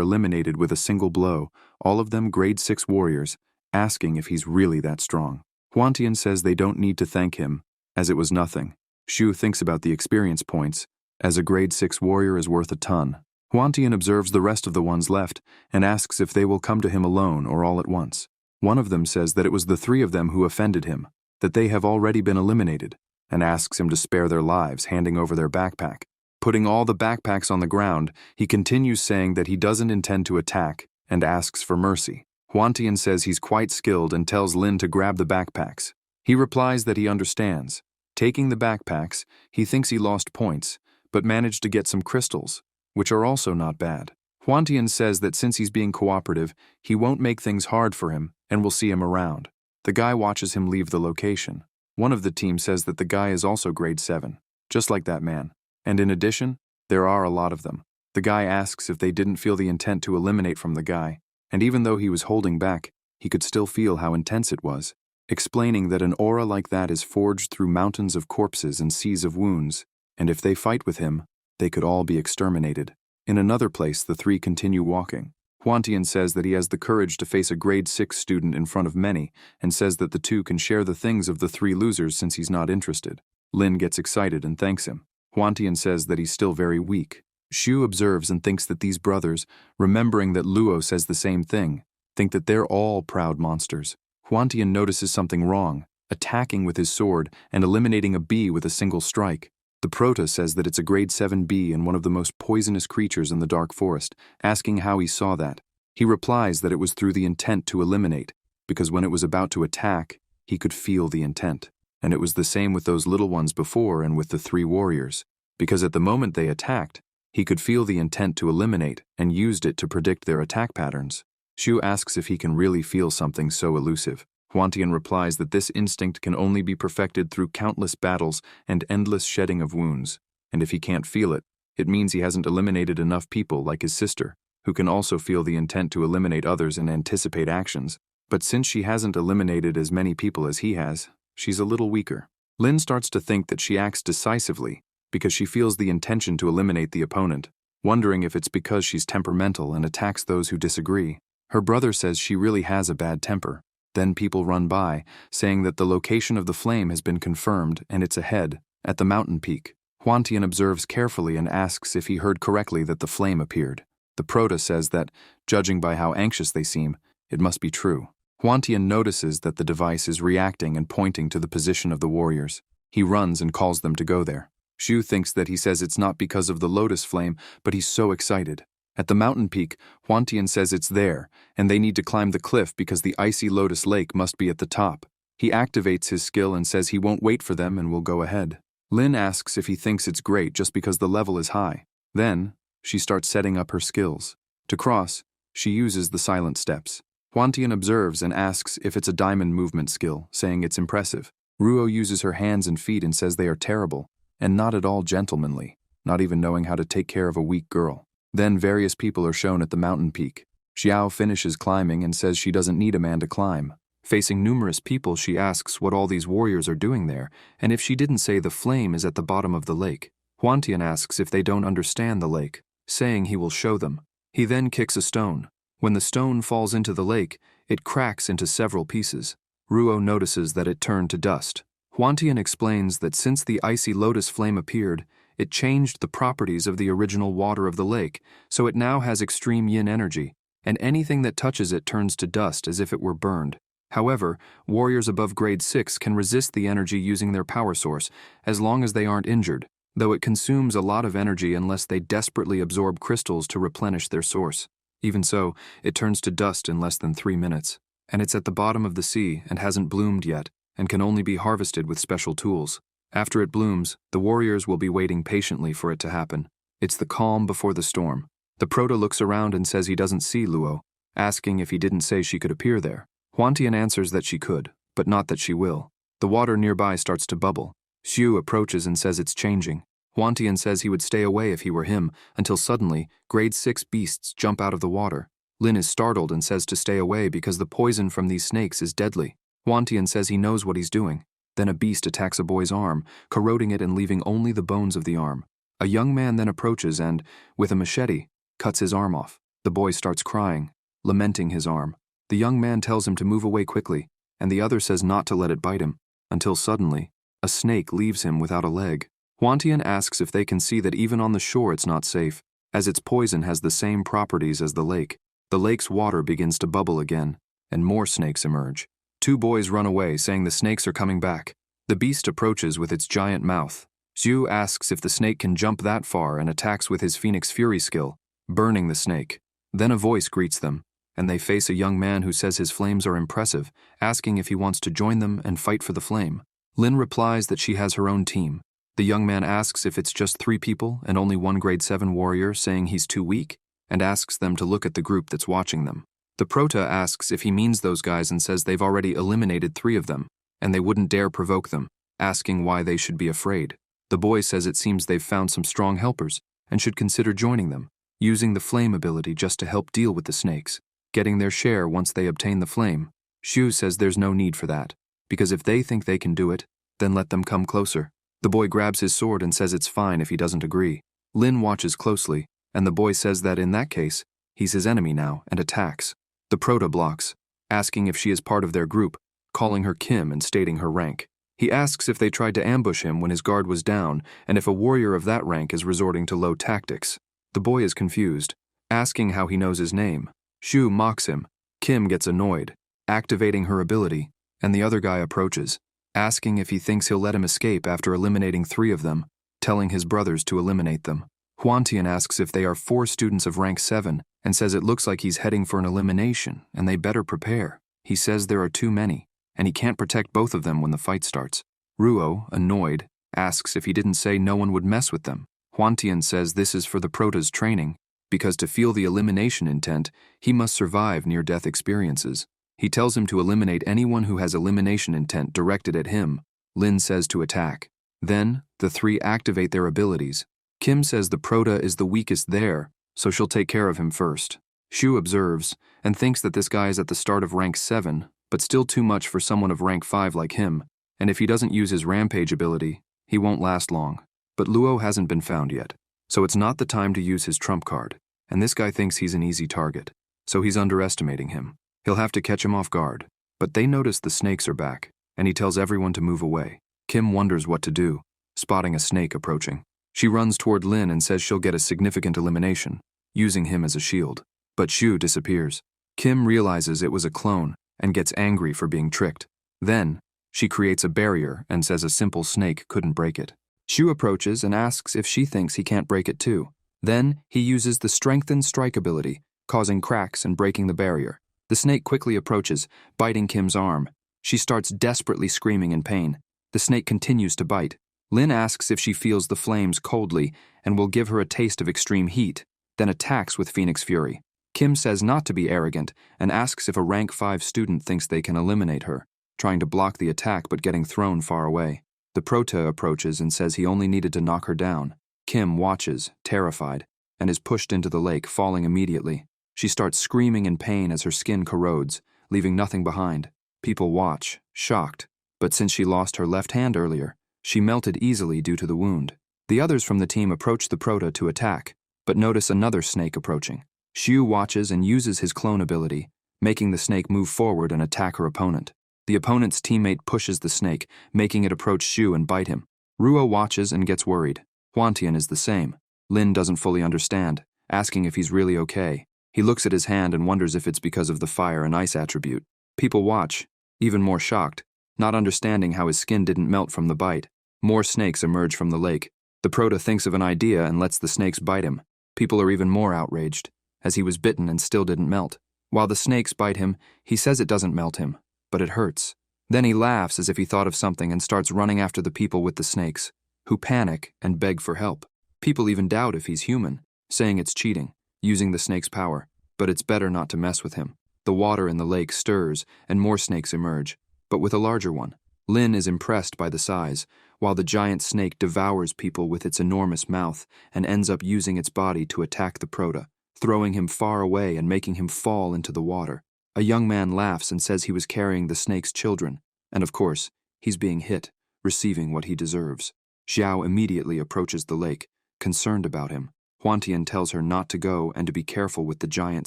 eliminated with a single blow, all of them grade 6 warriors, asking if he's really that strong. Hwantian says they don't need to thank him, as it was nothing. Shu thinks about the experience points, as a grade 6 warrior is worth a ton. Hwantian observes the rest of the ones left and asks if they will come to him alone or all at once. One of them says that it was the 3 of them who offended him, that they have already been eliminated, and asks him to spare their lives, handing over their backpack. Putting all the backpacks on the ground, he continues saying that he doesn't intend to attack and asks for mercy. Hwantian says he's quite skilled and tells Lin to grab the backpacks. He replies that he understands. Taking the backpacks, he thinks he lost points, but managed to get some crystals, which are also not bad. Hwantian says that since he's being cooperative, he won't make things hard for him and will see him around. The guy watches him leave the location. One of the team says that the guy is also grade 7, just like that man. And in addition, there are a lot of them. The guy asks if they didn't feel the intent to eliminate from the guy, and even though he was holding back, he could still feel how intense it was, explaining that an aura like that is forged through mountains of corpses and seas of wounds, and if they fight with him, they could all be exterminated. In another place, the 3 continue walking. Hwantian says that he has the courage to face a grade 6 student in front of many, and says that the 2 can share the things of the 3 losers since he's not interested. Lin gets excited and thanks him. Hwantian says that he's still very weak. Shu observes and thinks that these brothers, remembering that Luo says the same thing, think that they're all proud monsters. Hwantian notices something wrong, attacking with his sword and eliminating a bee with a single strike. The Prota says that it's a grade 7 bee and one of the most poisonous creatures in the dark forest, asking how he saw that. He replies that it was through the intent to eliminate, because when it was about to attack, he could feel the intent. And it was the same with those little ones before and with the 3 warriors, because at the moment they attacked, he could feel the intent to eliminate and used it to predict their attack patterns. Shu asks if he can really feel something so elusive. Hwantian replies that this instinct can only be perfected through countless battles and endless shedding of wounds, and if he can't feel it, it means he hasn't eliminated enough people like his sister, who can also feel the intent to eliminate others and anticipate actions. But since she hasn't eliminated as many people as he has, she's a little weaker. Lin starts to think that she acts decisively because she feels the intention to eliminate the opponent, wondering if it's because she's temperamental and attacks those who disagree. Her brother says she really has a bad temper. Then people run by, saying that the location of the flame has been confirmed and it's ahead, at the mountain peak. Hwantian observes carefully and asks if he heard correctly that the flame appeared. The Prota says that, judging by how anxious they seem, it must be true. Hwantian notices that the device is reacting and pointing to the position of the warriors. He runs and calls them to go there. Shu thinks that he says it's not because of the lotus flame, but he's so excited. At the mountain peak, Hwantian says it's there, and they need to climb the cliff because the icy lotus lake must be at the top. He activates his skill and says he won't wait for them and will go ahead. Lin asks if he thinks it's great just because the level is high. Then, she starts setting up her skills. To cross, she uses the silent steps. Hwantian observes and asks if it's a diamond movement skill, saying it's impressive. Ruo uses her hands and feet and says they are terrible, and not at all gentlemanly, not even knowing how to take care of a weak girl. Then various people are shown at the mountain peak. Xiao finishes climbing and says she doesn't need a man to climb. Facing numerous people, she asks what all these warriors are doing there, and if she didn't say the flame is at the bottom of the lake. Hwantian asks if they don't understand the lake, saying he will show them. He then kicks a stone. When the stone falls into the lake, it cracks into several pieces. Ruo notices that it turned to dust. Hwantian explains that since the icy lotus flame appeared, it changed the properties of the original water of the lake, so it now has extreme yin energy, and anything that touches it turns to dust as if it were burned. However, warriors above grade 6 can resist the energy using their power source, as long as they aren't injured, though it consumes a lot of energy unless they desperately absorb crystals to replenish their source. Even so, it turns to dust in less than 3 minutes. And it's at the bottom of the sea and hasn't bloomed yet, and can only be harvested with special tools. After it blooms, the warriors will be waiting patiently for it to happen. It's the calm before the storm. The Proto looks around and says he doesn't see Luo, asking if he didn't say she could appear there. Hwantian answers that she could, but not that she will. The water nearby starts to bubble. Xiu approaches and says it's changing. Hwantian says he would stay away if he were him, until suddenly, grade 6 beasts jump out of the water. Lin is startled and says to stay away because the poison from these snakes is deadly. Hwantian says he knows what he's doing. Then a beast attacks a boy's arm, corroding it and leaving only the bones of the arm. A young man then approaches and, with a machete, cuts his arm off. The boy starts crying, lamenting his arm. The young man tells him to move away quickly, and the other says not to let it bite him, until suddenly, a snake leaves him without a leg. Hwantian asks if they can see that even on the shore it's not safe, as its poison has the same properties as the lake. The lake's water begins to bubble again, and more snakes emerge. 2 boys run away, saying the snakes are coming back. The beast approaches with its giant mouth. Xiu asks if the snake can jump that far and attacks with his Phoenix Fury skill, burning the snake. Then a voice greets them, and they face a young man who says his flames are impressive, asking if he wants to join them and fight for the flame. Lin replies that she has her own team. The young man asks if it's just 3 people and only 1 grade 7 warrior, saying he's too weak, and asks them to look at the group that's watching them. The Prota asks if he means those guys and says they've already eliminated 3 of them, and they wouldn't dare provoke them, asking why they should be afraid. The boy says it seems they've found some strong helpers, and should consider joining them, using the flame ability just to help deal with the snakes, getting their share once they obtain the flame. Xiu says there's no need for that, because if they think they can do it, then let them come closer. The boy grabs his sword and says it's fine if he doesn't agree. Lin watches closely, and the boy says that in that case, he's his enemy now and attacks. The Proto blocks, asking if she is part of their group, calling her Kim and stating her rank. He asks if they tried to ambush him when his guard was down and if a warrior of that rank is resorting to low tactics. The boy is confused, asking how he knows his name. Xiu mocks him. Kim gets annoyed, activating her ability, and the other guy approaches, asking if he thinks he'll let him escape after eliminating 3 of them, telling his brothers to eliminate them. Hwantian asks if they are 4 students of rank 7 and says it looks like he's heading for an elimination and they better prepare. He says there are too many, and he can't protect both of them when the fight starts. Ruo, annoyed, asks if he didn't say no one would mess with them. Hwantian says this is for the Prota's training, because to feel the elimination intent, he must survive near-death experiences. He tells him to eliminate anyone who has elimination intent directed at him. Lin says to attack. Then, the 3 activate their abilities. Kim says the Prota is the weakest there, so she'll take care of him first. Xiu observes, and thinks that this guy is at the start of rank 7, but still too much for someone of rank 5 like him, and if he doesn't use his rampage ability, he won't last long. But Luo hasn't been found yet, so it's not the time to use his trump card, and this guy thinks he's an easy target, so he's underestimating him. He'll have to catch him off guard, but they notice the snakes are back, and he tells everyone to move away. Kim wonders what to do, spotting a snake approaching. She runs toward Lin and says she'll get a significant elimination, using him as a shield. But Xiu disappears. Kim realizes it was a clone and gets angry for being tricked. Then, she creates a barrier and says a simple snake couldn't break it. Xiu approaches and asks if she thinks he can't break it too. Then, he uses the Strengthen Strike ability, causing cracks and breaking the barrier. The snake quickly approaches, biting Kim's arm. She starts desperately screaming in pain. The snake continues to bite. Lin asks if she feels the flames coldly and will give her a taste of extreme heat. then attacks with Phoenix Fury. Kim says not to be arrogant and asks if a rank 5 student thinks they can eliminate her, trying to block the attack but getting thrown far away. The Prota approaches and says he only needed to knock her down. Kim watches, terrified, and is pushed into the lake, falling immediately. She starts screaming in pain as her skin corrodes, leaving nothing behind. People watch, shocked, but since she lost her left hand earlier, she melted easily due to the wound. The others from the team approach the Prota to attack, but notice another snake approaching. Xiu watches and uses his clone ability, making the snake move forward and attack her opponent. The opponent's teammate pushes the snake, making it approach Xiu and bite him. Ruo watches and gets worried. Huantian is the same. Lin doesn't fully understand, asking if he's really okay. He looks at his hand and wonders if it's because of the fire and ice attribute. People watch, even more shocked, not understanding how his skin didn't melt from the bite. More snakes emerge from the lake. The Prota thinks of an idea and lets the snakes bite him. People are even more outraged, as he was bitten and still didn't melt. While the snakes bite him, he says it doesn't melt him, but it hurts. Then he laughs as if he thought of something and starts running after the people with the snakes, who panic and beg for help. People even doubt if he's human, saying it's cheating, using the snake's power, but it's better not to mess with him. The water in the lake stirs and more snakes emerge, but with a larger one. Lin is impressed by the size, while the giant snake devours people with its enormous mouth and ends up using its body to attack the Prota, throwing him far away and making him fall into the water. A young man laughs and says he was carrying the snake's children, and of course, he's being hit, receiving what he deserves. Xiao immediately approaches the lake, concerned about him. Huantian tells her not to go and to be careful with the giant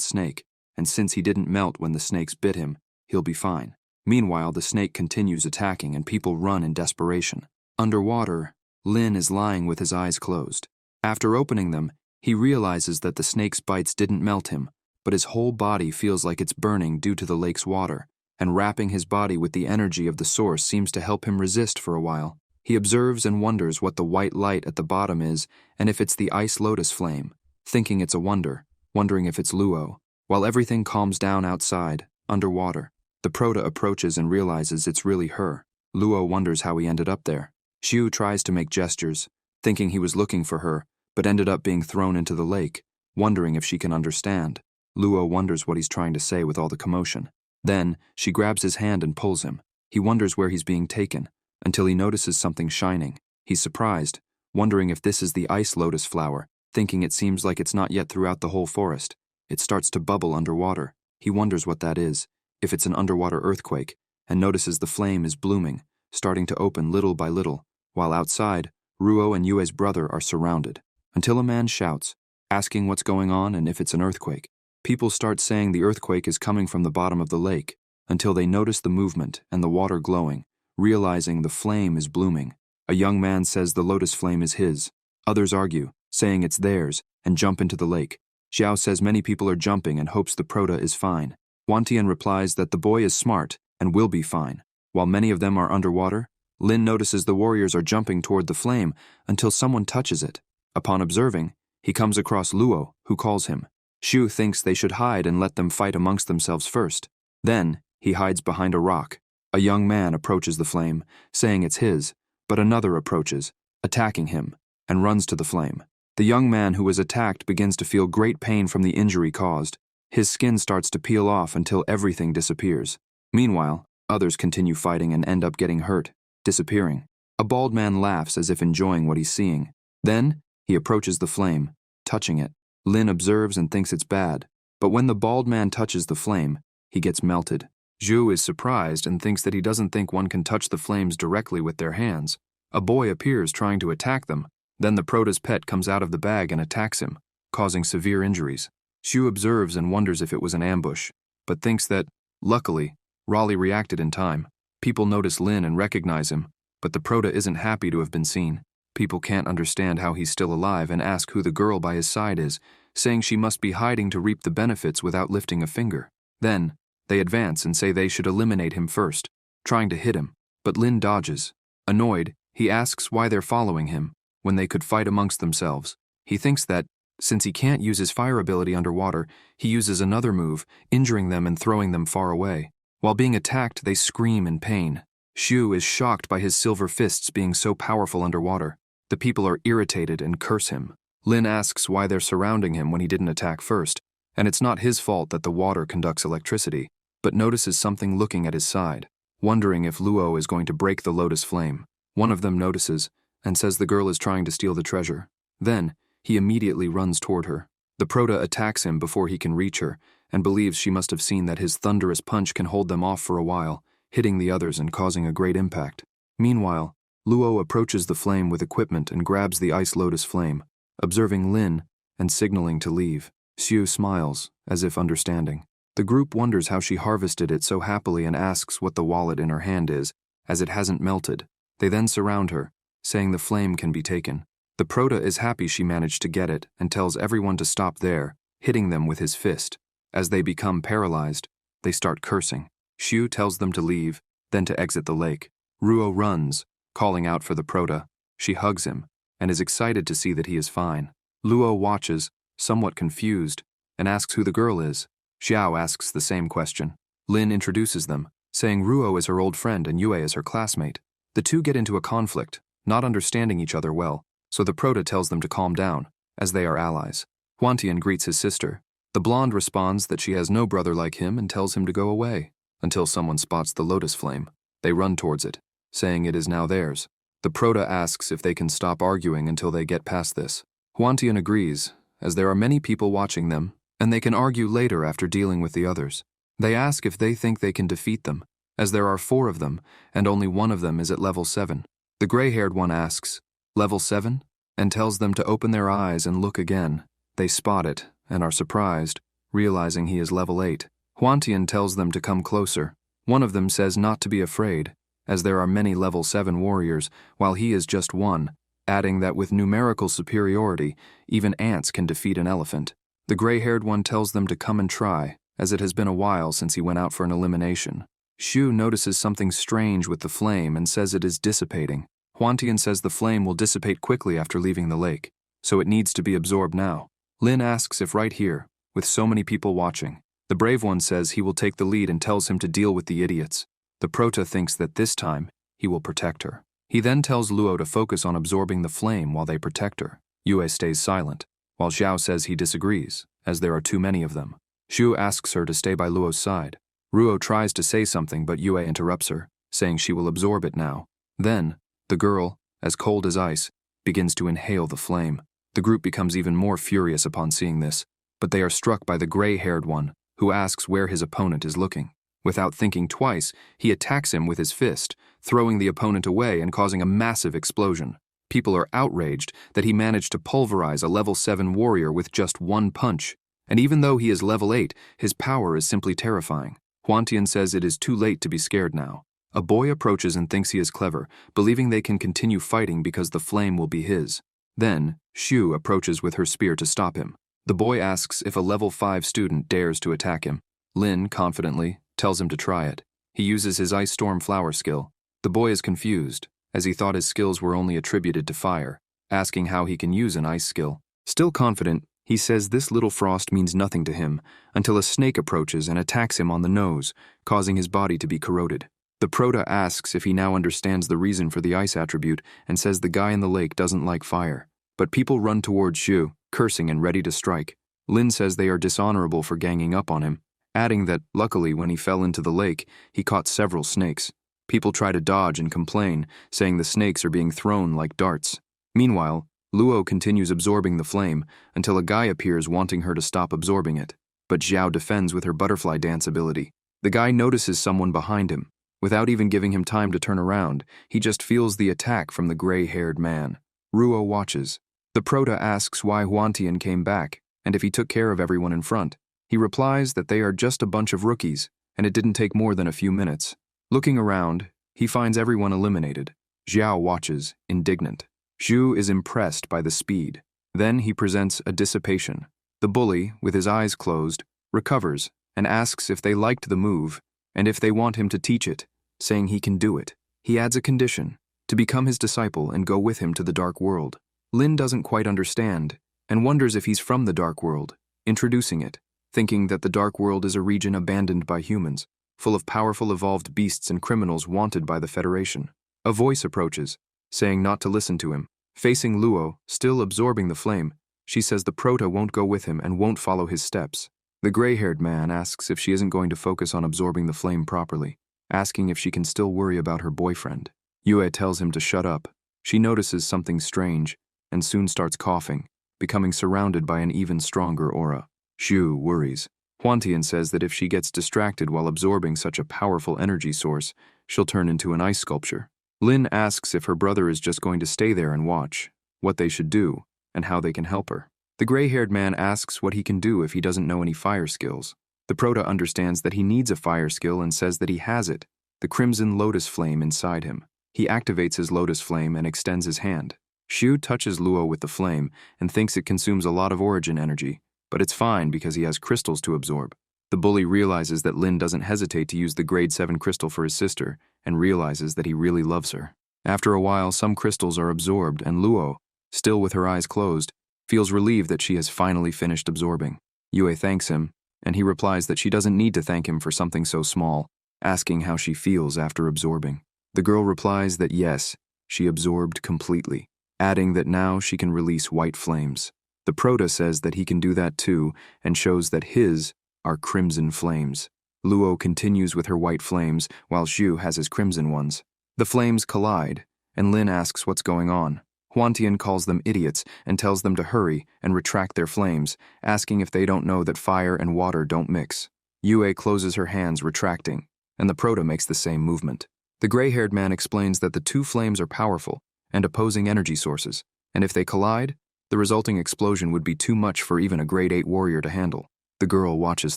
snake, and since he didn't melt when the snakes bit him, he'll be fine. Meanwhile, the snake continues attacking and people run in desperation. Underwater, Lin is lying with his eyes closed. After opening them, he realizes that the snake's bites didn't melt him, but his whole body feels like it's burning due to the lake's water, and wrapping his body with the energy of the source seems to help him resist for a while. He observes and wonders what the white light at the bottom is and if it's the ice lotus flame, thinking it's a wonder, wondering if it's Luo. While everything calms down outside, underwater, the Prota approaches and realizes it's really her. Luo wonders how he ended up there. Xiu tries to make gestures, thinking he was looking for her, but ended up being thrown into the lake, wondering if she can understand. Luo wonders what he's trying to say with all the commotion. Then, she grabs his hand and pulls him. He wonders where he's being taken, until he notices something shining. He's surprised, wondering if this is the ice lotus flower, thinking it seems like it's not yet throughout the whole forest. It starts to bubble underwater. He wonders what that is, if it's an underwater earthquake, and notices the flame is blooming, starting to open little by little, while outside, Ruo and Yue's brother are surrounded, until a man shouts, asking what's going on and if it's an earthquake. People start saying the earthquake is coming from the bottom of the lake, until they notice the movement and the water glowing, realizing the flame is blooming. A young man says the lotus flame is his. Others argue, saying it's theirs, and jump into the lake. Xiao says many people are jumping and hopes the Prota is fine. Huantian replies that the boy is smart and will be fine. While many of them are underwater, Lin notices the warriors are jumping toward the flame until someone touches it. Upon observing, he comes across Luo, who calls him. Xiu thinks they should hide and let them fight amongst themselves first. Then, he hides behind a rock. A young man approaches the flame, saying it's his, but another approaches, attacking him, and runs to the flame. The young man who was attacked begins to feel great pain from the injury caused. His skin starts to peel off until everything disappears. Meanwhile, others continue fighting and end up getting hurt, disappearing. A bald man laughs as if enjoying what he's seeing. Then, he approaches the flame, touching it. Lin observes and thinks it's bad, but when the bald man touches the flame, he gets melted. Zhu is surprised and thinks that he doesn't think one can touch the flames directly with their hands. A boy appears trying to attack them. Then the Prota's pet comes out of the bag and attacks him, causing severe injuries. Xu observes and wonders if it was an ambush, but thinks that, luckily, Raleigh reacted in time. People notice Lin and recognize him, but the Prota isn't happy to have been seen. People can't understand how he's still alive and ask who the girl by his side is, saying she must be hiding to reap the benefits without lifting a finger. Then, they advance and say they should eliminate him first, trying to hit him, but Lin dodges. Annoyed, he asks why they're following him, when they could fight amongst themselves. He thinks that, since he can't use his fire ability underwater, he uses another move, injuring them and throwing them far away. While being attacked, they scream in pain. Xu is shocked by his silver fists being so powerful underwater. The people are irritated and curse him. Lin asks why they're surrounding him when he didn't attack first, and it's not his fault that the water conducts electricity, but notices something looking at his side, wondering if Luo is going to break the lotus flame. One of them notices and says the girl is trying to steal the treasure. Then, he immediately runs toward her. The Prota attacks him before he can reach her, and believes she must have seen that his thunderous punch can hold them off for a while, hitting the others and causing a great impact. Meanwhile, Luo approaches the flame with equipment and grabs the ice lotus flame, observing Lin and signaling to leave. Xiu smiles, as if understanding. The group wonders how she harvested it so happily and asks what the wallet in her hand is, as it hasn't melted. They then surround her, saying the flame can be taken. The Prota is happy she managed to get it and tells everyone to stop there, hitting them with his fist. As they become paralyzed, they start cursing. Xiu tells them to leave, then to exit the lake. Ruo runs, calling out for the Prota. She hugs him, and is excited to see that he is fine. Luo watches, somewhat confused, and asks who the girl is. Xiao asks the same question. Lin introduces them, saying Ruo is her old friend and Yue is her classmate. The two get into a conflict, not understanding each other well, so the Prota tells them to calm down, as they are allies. Huantian greets his sister. The blonde responds that she has no brother like him and tells him to go away, until someone spots the lotus flame. They run towards it, saying it is now theirs. The Prota asks if they can stop arguing until they get past this. Huantian agrees, as there are many people watching them, and they can argue later after dealing with the others. They ask if they think they can defeat them, as there are 4 of them, and only one of them is at level 7. The gray-haired one asks, "Level 7?" and tells them to open their eyes and look again. They spot it, and are surprised, realizing he is level 8. Huantian tells them to come closer. One of them says not to be afraid, as there are many level 7 warriors, while he is just one, adding that with numerical superiority, even ants can defeat an elephant. The gray-haired one tells them to come and try, as it has been a while since he went out for an elimination. Xiu notices something strange with the flame and says it is dissipating. Huantian says the flame will dissipate quickly after leaving the lake, so it needs to be absorbed now. Lin asks if right here, with so many people watching. The brave one says he will take the lead and tells him to deal with the idiots. The Prota thinks that this time, he will protect her. He then tells Luo to focus on absorbing the flame while they protect her. Yue stays silent, while Xiao says he disagrees, as there are too many of them. Xiu asks her to stay by Luo's side. Ruo tries to say something, but Yue interrupts her, saying she will absorb it now. Then, the girl, as cold as ice, begins to inhale the flame. The group becomes even more furious upon seeing this, but they are struck by the gray-haired one, who asks where his opponent is looking. Without thinking twice, he attacks him with his fist, throwing the opponent away and causing a massive explosion. People are outraged that he managed to pulverize a level 7 warrior with just one punch, and even though he is level 8, his power is simply terrifying. Huantian says it is too late to be scared now. A boy approaches and thinks he is clever, believing they can continue fighting because the flame will be his. Then, Xiu approaches with her spear to stop him. The boy asks if a level 5 student dares to attack him. Lin, confidently, tells him to try it. He uses his Ice Storm Flower skill. The boy is confused, as he thought his skills were only attributed to fire, asking how he can use an ice skill. Still confident, he says this little frost means nothing to him, until a snake approaches and attacks him on the nose, causing his body to be corroded. The Prota asks if he now understands the reason for the ice attribute and says the guy in the lake doesn't like fire. But people run towards Xiu, cursing and ready to strike. Lin says they are dishonorable for ganging up on him, adding that, luckily, when he fell into the lake, he caught several snakes. People try to dodge and complain, saying the snakes are being thrown like darts. Meanwhile, Luo continues absorbing the flame until a guy appears wanting her to stop absorbing it. But Xiao defends with her butterfly dance ability. The guy notices someone behind him. Without even giving him time to turn around, he just feels the attack from the gray-haired man. Ruo watches. The Prota asks why Huantian came back, and if he took care of everyone in front. He replies that they are just a bunch of rookies, and it didn't take more than a few minutes. Looking around, he finds everyone eliminated. Xiao watches, indignant. Xiu is impressed by the speed. Then he presents a dissipation. The bully, with his eyes closed, recovers and asks if they liked the move, and if they want him to teach it, saying he can do it. He adds a condition, to become his disciple and go with him to the Dark World. Lin doesn't quite understand, and wonders if he's from the Dark World, introducing it, thinking that the Dark World is a region abandoned by humans, full of powerful evolved beasts and criminals wanted by the Federation. A voice approaches, saying not to listen to him. Facing Luo, still absorbing the flame, She says the prota won't go with him and won't follow his steps. The gray-haired man asks if she isn't going to focus on absorbing the flame properly, asking if she can still worry about her boyfriend. Yue tells him to shut up. She notices something strange and soon starts coughing, becoming surrounded by an even stronger aura. Xu worries. Huantian says that if she gets distracted while absorbing such a powerful energy source, she'll turn into an ice sculpture. Lin asks if her brother is just going to stay there and watch, what they should do, and how they can help her. The gray-haired man asks what he can do if he doesn't know any fire skills. The prota understands that he needs a fire skill and says that he has it, the crimson lotus flame inside him. He activates his lotus flame and extends his hand. Xu touches Luo with the flame and thinks it consumes a lot of origin energy, but it's fine because he has crystals to absorb. The bully realizes that Lin doesn't hesitate to use the grade 7 crystal for his sister and realizes that he really loves her. After a while, some crystals are absorbed and Luo, still with her eyes closed, feels relieved that she has finally finished absorbing. Yue thanks him, and he replies that she doesn't need to thank him for something so small, asking how she feels after absorbing. The girl replies that yes, she absorbed completely, adding that now she can release white flames. The prota says that he can do that too and shows that his are crimson flames. Luo continues with her white flames while Xu has his crimson ones. The flames collide, and Lin asks what's going on. Huantian calls them idiots and tells them to hurry and retract their flames, asking if they don't know that fire and water don't mix. Yue closes her hands, retracting, and the prota makes the same movement. The gray-haired man explains that the two flames are powerful and opposing energy sources, and if they collide, the resulting explosion would be too much for even a grade 8 warrior to handle. The girl watches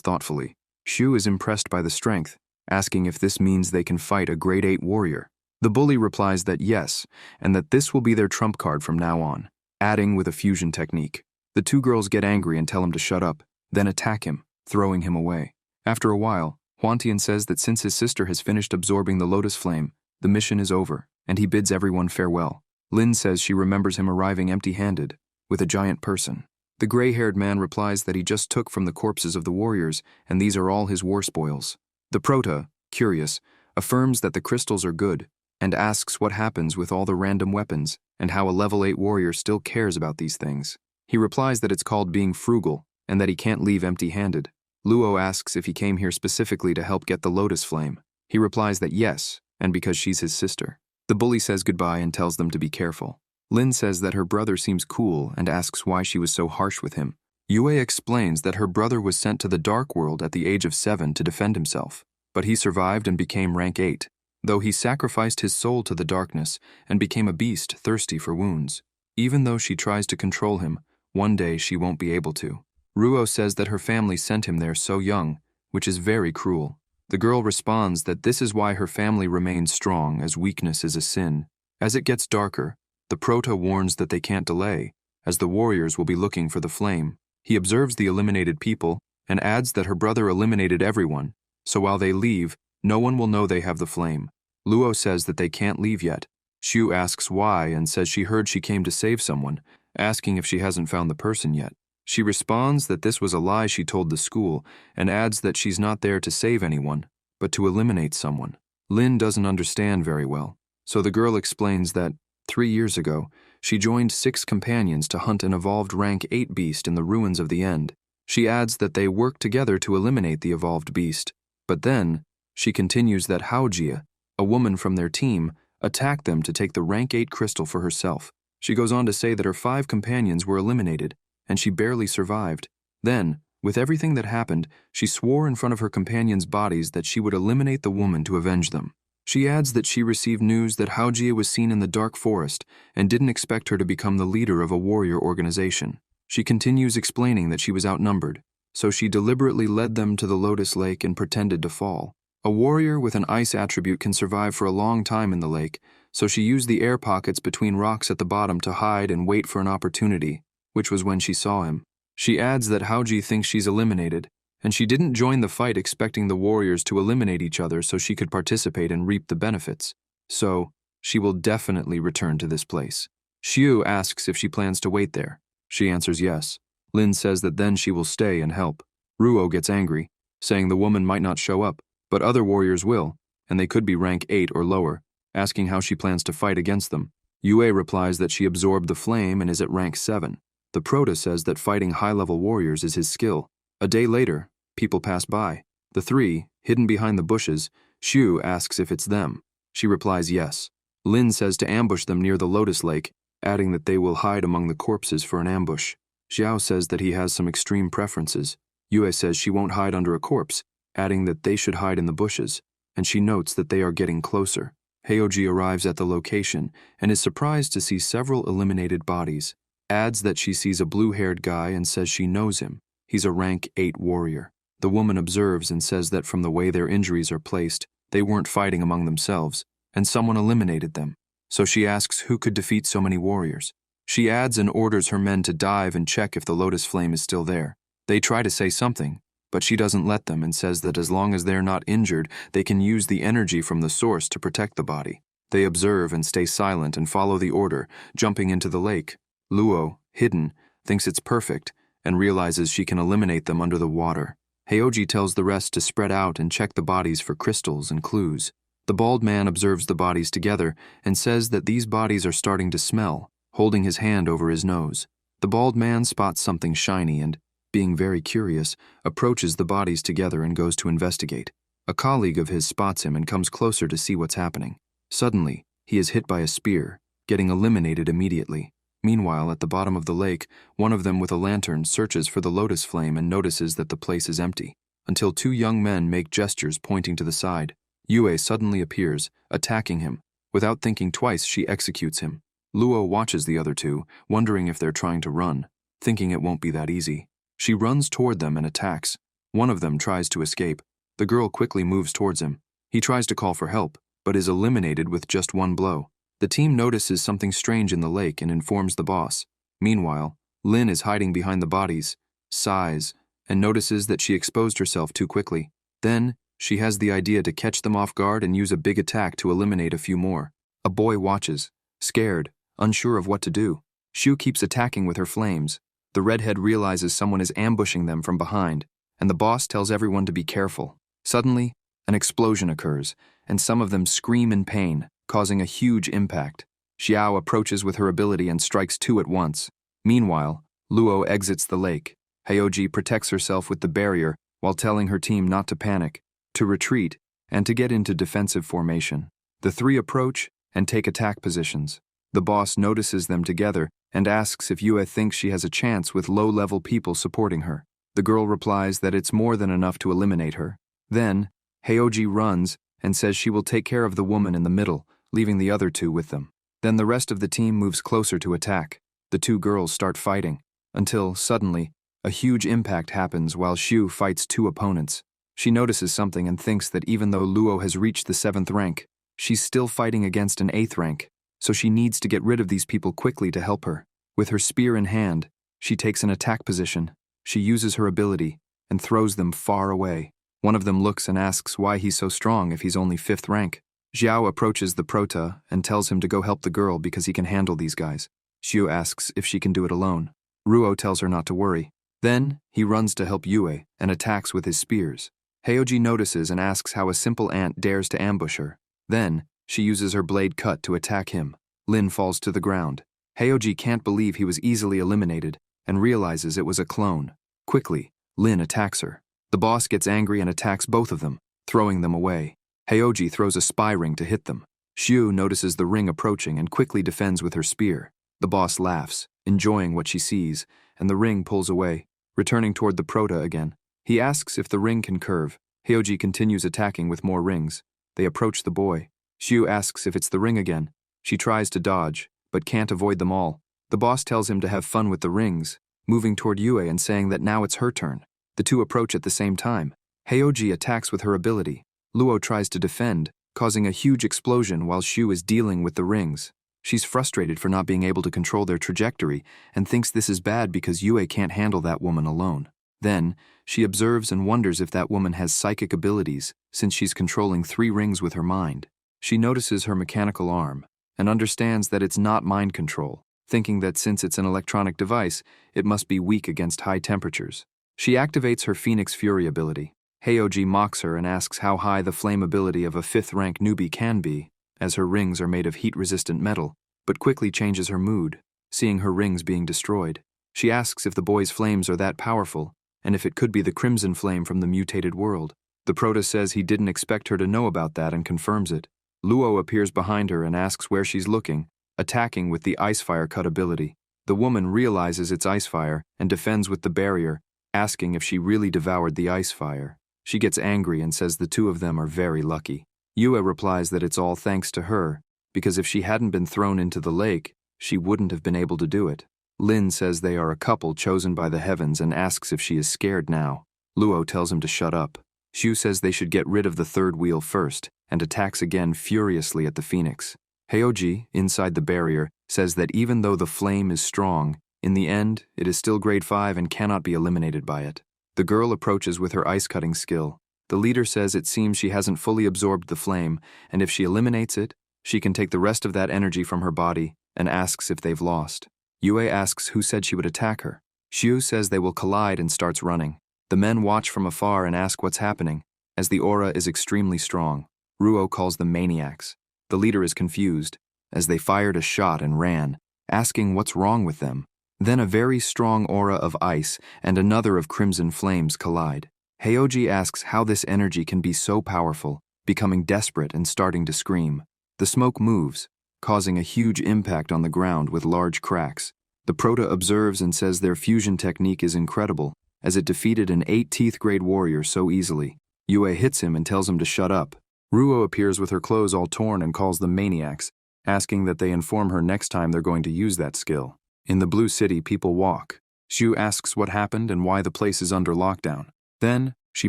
thoughtfully. Xu is impressed by the strength, asking if this means they can fight a grade 8 warrior. The bully replies that yes, and that this will be their trump card from now on, adding with a fusion technique. The two girls get angry and tell him to shut up, then attack him, throwing him away. After a while, Huantian says that since his sister has finished absorbing the lotus flame, the mission is over, and he bids everyone farewell. Lin says she remembers him arriving empty-handed, with a giant person. The gray-haired man replies that he just took from the corpses of the warriors, and these are all his war spoils. The prota, curious, affirms that the crystals are good, and asks what happens with all the random weapons, and how a level 8 warrior still cares about these things. He replies that it's called being frugal, and that he can't leave empty-handed. Luo asks if he came here specifically to help get the lotus flame. He replies that yes, and because she's his sister. The bully says goodbye and tells them to be careful. Lin says that her brother seems cool and asks why she was so harsh with him. Yue explains that her brother was sent to the dark world at the age of 7 to defend himself, but he survived and became rank 8, though he sacrificed his soul to the darkness and became a beast thirsty for wounds. Even though she tries to control him, one day she won't be able to. Ruo says that her family sent him there so young, which is very cruel. The girl responds that this is why her family remains strong, as weakness is a sin. As it gets darker, the prota warns that they can't delay, as the warriors will be looking for the flame. He observes the eliminated people and adds that her brother eliminated everyone, so while they leave, no one will know they have the flame. Luo says that they can't leave yet. Xu asks why and says she heard she came to save someone, asking if she hasn't found the person yet. She responds that this was a lie she told the school and adds that she's not there to save anyone, but to eliminate someone. Lin doesn't understand very well, so the girl explains that 3 years ago, she joined 6 companions to hunt an evolved rank 8 beast in the ruins of the End. She adds that they worked together to eliminate the evolved beast, but then she continues that Haojia, a woman from their team, attacked them to take the rank 8 crystal for herself. She goes on to say that her 5 companions were eliminated, and she barely survived. Then, with everything that happened, she swore in front of her companions' bodies that she would eliminate the woman to avenge them. She adds that she received news that Haojia was seen in the dark forest and didn't expect her to become the leader of a warrior organization. She continues explaining that she was outnumbered, so she deliberately led them to the Lotus Lake and pretended to fall. A warrior with an ice attribute can survive for a long time in the lake, so she used the air pockets between rocks at the bottom to hide and wait for an opportunity, which was when she saw him. She adds that Haoji thinks she's eliminated, and she didn't join the fight expecting the warriors to eliminate each other so she could participate and reap the benefits. So, she will definitely return to this place. Xiu asks if she plans to wait there. She answers yes. Lin says that then she will stay and help. Ruo gets angry, saying the woman might not show up, but other warriors will, and they could be rank 8 or lower, asking how she plans to fight against them. Yue replies that she absorbed the flame and is at rank 7. The Prota says that fighting high-level warriors is his skill. A day later, people pass by. The three, hidden behind the bushes, Shu asks if it's them. She replies yes. Lin says to ambush them near the Lotus Lake, adding that they will hide among the corpses for an ambush. Xiao says that he has some extreme preferences. Yue says she won't hide under a corpse, adding that they should hide in the bushes, and she notes that they are getting closer. Heoji arrives at the location and is surprised to see several eliminated bodies, adds that she sees a blue-haired guy and says she knows him. He's a rank 8 warrior. The woman observes and says that from the way their injuries are placed, they weren't fighting among themselves, and someone eliminated them. So she asks who could defeat so many warriors. She adds and orders her men to dive and check if the lotus flame is still there. They try to say something, but she doesn't let them and says that as long as they're not injured, they can use the energy from the source to protect the body. They observe and stay silent and follow the order, jumping into the lake. Luo, hidden, thinks it's perfect and realizes she can eliminate them under the water. Heoji tells the rest to spread out and check the bodies for crystals and clues. The bald man observes the bodies together and says that these bodies are starting to smell, holding his hand over his nose. The bald man spots something shiny and, being very curious, approaches the bodies together and goes to investigate. A colleague of his spots him and comes closer to see what's happening. Suddenly, he is hit by a spear, getting eliminated immediately. Meanwhile, at the bottom of the lake, one of them with a lantern searches for the lotus flame and notices that the place is empty, until two young men make gestures pointing to the side. Yue suddenly appears, attacking him. Without thinking twice, she executes him. Luo watches the other two, wondering if they're trying to run, thinking it won't be that easy. She runs toward them and attacks. One of them tries to escape. The girl quickly moves towards him. He tries to call for help, but is eliminated with just one blow. The team notices something strange in the lake and informs the boss. Meanwhile, Lin is hiding behind the bodies, sighs, and notices that she exposed herself too quickly. Then, she has the idea to catch them off guard and use a big attack to eliminate a few more. A boy watches, scared, unsure of what to do. Shu keeps attacking with her flames. The redhead realizes someone is ambushing them from behind, and the boss tells everyone to be careful. Suddenly, an explosion occurs, and some of them scream in pain, causing a huge impact. Xiao approaches with her ability and strikes two at once. Meanwhile, Luo exits the lake. Heoji protects herself with the barrier while telling her team not to panic, to retreat, and to get into defensive formation. The three approach and take attack positions. The boss notices them together and asks if Yue thinks she has a chance with low-level people supporting her. The girl replies that it's more than enough to eliminate her. Then, Heoji runs and says she will take care of the woman in the middle, leaving the other two with them. Then the rest of the team moves closer to attack. The two girls start fighting, until, suddenly, a huge impact happens while Shu fights two opponents. She notices something and thinks that even though Luo has reached the 7th rank, she's still fighting against an 8th rank, so she needs to get rid of these people quickly to help her. With her spear in hand, she takes an attack position. She uses her ability and throws them far away. One of them looks and asks why he's so strong if he's only 5th rank. Xiao approaches the Prota and tells him to go help the girl because he can handle these guys. Shu asks if she can do it alone. Ruo tells her not to worry. Then, he runs to help Yue and attacks with his spears. Heoji notices and asks how a simple ant dares to ambush her. Then, she uses her blade cut to attack him. Lin falls to the ground. Heoji can't believe he was easily eliminated and realizes it was a clone. Quickly, Lin attacks her. The boss gets angry and attacks both of them, throwing them away. Heoji throws a spy ring to hit them. Shu notices the ring approaching and quickly defends with her spear. The boss laughs, enjoying what she sees, and the ring pulls away, returning toward the Prota again. He asks if the ring can curve. Heoji continues attacking with more rings. They approach the boy. Shu asks if it's the ring again. She tries to dodge, but can't avoid them all. The boss tells him to have fun with the rings, moving toward Yue and saying that now it's her turn. The two approach at the same time. Heoji attacks with her ability. Luo tries to defend, causing a huge explosion while Shu is dealing with the rings. She's frustrated for not being able to control their trajectory and thinks this is bad because Yue can't handle that woman alone. Then, she observes and wonders if that woman has psychic abilities, since she's controlling 3 rings with her mind. She notices her mechanical arm and understands that it's not mind control, thinking that since it's an electronic device, it must be weak against high temperatures. She activates her Phoenix Fury ability. Heoji mocks her and asks how high the flame ability of a 5th-rank newbie can be, as her rings are made of heat-resistant metal, but quickly changes her mood, seeing her rings being destroyed. She asks if the boy's flames are that powerful, and if it could be the crimson flame from the mutated world. The Prota says he didn't expect her to know about that and confirms it. Luo appears behind her and asks where she's looking, attacking with the ice fire cut ability. The woman realizes it's ice fire and defends with the barrier, asking if she really devoured the ice fire. She gets angry and says the two of them are very lucky. Yue replies that it's all thanks to her, because if she hadn't been thrown into the lake, she wouldn't have been able to do it. Lin says they are a couple chosen by the heavens and asks if she is scared now. Luo tells him to shut up. Xu says they should get rid of the third wheel first, and attacks again furiously at the phoenix. Heoji, inside the barrier, says that even though the flame is strong, in the end, it is still grade 5 and cannot be eliminated by it. The girl approaches with her ice-cutting skill. The leader says it seems she hasn't fully absorbed the flame, and if she eliminates it, she can take the rest of that energy from her body, and asks if they've lost. Yue asks who said she would attack her. Xu says they will collide and starts running. The men watch from afar and ask what's happening, as the aura is extremely strong. Ruo calls them maniacs. The leader is confused, as they fired a shot and ran, asking what's wrong with them. Then a very strong aura of ice and another of crimson flames collide. Heoji asks how this energy can be so powerful, becoming desperate and starting to scream. The smoke moves, causing a huge impact on the ground with large cracks. The Prota observes and says their fusion technique is incredible, as it defeated an 8th grade warrior so easily. Yue hits him and tells him to shut up. Ruo appears with her clothes all torn and calls them maniacs, asking that they inform her next time they're going to use that skill. In the Blue City, people walk. Xu asks what happened and why the place is under lockdown. Then, she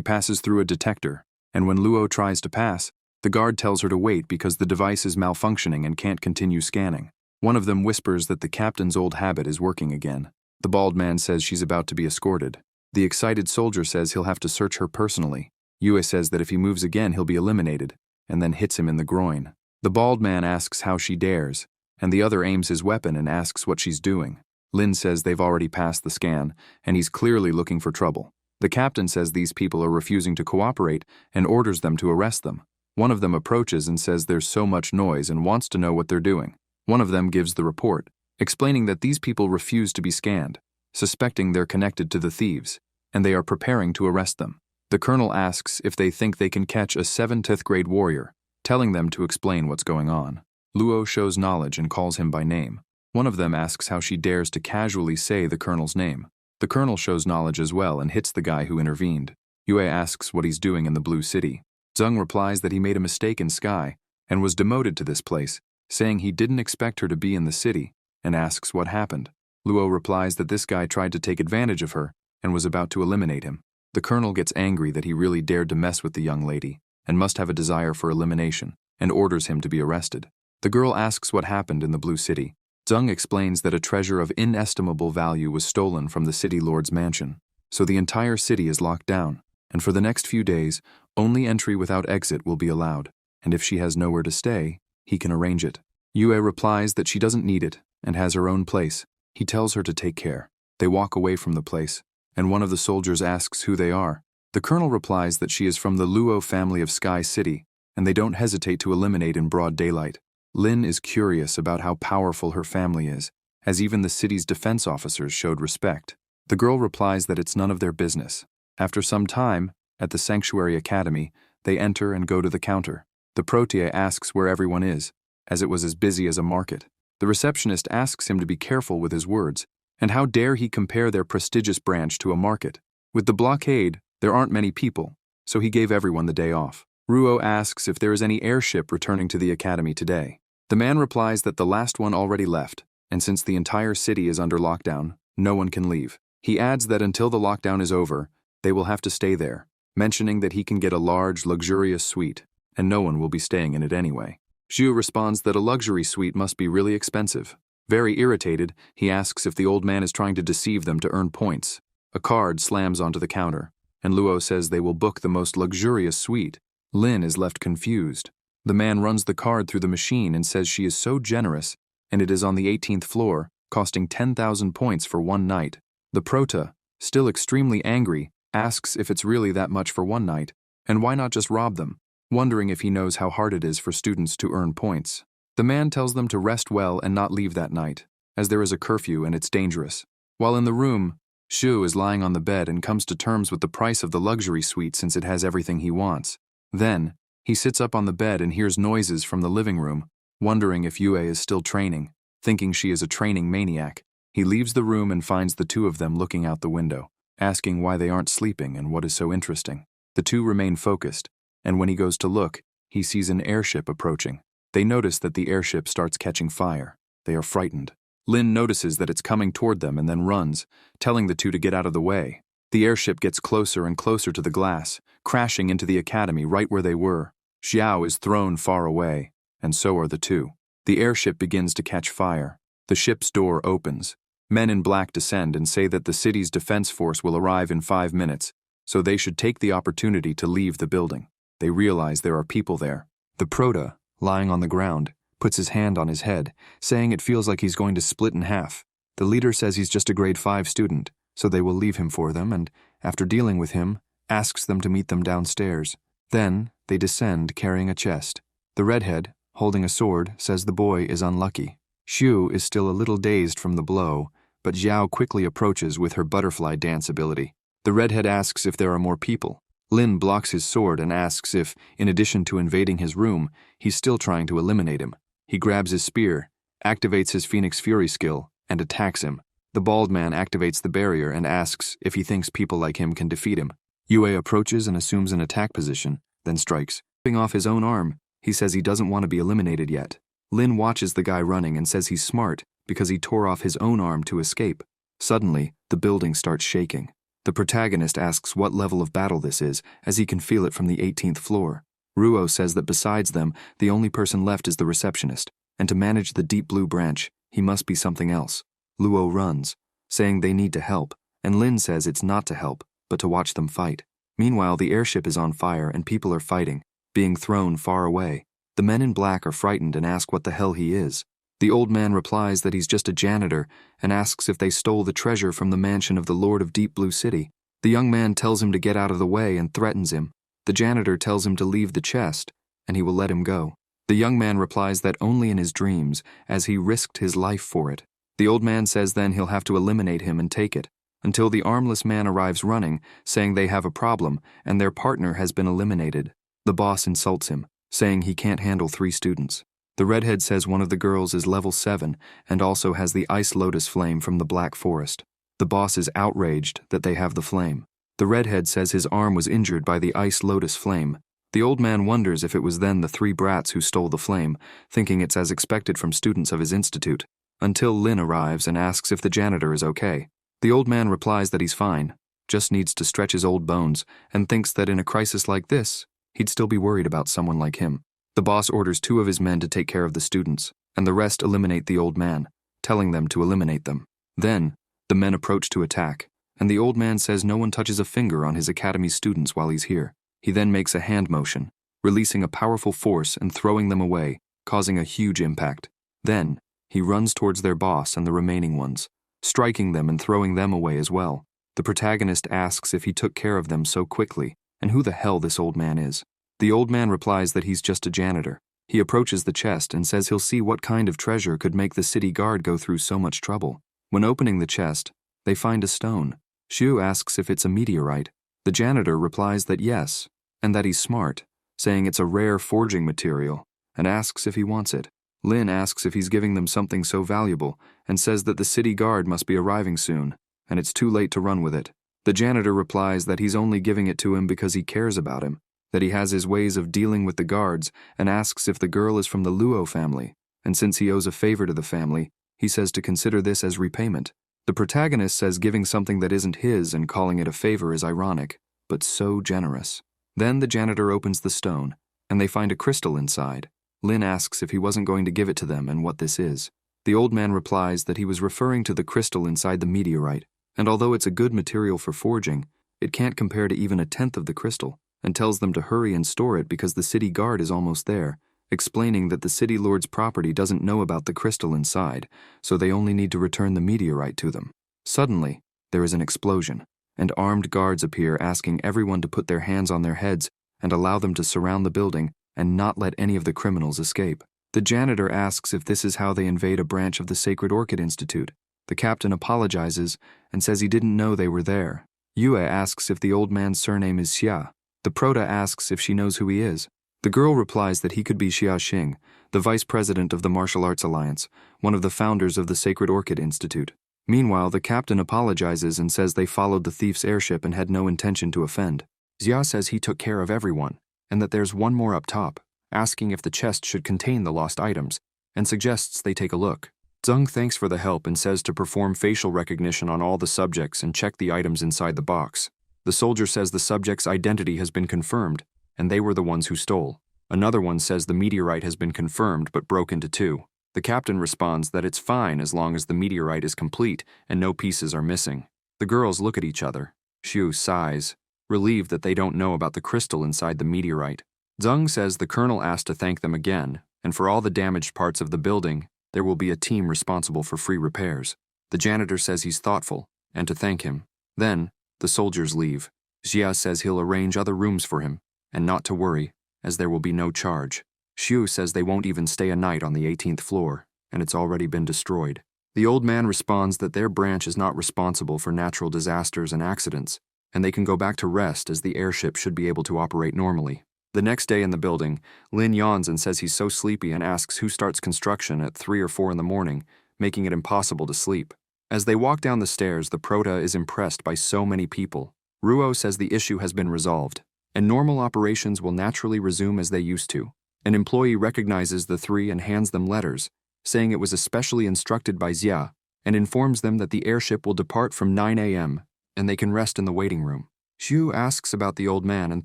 passes through a detector, and when Luo tries to pass, the guard tells her to wait because the device is malfunctioning and can't continue scanning. One of them whispers that the captain's old habit is working again. The bald man says she's about to be escorted. The excited soldier says he'll have to search her personally. Yue says that if he moves again, he'll be eliminated, and then hits him in the groin. The bald man asks how she dares, and the other aims his weapon and asks what she's doing. Lin says they've already passed the scan, and he's clearly looking for trouble. The captain says these people are refusing to cooperate and orders them to arrest them. One of them approaches and says there's so much noise and wants to know what they're doing. One of them gives the report, explaining that these people refuse to be scanned, suspecting they're connected to the thieves, and they are preparing to arrest them. The colonel asks if they think they can catch a 7th grade warrior, telling them to explain what's going on. Luo shows knowledge and calls him by name. One of them asks how she dares to casually say the colonel's name. The colonel shows knowledge as well and hits the guy who intervened. Yue asks what he's doing in the Blue City. Zheng replies that he made a mistake in sky and was demoted to this place, saying he didn't expect her to be in the city, and asks what happened. Luo replies that this guy tried to take advantage of her and was about to eliminate him. The colonel gets angry that he really dared to mess with the young lady and must have a desire for elimination, and orders him to be arrested. The girl asks what happened in the Blue City. Zheng explains that a treasure of inestimable value was stolen from the city lord's mansion, so the entire city is locked down, and for the next few days, only entry without exit will be allowed, and if she has nowhere to stay, he can arrange it. Yue replies that she doesn't need it and has her own place. He tells her to take care. They walk away from the place, and one of the soldiers asks who they are. The colonel replies that she is from the Luo family of Sky City, and they don't hesitate to eliminate in broad daylight. Lin is curious about how powerful her family is, as even the city's defense officers showed respect. The girl replies that it's none of their business. After some time, at the Sanctuary Academy, they enter and go to the counter. The Protea asks where everyone is, as it was as busy as a market. The receptionist asks him to be careful with his words, and how dare he compare their prestigious branch to a market. With the blockade, there aren't many people, so he gave everyone the day off. Ruo asks if there is any airship returning to the academy today. The man replies that the last one already left, and since the entire city is under lockdown, no one can leave. He adds that until the lockdown is over, they will have to stay there, mentioning that he can get a large, luxurious suite, and no one will be staying in it anyway. Xu responds that a luxury suite must be really expensive. Very irritated, he asks if the old man is trying to deceive them to earn points. A card slams onto the counter, and Luo says they will book the most luxurious suite. Lin is left confused. The man runs the card through the machine and says she is so generous, and it is on the 18th floor, costing 10,000 points for one night. The Prota, still extremely angry, asks if it's really that much for one night, and why not just rob them, wondering if he knows how hard it is for students to earn points. The man tells them to rest well and not leave that night, as there is a curfew and it's dangerous. While in the room, Shu is lying on the bed and comes to terms with the price of the luxury suite since it has everything he wants. Then, he sits up on the bed and hears noises from the living room, wondering if Yue is still training, thinking she is a training maniac. He leaves the room and finds the two of them looking out the window, asking why they aren't sleeping and what is so interesting. The two remain focused, and when he goes to look, he sees an airship approaching. They notice that the airship starts catching fire. They are frightened. Lin notices that it's coming toward them and then runs, telling the two to get out of the way. The airship gets closer and closer to the glass, crashing into the academy right where they were. Xiao is thrown far away, and so are the two. The airship begins to catch fire. The ship's door opens. Men in black descend and say that the city's defense force will arrive in 5 minutes, so they should take the opportunity to leave the building. They realize there are people there. The Prota, lying on the ground, puts his hand on his head, saying it feels like he's going to split in half. The leader says he's just a grade 5 student, so they will leave him for them and, after dealing with him, asks them to meet them downstairs. Then, they descend carrying a chest. The redhead, holding a sword, says the boy is unlucky. Xu is still a little dazed from the blow, but Xiao quickly approaches with her butterfly dance ability. The redhead asks if there are more people. Lin blocks his sword and asks if, in addition to invading his room, he's still trying to eliminate him. He grabs his spear, activates his Phoenix Fury skill, and attacks him. The bald man activates the barrier and asks if he thinks people like him can defeat him. Yue approaches and assumes an attack position, then strikes. Ripping off his own arm, he says he doesn't want to be eliminated yet. Lin watches the guy running and says he's smart because he tore off his own arm to escape. Suddenly, the building starts shaking. The protagonist asks what level of battle this is, as he can feel it from the 18th floor. Ruo says that besides them, the only person left is the receptionist, and to manage the deep blue branch, he must be something else. Luo runs, saying they need to help, and Lin says it's not to help, but to watch them fight. Meanwhile, the airship is on fire and people are fighting, being thrown far away. The men in black are frightened and ask what the hell he is. The old man replies that he's just a janitor and asks if they stole the treasure from the mansion of the Lord of Deep Blue City. The young man tells him to get out of the way and threatens him. The janitor tells him to leave the chest, and he will let him go. The young man replies that only in his dreams, as he risked his life for it. The old man says then he'll have to eliminate him and take it, until the armless man arrives running, saying they have a problem, and their partner has been eliminated. The boss insults him, saying he can't handle 3 students. The redhead says one of the girls is level 7 and also has the ice lotus flame from the Black Forest. The boss is outraged that they have the flame. The redhead says his arm was injured by the ice lotus flame. The old man wonders if it was then the 3 brats who stole the flame, thinking it's as expected from students of his institute, until Lin arrives and asks if the janitor is okay. The old man replies that he's fine, just needs to stretch his old bones, and thinks that in a crisis like this, he'd still be worried about someone like him. The boss orders 2 of his men to take care of the students, and the rest eliminate the old man, telling them to eliminate them. Then, the men approach to attack, and the old man says no one touches a finger on his academy students while he's here. He then makes a hand motion, releasing a powerful force and throwing them away, causing a huge impact. Then, he runs towards their boss and the remaining ones, striking them and throwing them away as well. The protagonist asks if he took care of them so quickly, and who the hell this old man is. The old man replies that he's just a janitor. He approaches the chest and says he'll see what kind of treasure could make the city guard go through so much trouble. When opening the chest, they find a stone. Xu asks if it's a meteorite. The janitor replies that yes, and that he's smart, saying it's a rare forging material, and asks if he wants it. Lin asks if he's giving them something so valuable, and says that the city guard must be arriving soon, and it's too late to run with it. The janitor replies that he's only giving it to him because he cares about him, that he has his ways of dealing with the guards, and asks if the girl is from the Luo family, and since he owes a favor to the family, he says to consider this as repayment. The protagonist says giving something that isn't his and calling it a favor is ironic, but so generous. Then the janitor opens the stone, and they find a crystal inside. Lin asks if he wasn't going to give it to them and what this is. The old man replies that he was referring to the crystal inside the meteorite, and although it's a good material for forging, it can't compare to even 1/10 of the crystal, and tells them to hurry and store it because the city guard is almost there, explaining that the city lord's property doesn't know about the crystal inside, so they only need to return the meteorite to them. Suddenly, there is an explosion, and armed guards appear asking everyone to put their hands on their heads and allow them to surround the building and not let any of the criminals escape. The janitor asks if this is how they invade a branch of the Sacred Orchid Institute. The captain apologizes and says he didn't know they were there. Yue asks if the old man's surname is Xia. The prota asks if she knows who he is. The girl replies that he could be Xia Xing, the vice president of the Martial Arts Alliance, one of the founders of the Sacred Orchid Institute. Meanwhile, the captain apologizes and says they followed the thief's airship and had no intention to offend. Xia says he took care of everyone, and that there's one more up top, asking if the chest should contain the lost items, and suggests they take a look. Zheng thanks for the help and says to perform facial recognition on all the subjects and check the items inside the box. The soldier says the subject's identity has been confirmed, and they were the ones who stole. Another one says the meteorite has been confirmed but broke into two. The captain responds that it's fine as long as the meteorite is complete and no pieces are missing. The girls look at each other. Xiu sighs, relieved that they don't know about the crystal inside the meteorite. Zheng says the colonel asked to thank them again, and for all the damaged parts of the building, there will be a team responsible for free repairs. The janitor says he's thoughtful, and to thank him. Then, the soldiers leave. Xia says he'll arrange other rooms for him, and not to worry, as there will be no charge. Xiu says they won't even stay a night on the 18th floor, and it's already been destroyed. The old man responds that their branch is not responsible for natural disasters and accidents, and they can go back to rest as the airship should be able to operate normally. The next day in the building, Lin yawns and says he's so sleepy and asks who starts construction at 3 or 4 in the morning, making it impossible to sleep. As they walk down the stairs, the prota is impressed by so many people. Ruo says the issue has been resolved, and normal operations will naturally resume as they used to. An employee recognizes the three and hands them letters, saying it was especially instructed by Xia, and informs them that the airship will depart from 9 a.m., and they can rest in the waiting room. Xiu asks about the old man and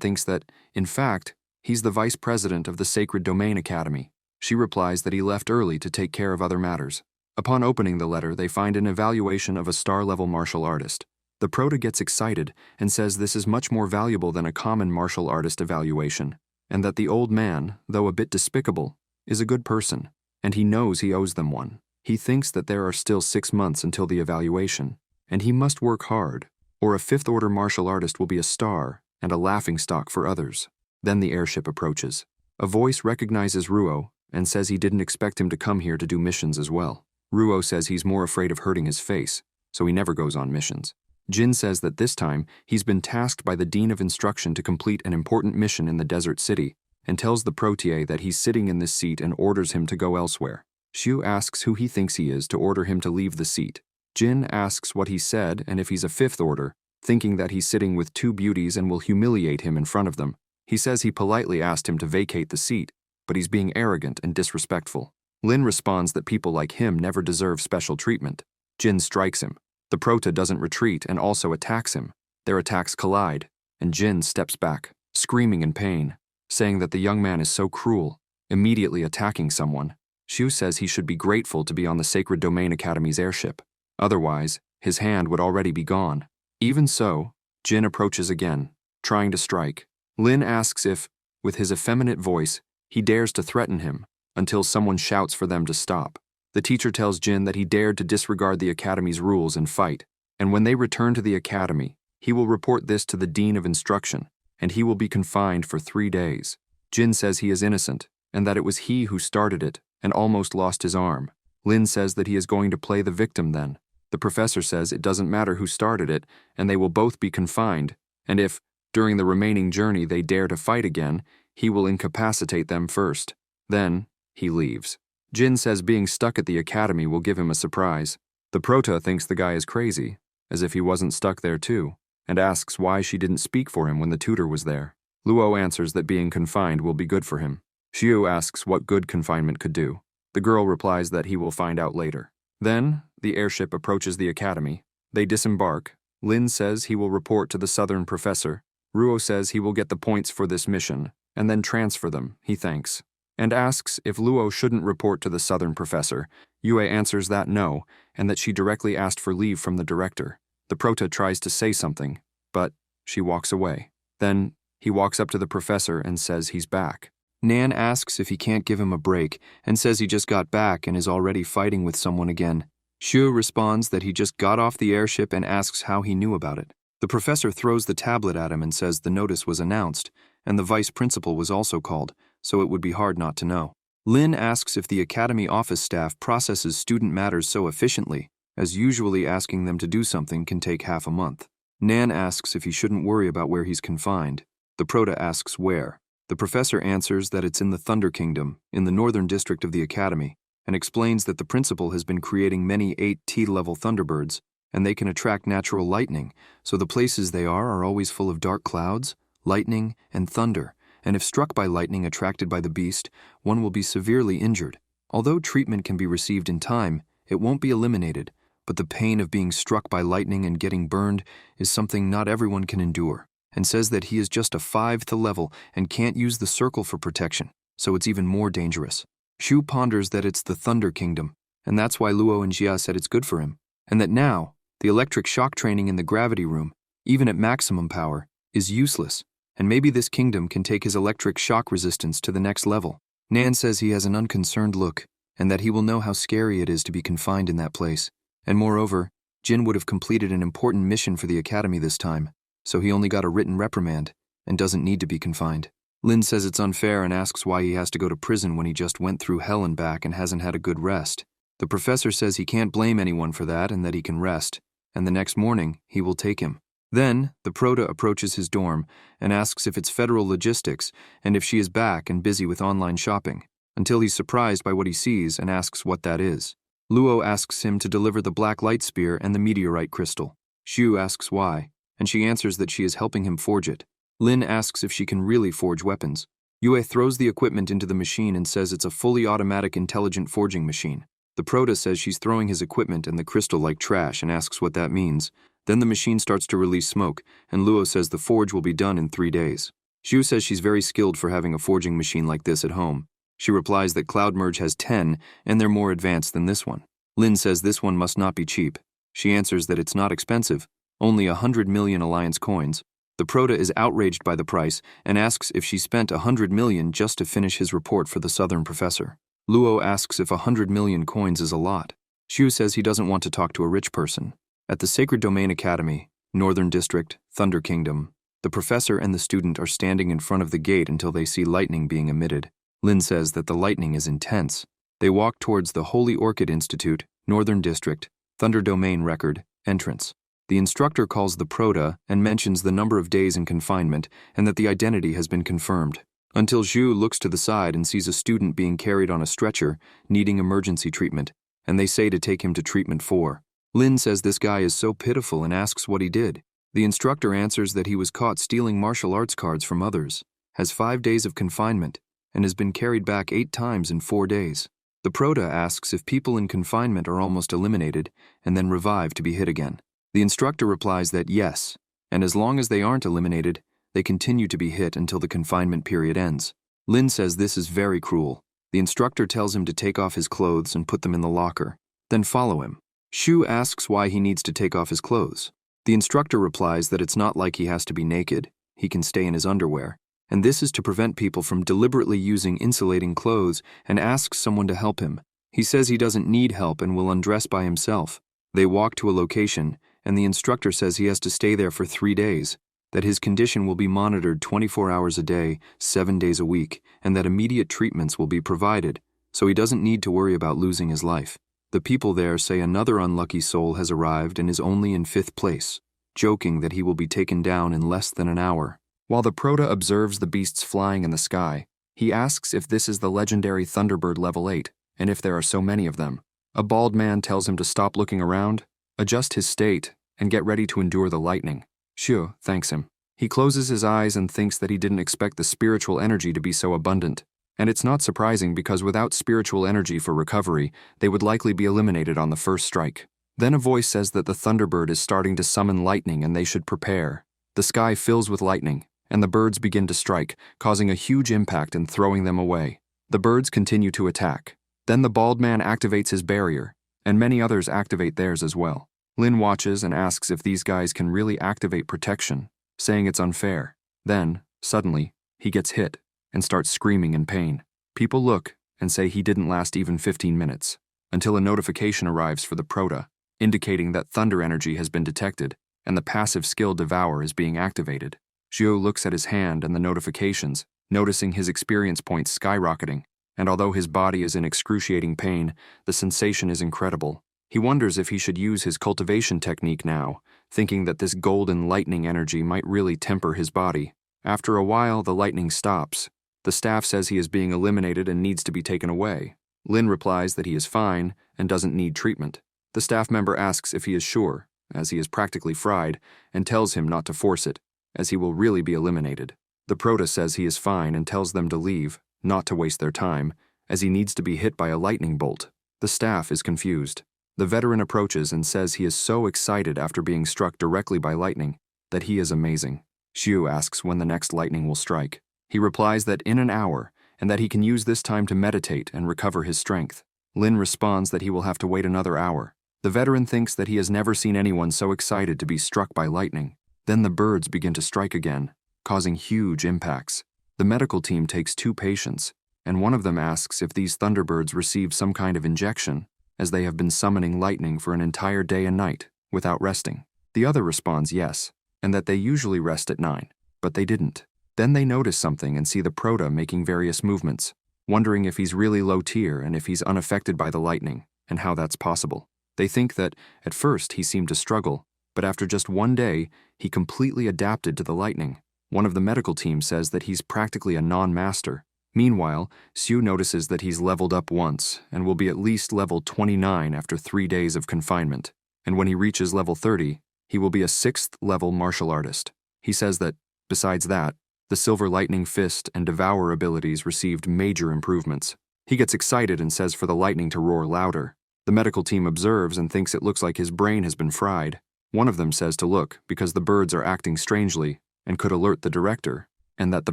thinks that, in fact, he's the vice president of the Sacred Domain Academy. She replies that he left early to take care of other matters. Upon opening the letter, they find an evaluation of a star-level martial artist. The prota gets excited and says this is much more valuable than a common martial artist evaluation, and that the old man, though a bit despicable, is a good person, and he knows he owes them one. He thinks that there are still 6 months until the evaluation, and he must work hard, or a fifth-order martial artist will be a star and a laughingstock for others. Then the airship approaches. A voice recognizes Ruo and says he didn't expect him to come here to do missions as well. Ruo says he's more afraid of hurting his face, so he never goes on missions. Jin says that this time he's been tasked by the Dean of Instruction to complete an important mission in the desert city, and tells the protier that he's sitting in this seat and orders him to go elsewhere. Xiu asks who he thinks he is to order him to leave the seat. Jin asks what he said and if he's a fifth order, thinking that he's sitting with 2 beauties and will humiliate him in front of them. He says he politely asked him to vacate the seat, but he's being arrogant and disrespectful. Lin responds that people like him never deserve special treatment. Jin strikes him. The prota doesn't retreat and also attacks him. Their attacks collide, and Jin steps back, screaming in pain, saying that the young man is so cruel, immediately attacking someone. Xiu says he should be grateful to be on the Sacred Domain Academy's airship. Otherwise, his hand would already be gone. Even so, Jin approaches again, trying to strike. Lin asks if, with his effeminate voice, he dares to threaten him, until someone shouts for them to stop. The teacher tells Jin that he dared to disregard the academy's rules and fight, and when they return to the academy, he will report this to the Dean of Instruction, and he will be confined for 3 days. Jin says he is innocent, and that it was he who started it and almost lost his arm. Lin says that he is going to play the victim then. The professor says it doesn't matter who started it, and they will both be confined, and if, during the remaining journey they dare to fight again, he will incapacitate them first. Then, he leaves. Jin says being stuck at the academy will give him a surprise. The prota thinks the guy is crazy, as if he wasn't stuck there too, and asks why she didn't speak for him when the tutor was there. Luo answers that being confined will be good for him. Xiu asks what good confinement could do. The girl replies that he will find out later. Then, the airship approaches the academy. They disembark. Lin says he will report to the southern professor. Ruo says he will get the points for this mission, and then transfer them, he thanks, and asks if Luo shouldn't report to the southern professor. Yue answers that no, and that she directly asked for leave from the director. The prota tries to say something, but she walks away. Then, he walks up to the professor and says he's back. Nan asks if he can't give him a break, and says he just got back and is already fighting with someone again. Xu responds that he just got off the airship and asks how he knew about it. The professor throws the tablet at him and says the notice was announced, and the vice principal was also called, so it would be hard not to know. Lin asks if the academy office staff processes student matters so efficiently, as usually asking them to do something can take half a month. Nan asks if he shouldn't worry about where he's confined. The Prota asks where. The professor answers that it's in the Thunder Kingdom, in the northern district of the Academy, and explains that the principal has been creating many 8T-level Thunderbirds, and they can attract natural lightning, so the places they are always full of dark clouds, lightning, and thunder, and if struck by lightning attracted by the beast, one will be severely injured. Although treatment can be received in time, it won't be eliminated, but the pain of being struck by lightning and getting burned is something not everyone can endure, and says that he is just a 5th level and can't use the circle for protection, so it's even more dangerous. Shu ponders that it's the Thunder Kingdom, and that's why Luo and Jia said it's good for him, and that now, the electric shock training in the gravity room, even at maximum power, is useless, and maybe this kingdom can take his electric shock resistance to the next level. Nan says he has an unconcerned look, and that he will know how scary it is to be confined in that place. And moreover, Jin would have completed an important mission for the Academy this time, so he only got a written reprimand, and doesn't need to be confined. Lin says it's unfair and asks why he has to go to prison when he just went through hell and back and hasn't had a good rest. The professor says he can't blame anyone for that and that he can rest, and the next morning he will take him. Then, the Prota approaches his dorm and asks if it's Federal Logistics and if she is back and busy with online shopping, until he's surprised by what he sees and asks what that is. Luo asks him to deliver the black light spear and the meteorite crystal. Shu asks why, and she answers that she is helping him forge it. Lin asks if she can really forge weapons. Yue throws the equipment into the machine and says it's a fully automatic intelligent forging machine. The Prota says she's throwing his equipment and the crystal like trash and asks what that means. Then the machine starts to release smoke, and Luo says the forge will be done in 3 days. Shu says she's very skilled for having a forging machine like this at home. She replies that Cloud Merge has 10, and they're more advanced than this one. Lin says this one must not be cheap. She answers that it's not expensive, only 100 million Alliance coins. The Prota is outraged by the price and asks if she spent 100 million just to finish his report for the Southern Professor. Luo asks if 100 million coins is a lot. Shu says he doesn't want to talk to a rich person. At the Sacred Domain Academy, Northern District, Thunder Kingdom, the professor and the student are standing in front of the gate until they see lightning being emitted. Lin says that the lightning is intense. They walk towards the Holy Orchid Institute, Northern District, Thunder Domain Record, entrance. The instructor calls the Prota and mentions the number of days in confinement and that the identity has been confirmed. Until Zhu looks to the side and sees a student being carried on a stretcher, needing emergency treatment, and they say to take him to treatment 4. Lin says this guy is so pitiful and asks what he did. The instructor answers that he was caught stealing martial arts cards from others, has 5 days of confinement, and has been carried back 8 times in 4 days. The Prota asks if people in confinement are almost eliminated and then revived to be hit again. The instructor replies that yes, and as long as they aren't eliminated, they continue to be hit until the confinement period ends. Lin says this is very cruel. The instructor tells him to take off his clothes and put them in the locker, then follow him. Shu asks why he needs to take off his clothes. The instructor replies that it's not like he has to be naked, he can stay in his underwear, and this is to prevent people from deliberately using insulating clothes, and asks someone to help him. He says he doesn't need help and will undress by himself. They walk to a location, and the instructor says he has to stay there for 3 days, that his condition will be monitored 24 hours a day, 7 days a week, and that immediate treatments will be provided, so he doesn't need to worry about losing his life. The people there say another unlucky soul has arrived and is only in 5th place, joking that he will be taken down in less than an hour. While the Prota observes the beasts flying in the sky, he asks if this is the legendary Thunderbird level 8, and if there are so many of them. A bald man tells him to stop looking around, adjust his state, and get ready to endure the lightning. Shu thanks him. He closes his eyes and thinks that he didn't expect the spiritual energy to be so abundant. And it's not surprising because without spiritual energy for recovery, they would likely be eliminated on the first strike. Then a voice says that the Thunderbird is starting to summon lightning and they should prepare. The sky fills with lightning, and the birds begin to strike, causing a huge impact and throwing them away. The birds continue to attack. Then the bald man activates his barrier, and many others activate theirs as well. Lin watches and asks if these guys can really activate protection, saying it's unfair. Then, suddenly, he gets hit and starts screaming in pain. People look and say he didn't last even 15 minutes, until a notification arrives for the Prota, indicating that thunder energy has been detected and the passive skill Devour is being activated. Zhou looks at his hand and the notifications, noticing his experience points skyrocketing, and although his body is in excruciating pain, the sensation is incredible. He wonders if he should use his cultivation technique now, thinking that this golden lightning energy might really temper his body. After a while, the lightning stops. The staff says he is being eliminated and needs to be taken away. Lin replies that he is fine and doesn't need treatment. The staff member asks if he is sure, as he is practically fried, and tells him not to force it, as he will really be eliminated. The Prota says he is fine and tells them to leave, not to waste their time, as he needs to be hit by a lightning bolt. The staff is confused. The veteran approaches and says he is so excited after being struck directly by lightning that he is amazing. Xiu asks when the next lightning will strike. He replies that in an hour, and that he can use this time to meditate and recover his strength. Lin responds that he will have to wait another hour. The veteran thinks that he has never seen anyone so excited to be struck by lightning. Then the birds begin to strike again, causing huge impacts. The medical team takes 2 patients, and one of them asks if these thunderbirds receive some kind of injection, as they have been summoning lightning for an entire day and night, without resting. The other responds yes, and that they usually rest at 9, but they didn't. Then they notice something and see the Prota making various movements, wondering if he's really low tier and if he's unaffected by the lightning, and how that's possible. They think that, at first, he seemed to struggle, but after just 1 day, he completely adapted to the lightning. One of the medical team says that he's practically a non-master. Meanwhile, Xiu notices that he's leveled up once and will be at least level 29 after 3 days of confinement. And when he reaches level 30, he will be a 6th level martial artist. He says that, besides that, the Silver Lightning Fist and Devour abilities received major improvements. He gets excited and says for the lightning to roar louder. The medical team observes and thinks it looks like his brain has been fried. One of them says to look because the birds are acting strangely and could alert the director, and that the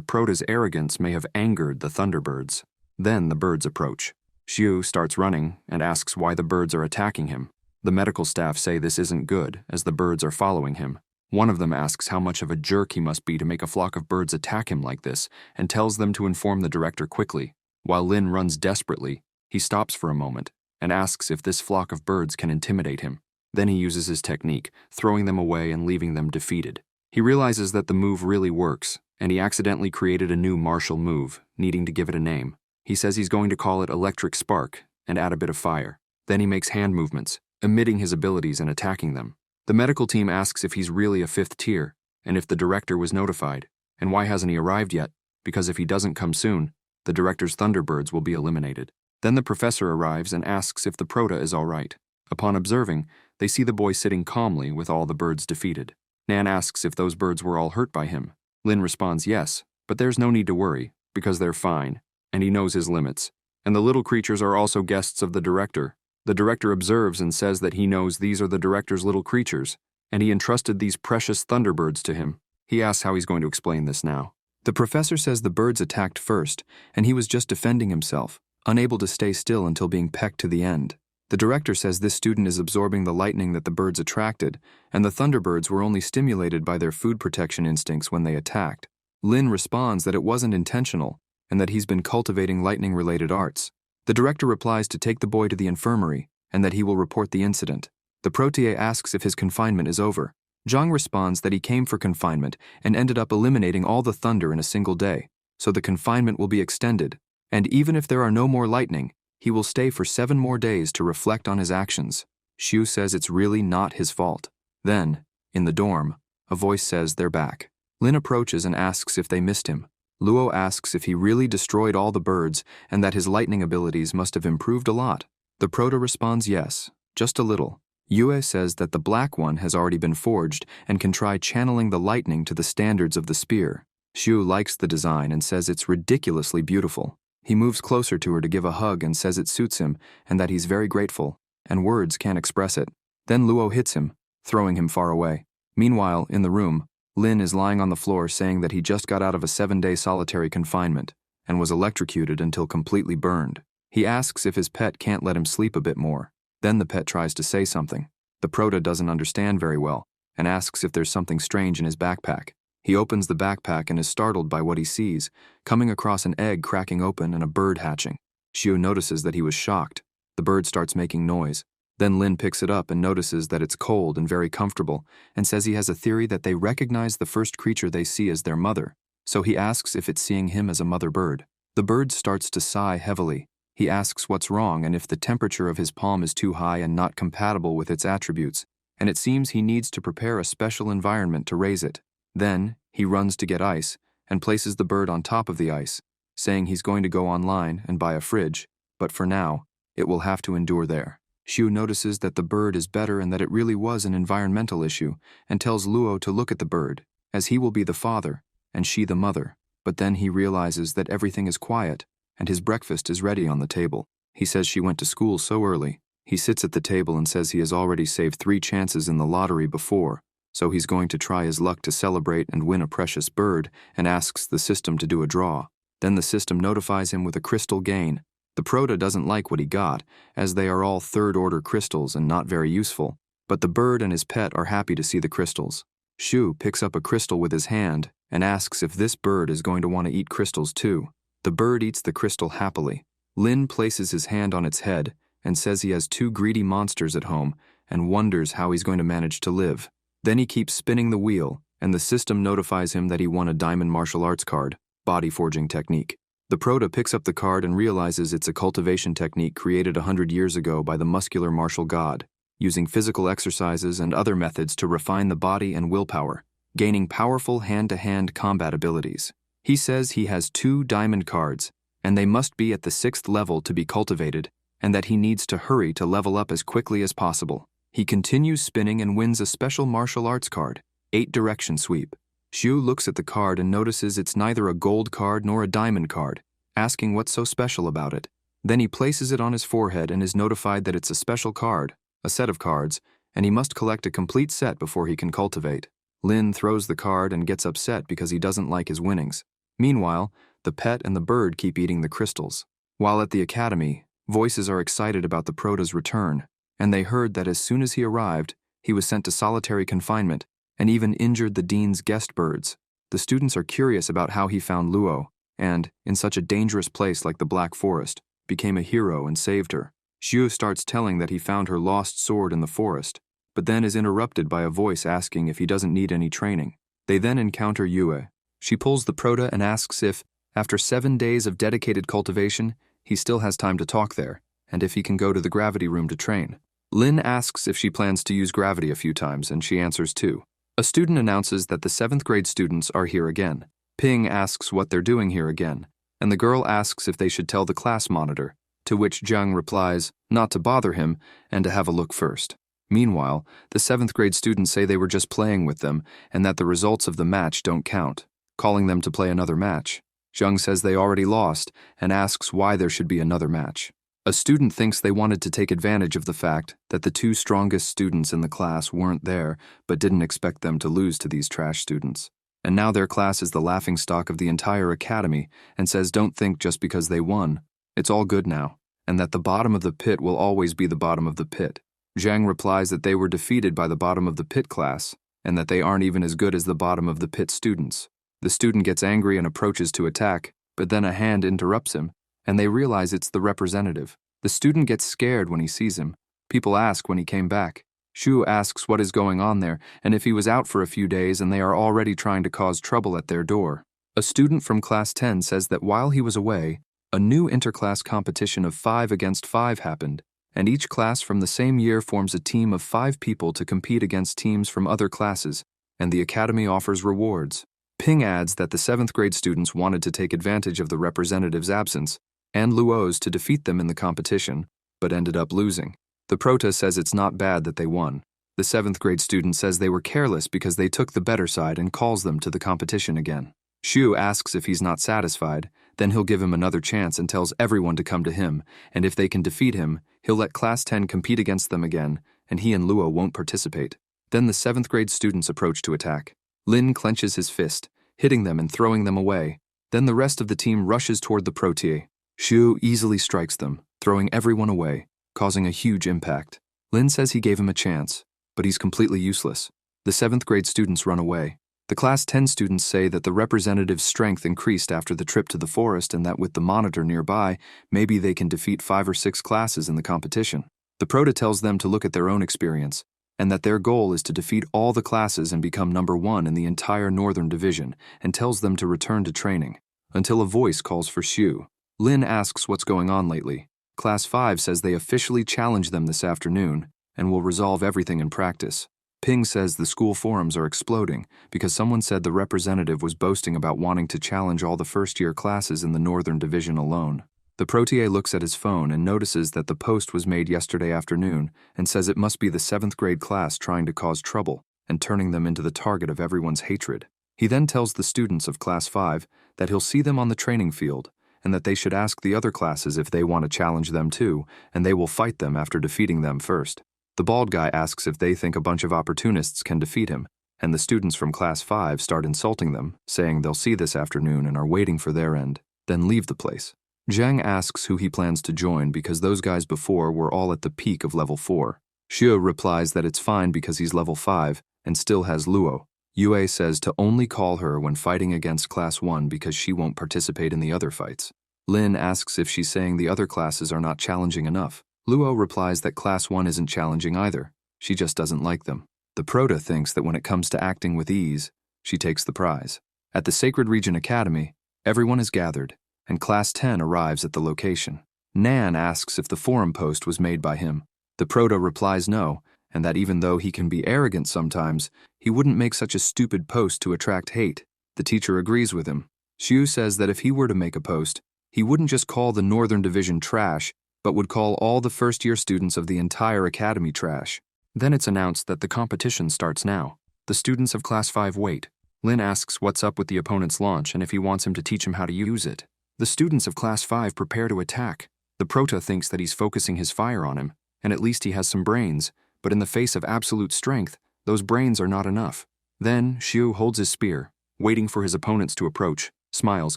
Prota's arrogance may have angered the Thunderbirds. Then the birds approach. Xiu starts running and asks why the birds are attacking him. The medical staff say this isn't good, as the birds are following him. One of them asks how much of a jerk he must be to make a flock of birds attack him like this, and tells them to inform the director quickly. While Lin runs desperately, he stops for a moment and asks if this flock of birds can intimidate him. Then he uses his technique, throwing them away and leaving them defeated. He realizes that the move really works, and he accidentally created a new martial move, needing to give it a name. He says he's going to call it Electric Spark and add a bit of fire. Then he makes hand movements, emitting his abilities and attacking them. The medical team asks if he's really a 5th tier, and if the director was notified, and why hasn't he arrived yet, because if he doesn't come soon, the director's Thunderbirds will be eliminated. Then the professor arrives and asks if the Prota is all right. Upon observing, they see the boy sitting calmly with all the birds defeated. Nan asks if those birds were all hurt by him. Lin responds yes, but there's no need to worry, because they're fine, and he knows his limits. And the little creatures are also guests of the director. The director observes and says that he knows these are the director's little creatures, and he entrusted these precious Thunderbirds to him. He asks how he's going to explain this now. The professor says the birds attacked first, and he was just defending himself, unable to stay still until being pecked to the end. The director says this student is absorbing the lightning that the birds attracted, and the Thunderbirds were only stimulated by their food protection instincts when they attacked. Lin responds that it wasn't intentional, and that he's been cultivating lightning-related arts. The director replies to take the boy to the infirmary, and that he will report the incident. The Protea asks if his confinement is over. Zhang responds that he came for confinement and ended up eliminating all the thunder in a single day, so the confinement will be extended, and even if there are no more lightning, he will stay for 7 more days to reflect on his actions. Xiu says it's really not his fault. Then, in the dorm, a voice says they're back. Lin approaches and asks if they missed him. Luo asks if he really destroyed all the birds and that his lightning abilities must have improved a lot. The Prota responds yes, just a little. Yue says that the black one has already been forged and can try channeling the lightning to the standards of the spear. Xiu likes the design and says it's ridiculously beautiful. He moves closer to her to give a hug and says it suits him and that he's very grateful, and words can't express it. Then Luo hits him, throwing him far away. Meanwhile, in the room, Lin is lying on the floor saying that he just got out of a 7-day solitary confinement and was electrocuted until completely burned. He asks if his pet can't let him sleep a bit more. Then the pet tries to say something. The Prota doesn't understand very well and asks if there's something strange in his backpack. He opens the backpack and is startled by what he sees, coming across an egg cracking open and a bird hatching. Xiu notices that he was shocked. The bird starts making noise. Then Lin picks it up and notices that it's cold and very comfortable, and says he has a theory that they recognize the first creature they see as their mother, so he asks if it's seeing him as a mother bird. The bird starts to sigh heavily, He asks what's wrong and if the temperature of his palm is too high and not compatible with its attributes, and it seems he needs to prepare a special environment to raise it. Then, he runs to get ice and places the bird on top of the ice, saying he's going to go online and buy a fridge, but for now, it will have to endure there. Xiu notices that the bird is better and that it really was an environmental issue, and tells Luo to look at the bird, as he will be the father and she the mother. But then he realizes that everything is quiet and his breakfast is ready on the table. He says she went to school so early. He sits at the table and says he has already saved 3 chances in the lottery before, so he's going to try his luck to celebrate and win a precious bird, and asks the system to do a draw. Then the system notifies him with a crystal gain. The Prota doesn't like what he got, as they are all third-order crystals and not very useful, but the bird and his pet are happy to see the crystals. Shu picks up a crystal with his hand and asks if this bird is going to want to eat crystals too. The bird eats the crystal happily. Lin places his hand on its head and says he has 2 greedy monsters at home and wonders how he's going to manage to live. Then he keeps spinning the wheel, and the system notifies him that he won a diamond martial arts card, body forging technique. The Prota picks up the card and realizes it's a cultivation technique created 100 years ago by the muscular martial god, using physical exercises and other methods to refine the body and willpower, gaining powerful hand-to-hand combat abilities. He says he has 2 diamond cards, and they must be at the 6th level to be cultivated, and that he needs to hurry to level up as quickly as possible. He continues spinning and wins a special martial arts card, 8 direction sweep. Xiu looks at the card and notices it's neither a gold card nor a diamond card, asking what's so special about it. Then he places it on his forehead and is notified that it's a special card, a set of cards, and he must collect a complete set before he can cultivate. Lin throws the card and gets upset because he doesn't like his winnings. Meanwhile, the pet and the bird keep eating the crystals. While at the academy, voices are excited about the Prota's return, and they heard that as soon as he arrived, he was sent to solitary confinement and even injured the dean's guest birds. The students are curious about how he found Luo, and, in such a dangerous place like the Black Forest, became a hero and saved her. Xiu starts telling that he found her lost sword in the forest, but then is interrupted by a voice asking if he doesn't need any training. They then encounter Yue. She pulls the Prota and asks if, after 7 days of dedicated cultivation, he still has time to talk there, and if he can go to the gravity room to train. Lin asks if she plans to use gravity a few times, and she answers too. A student announces that the 7th grade students are here again. Ping asks what they're doing here again, and the girl asks if they should tell the class monitor, to which Zhang replies not to bother him and to have a look first. Meanwhile, the 7th grade students say they were just playing with them and that the results of the match don't count, calling them to play another match. Zhang says they already lost and asks why there should be another match. A student thinks they wanted to take advantage of the fact that the 2 strongest students in the class weren't there but didn't expect them to lose to these trash students. And now their class is the laughingstock of the entire academy and says don't think just because they won. It's all good now, and that the bottom of the pit will always be the bottom of the pit. Zhang replies that they were defeated by the bottom of the pit class and that they aren't even as good as the bottom of the pit students. The student gets angry and approaches to attack, but then a hand interrupts him, and they realize it's the representative. The student gets scared when he sees him. People ask when he came back. Shu asks what is going on there and if he was out for a few days and they are already trying to cause trouble at their door. A student from class 10 says that while he was away, a new interclass competition of 5 against 5 happened, and each class from the same year forms a team of 5 people to compete against teams from other classes, and the academy offers rewards. Ping adds that the 7th grade students wanted to take advantage of the representative's absence and Luo's to defeat them in the competition, but ended up losing. The Prota says it's not bad that they won. The 7th grade student says they were careless because they took the better side and calls them to the competition again. Shu asks if he's not satisfied, then he'll give him another chance and tells everyone to come to him, and if they can defeat him, he'll let Class 10 compete against them again, and he and Luo won't participate. Then the 7th grade students approach to attack. Lin clenches his fist, hitting them and throwing them away. Then the rest of the team rushes toward the Protier. Shu easily strikes them, throwing everyone away, causing a huge impact. Lin says he gave him a chance, but he's completely useless. The 7th grade students run away. The Class 10 students say that the representative's strength increased after the trip to the forest and that with the monitor nearby, maybe they can defeat 5 or 6 classes in the competition. The Prota tells them to look at their own experience, and that their goal is to defeat all the classes and become number 1 in the entire Northern Division, and tells them to return to training, until a voice calls for Shu. Lin asks what's going on lately. Class 5 says they officially challenge them this afternoon and will resolve everything in practice. Ping says the school forums are exploding because someone said the representative was boasting about wanting to challenge all the first-year classes in the Northern Division alone. The protege looks at his phone and notices that the post was made yesterday afternoon and says it must be the 7th grade class trying to cause trouble and turning them into the target of everyone's hatred. He then tells the students of Class 5 that he'll see them on the training field and that they should ask the other classes if they want to challenge them too, and they will fight them after defeating them first. The bald guy asks if they think a bunch of opportunists can defeat him, and the students from Class 5 start insulting them, saying they'll see this afternoon and are waiting for their end, then leave the place. Zhang asks who he plans to join because those guys before were all at the peak of level 4. Xiu replies that it's fine because he's level 5 and still has Luo. Yue says to only call her when fighting against Class 1 because she won't participate in the other fights. Lin asks if she's saying the other classes are not challenging enough. Luo replies that Class 1 isn't challenging either, she just doesn't like them. The Prota thinks that when it comes to acting with ease, she takes the prize. At the Sacred Region Academy, everyone is gathered, and Class 10 arrives at the location. Nan asks if the forum post was made by him. The Prota replies no, and that even though he can be arrogant sometimes, he wouldn't make such a stupid post to attract hate. The teacher agrees with him. Xiu says that if he were to make a post, he wouldn't just call the Northern Division trash, but would call all the first-year students of the entire academy trash. Then it's announced that the competition starts now. The students of Class 5 wait. Lin asks what's up with the opponent's launch and if he wants him to teach him how to use it. The students of Class 5 prepare to attack. The Prota thinks that he's focusing his fire on him, and at least he has some brains, but in the face of absolute strength, those brains are not enough. Then, Xiu holds his spear, waiting for his opponents to approach, smiles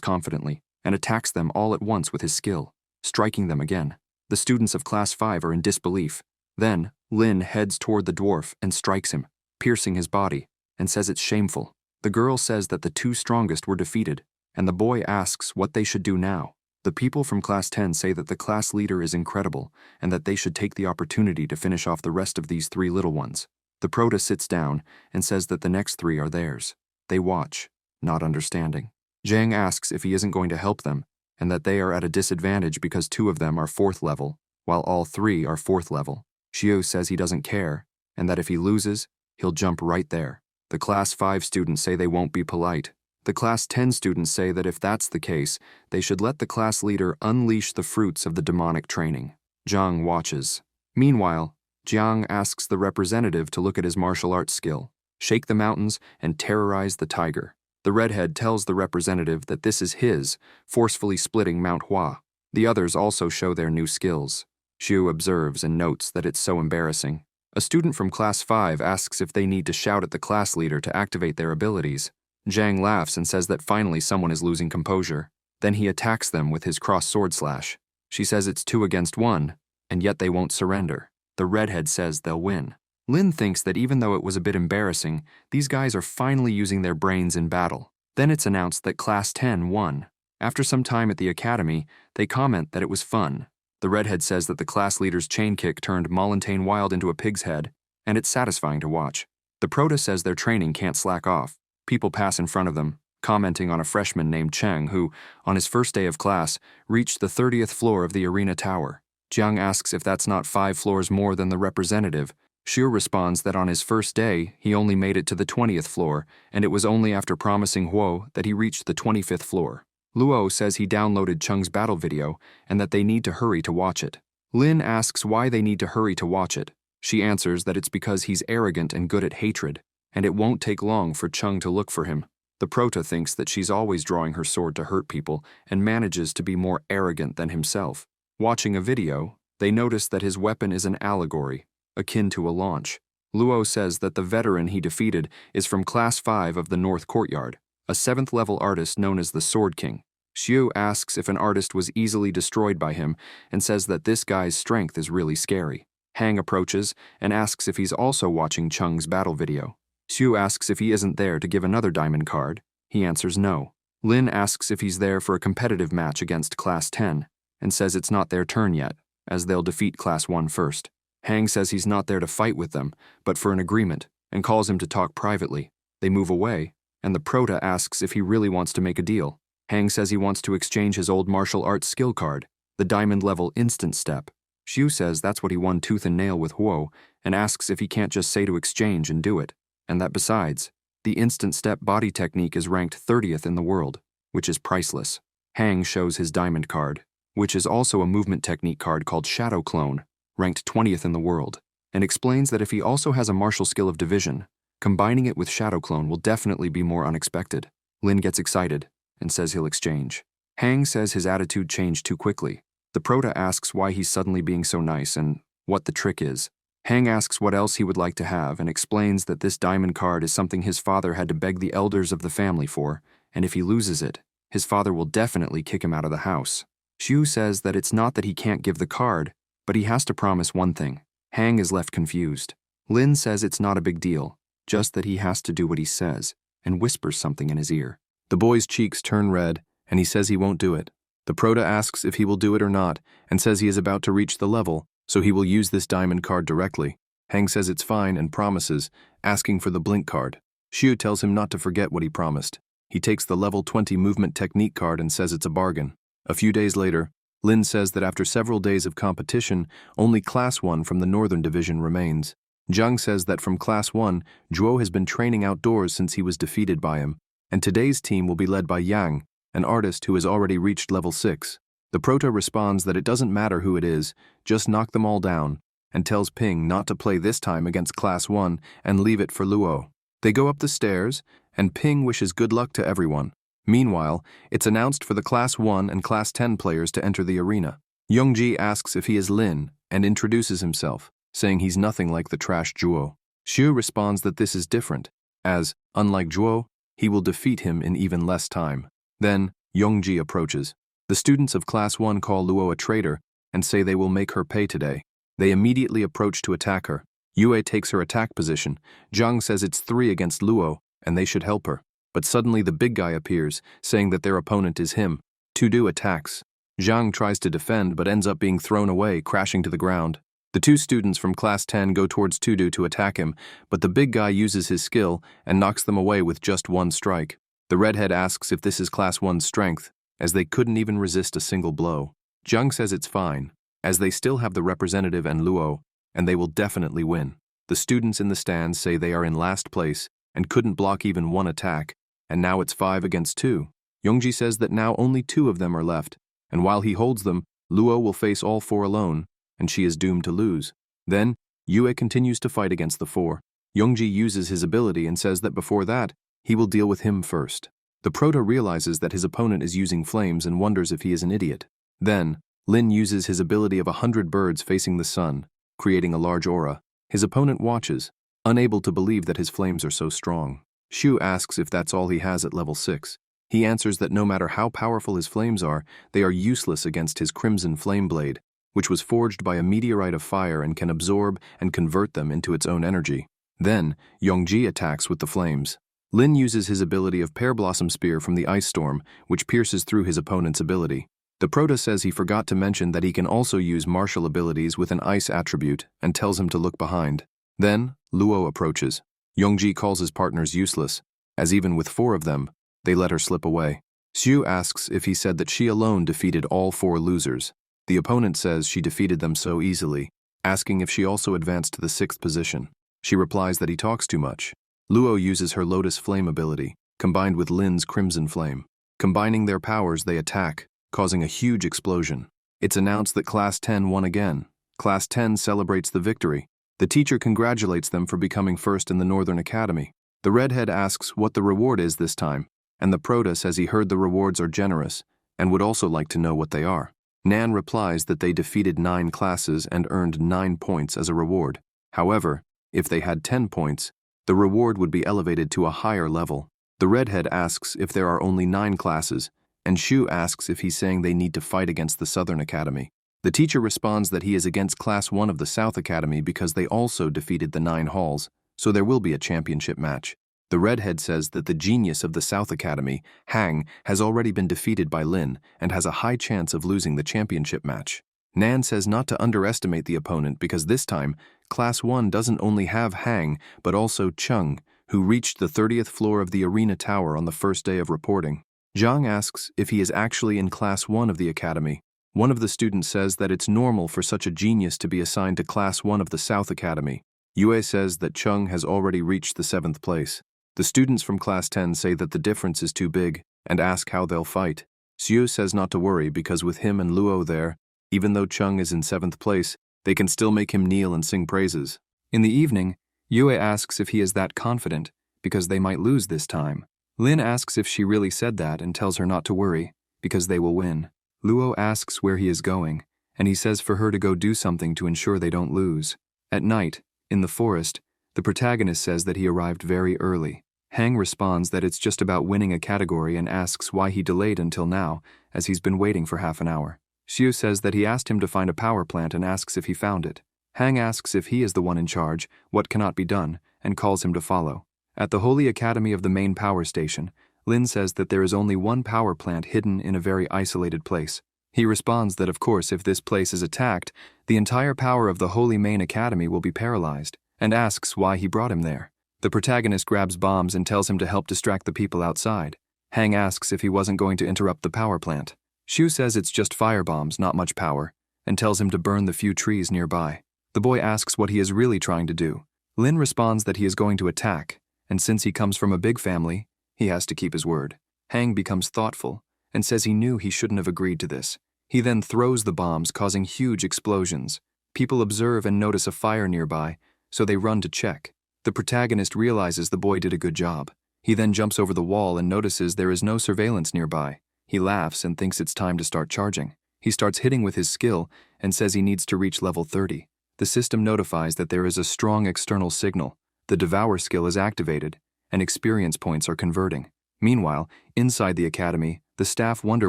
confidently, and attacks them all at once with his skill, striking them again. The students of Class 5 are in disbelief. Then, Lin heads toward the dwarf and strikes him, piercing his body, and says it's shameful. The girl says that the two strongest were defeated, and the boy asks what they should do now. The people from Class 10 say that the class leader is incredible and that they should take the opportunity to finish off the rest of these 3 little ones. The Prota sits down and says that the next 3 are theirs. They watch, not understanding. Zhang asks if he isn't going to help them and that they are at a disadvantage because 2 of them are 4th level, while all 3 are 4th level. Xiu says he doesn't care and that if he loses, he'll jump right there. The Class 5 students say they won't be polite. The Class 10 students say that if that's the case, they should let the class leader unleash the fruits of the demonic training. Zhang watches. Meanwhile, Jiang asks the representative to look at his martial arts skill, shake the mountains, and terrorize the tiger. The redhead tells the representative that this is his, forcefully splitting Manhwa. The others also show their new skills. Xiu observes and notes that it's so embarrassing. A student from Class 5 asks if they need to shout at the class leader to activate their abilities. Zhang laughs and says that finally someone is losing composure. Then he attacks them with his cross sword slash. She says it's 2 against 1, and yet they won't surrender. The redhead says they'll win. Lin thinks that even though it was a bit embarrassing, these guys are finally using their brains in battle. Then it's announced that Class 10 won. After some time at the academy, they comment that it was fun. The redhead says that the class leader's chain kick turned Mollentane Wild into a pig's head, and it's satisfying to watch. The Prota says their training can't slack off. People pass in front of them, commenting on a freshman named Cheng who, on his first day of class, reached the 30th floor of the arena tower. Jiang asks if that's not 5 floors more than the representative. Xiu responds that on his first day, he only made it to the 20th floor, and it was only after promising Huo that he reached the 25th floor. Luo says he downloaded Cheng's battle video and that they need to hurry to watch it. Lin asks why they need to hurry to watch it. She answers that it's because he's arrogant and good at hatred, and it won't take long for Cheng to look for him. The Prota thinks that she's always drawing her sword to hurt people and manages to be more arrogant than himself. Watching a video, they notice that his weapon is an allegory, akin to a launch. Luo says that the veteran he defeated is from Class 5 of the North Courtyard, a 7th-level artist known as the Sword King. Xiu asks if an artist was easily destroyed by him and says that this guy's strength is really scary. Hang approaches and asks if he's also watching Cheng's battle video. Xiu asks if he isn't there to give another diamond card. He answers no. Lin asks if he's there for a competitive match against Class 10 and says it's not their turn yet, as they'll defeat Class 1 first. Hang says he's not there to fight with them, but for an agreement, and calls him to talk privately. They move away, and the Prota asks if he really wants to make a deal. Hang says he wants to exchange his old martial arts skill card, the diamond level instant step. Xiu says that's what he won tooth and nail with Huo, and asks if he can't just say to exchange and do it, and that besides, the instant step body technique is ranked 30th in the world, which is priceless. Hang shows his diamond card, which is also a movement technique card called Shadow Clone, ranked 20th in the world, and explains that if he also has a martial skill of division, combining it with Shadow Clone will definitely be more unexpected. Lin gets excited and says he'll exchange. Hang says his attitude changed too quickly. The Prota asks why he's suddenly being so nice and what the trick is. Hang asks what else he would like to have and explains that this diamond card is something his father had to beg the elders of the family for, and if he loses it, his father will definitely kick him out of the house. Xiu says that it's not that he can't give the card, but he has to promise one thing. Hang is left confused. Lin says it's not a big deal, just that he has to do what he says, and whispers something in his ear. The boy's cheeks turn red, and he says he won't do it. The Prota asks if he will do it or not, and says he is about to reach the level, so he will use this diamond card directly. Hang says it's fine and promises, asking for the blink card. Xiu tells him not to forget what he promised. He takes the level 20 movement technique card and says it's a bargain. A few days later, Lin says that after several days of competition, only Class 1 from the Northern Division remains. Zhang says that from Class 1, Zhuo has been training outdoors since he was defeated by him, and today's team will be led by Yang, an artist who has already reached level 6. The Prota responds that it doesn't matter who it is, just knock them all down, and tells Ping not to play this time against Class 1 and leave it for Luo. They go up the stairs, and Ping wishes good luck to everyone. Meanwhile, it's announced for the Class 1 and Class 10 players to enter the arena. Yongji asks if he is Lin and introduces himself, saying he's nothing like the trash Zhuo. Xiu responds that this is different, as, unlike Zhuo, he will defeat him in even less time. Then, Yongji approaches. The students of Class 1 call Luo a traitor and say they will make her pay today. They immediately approach to attack her. Yue takes her attack position. Zhang says it's 3 against Luo, and they should help her. But suddenly the big guy appears, saying that their opponent is him. Tudu attacks. Zhang tries to defend but ends up being thrown away, crashing to the ground. The 2 students from Class 10 go towards Tudu to attack him, but the big guy uses his skill and knocks them away with just 1 strike. The redhead asks if this is Class 1's strength, as they couldn't even resist a single blow. Zhang says it's fine, as they still have the representative and Luo, and they will definitely win. The students in the stands say they are in last place and couldn't block even 1 attack, and now it's 5 against 2. Yongji says that now only 2 of them are left, and while he holds them, Luo will face all 4 alone, and she is doomed to lose. Then, Yue continues to fight against the 4. Yongji uses his ability and says that before that, he will deal with him first. The Prota realizes that his opponent is using flames and wonders if he is an idiot. Then, Lin uses his ability of 100 birds facing the sun, creating a large aura. His opponent watches, unable to believe that his flames are so strong. Xiu asks if that's all he has at level 6. He answers that no matter how powerful his flames are, they are useless against his crimson flame blade, which was forged by a meteorite of fire and can absorb and convert them into its own energy. Then, Yongji attacks with the flames. Lin uses his ability of Pear Blossom Spear from the Ice Storm, which pierces through his opponent's ability. The Prota says he forgot to mention that he can also use martial abilities with an ice attribute and tells him to look behind. Then, Luo approaches. Yongji calls his partners useless, as even with 4 of them, they let her slip away. Xiu asks if he said that she alone defeated all 4 losers. The opponent says she defeated them so easily, asking if she also advanced to the 6th position. She replies that he talks too much. Luo uses her Lotus Flame ability, combined with Lin's Crimson Flame. Combining their powers, they attack, causing a huge explosion. It's announced that Class 10 won again. Class 10 celebrates the victory. The teacher congratulates them for becoming first in the Northern Academy. The redhead asks what the reward is this time, and the Prota says he heard the rewards are generous and would also like to know what they are. Nan replies that they defeated 9 classes and earned 9 points as a reward. However, if they had 10 points, the reward would be elevated to a higher level. The redhead asks if there are only 9 classes, and Shu asks if he's saying they need to fight against the Southern Academy. The teacher responds that he is against Class 1 of the South Academy because they also defeated the 9 halls, so there will be a championship match. The redhead says that the genius of the South Academy, Hang, has already been defeated by Lin and has a high chance of losing the championship match. Nan says not to underestimate the opponent because this time, Class 1 doesn't only have Hang, but also Chung, who reached the 30th floor of the arena tower on the first day of reporting. Zhang asks if he is actually in Class 1 of the academy. One of the students says that it's normal for such a genius to be assigned to Class 1 of the South Academy. Yue says that Chung has already reached the 7th place. The students from Class 10 say that the difference is too big and ask how they'll fight. Xiu says not to worry because with him and Luo there, even though Chung is in 7th place, they can still make him kneel and sing praises. In the evening, Yue asks if he is that confident because they might lose this time. Lin asks if she really said that and tells her not to worry because they will win. Luo asks where he is going, and he says for her to go do something to ensure they don't lose. At night, in the forest, the protagonist says that he arrived very early. Hang responds that it's just about winning a category and asks why he delayed until now, as he's been waiting for half an hour. Xiu says that he asked him to find a power plant and asks if he found it. Hang asks if he is the one in charge, what cannot be done, and calls him to follow. At the Holy Academy of the main power station, Lin says that there is only one power plant hidden in a very isolated place. He responds that of course if this place is attacked, the entire power of the Holy Main Academy will be paralyzed, and asks why he brought him there. The protagonist grabs bombs and tells him to help distract the people outside. Hang asks if he wasn't going to interrupt the power plant. Xiu says it's just firebombs, not much power, and tells him to burn the few trees nearby. The boy asks what he is really trying to do. Lin responds that he is going to attack, and since he comes from a big family, he has to keep his word. Hang becomes thoughtful and says he knew he shouldn't have agreed to this. He then throws the bombs, causing huge explosions. People observe and notice a fire nearby, so they run to check. The protagonist realizes the boy did a good job. He then jumps over the wall and notices there is no surveillance nearby. He laughs and thinks it's time to start charging. He starts hitting with his skill and says he needs to reach level 30. The system notifies that there is a strong external signal. The Devour skill is activated, and experience points are converting. Meanwhile, inside the academy, the staff wonder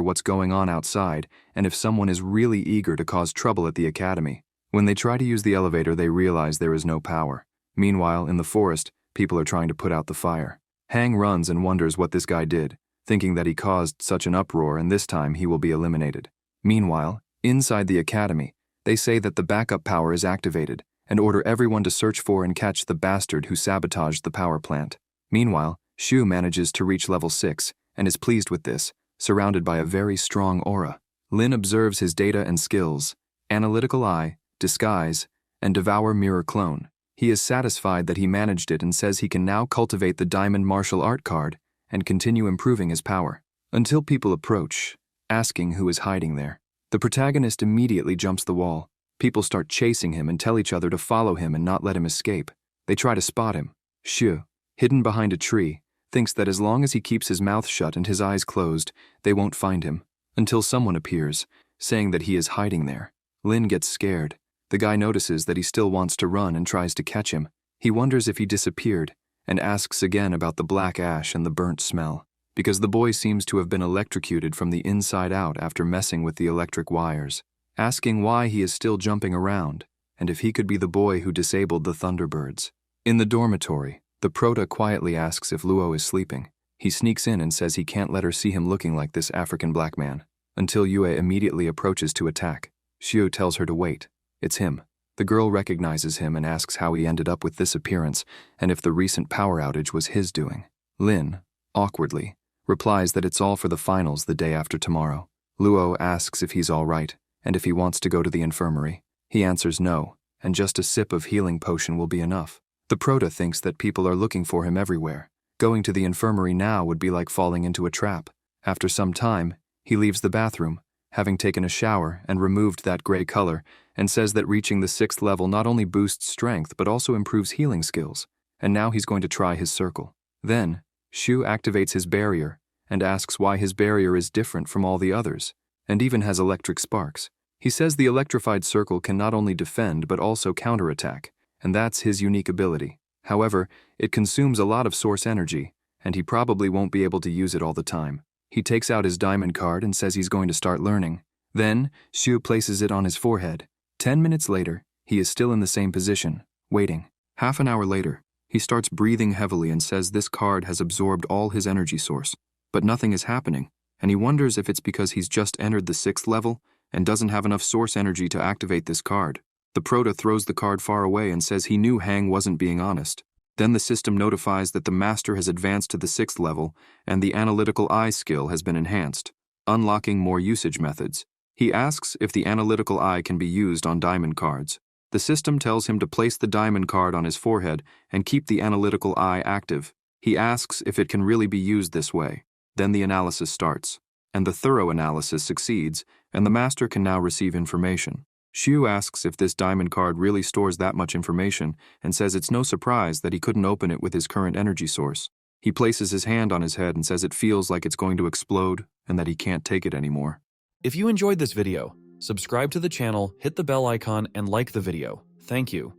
what's going on outside and if someone is really eager to cause trouble at the academy. When they try to use the elevator, they realize there is no power. Meanwhile, in the forest, people are trying to put out the fire. Hang runs and wonders what this guy did, thinking that he caused such an uproar and this time he will be eliminated. Meanwhile, inside the academy, they say that the backup power is activated and order everyone to search for and catch the bastard who sabotaged the power plant. Meanwhile, Shu manages to reach level 6 and is pleased with this, surrounded by a very strong aura. Lin observes his data and skills, Analytical Eye, Disguise, and Devour Mirror Clone. He is satisfied that he managed it and says he can now cultivate the Diamond Martial Art card and continue improving his power. Until people approach, asking who is hiding there. The protagonist immediately jumps the wall. People start chasing him and tell each other to follow him and not let him escape. They try to spot him. Shu, hidden behind a tree, thinks that as long as he keeps his mouth shut and his eyes closed, they won't find him, until someone appears, saying that he is hiding there. Lin gets scared. The guy notices that he still wants to run and tries to catch him. He wonders if he disappeared, and asks again about the black ash and the burnt smell, because the boy seems to have been electrocuted from the inside out after messing with the electric wires, asking why he is still jumping around, and if he could be the boy who disabled the Thunderbirds. In the dormitory, the prota quietly asks if Luo is sleeping. He sneaks in and says he can't let her see him looking like this African black man, until Yue immediately approaches to attack. Xiu tells her to wait. It's him. The girl recognizes him and asks how he ended up with this appearance and if the recent power outage was his doing. Lin, awkwardly, replies that it's all for the finals the day after tomorrow. Luo asks if he's all right and if he wants to go to the infirmary. He answers no, and just a sip of healing potion will be enough. The prota thinks that people are looking for him everywhere. Going to the infirmary now would be like falling into a trap. After some time, he leaves the bathroom, having taken a shower and removed that gray color, and says that reaching the 6th level not only boosts strength but also improves healing skills, and now he's going to try his circle. Then, Shu activates his barrier and asks why his barrier is different from all the others, and even has electric sparks. He says the electrified circle can not only defend but also counterattack, and that's his unique ability. However, it consumes a lot of source energy, and he probably won't be able to use it all the time. He takes out his diamond card and says he's going to start learning. Then, Shu places it on his forehead. 10 minutes later, he is still in the same position, waiting. Half an hour later, he starts breathing heavily and says this card has absorbed all his energy source, but nothing is happening, and he wonders if it's because he's just entered the 6th level and doesn't have enough source energy to activate this card. The prota throws the card far away and says he knew Hang wasn't being honest. Then the system notifies that the master has advanced to the 6th level and the analytical eye skill has been enhanced, unlocking more usage methods. He asks if the analytical eye can be used on diamond cards. The system tells him to place the diamond card on his forehead and keep the analytical eye active. He asks if it can really be used this way. Then the analysis starts, and the thorough analysis succeeds, and the master can now receive information. Xiu asks if this diamond card really stores that much information and says it's no surprise that he couldn't open it with his current energy source. He places his hand on his head and says it feels like it's going to explode and that he can't take it anymore. If you enjoyed this video, subscribe to the channel, hit the bell icon, and like the video. Thank you.